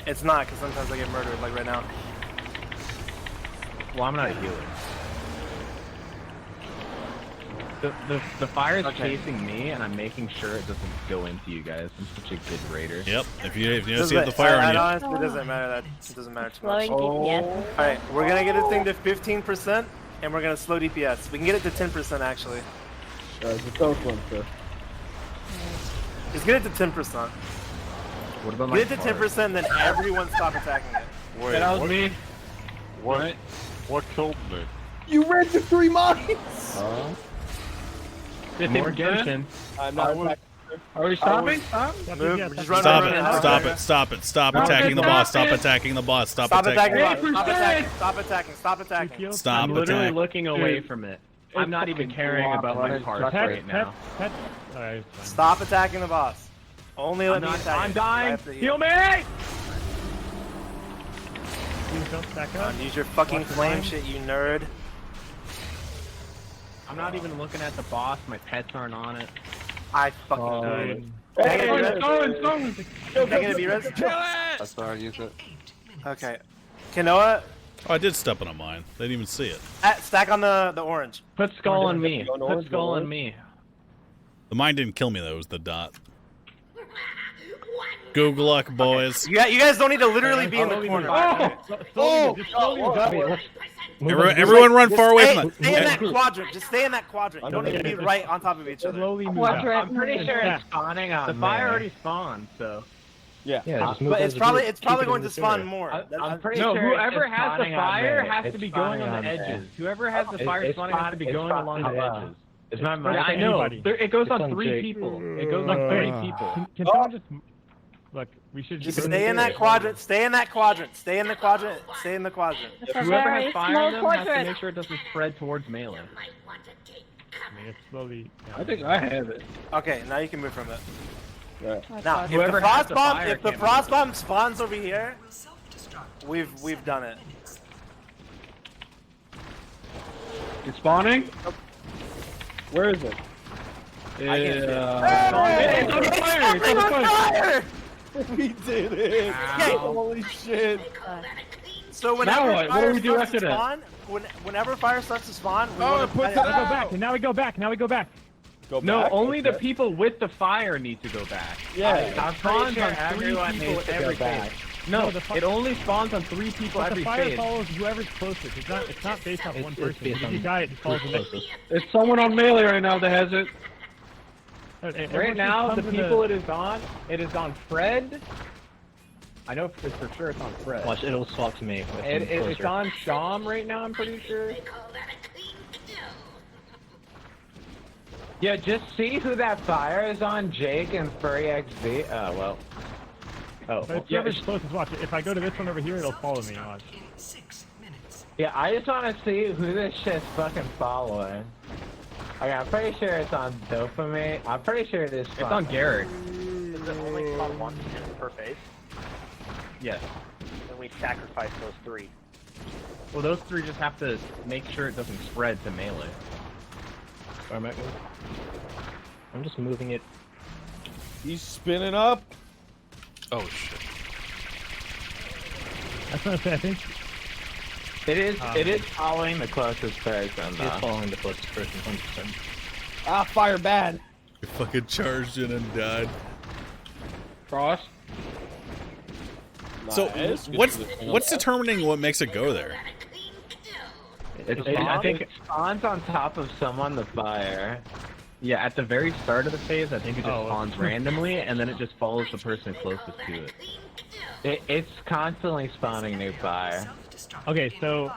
It's not, because sometimes I get murdered, like right now. Well, I'm not a healer. The fire is chasing me, and I'm making sure it doesn't go into you guys. I'm such a good raider. Yep. If you don't see the fire on you. Honestly, it doesn't matter. It doesn't matter too much. Slowing DPS. All right, we're gonna get this thing to 15%, and we're gonna slow DPS. We can get it to 10% actually. It's a close one, sir. Just get it to 10%. What about my Get it to 10%, then everyone stop attacking it. Wait, That was what? me. What killed me? You ran to 3 mines! More Genshin. I'm not attacking. Are we stopping? Move. Just run. Stop run, it. run, run, Stop run. it. Stop it. Stop attacking the boss. Stop attacking the boss. Stop attacking. Stop attacking. Stop attacking. Stop attacking. Stop I'm literally attacking. looking away from it. I'm not even caring about my parts right now. Alright, Stop attacking the boss. Only let me attack. I'm it. dying. I have to Heal me! back up. Use your fucking flame shit, you nerd. I'm not even looking at the boss. My pets aren't on it. I fucking died. Hey, going. Taking a B-res? That's how I use it. Okay. Kanoa, Oh, I did step on a mine. They didn't even see it. stack on the orange. Put skull on me. Put skull on me. The mine didn't kill me, though. It was the dot. Good luck, boys. You guys don't need to literally be in the corner. Everyone run far away from Stay in that quadrant. Just stay in that quadrant. You don't need to be right on top of each other. I'm pretty sure it's spawning on. The fire already spawned, so. Yeah. But it's probably going to spawn more. I'm pretty sure whoever has the fire has to be going on the edges. Whoever has the fire spawning has to be going along the edges. It's not Yeah, I know. It goes on 3 people. It goes on 3 people. Can someone just look? We should Just stay in that quadrant. Stay in that quadrant. Stay in the quadrant. Stay in the quadrant. Whoever has fire on them has to make sure it doesn't spread towards melee. I mean, it's slowly. I think I have it. Okay, now you can move from it. Right. Now, if Whoever the has frost the bomb, fire if the can't frost bomb spawns over here, we've done it. It's spawning? Where is it? It's on fire! It's on fire! We did it! Holy shit! So whenever Now what? What fire do we do starts after to that? spawn, whenever fire starts to spawn, we Oh, want it puts it Now we go out. back, and now we go back, now we go back. Go No, back? only the Okay. people with the fire need to go back. Yeah, It I'm spawns pretty sure on 3 everyone people needs to go every back. phase. No, No, the fi- it only spawns on 3 people But every the fire phase. follows whoever's closest. It's not based off one It's person. based If on you die, it just follows the next. closest. There's someone on melee right now that has it. Right now, the people it is on Fred. I know for sure it's on Fred. Watch, it'll swap to me. If I'm It's closer. on Sham right now, I'm pretty sure. Yeah, just see who that fire is on, Jake and Furry XZ. Oh, well. Oh, But it's yeah, whoever's closest. Watch it. If I go to this one over here, it'll follow me. Watch. yeah, I just want to see who this shit's fucking following. Okay, I'm pretty sure it's on Dopamine. I'm pretty sure it is. It's on Garrick. Does it only spawn once per phase? Yes. Then we sacrifice those 3. Well, those 3 just have to make sure it doesn't spread to melee. Or am I- I'm just moving it. He's spinning up. Oh shit. That's what I say. I think. It is following the closest person, though. It's following the closest person, 100%. Ah, fire bad. You fucking charged in and died. Cross. So Nice. what's determining what makes it go there? I think it spawns on top of someone, the fire. Yeah, at the very start of the phase, I think it just Oh, spawns randomly, and then it just follows the person closest to it. It's constantly spawning new fire. Okay, so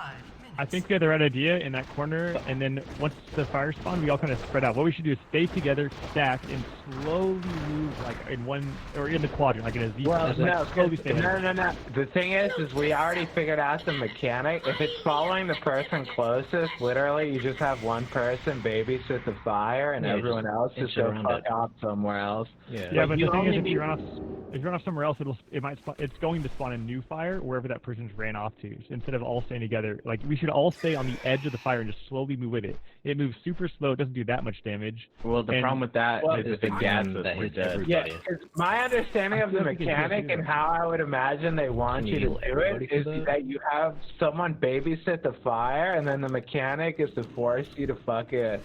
I think we have the right idea in that corner, and then once the fire spawn, we all kind of spread out. What we should do is stay together, stack, and slowly move like in one or in the quadrant, like in a Z. Well, like, no, slowly stay ahead. no. The thing is we already figured out the mechanic. If it's following the person closest, literally, you just have one person babysit the fire, and Yeah, everyone just else just inch go around fuck it. off somewhere else. Yeah, but you the thing only is, if need- you run off somewhere else, it might spawn. It's going to spawn a new fire wherever that person's ran off to. So instead of all staying together, like we should all stay on the edge of the fire and just slowly move with it. It moves super slow. It doesn't do that much damage. Well, the problem with that is if it gasses, that we're hits dead. everybody. Yeah, 'cause my understanding of the I feel like we can mechanic do and that. how I would imagine they want Can you you to heal do everybody it for is that? that you have someone babysit the fire, and then the mechanic is to force you to fucking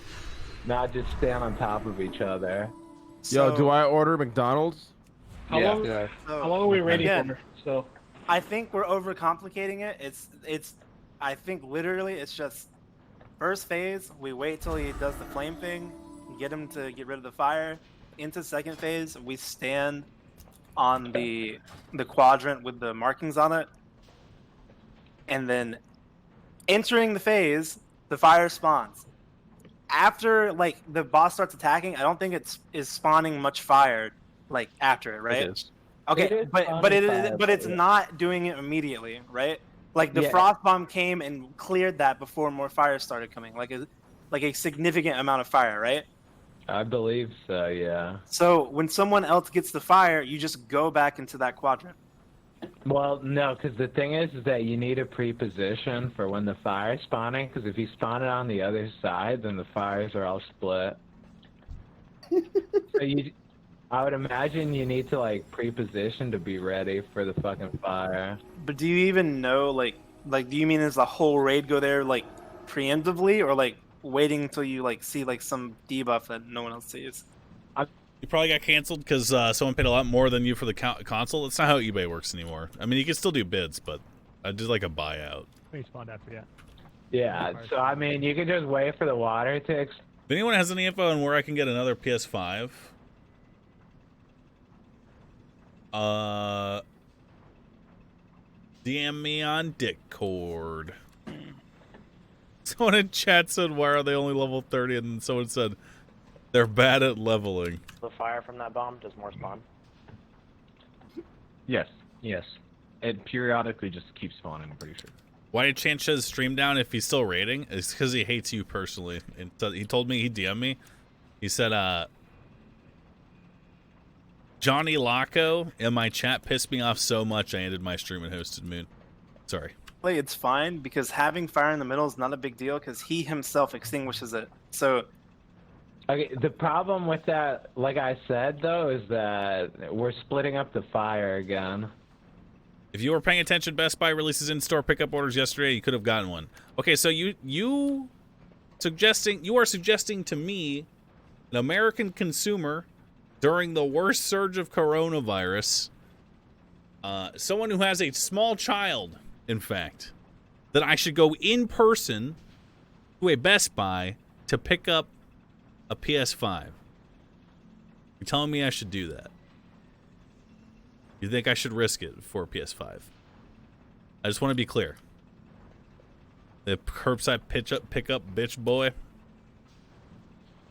not just stand on top of each other. Yo, do I order McDonald's? How long? So, How long are we waiting again, for? So. I think we're overcomplicating it. I think literally it's just first phase, we wait till he does the flame thing, get him to get rid of the fire. Into second phase, we stand on the quadrant with the markings on it. And then entering the phase, the fire spawns. After like the boss starts attacking, I don't think is spawning much fire like after it, right? It is. Okay, It is but spawning fire, but it's yeah. not doing it immediately, right? Like the Yeah. frost bomb came and cleared that before more fire started coming, like a significant amount of fire, right? I believe so, yeah. So when someone else gets the fire, you just go back into that quadrant. Well, no, because the thing is that you need a pre-position for when the fire's spawning, because if you spawn it on the other side, then the fires are all split. So I would imagine you need to, like, pre-position to be ready for the fucking fire. But do you even know, like do you mean is the whole raid go there, like, preemptively, or, like, waiting until you, like, see, like, some debuff that no one else sees? You probably got canceled because someone paid a lot more than you for the console. That's not how eBay works anymore. I mean, you can still do bids, but I did like a buyout. We spawned after, yeah. Yeah, so, I mean, you can just wait for the water to... If anyone has any info on where I can get another PS5, DM me on Discord. Someone in chat said, why are they only level 30? And then someone said, they're bad at leveling. The fire from that bomb does more spawn. Yes. Yes. It periodically just keeps spawning, I'm pretty sure. Why did Chance shut his stream down if he's still raiding? It's because he hates you personally. And so he told me, he DM'd me. He said, Johnny Laco in my chat pissed me off so much I ended my stream and hosted Moon. Sorry. It's fine because having fire in the middle is not a big deal because he himself extinguishes it. So Okay, the problem with that, like I said, though, is that we're splitting up the fire again. If you were paying attention, Best Buy releases in-store pickup orders yesterday. You could have gotten one. Okay, so you are suggesting to me, an American consumer, during the worst surge of coronavirus, someone who has a small child, in fact, that I should go in person to a Best Buy to pick up a PS5. You're telling me I should do that? You think I should risk it for a PS5? I just want to be clear. The curbside pickup bitch boy.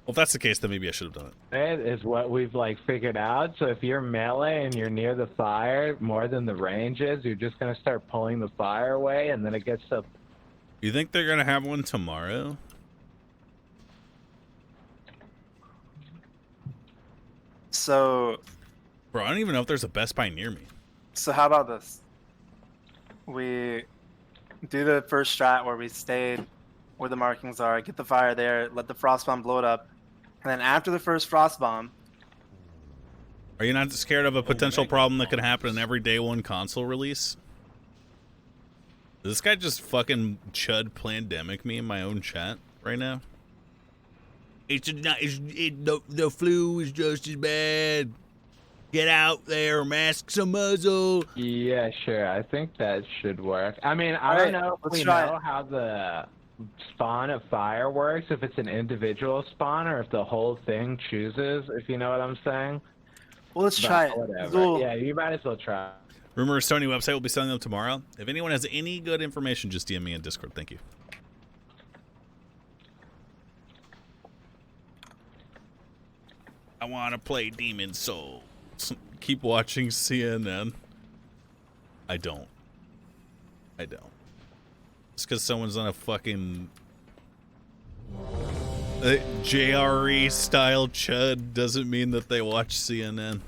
Well, if that's the case, then maybe I should have done it. That is what we've like figured out. So if you're melee and you're near the fire more than the range is, you're just gonna start pulling the fire away, and then it gets to. You think they're gonna have one tomorrow? So, bro, I don't even know if there's a Best Buy near me. So how about this? We do the first strat where we stay where the markings are, get the fire there, let the frost bomb blow it up, and then after the first frost bomb. Are you not scared of a potential problem that could happen in every day one console release? Does this guy just fucking chud pandemic me in my own chat right now? The flu is just as bad. Get out there, mask some muzzle. Yeah, sure. I think that should work. I mean, I don't know if we know how the spawn of fire works, if it's an individual spawn or if the whole thing chooses, if you know what I'm saying. Well, let's try it. Whatever. Cool. Yeah, you might as well try. Rumor Sony website will be selling them tomorrow. If anyone has any good information, just DM me in Discord. Thank you. I want to play Demon Souls. Keep watching CNN. I don't. Just because someone's on a fucking JRE style chud doesn't mean that they watch CNN.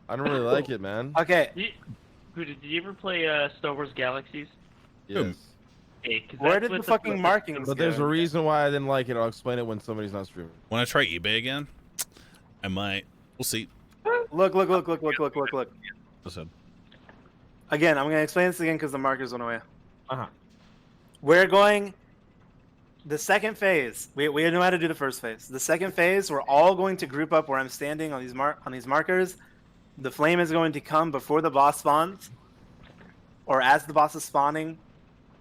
I don't really like it, man. Okay. Did you ever play Star Wars Galaxies? Yes. Okay, 'cause Where that's did what the fucking markings But there's go? a reason why I didn't like it. I'll explain it when somebody's not streaming. Want to try eBay again? I might. We'll see. Look. Listen. Again, I'm gonna explain this again because the markers went away. Uh-huh. We're going the second phase. We know how to do the first phase. The second phase, we're all going to group up where I'm standing on these markers. The flame is going to come before the boss spawns, or as the boss is spawning.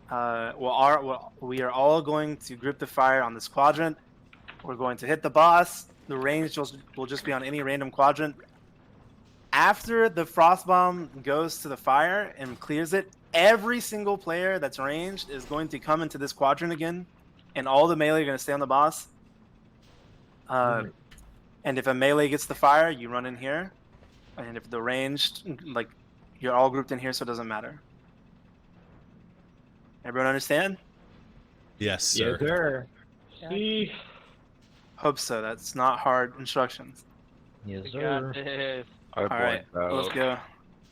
We are all going to group the fire on this quadrant. We're going to hit the boss. The range will just be on any random quadrant. After the frost bomb goes to the fire and clears it, every single player that's ranged is going to come into this quadrant again, and all the melee are going to stay on the boss. And if a melee gets the fire, you run in here. And if the ranged, like, you're all grouped in here, so it doesn't matter. Everyone understand? Yes, sir. Yes, sir. See? Hope so. That's not hard instructions. Yes, sir. All right, let's go.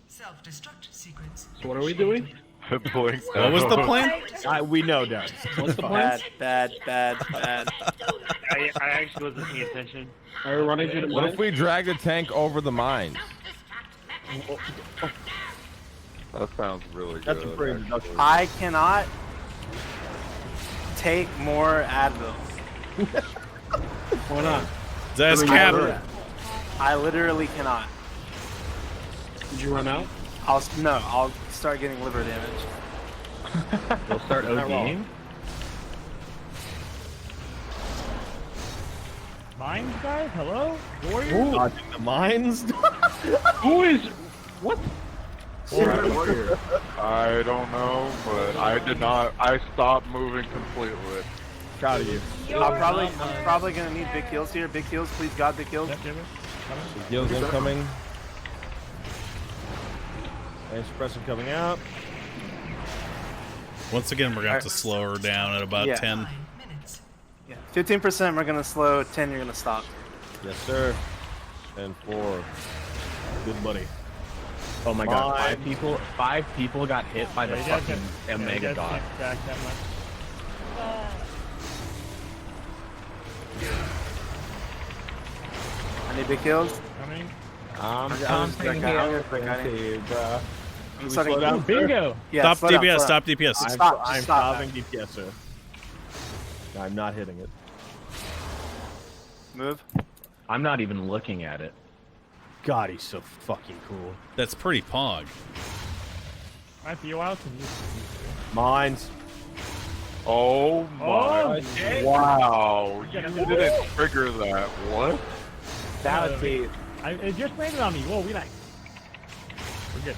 Self-destruct sequence. So what are we doing? What was the plan? We know, Dad. What's the plan? Bad. I actually wasn't paying attention. Are we running to the What if we drag the tank over the mines? That sounds really good. That's a great introduction. I cannot take more Advil. Why not? That's cap. I literally cannot. Did you run out? I'll start getting liver damage. You'll start ODing? Mines, guys? Hello? Warriors? Dodging the mines? Who is... What? Warrior. I don't know, but I did not. I stopped moving completely. Proud of you. I'm probably gonna need big kills here. Big kills, please, God, big kills. Heals incoming. And suppressor coming out. Once again, we're going to have to slow her down at about 10. Yeah, 15% we're gonna slow, 10 you're gonna stop. Yes, sir. And 4. Good buddy. Oh my god, 5 people got hit by the fucking Omega Dot. I need big kills. Coming. I'm just pumping that guy. here, bro. I'm starting. slow down, bingo. Yeah, Stop DPS. Stop DPS. I'm stop stopping DPS, sir. I'm not hitting it. Move. I'm not even looking at it. God, he's so fucking cool. That's pretty pog. Might be a while since Mines. Oh my! shit. Wow! You didn't trigger that. What? That would be. It just landed on me. Whoa, we're good.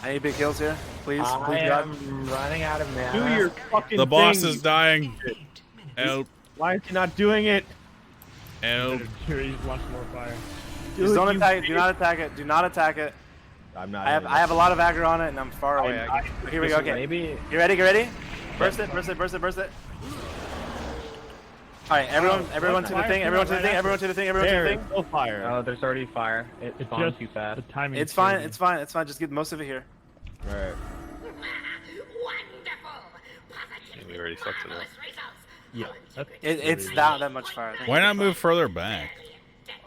I need big kills here, please. I Please, God. am running out of mana. Do your fucking The boss thing, is dying. Help. Why is he not doing it? Help. He's launched more fire. Just don't attack it. Do not attack it. Do not attack it. I'm not. I have a lot of aggro on it, and I'm far away. Here we go. Okay. Maybe. You ready? Get ready. Burst it. Burst it. Burst it. Burst it. All right, everyone to the thing. Everyone to the thing. Everyone to the thing. Everyone to the thing. Still fire. Oh, there's already fire. It It's spawned just too fast. the timing. It's is fine. crazy. It's fine. It's fine. Just get most of it here. All right. We already fucked it up. Yeah. It's that much fire. Why not move further back?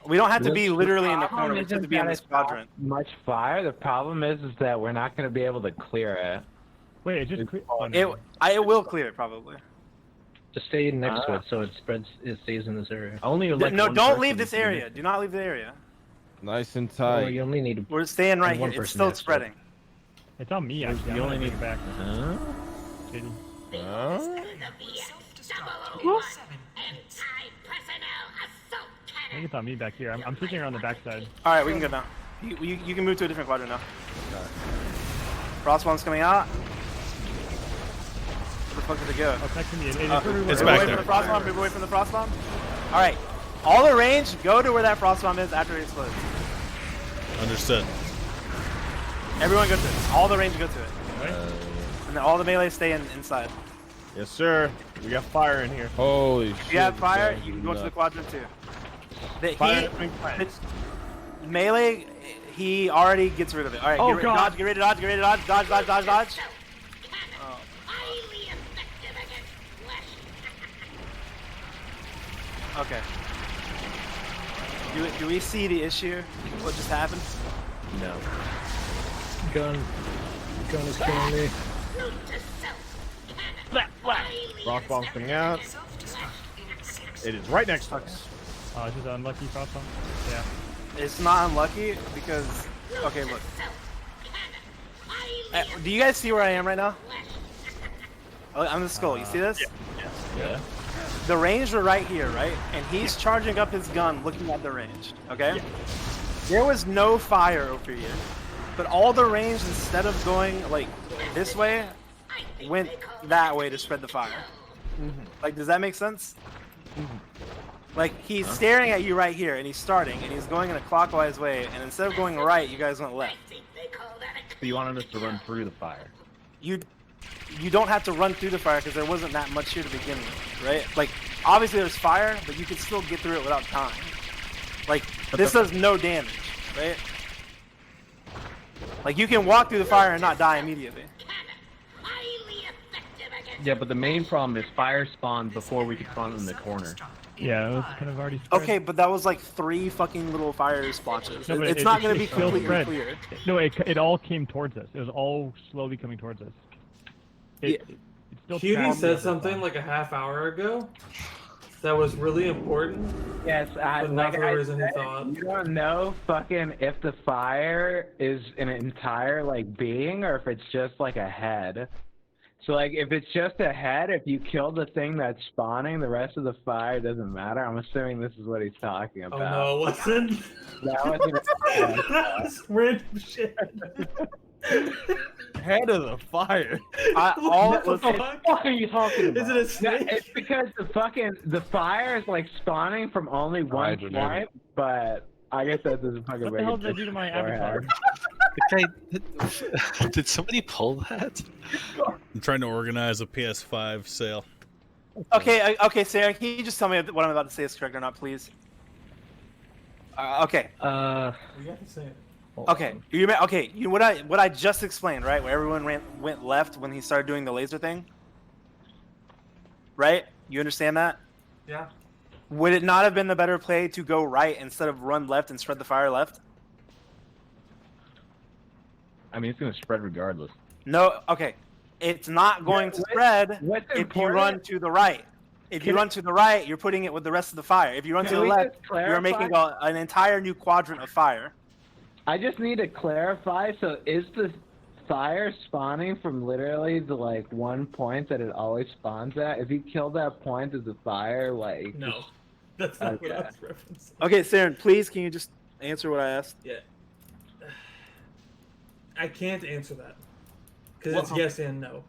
We don't have to be literally in the corner. We just have to be in this It's quadrant. not much fire. The problem is that we're not going to be able to clear it. Wait, it just It will clear it probably. Just stay next to it so it spreads. It stays in this area. Only like No, one don't person leave this can area. Do not leave the area. Nice and Oh, tight. you only need. We're staying right one here. It's person still next to it. spreading. It's on me actually. You I'm only gonna need- take it back. Huh? Shitty. I think it's on me back here. I'm switching around the backside. All right, we can go now. You can move to a different quadrant now. Frostbomb's coming out. Where the fuck did it go? Oh, next to me. It's Move back away there. from the frostbomb. Move away from the frostbomb. All right, all the range, go to where that frostbomb is after it explodes. Understood. Everyone go to it. All the range go to it. And then all the melee stay inside. Yes, sir. We got fire in here. Holy shit. If you have fire, this you can guy's go to the nuts. quadrant too. The Fire the melee, he already gets rid of it. All right, Oh, get God. dodge, get ready to dodge, get ready to dodge, dodge, dodge, dodge, dodge. Oh. Okay. Do we see the issue? What just happened? No. Gun is killing me. Rock bomb's coming out. It is right next to us. Oh, this is an unlucky frostbomb. Yeah. It's not unlucky because. Okay, look. Do you guys see where I am right now? I'm the skull. You see this? Yeah. The range are right here, right? And he's charging up his gun looking at the range, okay? There was no fire over here. But all the range, instead of going like this way, went that way to spread the fire. Like, does that make sense? Like, he's staring at you right here, and he's starting, and he's going in a clockwise way, and instead of going right, you guys went left. So you wanted us to run through the fire. You don't have to run through the fire because there wasn't that much here to begin with, right? Like, obviously there's fire, but you can still get through it without time. Like, this does no damage, right? Like, you can walk through the fire and not die immediately. Yeah, but the main problem is fire spawned before we could spawn in the corner. Yeah, it was kind of already spread. Okay, but that was like 3 fucking little fire splotches. No, but It's not going to be still completely spread. clear. No, it all came towards us. It was all slowly coming towards us. It's still Hughie trapped said in the something bomb. like a half hour ago that was really important. Yes, but not for the reason he thought. You don't know fucking if the fire is an entire like being or if it's just like a head. So like if it's just a head, if you kill the thing that's spawning, the rest of the fire doesn't matter. I'm assuming this is what he's talking about. Oh no, listen. That wasn't That's random shit. Head of the fire. What the What the fuck? fuck are you talking about? Is it a snake? It's because the fire is like spawning from only one Hydrogen. point, but I guess that doesn't fucking What the make hell a did I do to my difference. avatar? Did somebody pull that? I'm trying to organize a PS5 sale. Okay, Sarah, can you just tell me what I'm about to say is correct or not, please? Okay. We have to say it. Okay. What I just explained, right? Where everyone went left when he started doing the laser thing. Right? You understand that? Yeah. Would it not have been the better play to go right instead of run left and spread the fire left? I mean, it's gonna spread regardless. No, okay. It's not going to spread if you run to the right. If you run to the right, you're putting it with the rest of the fire. If you run to the left, you're making an entire new quadrant of fire. I just need to clarify. So is the fire spawning from literally the like one point that it always spawns at? If you kill that point, is the fire like? No, that's not what I was referencing. Okay, Saren, please, can you just answer what I asked? Yeah. I can't answer that because it's yes and no.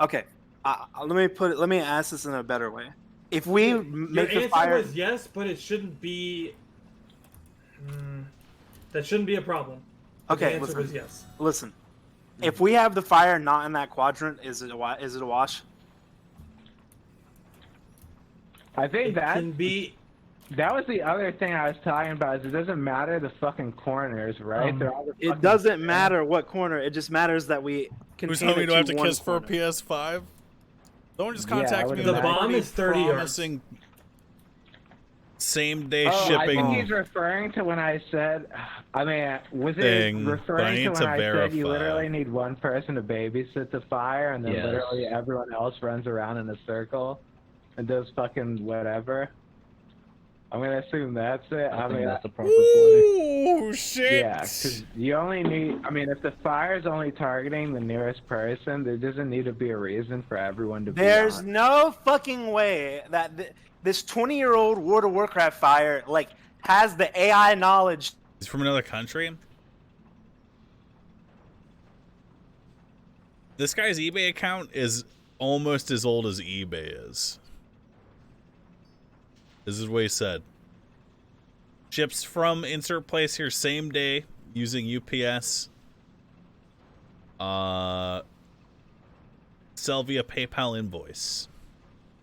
Okay, let me ask this in a better way. If we make Your the answer fire, was yes, but it shouldn't be. That shouldn't be a problem. okay, the answer listen, was yes. listen. If we have the fire not in that quadrant, is it a wash? I think that can be. That was the other thing I was talking about. Is it doesn't matter the fucking corners, right? They're all the It fucking doesn't same. matter what corner. It just matters that we Who's contain telling me it do I have to to one kiss for a corner. PS5? Someone just Yeah, I contacted would me. The with bomb already is 30 yards. promising same-day I shipping think he's referring to when I said, I mean, was thing, it but I referring need to when to I said you verify. literally need one person to babysit the fire and then Yes. literally everyone else runs around in a circle and does fucking whatever? I'm gonna assume that's it. I think mean, that's the proper play. Ooh, shit! yeah, because you only need. I mean, if the fire's only targeting the nearest person, there doesn't need to be a reason for everyone to be There's on. no fucking way that this 20-year-old World of Warcraft fire like has the AI knowledge. He's from another country? This guy's eBay account is almost as old as eBay is. This is what he said. Ships from insert place here same day using UPS. Sell via PayPal invoice.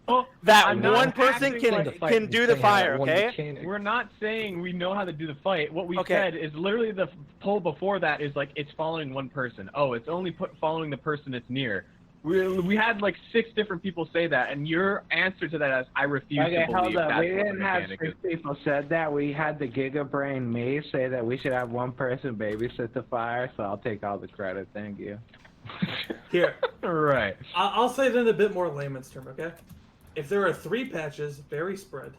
Oh, That I'm not one person acting can like- can do the fire, okay? We're not saying we know how to do the fight. What we Okay. said is literally the poll before that is like it's following one person. Oh, it's only following the person it's near. We had like 6 different people say that, and your answer to that is I refuse Okay, to believe hold up. that's We what the didn't have mechanic 6 is. people said that. We had the Gigabrain me say that we should have one person babysit the fire, so I'll take all the credit. Thank you. Here, Right. I'll say it in a bit more layman's term, okay? If there are 3 patches, very spread,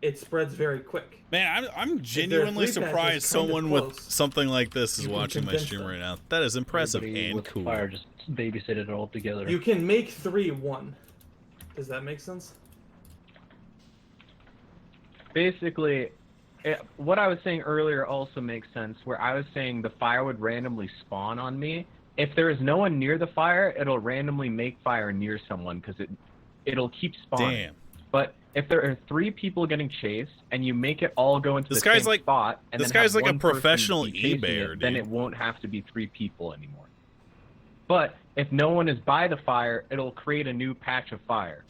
it spreads very quick. Man, I'm If genuinely there are 3 surprised patches kind of someone with close, something like this is you can watching my convince stream them. right now. That is impressive Everybody and with cool. fire just babysit it all together. You can make 3 1. Does that make sense? Basically, what I was saying earlier also makes sense, where I was saying the fire would randomly spawn on me. If there is no one near the fire, it'll randomly make fire near someone because it'll keep spawning. Damn. But if there are 3 people getting chased and you make it all go into This the guy's same like- spot, and this then have guy's like a one person professional keep chasing eBayer, it, then dude. it won't have to be 3 people anymore. But if no one is by the fire, it'll create a new patch of fire.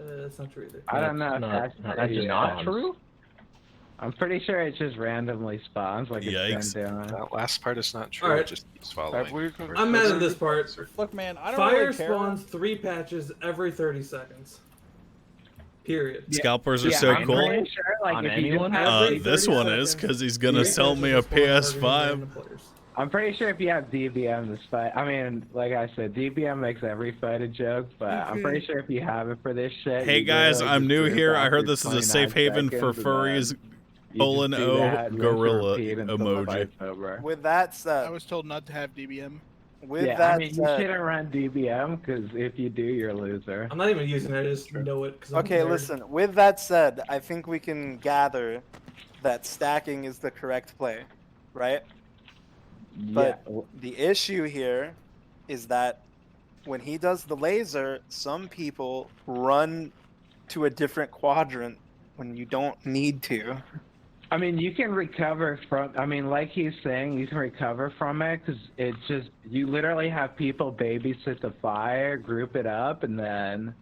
That's not true either. I don't know if that's That's pretty, not true? I'm pretty sure it just randomly spawns like Yikes. it's been doing. That last part is not true. Alright. It just keeps following. I'm mad at this part. Look, man, I don't Fire really care. spawns 3 patches every 30 seconds. Period. Scalpers are so I'm cool. pretty sure, like, On if you anyone? just have Every This 30 one is seconds, because he's gonna 3 sell me a patches spawn every PS5. random players. I'm pretty sure if you have DBM this fight, I mean, like I said, DBM makes every fight a joke, but I'm pretty sure if you have it for this shit. Hey you guys, literally I'm just new group here. I after heard this is a safe 29 haven for seconds, and furries. then you Colon just do O that, rinse and gorilla repeat until the emoji. fight's over. With that I said, was told not to have DBM. with Yeah, that I mean, you said, shouldn't run DBM because if you do, you're a loser. I'm not even using it, I just know it. 'Cause I'm okay, a nerd. listen. With that said, I think we can gather that stacking is the correct play, right? But Yeah. the issue here is that when he does the laser, some people run to a different quadrant when you don't need to. I mean, you can recover from. I mean, like he's saying, you can recover from it because it's just you literally have people babysit the fire, group it up, and then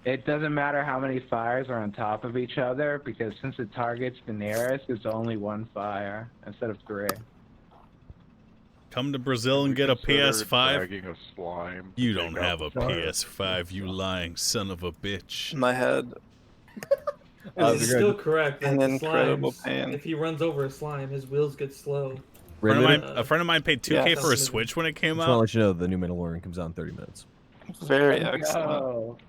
it doesn't matter how many fires are on top of each other because since it targets the nearest, it's only 1 fire instead of 3. Come to Brazil and get a PS5. Dragging a slime. You don't have a PS5, you lying son of a bitch. My head. It's still correct. That An the incredible slimes, pain. if he runs over a slime, his wheels get slow. A friend of mine paid 2K Yeah. for a Switch when it came Just want to out. let you know the new Mandalorian comes out in 30 minutes. Very excellent.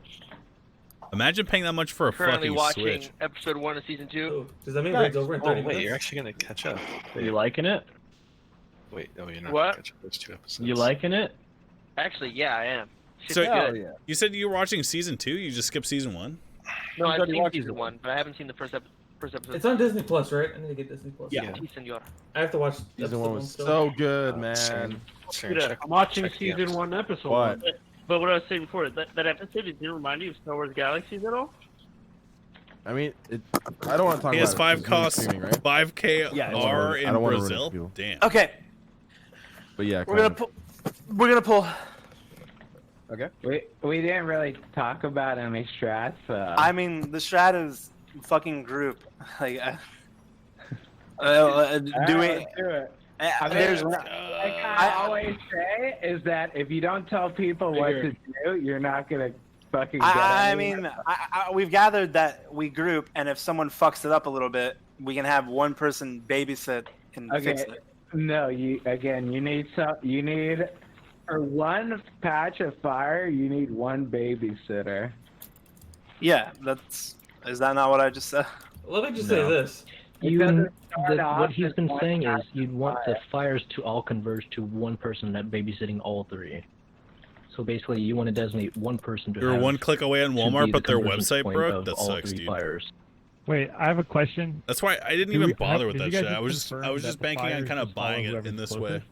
Imagine paying that much for a Currently fucking watching Switch. episode 1 of season 2. Does that mean Nice. Raid's over in Oh 30 wait, minutes? you're actually gonna catch up. Are you liking it? Wait, no, you're not What? gonna catch up. There's 2 episodes. You liking it? Actually, yeah, I am. Shit's So good. you said you were watching season 2. You just skipped season 1. No, I've already seen watched season it. 1, but I haven't seen the first episode. It's on Disney Plus, right? I need to get Disney Plus. Yeah. Sí, senor. I have to watch Season 1 was still. so good, man. Check- I'm watching check the season episode. 1, episode What? 1. But what I was saying before, that episode didn't remind you of Star Wars Galaxies at all? I mean, I don't want to talk He about has it. 5 'cause it's really costs, streaming, right? 5K Yeah, I don't R wanna- I in don't wanna ruin it Brazil. for people. Damn. Okay, But yeah, we're gonna pull. We're gonna pull. Okay. We didn't really talk about any strats. I mean, the strat is fucking group. Like, do Alright, it. do it. There's. Like I always say is that if you don't tell people what to do, you're not gonna fucking get I anywhere. mean, we've gathered that we group, and if someone fucks it up a little bit, we can have one person babysit and fix Okay. it. No, you need for one patch of fire, you need one babysitter. Yeah, is that not what I just said? Let me just say this. What he's been saying is you'd want the fires to all converge to one person that babysitting all 3. So basically, you want to designate one person to. You were have 1 click away on to Walmart, be but the their convergence website point broke. of That all sucks, 3 dude. fires. Wait, I have a question. That's why I didn't Did even we- bother did with you that guys shit. I was confirm just that the banking on fires kind of just follow buying it whoever's in this closest?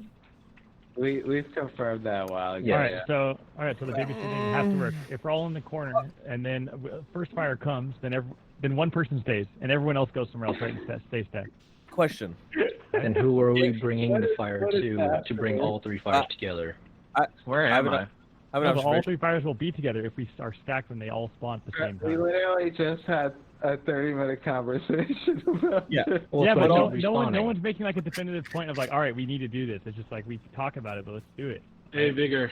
way. We've confirmed that a while ago. Yeah. All right. So the babysitting has to work. If we're all in the corner, and then first fire comes, then one person stays, and everyone else goes somewhere else, right? And stays stacked. Question. And who are we bringing the fire to bring all 3 fires together? Where am I? I have an No, but all observation. 3 fires will be together if we are stacked when they all spawn at the same We time. literally just had a 30-minute conversation about Yeah. it. Well, Yeah, so but it's no respawning. one's making like a definitive point of like, all right, we need to do this. It's just like we talk about it, but let's do it. Hey, Vigor.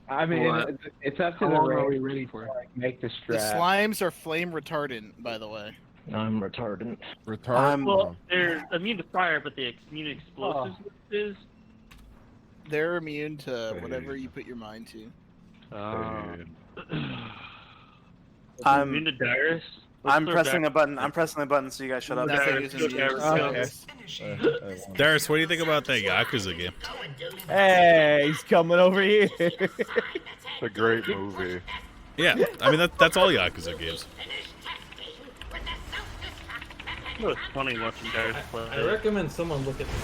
I mean, What? it's up to How the long are we race ready to, for? like, make the The strat. slimes are flame retardant, by the way. I'm retardant. Well, they're immune to fire, but the immune to explosives is. They're immune to whatever you put your mind to. I'm immune to Dyrus. I'm pressing a button. I'm pressing a button so you guys shut up. Dyrus, Darius, what do you think about that Yakuza game? Hey, he's coming over here. It's a great movie. Yeah, I mean that's all Yakuza games. It was funny watching Dyrus play. I recommend someone look at this.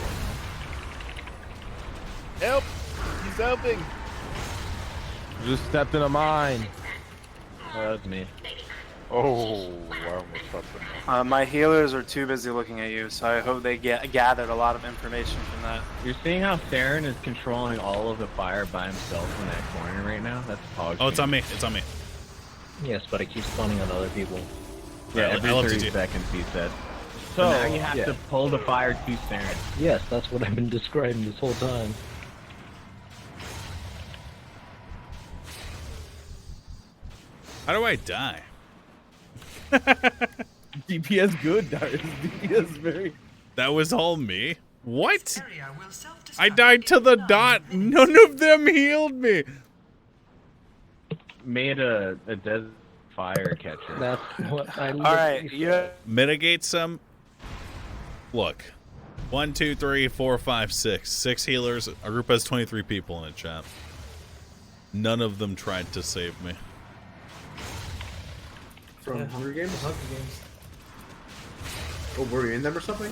Help! He's helping! Just stepped in a mine. Oh, that's me. Oh, I almost stepped in. My healers are too busy looking at you, so I hope they gathered a lot of information from that. You're seeing how Theron is controlling all of the fire by himself in that corner right now? That's hog. Oh, it's on me. It's on me. Yes, but it keeps spawning on other people. Yeah, I every love 30 TT. seconds he said. So, So now you have yeah. to pull the fire to Theron. Yes, that's what I've been describing this whole time. How do I die? DPS good, Darius. DPS very. That was all me? What? I died to the dot. None of them healed me. Made a desert fire catcher. That's what I. All right, you. Mitigate some. Look. 1, 2, 3, 4, 5, 6. 6 healers. Our group has 23 people in it, chat. None of them tried to save me. From Hunger Games? Hunger Games. Oh, were you in them or something?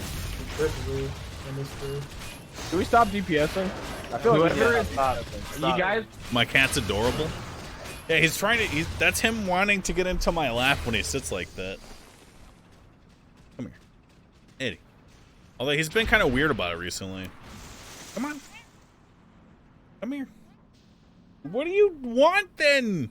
Preferably, MS3. Do we stop DPSing? I feel like Whoever we is, stop. you guys, My cat's adorable. Yeah, he's trying to. That's him wanting to get into my lap when he sits like that. Come here, Eddie. Although he's been kind of weird about it recently. Come on. Come here. What do you want then?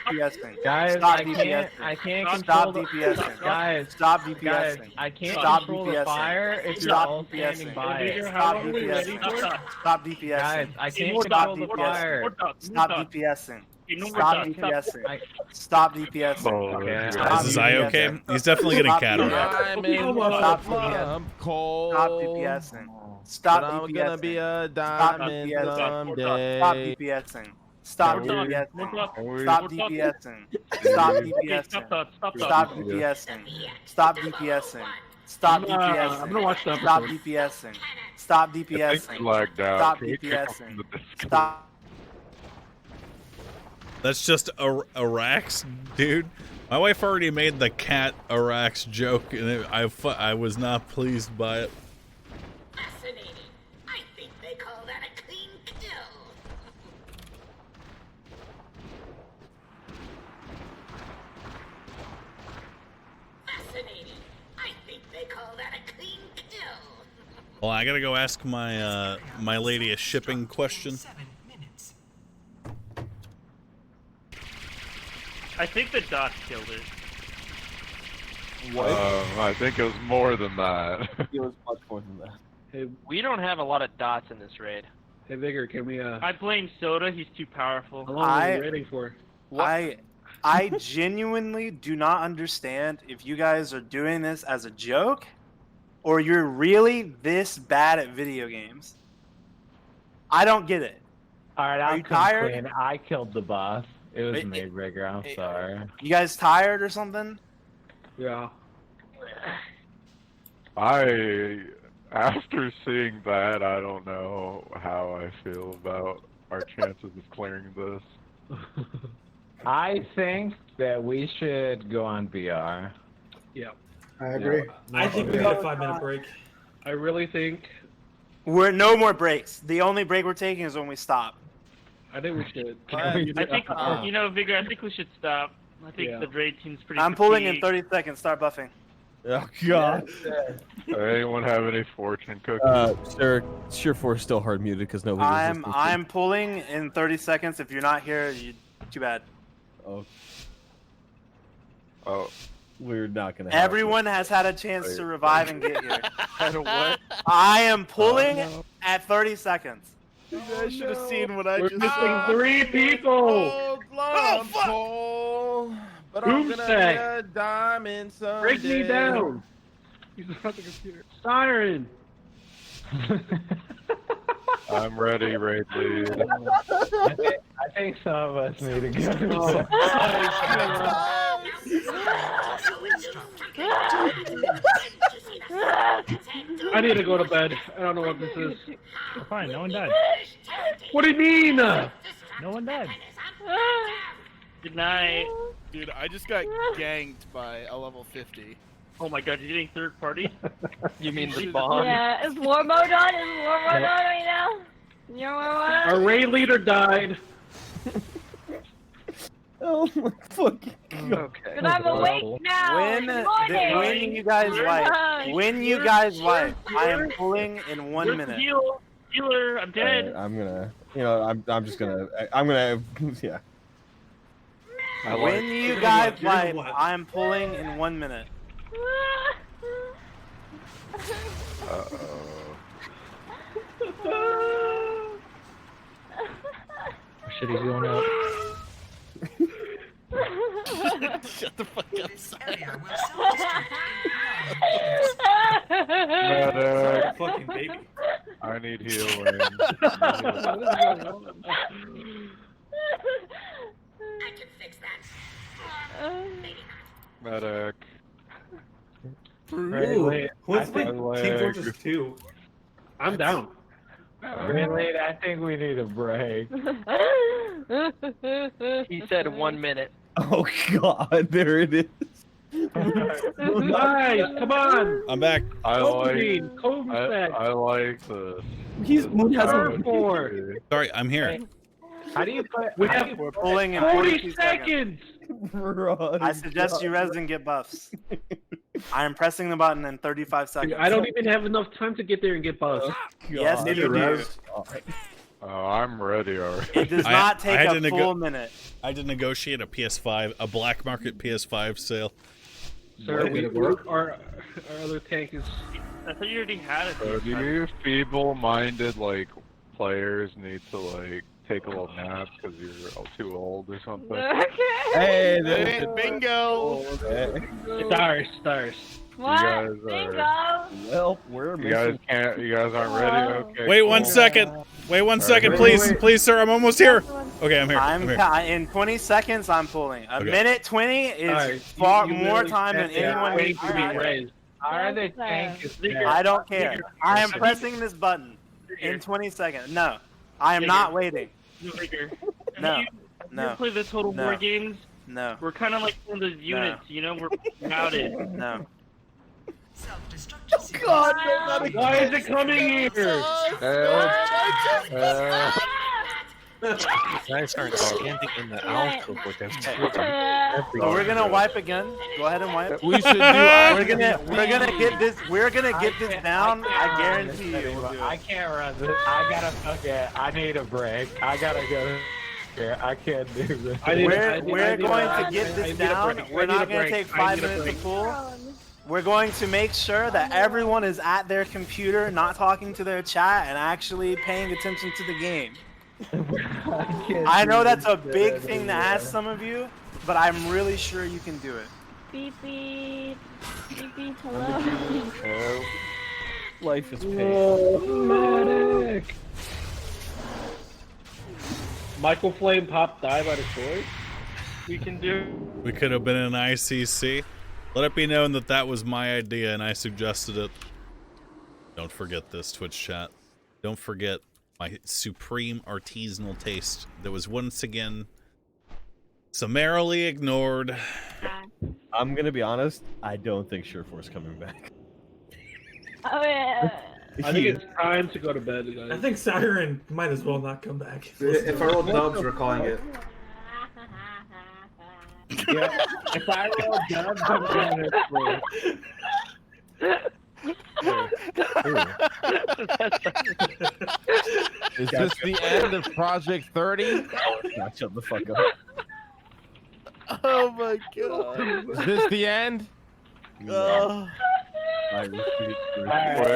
DPSing. guys, Stop I DPSing. can't Stop control DPSing. Guys, Stop guys, DPSing. I can't Stop control the DPSing. fire if you're Stop all standing DPSing. by it. Stop DPSing. Stop DPSing. Guys, I can't Stop control the DPSing. fire. Stop DPSing. Stop DPSing. Stop DPSing. Is I okay? He's definitely getting cataracts. Stop DPSing. Stop DPSing. Stop I'm DPSing. gonna be a diamond someday. Stop DPSing. Stop DPSing. Stop DPSing. Stop DPSing. Stop DPSing. Stop DPSing. Stop DPSing. I'm gonna watch the Stop episode. DPSing. Stop DPSing. Lagged out. Stop Can we kick him DPSing. from the Discord? Stop. That's just Arax, dude. My wife already made the cat Arax joke, and I was not pleased by it. Fascinating. I think they call that a clean kill. Fascinating. I think they call that a clean kill. Well, I gotta go ask my my lady a shipping question. I think the dots killed it. What? I think it was more than that. It was much more than that. Hey, We don't have a lot of dots in this raid. hey, Vigor, can we? I blame Soda. He's too powerful. How long are we waiting for? I genuinely do not understand if you guys are doing this as a joke or you're really this bad at video games. I don't get it. Alright, Are I'm you tired? clean. I killed the boss. It was Wait, me, Rigger. I'm sorry. You guys tired or something? Yeah. After seeing that, I don't know how I feel about our chances of clearing this. I think that we should go on VR. Yeah. I agree. I think we need a 5-minute break. I really think We're no more breaks. The only break we're taking is when we stop. I think we should. I think, you know, Vigor, I think we should stop. I think Yeah. the raid team's pretty I'm pulling in fatigued. 30 seconds. Start buffing. Oh God. Anyone have any fortune cookies? Sir, Sheer Force still hard muted because nobody. I'm pulling in 30 seconds. If you're not here, too bad. Oh, we're not gonna. Have Everyone has had a chance to revive and get here. what? I am pulling at 30 seconds. You guys should have seen what I We're just missing 3 people. Oh, fuck! But I'm gonna be a diamond someday. Break me down. He's not the computer. Siren. I'm ready, raid lead. I think some of us need to go. I need to go to bed. I don't know what this is. We're fine. No one died. What do you mean? No one died. Good night. Dude, I just got ganked by a level 50. Oh my god, you're getting third party? You mean the bomb? Yeah, is war mode on? Is war mode on right now? Your war mode on? Our raid leader died. Oh my fucking God. Okay. But I'm awake now. Good morning. When you guys wipe, I am pulling in 1 minute. Healer, I'm dead. I'm gonna. You know, I'm just gonna. I'm gonna. Yeah. When you guys wipe, I am pulling in 1 minute. Shit, he's going out. Shut the fuck up, Simon. Medic. Fucking baby. I need healing. I can fix that. Maybe not. Medic. Ooh, let's play Team Fortress 2. I'm down. Really? I think we need a break. He said 1 minute. Oh God, there it is. Nice, come on. I'm back. I like this. Moon has a 4. Sorry, I'm here. How do you put? We're pulling in 40 seconds. I suggest you res and get buffs. I am pressing the button in 35 seconds. I don't even have enough time to get there and get buffs. Yes, you do. Oh, I'm ready already. It does not take a full minute. I had to negotiate a PS5, a black market PS5 sale. Sir, our other tank is. I thought you already had it. So do you feeble-minded players need to take a little nap because you're too old or something. Okay. Hey, bingo. Stars. What? guys are- Bingo. Well, we're You guys missing. can't. You guys aren't ready. Okay. Wait one cool. second. Wait one second, wait, please. wait. Please, sir. I'm almost here. Okay, I'm here. In 20 seconds, I'm pulling. A Okay. minute 20 is Alright, far you more really time than can't anyone wait needs to to be be raised. Are the tank is I don't care. I am pressing this button in 20 seconds. No, I am not waiting. No. You play the Total No. War games? No. We're kind of like one of those units, you know? We're routed. No. God, Why is it coming here? You guys aren't standing in the alcove with them. So we're gonna wipe again. Go ahead and wipe. We should do. We're gonna get this. We're gonna get this down. I guarantee you. We'll do it. I can't run this. I gotta fuck it. I need a break. I gotta go. Here. I can't do this. We're going to get this down. We're not gonna take 5 minutes to pull. We're going to make sure that everyone is at their computer, not talking to their chat, and actually paying attention to the game. I know that's a big thing to ask some of you, but I'm really sure you can do it. Beep beep. Beep beep. Hello. Life is pain. Medic. Michael Flame Pop die by the sword? We can do. We could have been in ICC. Let it be known that that was my idea and I suggested it. Don't forget this, Twitch chat. Don't forget my supreme artisanal taste that was once again summarily ignored. I'm gonna be honest. I don't think Sureforce coming back. Oh yeah. I think it's time to go to bed, guys. I think Siren might as well not come back. If I roll dubs, we're calling it. Yeah. If I roll dubs, I'm going Is this the end of Project 30? Shut the fuck up. Oh my god. Is this the end? It's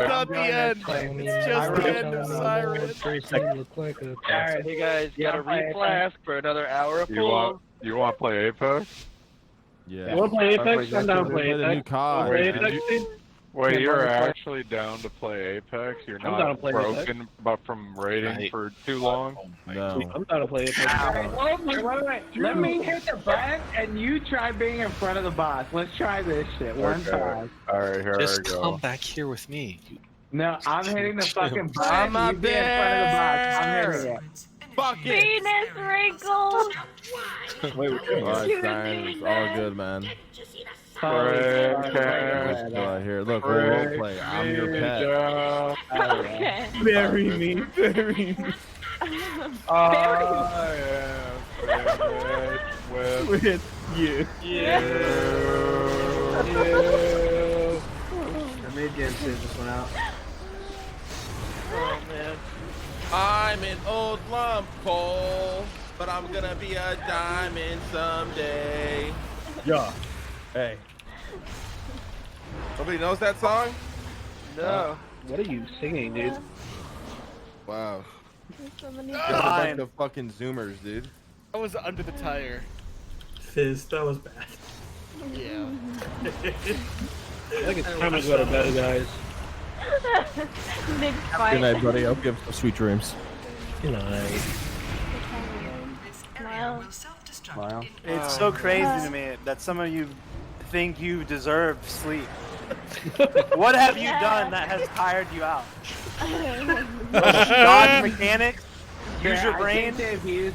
not the end. It's just the end of Siren. Alright, you guys got a re-flask for another hour of pool. You want to play Apex? Yeah. You want to play Apex? I'm down to play The new Apex. COD. Play Apex, team? Wait, Can't you're play Apex. actually down to play Apex? You're I'm down not to play broken but from raiding for too long? No. I'm down to play Apex. Wait. Let me hit the button and you try being in front of the boss. Let's try this shit one time. Alright, here Just I go. come back here with me. No, I'm hitting the fucking button. I'm not You be in front of the box. I'm there. hitting it. Fuck it. Penis wrinkles. Wait, alright, Siren, it's all good, man. Here, look, we'll role play. I'm your pet. Okay. Bury me, bury me. With you. I made Jan save this one out. Oh man. I'm an old lump coal, but I'm gonna be a diamond someday. Yeah. Hey. Nobody knows that song? No. What are you singing, dude? Wow. So many Got a bunch of fucking zoomers, dude. I was under the tire. Fizz, that was bad. Yeah. I think it's time to go to bed, guys. Good night, buddy. I hope you have some sweet dreams. Good night. Smile. It's so crazy to me that some of you think you deserve sleep. What have you done that has tired you out? Dodge mechanics? Use your brain?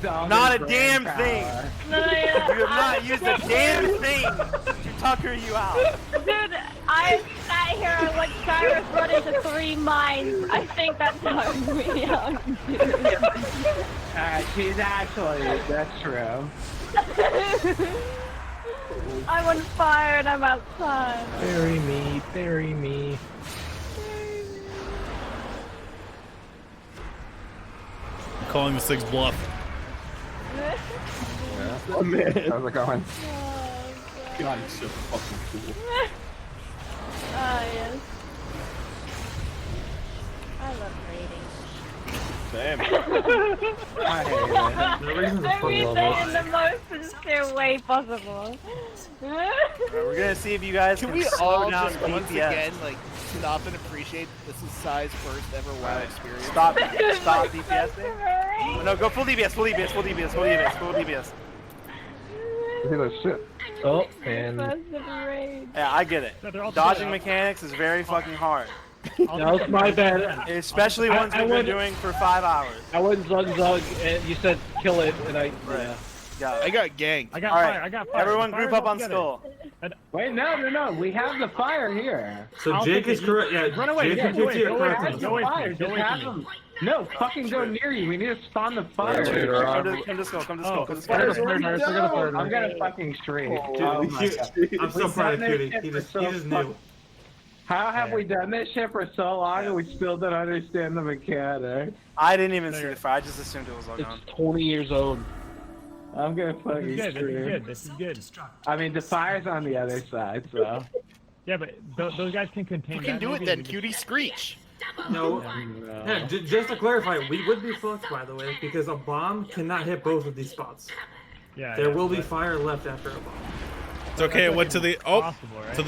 Not a damn thing! No, yeah. You have not used a damn thing to tucker you out. Dude, I sat here and watched Cyrus run into 3 mines. I think that's how me out. She's actually, that's true. I'm on fire and I'm outside. Bury me, bury me. I'm calling the 6 bluff. Oh man. How's it going? God, he's so fucking cool. Ah, yes. I love raiding. Same. Everything in the most sincere way possible. We're gonna see if you guys Can can we slow all down just once DPS. again like stop and appreciate this is Sai's first ever WoW experience? Stop DPSing. No, go full DPS, full DPS, full DPS, full DPS, full DPS. Look at that shit. Oh, and Yeah, I get it. Dodging mechanics is very fucking hard. That was my bad. Especially ones we've been doing for 5 hours. I went zug, and you said kill it, and I. Right. I got ganked. I got All fire. right. I got fire. Everyone The group fire's up on together. Skull. Wait, no. We have the fire here. So I'll Jake take is it. correct. Yeah, Run away. Jake Yeah, and go away, QT go are away, correct. Have go the away. fire. Go Just away have from me. them. No, fucking go near you. We need to spawn the fire. Come to Skull, come to Skull, come to Skull. I'm gonna fucking streak. Dude, Oh my God. I'm so proud of Cutie. He just knew. How have we done this shit for so long and we still don't understand the mechanics? I didn't even see the fire. I just assumed it was all gone. 20 years old. I'm gonna This fucking is good. streak. This is good. I mean, the fire's on the other side, so. Yeah, but those guys can contain. You can that do it maybe then, we just- Cutie. Screech. No. Yeah, just to clarify, we would be fucked, by the way, because a bomb cannot hit both of these spots. Yeah. There yeah, will be but- fire left after a bomb. It's okay. It went to the possible, right? to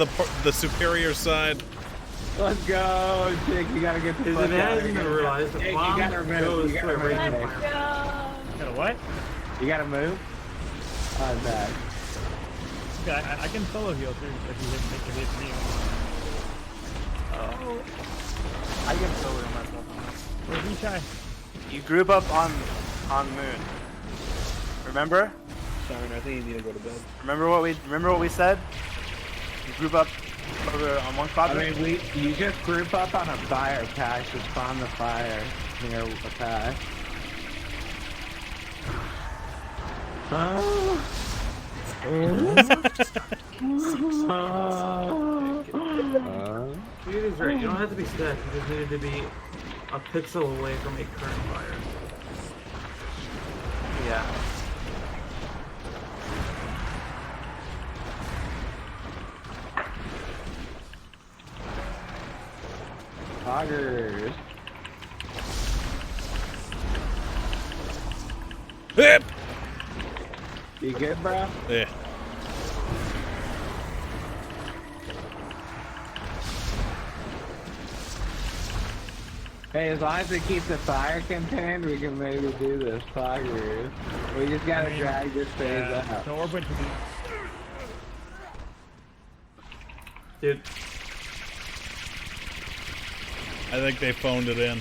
the superior side. Let's go, Jake. You gotta get the His fuck advantage out of is here. gonna realize the Jake, bomb you gotta remove. goes You to gotta a raging move. fire. Gotta what? You gotta move. I'm back. Okay, I can solo heal too if you hit me. Oh. I can solo myself on this. Where's Ishai? You group up on Moon. Remember? Sorry, I think you need to go to bed. Remember what we said? You group up over on one I quadrant. mean, you just group up on a fire patch to spawn the fire near a patch. Cutie's right. You don't have to be stacked. You just needed to be a pixel away from a current fire. Yeah. Poggers. Hip. You good, bro? Yeah. Hey, as long as we keep the fire contained, we can maybe do this. Poggers. We just gotta drag this phase out. So orbit to the. Dude. I think they phoned it in.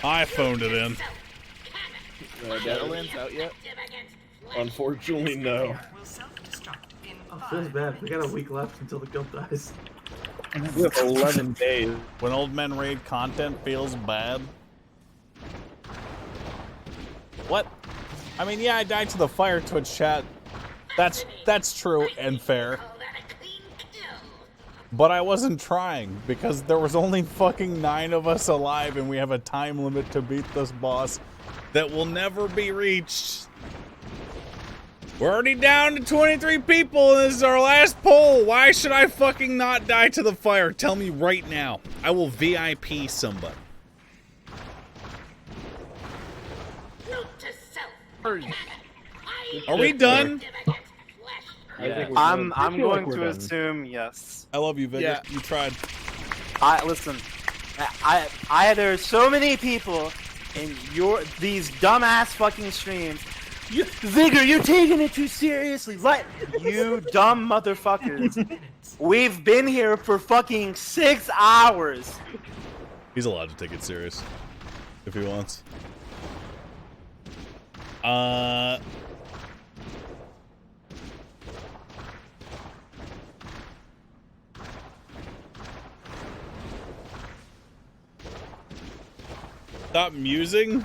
I phoned it in. Shadowlands out yet? Unfortunately, no. Feels bad. We got a week left until the guild dies. We have 11 days. When old men raid content feels bad. What? I mean, yeah, I died to the fire Twitch chat. That's true and fair. But I wasn't trying because there was only fucking 9 of us alive and we have a time limit to beat this boss that will never be reached. We're already down to 23 people and this is our last poll. Why should I fucking not die to the fire? Tell me right now. I will VIP somebody. Are we done? Yeah. I'm going to assume yes. I love you, Vigor. Yeah. You tried. Listen. There's so many people in these dumbass fucking streams. Vigor, you're taking it too seriously. You dumb motherfuckers. We've been here for fucking 6 hours. He's allowed to take it serious if he wants. Stop musing.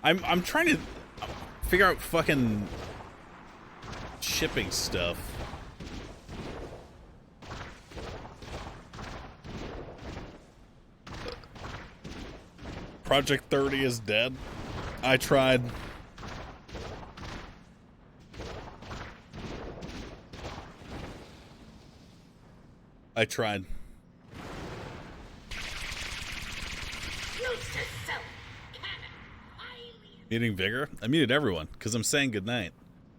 I'm trying to figure out fucking shipping stuff. Project 30 is dead. I tried. Muting Vigor? I muted everyone because I'm saying goodnight.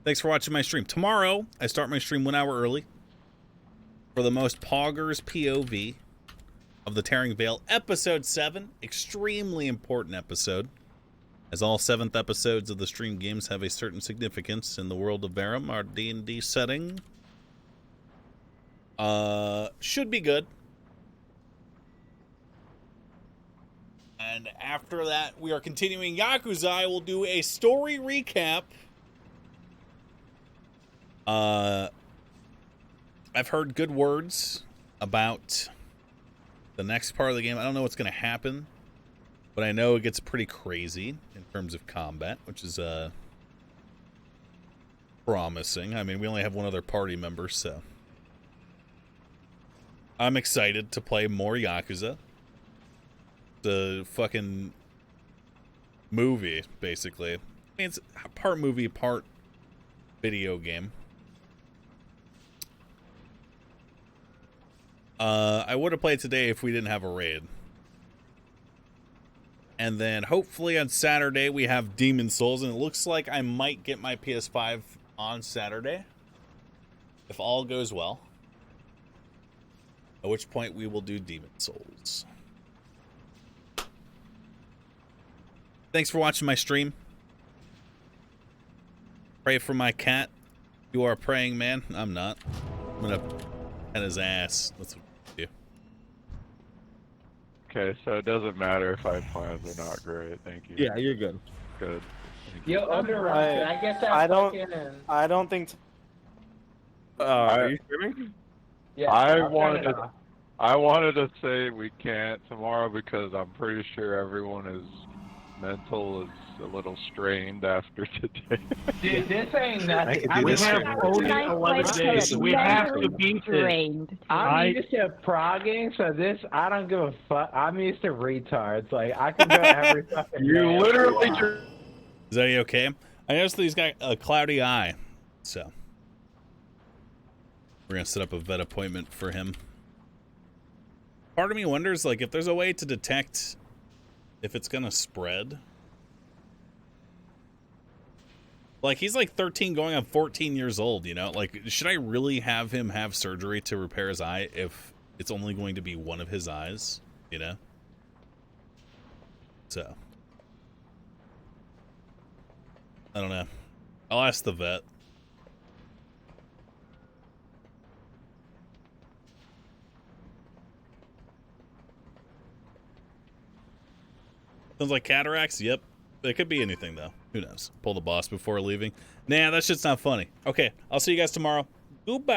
Thanks for watching my stream. Tomorrow, I start my stream 1 hour early for the most poggers POV of the Tearing Veil, episode 7. Extremely important episode, as all 7th episodes of the stream games have a certain significance in the world of Verum, our D&D setting. Should be good. And after that, we are continuing Yakuza. I will do a story recap. I've heard good words about the next part of the game. I don't know what's going to happen, but I know it gets pretty crazy in terms of combat, which is promising. I mean, we only have one other party member, so I'm excited to play more Yakuza. The fucking movie, basically. I mean, it's part movie, part video game. I would have played today if we didn't have a raid. And then hopefully on Saturday we have Demon Souls, and it looks like I might get my PS5 on Saturday, if all goes well. At which point we will do Demon Souls. Thanks for watching my stream. Pray for my cat. You are a praying man. I'm not. I'm gonna pet his ass. That's what I do. Okay, so it doesn't matter if I have plans or not. Great, thank you. Yeah, you're good. Good. Yo, Underrun, can I get that I don't think. Are you streaming? Yeah, I wanted to say we can't tomorrow because I'm pretty sure everyone is mental is a little strained after today. Dude, this ain't nothing. We have only nice 11 days. We have to beat this. I'm used to progging, so this, I don't give a fuck. I'm used to retards. Like, I can go every fucking You day. literally Is that okay? I noticed that he's got a cloudy eye, so we're gonna set up a vet appointment for him. Part of me wonders, like, if there's a way to detect if it's gonna spread. Like, he's like 13 going on 14 years old, you know? Like, should I really have him have surgery to repair his eye if it's only going to be one of his eyes, you know? So, I don't know. I'll ask the vet. Sounds like cataracts? Yep. It could be anything, though. Who knows? Pull the boss before leaving. Nah, that shit's not funny. Okay, I'll see you guys tomorrow. Goodbye.